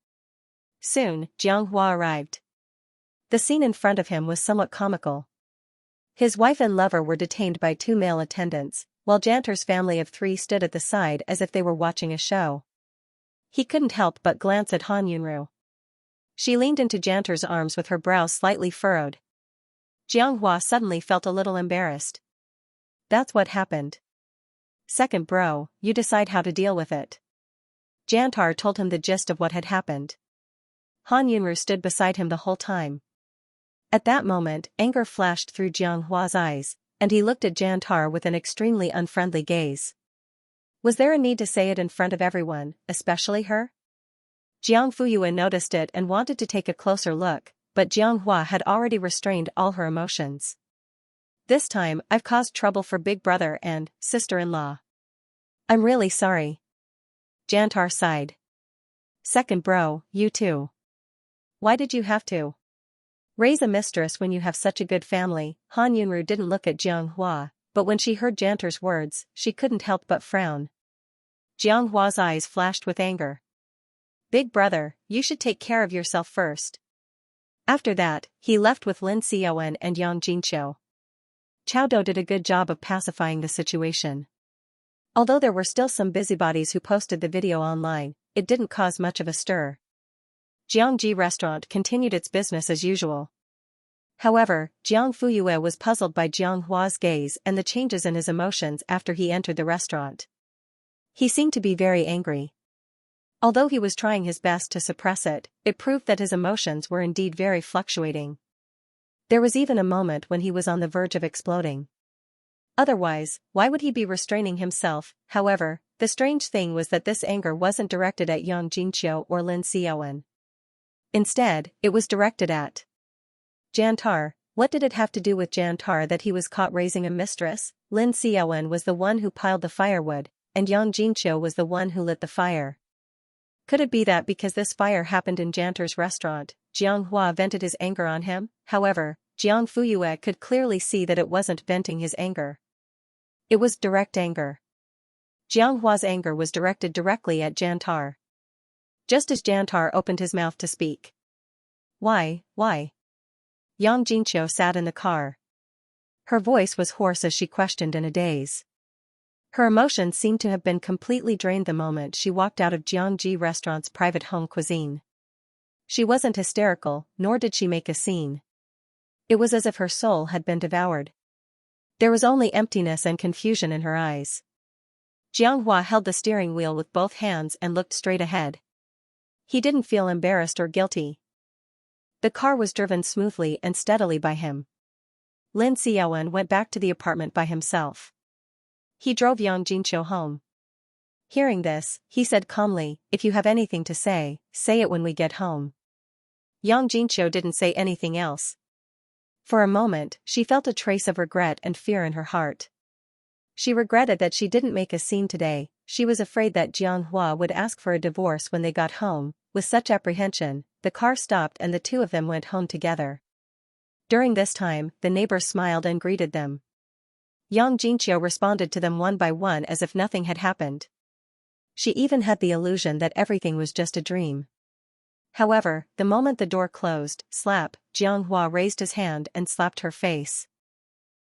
Soon, Jiang Hua arrived. The scene in front of him was somewhat comical. His wife and lover were detained by 2 male attendants, while Jantar's family of 3 stood at the side as if they were watching a show. He couldn't help but glance at Han Yunru. She leaned into Jantar's arms with her brows slightly furrowed. Jiang Hua suddenly felt a little embarrassed. That's what happened. Second bro, you decide how to deal with it. Jantar told him the gist of what had happened. Han Yunru stood beside him the whole time. At that moment, anger flashed through Jiang Hua's eyes, and he looked at Jantar with an extremely unfriendly gaze. Was there a need to say it in front of everyone, especially her? Jiang Fuyue noticed it and wanted to take a closer look, but Jiang Hua had already restrained all her emotions. This time, I've caused trouble for big brother and sister-in-law. I'm really sorry. Jantar sighed. Second bro, you too. Why did you have to raise a mistress when you have such a good family? Han Yunru didn't look at Jiang Hua, but when she heard Jantar's words, she couldn't help but frown. Jiang Hua's eyes flashed with anger. Big brother, you should take care of yourself first. After that, he left with Lin Xiaowen and Yang Jinqiu. Chao Do did a good job of pacifying the situation. Although there were still some busybodies who posted the video online, it didn't cause much of a stir. Jiangji restaurant continued its business as usual. However, Jiang Fuyue was puzzled by Jiang Hua's gaze and the changes in his emotions after he entered the restaurant. He seemed to be very angry. Although he was trying his best to suppress it, it proved that his emotions were indeed very fluctuating. There was even a moment when he was on the verge of exploding. Otherwise, why would he be restraining himself? However, the strange thing was that this anger wasn't directed at Yang Jinqiu or Lin Xiaowen. Instead, it was directed at Jantar. What did it have to do with Jantar that he was caught raising a mistress? Lin Xiaowen was the one who piled the firewood, and Yang Jinqiu was the one who lit the fire. Could it be that because this fire happened in Jantar's restaurant, Jiang Hua vented his anger on him? However, Jiang Fuyue could clearly see that it wasn't venting his anger. It was direct anger. Jiang Hua's anger was directed directly at Jantar. Just as Jantar opened his mouth to speak. Why? Yang Jinqiu sat in the car. Her voice was hoarse as she questioned in a daze. Her emotions seemed to have been completely drained the moment she walked out of Jiangji restaurant's private home cuisine. She wasn't hysterical, nor did she make a scene. It was as if her soul had been devoured. There was only emptiness and confusion in her eyes. Jiang Hua held the steering wheel with both hands and looked straight ahead. He didn't feel embarrassed or guilty. The car was driven smoothly and steadily by him. Lin Xiaowen went back to the apartment by himself. He drove Yang Jinqiu home. Hearing this, he said calmly, if you have anything to say it when we get home. Yang Jinqiu didn't say anything else. For a moment, she felt a trace of regret and fear in her heart. She regretted that she didn't make a scene today. She was afraid that Jiang Hua would ask for a divorce when they got home. With such apprehension, the car stopped and the two of them went home together. During this time, the neighbors smiled and greeted them. Yang Jinqiu responded to them one by one as if nothing had happened. She even had the illusion that everything was just a dream. However, the moment the door closed, slap, Jiang Hua raised his hand and slapped her face.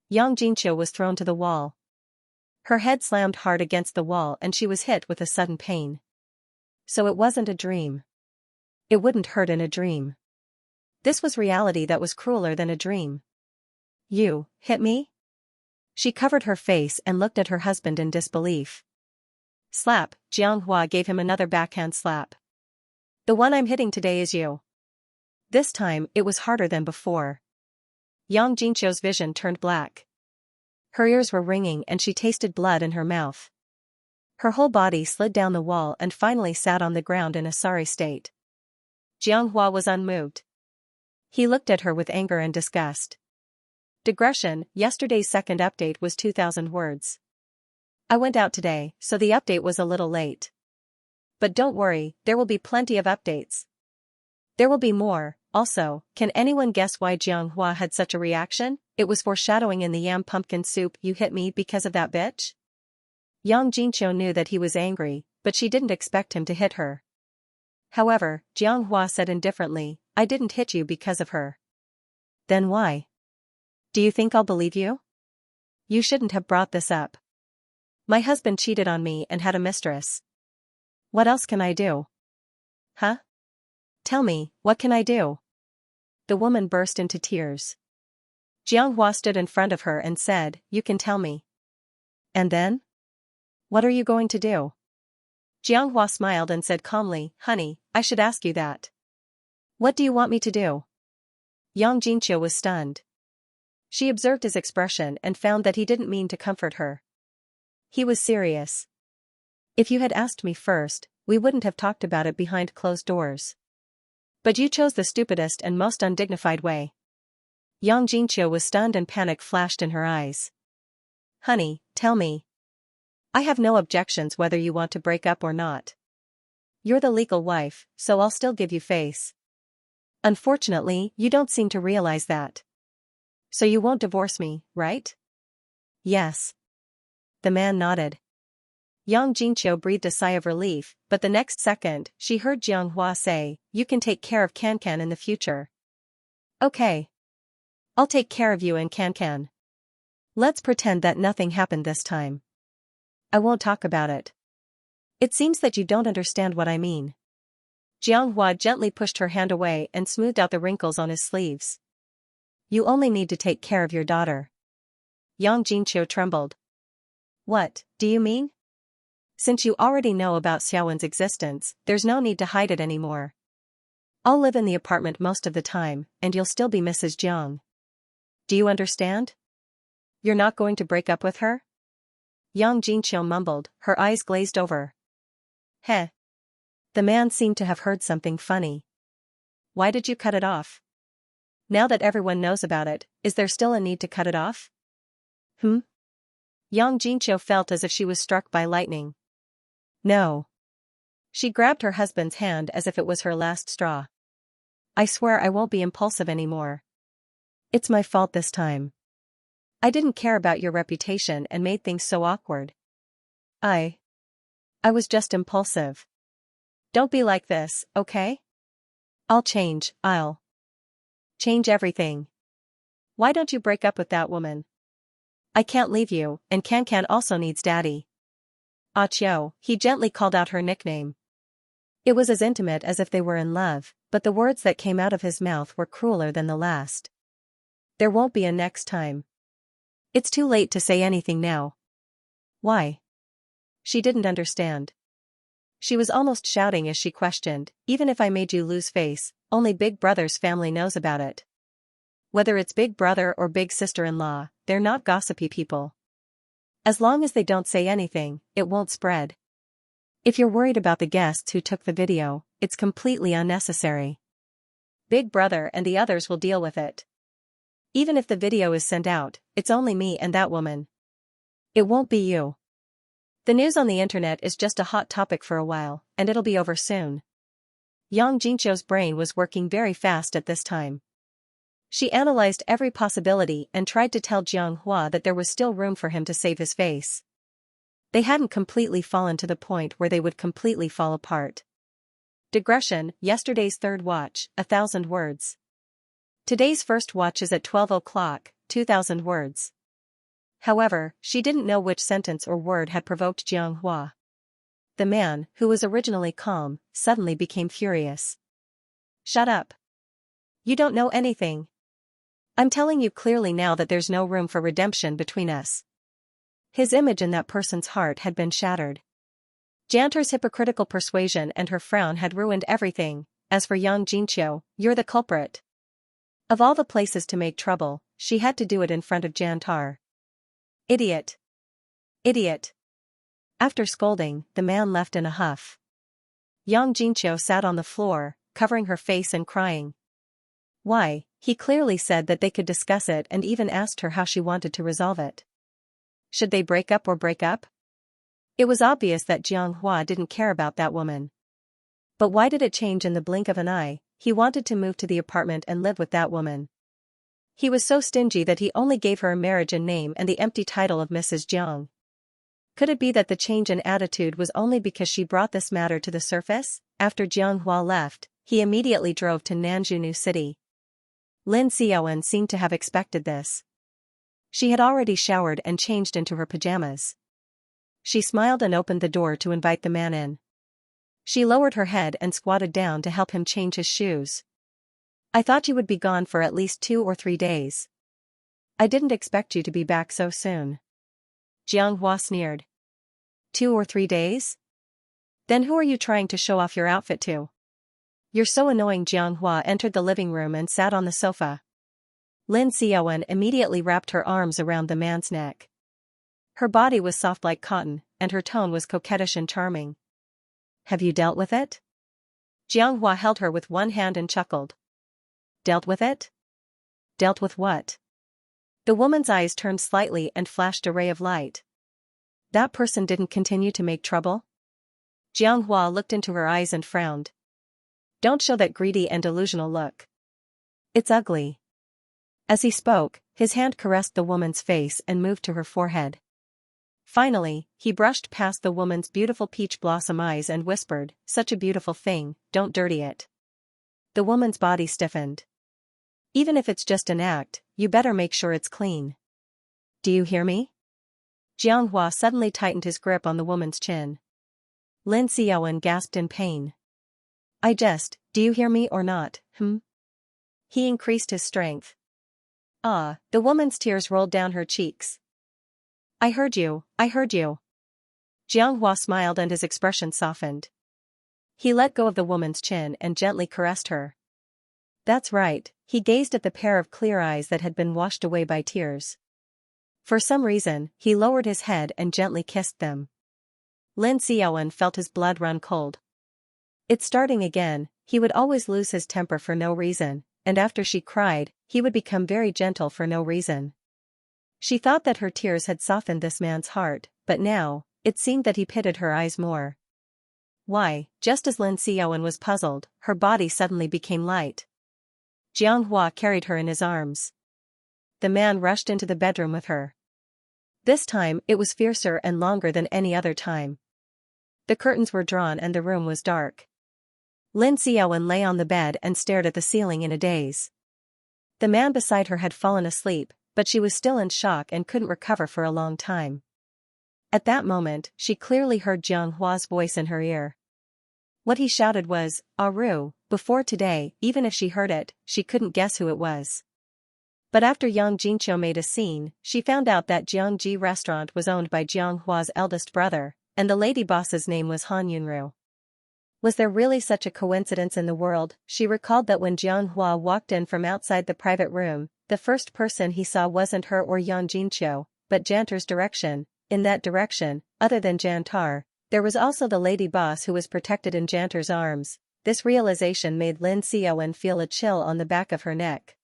Yang Jinqiu was thrown to the wall. Her head slammed hard against the wall and she was hit with a sudden pain. So it wasn't a dream. It wouldn't hurt in a dream. This was reality that was crueler than a dream. You hit me? She covered her face and looked at her husband in disbelief. Slap, Xianxia gave him another backhand slap. The one I'm hitting today is you. This time, it was harder than before. Yang Jinqiu's vision turned black. Her ears were ringing and she tasted blood in her mouth. Her whole body slid down the wall and finally sat on the ground in a sorry state. Xianxia was unmoved. He looked at her with anger and disgust. Digression, yesterday's second update was 2,000 words. I went out today, so the update was a little late. But don't worry, there will be plenty of updates. There will be more. Also, can anyone guess why Xianxia had such a reaction? It was foreshadowing in the yam pumpkin soup. You hit me because of that bitch? Yang Jinqiu knew that he was angry, but she didn't expect him to hit her. However, Xianxia said indifferently, I didn't hit you because of her. Then why? Do you think I'll believe you? You shouldn't have brought this up. My husband cheated on me and had a mistress. What else can I do? Huh? Tell me, what can I do? The woman burst into tears. Xianxia stood in front of her and said, You can tell me. And then? What are you going to do? Xianxia smiled and said calmly, Honey, I should ask you that. What do you want me to do? Yang Jinqiu was stunned. She observed his expression and found that he didn't mean to comfort her. He was serious. If you had asked me first, we wouldn't have talked about it behind closed doors. But you chose the stupidest and most undignified way. Yang Jinqiu was stunned and panic flashed in her eyes. Honey, tell me. I have no objections whether you want to break up or not. You're the legal wife, so I'll still give you face. Unfortunately, you don't seem to realize that. So you won't divorce me, right? Yes. The man nodded. Yang Jinqiu breathed a sigh of relief, but the next second, she heard Xianxia say, You can take care of Cancan in the future. Okay. I'll take care of you and Cancan. Let's pretend that nothing happened this time. I won't talk about it. It seems that you don't understand what I mean. Xianxia gently pushed her hand away and smoothed out the wrinkles on his sleeves. You only need to take care of your daughter. Yang Jinqiu trembled. What, do you mean? Since you already know about Xiaowen's existence, there's no need to hide it anymore. I'll live in the apartment most of the time, and you'll still be Mrs. Jiang. Do you understand? You're not going to break up with her? Yang Jinqiu mumbled, her eyes glazed over. Heh. The man seemed to have heard something funny. Why did you cut it off? Now that everyone knows about it, is there still a need to cut it off? Yang Jinqiu felt as if she was struck by lightning. No. She grabbed her husband's hand as if it was her last straw. I swear I won't be impulsive anymore. It's my fault this time. I didn't care about your reputation and made things so awkward. I was just impulsive. Don't be like this, okay? I'll change, I'll change everything. Why don't you break up with that woman? I can't leave you, and Cancan also needs daddy. Ah Chiu, he gently called out her nickname. It was as intimate as if they were in love, but the words that came out of his mouth were crueler than the last. There won't be a next time. It's too late to say anything now. Why? She didn't understand. She was almost shouting as she questioned, even if I made you lose face, only Big Brother's family knows about it. Whether it's Big Brother or Big Sister-in-law, they're not gossipy people. As long as they don't say anything, it won't spread. If you're worried about the guests who took the video, it's completely unnecessary. Big Brother and the others will deal with it. Even if the video is sent out, it's only me and that woman. It won't be you. The news on the internet is just a hot topic for a while, and it'll be over soon. Yang Jinqiu's brain was working very fast at this time. She analyzed every possibility and tried to tell Xianxia that there was still room for him to save his face. They hadn't completely fallen to the point where they would completely fall apart. Digression, yesterday's third watch, 1,000 words. Today's first watch is at 12 o'clock, 2,000 words. However, she didn't know which sentence or word had provoked Xianxia. The man, who was originally calm, suddenly became furious. Shut up. You don't know anything. I'm telling you clearly now that there's no room for redemption between us. His image in that person's heart had been shattered. Jantar's hypocritical persuasion and her frown had ruined everything. As for young Xianxia, you're the culprit. Of all the places to make trouble, she had to do it in front of Jantar. Idiot. Idiot. After scolding, the man left in a huff. Young Xianxia sat on the floor, covering her face and crying. Why, he clearly said that they could discuss it and even asked her how she wanted to resolve it. Should they break up or break up? It was obvious that Xianxia didn't care about that woman. But why did it change in the blink of an eye? He wanted to move to the apartment and live with that woman. He was so stingy that he only gave her a marriage in name and the empty title of Mrs. Jiang. Could it be that the change in attitude was only because she brought this matter to the surface? After Xianxia left, he immediately drove to Nanjunu City. Lin Xiaowen seemed to have expected this. She had already showered and changed into her pajamas. She smiled and opened the door to invite the man in. She lowered her head and squatted down to help him change his shoes. I thought you would be gone for at least 2 or 3 days. I didn't expect you to be back so soon. Xianxia sneered. 2 or 3 days? Then who are you trying to show off your outfit to? You're so annoying. Xianxia entered the living room and sat on the sofa. Lin Xiaowen immediately wrapped her arms around the man's neck. Her body was soft like cotton, and her tone was coquettish and charming. Have you dealt with it? Xianxia held her with one hand and chuckled. Dealt with it? Dealt with what? The woman's eyes turned slightly and flashed a ray of light. That person didn't continue to make trouble? Xianxia looked into her eyes and frowned. Don't show that greedy and delusional look. It's ugly. As he spoke, his hand caressed the woman's face and moved to her forehead. Finally, he brushed past the woman's beautiful peach blossom eyes and whispered, such a beautiful thing, don't dirty it. The woman's body stiffened. Even if it's just an act, you better make sure it's clean. Do you hear me? Xianxia suddenly tightened his grip on the woman's chin. Lin Xiaowen gasped in pain. Do you hear me or not, He increased his strength. The woman's tears rolled down her cheeks. I heard you. Xianxia smiled and his expression softened. He let go of the woman's chin and gently caressed her. That's right, he gazed at the pair of clear eyes that had been washed away by tears. For some reason, he lowered his head and gently kissed them. Lin Xiaowen felt his blood run cold. It's starting again. He would always lose his temper for no reason, and after she cried, he would become very gentle for no reason. She thought that her tears had softened this man's heart, but now, it seemed that he pitied her eyes more. Why, just as Lin Xiaowen was puzzled, her body suddenly became light. Xianxia carried her in his arms. The man rushed into the bedroom with her. This time it was fiercer and longer than any other time. The curtains were drawn and the room was dark. Lin Xiaowen lay on the bed and stared at the ceiling in a daze. The man beside her had fallen asleep, but she was still in shock and couldn't recover for a long time. At that moment, she clearly heard Xianghua's voice in her ear. What he shouted was, "Aru," before today, even if she heard it, she couldn't guess who it was. But after Yang Jinqiu made a scene, she found out that Jiangji restaurant was owned by Jianghua's eldest brother, and the lady boss's name was Han Yunru. Was there really such a coincidence in the world? She recalled that when Jianghua walked in from outside the private room, the first person he saw wasn't her or Yang Jinqiu, but Jantar's direction. In that direction, other than Jantar, there was also the lady boss who was protected in Jantar's arms. This realization made Lin Xiaowen feel a chill on the back of her neck.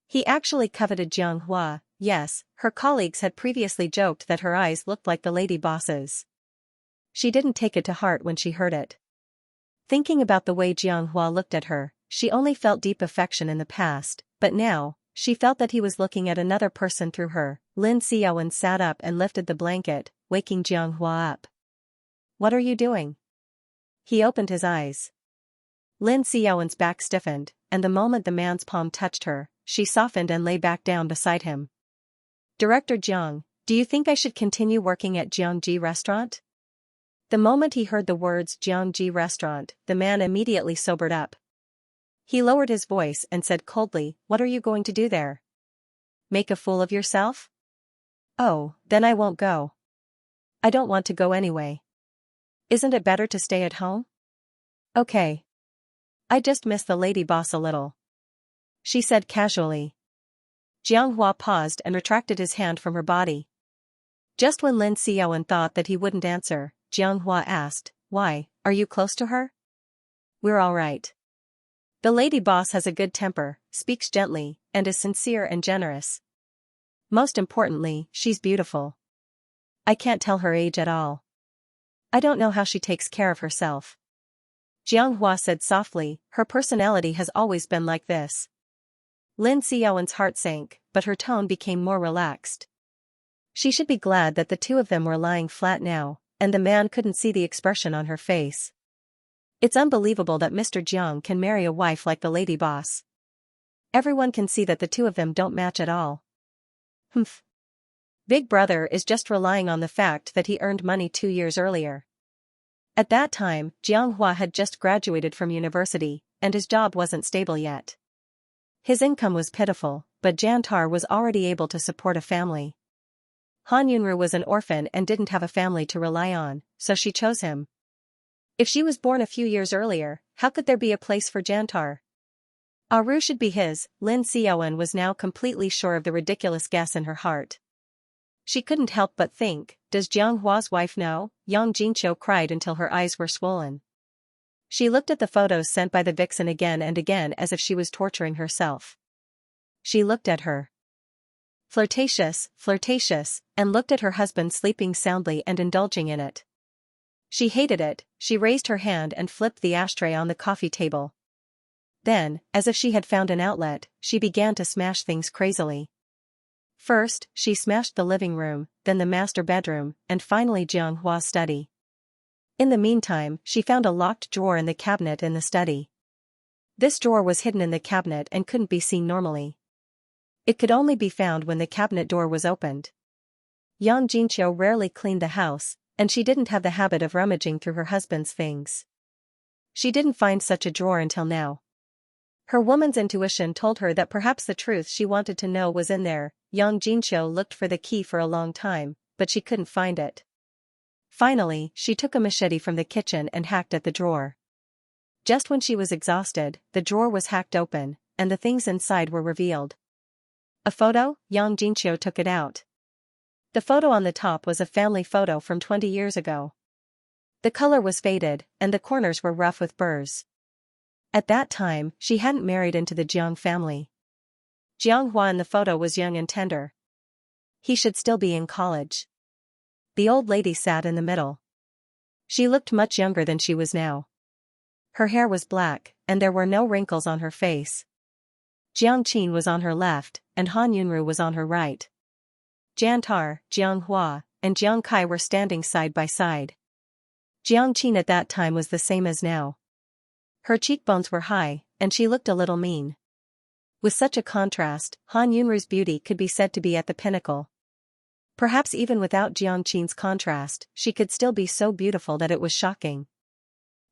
He actually coveted Jianghua. Yes, her colleagues had previously joked that her eyes looked like the lady boss's. She didn't take it to heart when she heard it. Thinking about the way Jianghua looked at her, she only felt deep affection in the past, but now, she felt that he was looking at another person through her. Lin Xiaowen sat up and lifted the blanket, waking Jianghua up. "What are you doing?" He opened his eyes. Lin Xiaowen's back stiffened, and the moment the man's palm touched her, she softened and lay back down beside him. "Director Jiang, do you think I should continue working at Jiangji restaurant?" The moment he heard the words Jiangji restaurant, the man immediately sobered up. He lowered his voice and said coldly, "What are you going to do there? Make a fool of yourself?" Oh, then I won't go. I don't want to go anyway. Isn't it better to stay at home? Okay. I just miss the lady boss a little, she said casually. Xianxia paused and retracted his hand from her body. Just when Lin Xiaowen thought that he wouldn't answer, Xianxia asked, "Why, are you close to her?" "We're all right. The lady boss has a good temper, speaks gently, and is sincere and generous. Most importantly, she's beautiful. I can't tell her age at all. I don't know how she takes care of herself." Xianxia said softly, "Her personality has always been like this." Lin Xiaowen's heart sank, but her tone became more relaxed. She should be glad that the two of them were lying flat now, and the man couldn't see the expression on her face. It's unbelievable that Mr. Jiang can marry a wife like the lady boss. Everyone can see that the two of them don't match at all. Humph. Big Brother is just relying on the fact that he earned money 2 years earlier. At that time, Xianxia had just graduated from university, and his job wasn't stable yet. His income was pitiful, but Jantar was already able to support a family. Han Yunru was an orphan and didn't have a family to rely on, so she chose him. If she was born a few years earlier, how could there be a place for Jantar? Aru should be his. Lin Xiaowen was now completely sure of the ridiculous guess in her heart. She couldn't help but think, does Jianghua's wife know? Yang Jinqiu cried until her eyes were swollen. She looked at the photos sent by the vixen again and again as if she was torturing herself. She looked at her. Flirtatious, and looked at her husband sleeping soundly and indulging in it. She hated it. She raised her hand and flipped the ashtray on the coffee table. Then, as if she had found an outlet, she began to smash things crazily. First, she smashed the living room, then the master bedroom, and finally Jianghua's study. In the meantime, she found a locked drawer in the cabinet in the study. This drawer was hidden in the cabinet and couldn't be seen normally. It could only be found when the cabinet door was opened. Yang Jinqiu rarely cleaned the house, and she didn't have the habit of rummaging through her husband's things. She didn't find such a drawer until now. Her woman's intuition told her that perhaps the truth she wanted to know was in there. Yang Jinqiu looked for the key for a long time, but she couldn't find it. Finally, she took a machete from the kitchen and hacked at the drawer. Just when she was exhausted, the drawer was hacked open, and the things inside were revealed. A photo? Yang Jinqiu took it out. The photo on the top was a family photo from 20 years ago. The color was faded, and the corners were rough with burrs. At that time, she hadn't married into the Jiang family. Jianghua in the photo was young and tender. He should still be in college. The old lady sat in the middle. She looked much younger than she was now. Her hair was black, and there were no wrinkles on her face. Jiang Qin was on her left, and Han Yunru was on her right. Jantar, Jianghua, and Jiang Kai were standing side by side. Jiang Qin at that time was the same as now. Her cheekbones were high, and she looked a little mean. With such a contrast, Han Yunru's beauty could be said to be at the pinnacle. Perhaps even without Jiang Qin's contrast, she could still be so beautiful that it was shocking.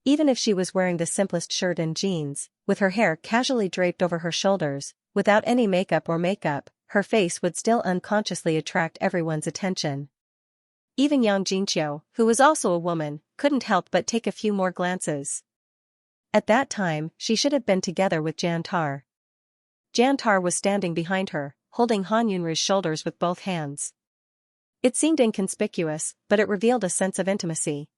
Even if she was wearing the simplest shirt and jeans, with her hair casually draped over her shoulders, without any makeup, her face would still unconsciously attract everyone's attention. Even Yang Jinqiu, who was also a woman, couldn't help but take a few more glances. At that time, she should have been together with Jantar. Jantar was standing behind her, holding Han Yunru's shoulders with both hands. It seemed inconspicuous, but it revealed a sense of intimacy.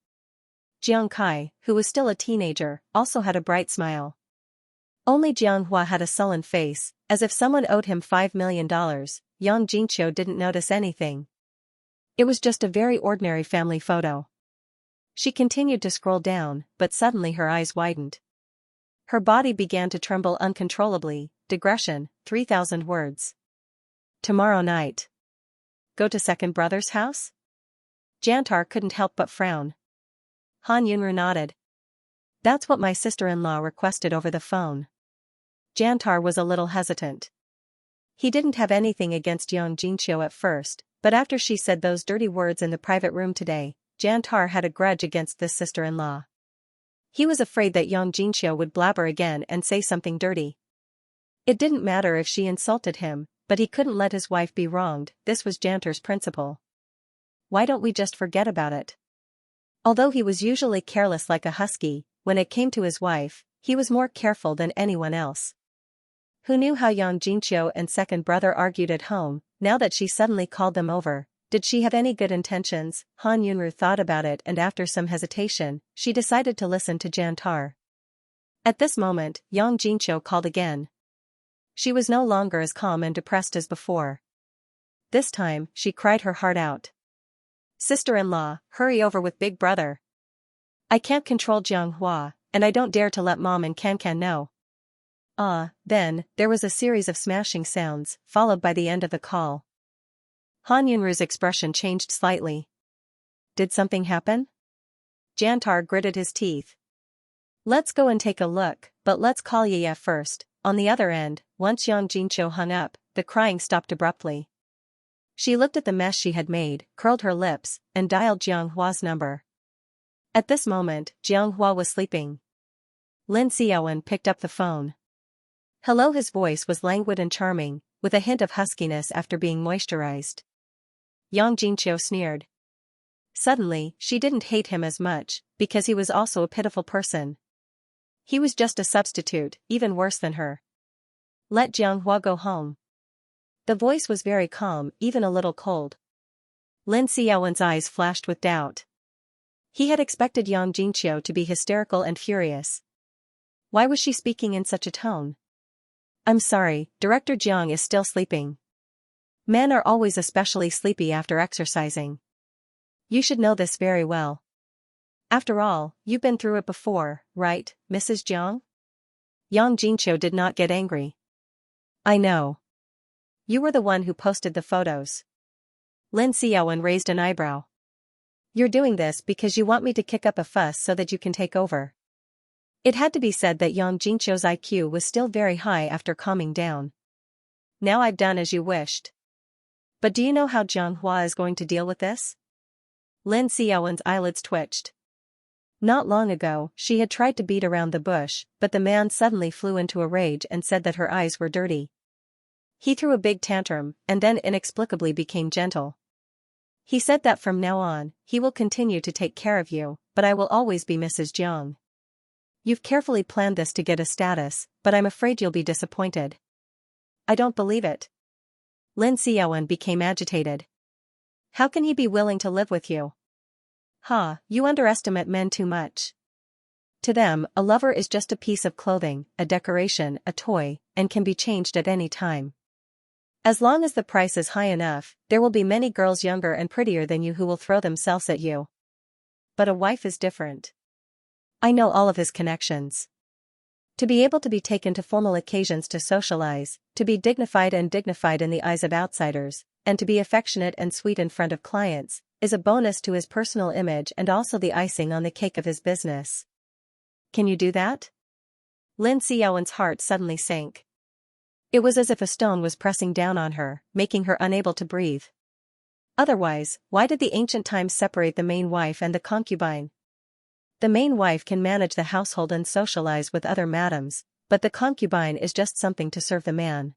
Jiang Kai, who was still a teenager, also had a bright smile. Only Jianghua had a sullen face, as if someone owed him $5 million. Yang Jinqiu didn't notice anything. It was just a very ordinary family photo. She continued to scroll down, but suddenly her eyes widened. Her body began to tremble uncontrollably. Digression, 3,000 words. Tomorrow night. Go to second brother's house? Jantar couldn't help but frown. Han Yunru nodded. That's what my sister-in-law requested over the phone. Jantar was a little hesitant. He didn't have anything against Yang Jinqiu at first, but after she said those dirty words in the private room today, Jantar had a grudge against this sister-in-law. He was afraid that Yang Jinqiu would blabber again and say something dirty. It didn't matter if she insulted him, but he couldn't let his wife be wronged. This was Jantar's principle. Why don't we just forget about it? Although he was usually careless like a husky, when it came to his wife, he was more careful than anyone else. Who knew how Xianxia and second brother argued at home? Now that she suddenly called them over, did she have any good intentions? Han Yunru thought about it, and after some hesitation, she decided to listen to Jantar. At this moment, Yang Jinqiu called again. She was no longer as calm and depressed as before. This time, she cried her heart out. Sister-in-law, hurry over with big brother. I can't control Jianghua, and I don't dare to let Mom and Can know. Then, there was a series of smashing sounds, followed by the end of the call. Han Yunru's expression changed slightly. Did something happen? Jantar gritted his teeth. Let's go and take a look, but let's call Yaya first. On the other end, once Yang Jinqiu hung up, the crying stopped abruptly. She looked at the mess she had made, curled her lips, and dialed Jianghua's number. At this moment, Jianghua was sleeping. Lin Xiaowen picked up the phone. Hello, his voice was languid and charming, with a hint of huskiness after being moisturized. Yang Jinqiu sneered. Suddenly, she didn't hate him as much, because he was also a pitiful person. He was just a substitute, even worse than her. Let Jianghua go home. The voice was very calm, even a little cold. Lin Xiaowen's eyes flashed with doubt. He had expected Yang Jinqiu to be hysterical and furious. Why was she speaking in such a tone? I'm sorry, Director Jiang is still sleeping. Men are always especially sleepy after exercising. You should know this very well. After all, you've been through it before, right, Mrs. Jiang? Yang Jinqiu did not get angry. I know. You were the one who posted the photos. Lin Xiaowen raised an eyebrow. You're doing this because you want me to kick up a fuss so that you can take over. It had to be said that Yang Jinqiu's IQ was still very high after calming down. Now I've done as you wished. But do you know how Jianghua is going to deal with this? Lin Xiaowen's eyelids twitched. Not long ago, she had tried to beat around the bush, but the man suddenly flew into a rage and said that her eyes were dirty. He threw a big tantrum, and then inexplicably became gentle. He said that from now on, he will continue to take care of you, but I will always be Mrs. Jiang. You've carefully planned this to get a status, but I'm afraid you'll be disappointed. I don't believe it. Lin Xiaowen became agitated. How can he be willing to live with you? You underestimate men too much. To them, a lover is just a piece of clothing, a decoration, a toy, and can be changed at any time. As long as the price is high enough, there will be many girls younger and prettier than you who will throw themselves at you. But a wife is different. I know all of his connections. To be able to be taken to formal occasions to socialize, to be dignified in the eyes of outsiders, and to be affectionate and sweet in front of clients, is a bonus to his personal image and also the icing on the cake of his business. Can you do that? Lin Xiaowen's heart suddenly sank. It was as if a stone was pressing down on her, making her unable to breathe. Otherwise, why did the ancient times separate the main wife and the concubine? The main wife can manage the household and socialize with other madams, but the concubine is just something to serve the man.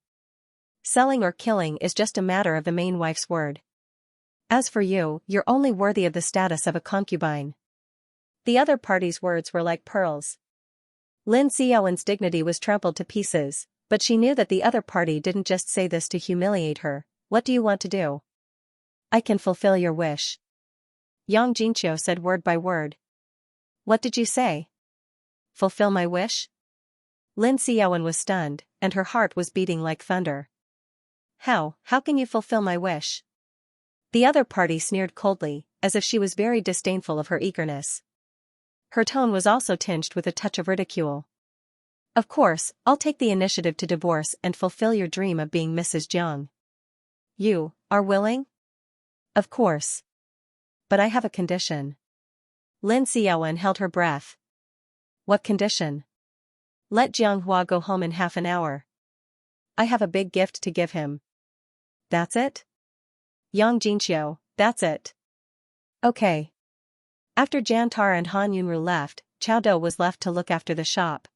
Selling or killing is just a matter of the main wife's word. As for you, you're only worthy of the status of a concubine. The other party's words were like pearls. Lin Xiaowen's dignity was trampled to pieces, but she knew that the other party didn't just say this to humiliate her. What do you want to do? I can fulfill your wish. Yang Jinqiu said word by word. What did you say? Fulfill my wish? Lin Xiaowen was stunned, and her heart was beating like thunder. How can you fulfill my wish? The other party sneered coldly, as if she was very disdainful of her eagerness. Her tone was also tinged with a touch of ridicule. Of course, I'll take the initiative to divorce and fulfill your dream of being Mrs. Jiang. You are willing? Of course. But I have a condition. Lin Xiaowen held her breath. What condition? Let Jianghua go home in half an hour. I have a big gift to give him. That's it? Yang Jinqiu, that's it. Okay. After Jantar and Han Yunru left, Chao Do was left to look after the shop.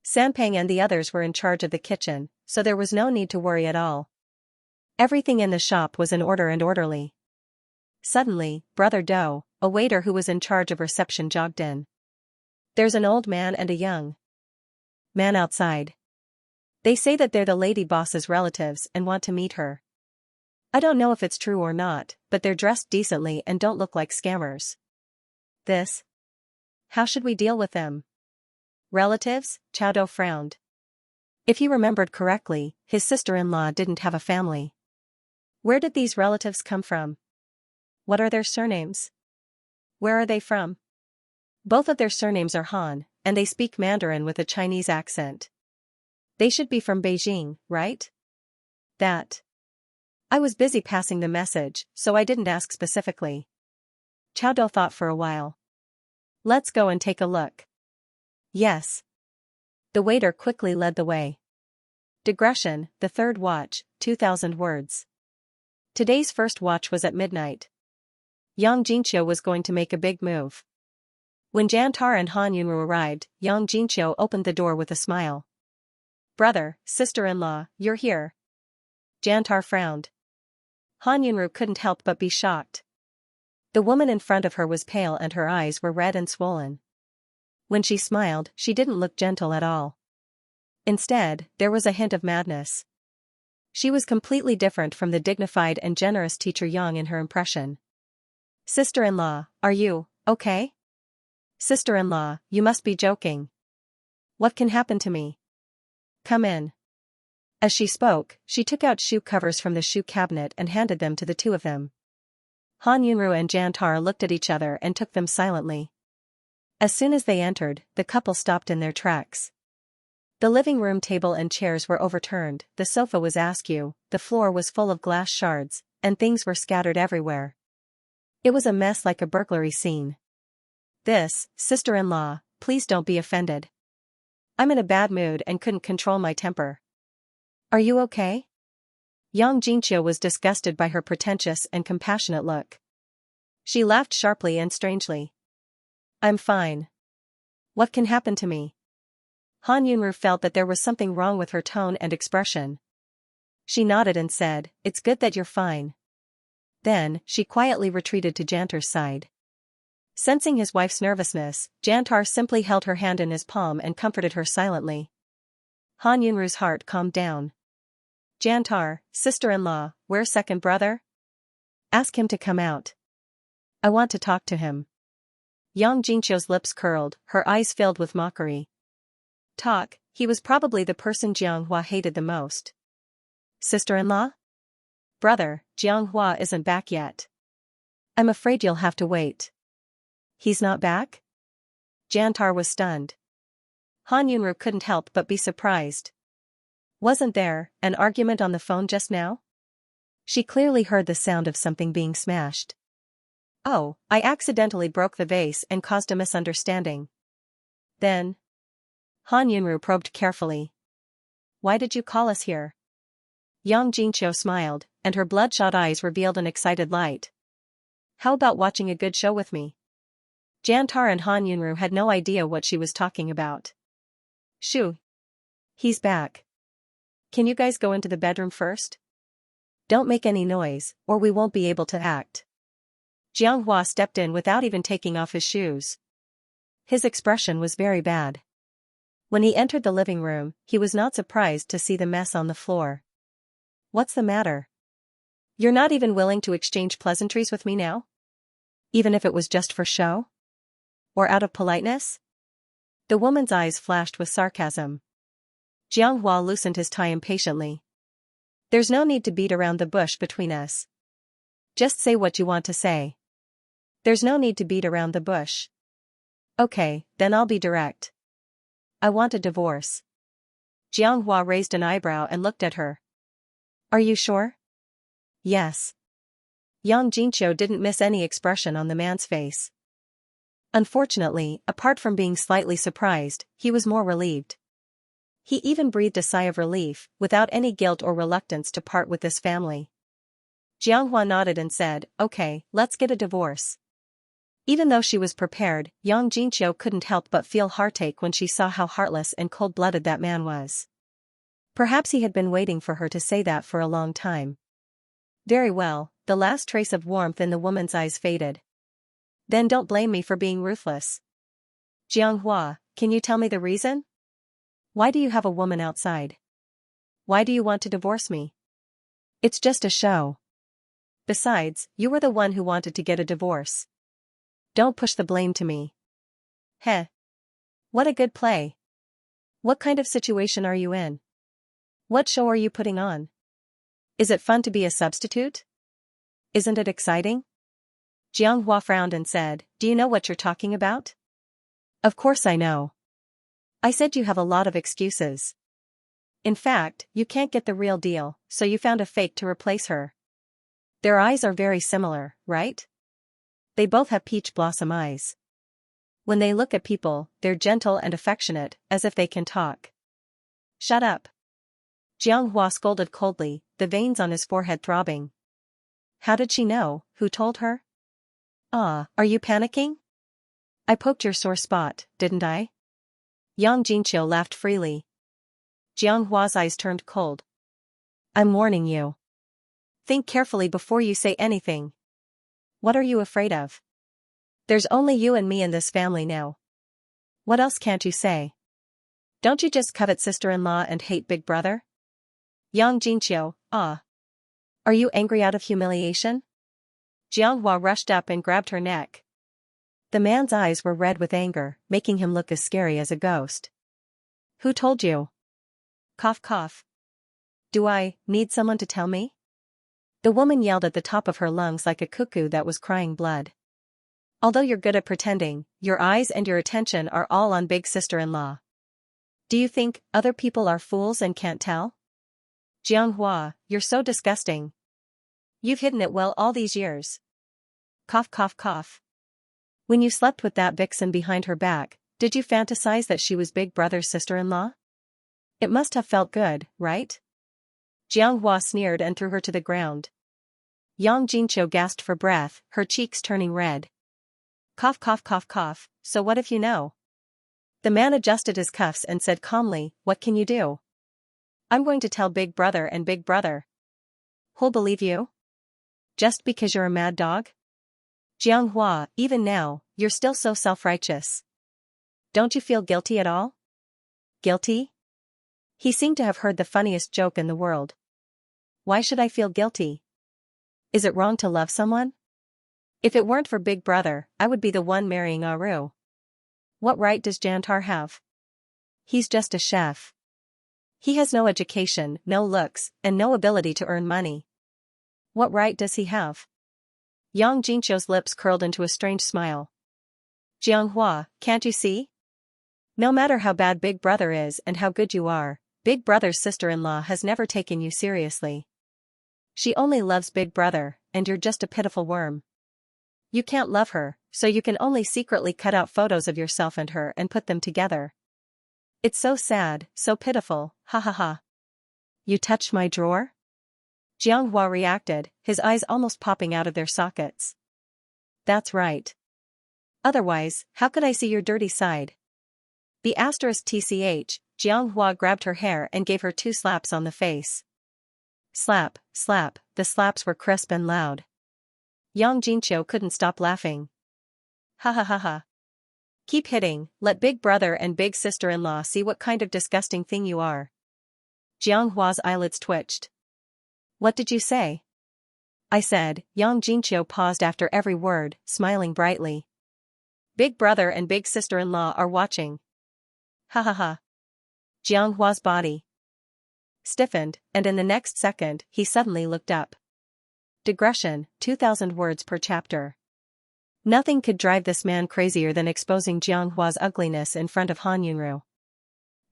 Sanpeng and the others were in charge of the kitchen, so there was no need to worry at all. Everything in the shop was in order and orderly. Suddenly, Brother Doe, a waiter who was in charge of reception, jogged in. There's an old man and a young man outside. They say that they're the lady boss's relatives and want to meet her. I don't know if it's true or not, but they're dressed decently and don't look like scammers. How should we deal with them? Relatives? Chowdo frowned. If he remembered correctly, his sister-in-law didn't have a family. Where did these relatives come from? What are their surnames? Where are they from? Both of their surnames are Han, and they speak Mandarin with a Chinese accent. They should be from Beijing, right? I was busy passing the message, so I didn't ask specifically. Chowdo thought for a while. Let's go and take a look. Yes. The waiter quickly led the way. Digression, the third watch, 2,000 words. Today's first watch was at midnight. Xianxia was going to make a big move. When Jantar and Han Yunru arrived, Xianxia opened the door with a smile. Brother, sister-in-law, you're here. Jantar frowned. Han Yunru couldn't help but be shocked. The woman in front of her was pale and her eyes were red and swollen. When she smiled, she didn't look gentle at all. Instead, there was a hint of madness. She was completely different from the dignified and generous teacher Yang in her impression. Sister-in-law, are you okay? Sister-in-law, you must be joking. What can happen to me? Come in. As she spoke, she took out shoe covers from the shoe cabinet and handed them to the two of them. Han Yunru and Jantar looked at each other and took them silently. As soon as they entered, the couple stopped in their tracks. The living room table and chairs were overturned, the sofa was askew, the floor was full of glass shards, and things were scattered everywhere. It was a mess like a burglary scene. Sister-in-law, please don't be offended. I'm in a bad mood and couldn't control my temper. Are you okay? Xianxia was disgusted by her pretentious and compassionate look. She laughed sharply and strangely. I'm fine. What can happen to me? Han Yunru felt that there was something wrong with her tone and expression. She nodded and said, It's good that you're fine. Then, she quietly retreated to Jantar's side. Sensing his wife's nervousness, Jantar simply held her hand in his palm and comforted her silently. Han Yunru's heart calmed down. Jantar, sister-in-law, where's second brother? Ask him to come out. I want to talk to him. Xianxia's lips curled, her eyes filled with mockery. Talk, he was probably the person Jianghua hated the most. Sister-in-law? Brother, Jianghua isn't back yet. I'm afraid you'll have to wait. He's not back? Jantar was stunned. Han Yunru couldn't help but be surprised. Wasn't there an argument on the phone just now? She clearly heard the sound of something being smashed. Oh, I accidentally broke the vase and caused a misunderstanding. Then? Han Yunru probed carefully. Why did you call us here? Xianxia smiled, and her bloodshot eyes revealed an excited light. How about watching a good show with me? Jantar and Han Yunru had no idea what she was talking about. Shoo. He's back. Can you guys go into the bedroom first? Don't make any noise, or we won't be able to act. Jianghua stepped in without even taking off his shoes. His expression was very bad. When he entered the living room, he was not surprised to see the mess on the floor. What's the matter? You're not even willing to exchange pleasantries with me now? Even if it was just for show? Or out of politeness? The woman's eyes flashed with sarcasm. Jianghua loosened his tie impatiently. There's no need to beat around the bush between us. Just say what you want to say. There's no need to beat around the bush. Okay, then I'll be direct. I want a divorce. Jianghua raised an eyebrow and looked at her. Are you sure? Yes. Xianxia didn't miss any expression on the man's face. Unfortunately, apart from being slightly surprised, he was more relieved. He even breathed a sigh of relief, without any guilt or reluctance to part with this family. Jianghua nodded and said, Okay, let's get a divorce. Even though she was prepared, Xianxia couldn't help but feel heartache when she saw how heartless and cold-blooded that man was. Perhaps he had been waiting for her to say that for a long time. Very well, the last trace of warmth in the woman's eyes faded. Then don't blame me for being ruthless. Xianxia, can you tell me the reason? Why do you have a woman outside? Why do you want to divorce me? It's just a show. Besides, you were the one who wanted to get a divorce. Don't push the blame to me. Heh. What a good play. What kind of situation are you in? What show are you putting on? Is it fun to be a substitute? Isn't it exciting? Xianxia frowned and said, Do you know what you're talking about? Of course I know. I said you have a lot of excuses. In fact, you can't get the real deal, so you found a fake to replace her. Their eyes are very similar, right? They both have peach blossom eyes. When they look at people, they're gentle and affectionate, as if they can talk. Shut up. Xianxia scolded coldly, the veins on his forehead throbbing. How did she know? Who told her? Ah, are you panicking? I poked your sore spot, didn't I? Xianxia laughed freely. Xianghua's eyes turned cold. I'm warning you. Think carefully before you say anything. What are you afraid of? There's only you and me in this family now. What else can't you say? Don't you just covet sister-in-law and hate big brother? Xianxia, ah. Are you angry out of humiliation? Xianxia rushed up and grabbed her neck. The man's eyes were red with anger, making him look as scary as a ghost. Who told you? Cough cough. Do I need someone to tell me? The woman yelled at the top of her lungs like a cuckoo that was crying blood. Although you're good at pretending, your eyes and your attention are all on big sister-in-law. Do you think other people are fools and can't tell? Xianxia, you're so disgusting. You've hidden it well all these years. Cough cough cough. When you slept with that vixen behind her back, did you fantasize that she was Big Brother's sister-in-law? It must have felt good, right? Xianxia sneered and threw her to the ground. Xianxia gasped for breath, her cheeks turning red. Cough cough cough cough, so what if you know? The man adjusted his cuffs and said calmly, What can you do? I'm going to tell Big Brother and Big Brother. Who'll believe you? Just because you're a mad dog? Xianxia, even now, you're still so self-righteous. Don't you feel guilty at all? Guilty? He seemed to have heard the funniest joke in the world. Why should I feel guilty? Is it wrong to love someone? If it weren't for Big Brother, I would be the one marrying Aru. What right does Jantar have? He's just a chef. He has no education, no looks, and no ability to earn money. What right does he have? Xianxia's lips curled into a strange smile. Xianxia, can't you see? No matter how bad Big Brother is and how good you are, Big Brother's sister-in-law has never taken you seriously. She only loves Big Brother, and you're just a pitiful worm. You can't love her, so you can only secretly cut out photos of yourself and her and put them together. It's so sad, so pitiful, ha ha ha. You touched my drawer? Xianxia reacted, his eyes almost popping out of their sockets. That's right. Otherwise, how could I see your dirty side? The asterisk tch, Xianxia grabbed her hair and gave her 2 slaps on the face. Slap, slap, the slaps were crisp and loud. Xianxia couldn't stop laughing. Ha ha ha ha. Keep hitting, let Big Brother and Big Sister-in-law see what kind of disgusting thing you are. Xianxua's eyelids twitched. What did you say? I said. Xianxia paused after every word, smiling brightly. Big Brother and Big Sister-in-law are watching. Ha ha ha. Xianxua's body stiffened, and in the next second, he suddenly looked up. Digression, 2,000 words per chapter. Nothing could drive this man crazier than exposing Xianxua's ugliness in front of Han Yunru.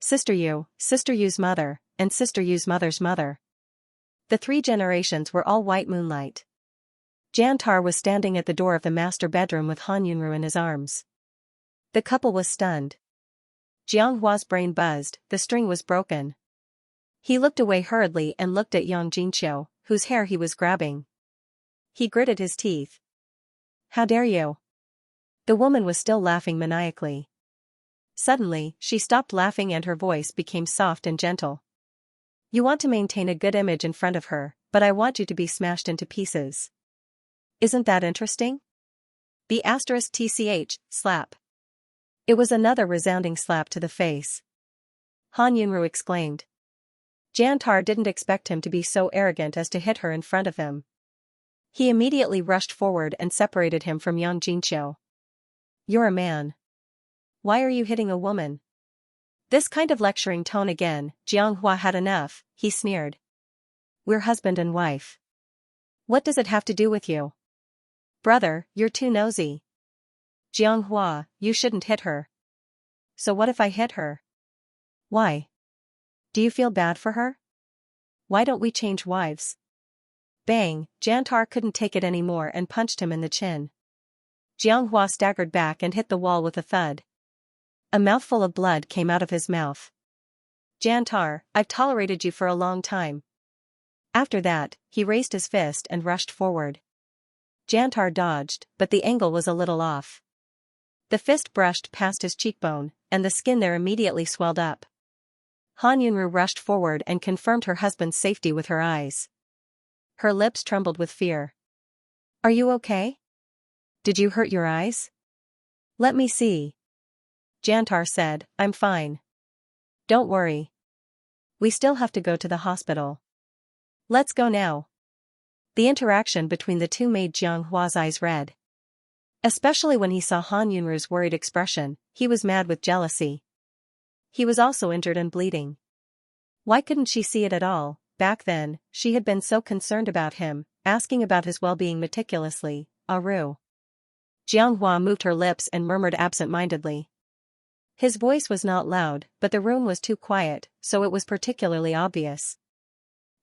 Sister Yu's mother, and Sister Yu's mother's mother. The 3 generations were all white moonlight. Jantar was standing at the door of the master bedroom with Han Yunru in his arms. The couple was stunned. Xianxua's brain buzzed, the string was broken. He looked away hurriedly and looked at Xianxia, whose hair he was grabbing. He gritted his teeth. How dare you? The woman was still laughing maniacally. Suddenly, she stopped laughing and her voice became soft and gentle. You want to maintain a good image in front of her, but I want you to be smashed into pieces. Isn't that interesting? B*TCH, slap. It was another resounding slap to the face. Han Yunru exclaimed. Jiantar didn't expect him to be so arrogant as to hit her in front of him. He immediately rushed forward and separated him from Yang Jinqiu. You're a man. Why are you hitting a woman? This kind of lecturing tone again. Jiang Hua had enough, he sneered. We're husband and wife. What does it have to do with you? Brother, you're too nosy. Jiang Hua, you shouldn't hit her. So what if I hit her? Why? Do you feel bad for her? Why don't we change wives? Bang, Jiantar couldn't take it anymore and punched him in the chin. Jiang Hua staggered back and hit the wall with a thud. A mouthful of blood came out of his mouth. Jiantar, I've tolerated you for a long time. After that, he raised his fist and rushed forward. Jiantar dodged, but the angle was a little off. The fist brushed past his cheekbone, and the skin there immediately swelled up. Han Yunru rushed forward and confirmed her husband's safety with her eyes. Her lips trembled with fear. Are you okay? Did you hurt your eyes? Let me see. Jiantar said, I'm fine. Don't worry. We still have to go to the hospital. Let's go now. The interaction between the two made Jiang Hua's eyes red. Especially when he saw Han Yunru's worried expression, he was mad with jealousy. He was also injured and bleeding. Why couldn't she see it at all? Back then, she had been so concerned about him, asking about his well-being meticulously. Aru. Jiang Hua moved her lips and murmured absent-mindedly. His voice was not loud, but the room was too quiet, so it was particularly obvious.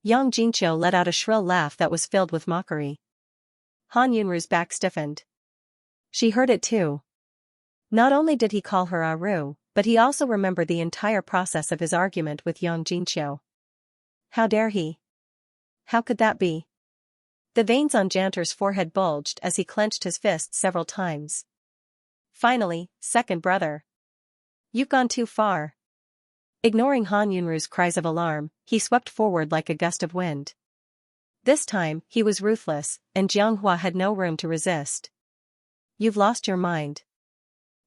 Yang Jinqiu let out a shrill laugh that was filled with mockery. Han Yunru's back stiffened. She heard it too. Not only did he call her Aru, but he also remembered the entire process of his argument with Yang Jinqiu. How dare he? How could that be? The veins on Jantar's forehead bulged as he clenched his fists several times. Finally, second brother. You've gone too far. Ignoring Han Yunru's cries of alarm, he swept forward like a gust of wind. This time, he was ruthless, and Jiang Hua had no room to resist. You've lost your mind.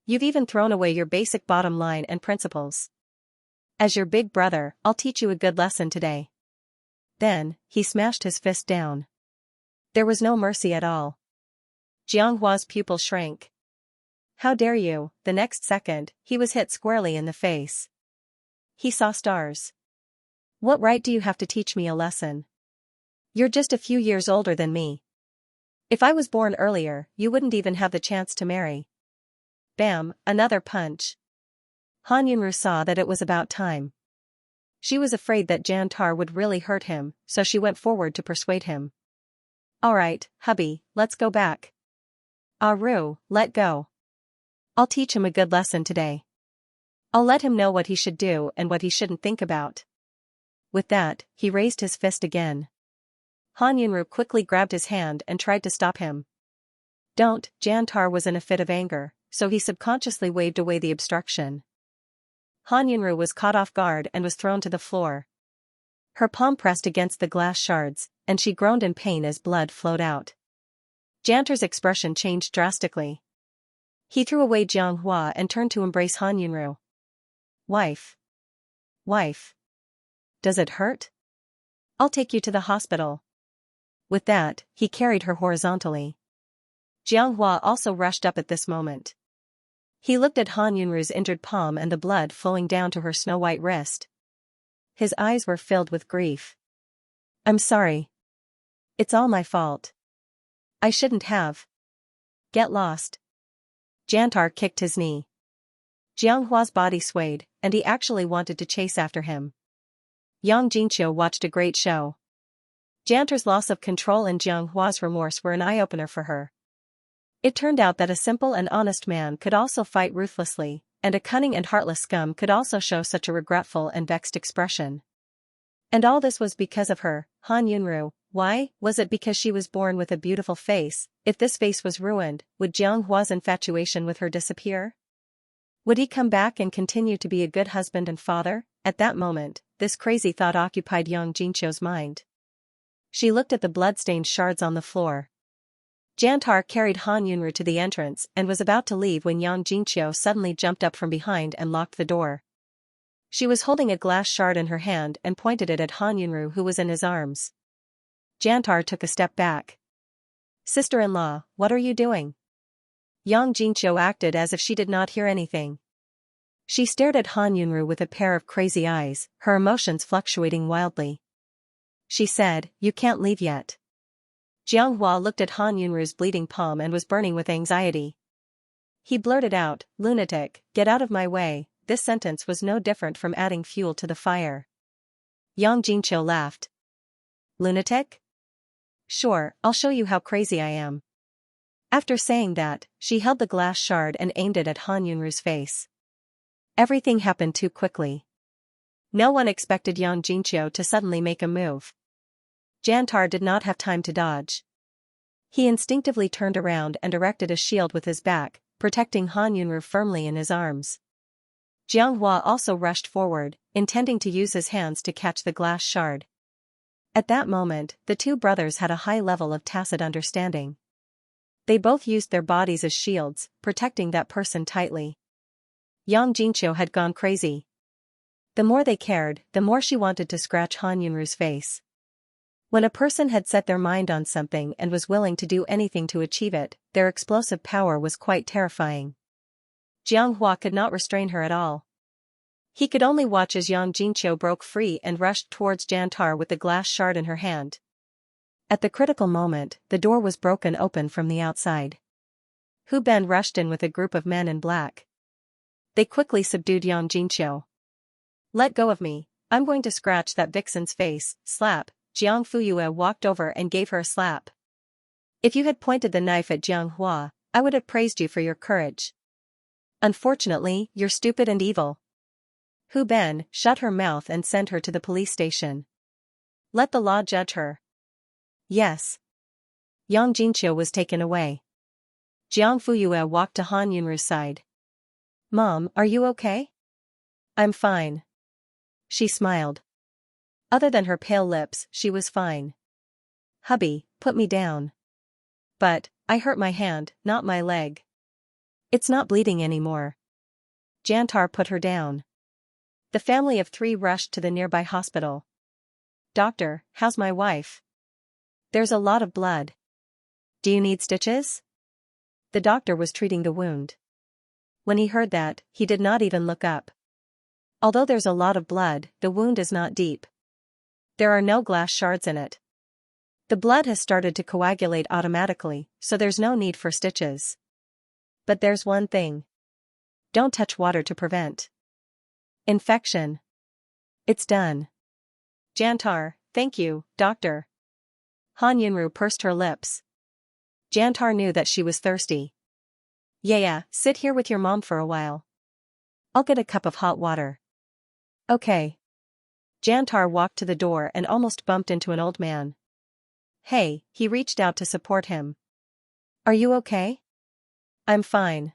You've even thrown away your basic bottom line and principles. As your big brother, I'll teach you a good lesson today. Then, he smashed his fist down. There was no mercy at all. Jiang Hua's pupil shrank. How dare you? The next second, he was hit squarely in the face. He saw stars. What right do you have to teach me a lesson? You're just a few years older than me. If I was born earlier, you wouldn't even have the chance to marry. Bam, another punch. Han Yunru saw that it was about time. She was afraid that Jiantar would really hurt him, so she went forward to persuade him. Alright, hubby, let's go back. Aru, let go. I'll teach him a good lesson today. I'll let him know what he should do and what he shouldn't think about. With that, he raised his fist again. Han Yunru quickly grabbed his hand and tried to stop him. Don't, Jiantar was in a fit of anger, so he subconsciously waved away the obstruction. Han Yunru was caught off guard and was thrown to the floor. Her palm pressed against the glass shards, and she groaned in pain as blood flowed out. Jantar's expression changed drastically. He threw away Jiang Hua and turned to embrace Han Yunru. Wife. Wife. Does it hurt? I'll take you to the hospital. With that, he carried her horizontally. Jiang Hua also rushed up at this moment. He looked at Han Yunru's injured palm and the blood flowing down to her snow-white wrist. His eyes were filled with grief. I'm sorry. It's all my fault. I shouldn't have. Get lost. Jantar kicked his knee. Jiang Hua's body swayed, and he actually wanted to chase after him. Yang Jinqiu watched a great show. Jantar's loss of control and Jiang Hua's remorse were an eye-opener for her. It turned out that a simple and honest man could also fight ruthlessly, and a cunning and heartless scum could also show such a regretful and vexed expression. And all this was because of her, Han Yunru. Why? Was it because she was born with a beautiful face? If this face was ruined, would Jiang Hua's infatuation with her disappear? Would he come back and continue to be a good husband and father? At that moment, this crazy thought occupied Yang Jinqiu's mind. She looked at the blood-stained shards on the floor. Jantar carried Han Yunru to the entrance and was about to leave when Yang Jingqiu suddenly jumped up from behind and locked the door. She was holding a glass shard in her hand and pointed it at Han Yunru, who was in his arms. Jantar took a step back. "Sister-in-law, what are you doing?" Yang Jingqiu acted as if she did not hear anything. She stared at Han Yunru with a pair of crazy eyes, her emotions fluctuating wildly. She said, "You can't leave yet." Jiang Hua looked at Han Yunru's bleeding palm and was burning with anxiety. He blurted out, "Lunatic, get out of my way." This sentence was no different from adding fuel to the fire. Yang Jingqiu laughed. "Lunatic? Sure, I'll show you how crazy I am." After saying that, she held the glass shard and aimed it at Han Yunru's face. Everything happened too quickly. No one expected Yang Jingqiu to suddenly make a move. Jantar did not have time to dodge. He instinctively turned around and erected a shield with his back, protecting Han Yunru firmly in his arms. Jiang Hua also rushed forward, intending to use his hands to catch the glass shard. At that moment, the two brothers had a high level of tacit understanding. They both used their bodies as shields, protecting that person tightly. Yang Jingqiu had gone crazy. The more they cared, the more she wanted to scratch Han Yunru's face. When a person had set their mind on something and was willing to do anything to achieve it, their explosive power was quite terrifying. Jiang Hua could not restrain her at all. He could only watch as Yang Jingqiu broke free and rushed towards Jantar with the glass shard in her hand. At the critical moment, the door was broken open from the outside. Hu Ben rushed in with a group of men in black. They quickly subdued Yang Jingqiu. "Let go of me, I'm going to scratch that vixen's face." Slap. Jiang Fuyue walked over and gave her a slap. "If you had pointed the knife at Jiang Hua, I would have praised you for your courage. Unfortunately, you're stupid and evil." Hu Ben, shut her mouth and send her to the police station. Let the law judge her. Yes. Yang Jingqiu was taken away. Jiang Fuyue walked to Han Yunru's side. "Mom, are you okay?" "I'm fine." She smiled. Other than her pale lips, she was fine. "Hubby, put me down." "But, I hurt my hand, not my leg." "It's not bleeding anymore." Jantar put her down. The family of 3 rushed to the nearby hospital. "Doctor, how's my wife?" "There's a lot of blood." "Do you need stitches?" The doctor was treating the wound. When he heard that, he did not even look up. "Although there's a lot of blood, the wound is not deep. There are no glass shards in it. The blood has started to coagulate automatically, so there's no need for stitches. But there's one thing. Don't touch water to prevent infection." "It's done." "Jantar, thank you, doctor." Han Yunru pursed her lips. Jantar knew that she was thirsty. Yeah, sit here with your mom for a while. I'll get a cup of hot water." "Okay." Jantar walked to the door and almost bumped into an old man. "Hey," he reached out to support him. "Are you okay?" "I'm fine."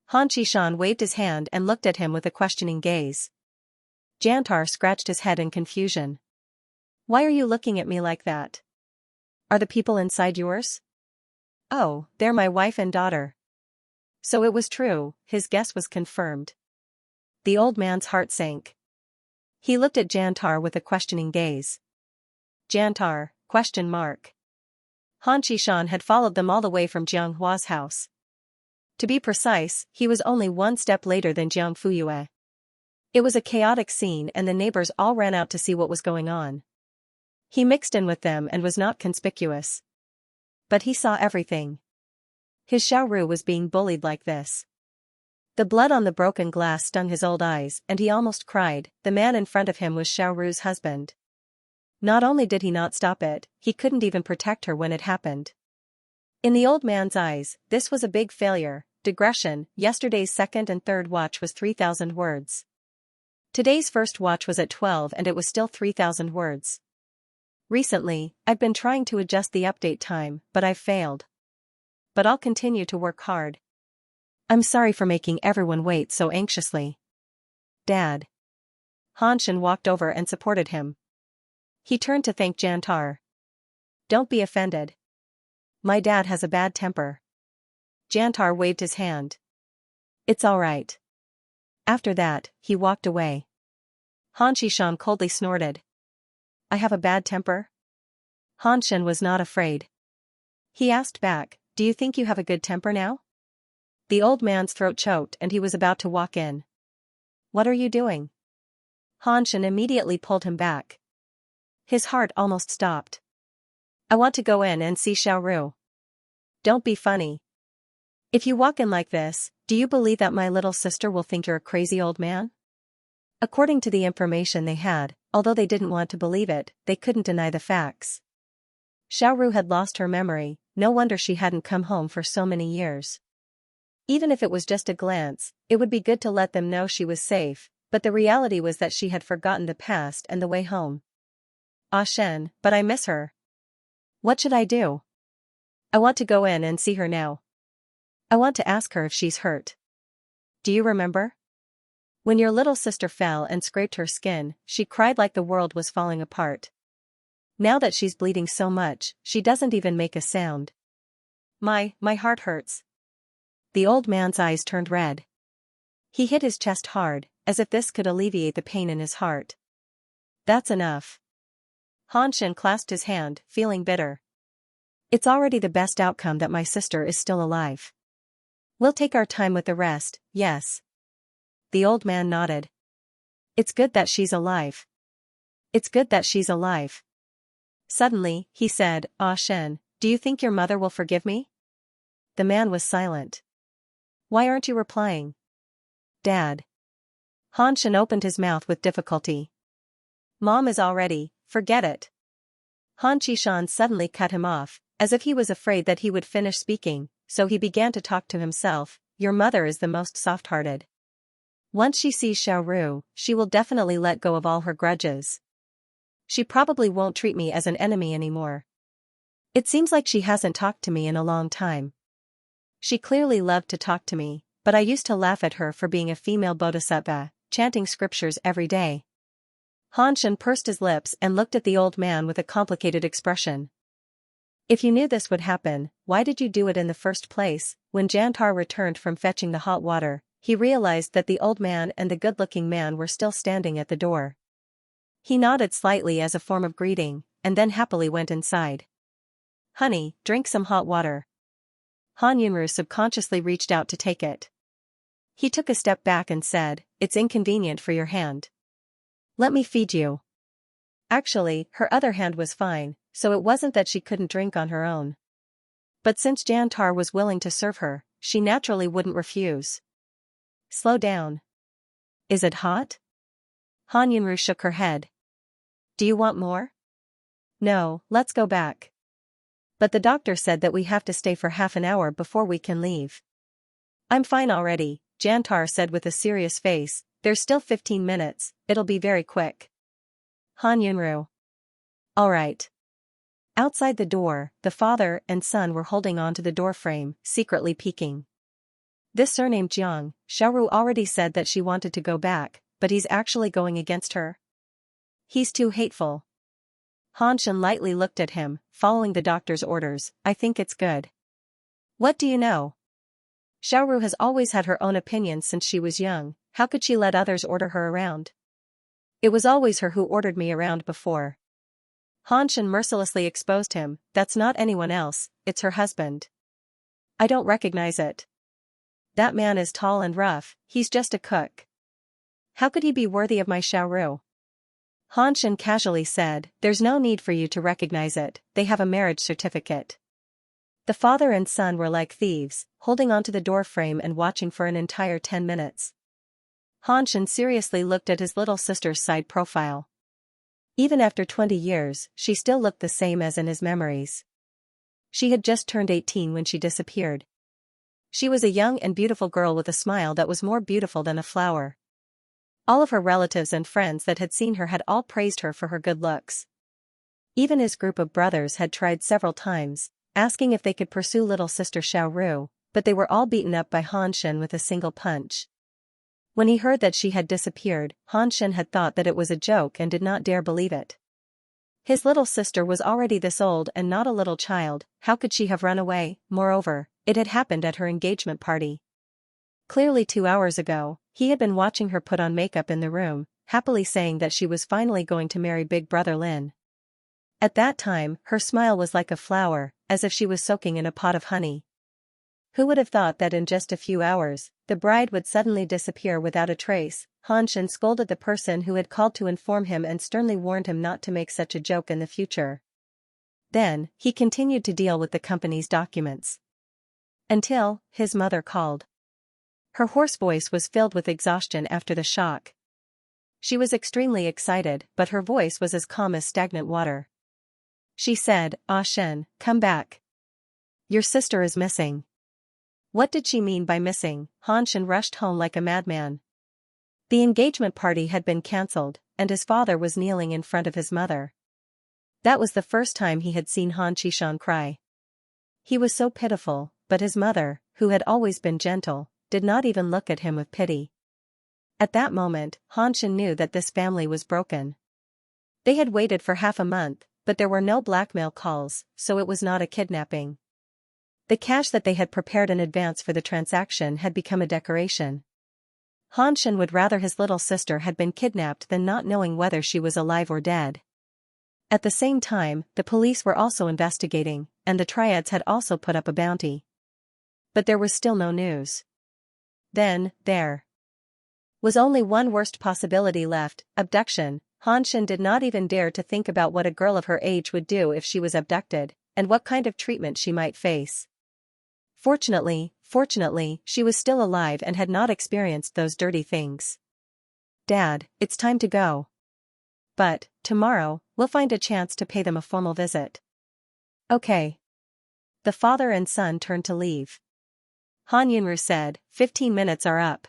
Han Qishan waved his hand and looked at him with a questioning gaze. Jantar scratched his head in confusion. "Why are you looking at me like that? Are the people inside yours?" "Oh, they're my wife and daughter." So it was true, his guess was confirmed. The old man's heart sank. He looked at Jantar with a questioning gaze. "Jantar, ? Han Qishan had followed them all the way from Jiang Hua's house. To be precise, he was only one step later than Jiang Fuyue. It was a chaotic scene and the neighbors all ran out to see what was going on. He mixed in with them and was not conspicuous. But he saw everything. His Xiaoru was being bullied like this. The blood on the broken glass stung his old eyes and he almost cried. The man in front of him was Xiaoru's husband. Not only did he not stop it, he couldn't even protect her when it happened. In the old man's eyes, this was a big failure. Digression, yesterday's second and third watch was 3,000 words. Today's first watch was at 12 and it was still 3,000 words. Recently, I've been trying to adjust the update time, but I've failed. But I'll continue to work hard. I'm sorry for making everyone wait so anxiously. Dad. Han Shen walked over and supported him. He turned to thank Jantar. Don't be offended. My dad has a bad temper. Jantar waved his hand. It's all right. After that, he walked away. Han Shishan coldly snorted. I have a bad temper? Han Shen was not afraid. He asked back, do you think you have a good temper now? The old man's throat choked and he was about to walk in. What are you doing? Han Shen immediately pulled him back. His heart almost stopped. I want to go in and see Xiaoru. Don't be funny. If you walk in like this, do you believe that my little sister will think you're a crazy old man? According to the information they had, although they didn't want to believe it, they couldn't deny the facts. Xiaoru had lost her memory, no wonder she hadn't come home for so many years. Even if it was just a glance, it would be good to let them know she was safe, but the reality was that she had forgotten the past and the way home. Ah Shen, but I miss her. What should I do? I want to go in and see her now. I want to ask her if she's hurt. Do you remember? When your little sister fell and scraped her skin, she cried like the world was falling apart. Now that she's bleeding so much, she doesn't even make a sound. My heart hurts. The old man's eyes turned red. He hit his chest hard, as if this could alleviate the pain in his heart. That's enough. Han Shen clasped his hand, feeling bitter. It's already the best outcome that my sister is still alive. We'll take our time with the rest, yes. The old man nodded. It's good that she's alive. It's good that she's alive. Suddenly, he said, Ah Shen, do you think your mother will forgive me? The man was silent. Why aren't you replying? Dad. Han Shen opened his mouth with difficulty. Mom is already, forget it. Han Qishan suddenly cut him off, as if he was afraid that he would finish speaking, so he began to talk to himself. Your mother is the most soft-hearted. Once she sees Xiaoru, she will definitely let go of all her grudges. She probably won't treat me as an enemy anymore. It seems like she hasn't talked to me in a long time. She clearly loved to talk to me, but I used to laugh at her for being a female bodhisattva, chanting scriptures every day. Han Shen pursed his lips and looked at the old man with a complicated expression. If you knew this would happen, why did you do it in the first place? When Jantar returned from fetching the hot water, he realized that the old man and the good-looking man were still standing at the door. He nodded slightly as a form of greeting, and then happily went inside. Honey, drink some hot water. Han Yunru subconsciously reached out to take it. He took a step back and said, it's inconvenient for your hand. Let me feed you. Actually, her other hand was fine, so it wasn't that she couldn't drink on her own. But since Jantar was willing to serve her, she naturally wouldn't refuse. Slow down. Is it hot? Han Yunru shook her head. Do you want more? No, let's go back. But the doctor said that we have to stay for half an hour before we can leave. I'm fine already, Jantar said with a serious face, there's still 15 minutes, it'll be very quick. Han Yunru. Alright. Outside the door, the father and son were holding on to the doorframe, secretly peeking. This surname Jiang, Xiaoru already said that she wanted to go back, but he's actually going against her. He's too hateful. Han Shen lightly looked at him, following the doctor's orders. I think it's good. What do you know? Xiaoru has always had her own opinions since she was young, how could she let others order her around? It was always her who ordered me around before. Han Shen mercilessly exposed him, that's not anyone else, it's her husband. I don't recognize it. That man is tall and rough, he's just a cook. How could he be worthy of my Xiaoru? Han Shen casually said, there's no need for you to recognize it, they have a marriage certificate. The father and son were like thieves, holding onto the doorframe and watching for an entire 10 minutes. Han Shen seriously looked at his little sister's side profile. Even after 20 years, she still looked the same as in his memories. She had just turned 18 when she disappeared. She was a young and beautiful girl with a smile that was more beautiful than a flower. All of her relatives and friends that had seen her had all praised her for her good looks. Even his group of brothers had tried several times, asking if they could pursue little sister Xiaoru, but they were all beaten up by Han Shen with a single punch. When he heard that she had disappeared, Han Shen had thought that it was a joke and did not dare believe it. His little sister was already this old and not a little child, how could she have run away? Moreover, it had happened at her engagement party. Clearly 2 hours ago, he had been watching her put on makeup in the room, happily saying that she was finally going to marry Big Brother Lin. At that time, her smile was like a flower, as if she was soaking in a pot of honey. Who would have thought that in just a few hours, the bride would suddenly disappear without a trace? Han Shen scolded the person who had called to inform him and sternly warned him not to make such a joke in the future. Then, he continued to deal with the company's documents. Until, his mother called. Her hoarse voice was filled with exhaustion after the shock. She was extremely excited, but her voice was as calm as stagnant water. She said, "Ah Shen, come back. Your sister is missing." What did she mean by missing? Han Shen rushed home like a madman. The engagement party had been cancelled, and his father was kneeling in front of his mother. That was the first time he had seen Han Qishan cry. He was so pitiful, but his mother, who had always been gentle, did not even look at him with pity. At that moment, Han Shen knew that this family was broken. They had waited for half a month, but there were no blackmail calls, so it was not a kidnapping. The cash that they had prepared in advance for the transaction had become a decoration. Han Shen would rather his little sister had been kidnapped than not knowing whether she was alive or dead. At the same time, the police were also investigating, and the triads had also put up a bounty. But there was still no news. Then, there was only one worst possibility left: abduction. Han Shen did not even dare to think about what a girl of her age would do if she was abducted, and what kind of treatment she might face. Fortunately, she was still alive and had not experienced those dirty things. "Dad, it's time to go. But, tomorrow, we'll find a chance to pay them a formal visit." "Okay." The father and son turned to leave. Han Yunru said, 15 minutes are up."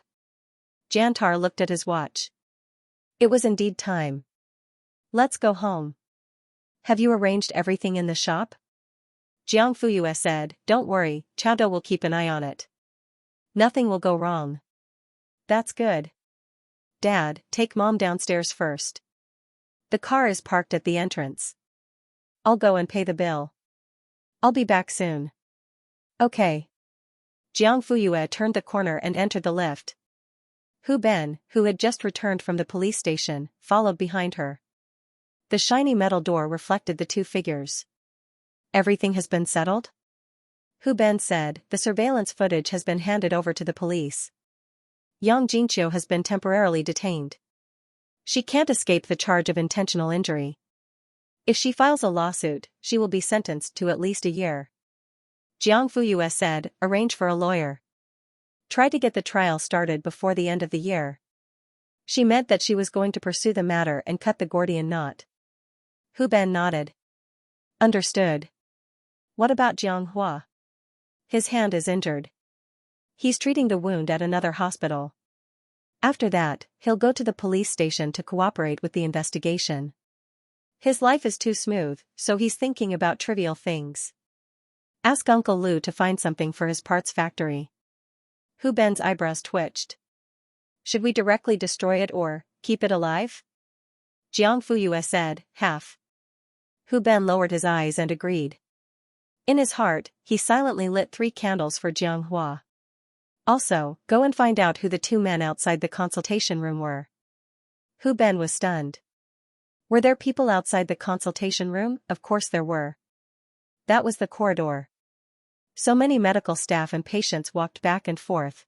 Jantar looked at his watch. It was indeed time. "Let's go home." "Have you arranged everything in the shop?" Jiang Fuyue said, "Don't worry, Chowdo will keep an eye on it. Nothing will go wrong." "That's good. Dad, take Mom downstairs first. The car is parked at the entrance. I'll go and pay the bill. I'll be back soon." "Okay." Jiang Fuyue turned the corner and entered the lift. Hu Ben, who had just returned from the police station, followed behind her. The shiny metal door reflected the two figures. "Everything has been settled?" Hu Ben said, "The surveillance footage has been handed over to the police. Yang Jinqiu has been temporarily detained. She can't escape the charge of intentional injury. If she files a lawsuit, she will be sentenced to at least a year." Jiang Fuyue said, "Arrange for a lawyer. Try to get the trial started before the end of the year." She meant that she was going to pursue the matter and cut the Gordian knot. Hu Ben nodded. "Understood. What about Jiang Hua?" "His hand is injured. He's treating the wound at another hospital. After that, he'll go to the police station to cooperate with the investigation. His life is too smooth, so he's thinking about trivial things. Ask Uncle Lu to find something for his parts factory." Hu Ben's eyebrows twitched. "Should we directly destroy it or keep it alive?" Jiang Fuyue said, "Half." Hu Ben lowered his eyes and agreed. In his heart, he silently lit 3 candles for Jiang Hua. "Also, go and find out who the 2 men outside the consultation room were." Hu Ben was stunned. Were there people outside the consultation room? Of course there were. That was the corridor. So many medical staff and patients walked back and forth.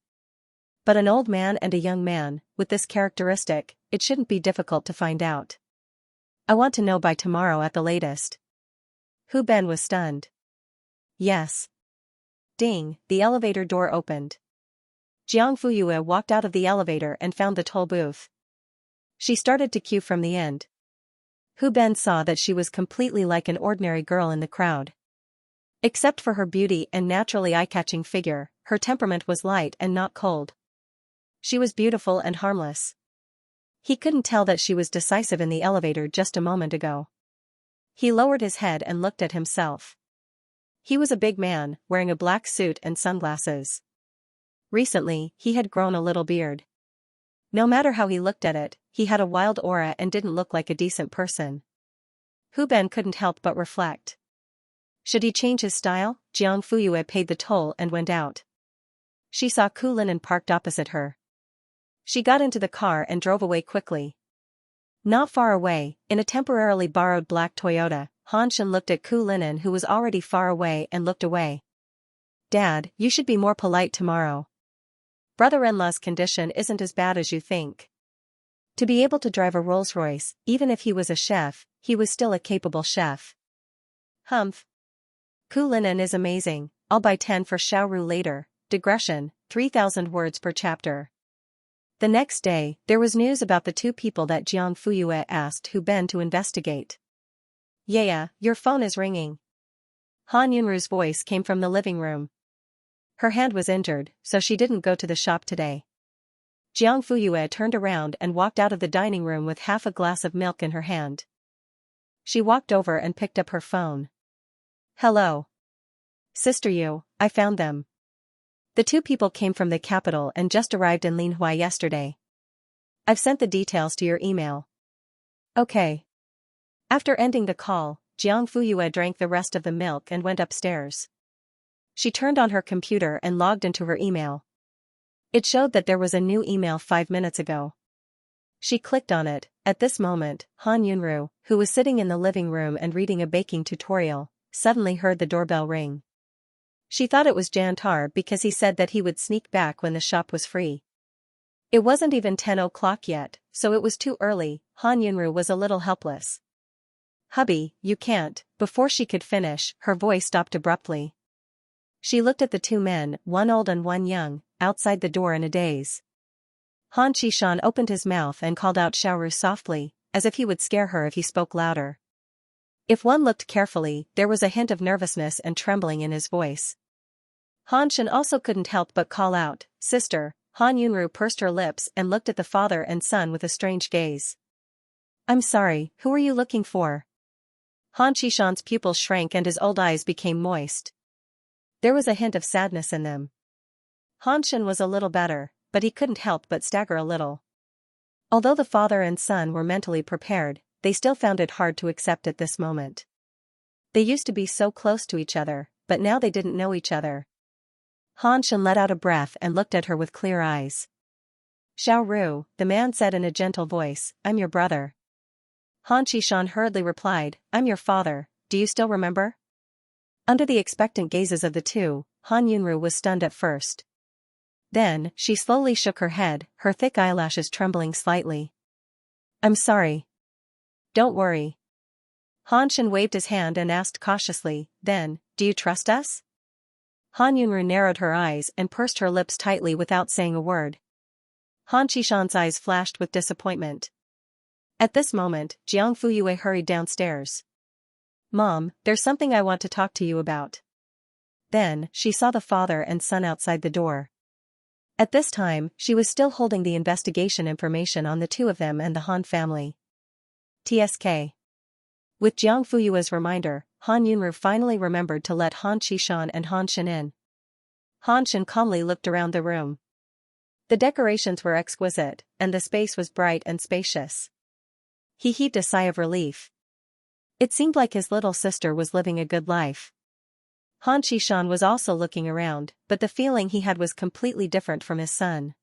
But an old man and a young man, with this characteristic, it shouldn't be difficult to find out. "I want to know by tomorrow at the latest." Hu Ben was stunned. "Yes." Ding, the elevator door opened. Jiang Fuyue walked out of the elevator and found the toll booth. She started to queue from the end. Hu Ben saw that she was completely like an ordinary girl in the crowd. Except for her beauty and naturally eye-catching figure, her temperament was light and not cold. She was beautiful and harmless. He couldn't tell that she was decisive in the elevator just a moment ago. He lowered his head and looked at himself. He was a big man, wearing a black suit and sunglasses. Recently, he had grown a little beard. No matter how he looked at it, he had a wild aura and didn't look like a decent person. Hu Ben couldn't help but reflect. Should he change his style? Jiang Fuyue paid the toll and went out. She saw Ku Linen parked opposite her. She got into the car and drove away quickly. Not far away, in a temporarily borrowed black Toyota, Han Shen looked at Ku Linen, who was already far away, and looked away. Dad, you should be more polite tomorrow. Brother-in-law's condition isn't as bad as you think. To be able to drive a Rolls-Royce, even if he was a chef, he was still a capable chef. Humph. Ku Linen is amazing. I'll buy 10 for Xiaoru later. Digression, 3,000 words per chapter. The next day, there was news about the two people that Jiang Fuyue asked Hu Ben to investigate. Yeah, your phone is ringing. Han Yunru's voice came from the living room. Her hand was injured, so she didn't go to the shop today. Jiang Fuyue turned around and walked out of the dining room with half a glass of milk in her hand. She walked over and picked up her phone. Hello. Sister Yu, I found them. The two people came from the capital and just arrived in Linhua yesterday. I've sent the details to your email. Okay. After ending the call, Jiang Fuyue drank the rest of the milk and went upstairs. She turned on her computer and logged into her email. It showed that there was a new email 5 minutes ago. She clicked on it. At this moment, Han Yunru, who was sitting in the living room and reading a baking tutorial, suddenly heard the doorbell ring. She thought it was Jantar because he said that he would sneak back when the shop was free. It wasn't even 10 o'clock yet, so it was too early. Han Yunru was a little helpless. Hubby, you can't. Before she could finish, her voice stopped abruptly. She looked at the two men, one old and one young, outside the door in a daze. Han Qishan opened his mouth and called out Xiaoru softly, as if he would scare her if he spoke louder. If one looked carefully, there was a hint of nervousness and trembling in his voice. Han Shen also couldn't help but call out, Sister. Han Yunru pursed her lips and looked at the father and son with a strange gaze. I'm sorry, who are you looking for? Han Qishan's pupils shrank and his old eyes became moist. There was a hint of sadness in them. Han Shen was a little better, but he couldn't help but stagger a little. Although the father and son were mentally prepared, they still found it hard to accept at this moment. They used to be so close to each other, but now they didn't know each other. Han Shen let out a breath and looked at her with clear eyes. Xiaoru, the man said in a gentle voice, I'm your brother. Han Qishan hurriedly replied, I'm your father, do you still remember? Under the expectant gazes of the two, Han Yunru was stunned at first. Then, she slowly shook her head, her thick eyelashes trembling slightly. I'm sorry. Don't worry. Han Shen waved his hand and asked cautiously, then, do you trust us? Han Yunru narrowed her eyes and pursed her lips tightly without saying a word. Han Qishan's eyes flashed with disappointment. At this moment, Jiang Fuyue hurried downstairs. Mom, there's something I want to talk to you about. Then, she saw the father and son outside the door. At this time, she was still holding the investigation information on the two of them and the Han family. TSK. With Jiang Fuyue's reminder, Han Yunru finally remembered to let Han Qishan and Han Shen in. Han Shen calmly looked around the room. The decorations were exquisite, and the space was bright and spacious. He heaved a sigh of relief. It seemed like his little sister was living a good life. Han Qishan was also looking around, but the feeling he had was completely different from his son.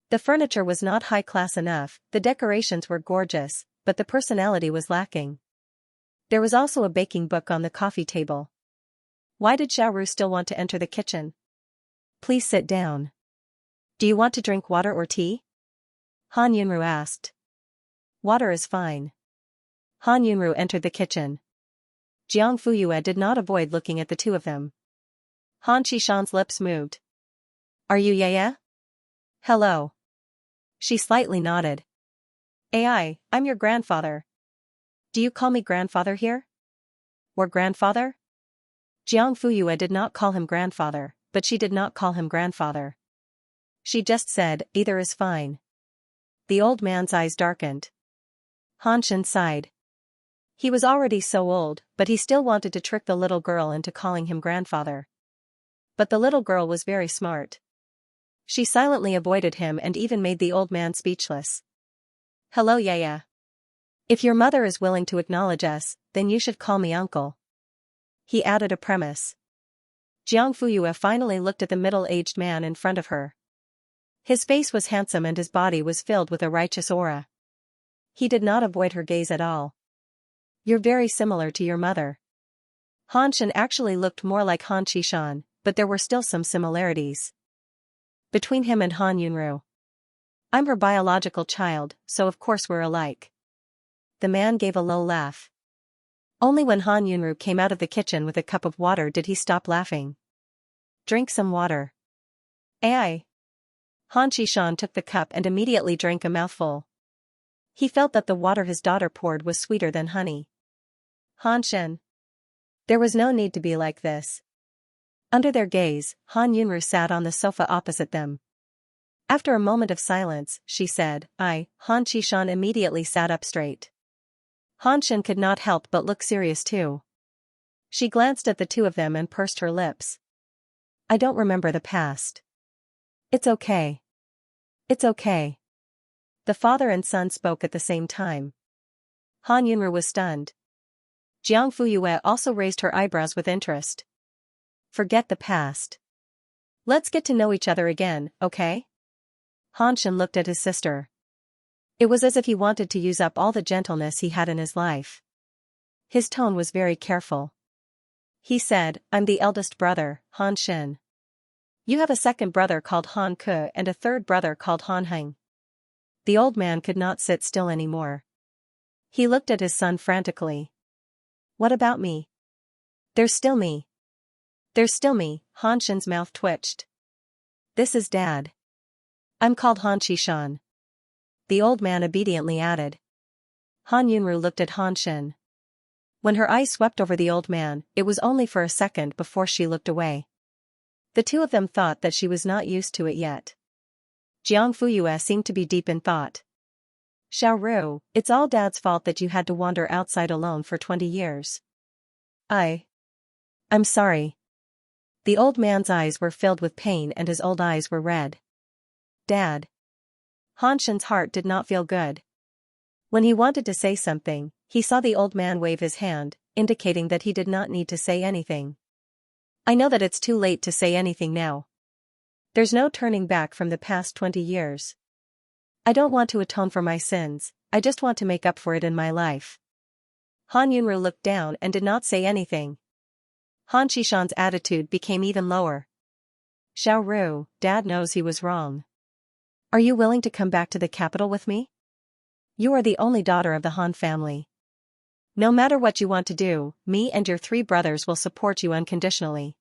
The furniture was not high class enough, the decorations were gorgeous, but the personality was lacking. There was also a baking book on the coffee table. Why did Xiaoru still want to enter the kitchen? Please sit down. Do you want to drink water or tea? Han Yunru asked. Water is fine. Han Yunru entered the kitchen. Jiang Fuyue did not avoid looking at the two of them. Han Qishan's lips moved. Are you Yaya? Hello. She slightly nodded. I'm your grandfather. Do you call me grandfather here? Or grandfather? Jiang Fuyue did not call him grandfather, but she did not call him grandfather. She just said, either is fine. The old man's eyes darkened. Han Shen sighed. He was already so old, but he still wanted to trick the little girl into calling him grandfather. But the little girl was very smart. She silently avoided him and even made the old man speechless. Hello Yaya. If your mother is willing to acknowledge us, then you should call me uncle. He added a premise. Jiang Fuyue finally looked at the middle-aged man in front of her. His face was handsome and his body was filled with a righteous aura. He did not avoid her gaze at all. You're very similar to your mother. Han Shen actually looked more like Han Qishan, but there were still some similarities between him and Han Yunru. I'm her biological child, so of course we're alike. The man gave a low laugh. Only when Han Yunru came out of the kitchen with a cup of water did he stop laughing. Drink some water. Ai. Han Qishan took the cup and immediately drank a mouthful. He felt that the water his daughter poured was sweeter than honey. Han Shen. There was no need to be like this. Under their gaze, Han Yunru sat on the sofa opposite them. After a moment of silence, she said, Han Qishan immediately sat up straight. Han Shen could not help but look serious too. She glanced at the two of them and pursed her lips. I don't remember the past. It's okay. It's okay. The father and son spoke at the same time. Han Yunru was stunned. Jiang Fuyue also raised her eyebrows with interest. Forget the past. Let's get to know each other again, okay? Han Shen looked at his sister. It was as if he wanted to use up all the gentleness he had in his life. His tone was very careful. He said, I'm the eldest brother, Han Shen. You have a second brother called Han Ke and a third brother called Han Heng. The old man could not sit still anymore. He looked at his son frantically. What about me? There's still me. There's still me, Han Shen's mouth twitched. This is Dad. I'm called Han Qishan. The old man obediently added. Han Yunru looked at Han Shen. When her eyes swept over the old man, it was only for a second before she looked away. The two of them thought that she was not used to it yet. Jiang Fuyue seemed to be deep in thought. Xiaoru, it's all Dad's fault that you had to wander outside alone for 20 years. I'm sorry. The old man's eyes were filled with pain and his old eyes were red. Dad. Han Shen's heart did not feel good. When he wanted to say something, he saw the old man wave his hand, indicating that he did not need to say anything. I know that it's too late to say anything now. There's no turning back from the past 20 years. I don't want to atone for my sins, I just want to make up for it in my life. Han Yunru looked down and did not say anything. Han Qishan's attitude became even lower. Xiaoru, Dad knows he was wrong. Are you willing to come back to the capital with me? You are the only daughter of the Han family. No matter what you want to do, me and your 3 brothers will support you unconditionally.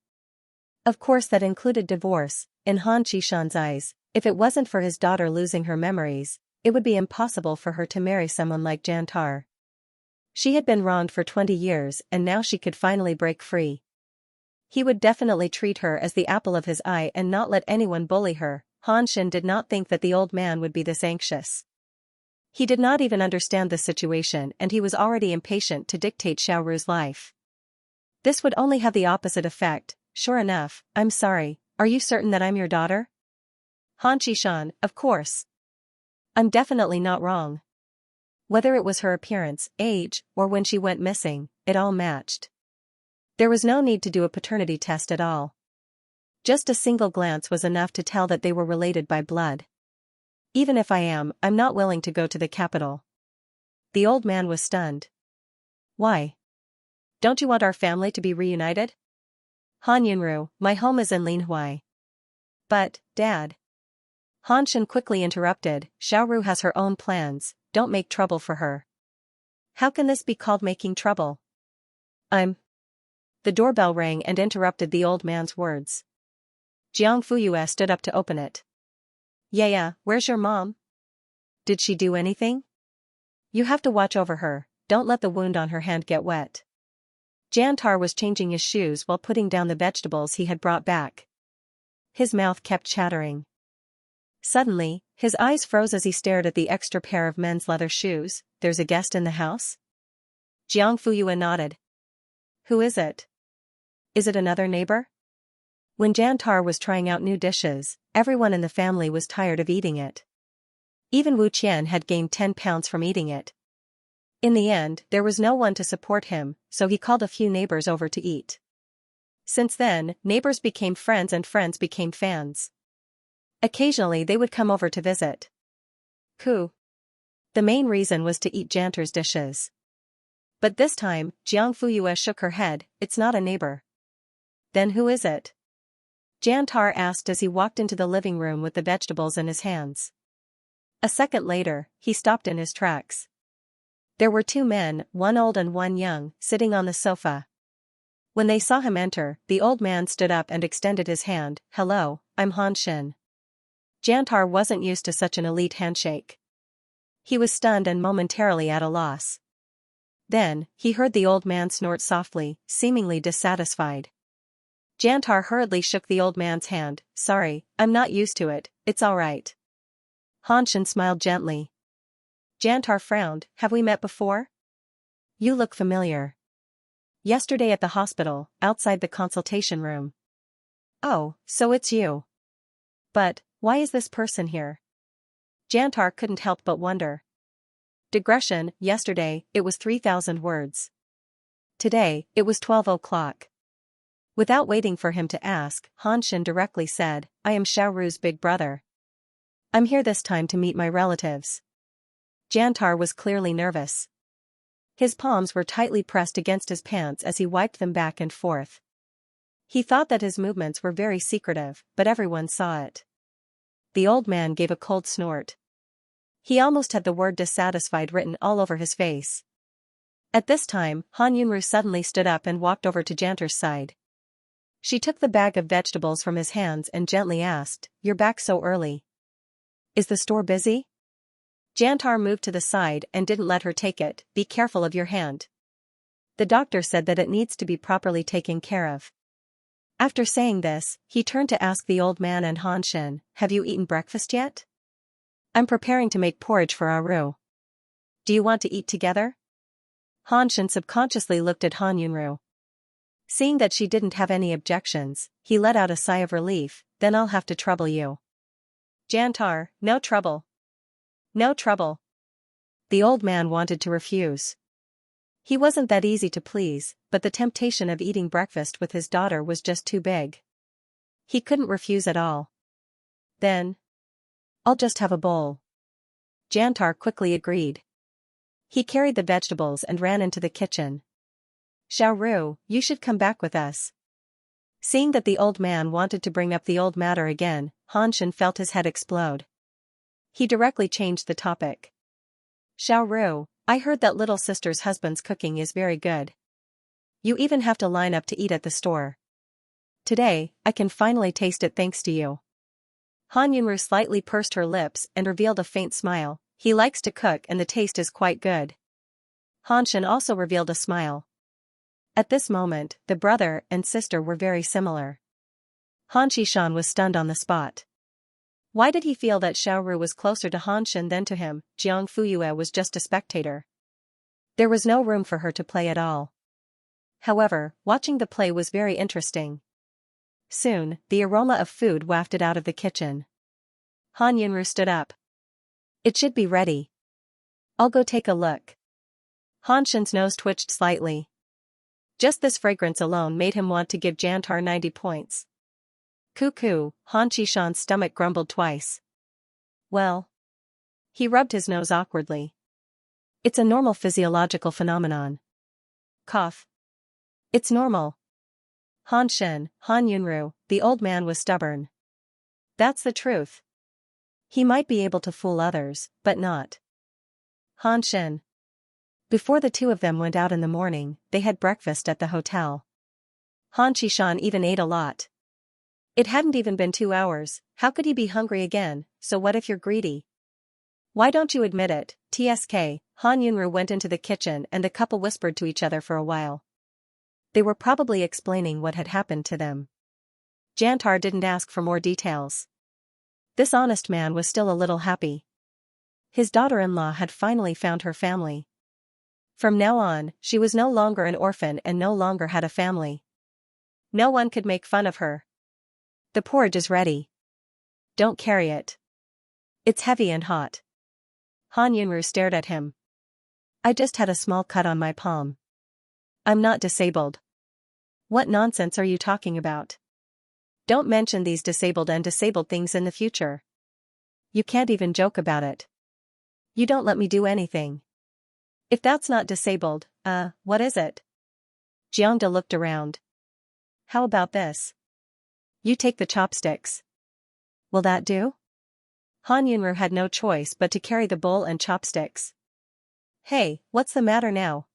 Of course that included divorce. In Han Qishan's eyes, if it wasn't for his daughter losing her memories, it would be impossible for her to marry someone like Jantar. She had been wronged for 20 years and now she could finally break free. He would definitely treat her as the apple of his eye and not let anyone bully her. Han Shen did not think that the old man would be this anxious. He did not even understand the situation and he was already impatient to dictate Xiaoru's life. This would only have the opposite effect. Sure enough, I'm sorry, are you certain that I'm your daughter? Han Qishan, of course. I'm definitely not wrong. Whether it was her appearance, age, or when she went missing, it all matched. There was no need to do a paternity test at all. Just a single glance was enough to tell that they were related by blood. Even if I am, I'm not willing to go to the capital. The old man was stunned. Why? Don't you want our family to be reunited? Han Yunru, my home is in Linhuai. But, Dad. Han Shen quickly interrupted, Xiaoru has her own plans, don't make trouble for her. How can this be called making trouble? The doorbell rang and interrupted the old man's words. Jiang Fuyue stood up to open it. Yeah, where's your mom? Did she do anything? You have to watch over her, don't let the wound on her hand get wet. Jantar was changing his shoes while putting down the vegetables he had brought back. His mouth kept chattering. Suddenly, his eyes froze as he stared at the extra pair of men's leather shoes. There's a guest in the house? Jiang Fuyue nodded. Who is it? Is it another neighbor? When Jantar was trying out new dishes, everyone in the family was tired of eating it. Even Wu Qian had gained 10 pounds from eating it. In the end, there was no one to support him, so he called a few neighbors over to eat. Since then, neighbors became friends and friends became fans. Occasionally they would come over to visit. Who? The main reason was to eat Jantar's dishes. But this time, Jiang Fuyue shook her head, it's not a neighbor. Then who is it? Jantar asked as he walked into the living room with the vegetables in his hands. A second later, he stopped in his tracks. There were two men, one old and one young, sitting on the sofa. When they saw him enter, the old man stood up and extended his hand. Hello, I'm Han Xin. Jantar wasn't used to such an elite handshake. He was stunned and momentarily at a loss. Then, he heard the old man snort softly, seemingly dissatisfied. Jantar hurriedly shook the old man's hand. Sorry, I'm not used to it, it's all right. Han Xin smiled gently. Jantar frowned. Have we met before? You look familiar. Yesterday at the hospital, outside the consultation room. Oh, so it's you. But, why is this person here? Jantar couldn't help but wonder. Digression, yesterday, it was 3,000 words. Today, it was 12 o'clock. Without waiting for him to ask, Han Xin directly said, I am Xiaoru's big brother. I'm here this time to meet my relatives. Jantar was clearly nervous. His palms were tightly pressed against his pants as he wiped them back and forth. He thought that his movements were very secretive, but everyone saw it. The old man gave a cold snort. He almost had the word dissatisfied written all over his face. At this time, Han Yunru suddenly stood up and walked over to Jantar's side. She took the bag of vegetables from his hands and gently asked, You're back so early. Is the store busy? Jantar moved to the side and didn't let her take it. Be careful of your hand. The doctor said that it needs to be properly taken care of. After saying this, he turned to ask the old man and Han Xin, Have you eaten breakfast yet? I'm preparing to make porridge for Aru. Do you want to eat together? Han Xin subconsciously looked at Han Yunru. Seeing that she didn't have any objections, he let out a sigh of relief. Then I'll have to trouble you. Jantar, no trouble. No trouble. The old man wanted to refuse. He wasn't that easy to please, but the temptation of eating breakfast with his daughter was just too big. He couldn't refuse at all. Then, I'll just have a bowl. Jantar quickly agreed. He carried the vegetables and ran into the kitchen. Xiaoru, you should come back with us. Seeing that the old man wanted to bring up the old matter again, Han Xin felt his head explode. He directly changed the topic. Xiaoru, I heard that little sister's husband's cooking is very good. You even have to line up to eat at the store. Today, I can finally taste it thanks to you. Han Yunru slightly pursed her lips and revealed a faint smile. He likes to cook and the taste is quite good. Han Xin also revealed a smile. At this moment, the brother and sister were very similar. Han Xishan was stunned on the spot. Why did he feel that Xiaoru was closer to Han Xin than to him? Jiang Fuyue was just a spectator. There was no room for her to play at all. However, watching the play was very interesting. Soon, the aroma of food wafted out of the kitchen. Han Yunru stood up. It should be ready. I'll go take a look. Han Xin's nose twitched slightly. Just this fragrance alone made him want to give Jantar 90 points. Cuckoo, Han Xishan's stomach grumbled twice. Well. He rubbed his nose awkwardly. It's a normal physiological phenomenon. Cough. It's normal. Han Xin, Han Yunru, the old man was stubborn. That's the truth. He might be able to fool others, but not Han Xin. Before the two of them went out in the morning, they had breakfast at the hotel. Han Xishan even ate a lot. It hadn't even been 2 hours, how could he be hungry again? So what if you're greedy? Why don't you admit it? TSK, Han Yunru went into the kitchen and the couple whispered to each other for a while. They were probably explaining what had happened to them. Jantar didn't ask for more details. This honest man was still a little happy. His daughter-in-law had finally found her family. From now on, she was no longer an orphan and no longer had a family. No one could make fun of her. The porridge is ready. Don't carry it. It's heavy and hot. Han Yunru stared at him. I just had a small cut on my palm. I'm not disabled. What nonsense are you talking about? Don't mention these disabled and disabled things in the future. You can't even joke about it. You don't let me do anything. If that's not disabled, what is it? Xianxia looked around. How about this? You take the chopsticks. Will that do? Han Yunru had no choice but to carry the bowl and chopsticks. Hey, what's the matter now?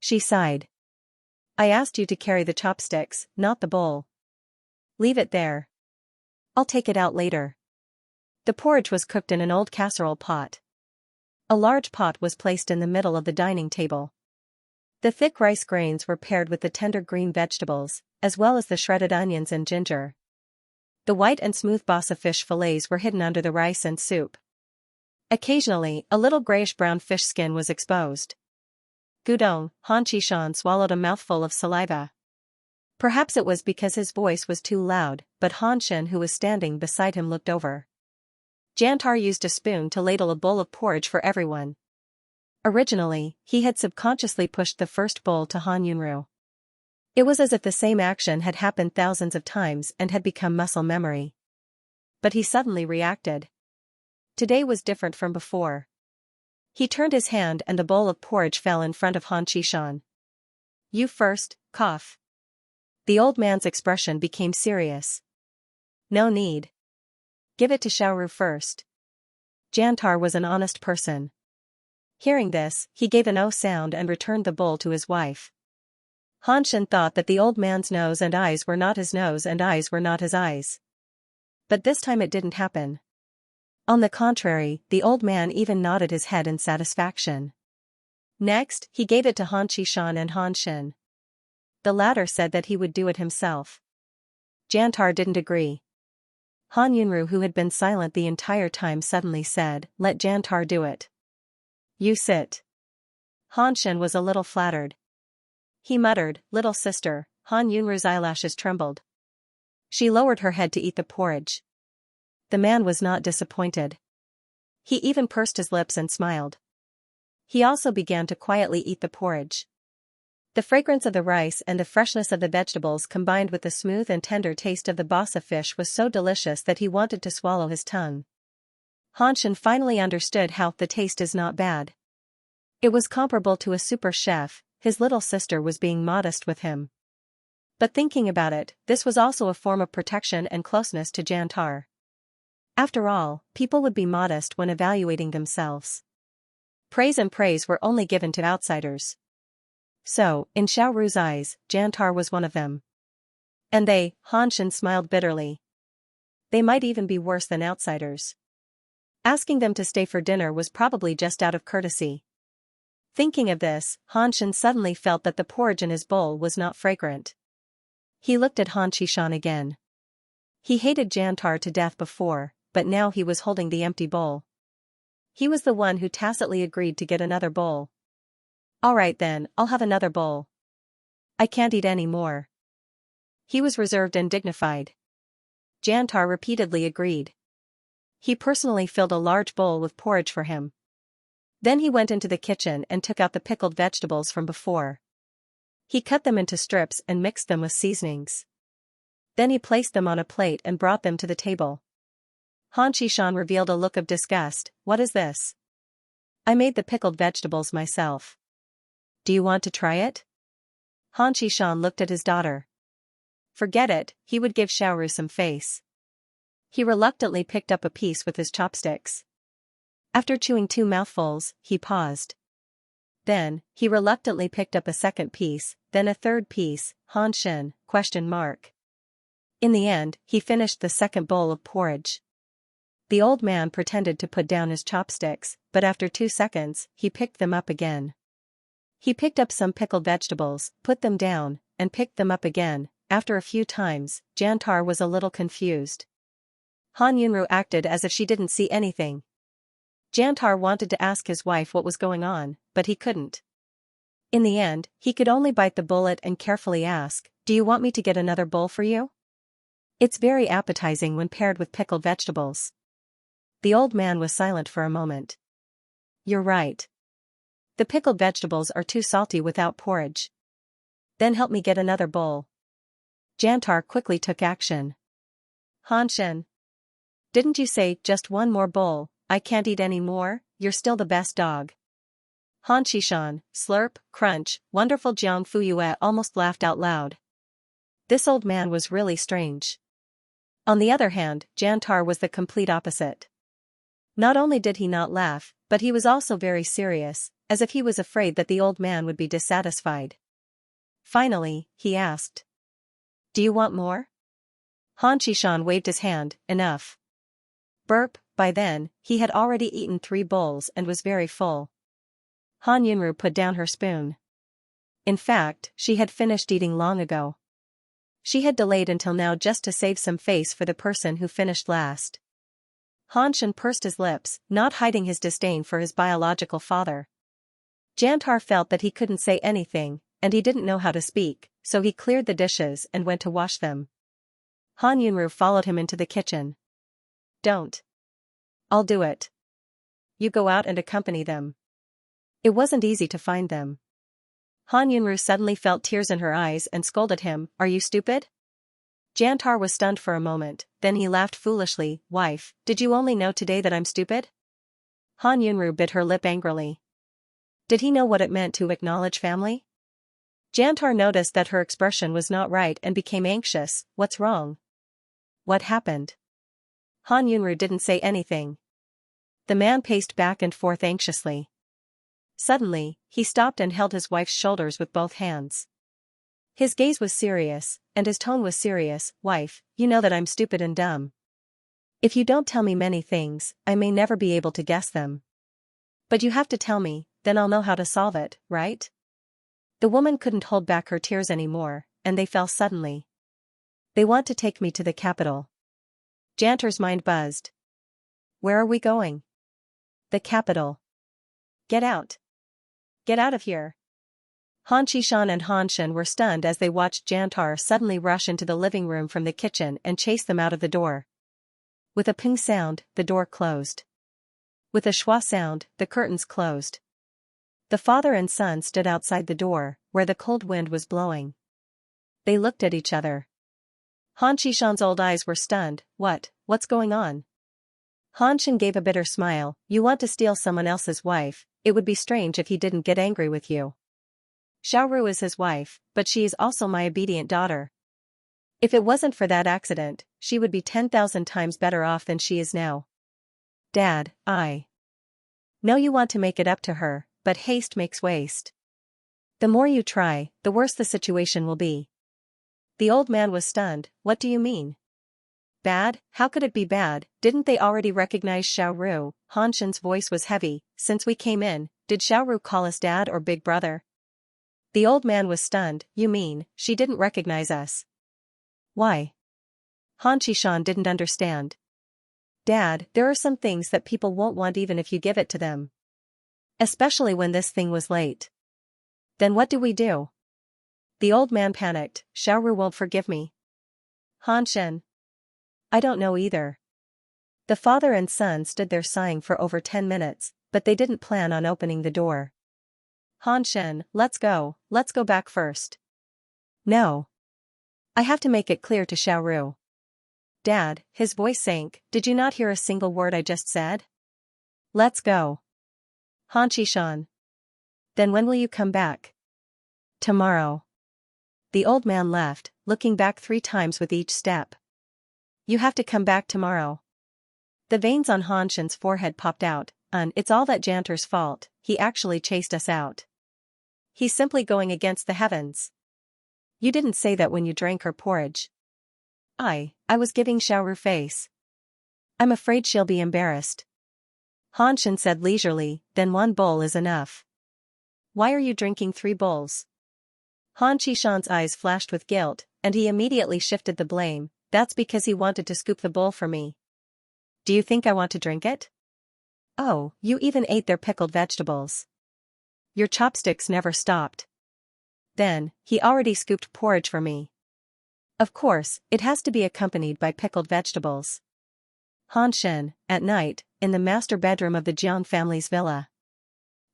She sighed. I asked you to carry the chopsticks, not the bowl. Leave it there. I'll take it out later. The porridge was cooked in an old casserole pot. A large pot was placed in the middle of the dining table. The thick rice grains were paired with the tender green vegetables, as well as the shredded onions and ginger. The white and smooth basa fish fillets were hidden under the rice and soup. Occasionally, a little grayish-brown fish skin was exposed. Gudong, Han Qishan swallowed a mouthful of saliva. Perhaps it was because his voice was too loud, but Han Shen, who was standing beside him, looked over. Jantar used a spoon to ladle a bowl of porridge for everyone. Originally, he had subconsciously pushed the first bowl to Han Yunru. It was as if the same action had happened thousands of times and had become muscle memory. But he suddenly reacted. Today was different from before. He turned his hand and a bowl of porridge fell in front of Han Qishan. You first, cough. The old man's expression became serious. No need. Give it to Xiaoru first. Jantar was an honest person. Hearing this, he gave an "oh" sound and returned the bowl to his wife. Han Shen thought that the old man's nose and eyes were not his nose and eyes were not his eyes. But this time it didn't happen. On the contrary, the old man even nodded his head in satisfaction. Next, he gave it to Han Qishan and Han Shen. The latter said that he would do it himself. Jantar didn't agree. Han Yunru, who had been silent the entire time, suddenly said, "Let Jantar do it." You sit. Han Shen was a little flattered. He muttered, "Little sister." Han Yunru's eyelashes trembled. She lowered her head to eat the porridge. The man was not disappointed. He even pursed his lips and smiled. He also began to quietly eat the porridge. The fragrance of the rice and the freshness of the vegetables combined with the smooth and tender taste of the basa fish was so delicious that he wanted to swallow his tongue. Han Shen finally understood how the taste is not bad. It was comparable to a super chef. His little sister was being modest with him. But thinking about it, this was also a form of protection and closeness to Jantar. After all, people would be modest when evaluating themselves. Praise and praise were only given to outsiders. So, in Xiaoru's eyes, Jantar was one of them. And they, Han Shen smiled bitterly. They might even be worse than outsiders. Asking them to stay for dinner was probably just out of courtesy. Thinking of this, Han Shen suddenly felt that the porridge in his bowl was not fragrant. He looked at Han Qishan again. He hated Jantar to death before, but now he was holding the empty bowl. He was the one who tacitly agreed to get another bowl. All right then, I'll have another bowl. I can't eat any more. He was reserved and dignified. Jantar repeatedly agreed. He personally filled a large bowl with porridge for him. Then he went into the kitchen and took out the pickled vegetables from before. He cut them into strips and mixed them with seasonings. Then he placed them on a plate and brought them to the table. Han Qishan revealed a look of disgust. What is this? I made the pickled vegetables myself. Do you want to try it? Han Qishan looked at his daughter. Forget it, he would give Xiaoru some face. He reluctantly picked up a piece with his chopsticks. After chewing 2 mouthfuls, he paused. Then, he reluctantly picked up a second piece, then a third piece. Han Shen, ? In the end, he finished the second bowl of porridge. The old man pretended to put down his chopsticks, but after 2 seconds, he picked them up again. He picked up some pickled vegetables, put them down, and picked them up again. After a few times, Jantar was a little confused. Han Yunru acted as if she didn't see anything. Jantar wanted to ask his wife what was going on, but he couldn't. In the end, he could only bite the bullet and carefully ask, "Do you want me to get another bowl for you? It's very appetizing when paired with pickled vegetables." The old man was silent for a moment. You're right. The pickled vegetables are too salty without porridge. Then help me get another bowl. Jantar quickly took action. Hanshin. Didn't you say just one more bowl? I can't eat any more, you're still the best dog. Han Shishan, slurp, crunch, wonderful Jiang Fuyue almost laughed out loud. This old man was really strange. On the other hand, Jantar was the complete opposite. Not only did he not laugh, but he was also very serious, as if he was afraid that the old man would be dissatisfied. Finally, he asked. Do you want more? Han Shishan waved his hand, enough. Burp, by then, he had already eaten 3 bowls and was very full. Han Yunru put down her spoon. In fact, she had finished eating long ago. She had delayed until now just to save some face for the person who finished last. Han Shen pursed his lips, not hiding his disdain for his biological father. Jantar felt that he couldn't say anything, and he didn't know how to speak, so he cleared the dishes and went to wash them. Han Yunru followed him into the kitchen. Don't. I'll do it. You go out and accompany them. It wasn't easy to find them. Han Yunru suddenly felt tears in her eyes and scolded him, Are you stupid? Jantar was stunned for a moment, then he laughed foolishly, Wife, did you only know today that I'm stupid? Han Yunru bit her lip angrily. Did he know what it meant to acknowledge family? Jantar noticed that her expression was not right and became anxious, What's wrong? What happened? Han Yunru didn't say anything. The man paced back and forth anxiously. Suddenly, he stopped and held his wife's shoulders with both hands. His gaze was serious, and his tone was serious, Wife, you know that I'm stupid and dumb. If you don't tell me many things, I may never be able to guess them. But you have to tell me, then I'll know how to solve it, right? The woman couldn't hold back her tears anymore, and they fell suddenly. They want to take me to the capital. Jantar's mind buzzed. Where are we going? The capital. Get out. Get out of here. Han Shishan and Han Shen were stunned as they watched Jantar suddenly rush into the living room from the kitchen and chase them out of the door. With a ping sound, the door closed. With a schwa sound, the curtains closed. The father and son stood outside the door, where the cold wind was blowing. They looked at each other. Han Shishan's old eyes were stunned, What's going on? Han Shen gave a bitter smile, You want to steal someone else's wife, it would be strange if he didn't get angry with you. Xiaoru is his wife, but she is also my obedient daughter. If it wasn't for that accident, she would be 10,000 times better off than she is now. Dad, I know you want to make it up to her, but haste makes waste. The more you try, the worse the situation will be. The old man was stunned, What do you mean? Bad? How could it be bad? Didn't they already recognize Xiaoru? Han Shen's voice was heavy. Since we came in, did Xiaoru call us dad or big brother? The old man was stunned, You mean, she didn't recognize us? Why? Han Shishan didn't understand. Dad, there are some things that people won't want even if you give it to them. Especially when this thing was late. Then what do we do? The old man panicked, Xiaoru won't forgive me. Han Shen. I don't know either. The father and son stood there sighing for over 10 minutes, but they didn't plan on opening the door. Han Shen, let's go back first. No. I have to make it clear to Xiaoru. Dad, his voice sank, did you not hear a single word I just said? Let's go. Han Shishan. Then when will you come back? Tomorrow. The old man left, looking back 3 times with each step. You have to come back tomorrow. The veins on Han Shen's forehead popped out, it's all that Jantar's fault, he actually chased us out. He's simply going against the heavens. You didn't say that when you drank her porridge. I was giving Xiaoru face. I'm afraid she'll be embarrassed. Han Shen said leisurely, then 1 bowl is enough. Why are you drinking 3 bowls? Han Shishan's eyes flashed with guilt, and he immediately shifted the blame, That's because he wanted to scoop the bowl for me. Do you think I want to drink it? Oh, you even ate their pickled vegetables. Your chopsticks never stopped. Then, he already scooped porridge for me. Of course, it has to be accompanied by pickled vegetables. Han Shen, at night, in the master bedroom of the Jiang family's villa.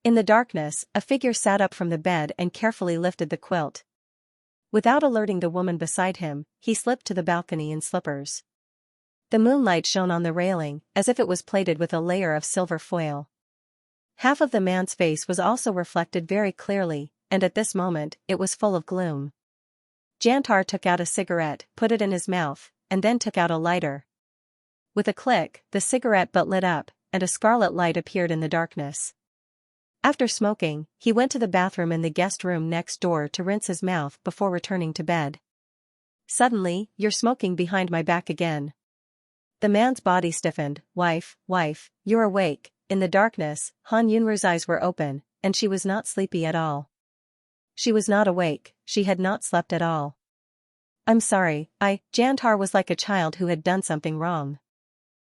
In the darkness, a figure sat up from the bed and carefully lifted the quilt. Without alerting the woman beside him, he slipped to the balcony in slippers. The moonlight shone on the railing, as if it was plated with a layer of silver foil. Half of the man's face was also reflected very clearly, and at this moment, it was full of gloom. Xianxia took out a cigarette, put it in his mouth, and then took out a lighter. With a click, the cigarette butt lit up, and a scarlet light appeared in the darkness. After smoking, he went to the bathroom in the guest room next door to rinse his mouth before returning to bed. Suddenly, "You're smoking behind my back again." The man's body stiffened. Wife, you're awake." In the darkness, Han Yunru's eyes were open, and she was not sleepy at all. She was not awake, she had not slept at all. "I'm sorry, Xianxia was like a child who had done something wrong."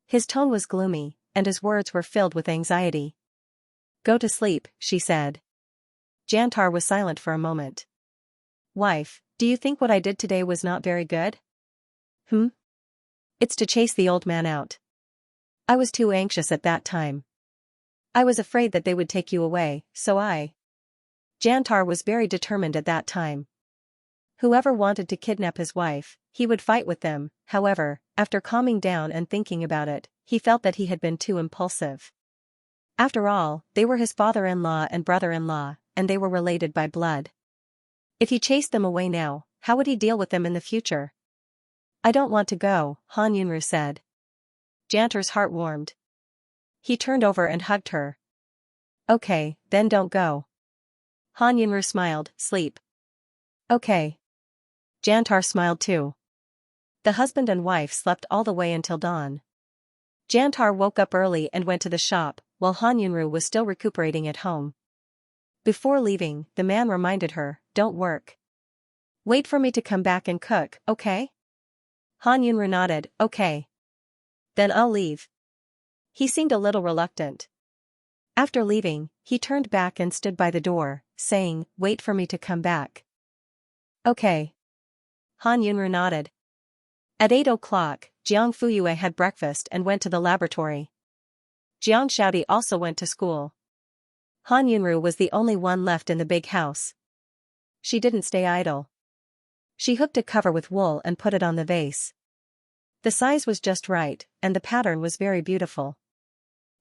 His tone was gloomy, and his words were filled with anxiety. "Go to sleep," she said. Xianxia was silent for a moment. "Wife, do you think what I did today was not very good?" It's to chase the old man out. I was too anxious at that time. I was afraid that they would take you away, so Xianxia was very determined at that time. Whoever wanted to kidnap his wife, he would fight with them. However, after calming down and thinking about it, he felt that he had been too impulsive. After all, they were his father-in-law and brother-in-law, and they were related by blood. If he chased them away now, how would he deal with them in the future? "I don't want to go," Han Yunru said. Xianxia's heart warmed. He turned over and hugged her. "Okay, then don't go." Han Yunru smiled. "Sleep." "Okay." Xianxia smiled too. The husband and wife slept all the way until dawn. Xianxia woke up early and went to the shop, while Han Yunru was still recuperating at home. Before leaving, the man reminded her, "Don't work. Wait for me to come back and cook, okay?" Han Yunru nodded, "Okay. Then I'll leave." He seemed a little reluctant. After leaving, he turned back and stood by the door, saying, "Wait for me to come back." "Okay." Han Yunru nodded. At 8 o'clock, Jiang Fuyue had breakfast and went to the laboratory. Jiang Xiaodi also went to school. Han Yunru was the only one left in the big house. She didn't stay idle. She hooked a cover with wool and put it on the vase. The size was just right, and the pattern was very beautiful.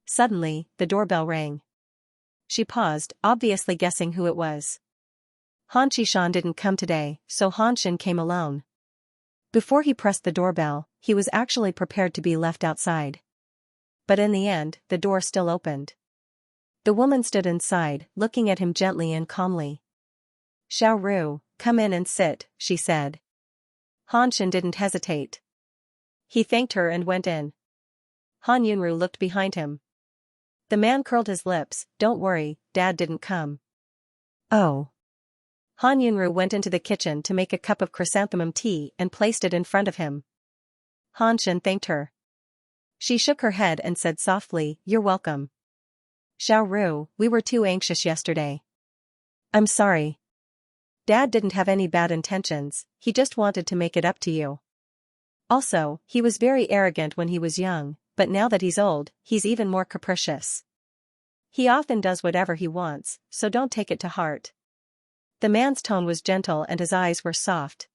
Suddenly, the doorbell rang. She paused, obviously guessing who it was. Han Qishan didn't come today, so Han Shin came alone. Before he pressed the doorbell, he was actually prepared to be left outside. But in the end, the door still opened. The woman stood inside, looking at him gently and calmly. "Xiao Ru, come in and sit," she said. Han Shin didn't hesitate. He thanked her and went in. Han Yunru looked behind him. The man curled his lips. "Don't worry, Dad didn't come." "Oh." Han Yunru went into the kitchen to make a cup of chrysanthemum tea and placed it in front of him. Han Shin thanked her. She shook her head and said softly, "You're welcome. Xiao Ru, we were too anxious yesterday." "I'm sorry. Dad didn't have any bad intentions, he just wanted to make it up to you. Also, he was very arrogant when he was young, but now that he's old, he's even more capricious. He often does whatever he wants, so don't take it to heart." The man's tone was gentle and his eyes were soft.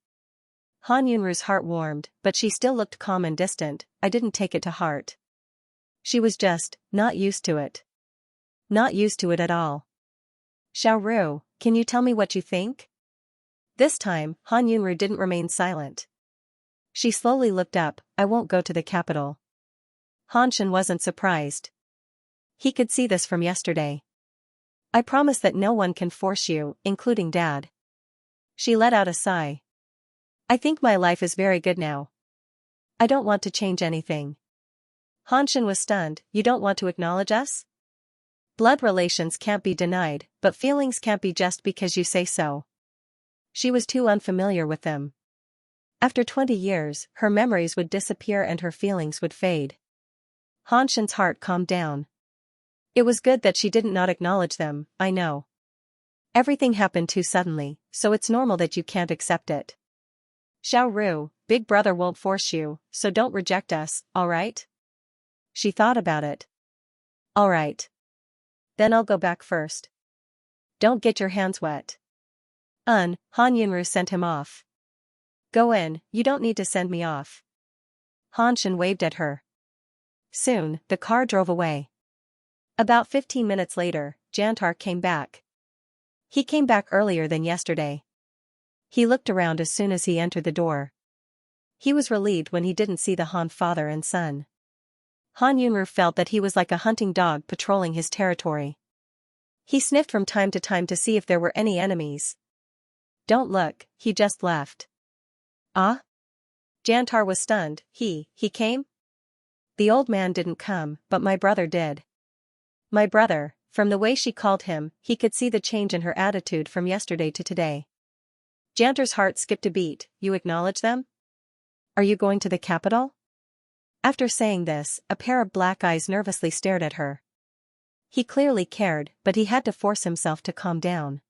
Han Yunru's heart warmed, but she still looked calm and distant. "I didn't take it to heart." She was just not used to it. Not used to it at all. "Xiao Ru, can you tell me what you think?" This time, Han Yunru didn't remain silent. She slowly looked up. "I won't go to the capital." Han Shin wasn't surprised. He could see this from yesterday. "I promise that no one can force you, including Dad." She let out a sigh. "I think my life is very good now. I don't want to change anything." Han Shin was stunned. "You don't want to acknowledge us? Blood relations can't be denied, but feelings can't be just because you say so." She was too unfamiliar with them. After 20 years, her memories would disappear and her feelings would fade. Han Shin's heart calmed down. It was good that she didn't not acknowledge them. "I know. Everything happened too suddenly, so it's normal that you can't accept it. Xiao Ru, Big Brother won't force you, so don't reject us, alright?" She thought about it. "Alright. Then I'll go back first. Don't get your hands wet. Han Yunru sent him off. Go in, you don't need to send me off. Han Shen waved at her. Soon, the car drove away. About 15 minutes later, Jantar came back. He came back earlier than yesterday. He looked around as soon as he entered the door. He was relieved when he didn't see the Han father and son. Han Yunru felt that he was like a hunting dog patrolling his territory. He sniffed from time to time to see if there were any enemies. Don't look, he just left. Ah? Jantar was stunned. He came? The old man didn't come, but my brother did. My brother, from the way she called him, he could see the change in her attitude from yesterday to today. Jantar's heart skipped a beat. You acknowledge them? Are you going to the capital? After saying this, a pair of black eyes nervously stared at her. He clearly cared, but he had to force himself to calm down.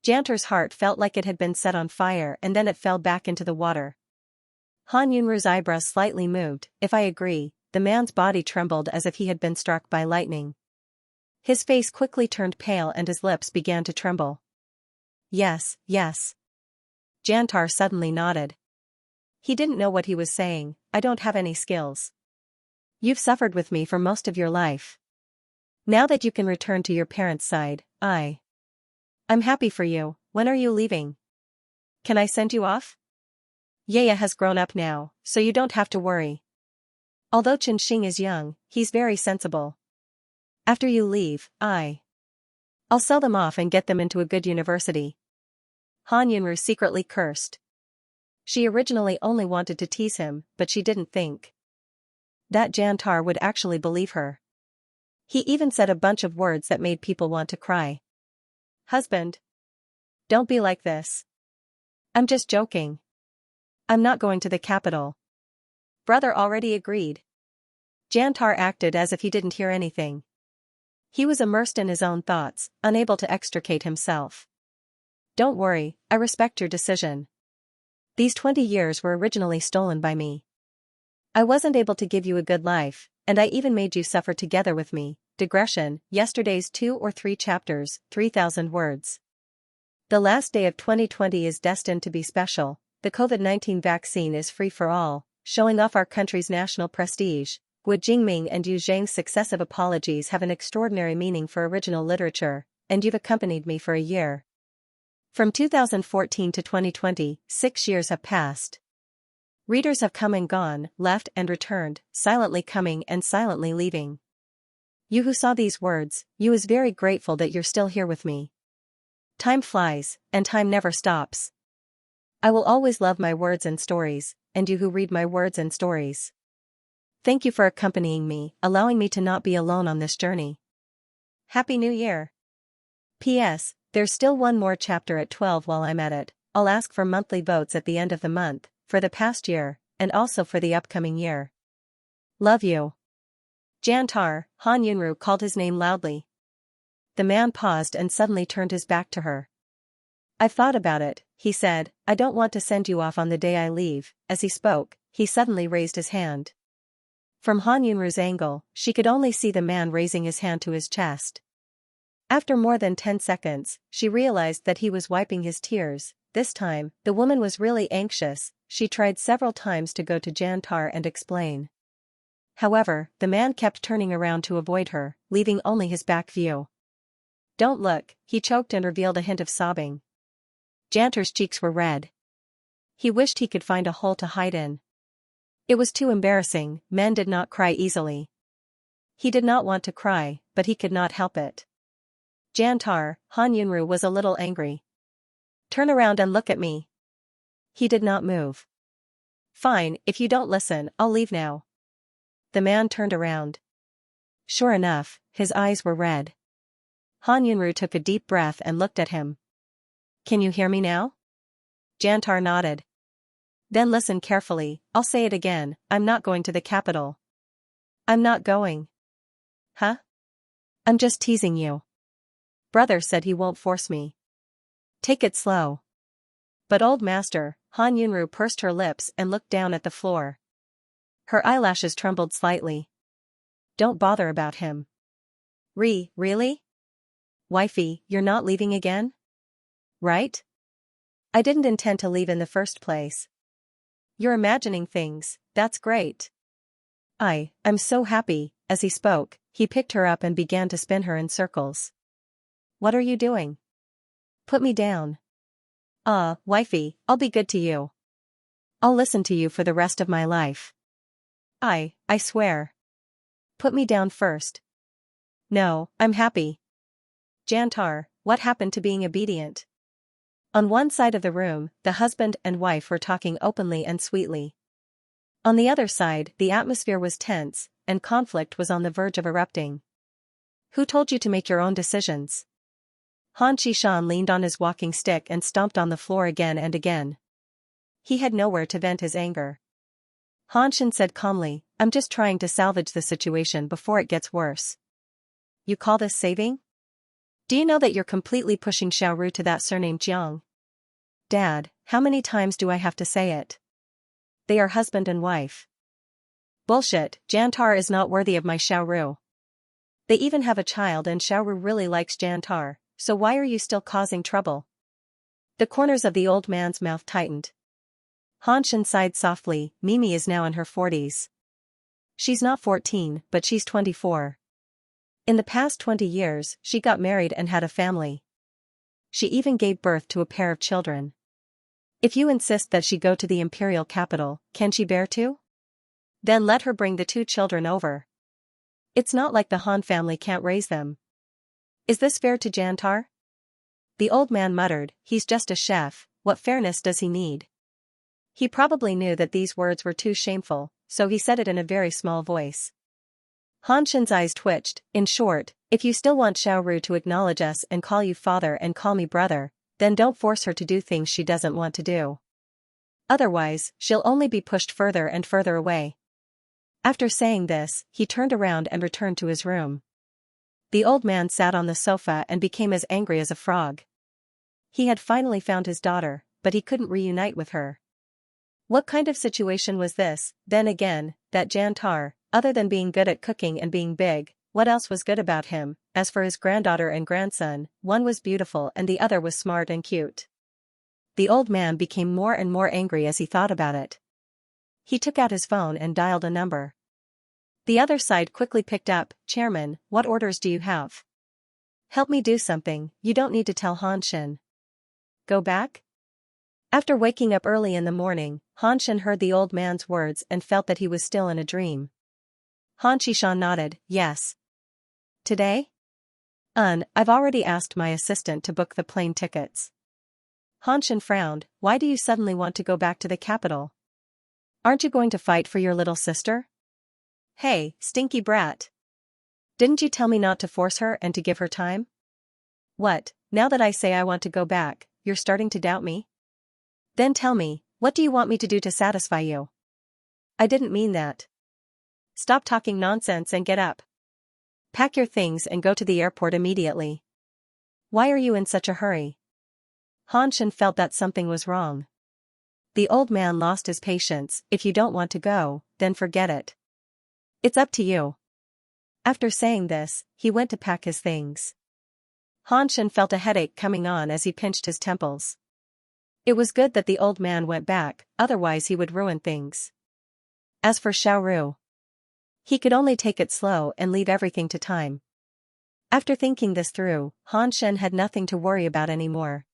Jantar's heart felt like it had been set on fire and then it fell back into the water. Han Yunru's eyebrows slightly moved. If I agree, the man's body trembled as if he had been struck by lightning. His face quickly turned pale and his lips began to tremble. Yes. Jantar suddenly nodded. He didn't know what he was saying. I don't have any skills. You've suffered with me for most of your life. Now that you can return to your parents' side, I'm happy for you. When are you leaving? Can I send you off? Yaya has grown up now, so you don't have to worry. Although Qianxia is young, he's very sensible. After you leave, I'll sell them off and get them into a good university. Han Yunru secretly cursed. She originally only wanted to tease him, but she didn't think that Jantar would actually believe her. He even said a bunch of words that made people want to cry. Husband. Don't be like this. I'm just joking. I'm not going to the capital. Brother already agreed. Jantar acted as if he didn't hear anything. He was immersed in his own thoughts, unable to extricate himself. Don't worry, I respect your decision. These 20 years were originally stolen by me. I wasn't able to give you a good life, and I even made you suffer together with me. Digression, yesterday's 2 or 3 chapters, 3,000 words. The last day of 2020 is destined to be special. The COVID-19 vaccine is free for all, showing off our country's national prestige. Wu Jingming and Yu Zhang's successive apologies have an extraordinary meaning for original literature, and you've accompanied me for a year. From 2014 to 2020, 6 years have passed. Readers have come and gone, left and returned, silently coming and silently leaving. You who saw these words, you is very grateful that you're still here with me. Time flies, and time never stops. I will always love my words and stories, and you who read my words and stories. Thank you for accompanying me, allowing me to not be alone on this journey. Happy New Year! P.S. There's still one more chapter at 12 while I'm at it. I'll ask for monthly votes at the end of the month, for the past year, and also for the upcoming year. Love you. Jantar, Han Yunru called his name loudly. The man paused and suddenly turned his back to her. I've thought about it, he said. I don't want to send you off on the day I leave. As he spoke, he suddenly raised his hand. From Han Yunru's angle, she could only see the man raising his hand to his chest. After more than 10 seconds, she realized that he was wiping his tears. This time, the woman was really anxious. She tried several times to go to Jantar and explain. However, the man kept turning around to avoid her, leaving only his back view. Don't look, he choked and revealed a hint of sobbing. Jantar's cheeks were red. He wished he could find a hole to hide in. It was too embarrassing. Men did not cry easily. He did not want to cry, but he could not help it. Jantar, Han Yunru was a little angry. Turn around and look at me. He did not move. Fine, if you don't listen, I'll leave now. The man turned around. Sure enough, his eyes were red. Han Yunru took a deep breath and looked at him. Can you hear me now? Jantar nodded. Then listen carefully, I'll say it again, I'm not going to the capital. I'm not going. Huh? I'm just teasing you. Brother said he won't force me. Take it slow. But old master, Han Yunru pursed her lips and looked down at the floor. Her eyelashes trembled slightly. Don't bother about him. Really? Wifey, you're not leaving again? Right? I didn't intend to leave in the first place. You're imagining things, that's great. I'm so happy. As he spoke, he picked her up and began to spin her in circles. What are you doing? Put me down. Wifey, I'll be good to you. I'll listen to you for the rest of my life. I swear. Put me down first. No, I'm happy. Xianxia, what happened to being obedient? On one side of the room, the husband and wife were talking openly and sweetly. On the other side, the atmosphere was tense, and conflict was on the verge of erupting. Who told you to make your own decisions? Han Qishan leaned on his walking stick and stomped on the floor again and again. He had nowhere to vent his anger. Han Shen said calmly, I'm just trying to salvage the situation before it gets worse. You call this saving? Do you know that you're completely pushing Xiaoru to that surname Jiang? Dad, how many times do I have to say it? They are husband and wife. Bullshit, Xianxia is not worthy of my Xiaoru. They even have a child and Xiaoru really likes Xianxia, so why are you still causing trouble? The corners of the old man's mouth tightened. Han Shen sighed softly. Mimi is now in her 40s. She's not 14, but she's 24. In the past 20 years, she got married and had a family. She even gave birth to a pair of children. If you insist that she go to the imperial capital, can she bear to? Then let her bring the 2 children over. It's not like the Han family can't raise them. Is this fair to Xianxia? The old man muttered, he's just a chef, what fairness does he need? He probably knew that these words were too shameful, so he said it in a very small voice. Han Shen's eyes twitched. In short, if you still want Xiaoru to acknowledge us and call you father and call me brother, then don't force her to do things she doesn't want to do. Otherwise, she'll only be pushed further and further away. After saying this, he turned around and returned to his room. The old man sat on the sofa and became as angry as a frog. He had finally found his daughter, but he couldn't reunite with her. What kind of situation was this? Then again, that Xianxia, other than being good at cooking and being big, what else was good about him? As for his granddaughter and grandson, one was beautiful and the other was smart and cute. The old man became more and more angry as he thought about it. He took out his phone and dialed a number. The other side quickly picked up. Chairman, what orders do you have? Help me do something, you don't need to tell Han Shen. Go back? After waking up early in the morning, Han Shen heard the old man's words and felt that he was still in a dream. Han Qishan nodded, yes. Today? I've already asked my assistant to book the plane tickets. Han Shen frowned, why do you suddenly want to go back to the capital? Aren't you going to fight for your little sister? Hey, stinky brat. Didn't you tell me not to force her and to give her time? What, now that I say I want to go back, you're starting to doubt me? Then tell me, what do you want me to do to satisfy you? I didn't mean that. Stop talking nonsense and get up. Pack your things and go to the airport immediately. Why are you in such a hurry? Han Shen felt that something was wrong. The old man lost his patience. If you don't want to go, then forget it. It's up to you. After saying this, he went to pack his things. Han Shen felt a headache coming on as he pinched his temples. It was good that the old man went back, otherwise he would ruin things. As for Xiaoru, he could only take it slow and leave everything to time. After thinking this through, Han Shen had nothing to worry about anymore.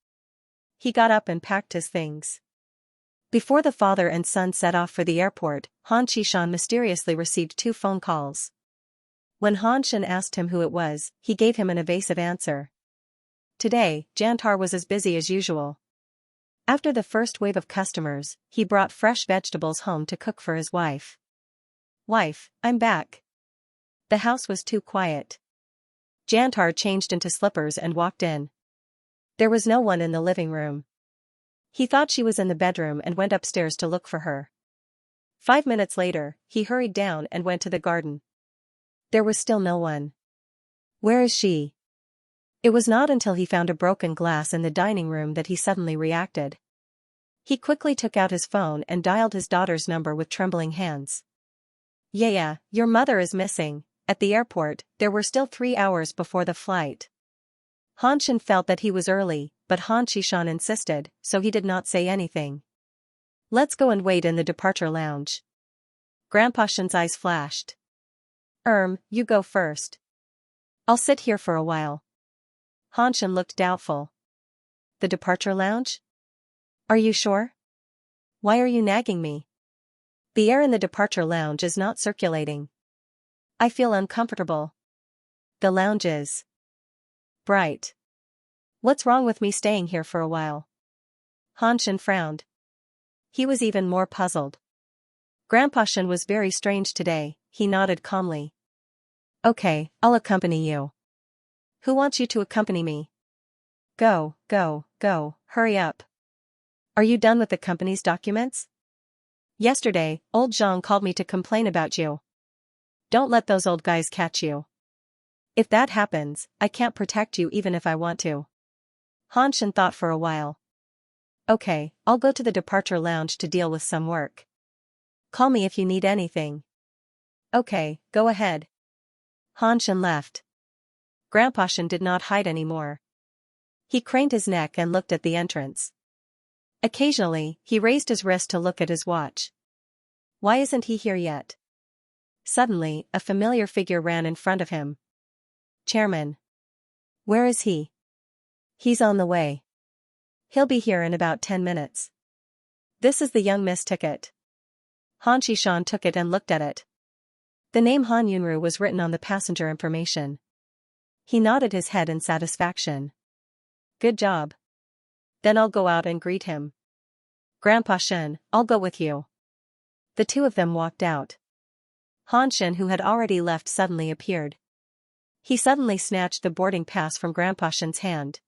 He got up and packed his things. Before the father and son set off for the airport, Han Qishan mysteriously received 2 phone calls. When Han Shen asked him who it was, he gave him an evasive answer. Today, Xianxia was as busy as usual. After the first wave of customers, he brought fresh vegetables home to cook for his wife. Wife, I'm back. The house was too quiet. Xianxia changed into slippers and walked in. There was no one in the living room. He thought she was in the bedroom and went upstairs to look for her. 5 minutes later, he hurried down and went to the garden. There was still no one. Where is she? It was not until he found a broken glass in the dining room that he suddenly reacted. He quickly took out his phone and dialed his daughter's number with trembling hands. Yeah, your mother is missing, At the airport, there were still 3 hours before the flight. Han Shen felt that he was early, but Han Qishan insisted, so he did not say anything. Let's go and wait in the departure lounge. Grandpa Shen's eyes flashed. You go first. I'll sit here for a while. Han Shen looked doubtful. The departure lounge? Are you sure? Why are you nagging me? The air in the departure lounge is not circulating. I feel uncomfortable. The lounge is bright. What's wrong with me staying here for a while? Han Shen frowned. He was even more puzzled. Grandpa Shen was very strange today, he nodded calmly. Okay, I'll accompany you. Who wants you to accompany me? Go, hurry up. Are you done with the company's documents? Yesterday, old Zhang called me to complain about you. Don't let those old guys catch you. If that happens, I can't protect you even if I want to. Han Shen thought for a while. Okay, I'll go to the departure lounge to deal with some work. Call me if you need anything. Okay, go ahead. Han Shen left. Grandpa Shen did not hide anymore. He craned his neck and looked at the entrance. Occasionally, he raised his wrist to look at his watch. Why isn't he here yet? Suddenly, a familiar figure ran in front of him. Chairman. Where is he? He's on the way. He'll be here in about 10 minutes. This is the young miss ticket. Han Qishan took it and looked at it. The name Han Yunru was written on the passenger information. He nodded his head in satisfaction. Good job. Then I'll go out and greet him. Grandpa Shen, I'll go with you. The two of them walked out. Han Shen, who had already left, suddenly appeared. He suddenly snatched the boarding pass from Grandpa Shen's hand.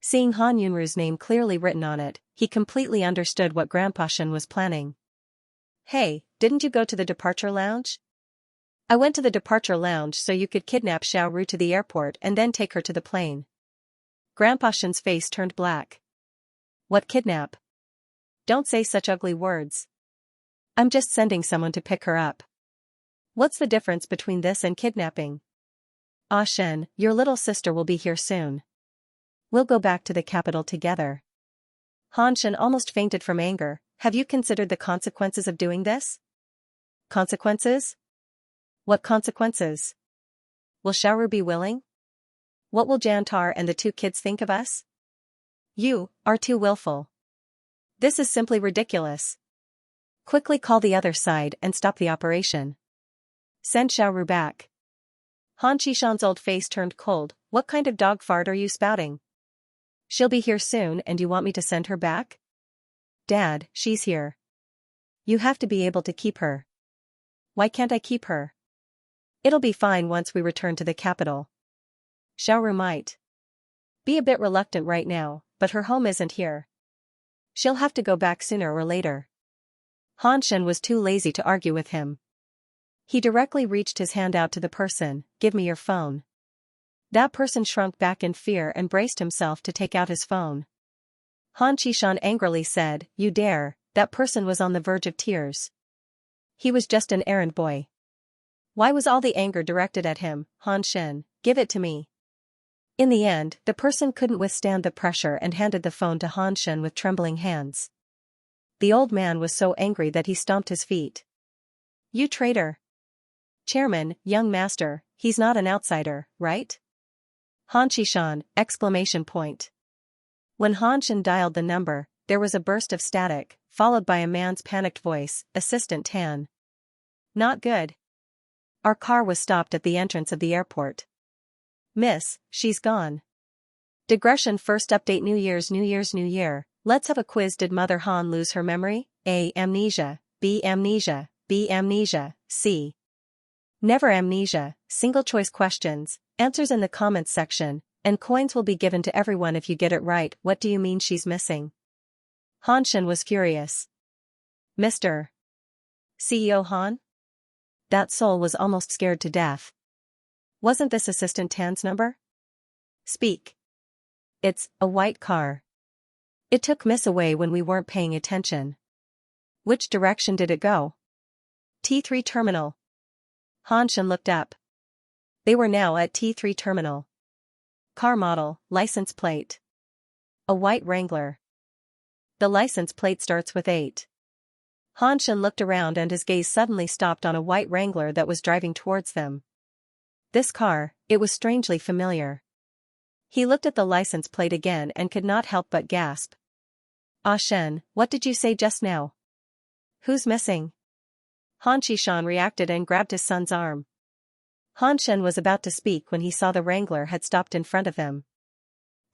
Seeing Han Yunru's name clearly written on it, he completely understood what Grandpa Shen was planning. Hey, didn't you go to the departure lounge? I went to the departure lounge so you could kidnap Xiao Ru to the airport and then take her to the plane. Grandpa Shen's face turned black. What kidnap? Don't say such ugly words. I'm just sending someone to pick her up. What's the difference between this and kidnapping? Ah Shen, your little sister will be here soon. We'll go back to the capital together. Han Shen almost fainted from anger. Have you considered the consequences of doing this? Consequences? What consequences? Will Xiaoru be willing? What will Jantar and the 2 kids think of us? You are too willful. This is simply ridiculous. Quickly call the other side and stop the operation. Send Xiaoru back. Han Qishan's old face turned cold. What kind of dog fart are you spouting? She'll be here soon and you want me to send her back? Dad, she's here. You have to be able to keep her. Why can't I keep her? It'll be fine once we return to the capital. Xiaoru might be a bit reluctant right now, but her home isn't here. She'll have to go back sooner or later. Han Shen was too lazy to argue with him. He directly reached his hand out to the person. Give me your phone. That person shrunk back in fear and braced himself to take out his phone. Han Qishan angrily said, You dare. That person was on the verge of tears. He was just an errand boy. Why was all the anger directed at him? Han Shen, give it to me. In the end, the person couldn't withstand the pressure and handed the phone to Han Shen with trembling hands. The old man was so angry that he stomped his feet. You traitor. Chairman, young master, he's not an outsider, right? Han Qishan, exclamation point. When Han Shen dialed the number, there was a burst of static, followed by a man's panicked voice, Assistant Tan. Not good. Our car was stopped at the entrance of the airport. Miss, she's gone. Digression first update New Year's New Year. Let's have a quiz. Did Mother Han lose her memory? A. Amnesia. B. Amnesia. B. Amnesia. C. Never amnesia. Single choice questions, answers in the comments section, and coins will be given to everyone if you get it right. What do you mean she's missing? Han Shen was furious. Mr. CEO Han? That soul was almost scared to death. Wasn't this Assistant Tan's number? Speak. It's a white car. It took Miss away when we weren't paying attention. Which direction did it go? T3 terminal. Han Shen looked up. They were now at T3 terminal. Car model, license plate. A white Wrangler. The license plate starts with 8. Xianxia looked around and his gaze suddenly stopped on a white Wrangler that was driving towards them. This car, it was strangely familiar. He looked at the license plate again and could not help but gasp. Ah Shen, what did you say just now? Who's missing? Xianxia reacted and grabbed his son's arm. Xianxia was about to speak when he saw the Wrangler had stopped in front of them.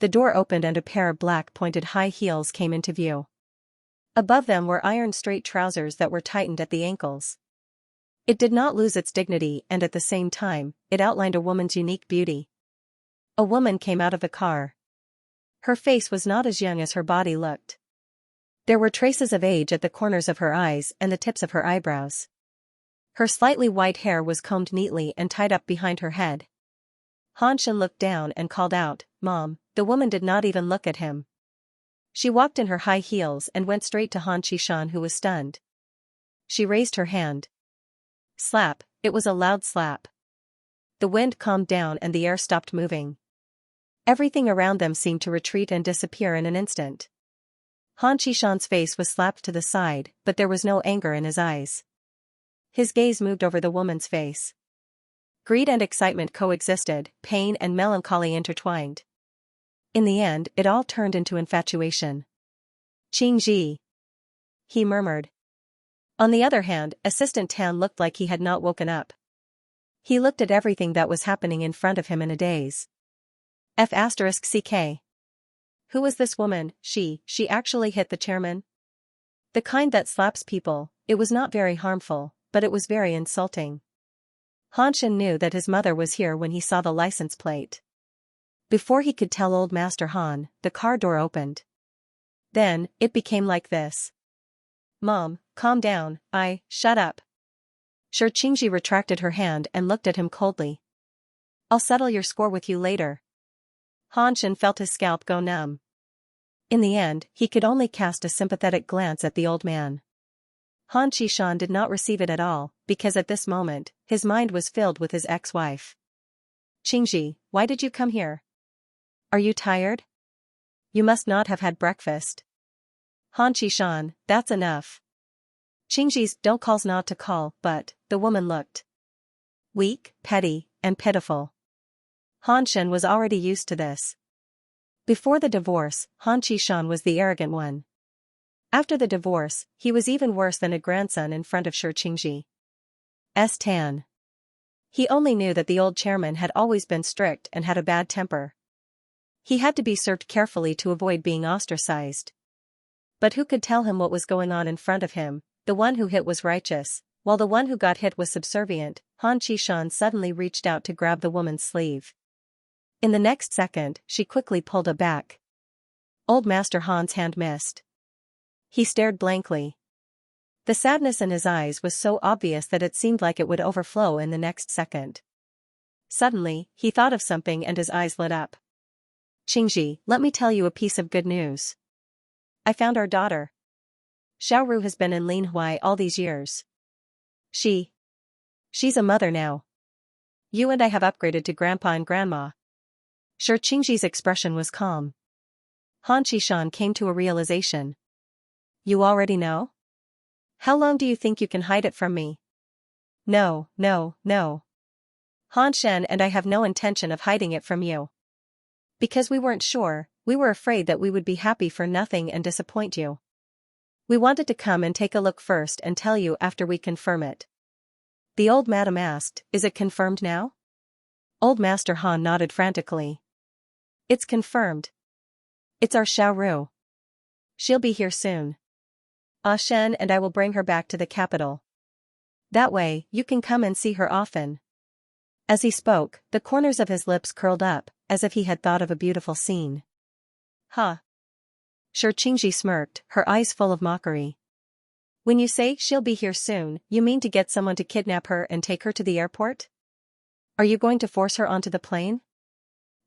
The door opened and a pair of black pointed high heels came into view. Above them were iron straight trousers that were tightened at the ankles. It did not lose its dignity and at the same time, it outlined a woman's unique beauty. A woman came out of the car. Her face was not as young as her body looked. There were traces of age at the corners of her eyes and the tips of her eyebrows. Her slightly white hair was combed neatly and tied up behind her head. Xianxia looked down and called out, "Mom." The woman did not even look at him. She walked in her high heels and went straight to Xianxia, who was stunned. She raised her hand. Slap, it was a loud slap. The wind calmed down and the air stopped moving. Everything around them seemed to retreat and disappear in an instant. Xianxia's face was slapped to the side, but there was no anger in his eyes. His gaze moved over the woman's face. Greed and excitement coexisted, pain and melancholy intertwined. In the end, it all turned into infatuation. Qingji, he murmured. On the other hand, Assistant Tan looked like he had not woken up. He looked at everything that was happening in front of him in a daze. F***ck. Who was this woman? She actually hit the chairman? The kind that slaps people. It was not very harmful, but it was very insulting. Xianxia knew that his mother was here when he saw the license plate. Before he could tell old Master Han, the car door opened. Then, it became like this. Mom, calm down, shut up. Qingji retracted her hand and looked at him coldly. I'll settle your score with you later. Xianxia felt his scalp go numb. In the end, he could only cast a sympathetic glance at the old man. Xianxia did not receive it at all, because at this moment, his mind was filled with his ex-wife. Qingji, why did you come here? Are you tired? You must not have had breakfast. Xianxia, that's enough. Qingji's don't call's not to call, but, the woman looked weak, petty, and pitiful. Xianxia was already used to this. Before the divorce, Xianxia was the arrogant one. After the divorce, he was even worse than a grandson in front of Qingji. Tan. He only knew that the old chairman had always been strict and had a bad temper. He had to be served carefully to avoid being ostracized. But who could tell him what was going on in front of him? The one who hit was righteous, while the one who got hit was subservient. Xianxia suddenly reached out to grab the woman's sleeve. In the next second, she quickly pulled it back. Old Master Han's hand missed. He stared blankly. The sadness in his eyes was so obvious that it seemed like it would overflow in the next second. Suddenly, he thought of something and his eyes lit up. Qingji, let me tell you a piece of good news. I found our daughter. Xiaoru has been in Linhui all these years. She's a mother now. You and I have upgraded to grandpa and grandma. Qingji's expression was calm. Xianxia came to a realization. You already know? How long do you think you can hide it from me? No. Xianxia and I have no intention of hiding it from you. Because we weren't sure, we were afraid that we would be happy for nothing and disappoint you. We wanted to come and take a look first and tell you after we confirm it. The old madam asked, is it confirmed now? Old Master Han nodded frantically. It's confirmed. It's our Xiaoru. She'll be here soon. Ah Shen and I will bring her back to the capital. That way, you can come and see her often. As he spoke, the corners of his lips curled up, as if he had thought of a beautiful scene. Huh. Qingji smirked, her eyes full of mockery. When you say she'll be here soon, you mean to get someone to kidnap her and take her to the airport? Are you going to force her onto the plane?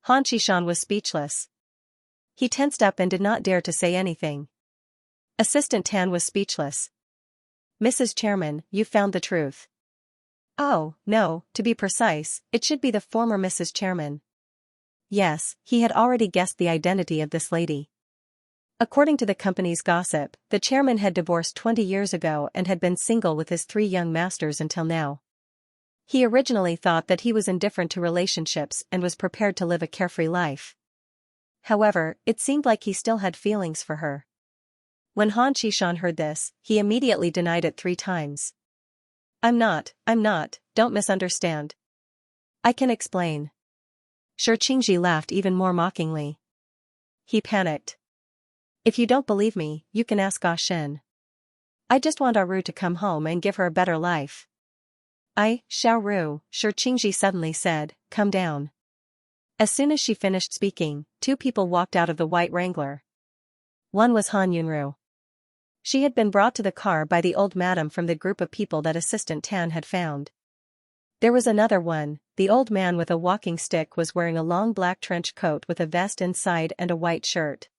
Xianxia was speechless. He tensed up and did not dare to say anything. Assistant Tan was speechless. Mrs. Chairman, you found the truth. Oh, no, to be precise, it should be the former Mrs. Chairman. Yes, he had already guessed the identity of this lady. According to the company's gossip, the chairman had divorced 20 years ago and had been single with his 3 young masters until now. He originally thought that he was indifferent to relationships and was prepared to live a carefree life. However, it seemed like he still had feelings for her. When Han Qishan heard this, he immediately denied it 3 times. I'm not, don't misunderstand. I can explain. Xianxia laughed even more mockingly. He panicked. If you don't believe me, you can ask Ah Shen. I just want Ah Ru to come home and give her a better life. Xiao Ru, Xianxia suddenly said, come down. As soon as she finished speaking, 2 people walked out of the white Wrangler. One was Han Yunru. She had been brought to the car by the old madam from the group of people that Assistant Tan had found. There was another one. The old man with a walking stick was wearing a long black trench coat with a vest inside and a white shirt.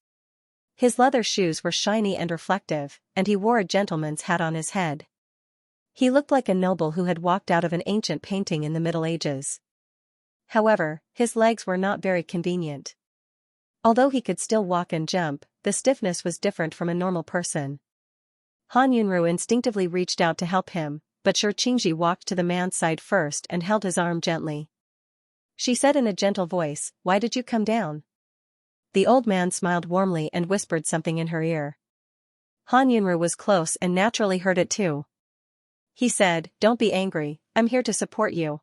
His leather shoes were shiny and reflective, and he wore a gentleman's hat on his head. He looked like a noble who had walked out of an ancient painting in the Middle Ages. However, his legs were not very convenient. Although he could still walk and jump, the stiffness was different from a normal person. Han Yunru instinctively reached out to help him, but Xianxia walked to the man's side first and held his arm gently. She said in a gentle voice, "Why did you come down?" The old man smiled warmly and whispered something in her ear. Han Yunru was close and naturally heard it too. He said, "Don't be angry, I'm here to support you."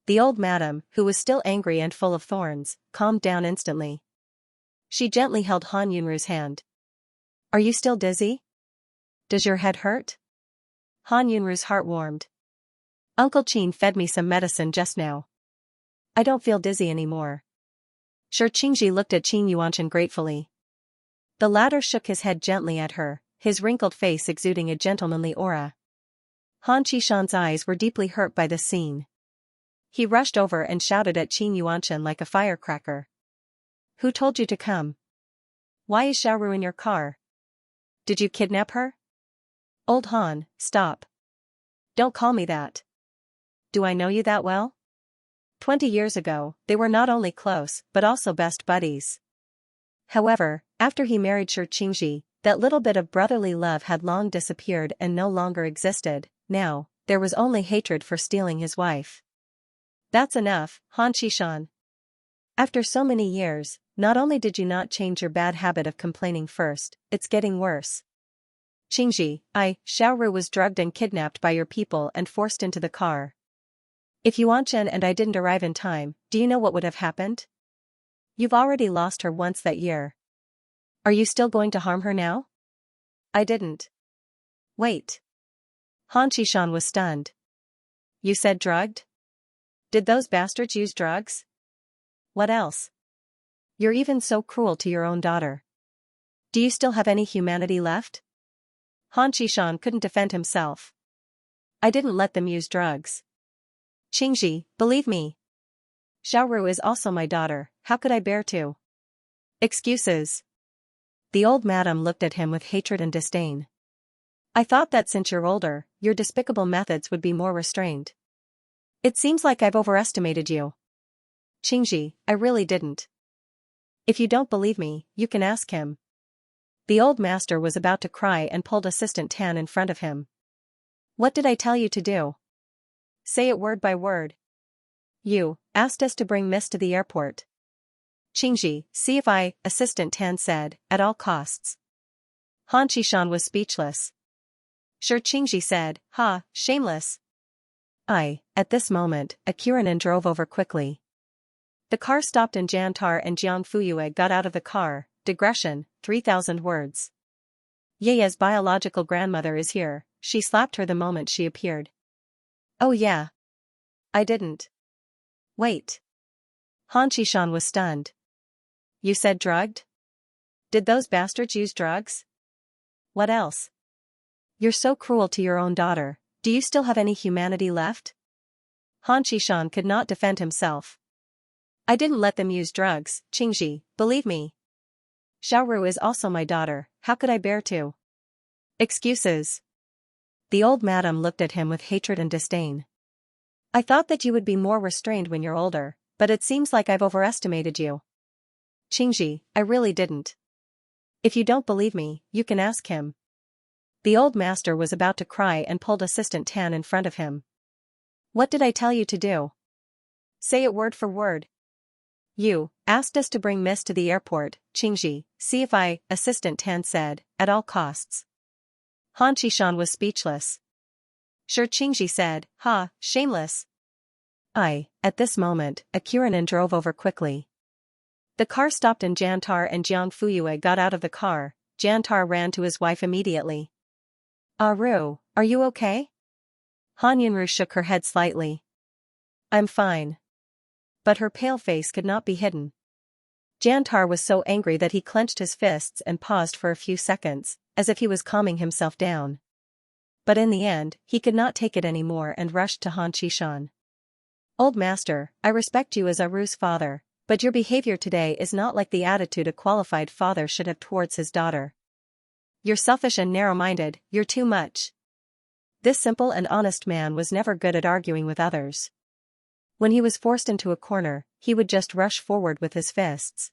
The old madam, who was still angry and full of thorns, calmed down instantly. She gently held Han Yunru's hand. "Are you still dizzy? Does your head hurt?" Han Yunru's heart warmed. "Uncle Qin fed me some medicine just now. I don't feel dizzy anymore." Xianxia looked at Qin Yuanshan gratefully. The latter shook his head gently at her, his wrinkled face exuding a gentlemanly aura. Han Qishan's eyes were deeply hurt by this scene. He rushed over and shouted at Qin Yuanshan like a firecracker. "Who told you to come? Why is Xiaoru in your car? Did you kidnap her?" "Old Han, stop. Don't call me that. Do I know you that well?" 20 years ago, they were not only close, but also best buddies. However, after he married Xianxia, that little bit of brotherly love had long disappeared and no longer existed. Now, there was only hatred for stealing his wife. "That's enough, Han Qishan. After so many years, not only did you not change your bad habit of complaining first, it's getting worse. Qingji, Xiaoru was drugged and kidnapped by your people and forced into the car. If Yuanshan and I didn't arrive in time, do you know what would have happened? You've already lost her once that year. Are you still going to harm her now?" "I didn't." "Wait." Han Qishan was stunned. "You said drugged? Did those bastards use drugs? What else? You're even so cruel to your own daughter. Do you still have any humanity left?" Han Qishan couldn't defend himself. "I didn't let them use drugs. Qingji, believe me. Xiaoru is also my daughter, how could I bear to?" "Excuses." The old madam looked at him with hatred and disdain. "I thought that since you're older, your despicable methods would be more restrained. It seems like I've overestimated you." "Qingji, I really didn't. If you don't believe me, you can ask him." The old master was about to cry and pulled Assistant Tan in front of him. "What did I tell you to do? Say it word by word." "You asked us to bring Miss to the airport." "Qingji, see if I," Assistant Tan said, "at all costs." Han Qishan was speechless. Qingji said, "Ha, shameless." At this moment, a Kuranin drove over quickly. The car stopped and Jantar and Jiang Fuyue got out of the car. Digression, 3,000 words. "Yeye's biological grandmother is here," she slapped her the moment she appeared. "Oh yeah. I didn't." "Wait." Han Qishan was stunned. "You said drugged? Did those bastards use drugs? What else? You're so cruel to your own daughter, do you still have any humanity left?" Han Qishan could not defend himself. "I didn't let them use drugs, Qingji, believe me. Xiaoru is also my daughter, how could I bear to?" "Excuses." The old madam looked at him with hatred and disdain. I thought that you would be more restrained when you're older, but it seems like I've overestimated you. Xianxia, I really didn't. If you don't believe me, you can ask him. The old master was about to cry and pulled Assistant Tan in front of him. What did I tell you to do? Say it word for word. You asked us to bring Miss to the airport, Xianxia, see if I, Assistant Tan said, at all costs. Han Qishan was speechless. Sure, Xianxia said, ha, shameless. At this moment, a Kuranin drove over quickly. The car stopped and Jantar and Jiang Fuyue got out of the car. Jantar ran to his wife immediately. Ru, are you okay? Han Yunru shook her head slightly. I'm fine. But her pale face could not be hidden. Jantar was so angry that he clenched his fists and paused for a few seconds, as if he was calming himself down. But in the end, he could not take it anymore and rushed to Han Qishan. Old master, I respect you as Ru's father, but your behavior today is not like the attitude a qualified father should have towards his daughter. You're selfish and narrow-minded, you're too much. This simple and honest man was never good at arguing with others. When he was forced into a corner, he would just rush forward with his fists.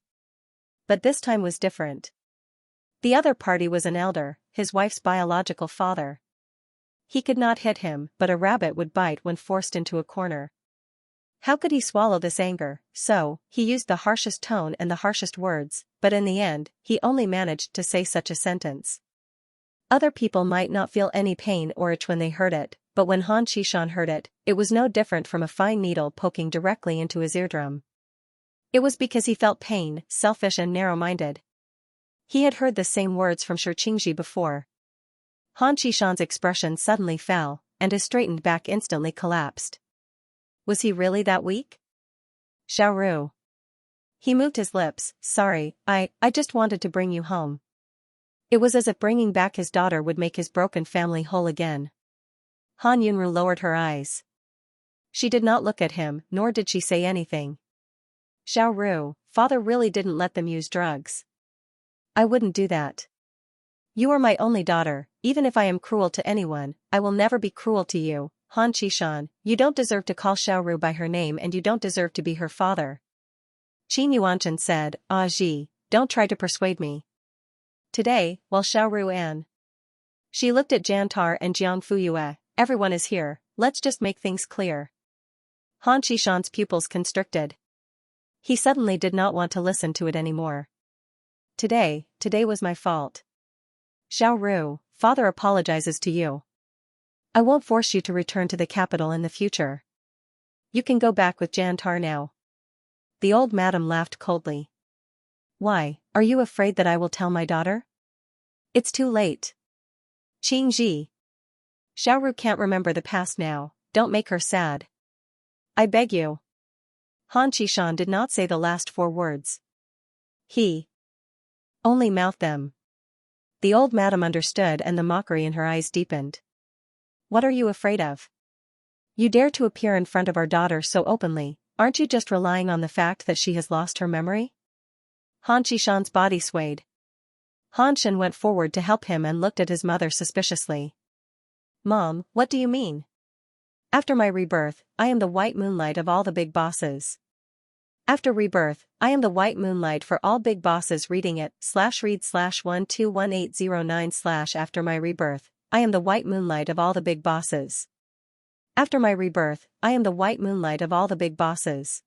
But this time was different. The other party was an elder, his wife's biological father. He could not hit him, but a rabbit would bite when forced into a corner. How could he swallow this anger? So, he used the harshest tone and the harshest words, but in the end, he only managed to say such a sentence. Other people might not feel any pain or itch when they heard it, but when Han Qishan heard it, it was no different from a fine needle poking directly into his eardrum. It was because he felt pain, selfish and narrow-minded. He had heard the same words from Xianxia before. Han Qishan's expression suddenly fell, and his straightened back instantly collapsed. Was he really that weak? Xiaoru. He moved his lips, sorry, I just wanted to bring you home. It was as if bringing back his daughter would make his broken family whole again. Han Yunru lowered her eyes. She did not look at him, nor did she say anything. Xiaoru, father really didn't let them use drugs. I wouldn't do that. You are my only daughter, even if I am cruel to anyone, I will never be cruel to you. Han Qishan, you don't deserve to call Xiaoru by her name and you don't deserve to be her father. Qin Yuanshan said, Ji, don't try to persuade me. Today, while Xiaoru and she looked at Jantar and Jiang Fuyue, everyone is here, let's just make things clear. Han Qishan's pupils constricted. He suddenly did not want to listen to it anymore. Today was my fault. Xiaoru, father apologizes to you. I won't force you to return to the capital in the future. You can go back with Jantar now. The old madam laughed coldly. Why, are you afraid that I will tell my daughter? It's too late. Xianxia. Xiaoru can't remember the past now, don't make her sad. I beg you. Han Qishan did not say the last 4 words. He only mouthed them. The old madam understood and the mockery in her eyes deepened. What are you afraid of? You dare to appear in front of our daughter so openly, aren't you just relying on the fact that she has lost her memory? Han Qishan's body swayed. Han Shen went forward to help him and looked at his mother suspiciously. Mom, what do you mean? After my rebirth, I am the white moonlight of all the big bosses. After rebirth, I am the white moonlight for all big bosses reading it, /read/121809/ after my rebirth, I am the white moonlight of all the big bosses. After my rebirth, I am the white moonlight of all the big bosses.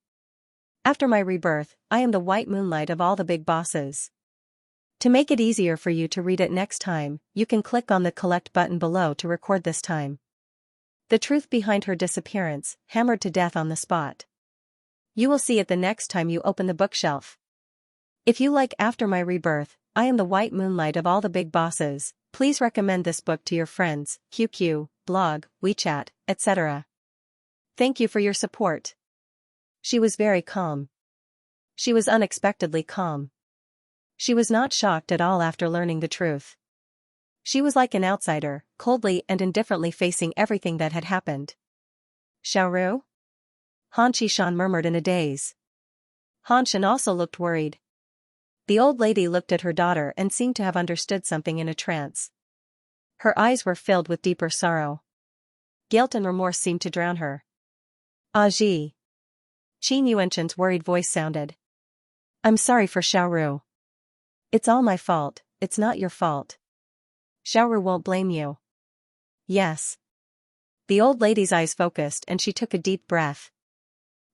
After my rebirth, I am the white moonlight of all the big bosses. To make it easier for you to read it next time, you can click on the collect button below to record this time. The truth behind her disappearance, hammered to death on the spot. You will see it the next time you open the bookshelf. If you like After My Rebirth, I am the white moonlight of all the big bosses, please recommend this book to your friends, QQ, blog, WeChat, etc. Thank you for your support. She was very calm. She was unexpectedly calm. She was not shocked at all after learning the truth. She was like an outsider, coldly and indifferently facing everything that had happened. Xiaoru? Han Qishan murmured in a daze. Han Shen also looked worried. The old lady looked at her daughter and seemed to have understood something in a trance. Her eyes were filled with deeper sorrow. Guilt and remorse seemed to drown her. Aji. Qin Yuanshan's worried voice sounded. I'm sorry for Xiaoru. It's all my fault, it's not your fault. Xiaoru won't blame you. Yes. The old lady's eyes focused and she took a deep breath.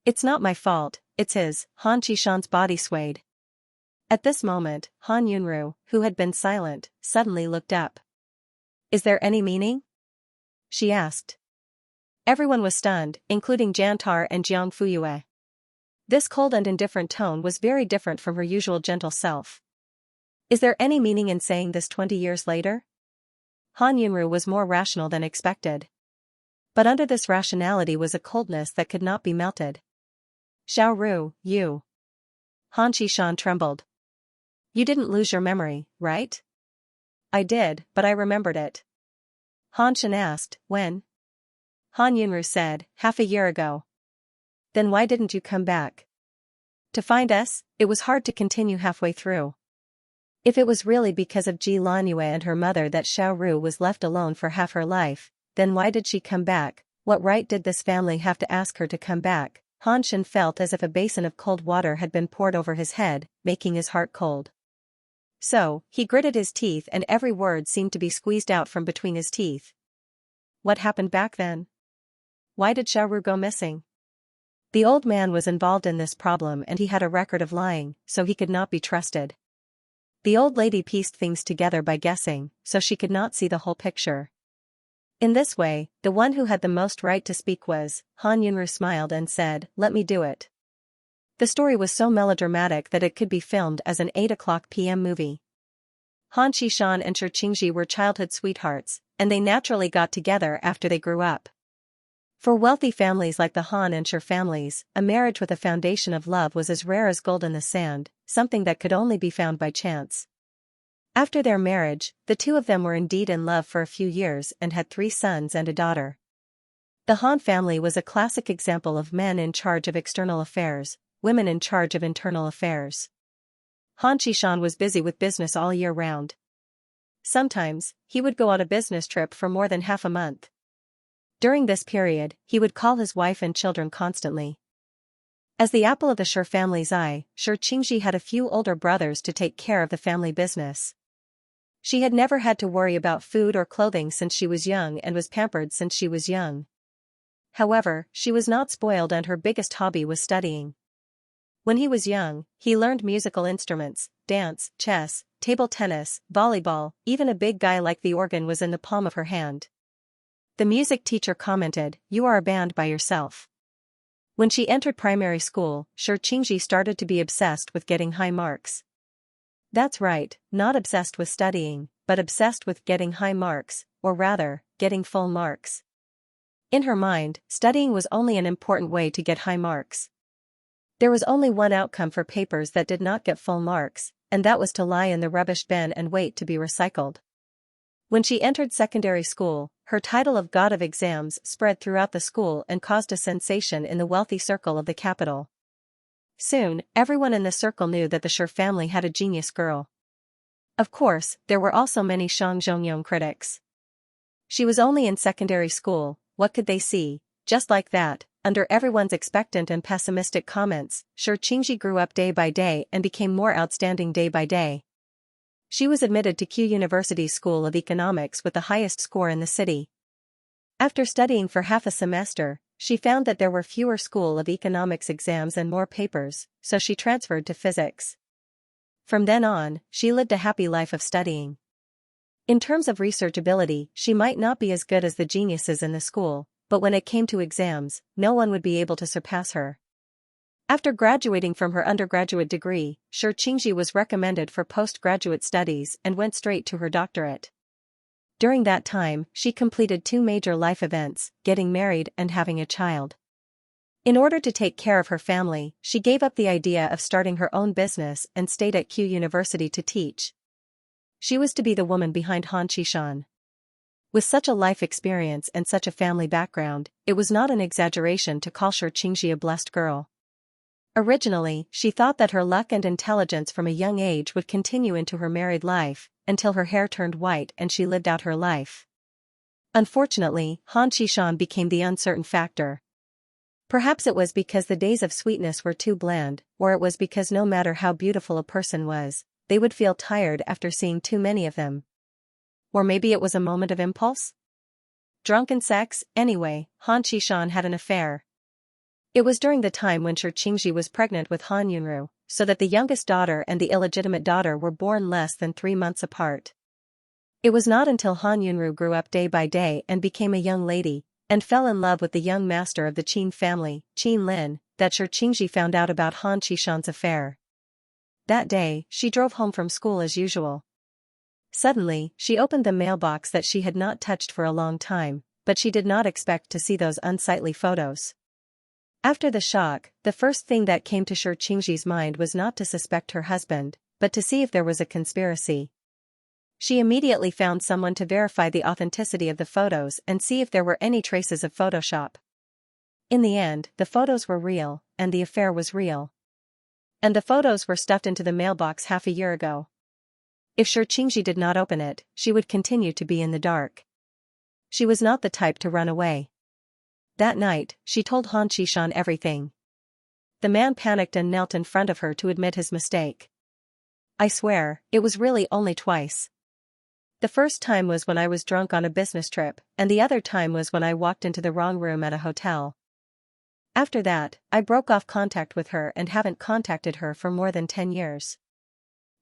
It's not my fault, it's his. Han Qishan's body swayed. At this moment, Han Yunru, who had been silent, suddenly looked up. Is there any meaning? She asked. Everyone was stunned, including Jantar and Jiang Fuyue. This cold and indifferent tone was very different from her usual gentle self. Is there any meaning in saying this 20 years later? Han Yunru was more rational than expected. But under this rationality was a coldness that could not be melted. Xiaoru, you. Han Qishan trembled. You didn't lose your memory, right? I did, but I remembered it. Han Shan asked, when? Han Yunru said, half a year ago. Then why didn't you come back? To find us, it was hard to continue halfway through. If it was really because of Ji Lanyue and her mother that Xiaoru was left alone for half her life, then why did she come back? What right did this family have to ask her to come back? Han Shan felt as if a basin of cold water had been poured over his head, making his heart cold. So, he gritted his teeth and every word seemed to be squeezed out from between his teeth. What happened back then? Why did Xiaoru go missing? The old man was involved in this problem and he had a record of lying, so he could not be trusted. The old lady pieced things together by guessing, so she could not see the whole picture. In this way, the one who had the most right to speak was. Han Yunru smiled and said, let me do it. The story was so melodramatic that it could be filmed as an 8 p.m. movie. Han Qishan and Shi Qingji were childhood sweethearts, and they naturally got together after they grew up. For wealthy families like the Han and Shi families, a marriage with a foundation of love was as rare as gold in the sand, something that could only be found by chance. After their marriage, the two of them were indeed in love for a few years and had 3 sons and a daughter. The Han family was a classic example of men in charge of external affairs, women in charge of internal affairs. Han Qishan was busy with business all year round. Sometimes, he would go on a business trip for more than half a month. During this period, he would call his wife and children constantly. As the apple of the Shi family's eye, Shi Qingji had a few older brothers to take care of the family business. She had never had to worry about food or clothing since she was young and was pampered since she was young. However, she was not spoiled and her biggest hobby was studying. When he was young, he learned musical instruments, dance, chess, table tennis, volleyball, even a big guy like the organ was in the palm of her hand. The music teacher commented, "You are a band by yourself." When she entered primary school, Shi Qingji started to be obsessed with getting high marks. That's right, not obsessed with studying, but obsessed with getting high marks, or rather, getting full marks. In her mind, studying was only an important way to get high marks. There was only one outcome for papers that did not get full marks, and that was to lie in the rubbish bin and wait to be recycled. When she entered secondary school, her title of God of Exams spread throughout the school and caused a sensation in the wealthy circle of the capital. Soon, everyone in the circle knew that the Shi family had a genius girl. Of course, there were also many Shang Zhongyong critics. She was only in secondary school, what could they see? Just like that, under everyone's expectant and pessimistic comments, Shi Qingji grew up day by day and became more outstanding day by day. She was admitted to Q University's School of Economics with the highest score in the city. After studying for half a semester, she found that there were fewer School of Economics exams and more papers, so she transferred to physics. From then on, she lived a happy life of studying. In terms of research ability, she might not be as good as the geniuses in the school, but when it came to exams, no one would be able to surpass her. After graduating from her undergraduate degree, Shi Qingji was recommended for postgraduate studies and went straight to her doctorate. During that time, she completed 2 major life events, getting married and having a child. In order to take care of her family, she gave up the idea of starting her own business and stayed at Q University to teach. She was to be the woman behind Han Qishan. With such a life experience and such a family background, it was not an exaggeration to call Shi Qingji a blessed girl. Originally, she thought that her luck and intelligence from a young age would continue into her married life, until her hair turned white and she lived out her life. Unfortunately, Han Qishan became the uncertain factor. Perhaps it was because the days of sweetness were too bland, or it was because no matter how beautiful a person was, they would feel tired after seeing too many of them. Or maybe it was a moment of impulse? Drunken sex. Anyway, Han Qishan had an affair. It was during the time when Xianxia was pregnant with Han Yunru, so that the youngest daughter and the illegitimate daughter were born less than 3 months apart. It was not until Han Yunru grew up day by day and became a young lady, and fell in love with the young master of the Qin family, Qin Lin, that Xianxia found out about Han Qishan's affair. That day, she drove home from school as usual. Suddenly, she opened the mailbox that she had not touched for a long time, but she did not expect to see those unsightly photos. After the shock, the first thing that came to Xianxia's mind was not to suspect her husband, but to see if there was a conspiracy. She immediately found someone to verify the authenticity of the photos and see if there were any traces of Photoshop. In the end, the photos were real, and the affair was real. And the photos were stuffed into the mailbox half a year ago. If Xianxia did not open it, she would continue to be in the dark. She was not the type to run away. That night, she told Han Qishan everything. The man panicked and knelt in front of her to admit his mistake. I swear, it was really only twice. The first time was when I was drunk on a business trip, and the other time was when I walked into the wrong room at a hotel. After that, I broke off contact with her and haven't contacted her for more than 10 years.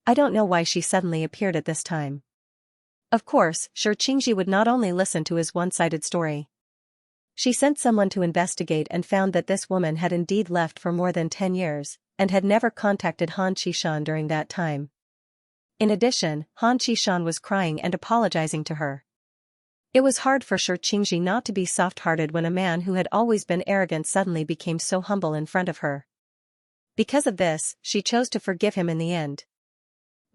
I don't know why she suddenly appeared at this time. Of course, Xianxia would not only listen to his one-sided story. She sent someone to investigate and found that this woman had indeed left for more than 10 years, and had never contacted Han Qishan during that time. In addition, Han Qishan was crying and apologizing to her. It was hard for Xianxia not to be soft-hearted when a man who had always been arrogant suddenly became so humble in front of her. Because of this, she chose to forgive him in the end.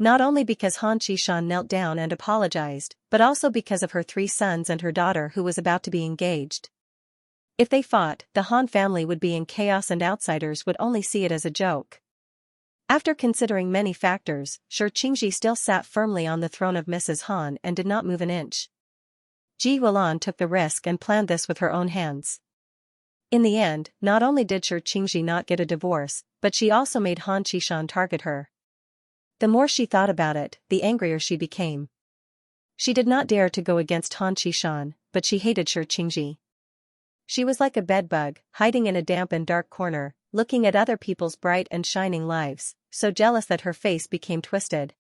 Not only because Han Qishan knelt down and apologized, but also because of her 3 sons and her daughter who was about to be engaged. If they fought, the Han family would be in chaos and outsiders would only see it as a joke. After considering many factors, Xianxia still sat firmly on the throne of Mrs. Han and did not move an inch. Ji Wulan took the risk and planned this with her own hands. In the end, not only did Xianxia not get a divorce, but she also made Han Qishan target her. The more she thought about it, the angrier she became. She did not dare to go against Han Qishan, but she hated Xianxia. She was like a bedbug, hiding in a damp and dark corner, looking at other people's bright and shining lives, so jealous that her face became twisted.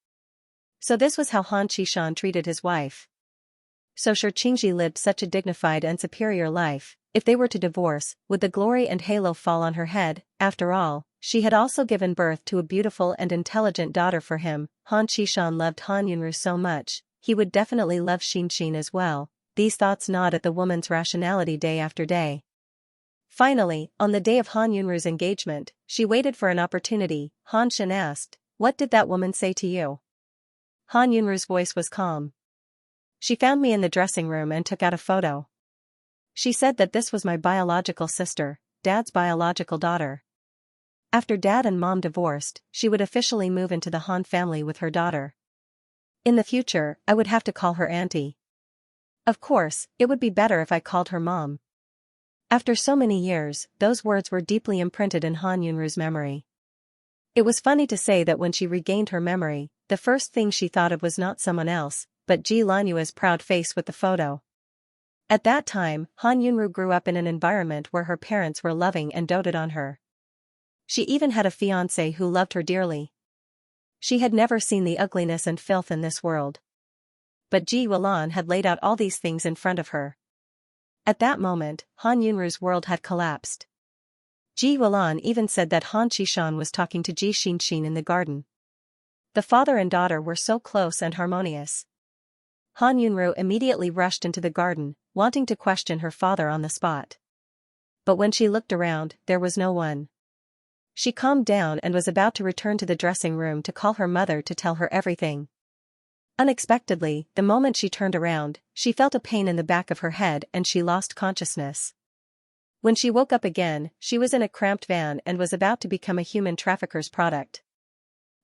So this was how Han Qishan treated his wife. So Xianxia lived such a dignified and superior life. If they were to divorce, would the glory and halo fall on her head? After all, she had also given birth to a beautiful and intelligent daughter for him. Han Qishan loved Han Yunru so much, he would definitely love Xianxia as well. These thoughts gnawed at the woman's rationality day after day. Finally, on the day of Han Yunru's engagement, she waited for an opportunity. Han Shan asked, "What did that woman say to you?" Han Yunru's voice was calm. "She found me in the dressing room and took out a photo. She said that this was my biological sister, Dad's biological daughter. After Dad and Mom divorced, she would officially move into the Han family with her daughter. In the future, I would have to call her auntie. Of course, it would be better if I called her Mom." After so many years, those words were deeply imprinted in Han Yunru's memory. It was funny to say that when she regained her memory, the first thing she thought of was not someone else, but Ji Lanyua's proud face with the photo. At that time, Han Yunru grew up in an environment where her parents were loving and doted on her. She even had a fiancé who loved her dearly. She had never seen the ugliness and filth in this world. But Ji Wulan had laid out all these things in front of her. At that moment, Han Yunru's world had collapsed. Ji Wulan even said that Han Qishan was talking to Ji Xianxia in the garden. The father and daughter were so close and harmonious. Han Yunru immediately rushed into the garden, wanting to question her father on the spot. But when she looked around, there was no one. She calmed down and was about to return to the dressing room to call her mother to tell her everything. Unexpectedly, the moment she turned around, she felt a pain in the back of her head and she lost consciousness. When she woke up again, she was in a cramped van and was about to become a human trafficker's product.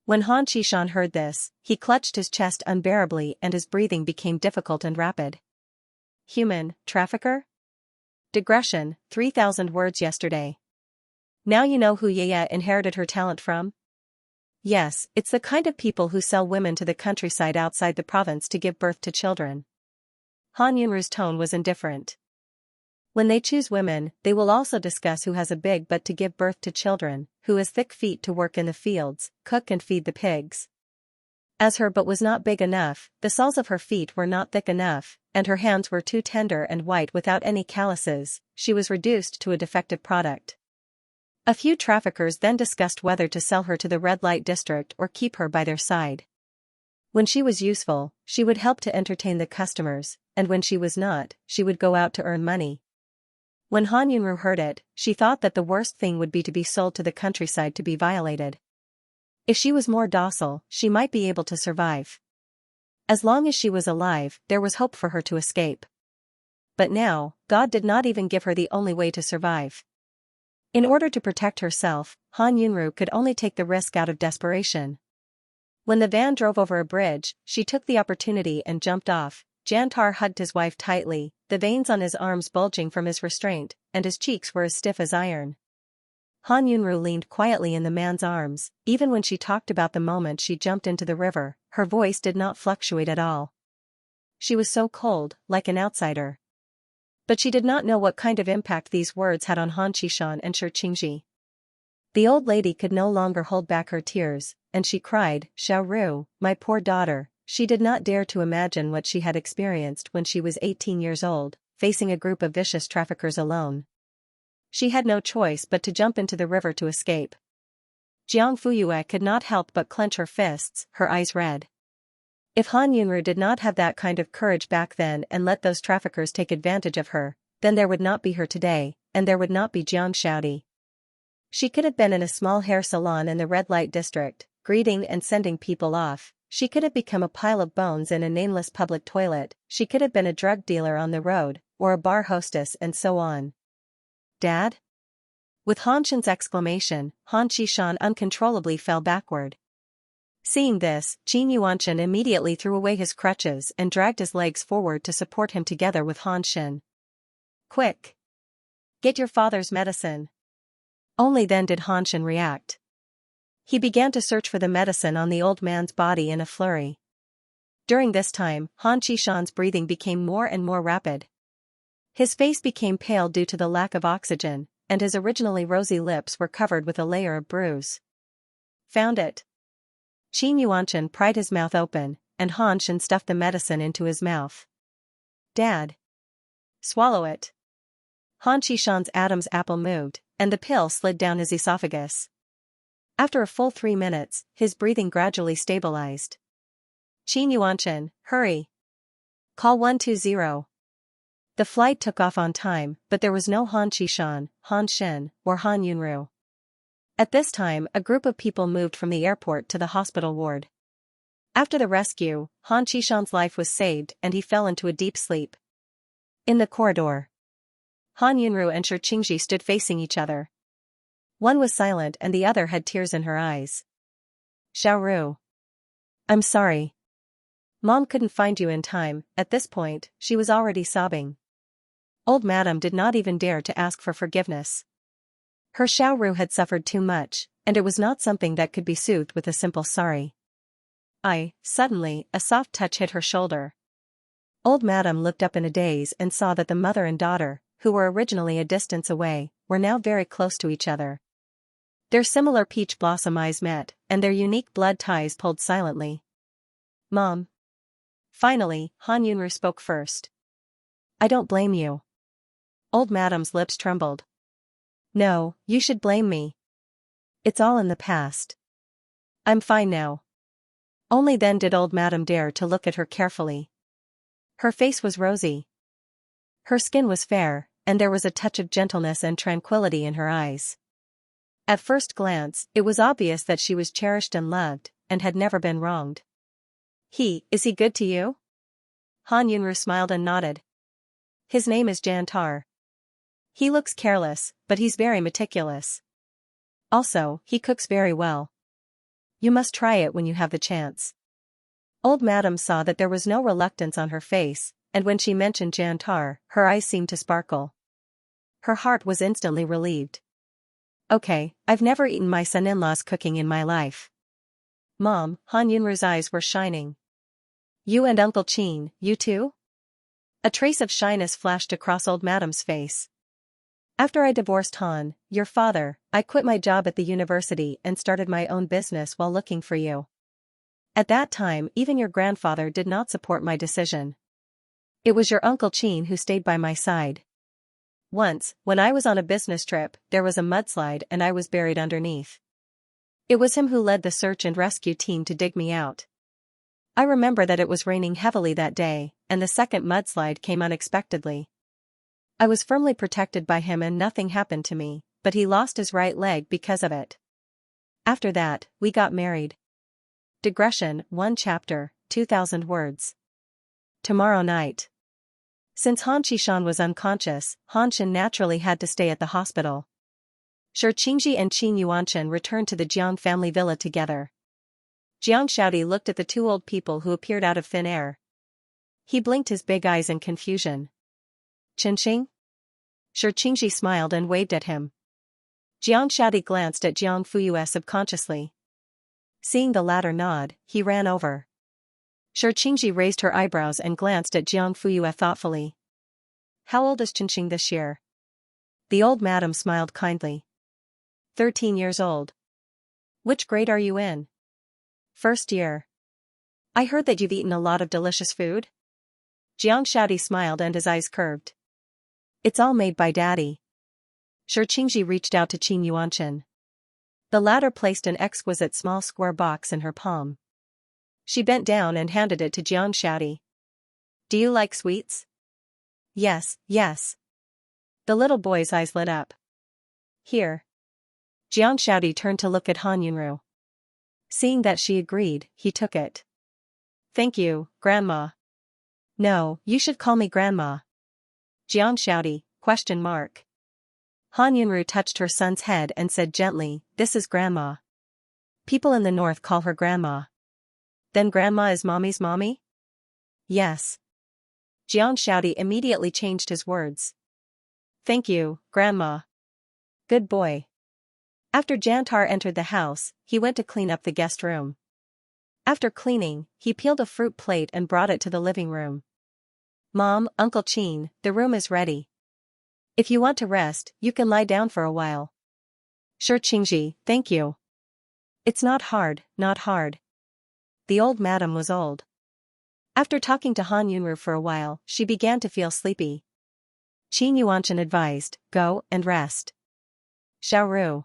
When Han Qishan heard this, he clutched his chest unbearably and his breathing became difficult and rapid. Human trafficker? Digression, 3,000 words yesterday. Now you know who Yaya inherited her talent from? Yes, it's the kind of people who sell women to the countryside outside the province to give birth to children. Han Yunru's tone was indifferent. When they choose women, they will also discuss who has a big butt to give birth to children, who has thick feet to work in the fields, cook and feed the pigs. As her butt was not big enough, the soles of her feet were not thick enough, and her hands were too tender and white without any calluses, she was reduced to a defective product. A few traffickers then discussed whether to sell her to the red light district or keep her by their side. When she was useful, she would help to entertain the customers, and when she was not, she would go out to earn money. When Han Yunru heard it, she thought that the worst thing would be to be sold to the countryside to be violated. If she was more docile, she might be able to survive. As long as she was alive, there was hope for her to escape. But now, God did not even give her the only way to survive. In order to protect herself, Han Yunru could only take the risk out of desperation. When the van drove over a bridge, she took the opportunity and jumped off. Jantar hugged his wife tightly, the veins on his arms bulging from his restraint, and his cheeks were as stiff as iron. Han Yunru leaned quietly in the man's arms. Even when she talked about the moment she jumped into the river, her voice did not fluctuate at all. She was so cold, like an outsider. But she did not know what kind of impact these words had on Han Qishan and Xianxia. The old lady could no longer hold back her tears, and she cried, "Xiaoru, my poor daughter." She did not dare to imagine what she had experienced when she was 18 years old, facing a group of vicious traffickers alone. She had no choice but to jump into the river to escape. Jiang Fuyue could not help but clench her fists, her eyes red. If Han Yunru did not have that kind of courage back then and let those traffickers take advantage of her, then there would not be her today, and there would not be Jiang Shaodi. She could have been in a small hair salon in the red light district, greeting and sending people off. She could have become a pile of bones in a nameless public toilet, she could have been a drug dealer on the road, or a bar hostess and so on. Dad? With Han Shen's exclamation, Han Qishan uncontrollably fell backward. Seeing this, Qin Yuanshan immediately threw away his crutches and dragged his legs forward to support him together with Han Shen. Quick! Get your father's medicine. Only then did Han Shen react. He began to search for the medicine on the old man's body in a flurry. During this time, Han Qishan's breathing became more and more rapid. His face became pale due to the lack of oxygen, and his originally rosy lips were covered with a layer of bruise. Found it. Qin Yuanshan pried his mouth open, and Han Shen stuffed the medicine into his mouth. Dad. Swallow it. Han Qishan's Adam's apple moved, and the pill slid down his esophagus. After a full 3 minutes, his breathing gradually stabilized. Qin Yuanshan, hurry. Call 120. The flight took off on time, but there was no Han Qishan, Han Shen, or Han Yunru. At this time, a group of people moved from the airport to the hospital ward. After the rescue, Han Qishan's life was saved and he fell into a deep sleep. In the corridor, Han Yunru and Xianxia stood facing each other. One was silent and the other had tears in her eyes. Xiaoru. I'm sorry. Mom couldn't find you in time. At this point, she was already sobbing. Old Madam did not even dare to ask for forgiveness. Her Xiaoru had suffered too much, and it was not something that could be soothed with a simple sorry. Suddenly, a soft touch hit her shoulder. Old Madam looked up in a daze and saw that the mother and daughter, who were originally a distance away, were now very close to each other. Their similar peach blossom eyes met, and their unique blood ties pulled silently. Mom. Finally, Han Yunru spoke first. I don't blame you. Old Madam's lips trembled. No, you should blame me. It's all in the past. I'm fine now. Only then did Old Madam dare to look at her carefully. Her face was rosy. Her skin was fair, and there was a touch of gentleness and tranquility in her eyes. At first glance, it was obvious that she was cherished and loved, and had never been wronged. Is he good to you? Han Yunru smiled and nodded. His name is Jantar. He looks careless, but he's very meticulous. Also, he cooks very well. You must try it when you have the chance. Old Madam saw that there was no reluctance on her face, and when she mentioned Jantar, her eyes seemed to sparkle. Her heart was instantly relieved. Okay, I've never eaten my son-in-law's cooking in my life. Mom, Han Yunru's eyes were shining. You and Uncle Qin, you too? A trace of shyness flashed across old madam's face. After I divorced Han, your father, I quit my job at the university and started my own business while looking for you. At that time, even your grandfather did not support my decision. It was your Uncle Qin who stayed by my side. Once, when I was on a business trip, there was a mudslide and I was buried underneath. It was him who led the search and rescue team to dig me out. I remember that it was raining heavily that day, and the second mudslide came unexpectedly. I was firmly protected by him and nothing happened to me, but he lost his right leg because of it. After that, we got married. Digression, 1 chapter, 2,000 words. Tomorrow night. Since Han Qishan was unconscious, Han Shen naturally had to stay at the hospital. Shi Qingji and Qin Yuanshan returned to the Jiang family villa together. Jiang Shaodi looked at the two old people who appeared out of thin air. He blinked his big eyes in confusion. Qingxing? Shi Qingji smiled and waved at him. Jiang Shaodi glanced at Jiang Fuyue subconsciously. Seeing the latter nod, he ran over. Shi Qingji raised her eyebrows and glanced at Jiang Fuyue thoughtfully. How old is Qingxing this year? The old madam smiled kindly. 13 years old. Which grade are you in? First year. I heard that you've eaten a lot of delicious food? Jiang Shaodi smiled and his eyes curved. It's all made by Daddy. Shi Qingji reached out to Qin Yuanshan. The latter placed an exquisite small square box in her palm. She bent down and handed it to Jiang Shaodi. Do you like sweets? Yes, yes. The little boy's eyes lit up. Here. Jiang Shaodi turned to look at Han Yunru. Seeing that she agreed, he took it. Thank you, Grandma. No, you should call me Grandma. Jiang Shaodi, ? Han Yunru touched her son's head and said gently, this is Grandma. People in the north call her Grandma. Then Grandma is Mommy's mommy? Yes. Jiang Shaodi immediately changed his words. Thank you, Grandma. Good boy. After Jantar entered the house, he went to clean up the guest room. After cleaning, he peeled a fruit plate and brought it to the living room. Mom, Uncle Qin, the room is ready. If you want to rest, you can lie down for a while. Shi Qingji, thank you. It's not hard, not hard. The old madam was old. After talking to Han Yunru for a while, she began to feel sleepy. Qin Yuanshan advised, go and rest. Xiaoru.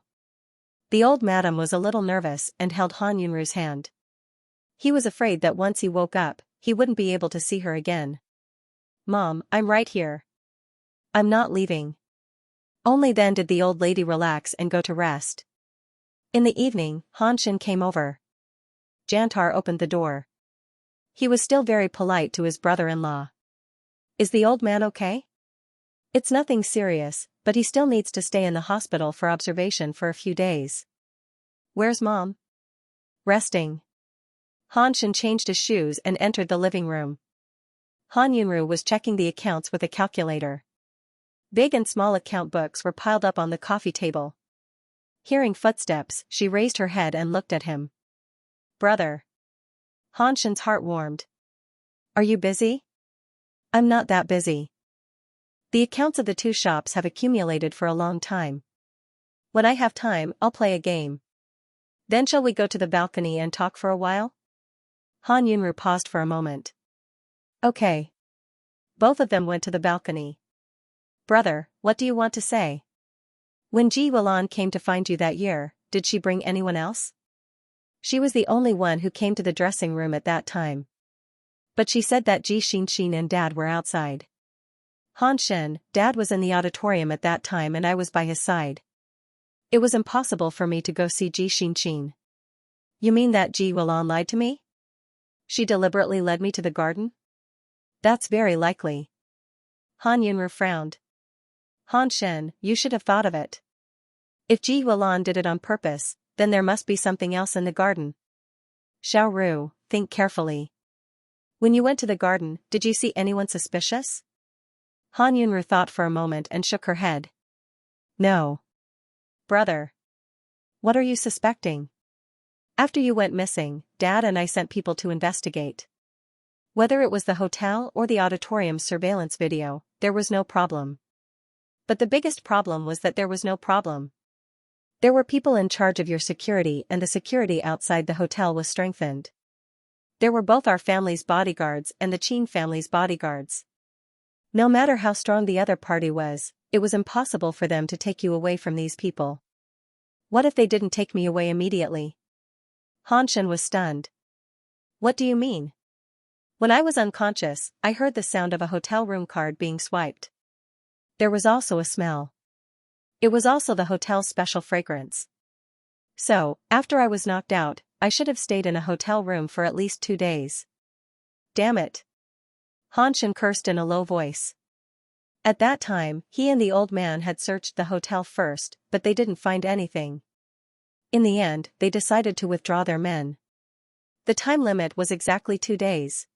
The old madam was a little nervous and held Han Yunru's hand. He was afraid that once he woke up, he wouldn't be able to see her again. Mom, I'm right here. I'm not leaving. Only then did the old lady relax and go to rest. In the evening, Han Shen came over. Jantar opened the door. He was still very polite to his brother-in-law. Is the old man okay? It's nothing serious, but he still needs to stay in the hospital for observation for a few days. Where's Mom? Resting. Han Shen changed his shoes and entered the living room. Han Yunru was checking the accounts with a calculator. Big and small account books were piled up on the coffee table. Hearing footsteps, she raised her head and looked at him. Brother. Han Shen's heart warmed. Are you busy? I'm not that busy. The accounts of the two shops have accumulated for a long time. When I have time, I'll play a game. Then shall we go to the balcony and talk for a while? Han Yunru paused for a moment. Okay. Both of them went to the balcony. Brother, what do you want to say? When Ji Wulan came to find you that year, did she bring anyone else? She was the only one who came to the dressing room at that time. But she said that Ji Xinxin and Dad were outside. Han Shen, Dad was in the auditorium at that time and I was by his side. It was impossible for me to go see Ji Xinxin. You mean that Ji Wulan lied to me? She deliberately led me to the garden? That's very likely. Han Yunru frowned. Han Shen, you should have thought of it. If Ji Wulan did it on purpose, then there must be something else in the garden. Xiaoru, think carefully. When you went to the garden, did you see anyone suspicious? Han Yunru thought for a moment and shook her head. No. Brother. What are you suspecting? After you went missing, Dad and I sent people to investigate. Whether it was the hotel or the auditorium's surveillance video, there was no problem. But the biggest problem was that there was no problem. There were people in charge of your security, and the security outside the hotel was strengthened. There were both our family's bodyguards and the Qin family's bodyguards. No matter how strong the other party was, it was impossible for them to take you away from these people. What if they didn't take me away immediately? Han Shen was stunned. What do you mean? When I was unconscious, I heard the sound of a hotel room card being swiped. There was also a smell. It was also the hotel's special fragrance. So, after I was knocked out, I should have stayed in a hotel room for at least 2 days. Damn it. Han Shen cursed in a low voice. At that time, he and the old man had searched the hotel first, but they didn't find anything. In the end, they decided to withdraw their men. The time limit was exactly 2 days.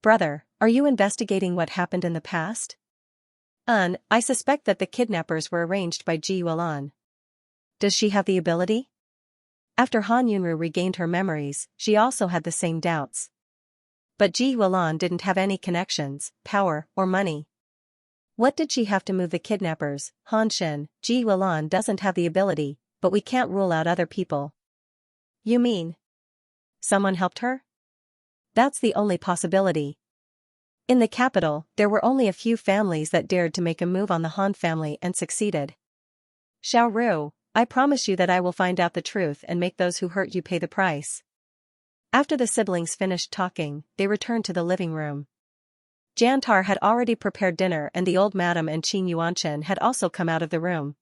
Brother, are you investigating what happened in the past? I suspect that the kidnappers were arranged by Ji Yuelan. Does she have the ability? After Han Yunru regained her memories, she also had the same doubts. But Ji Yuelan didn't have any connections, power, or money. What did she have to move the kidnappers? Han Shen, Ji Yuelan doesn't have the ability, but we can't rule out other people. You mean someone helped her? That's the only possibility. In the capital, there were only a few families that dared to make a move on the Han family and succeeded. Xiao Ru, I promise you that I will find out the truth and make those who hurt you pay the price. After the siblings finished talking, they returned to the living room. Jantar had already prepared dinner, and the old madam and Qin Yuanchen had also come out of the room.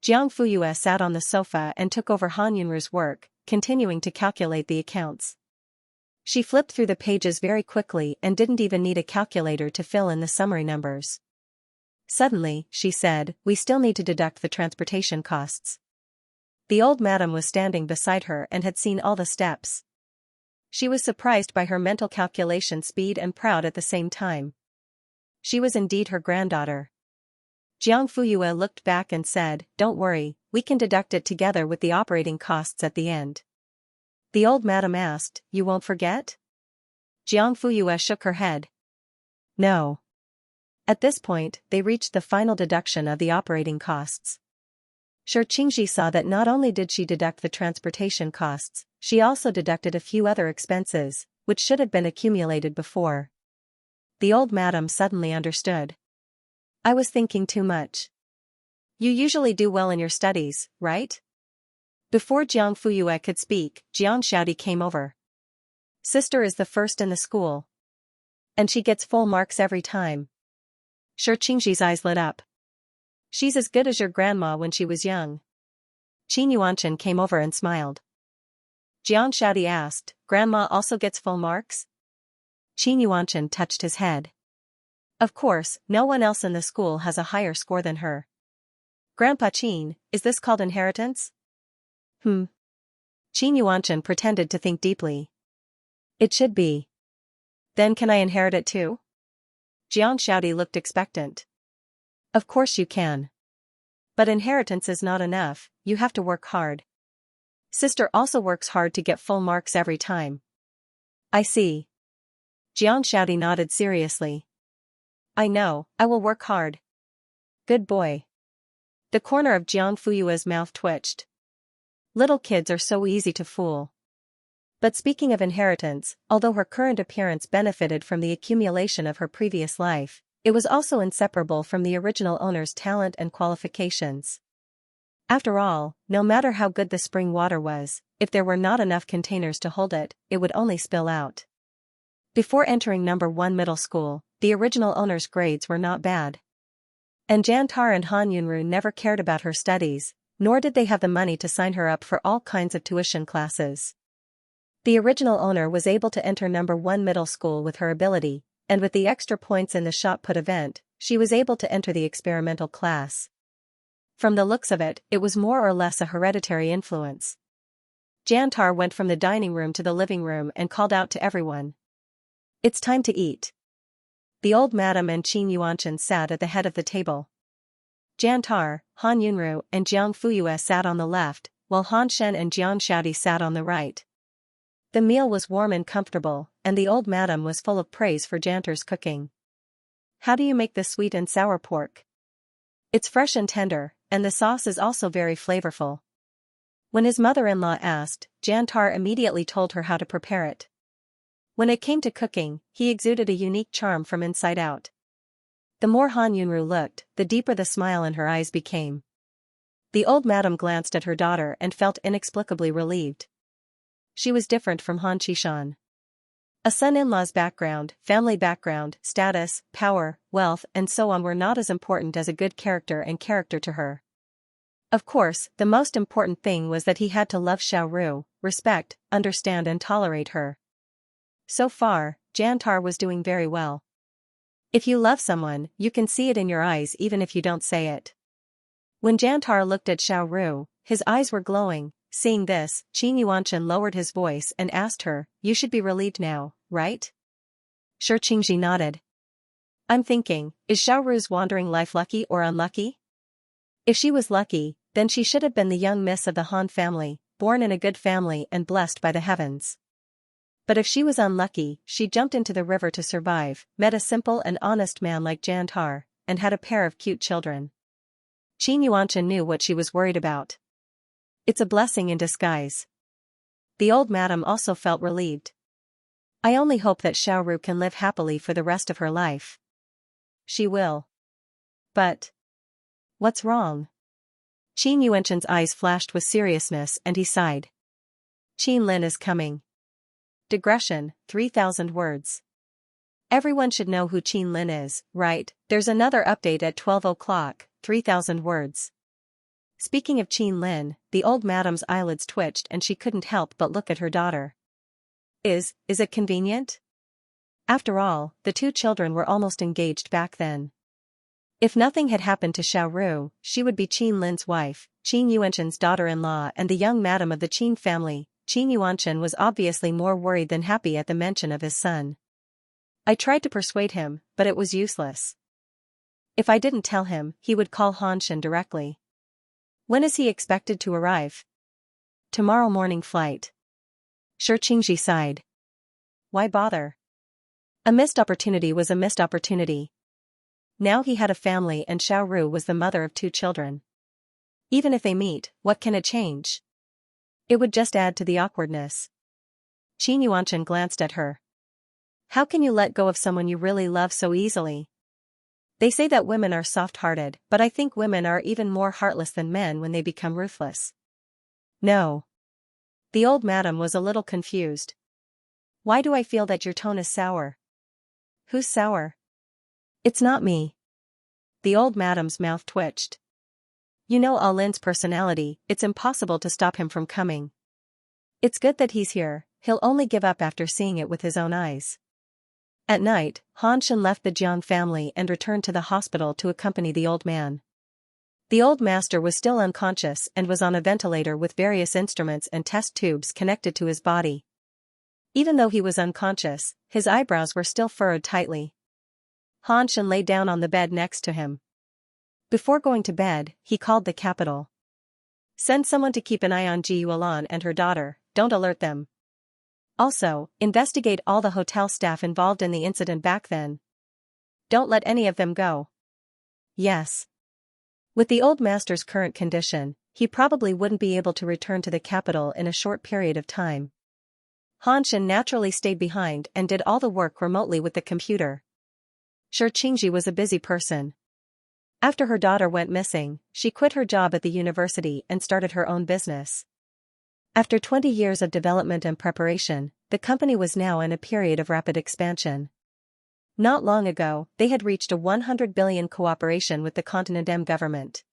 Jiang Fuyue sat on the sofa and took over Han Yunru's work, continuing to calculate the accounts. She flipped through the pages very quickly and didn't even need a calculator to fill in the summary numbers. Suddenly, she said, we still need to deduct the transportation costs. The old madam was standing beside her and had seen all the steps. She was surprised by her mental calculation speed and proud at the same time. She was indeed her granddaughter. Jiang Fuyue looked back and said, don't worry, we can deduct it together with the operating costs at the end. The old madam asked, you won't forget? Jiang Fuyue shook her head. No. At this point, they reached the final deduction of the operating costs. Shi Qingji saw that not only did she deduct the transportation costs, she also deducted a few other expenses, which should have been accumulated before. The old madam suddenly understood. I was thinking too much. You usually do well in your studies, right? Before Jiang Fuyue could speak, Jiang Xiaodi came over. Sister is the first in the school. And she gets full marks every time. Shi Qingji's eyes lit up. She's as good as your grandma when she was young. Qin Yuanchen came over and smiled. Jiang Xiaodi asked, Grandma also gets full marks? Qin Yuanchen touched his head. Of course, no one else in the school has a higher score than her. Grandpa Qin, is this called inheritance? Qin Yuanchen pretended to think deeply. It should be. Then can I inherit it too? Jiang Xiaodi looked expectant. Of course you can. But inheritance is not enough, you have to work hard. Sister also works hard to get full marks every time. I see. Jiang Xiaodi nodded seriously. I know, I will work hard. Good boy. The corner of Jiang Fuyue's mouth twitched. Little kids are so easy to fool. But speaking of inheritance, although her current appearance benefited from the accumulation of her previous life, it was also inseparable from the original owner's talent and qualifications. After all, no matter how good the spring water was, if there were not enough containers to hold it, it would only spill out. Before entering No. 1 middle school, the original owner's grades were not bad. And Jantar and Han Yunru never cared about her studies, nor did they have the money to sign her up for all kinds of tuition classes. The original owner was able to enter No. 1 middle school with her ability, and with the extra points in the shot put event, she was able to enter the experimental class. From the looks of it, it was more or less a hereditary influence. Jantar went from the dining room to the living room and called out to everyone. It's time to eat. The old madam and Qin Yuanchen sat at the head of the table. Jantar, Han Yunru and Jiang Fuyue sat on the left, while Han Shen and Jiang Shaodi sat on the right. The meal was warm and comfortable, and the old madam was full of praise for Jantar's cooking. How do you make the sweet and sour pork? It's fresh and tender, and the sauce is also very flavorful. When his mother-in-law asked, Jantar immediately told her how to prepare it. When it came to cooking, he exuded a unique charm from inside out. The more Han Yunru looked, the deeper the smile in her eyes became. The old madam glanced at her daughter and felt inexplicably relieved. She was different from Han Qishan. A son-in-law's background, family background, status, power, wealth and so on were not as important as a good character and character to her. Of course, the most important thing was that he had to love Xiao Ru, respect, understand and tolerate her. So far, Jantar was doing very well. If you love someone, you can see it in your eyes even if you don't say it. When Jantar looked at Xiao Ru, his eyes were glowing. Seeing this, Qin Yuanshan lowered his voice and asked her, "You should be relieved now, right?" Sure. Qingji nodded. "I'm thinking, is Xiao Ru's wandering life lucky or unlucky? If she was lucky, then she should have been the young miss of the Han family, born in a good family and blessed by the heavens. But if she was unlucky, she jumped into the river to survive, met a simple and honest man like Jantar, and had a pair of cute children." Qin Yuanshan knew what she was worried about. It's a blessing in disguise. The old madam also felt relieved. I only hope that Xiao Ru can live happily for the rest of her life. She will. But what's wrong? Qin Yuanshan's eyes flashed with seriousness and he sighed. Qin Lin is coming. Digression, 3,000 words. Everyone should know who Qin Lin is, right? There's another update at 12 o'clock, 3,000 words. Speaking of Qin Lin, the old madam's eyelids twitched and she couldn't help but look at her daughter. Is it convenient? After all, the two children were almost engaged back then. If nothing had happened to Xiao Ru, she would be Qin Lin's wife, Qin Yuanshan's daughter-in-law and the young madam of the Qin family. Qin Yuanshan was obviously more worried than happy at the mention of his son. I tried to persuade him, but it was useless. If I didn't tell him, he would call Han Shen directly. When is he expected to arrive? Tomorrow morning flight. Sure. Qingji sighed. Why bother? A missed opportunity was a missed opportunity. Now he had a family and Xiao Ru was the mother of two children. Even if they meet, what can it change? It would just add to the awkwardness. Qin Yuanshan glanced at her. How can you let go of someone you really love so easily? They say that women are soft-hearted, but I think women are even more heartless than men when they become ruthless. No. The old madam was a little confused. Why do I feel that your tone is sour? Who's sour? It's not me. The old madam's mouth twitched. You know All Lin's personality, it's impossible to stop him from coming. It's good that he's here, he'll only give up after seeing it with his own eyes. At night, Han Shen left the Jiang family and returned to the hospital to accompany the old man. The old master was still unconscious and was on a ventilator with various instruments and test tubes connected to his body. Even though he was unconscious, his eyebrows were still furrowed tightly. Han Shen lay down on the bed next to him. Before going to bed, he called the capital. Send someone to keep an eye on Ji Yuelan and her daughter, don't alert them. Also, investigate all the hotel staff involved in the incident back then. Don't let any of them go. Yes. With the old master's current condition, he probably wouldn't be able to return to the capital in a short period of time. Han Shen naturally stayed behind and did all the work remotely with the computer. Sure. Qingji was a busy person. After her daughter went missing, she quit her job at the university and started her own business. After 20 years of development and preparation, the company was now in a period of rapid expansion. Not long ago, they had reached a 100 billion cooperation with the Continent M government.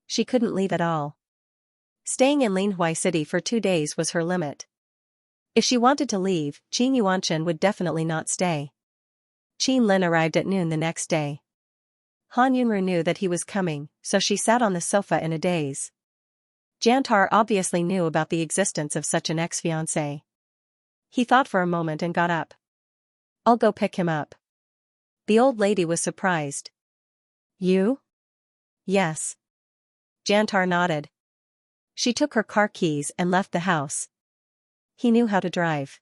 She couldn't leave at all. Staying in Linhui City for 2 days was her limit. If she wanted to leave, Qin Yuanshan would definitely not stay. Qin Lin arrived at noon the next day. Han Yunru knew that he was coming, so she sat on the sofa in a daze. Jantar obviously knew about the existence of such an ex-fiancé. He thought for a moment and got up. I'll go pick him up. The old lady was surprised. You? Yes. Jantar nodded. She took her car keys and left the house. He knew how to drive.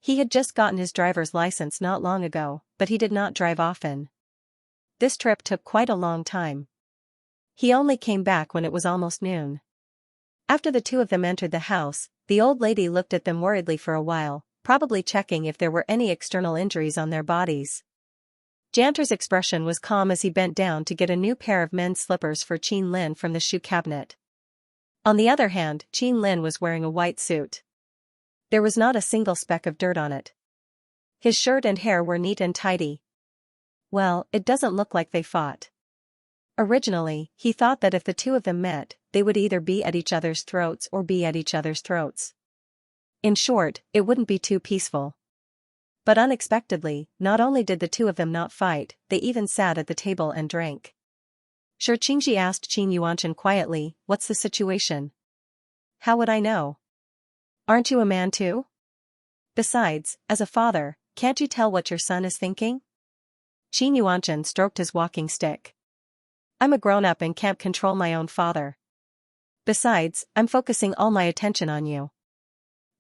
He had just gotten his driver's license not long ago, but he did not drive often. This trip took quite a long time. He only came back when it was almost noon. After the two of them entered the house, the old lady looked at them worriedly for a while, probably checking if there were any external injuries on their bodies. Jantar's expression was calm as he bent down to get a new pair of men's slippers for Qin Lin from the shoe cabinet. On the other hand, Qin Lin was wearing a white suit. There was not a single speck of dirt on it. His shirt and hair were neat and tidy. Well, it doesn't look like they fought. Originally, he thought that if the two of them met, they would either be at each other's throats or be at each other's throats. In short, it wouldn't be too peaceful. But unexpectedly, not only did the two of them not fight, they even sat at the table and drank. Sure, Xianxia asked Qin Yuanchen quietly, "What's the situation?" "How would I know? Aren't you a man too? Besides, as a father, can't you tell what your son is thinking?" Qin Yuanchen stroked his walking stick. "I'm a grown-up and can't control my own father. Besides, I'm focusing all my attention on you.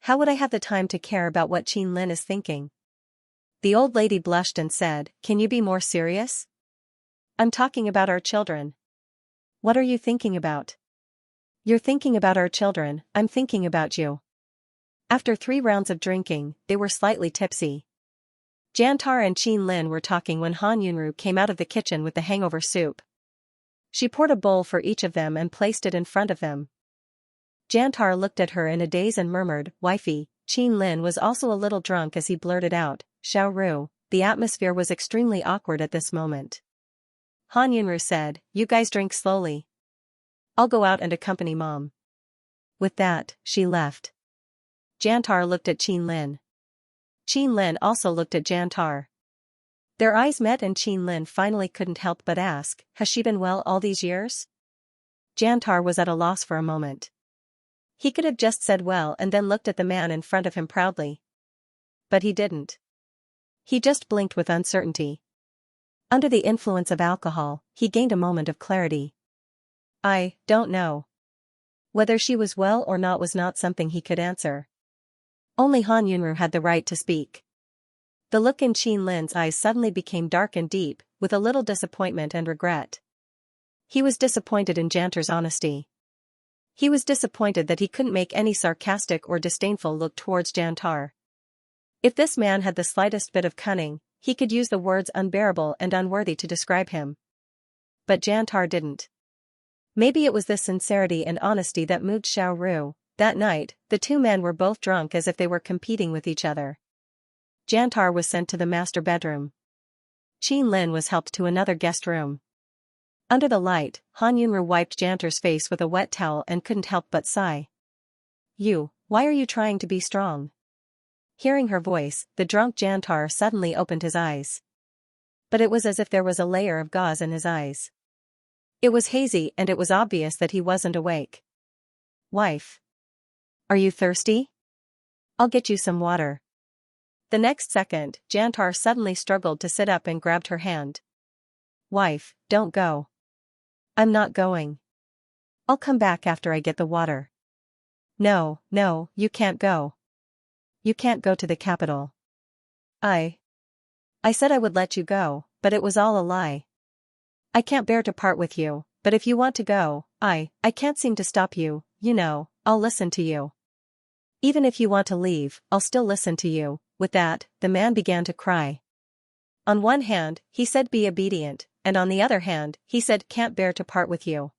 How would I have the time to care about what Qin Lin is thinking?" The old lady blushed and said, "Can you be more serious? I'm talking about our children." "What are you thinking about?" "You're thinking about our children, I'm thinking about you." After 3 rounds of drinking, they were slightly tipsy. Jantar and Qin Lin were talking when Han Yunru came out of the kitchen with the hangover soup. She poured a bowl for each of them and placed it in front of them. Jantar looked at her in a daze and murmured, "Wifey." Qin Lin was also a little drunk as he blurted out, "Xiao Ru." The atmosphere was extremely awkward at this moment. Han Yunru said, "You guys drink slowly. I'll go out and accompany Mom." With that, she left. Jantar looked at Qin Lin. Qin Lin also looked at Jantar. Their eyes met and Qin Lin finally couldn't help but ask, "Has she been well all these years?" Jantar was at a loss for a moment. He could have just said well and then looked at the man in front of him proudly. But he didn't. He just blinked with uncertainty. Under the influence of alcohol, he gained a moment of clarity. "I don't know." Whether she was well or not was not something he could answer. Only Han Yunru had the right to speak. The look in Qin Lin's eyes suddenly became dark and deep, with a little disappointment and regret. He was disappointed in Jantar's honesty. He was disappointed that he couldn't make any sarcastic or disdainful look towards Jantar. If this man had the slightest bit of cunning, he could use the words unbearable and unworthy to describe him. But Jantar didn't. Maybe it was this sincerity and honesty that moved Xiao Ru. That night, the two men were both drunk as if they were competing with each other. Jantar was sent to the master bedroom. Qin Lin was helped to another guest room. Under the light, Han Yunru wiped Jantar's face with a wet towel and couldn't help but sigh. Why are you trying to be strong?" Hearing her voice, the drunk Jantar suddenly opened his eyes. But it was as if there was a layer of gauze in his eyes. It was hazy and it was obvious that he wasn't awake. "Wife. Are you thirsty? I'll get you some water." The next second, Jantar suddenly struggled to sit up and grabbed her hand. "Wife, don't go." "I'm not going. I'll come back after I get the water." No, you can't go. You can't go to the capital." I said I would let you go, but it was all a lie. I can't bear to part with you, but if you want to go, I can't seem to stop you, I'll listen to you. Even if you want to leave, I'll still listen to you." With that, the man began to cry. On one hand, he said be obedient, and on the other hand, he said can't bear to part with you.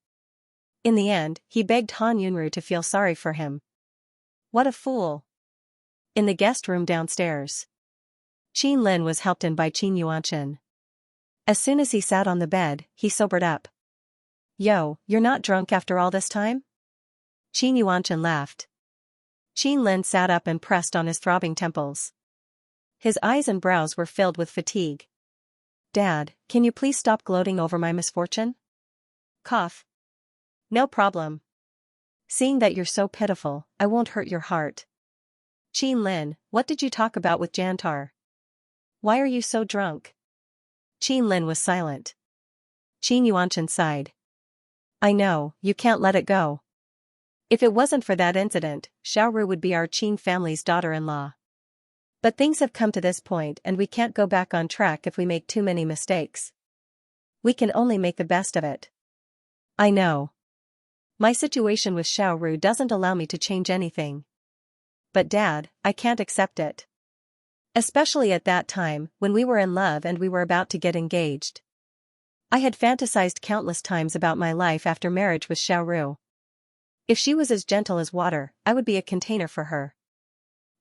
In the end, he begged Han Yunru to feel sorry for him. What a fool. In the guest room downstairs, Qin Lin was helped in by Qin Yuanchen. As soon as he sat on the bed, he sobered up. "Yo, you're not drunk after all this time?" Qin Yuanchen laughed. Qin Lin sat up and pressed on his throbbing temples. His eyes and brows were filled with fatigue. "Dad, can you please stop gloating over my misfortune?" Cough. "No problem. Seeing that you're so pitiful, I won't hurt your heart." "Qin Lin, what did you talk about with Jantar? Why are you so drunk?" Qin Lin was silent. Qin Yuanchen sighed. I know, you can't let it go. If it wasn't for that incident, Xiaoru would be our Qin family's daughter-in-law. But things have come to this point and we can't go back on track if we make too many mistakes. We can only make the best of it. I know. My situation with Xiaoru doesn't allow me to change anything. But Dad, I can't accept it. Especially at that time, when we were in love and we were about to get engaged. I had fantasized countless times about my life after marriage with Xiaoru. If she was as gentle as water, I would be a container for her.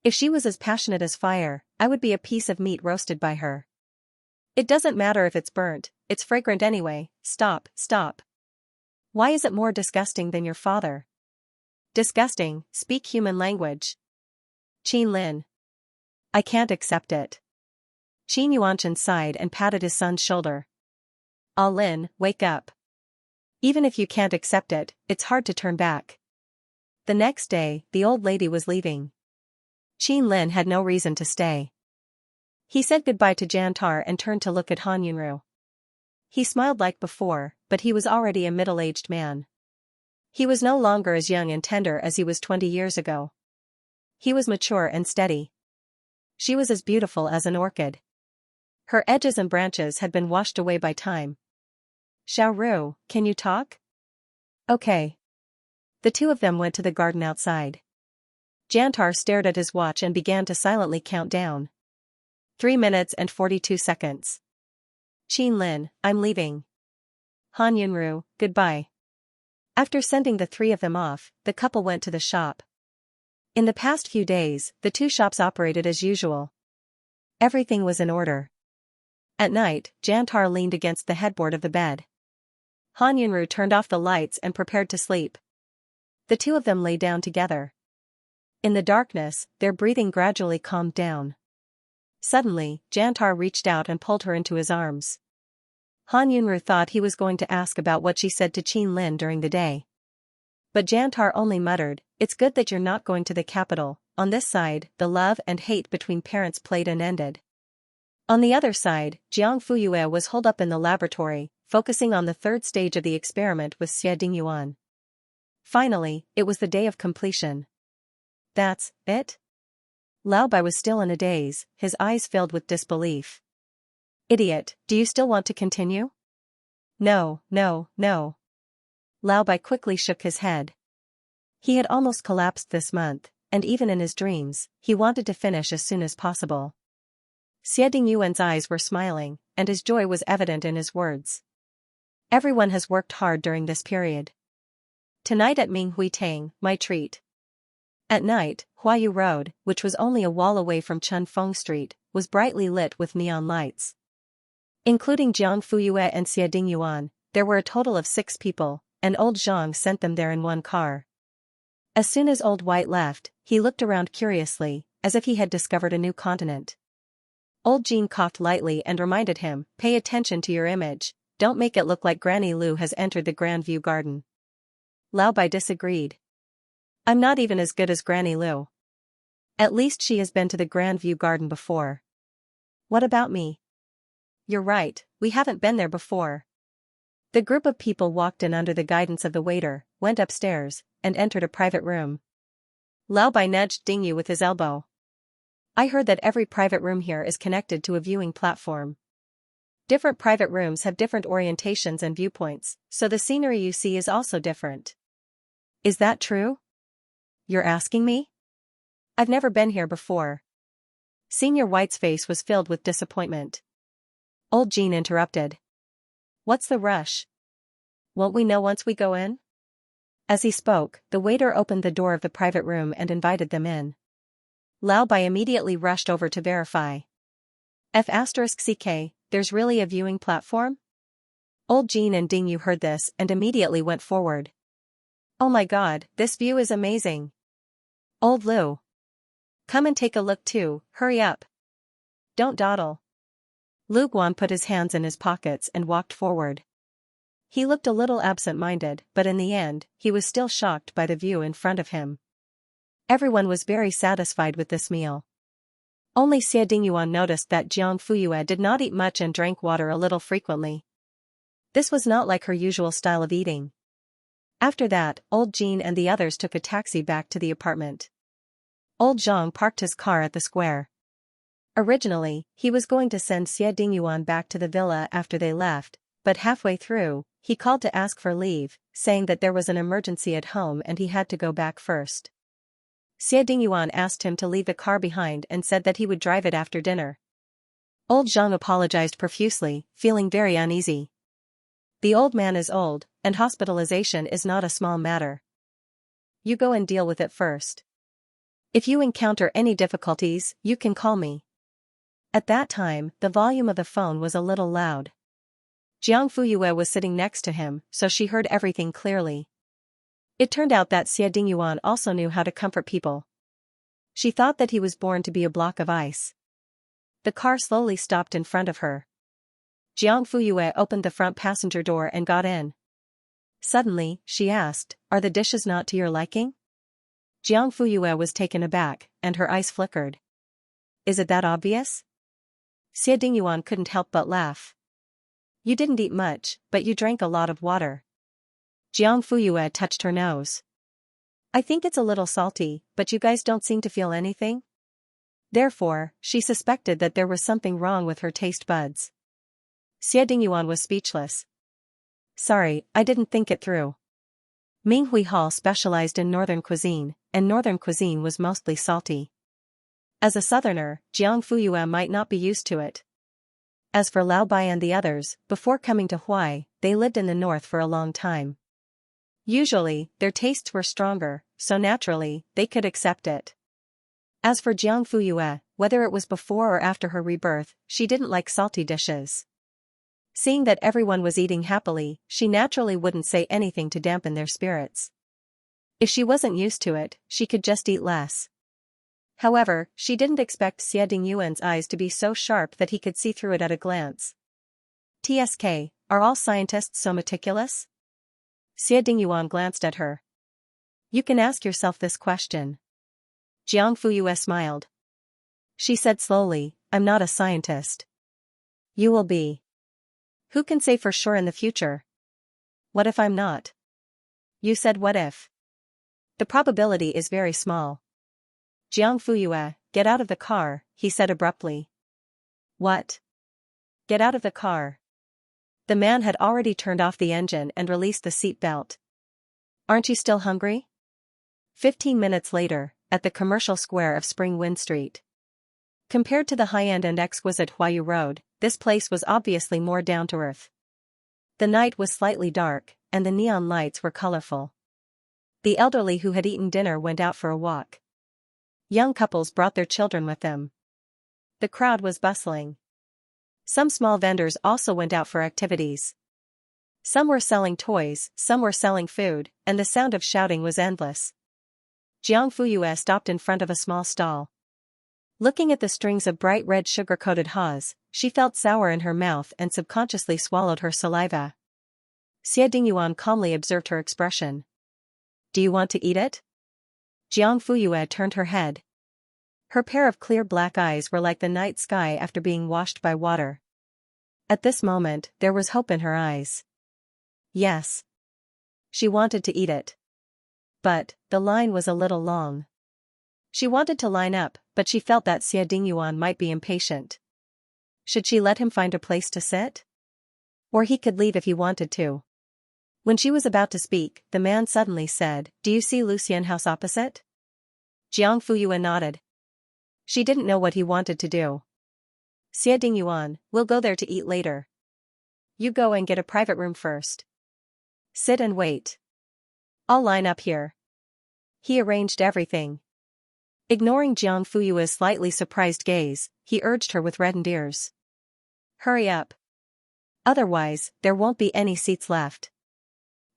If she was as passionate as fire, I would be a piece of meat roasted by her. It doesn't matter if it's burnt, it's fragrant anyway. Stop. Why is it more disgusting than your father? Disgusting, speak human language. Qin Lin. I can't accept it. Qin Yuanshan sighed and patted his son's shoulder. Ah Lin, wake up. Even if you can't accept it, it's hard to turn back. The next day, the old lady was leaving. Qin Lin had no reason to stay. He said goodbye to Jantar and turned to look at Han Yunru. He smiled like before, but he was already a middle-aged man. He was no longer as young and tender as he was 20 years ago. He was mature and steady. She was as beautiful as an orchid. Her edges and branches had been washed away by time. Xiaoru, can you talk? Okay. The two of them went to the garden outside. Jantar stared at his watch and began to silently count down. 3 minutes and 42 seconds. Qin Lin, I'm leaving. Han Yunru, goodbye. After sending the three of them off, the couple went to the shop. In the past few days, the two shops operated as usual. Everything was in order. At night, Jantar leaned against the headboard of the bed. Han Yunru turned off the lights and prepared to sleep. The two of them lay down together. In the darkness, their breathing gradually calmed down. Suddenly, Jantar reached out and pulled her into his arms. Han Yunru thought he was going to ask about what she said to Qin Lin during the day. But Jantar only muttered, "It's good that you're not going to the capital." On this side, the love and hate between parents played and ended. On the other side, Jiang Fuyue was holed up in the laboratory, focusing on the third stage of the experiment with Xie Dingyuan. Finally, it was the day of completion. That's it? Lao Bai was still in a daze, his eyes filled with disbelief. Idiot, do you still want to continue? No. Lao Bai quickly shook his head. He had almost collapsed this month, and even in his dreams, he wanted to finish as soon as possible. Xie Dingyuan's eyes were smiling, and his joy was evident in his words. Everyone has worked hard during this period. Tonight at Minghui Tang, my treat. At night, Huayu Road, which was only a wall away from Chunfeng Street, was brightly lit with neon lights. Including Jiang Fuyue and Xie Dingyuan, there were a total of 6 people, and old Zhang sent them there in one car. As soon as old White left, he looked around curiously, as if he had discovered a new continent. Old Jean coughed lightly and reminded him, "Pay attention to your image, don't make it look like Granny Lu has entered the Grandview Garden." Lao Bai disagreed. "I'm not even as good as Granny Lu. At least she has been to the Grandview Garden before. What about me?" "You're right, we haven't been there before." The group of people walked in under the guidance of the waiter, went upstairs, and entered a private room. Lao Bai nudged Dingyu with his elbow. "I heard that every private room here is connected to a viewing platform. Different private rooms have different orientations and viewpoints, so the scenery you see is also different." "Is that true?" "You're asking me? I've never been here before." Senior White's face was filled with disappointment. Old Jean interrupted. "What's the rush? Won't we know once we go in?" As he spoke, the waiter opened the door of the private room and invited them in. Lao Bai immediately rushed over to verify. F***CK, there's really a viewing platform? Old Jean and Dingyu heard this and immediately went forward. "Oh my god, this view is amazing. Old Lu. Come and take a look too, hurry up. Don't dawdle." Lu Guan put his hands in his pockets and walked forward. He looked a little absent-minded, but in the end, he was still shocked by the view in front of him. Everyone was very satisfied with this meal. Only Xie Dingyuan noticed that Jiang Fuyue did not eat much and drank water a little frequently. This was not like her usual style of eating. After that, old Jean and the others took a taxi back to the apartment. Old Zhang parked his car at the square. Originally, he was going to send Xie Dingyuan back to the villa after they left, but halfway through, he called to ask for leave, saying that there was an emergency at home and he had to go back first. Xie Dingyuan asked him to leave the car behind and said that he would drive it after dinner. Old Zhang apologized profusely, feeling very uneasy. The old man is old, and hospitalization is not a small matter. You go and deal with it first. If you encounter any difficulties, you can call me. At that time, the volume of the phone was a little loud. Jiang Fuyue was sitting next to him, so she heard everything clearly. It turned out that Xie Dingyuan also knew how to comfort people. She thought that he was born to be a block of ice. The car slowly stopped in front of her. Jiang Fuyue opened the front passenger door and got in. Suddenly, she asked, "Are the dishes not to your liking?" Jiang Fuyue was taken aback, and her eyes flickered. "Is it that obvious?" Xie Dingyuan couldn't help but laugh. "You didn't eat much, but you drank a lot of water." Jiang Fuyue touched her nose. "I think it's a little salty, but you guys don't seem to feel anything?" Therefore, she suspected that there was something wrong with her taste buds. Xie Dingyuan was speechless. "Sorry, I didn't think it through." Minghui Hall specialized in northern cuisine, and northern cuisine was mostly salty. As a southerner, Jiang Fuyue might not be used to it. As for Lao Bai and the others, before coming to Huai, they lived in the north for a long time. Usually, their tastes were stronger, so naturally, they could accept it. As for Jiang Fuyue, whether it was before or after her rebirth, she didn't like salty dishes. Seeing that everyone was eating happily, she naturally wouldn't say anything to dampen their spirits. If she wasn't used to it, she could just eat less. However, she didn't expect Xie Dingyuan's eyes to be so sharp that he could see through it at a glance. "TSK, are all scientists so meticulous?" Xie Dingyuan glanced at her. "You can ask yourself this question." Jiang Fuyue smiled. She said slowly, "I'm not a scientist." "You will be." "Who can say for sure in the future?" "What if I'm not?" "You said what if." "The probability is very small." "Jiang Fuyue, get out of the car," he said abruptly. "What?" "Get out of the car." The man had already turned off the engine and released the seat belt. "Aren't you still hungry?" 15 minutes later, at the commercial square of Spring Wind Street. Compared to the high-end and exquisite Huayu Road, this place was obviously more down-to-earth. The night was slightly dark, and the neon lights were colorful. The elderly who had eaten dinner went out for a walk. Young couples brought their children with them. The crowd was bustling. Some small vendors also went out for activities. Some were selling toys, some were selling food, and the sound of shouting was endless. Jiang Fuyue stopped in front of a small stall. Looking at the strings of bright red sugar-coated haws, she felt sour in her mouth and subconsciously swallowed her saliva. Xie Dingyuan calmly observed her expression. "Do you want to eat it?" Jiang Fuyue turned her head. Her pair of clear black eyes were like the night sky after being washed by water. At this moment, there was hope in her eyes. Yes. She wanted to eat it. But, the line was a little long. She wanted to line up, but she felt that Xie Dingyuan might be impatient. Should she let him find a place to sit? Or he could leave if he wanted to. When she was about to speak, the man suddenly said, "Do you see Lucien House opposite?" Jiang Fuyue nodded. She didn't know what he wanted to do. "Xie Dingyuan, we'll go there to eat later. You go and get a private room first. Sit and wait. I'll line up here." He arranged everything. Ignoring Jiang Fuyue's slightly surprised gaze, he urged her with reddened ears. "Hurry up. Otherwise, there won't be any seats left."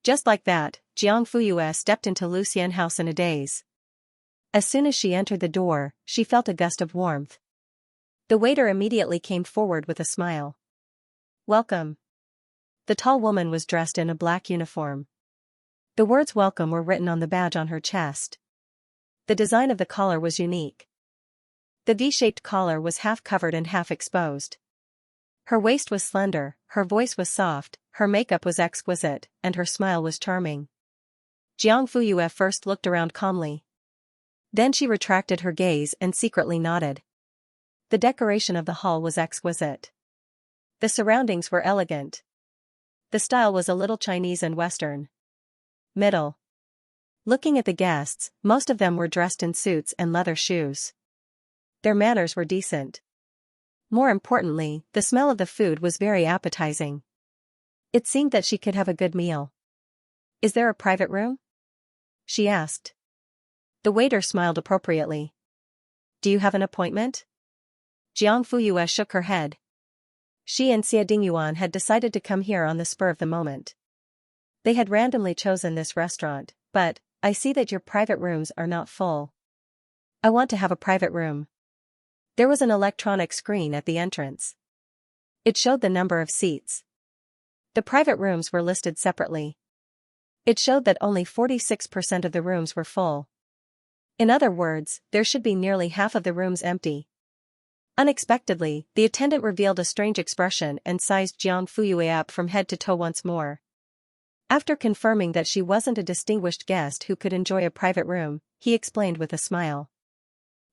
Just like that, Jiang Fuyue stepped into Lucien House in a daze. As soon as she entered the door, she felt a gust of warmth. The waiter immediately came forward with a smile. "Welcome." The tall woman was dressed in a black uniform. The words "Welcome" were written on the badge on her chest. The design of the collar was unique. The V-shaped collar was half covered and half exposed. Her waist was slender, her voice was soft, her makeup was exquisite, and her smile was charming. Jiang Fuyue first looked around calmly. Then she retracted her gaze and secretly nodded. The decoration of the hall was exquisite. The surroundings were elegant. The style was a little Chinese and Western. Middle. Looking at the guests, most of them were dressed in suits and leather shoes. Their manners were decent. More importantly, the smell of the food was very appetizing. It seemed that she could have a good meal. "Is there a private room?" she asked. The waiter smiled appropriately. "Do you have an appointment?" Jiang Fuyue shook her head. She and Xia Dingyuan had decided to come here on the spur of the moment. They had randomly chosen this restaurant, but, "I see that your private rooms are not full. I want to have a private room." There was an electronic screen at the entrance. It showed the number of seats. The private rooms were listed separately. It showed that only 46% of the rooms were full. In other words, there should be nearly half of the rooms empty. Unexpectedly, the attendant revealed a strange expression and sized Jiang Fuyue up from head to toe once more. After confirming that she wasn't a distinguished guest who could enjoy a private room, he explained with a smile.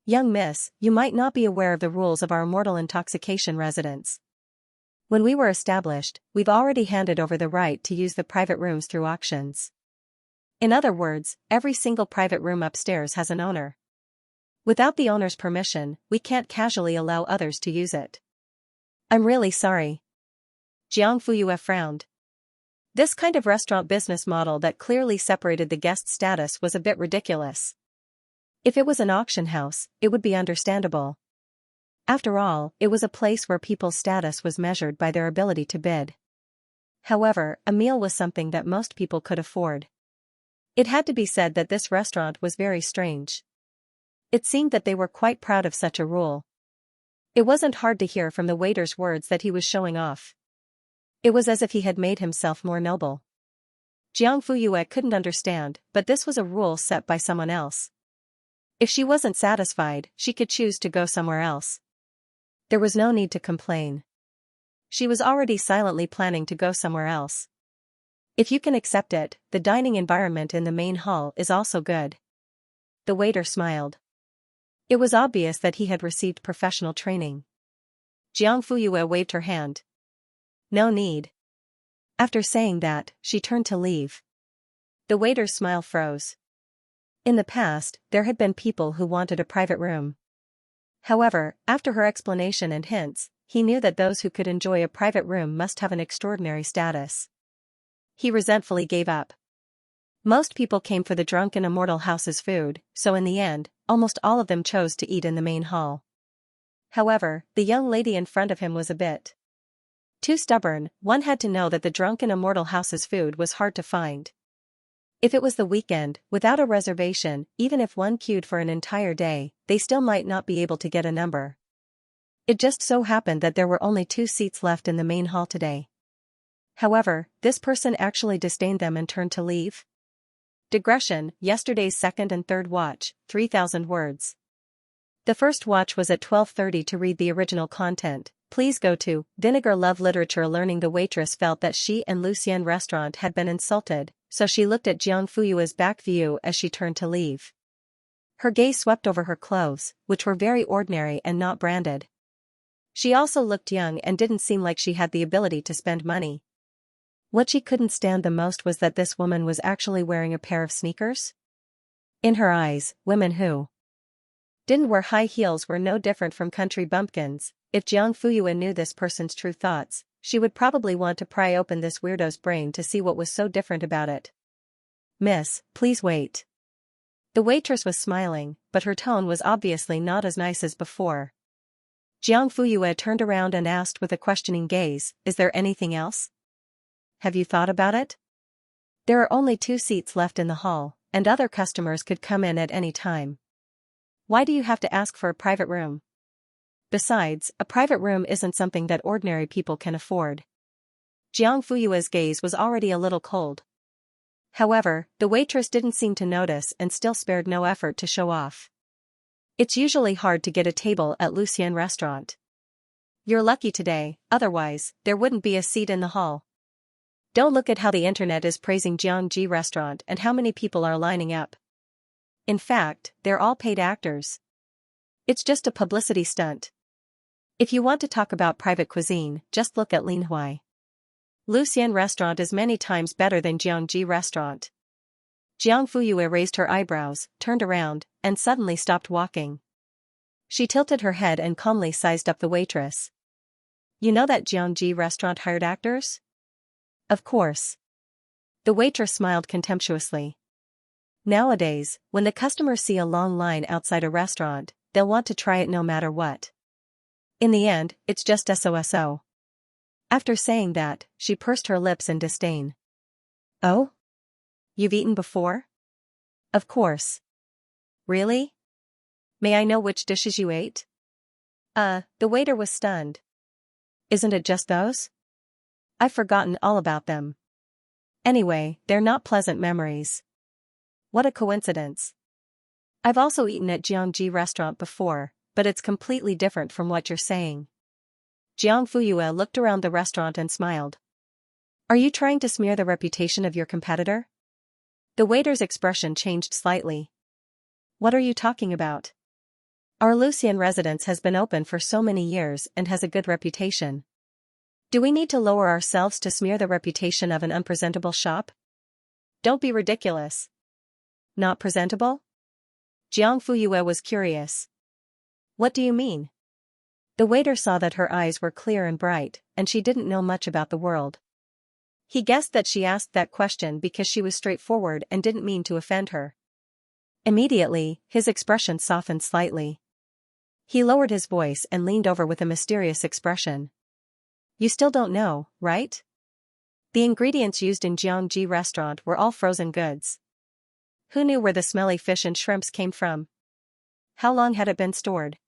"Young miss, you might not be aware of the rules of our immortal intoxication residence. When we were established, we've already handed over the right to use the private rooms through auctions. In other words, every single private room upstairs has an owner. Without the owner's permission, we can't casually allow others to use it." "I'm really sorry." Jiang Fuyue frowned. This kind of restaurant business model that clearly separated the guest status was a bit ridiculous. If it was an auction house, it would be understandable. After all, it was a place where people's status was measured by their ability to bid. However, a meal was something that most people could afford. It had to be said that this restaurant was very strange. It seemed that they were quite proud of such a rule. It wasn't hard to hear from the waiter's words that he was showing off. It was as if he had made himself more noble. Jiang Fuyue couldn't understand, but this was a rule set by someone else. If she wasn't satisfied, she could choose to go somewhere else. There was no need to complain. She was already silently planning to go somewhere else. If you can accept it, the dining environment in the main hall is also good. The waiter smiled. It was obvious that he had received professional training. Jiang Fuyue waved her hand. "No need." After saying that, she turned to leave. The waiter's smile froze. In the past, there had been people who wanted a private room. However, after her explanation and hints, he knew that those who could enjoy a private room must have an extraordinary status. He resentfully gave up. Most people came for the drunken immortal house's food, so in the end, almost all of them chose to eat in the main hall. However, the young lady in front of him was a bit too stubborn. One had to know that the drunken immortal house's food was hard to find. If it was the weekend, without a reservation, even if one queued for an entire day, they still might not be able to get a number. It just so happened that there were only 2 seats left in the main hall today. However, this person actually disdained them and turned to leave. Digression: yesterday's second and third watch, 3,000 words. The first watch was at 12:30 to read the original content. Please go to Vinegar Love Literature Learning. The waitress felt that she and Lucien restaurant had been insulted, so she looked at Jiang Fuyue's back view as she turned to leave. Her gaze swept over her clothes, which were very ordinary and not branded. She also looked young and didn't seem like she had the ability to spend money. What she couldn't stand the most was that this woman was actually wearing a pair of sneakers. In her eyes, women who didn't wear high heels were no different from country bumpkins. If Jiang Fuyue knew this person's true thoughts, she would probably want to pry open this weirdo's brain to see what was so different about it. "Miss, please wait." The waitress was smiling, but her tone was obviously not as nice as before. Jiang Fuyue turned around and asked with a questioning gaze, "Is there anything else? Have you thought about it? There are only 2 seats left in the hall, and other customers could come in at any time. Why do you have to ask for a private room? Besides, a private room isn't something that ordinary people can afford." Jiang Fuyue's gaze was already a little cold. However, the waitress didn't seem to notice and still spared no effort to show off. "It's usually hard to get a table at Lucien restaurant. You're lucky today, otherwise, there wouldn't be a seat in the hall." Don't look at how the internet is praising Xianxia restaurant and how many people are lining up. In fact, they're all paid actors. It's just a publicity stunt. If you want to talk about private cuisine, just look at Linhuai. Lucian restaurant is many times better than Xianxia restaurant. Jiang Fuyue raised her eyebrows, turned around, and suddenly stopped walking. She tilted her head and calmly sized up the waitress. You know that Xianxia restaurant hired actors? Of course. The waitress smiled contemptuously. Nowadays, when the customers see a long line outside a restaurant, they'll want to try it no matter what. In the end, it's just SOSO. After saying that, she pursed her lips in disdain. Oh? You've eaten before? Of course. Really? May I know which dishes you ate? The waiter was stunned. Isn't it just those? I've forgotten all about them. Anyway, they're not pleasant memories. What a coincidence. I've also eaten at Xianxia restaurant before, but it's completely different from what you're saying. Jiang Fuyue looked around the restaurant and smiled. Are you trying to smear the reputation of your competitor? The waiter's expression changed slightly. What are you talking about? Our Lucian residence has been open for so many years and has a good reputation. Do we need to lower ourselves to smear the reputation of an unpresentable shop? Don't be ridiculous. Not presentable? Jiang Fuyue was curious. What do you mean? The waiter saw that her eyes were clear and bright, and she didn't know much about the world. He guessed that she asked that question because she was straightforward and didn't mean to offend her. Immediately, his expression softened slightly. He lowered his voice and leaned over with a mysterious expression. You still don't know, right? The ingredients used in Xianxia restaurant were all frozen goods. Who knew where the smelly fish and shrimps came from? How long had it been stored?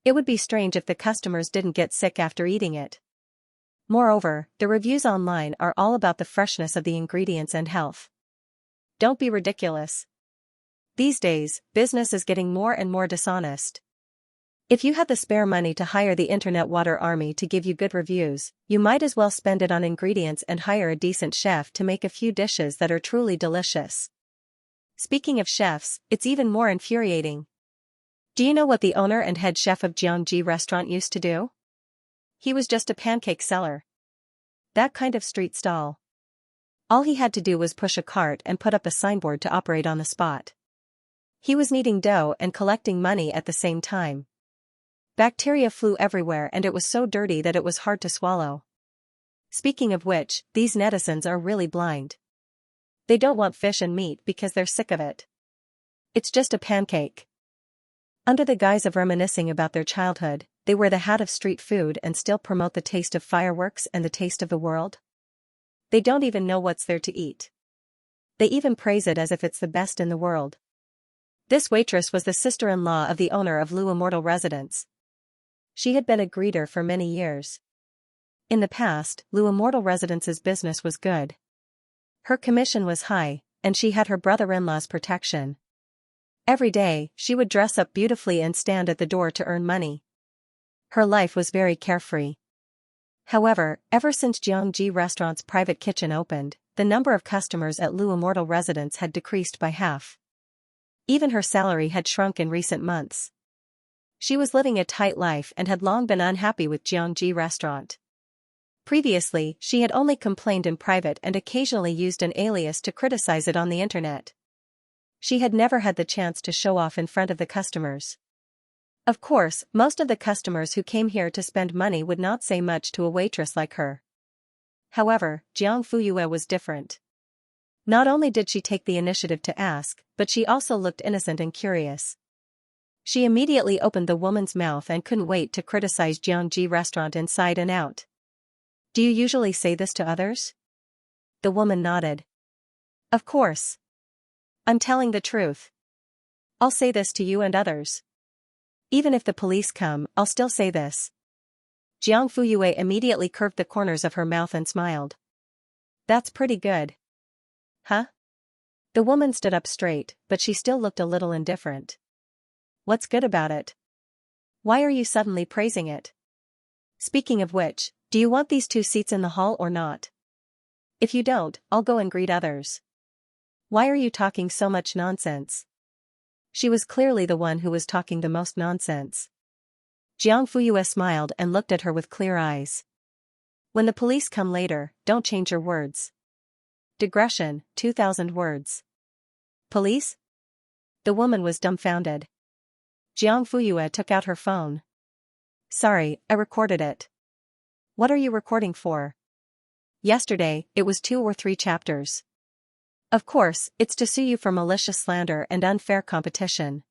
It would be strange if the customers didn't get sick after eating it. Moreover, the reviews online are all about the freshness of the ingredients and health. Don't be ridiculous. These days, business is getting more and more dishonest. If you had the spare money to hire the internet water army to give you good reviews, you might as well spend it on ingredients and hire a decent chef to make a few dishes that are truly delicious. Speaking of chefs, it's even more infuriating. Do you know what the owner and head chef of Xianxia restaurant used to do? He was just a pancake seller. That kind of street stall. All he had to do was push a cart and put up a signboard to operate on the spot. He was kneading dough and collecting money at the same time. Bacteria flew everywhere and it was so dirty that it was hard to swallow. Speaking of which, these netizens are really blind. They don't want fish and meat because they're sick of it. It's just a pancake. Under the guise of reminiscing about their childhood, they wear the hat of street food and still promote the taste of fireworks and the taste of the world. They don't even know what's there to eat. They even praise it as if it's the best in the world. This waitress was the sister-in-law of the owner of Lu Immortal Residence. She had been a greeter for many years. In the past, Lu Immortal Residence's business was good. Her commission was high, and she had her brother-in-law's protection. Every day, she would dress up beautifully and stand at the door to earn money. Her life was very carefree. However, ever since Xianxia restaurant's private kitchen opened, the number of customers at Lu Immortal Residence had decreased by half. Even her salary had shrunk in recent months. She was living a tight life and had long been unhappy with Xianxia restaurant. Previously, she had only complained in private and occasionally used an alias to criticize it on the internet. She had never had the chance to show off in front of the customers. Of course, most of the customers who came here to spend money would not say much to a waitress like her. However, Jiang Fuyue was different. Not only did she take the initiative to ask, but she also looked innocent and curious. She immediately opened the woman's mouth and couldn't wait to criticize Xianxia restaurant inside and out. Do you usually say this to others? The woman nodded. Of course. I'm telling the truth. I'll say this to you and others. Even if the police come, I'll still say this. Jiang Fuyue immediately curved the corners of her mouth and smiled. That's pretty good. Huh? The woman stood up straight, but she still looked a little indifferent. What's good about it? Why are you suddenly praising it? Speaking of which, do you want these 2 seats in the hall or not? If you don't, I'll go and greet others. Why are you talking so much nonsense? She was clearly the one who was talking the most nonsense. Jiang Fuyue smiled and looked at her with clear eyes. When the police come later, don't change your words. Digression, 2000 words. Police? The woman was dumbfounded. Jiang Fuyue took out her phone. Sorry, I recorded it. What are you recording for? Yesterday, it was 2 or 3 chapters. Of course, it's to sue you for malicious slander and unfair competition.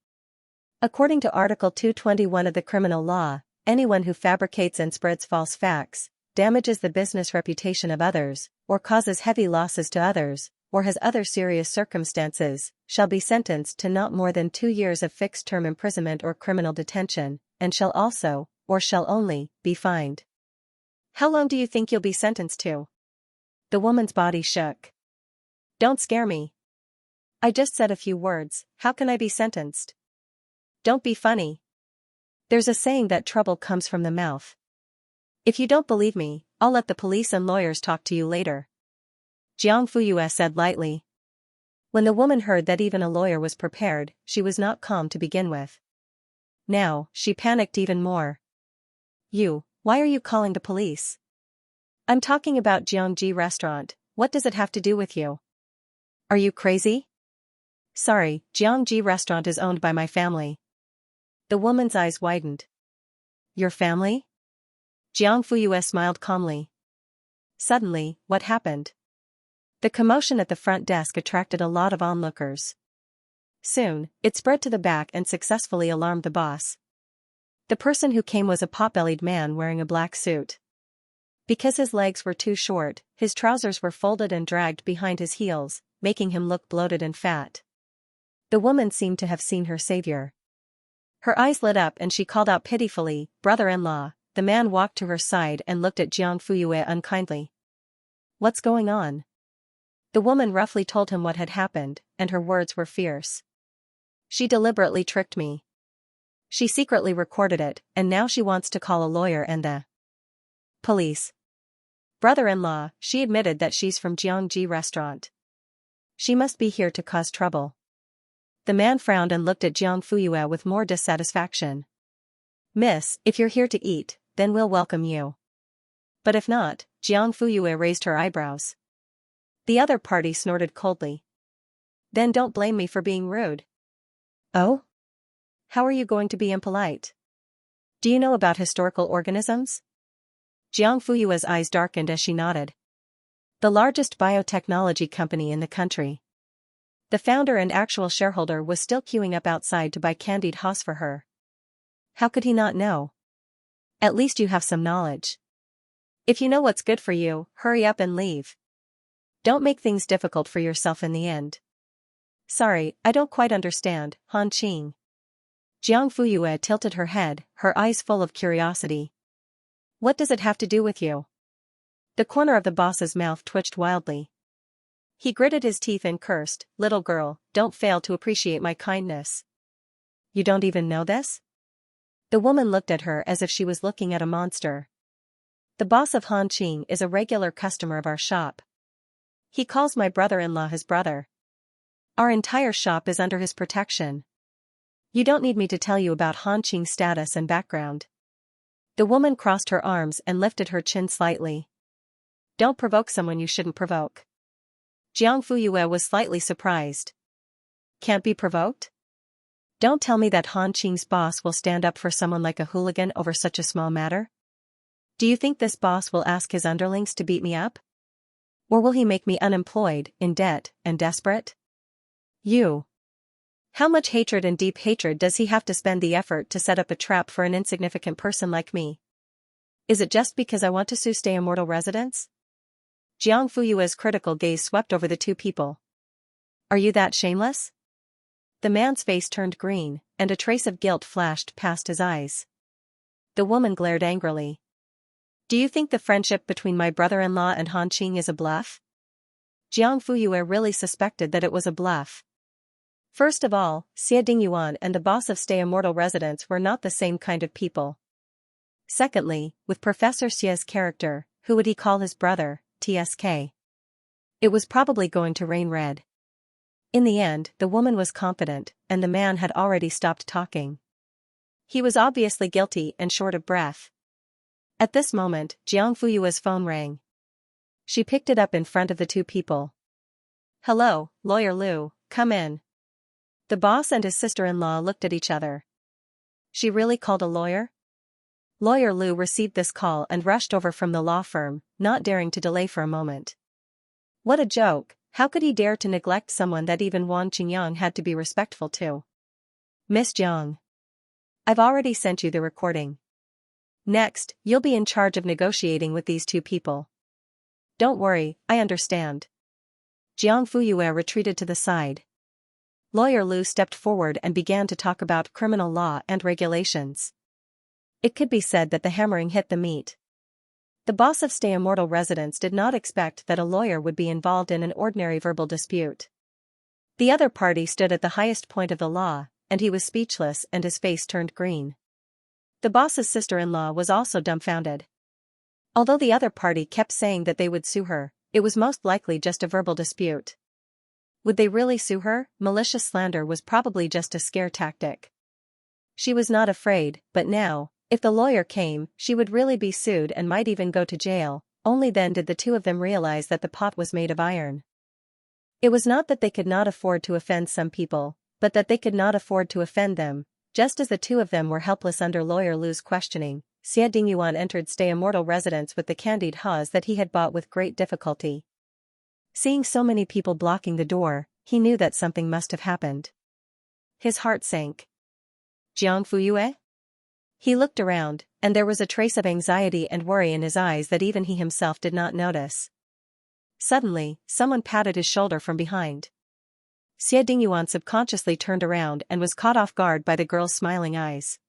According to Article 221 of the Criminal Law, anyone who fabricates and spreads false facts, damages the business reputation of others, or causes heavy losses to others, or has other serious circumstances, shall be sentenced to not more than 2 years of fixed-term imprisonment or criminal detention, and shall also, or shall only, be fined. How long do you think you'll be sentenced to? The woman's body shook. Don't scare me. I just said a few words, how can I be sentenced? Don't be funny. There's a saying that trouble comes from the mouth. If you don't believe me, I'll let the police and lawyers talk to you later. Jiang Fuyue said lightly. When the woman heard that even a lawyer was prepared, she was not calm to begin with. Now, she panicked even more. Why are you calling the police? I'm talking about Jiangji restaurant, what does it have to do with you? Are you crazy? Sorry, Xianxia restaurant is owned by my family. The woman's eyes widened. Your family? Jiang Fuyue smiled calmly. Suddenly, what happened? The commotion at the front desk attracted a lot of onlookers. Soon, it spread to the back and successfully alarmed the boss. The person who came was a pot-bellied man wearing a black suit. Because his legs were too short, his trousers were folded and dragged behind his heels, making him look bloated and fat. The woman seemed to have seen her savior. Her eyes lit up and she called out pitifully, "Brother-in-law." The man walked to her side and looked at Jiang Fuyue unkindly. What's going on? The woman roughly told him what had happened, and her words were fierce. She deliberately tricked me. She secretly recorded it, and now she wants to call a lawyer and the police. Brother-in-law, she admitted that she's from Jiangji restaurant. She must be here to cause trouble. The man frowned and looked at Jiang Fuyue with more dissatisfaction. Miss, if you're here to eat, then we'll welcome you. But if not, Jiang Fuyue raised her eyebrows. The other party snorted coldly. Then don't blame me for being rude. Oh? How are you going to be impolite? Do you know about historical organisms? Jiang Fuyue's eyes darkened as she nodded. The largest biotechnology company in the country. The founder and actual shareholder was still queuing up outside to buy candied Haas for her. How could he not know? At least you have some knowledge. If you know what's good for you, hurry up and leave. Don't make things difficult for yourself in the end. Sorry, I don't quite understand, Han Qing. Jiang Fuyue tilted her head, her eyes full of curiosity. What does it have to do with you? The corner of the boss's mouth twitched wildly. He gritted his teeth and cursed, "Little girl, don't fail to appreciate my kindness." You don't even know this? The woman looked at her as if she was looking at a monster. The boss of Han Qing is a regular customer of our shop. He calls my brother-in-law his brother. Our entire shop is under his protection. You don't need me to tell you about Han Qing's status and background. The woman crossed her arms and lifted her chin slightly. Don't provoke someone you shouldn't provoke. Jiang Fuyue was slightly surprised. Can't be provoked? Don't tell me that Han Qing's boss will stand up for someone like a hooligan over such a small matter? Do you think this boss will ask his underlings to beat me up? Or will he make me unemployed, in debt, and desperate? How much hatred and deep hatred does he have to spend the effort to set up a trap for an insignificant person like me? Is it just because I want to stay immortal residence? Jiang Fuyue's critical gaze swept over the two people. Are you that shameless? The man's face turned green, and a trace of guilt flashed past his eyes. The woman glared angrily. Do you think the friendship between my brother-in-law and Han Qing is a bluff? Jiang Fuyue really suspected that it was a bluff. First of all, Xie Dingyuan and the boss of Stay Immortal Residence were not the same kind of people. Secondly, with Professor Xie's character, who would he call his brother, TSK? It was probably going to rain red. In the end, the woman was confident, and the man had already stopped talking. He was obviously guilty and short of breath. At this moment, Jiang Fuyue's phone rang. She picked it up in front of the two people. "Hello, Lawyer Liu, come in." The boss and his sister-in-law looked at each other. She really called a lawyer? Lawyer Liu received this call and rushed over from the law firm, not daring to delay for a moment. What a joke, how could he dare to neglect someone that even Wang Qingyang had to be respectful to? "Miss Jiang. I've already sent you the recording. Next, you'll be in charge of negotiating with these two people." "Don't worry, I understand." Jiang Fuyue retreated to the side. Lawyer Liu stepped forward and began to talk about criminal law and regulations. It could be said that the hammering hit the meat. The boss of Stay Immortal Residence did not expect that a lawyer would be involved in an ordinary verbal dispute. The other party stood at the highest point of the law, and he was speechless and his face turned green. The boss's sister-in-law was also dumbfounded. Although the other party kept saying that they would sue her, it was most likely just a verbal dispute. Would they really sue her? Malicious slander was probably just a scare tactic. She was not afraid, but now, if the lawyer came, she would really be sued and might even go to jail. Only then did the two of them realize that the pot was made of iron. It was not that they could not afford to offend some people, but that they could not afford to offend them. Just as the two of them were helpless under Lawyer Liu's questioning, Xie Dingyuan entered Stay Immortal Residence with the candied haws that he had bought with great difficulty. Seeing so many people blocking the door, he knew that something must have happened. His heart sank. Jiang Fuyue? He looked around, and there was a trace of anxiety and worry in his eyes that even he himself did not notice. Suddenly, someone patted his shoulder from behind. Xie Dingyuan subconsciously turned around and was caught off guard by the girl's smiling eyes.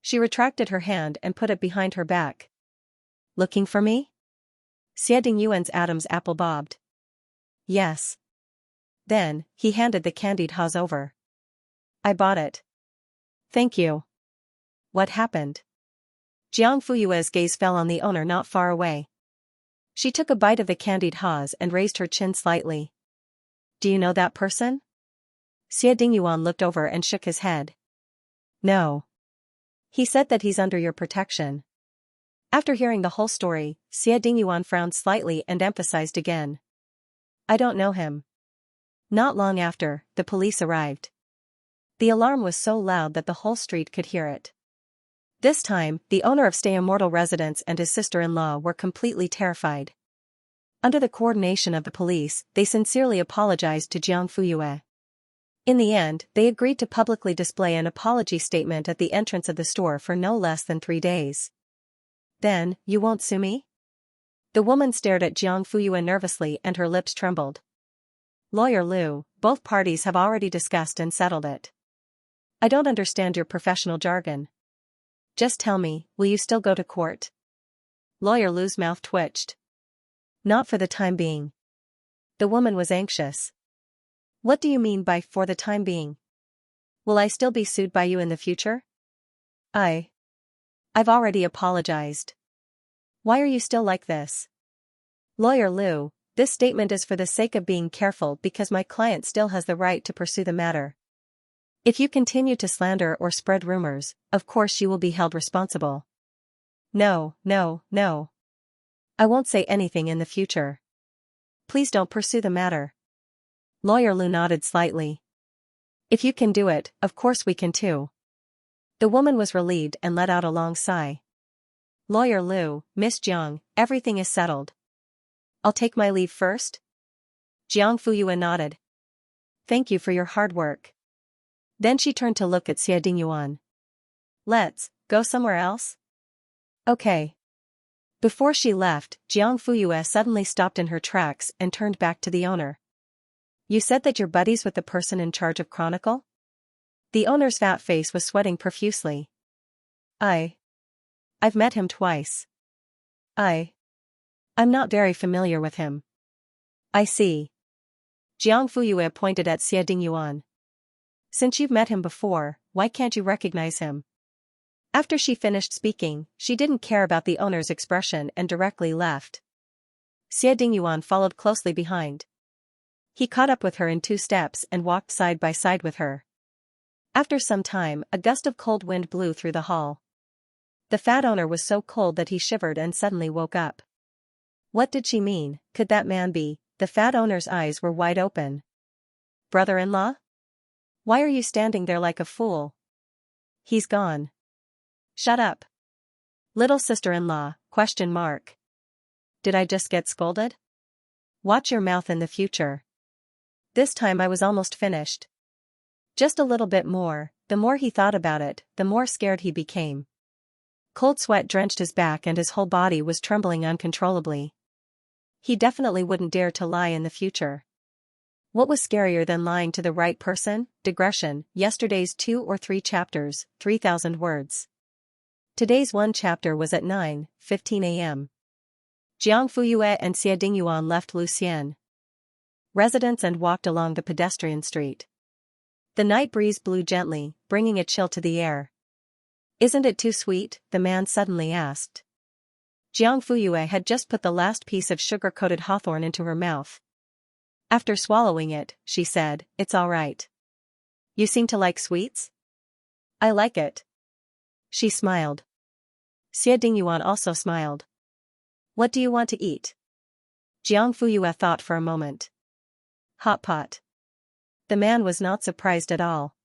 She retracted her hand and put it behind her back. "Looking for me?" Xie Dingyuan's Adam's apple bobbed. "Yes." Then, he handed the candied haws over. "I bought it." "Thank you." "What happened?" Jiang Fuyue's gaze fell on the owner not far away. She took a bite of the candied haws and raised her chin slightly. "Do you know that person?" Xie Dingyuan looked over and shook his head. "No. He said that he's under your protection." After hearing the whole story, Xie Dingyuan frowned slightly and emphasized again. "I don't know him." Not long after, the police arrived. The alarm was so loud that the whole street could hear it. This time, the owner of Stay Immortal Residence and his sister-in-law were completely terrified. Under the coordination of the police, they sincerely apologized to Jiang Fuyue. In the end, they agreed to publicly display an apology statement at the entrance of the store for no less than 3 days. "Then, you won't sue me?" The woman stared at Jiang Fuyue nervously and her lips trembled. "Lawyer Liu, both parties have already discussed and settled it. I don't understand your professional jargon. Just tell me, will you still go to court?" Lawyer Liu's mouth twitched. "Not for the time being." The woman was anxious. "What do you mean by for the time being? Will I still be sued by you in the future?" I've already apologized." "Why are you still like this?" "Lawyer Liu, this statement is for the sake of being careful because my client still has the right to pursue the matter. If you continue to slander or spread rumors, of course you will be held responsible." No. I won't say anything in the future. Please don't pursue the matter." Lawyer Liu nodded slightly. "If you can do it, of course we can too." The woman was relieved and let out a long sigh. "Lawyer Liu, Miss Jiang, everything is settled. I'll take my leave first?" Jiang Fuyue nodded. "Thank you for your hard work." Then she turned to look at Xie Dingyuan. "Let's go somewhere else?" "Okay." Before she left, Jiang Fuyue suddenly stopped in her tracks and turned back to the owner. "You said that you're buddies with the person in charge of Chronicle?" The owner's fat face was sweating profusely. I've met him twice." I'm not very familiar with him." "I see." Jiang Fuyue pointed at Xie Dingyuan. "Since you've met him before, why can't you recognize him?" After she finished speaking, she didn't care about the owner's expression and directly left. Xie Dingyuan followed closely behind. He caught up with her in 2 steps and walked side by side with her. After some time, a gust of cold wind blew through the hall. The fat owner was so cold that he shivered and suddenly woke up. What did she mean? Could that man be? The fat owner's eyes were wide open. Brother-in-law? Why are you standing there like a fool? He's gone. Shut up. Little sister-in-law, ? Did I just get scolded? Watch your mouth in the future. This time I was almost finished. Just a little bit more. The more he thought about it, the more scared he became. Cold sweat drenched his back and his whole body was trembling uncontrollably. He definitely wouldn't dare to lie in the future. What was scarier than lying to the right person? Digression, yesterday's 2 or 3 chapters, 3,000 words. Today's 1 chapter was at 9:15 a.m. Jiang Fuyue and Xie Dingyuan left Lucian residence and walked along the pedestrian street. The night breeze blew gently, bringing a chill to the air. Isn't it too sweet? The man suddenly asked. Jiang Fuyue had just put the last piece of sugar-coated hawthorn into her mouth. After swallowing it, she said, "It's all right. You seem to like sweets?" "I like it." She smiled. Xie Dingyuan also smiled. "What do you want to eat?" Jiang Fuyue thought for a moment. "Hot pot." The man was not surprised at all.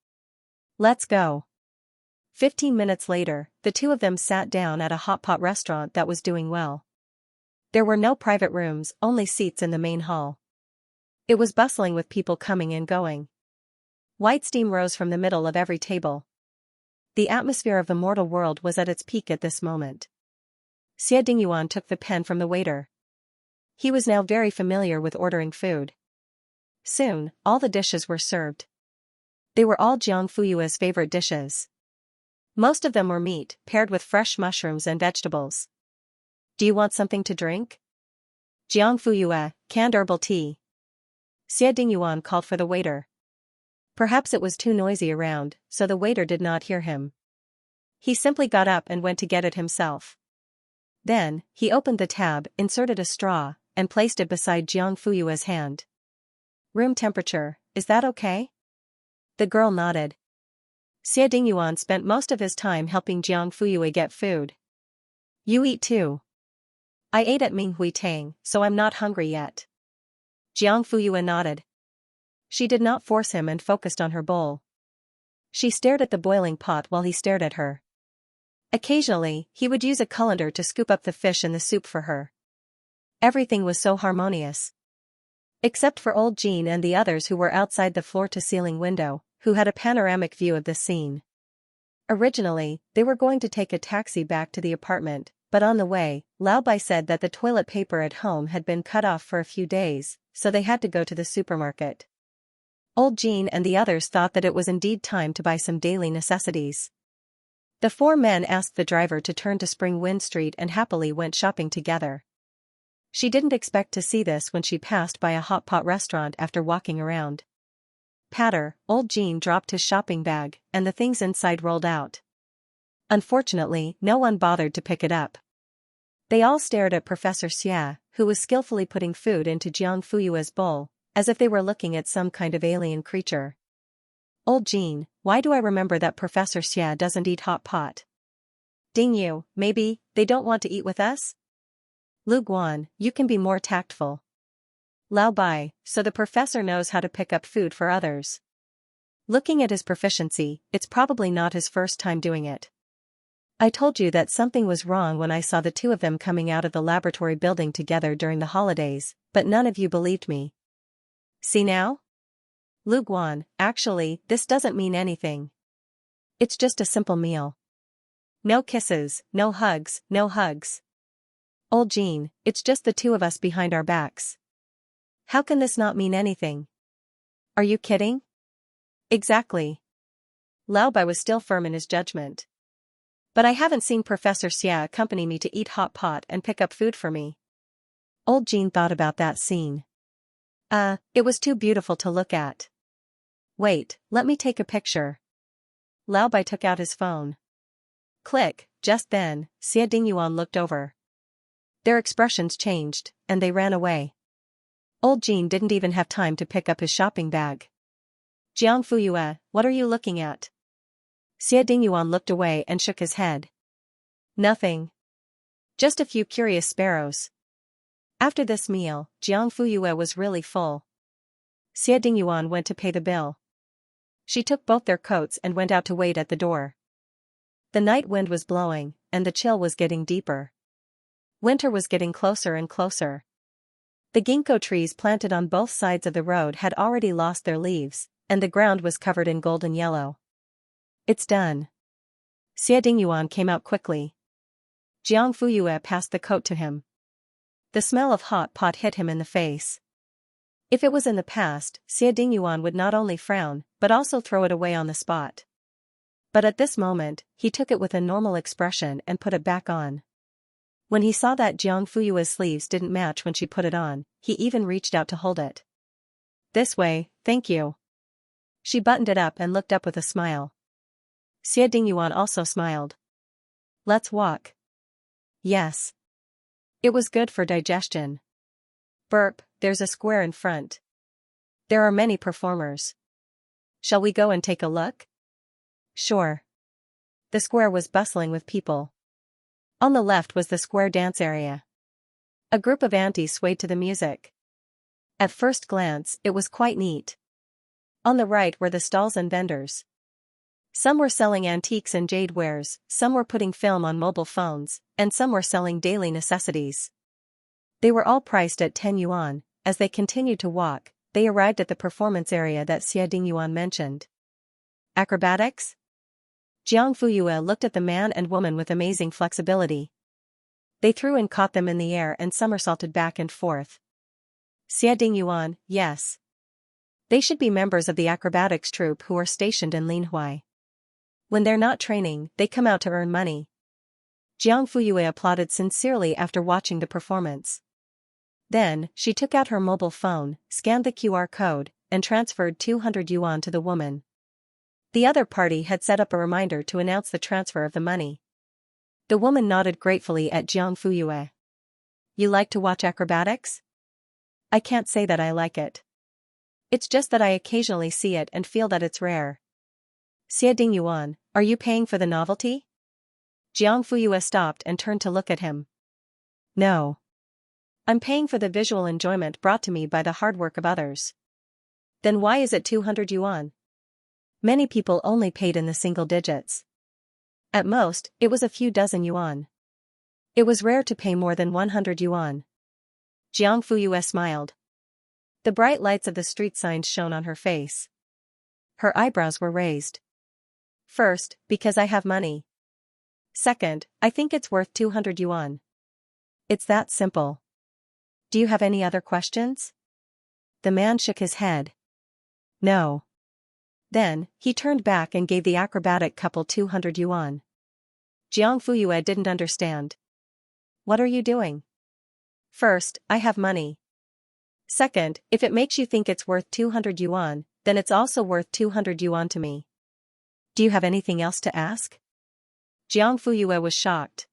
"Let's go." 15 minutes later, the 2 of them sat down at a hot pot restaurant that was doing well. There were no private rooms, only seats in the main hall. It was bustling with people coming and going. White steam rose from the middle of every table. The atmosphere of the mortal world was at its peak at this moment. Xie Dingyuan took the pen from the waiter. He was now very familiar with ordering food. Soon, all the dishes were served. They were all Jiang Fuyue's favorite dishes. Most of them were meat, paired with fresh mushrooms and vegetables. "Do you want something to drink?" Jiang Fuyue, canned herbal tea. Xie Dingyuan called for the waiter. Perhaps it was too noisy around, so the waiter did not hear him. He simply got up and went to get it himself. Then, he opened the tab, inserted a straw, and placed it beside Jiang Fuyue's hand. "Room temperature, is that okay?" The girl nodded. Xie Dingyuan spent most of his time helping Jiang Fuyue get food. "You eat too." "I ate at Minghui Tang, so I'm not hungry yet." Jiang Fuyue nodded. She did not force him and focused on her bowl. She stared at the boiling pot while he stared at her. Occasionally, he would use a colander to scoop up the fish in the soup for her. Everything was so harmonious. Except for old Jean and the others who were outside the floor-to-ceiling window, who had a panoramic view of the scene. Originally, they were going to take a taxi back to the apartment, but on the way, Lao Bai said that the toilet paper at home had been cut off for a few days, so they had to go to the supermarket. Old Jean and the others thought that it was indeed time to buy some daily necessities. The 4 men asked the driver to turn to Spring Wind Street and happily went shopping together. She didn't expect to see this when she passed by a hot pot restaurant after walking around. Patter, old Jean dropped his shopping bag, and the things inside rolled out. Unfortunately, no one bothered to pick it up. They all stared at Professor Xia, who was skillfully putting food into Jiang Fuyue's bowl, as if they were looking at some kind of alien creature. "Old Jean, why do I remember that Professor Xia doesn't eat hot pot?" "Ding you, maybe, they don't want to eat with us?" "Lu Guan, you can be more tactful." "Lao Bai, so the professor knows how to pick up food for others." Looking at his proficiency, it's probably not his first time doing it. "I told you that something was wrong when I saw the 2 of them coming out of the laboratory building together during the holidays, but none of you believed me. See now? Lu Guan, actually, this doesn't mean anything. It's just a simple meal. No kisses, no hugs, no hugs. Old Jean, it's just the 2 of us behind our backs. How can this not mean anything? Are you kidding?" "Exactly." Lao Bai was still firm in his judgment. "But I haven't seen Professor Xia accompany me to eat hot pot and pick up food for me." Old Jean thought about that scene. It was too beautiful to look at. "Wait, let me take a picture." Lao Bai took out his phone. Click, just then, Xie Dingyuan looked over. Their expressions changed, and they ran away. Old Jean didn't even have time to pick up his shopping bag. Jiang Fuyue, what are you looking at? Xie Dingyuan looked away and shook his head. Nothing. Just a few curious sparrows. After this meal, Jiang Fuyue was really full. Xie Dingyuan went to pay the bill. She took both their coats and went out to wait at the door. The night wind was blowing, and the chill was getting deeper. Winter was getting closer and closer. The ginkgo trees planted on both sides of the road had already lost their leaves, and the ground was covered in golden yellow. It's done. Xie Dingyuan came out quickly. Jiang Fuyue passed the coat to him. The smell of hot pot hit him in the face. If it was in the past, Xie Dingyuan would not only frown, but also throw it away on the spot. But at this moment, he took it with a normal expression and put it back on. When he saw that Jiang Fuyue's sleeves didn't match when she put it on, he even reached out to hold it. This way, thank you. She buttoned it up and looked up with a smile. Xie Dingyuan also smiled. Let's walk. Yes. It was good for digestion. Burp, there's a square in front. There are many performers. Shall we go and take a look? Sure. The square was bustling with people. On the left was the square dance area. A group of aunties swayed to the music. At first glance, it was quite neat. On the right were the stalls and vendors. Some were selling antiques and jade wares, some were putting film on mobile phones, and some were selling daily necessities. They were all priced at 10 yuan. As they continued to walk, they arrived at the performance area that Xie Dingyuan mentioned. Acrobatics? Jiang Fuyue looked at the man and woman with amazing flexibility. They threw and caught them in the air and somersaulted back and forth. Xie Dingyuan, yes. They should be members of the acrobatics troupe who are stationed in Linhuai. When they're not training, they come out to earn money. Jiang Fuyue applauded sincerely after watching the performance. Then, she took out her mobile phone, scanned the QR code, and transferred 200 yuan to the woman. The other party had set up a reminder to announce the transfer of the money. The woman nodded gratefully at Jiang Fuyue. You like to watch acrobatics? I can't say that I like it. It's just that I occasionally see it and feel that it's rare. Xie Dingyuan, are you paying for the novelty? Jiang Fuyue stopped and turned to look at him. No. I'm paying for the visual enjoyment brought to me by the hard work of others. Then why is it 200 yuan? Many people only paid in the single digits. At most, it was a few dozen yuan. It was rare to pay more than 100 yuan. Jiang Fuyue smiled. The bright lights of the street signs shone on her face. Her eyebrows were raised. First, because I have money. Second, I think it's worth 200 yuan. It's that simple. Do you have any other questions? The man shook his head. No. Then, he turned back and gave the acrobatic couple 200 yuan. Jiang Fuyue didn't understand. What are you doing? First, I have money. Second, if it makes you think it's worth 200 yuan, then it's also worth 200 yuan to me. Do you have anything else to ask? Jiang Fuyue was shocked.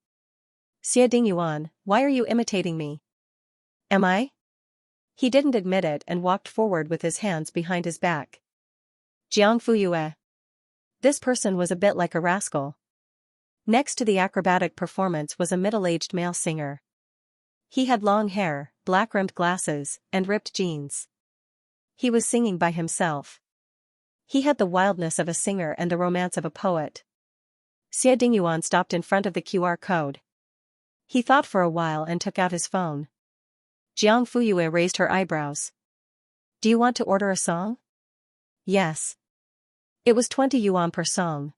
Xie Dingyuan, why are you imitating me? Am I? He didn't admit it and walked forward with his hands behind his back. Jiang Fuyue. This person was a bit like a rascal. Next to the acrobatic performance was a middle-aged male singer. He had long hair, black-rimmed glasses, and ripped jeans. He was singing by himself. He had the wildness of a singer and the romance of a poet. Xie Dingyuan stopped in front of the QR code. He thought for a while and took out his phone. Jiang Fuyue raised her eyebrows. Do you want to order a song? Yes. It was 20 yuan per song.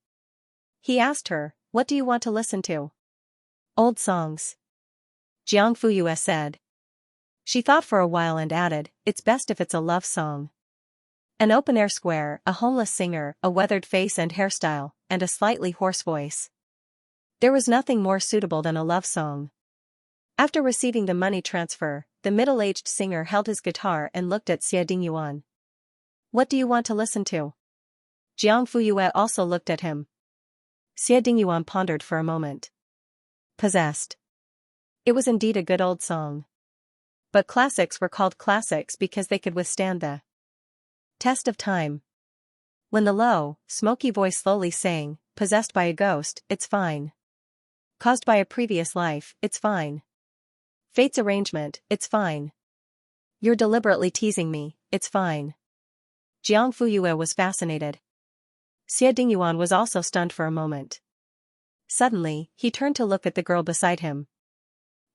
He asked her, what do you want to listen to? Old songs. Jiang Fuyue said. She thought for a while and added, it's best if it's a love song. An open-air square, a homeless singer, a weathered face and hairstyle, and a slightly hoarse voice. There was nothing more suitable than a love song. After receiving the money transfer, the middle-aged singer held his guitar and looked at Xie Dingyuan. What do you want to listen to? Jiang Fuyue also looked at him. Xie Dingyuan pondered for a moment. Possessed. It was indeed a good old song. But classics were called classics because they could withstand the test of time. When the low, smoky voice slowly sang, possessed by a ghost, it's fine. Caused by a previous life, it's fine. Fate's arrangement, it's fine. You're deliberately teasing me, it's fine. Jiang Fuyue was fascinated. Xie Dingyuan was also stunned for a moment. Suddenly, he turned to look at the girl beside him.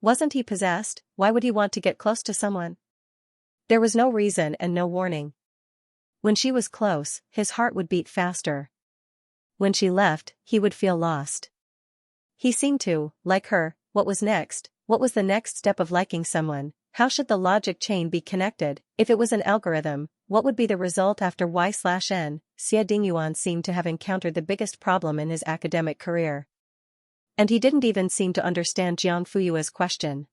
Wasn't he possessed? Why would he want to get close to someone? There was no reason and no warning. When she was close, his heart would beat faster. When she left, he would feel lost. He seemed to, like her. What was next? What was the next step of liking someone? How should the logic chain be connected? If it was an algorithm, what would be the result after Y/N? Xie Dingyuan seemed to have encountered the biggest problem in his academic career. And he didn't even seem to understand Jiang Fuyue's question.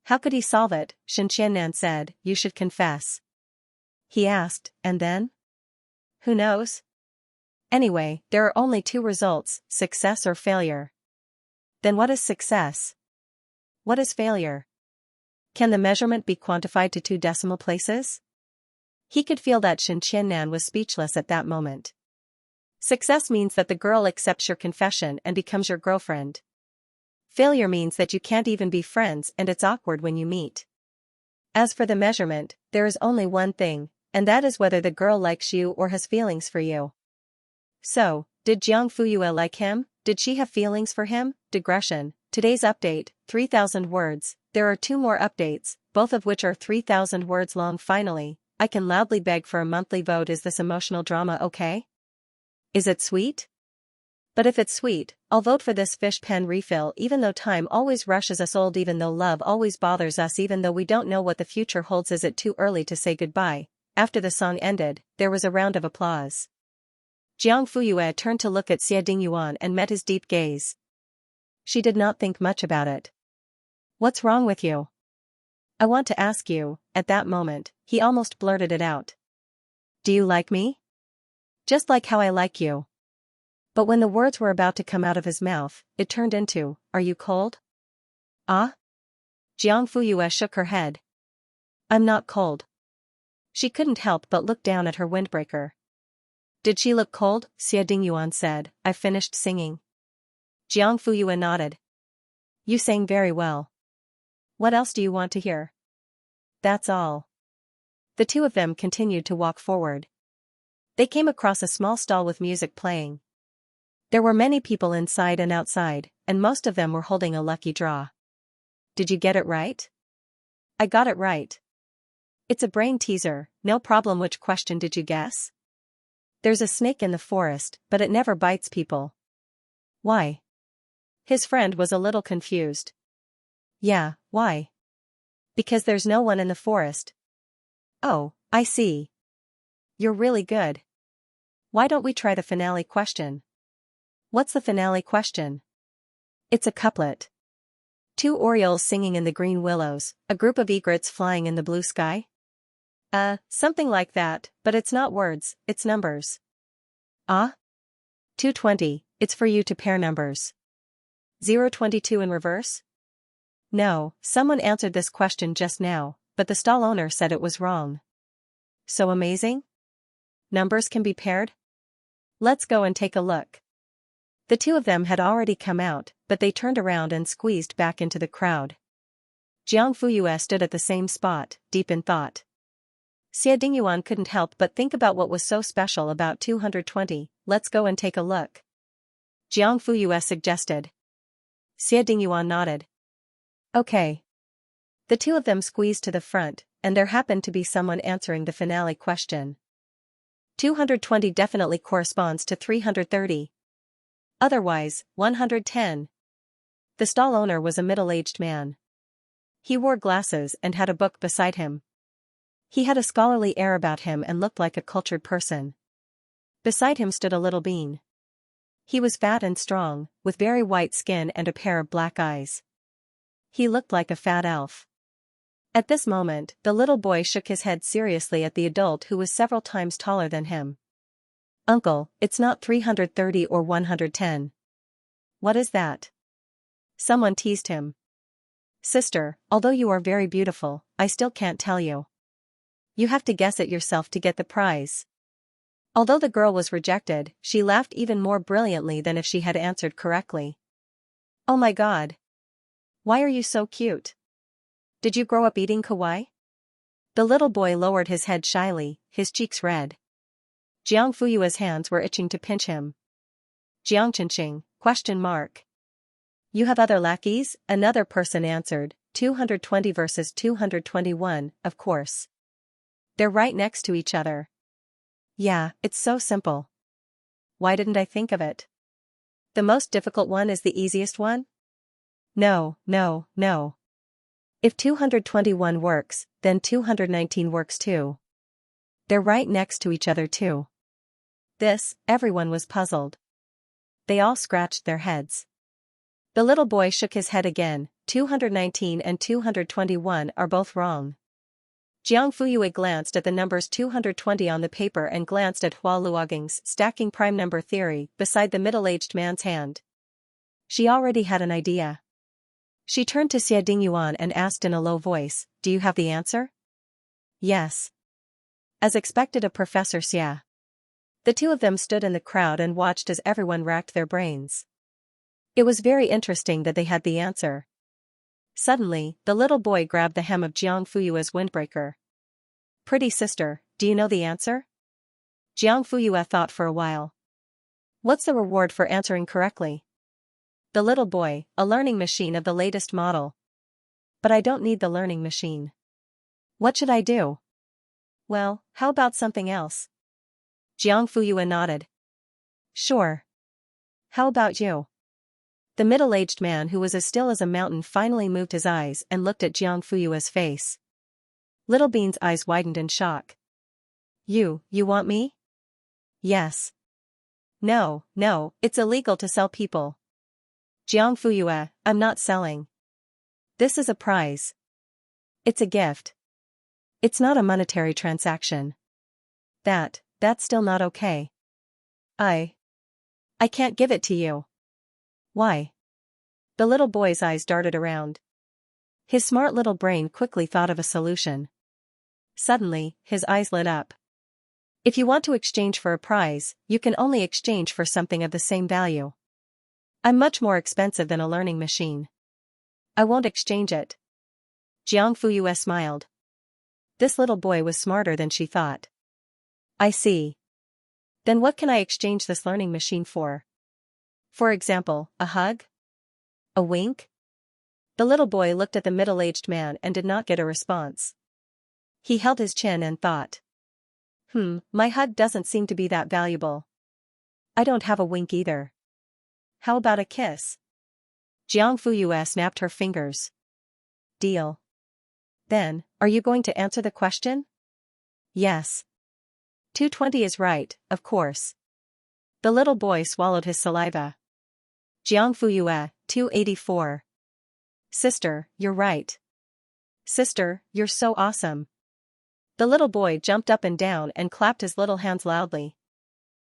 How could he solve it? Xianxia said, you should confess. He asked, and then? Who knows? Anyway, there are only two results, success or failure. Then what is success? What is failure? Can the measurement be quantified to 2 decimal places? He could feel that Xianxia was speechless at that moment. Success means that the girl accepts your confession and becomes your girlfriend. Failure means that you can't even be friends and it's awkward when you meet. As for the measurement, there is only one thing, and that is whether the girl likes you or has feelings for you. So, did Jiang Fuyue like him? Did she have feelings for him? Digression. Today's update, 3,000 words. There are 2 more updates, both of which are 3,000 words long. Finally, I can loudly beg for a monthly vote. Is this emotional drama okay? Is it sweet? But if it's sweet, I'll vote for this fish pen refill. Even though time always rushes us old, even though love always bothers us, even though we don't know what the future holds, is it too early to say goodbye? After the song ended, there was a round of applause. Jiang Fuyue turned to look at Xie Dingyuan and met his deep gaze. She did not think much about it. What's wrong with you? I want to ask you. At that moment, he almost blurted it out. Do you like me? Just like how I like you. But when the words were about to come out of his mouth, it turned into, are you cold? Ah? Jiang Fuyue shook her head. I'm not cold. She couldn't help but look down at her windbreaker. Did she look cold? Xie Dingyuan said, I finished singing. Jiang Fuyue nodded. You sang very well. What else do you want to hear? That's all. The 2 of them continued to walk forward. They came across a small stall with music playing. There were many people inside and outside, and most of them were holding a lucky draw. Did you get it right? I got it right. It's a brain teaser, no problem. Which question did you guess? There's a snake in the forest, but it never bites people. Why? His friend was a little confused. Yeah, why? Because there's no one in the forest. Oh, I see. You're really good. Why don't we try the finale question? What's the finale question? It's a couplet. 2 orioles singing in the green willows, a group of egrets flying in the blue sky? Something like that, but it's not words, it's numbers. Ah? 220, it's for you to pair numbers. 022 in reverse? No, someone answered this question just now, but the stall owner said it was wrong. So amazing? Numbers can be paired? Let's go and take a look. The 2 of them had already come out, but they turned around and squeezed back into the crowd. Jiang Fuyue stood at the same spot, deep in thought. Xie Dingyuan couldn't help but think about what was so special about 220. Let's go and take a look. Jiang Fuyue suggested. Xie Dingyuan nodded. Okay. The 2 of them squeezed to the front, and there happened to be someone answering the finale question. 220 definitely corresponds to 330. Otherwise, 110. The stall owner was a middle-aged man. He wore glasses and had a book beside him. He had a scholarly air about him and looked like a cultured person. Beside him stood a little bean. He was fat and strong, with very white skin and a pair of black eyes. He looked like a fat elf. At this moment, the little boy shook his head seriously at the adult who was several times taller than him. Uncle, it's not 330 or 110. What is that? Someone teased him. Sister, although you are very beautiful, I still can't tell you. You have to guess it yourself to get the prize. Although the girl was rejected, she laughed even more brilliantly than if she had answered correctly. Oh my god. Why are you so cute? Did you grow up eating kawaii? The little boy lowered his head shyly, his cheeks red. Jiang Fuyue's hands were itching to pinch him. Jiangchenqing, ? You have other lackeys? Another person answered, 220 versus 221, of course. They're right next to each other. Yeah, it's so simple. Why didn't I think of it? The most difficult one is the easiest one? No. If 221 works, then 219 works too. They're right next to each other too. Everyone was puzzled. They all scratched their heads. The little boy shook his head again, 219 and 221 are both wrong. Jiang Fuyue glanced at the numbers 220 on the paper and glanced at Hua Luoging's stacking prime number theory beside the middle-aged man's hand. She already had an idea. She turned to Xie Dingyuan and asked in a low voice, do you have the answer? Yes. As expected of Professor Xie. The two of them stood in the crowd and watched as everyone racked their brains. It was very interesting that they had the answer. Suddenly, the little boy grabbed the hem of Jiang Fuyue's windbreaker. Pretty sister, do you know the answer? Jiang Fuyue thought for a while. What's the reward for answering correctly? The little boy, a learning machine of the latest model. But I don't need the learning machine. What should I do? Well, how about something else? Jiang Fuyue nodded. Sure. How about you? The middle-aged man who was as still as a mountain finally moved his eyes and looked at Jiang Fuyue's face. Little Bean's eyes widened in shock. You want me? Yes. No, it's illegal to sell people. Jiang Fuyue, I'm not selling. This is a prize. It's a gift. It's not a monetary transaction. That's still not okay. I can't give it to you. Why? The little boy's eyes darted around. His smart little brain quickly thought of a solution. Suddenly, his eyes lit up. If you want to exchange for a prize, you can only exchange for something of the same value. I'm much more expensive than a learning machine. I won't exchange it. Jiang Fuyue smiled. This little boy was smarter than she thought. I see. Then what can I exchange this learning machine for? For example, a hug? A wink? The little boy looked at the middle-aged man and did not get a response. He held his chin and thought. My hug doesn't seem to be that valuable. I don't have a wink either. How about a kiss? Jiang Fuyue snapped her fingers. Deal. Then, are you going to answer the question? Yes. 220 is right, of course. The little boy swallowed his saliva. Jiang Fuyue, 284. Sister, you're right. Sister, you're so awesome. The little boy jumped up and down and clapped his little hands loudly.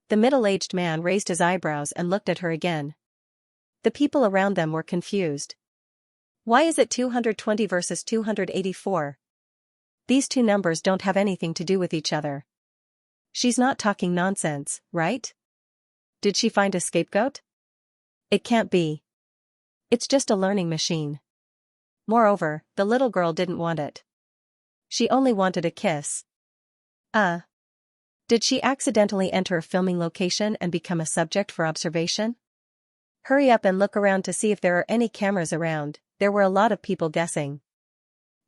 The middle-aged man raised his eyebrows and looked at her again. The people around them were confused. Why is it 220 versus 284? These two numbers don't have anything to do with each other. She's not talking nonsense, right? Did she find a scapegoat? It can't be. It's just a learning machine. Moreover, the little girl didn't want it. She only wanted a kiss. Did she accidentally enter a filming location and become a subject for observation? Hurry up and look around to see if there are any cameras around. There were a lot of people guessing.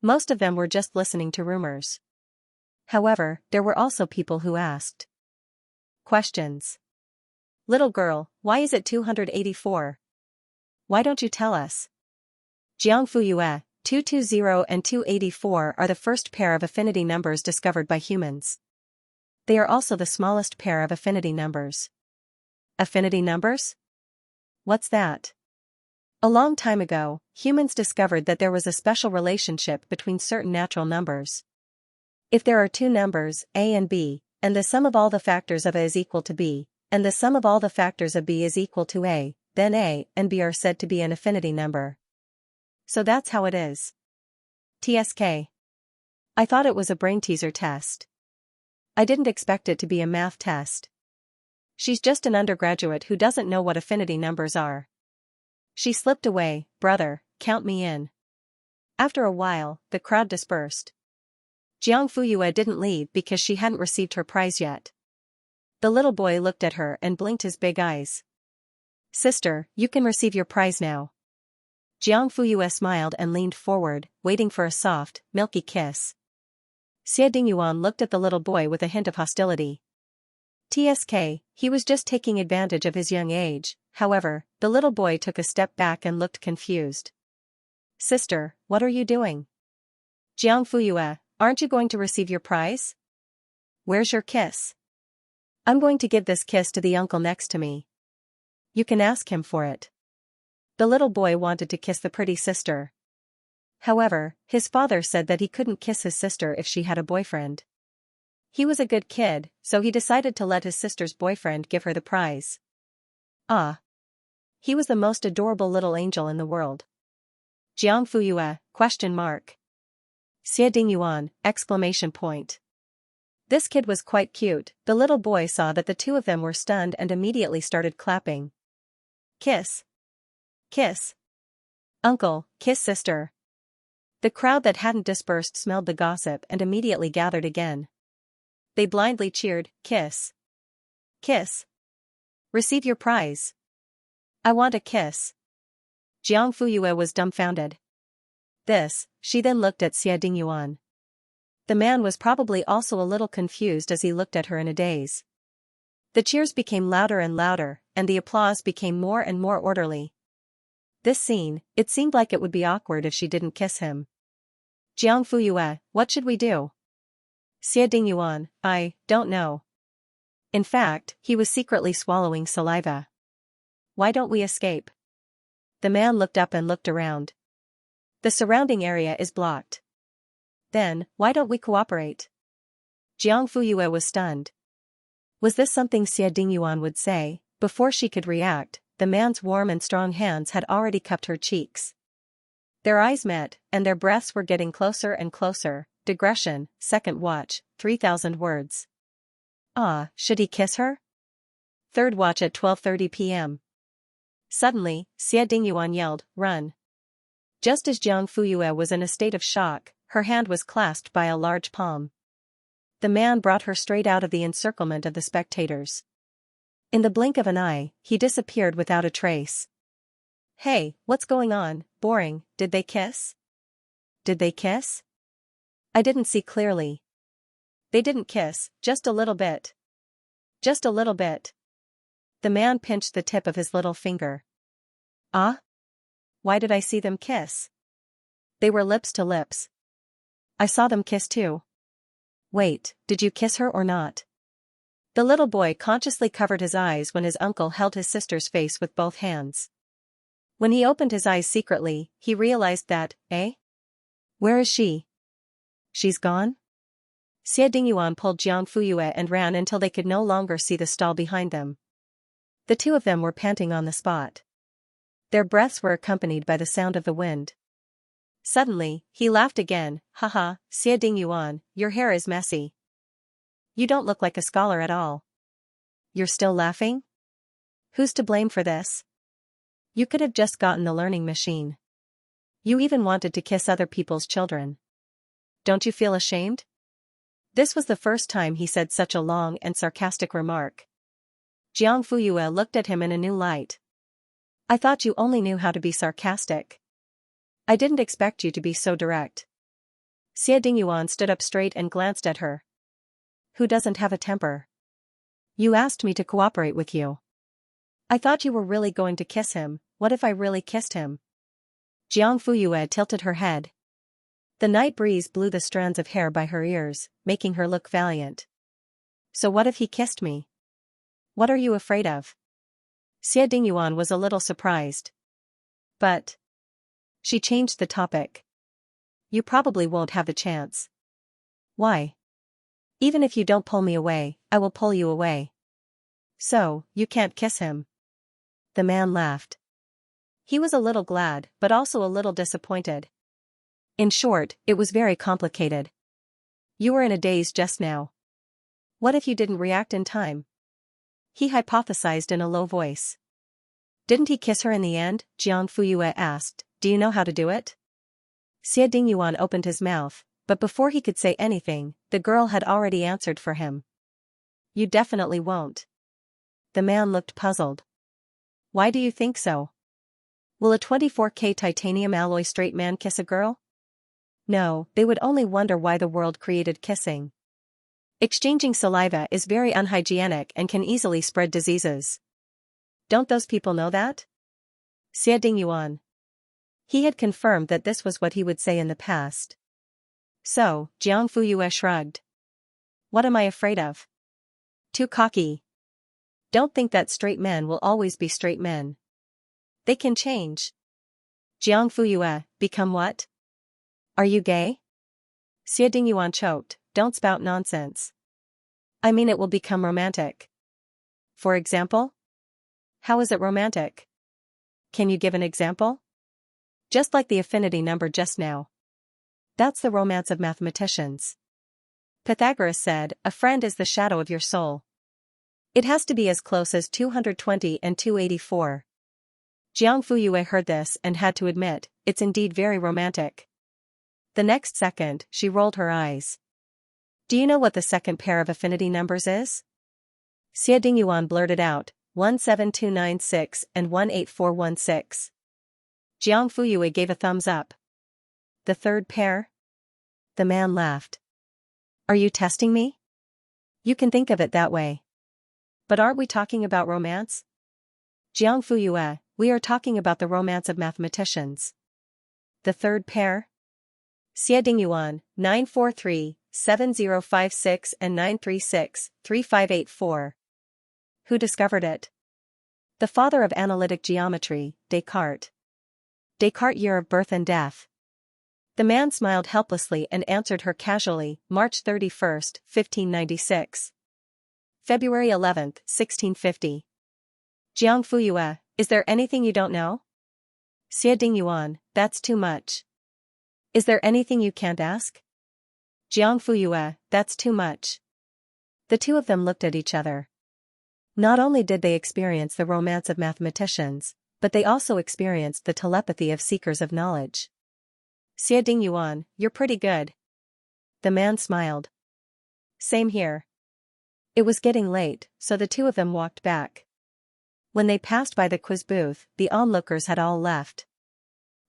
Most of them were just listening to rumors. However, there were also people who asked questions. Little girl, why is it 284? Why don't you tell us? Jiang Fuyue, 220 and 284 are the first pair of affinity numbers discovered by humans. They are also the smallest pair of affinity numbers. Affinity numbers? What's that? A long time ago, humans discovered that there was a special relationship between certain natural numbers. If there are two numbers, A and B, and the sum of all the factors of A is equal to B, and the sum of all the factors of B is equal to A, then A and B are said to be an affinity number. So that's how it is. TSK. I thought it was a brain teaser test. I didn't expect it to be a math test. She's just an undergraduate who doesn't know what affinity numbers are. She slipped away. Brother, count me in. After a while, the crowd dispersed. Jiang Fuyue didn't leave because she hadn't received her prize yet. The little boy looked at her and blinked his big eyes. Sister, you can receive your prize now. Jiang Fuyue smiled and leaned forward, waiting for a soft, milky kiss. Xie Dingyuan looked at the little boy with a hint of hostility. TSK, he was just taking advantage of his young age. However, the little boy took a step back and looked confused. Sister, what are you doing? Jiang Fuyue, aren't you going to receive your prize? Where's your kiss? I'm going to give this kiss to the uncle next to me. You can ask him for it. The little boy wanted to kiss the pretty sister. However, his father said that he couldn't kiss his sister if she had a boyfriend. He was a good kid, so he decided to let his sister's boyfriend give her the prize. Ah. He was the most adorable little angel in the world. Jiang Fuyue, question mark. Xie Dingyuan, exclamation point. This kid was quite cute. The little boy saw that the two of them were stunned and immediately started clapping. Kiss. Kiss. Uncle, kiss sister. The crowd that hadn't dispersed smelled the gossip and immediately gathered again. They blindly cheered, kiss. Kiss. Receive your prize. I want a kiss. Jiang Fuyue was dumbfounded. She then looked at Xie Dingyuan. The man was probably also a little confused as he looked at her in a daze. The cheers became louder and louder, and the applause became more and more orderly. This scene, it seemed like it would be awkward if she didn't kiss him. Jiang Fuyue, what should we do? Xie Dingyuan, I don't know. In fact, he was secretly swallowing saliva. Why don't we escape? The man looked up and looked around. The surrounding area is blocked. Then, why don't we cooperate? Jiang Fuyue was stunned. Was this something Xie Dingyuan would say? Before she could react, the man's warm and strong hands had already cupped her cheeks. Their eyes met, and their breaths were getting closer and closer. Digression, second watch, 3,000 words. Ah, should he kiss her? Third watch at 12:30 p.m. Suddenly, Xie Dingyuan yelled, run. Just as Jiang Fuyue was in a state of shock, her hand was clasped by a large palm. The man brought her straight out of the encirclement of the spectators. In the blink of an eye, he disappeared without a trace. Hey, what's going on? Boring. Did they kiss? Did they kiss? I didn't see clearly. They didn't kiss, just a little bit. Just a little bit. The man pinched the tip of his little finger. Ah? Why did I see them kiss? They were lips to lips. I saw them kiss too. Wait, did you kiss her or not? The little boy consciously covered his eyes when his uncle held his sister's face with both hands. When he opened his eyes secretly, he realized that, where is she? She's gone? Xie Dingyuan pulled Jiang Fuyue and ran until they could no longer see the stall behind them. The two of them were panting on the spot. Their breaths were accompanied by the sound of the wind. Suddenly, he laughed again. Haha, Xie Dingyuan, your hair is messy. You don't look like a scholar at all. You're still laughing? Who's to blame for this? You could have just gotten the learning machine. You even wanted to kiss other people's children. Don't you feel ashamed? This was the first time he said such a long and sarcastic remark. Jiang Fuyue looked at him in a new light. I thought you only knew how to be sarcastic. I didn't expect you to be so direct. Xie Dingyuan stood up straight and glanced at her. Who doesn't have a temper? You asked me to cooperate with you. I thought you were really going to kiss him. What if I really kissed him? Jiang Fuyue tilted her head. The night breeze blew the strands of hair by her ears, making her look valiant. So what if he kissed me? What are you afraid of? Xie Dingyuan was a little surprised. But she changed the topic. You probably won't have the chance. Why? Even if you don't pull me away, I will pull you away. So, you can't kiss him. The man laughed. He was a little glad, but also a little disappointed. In short, it was very complicated. You were in a daze just now. What if you didn't react in time? He hypothesized in a low voice. Didn't he kiss her in the end? Jiang Fuyue asked. Do you know how to do it? Xie Dingyuan opened his mouth, but before he could say anything, the girl had already answered for him. You definitely won't. The man looked puzzled. Why do you think so? Will a 24K titanium alloy straight man kiss a girl? No, they would only wonder why the world created kissing. Exchanging saliva is very unhygienic and can easily spread diseases. Don't those people know that? Xie Dingyuan. He had confirmed that this was what he would say in the past. So, Jiang Fuyue shrugged. What am I afraid of? Too cocky. Don't think that straight men will always be straight men. They can change. Jiang Fuyue, become what? Are you gay? Xie Dingyuan choked. Don't spout nonsense. I mean, it will become romantic. For example? How is it romantic? Can you give an example? Just like the affinity number just now. That's the romance of mathematicians. Pythagoras said, a friend is the shadow of your soul. It has to be as close as 220 and 284. Jiang Fuyue heard this and had to admit, it's indeed very romantic. The next second, she rolled her eyes. Do you know what the second pair of affinity numbers is? Xie Dingyuan blurted out, 17296 and 18416. Jiang Fuyue gave a thumbs up. The third pair? The man laughed. Are you testing me? You can think of it that way. But aren't we talking about romance? Jiang Fuyue, we are talking about the romance of mathematicians. The third pair? Xie Dingyuan, 943, 7056 and 936, 3584. Who discovered it? The father of analytic geometry, Descartes. Descartes' year of birth and death. The man smiled helplessly and answered her casually, March 31, 1596. February 11, 1650. Jiang Fuyue, is there anything you don't know? Xie Dingyuan, that's too much. Is there anything you can't ask? Jiang Fuyue, that's too much. The two of them looked at each other. Not only did they experience the romance of mathematicians, but they also experienced the telepathy of seekers of knowledge. Xie Dingyuan, you're pretty good. The man smiled. Same here. It was getting late, so the two of them walked back. When they passed by the quiz booth, the onlookers had all left.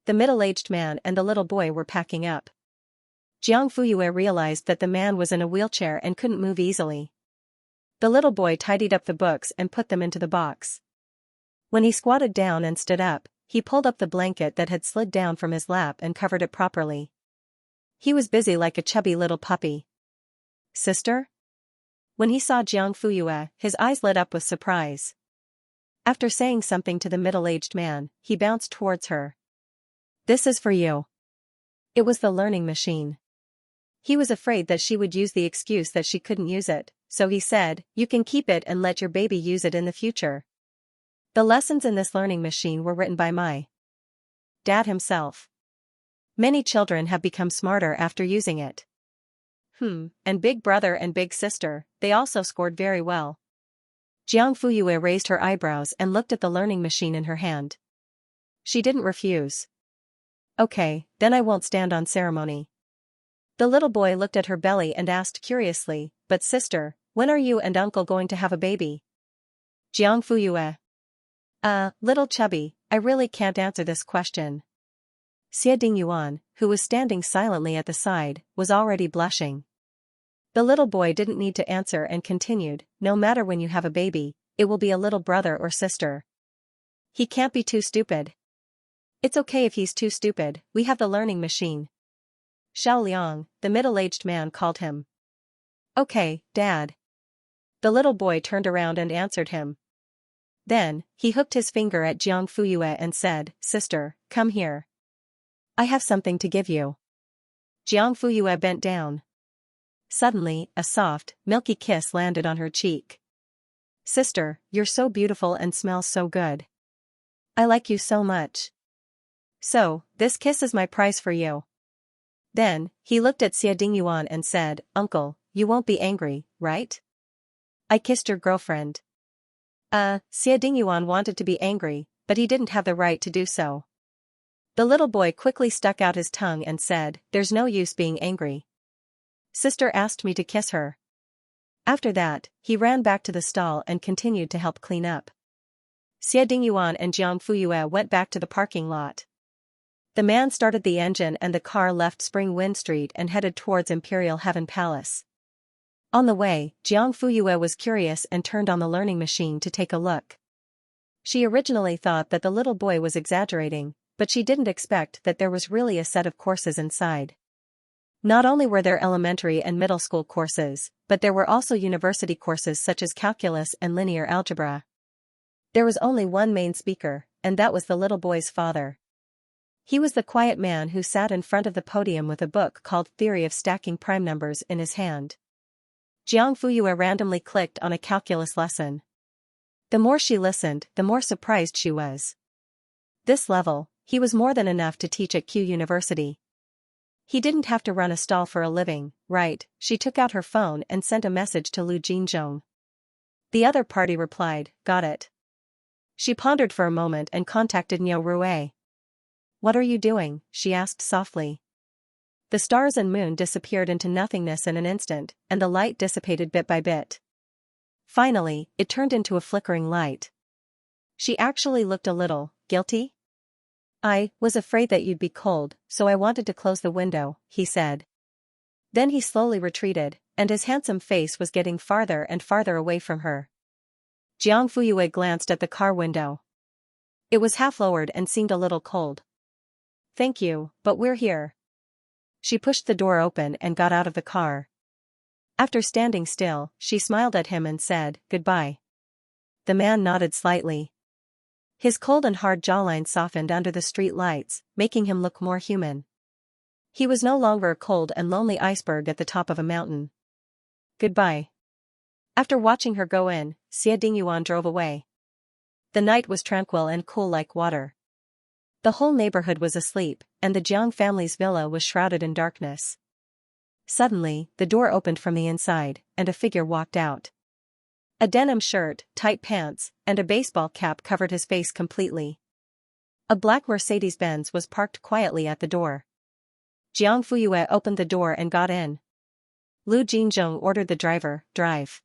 The middle-aged man and the little boy were packing up. Jiang Fuyue realized that the man was in a wheelchair and couldn't move easily. The little boy tidied up the books and put them into the box. When he squatted down and stood up, he pulled up the blanket that had slid down from his lap and covered it properly. He was busy like a chubby little puppy. Sister? When he saw Jiang Fuyue, his eyes lit up with surprise. After saying something to the middle-aged man, he bounced towards her. This is for you. It was the learning machine. He was afraid that she would use the excuse that she couldn't use it, so he said, you can keep it and let your baby use it in the future. The lessons in this learning machine were written by my dad himself. Many children have become smarter after using it. And big brother and big sister, they also scored very well. Jiang Fuyue raised her eyebrows and looked at the learning machine in her hand. She didn't refuse. Okay, then I won't stand on ceremony. The little boy looked at her belly and asked curiously, but sister, when are you and uncle going to have a baby? Jiang Fuyue. Little chubby, I really can't answer this question. Xie Dingyuan, who was standing silently at the side, was already blushing. The little boy didn't need to answer and continued, no matter when you have a baby, it will be a little brother or sister. He can't be too stupid. It's okay if he's too stupid, we have the learning machine. Xiao Liang, the middle-aged man, called him. Okay, Dad. The little boy turned around and answered him. Then, he hooked his finger at Jiang Fuyue and said, Sister, come here. I have something to give you. Jiang Fuyue bent down. Suddenly, a soft, milky kiss landed on her cheek. Sister, you're so beautiful and smell so good. I like you so much. So, this kiss is my prize for you. Then, he looked at Xia Dingyuan and said, Uncle, you won't be angry, right? I kissed your girlfriend. Xia Dingyuan wanted to be angry, but he didn't have the right to do so. The little boy quickly stuck out his tongue and said, there's no use being angry. Sister asked me to kiss her. After that, he ran back to the stall and continued to help clean up. Xie Dingyuan and Jiang Fuyue went back to the parking lot. The man started the engine and the car left Spring Wind Street and headed towards Imperial Heaven Palace. On the way, Jiang Fuyue was curious and turned on the learning machine to take a look. She originally thought that the little boy was exaggerating, but she didn't expect that there was really a set of courses inside. Not only were there elementary and middle school courses, but there were also university courses such as calculus and linear algebra. There was only one main speaker, and that was the little boy's father. He was the quiet man who sat in front of the podium with a book called Theory of Stacking Prime Numbers in his hand. Jiang Fuyue randomly clicked on a calculus lesson. The more she listened, the more surprised she was. This level, he was more than enough to teach at Q University. He didn't have to run a stall for a living, right? She took out her phone and sent a message to Lu Jinzhong. The other party replied, got it. She pondered for a moment and contacted Niu Rue. What are you doing? She asked softly. The stars and moon disappeared into nothingness in an instant, and the light dissipated bit by bit. Finally, it turned into a flickering light. She actually looked a little guilty. I was afraid that you'd be cold, so I wanted to close the window, he said. Then he slowly retreated, and his handsome face was getting farther and farther away from her. Jiang Fuyue glanced at the car window. It was half lowered and seemed a little cold. Thank you, but we're here. She pushed the door open and got out of the car. After standing still, she smiled at him and said, goodbye. The man nodded slightly. His cold and hard jawline softened under the street lights, making him look more human. He was no longer a cold and lonely iceberg at the top of a mountain. Goodbye. After watching her go in, Xie Dingyuan drove away. The night was tranquil and cool like water. The whole neighborhood was asleep, and the Jiang family's villa was shrouded in darkness. Suddenly, the door opened from the inside, and a figure walked out. A denim shirt, tight pants, and a baseball cap covered his face completely. A black Mercedes-Benz was parked quietly at the door. Jiang Fuyue opened the door and got in. Lu Jinzhong ordered the driver, drive.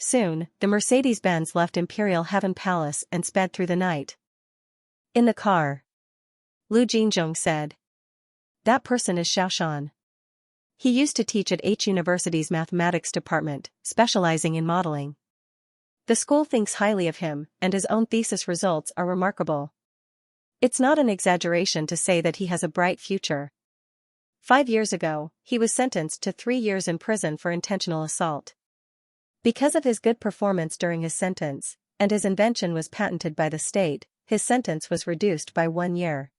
Soon, the Mercedes-Benz left Imperial Heaven Palace and sped through the night. In the car, Lu Jinzhong said, that person is Xiaoshan. He used to teach at H University's mathematics department, specializing in modeling. The school thinks highly of him, and his own thesis results are remarkable. It's not an exaggeration to say that he has a bright future. 5 years ago, he was sentenced to 3 years in prison for intentional assault. Because of his good performance during his sentence, and his invention was patented by the state, his sentence was reduced by 1 year.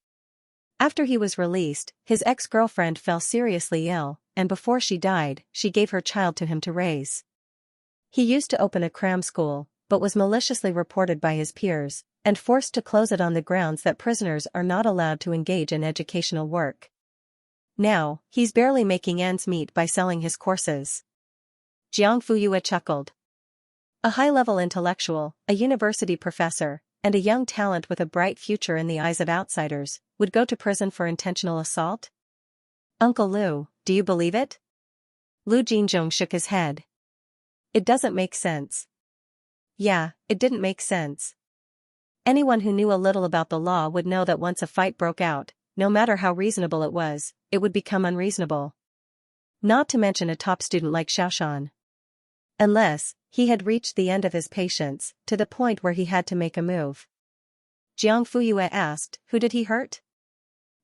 After he was released, his ex-girlfriend fell seriously ill, and before she died, she gave her child to him to raise. He used to open a cram school, but was maliciously reported by his peers, and forced to close it on the grounds that prisoners are not allowed to engage in educational work. Now, he's barely making ends meet by selling his courses. Jiang Fuyue chuckled. A high-level intellectual, a university professor, and a young talent with a bright future in the eyes of outsiders, would go to prison for intentional assault? Uncle Lu, do you believe it? Lu Jinzhong shook his head. It doesn't make sense. Yeah, it didn't make sense. Anyone who knew a little about the law would know that once a fight broke out, no matter how reasonable it was, it would become unreasonable. Not to mention a top student like Xiaoshan. Unless, he had reached the end of his patience, to the point where he had to make a move. Jiang Fuyue asked, who did he hurt?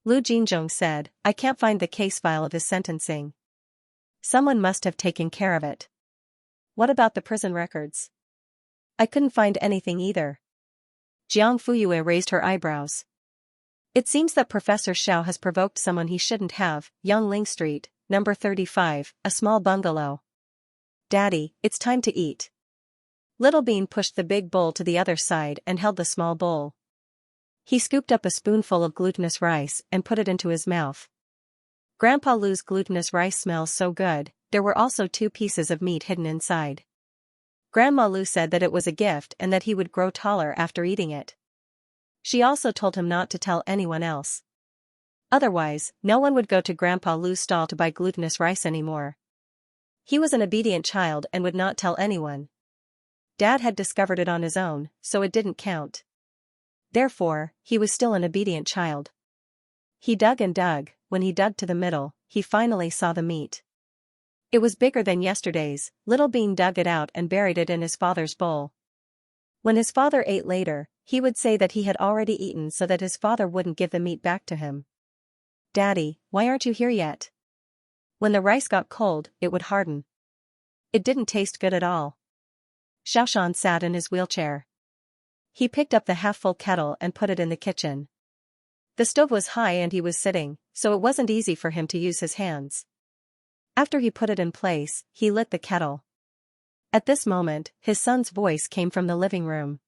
Lu Jinzhong said, I can't find the case file of his sentencing. Someone must have taken care of it. What about the prison records? I couldn't find anything either. Jiang Fuyue raised her eyebrows. It seems that Professor Xiao has provoked someone he shouldn't have. Yongling Street, number 35, a small bungalow. Daddy, it's time to eat. Little Bean pushed the big bowl to the other side and held the small bowl. He scooped up a spoonful of glutinous rice and put it into his mouth. Grandpa Lu's glutinous rice smells so good. There were also 2 pieces of meat hidden inside. Grandma Lu said that it was a gift and that he would grow taller after eating it. She also told him not to tell anyone else. Otherwise, no one would go to Grandpa Lu's stall to buy glutinous rice anymore. He was an obedient child and would not tell anyone. Dad had discovered it on his own, so it didn't count. Therefore, he was still an obedient child. He dug and dug. When he dug to the middle, he finally saw the meat. It was bigger than yesterday's. Little Bean dug it out and buried it in his father's bowl. When his father ate later, he would say that he had already eaten so that his father wouldn't give the meat back to him. "Daddy, why aren't you here yet?" When the rice got cold, it would harden. It didn't taste good at all. Xiaoxian sat in his wheelchair. He picked up the half-full kettle and put it in the kitchen. The stove was high and he was sitting, so it wasn't easy for him to use his hands. After he put it in place, he lit the kettle. At this moment, his son's voice came from the living room.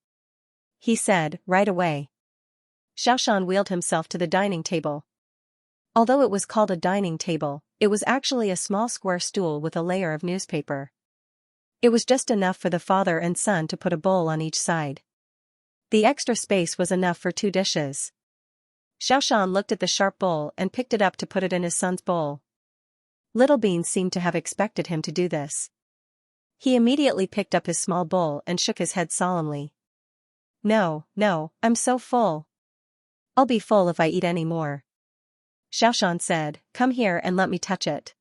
He said, "Right away." Xiaoxian wheeled himself to the dining table. Although it was called a dining table, it was actually a small square stool with a layer of newspaper. It was just enough for the father and son to put a bowl on each side. The extra space was enough for 2 dishes. Xiaoxian looked at the sharp bowl and picked it up to put it in his son's bowl. Little Bean seemed to have expected him to do this. He immediately picked up his small bowl and shook his head solemnly. No, I'm so full. I'll be full if I eat any more." Xiaoxian said, "Come here and let me touch it."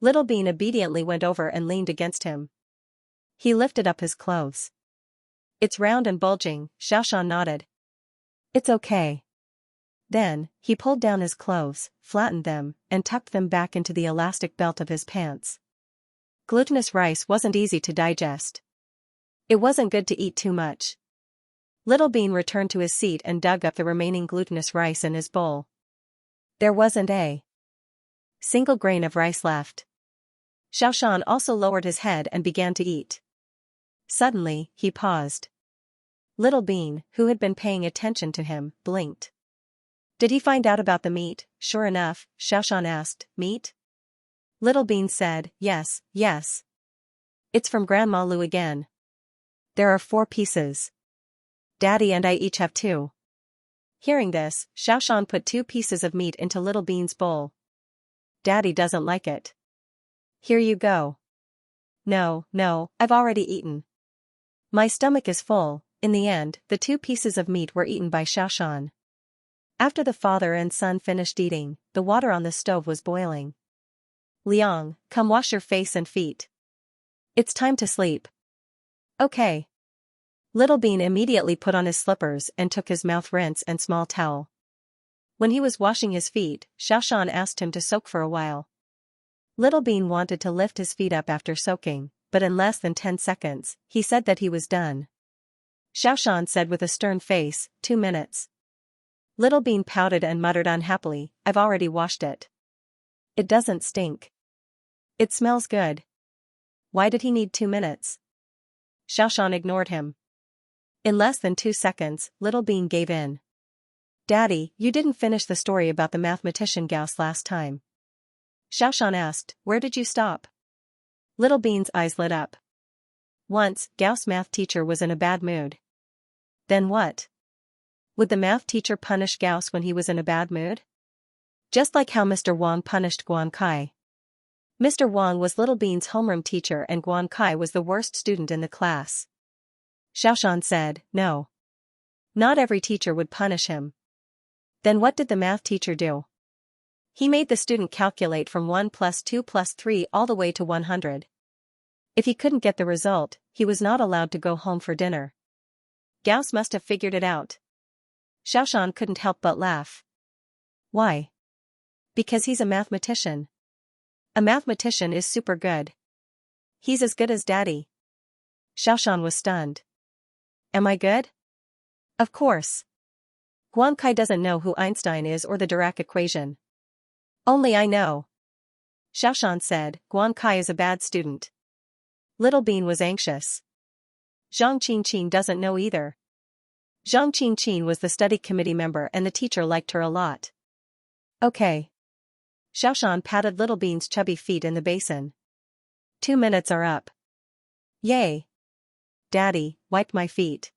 Little Bean obediently went over and leaned against him. He lifted up his clothes. "It's round and bulging," Xiaoxian nodded. "It's okay." Then, he pulled down his clothes, flattened them, and tucked them back into the elastic belt of his pants. Glutinous rice wasn't easy to digest. It wasn't good to eat too much. Little Bean returned to his seat and dug up the remaining glutinous rice in his bowl. There wasn't a single grain of rice left. Xiaoxian also lowered his head and began to eat. Suddenly, he paused. Little Bean, who had been paying attention to him, blinked. "Did he find out about the meat?" "Sure enough," Xiaoxian asked. "Meat?" Little Bean said, Yes. It's from Grandma Lu again. There are 4 pieces. Daddy and I each have 2. Hearing this, Xiaoxian put 2 pieces of meat into Little Bean's bowl. "Daddy doesn't like it." "Here you go." No, I've already eaten. My stomach is full." In the end, the 2 pieces of meat were eaten by Xiaoxian. After the father and son finished eating, the water on the stove was boiling. "Liang, come wash your face and feet. It's time to sleep." "Okay." Little Bean immediately put on his slippers and took his mouth rinse and small towel. When he was washing his feet, Xiaoxian asked him to soak for a while. Little Bean wanted to lift his feet up after soaking, but in less than 10 seconds, he said that he was done. Xiaoxian said with a stern face, 2 minutes. Little Bean pouted and muttered unhappily, "I've already washed it. It doesn't stink. It smells good." Why did he need 2 minutes? Xiaoxian ignored him. In less than 2 seconds, Little Bean gave in. "Daddy, you didn't finish the story about the mathematician Gauss last time." Xiaoxian asked, "Where did you stop?" Little Bean's eyes lit up. Once, Gauss' math teacher was in a bad mood. Then what? Would the math teacher punish Gauss when he was in a bad mood? Just like how Mr. Wang punished Guan Kai. Mr. Wang was Little Bean's homeroom teacher and Guan Kai was the worst student in the class. Xiaoxian said, "No. Not every teacher would punish him." Then what did the math teacher do? He made the student calculate from 1 plus 2 plus 3 all the way to 100. If he couldn't get the result, he was not allowed to go home for dinner. Gauss must have figured it out. Xiaoxian couldn't help but laugh. Why? Because he's a mathematician. A mathematician is super good. He's as good as Daddy. Xiaoxian was stunned. Am I good? Of course. Guan Kai doesn't know who Einstein is or the Dirac equation. Only I know. Xiaoxian said, Guan Kai is a bad student. Little Bean was anxious. Zhang Qinqin doesn't know either. Zhang Qingqin was the study committee member and the teacher liked her a lot. Okay. Xiaoshan patted Little Bean's chubby feet in the basin. 2 minutes are up. Yay. Daddy, wipe my feet.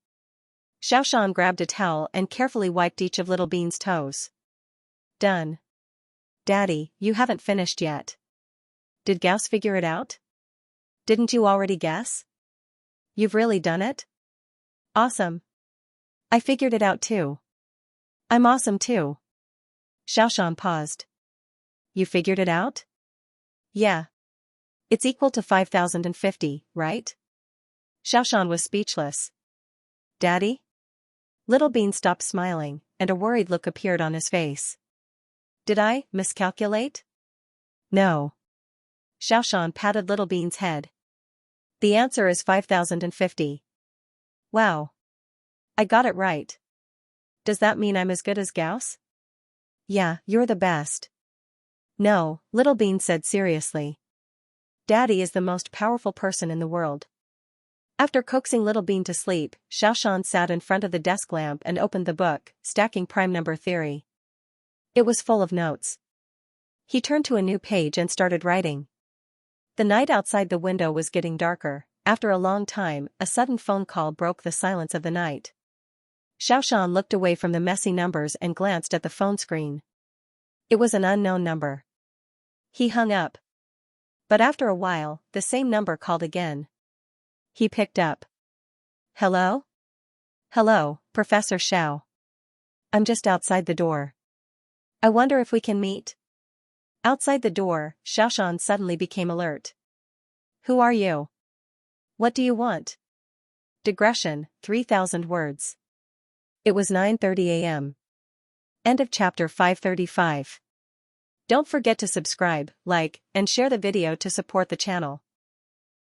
Xiaoshan grabbed a towel and carefully wiped each of Little Bean's toes. Done. Daddy, you haven't finished yet. Did Gauss figure it out? Didn't you already guess? You've really done it? Awesome. I figured it out too. I'm awesome too. Xiaoshan paused. You figured it out? Yeah. It's equal to 5,050, right? Xiaoshan was speechless. Daddy? Little Bean stopped smiling, and a worried look appeared on his face. Did I miscalculate? No. Xiaoshan patted Little Bean's head. The answer is 5,050. Wow. I got it right. Does that mean I'm as good as Gauss? Yeah, you're the best. No, Little Bean said seriously. Daddy is the most powerful person in the world. After coaxing Little Bean to sleep, Xiaoshan sat in front of the desk lamp and opened the book, Stacking Prime Number Theory. It was full of notes. He turned to a new page and started writing. The night outside the window was getting darker. After a long time, a sudden phone call broke the silence of the night. Xiaoshan looked away from the messy numbers and glanced at the phone screen. It was an unknown number. He hung up. But after a while, the same number called again. He picked up. Hello? Hello, Professor Xiao. I'm just outside the door. I wonder if we can meet? Outside the door, Xiaoshan suddenly became alert. Who are you? What do you want? Digression, 3,000 words. It was 9:30 a.m. End of chapter 535. Don't forget to subscribe, like, and share the video to support the channel.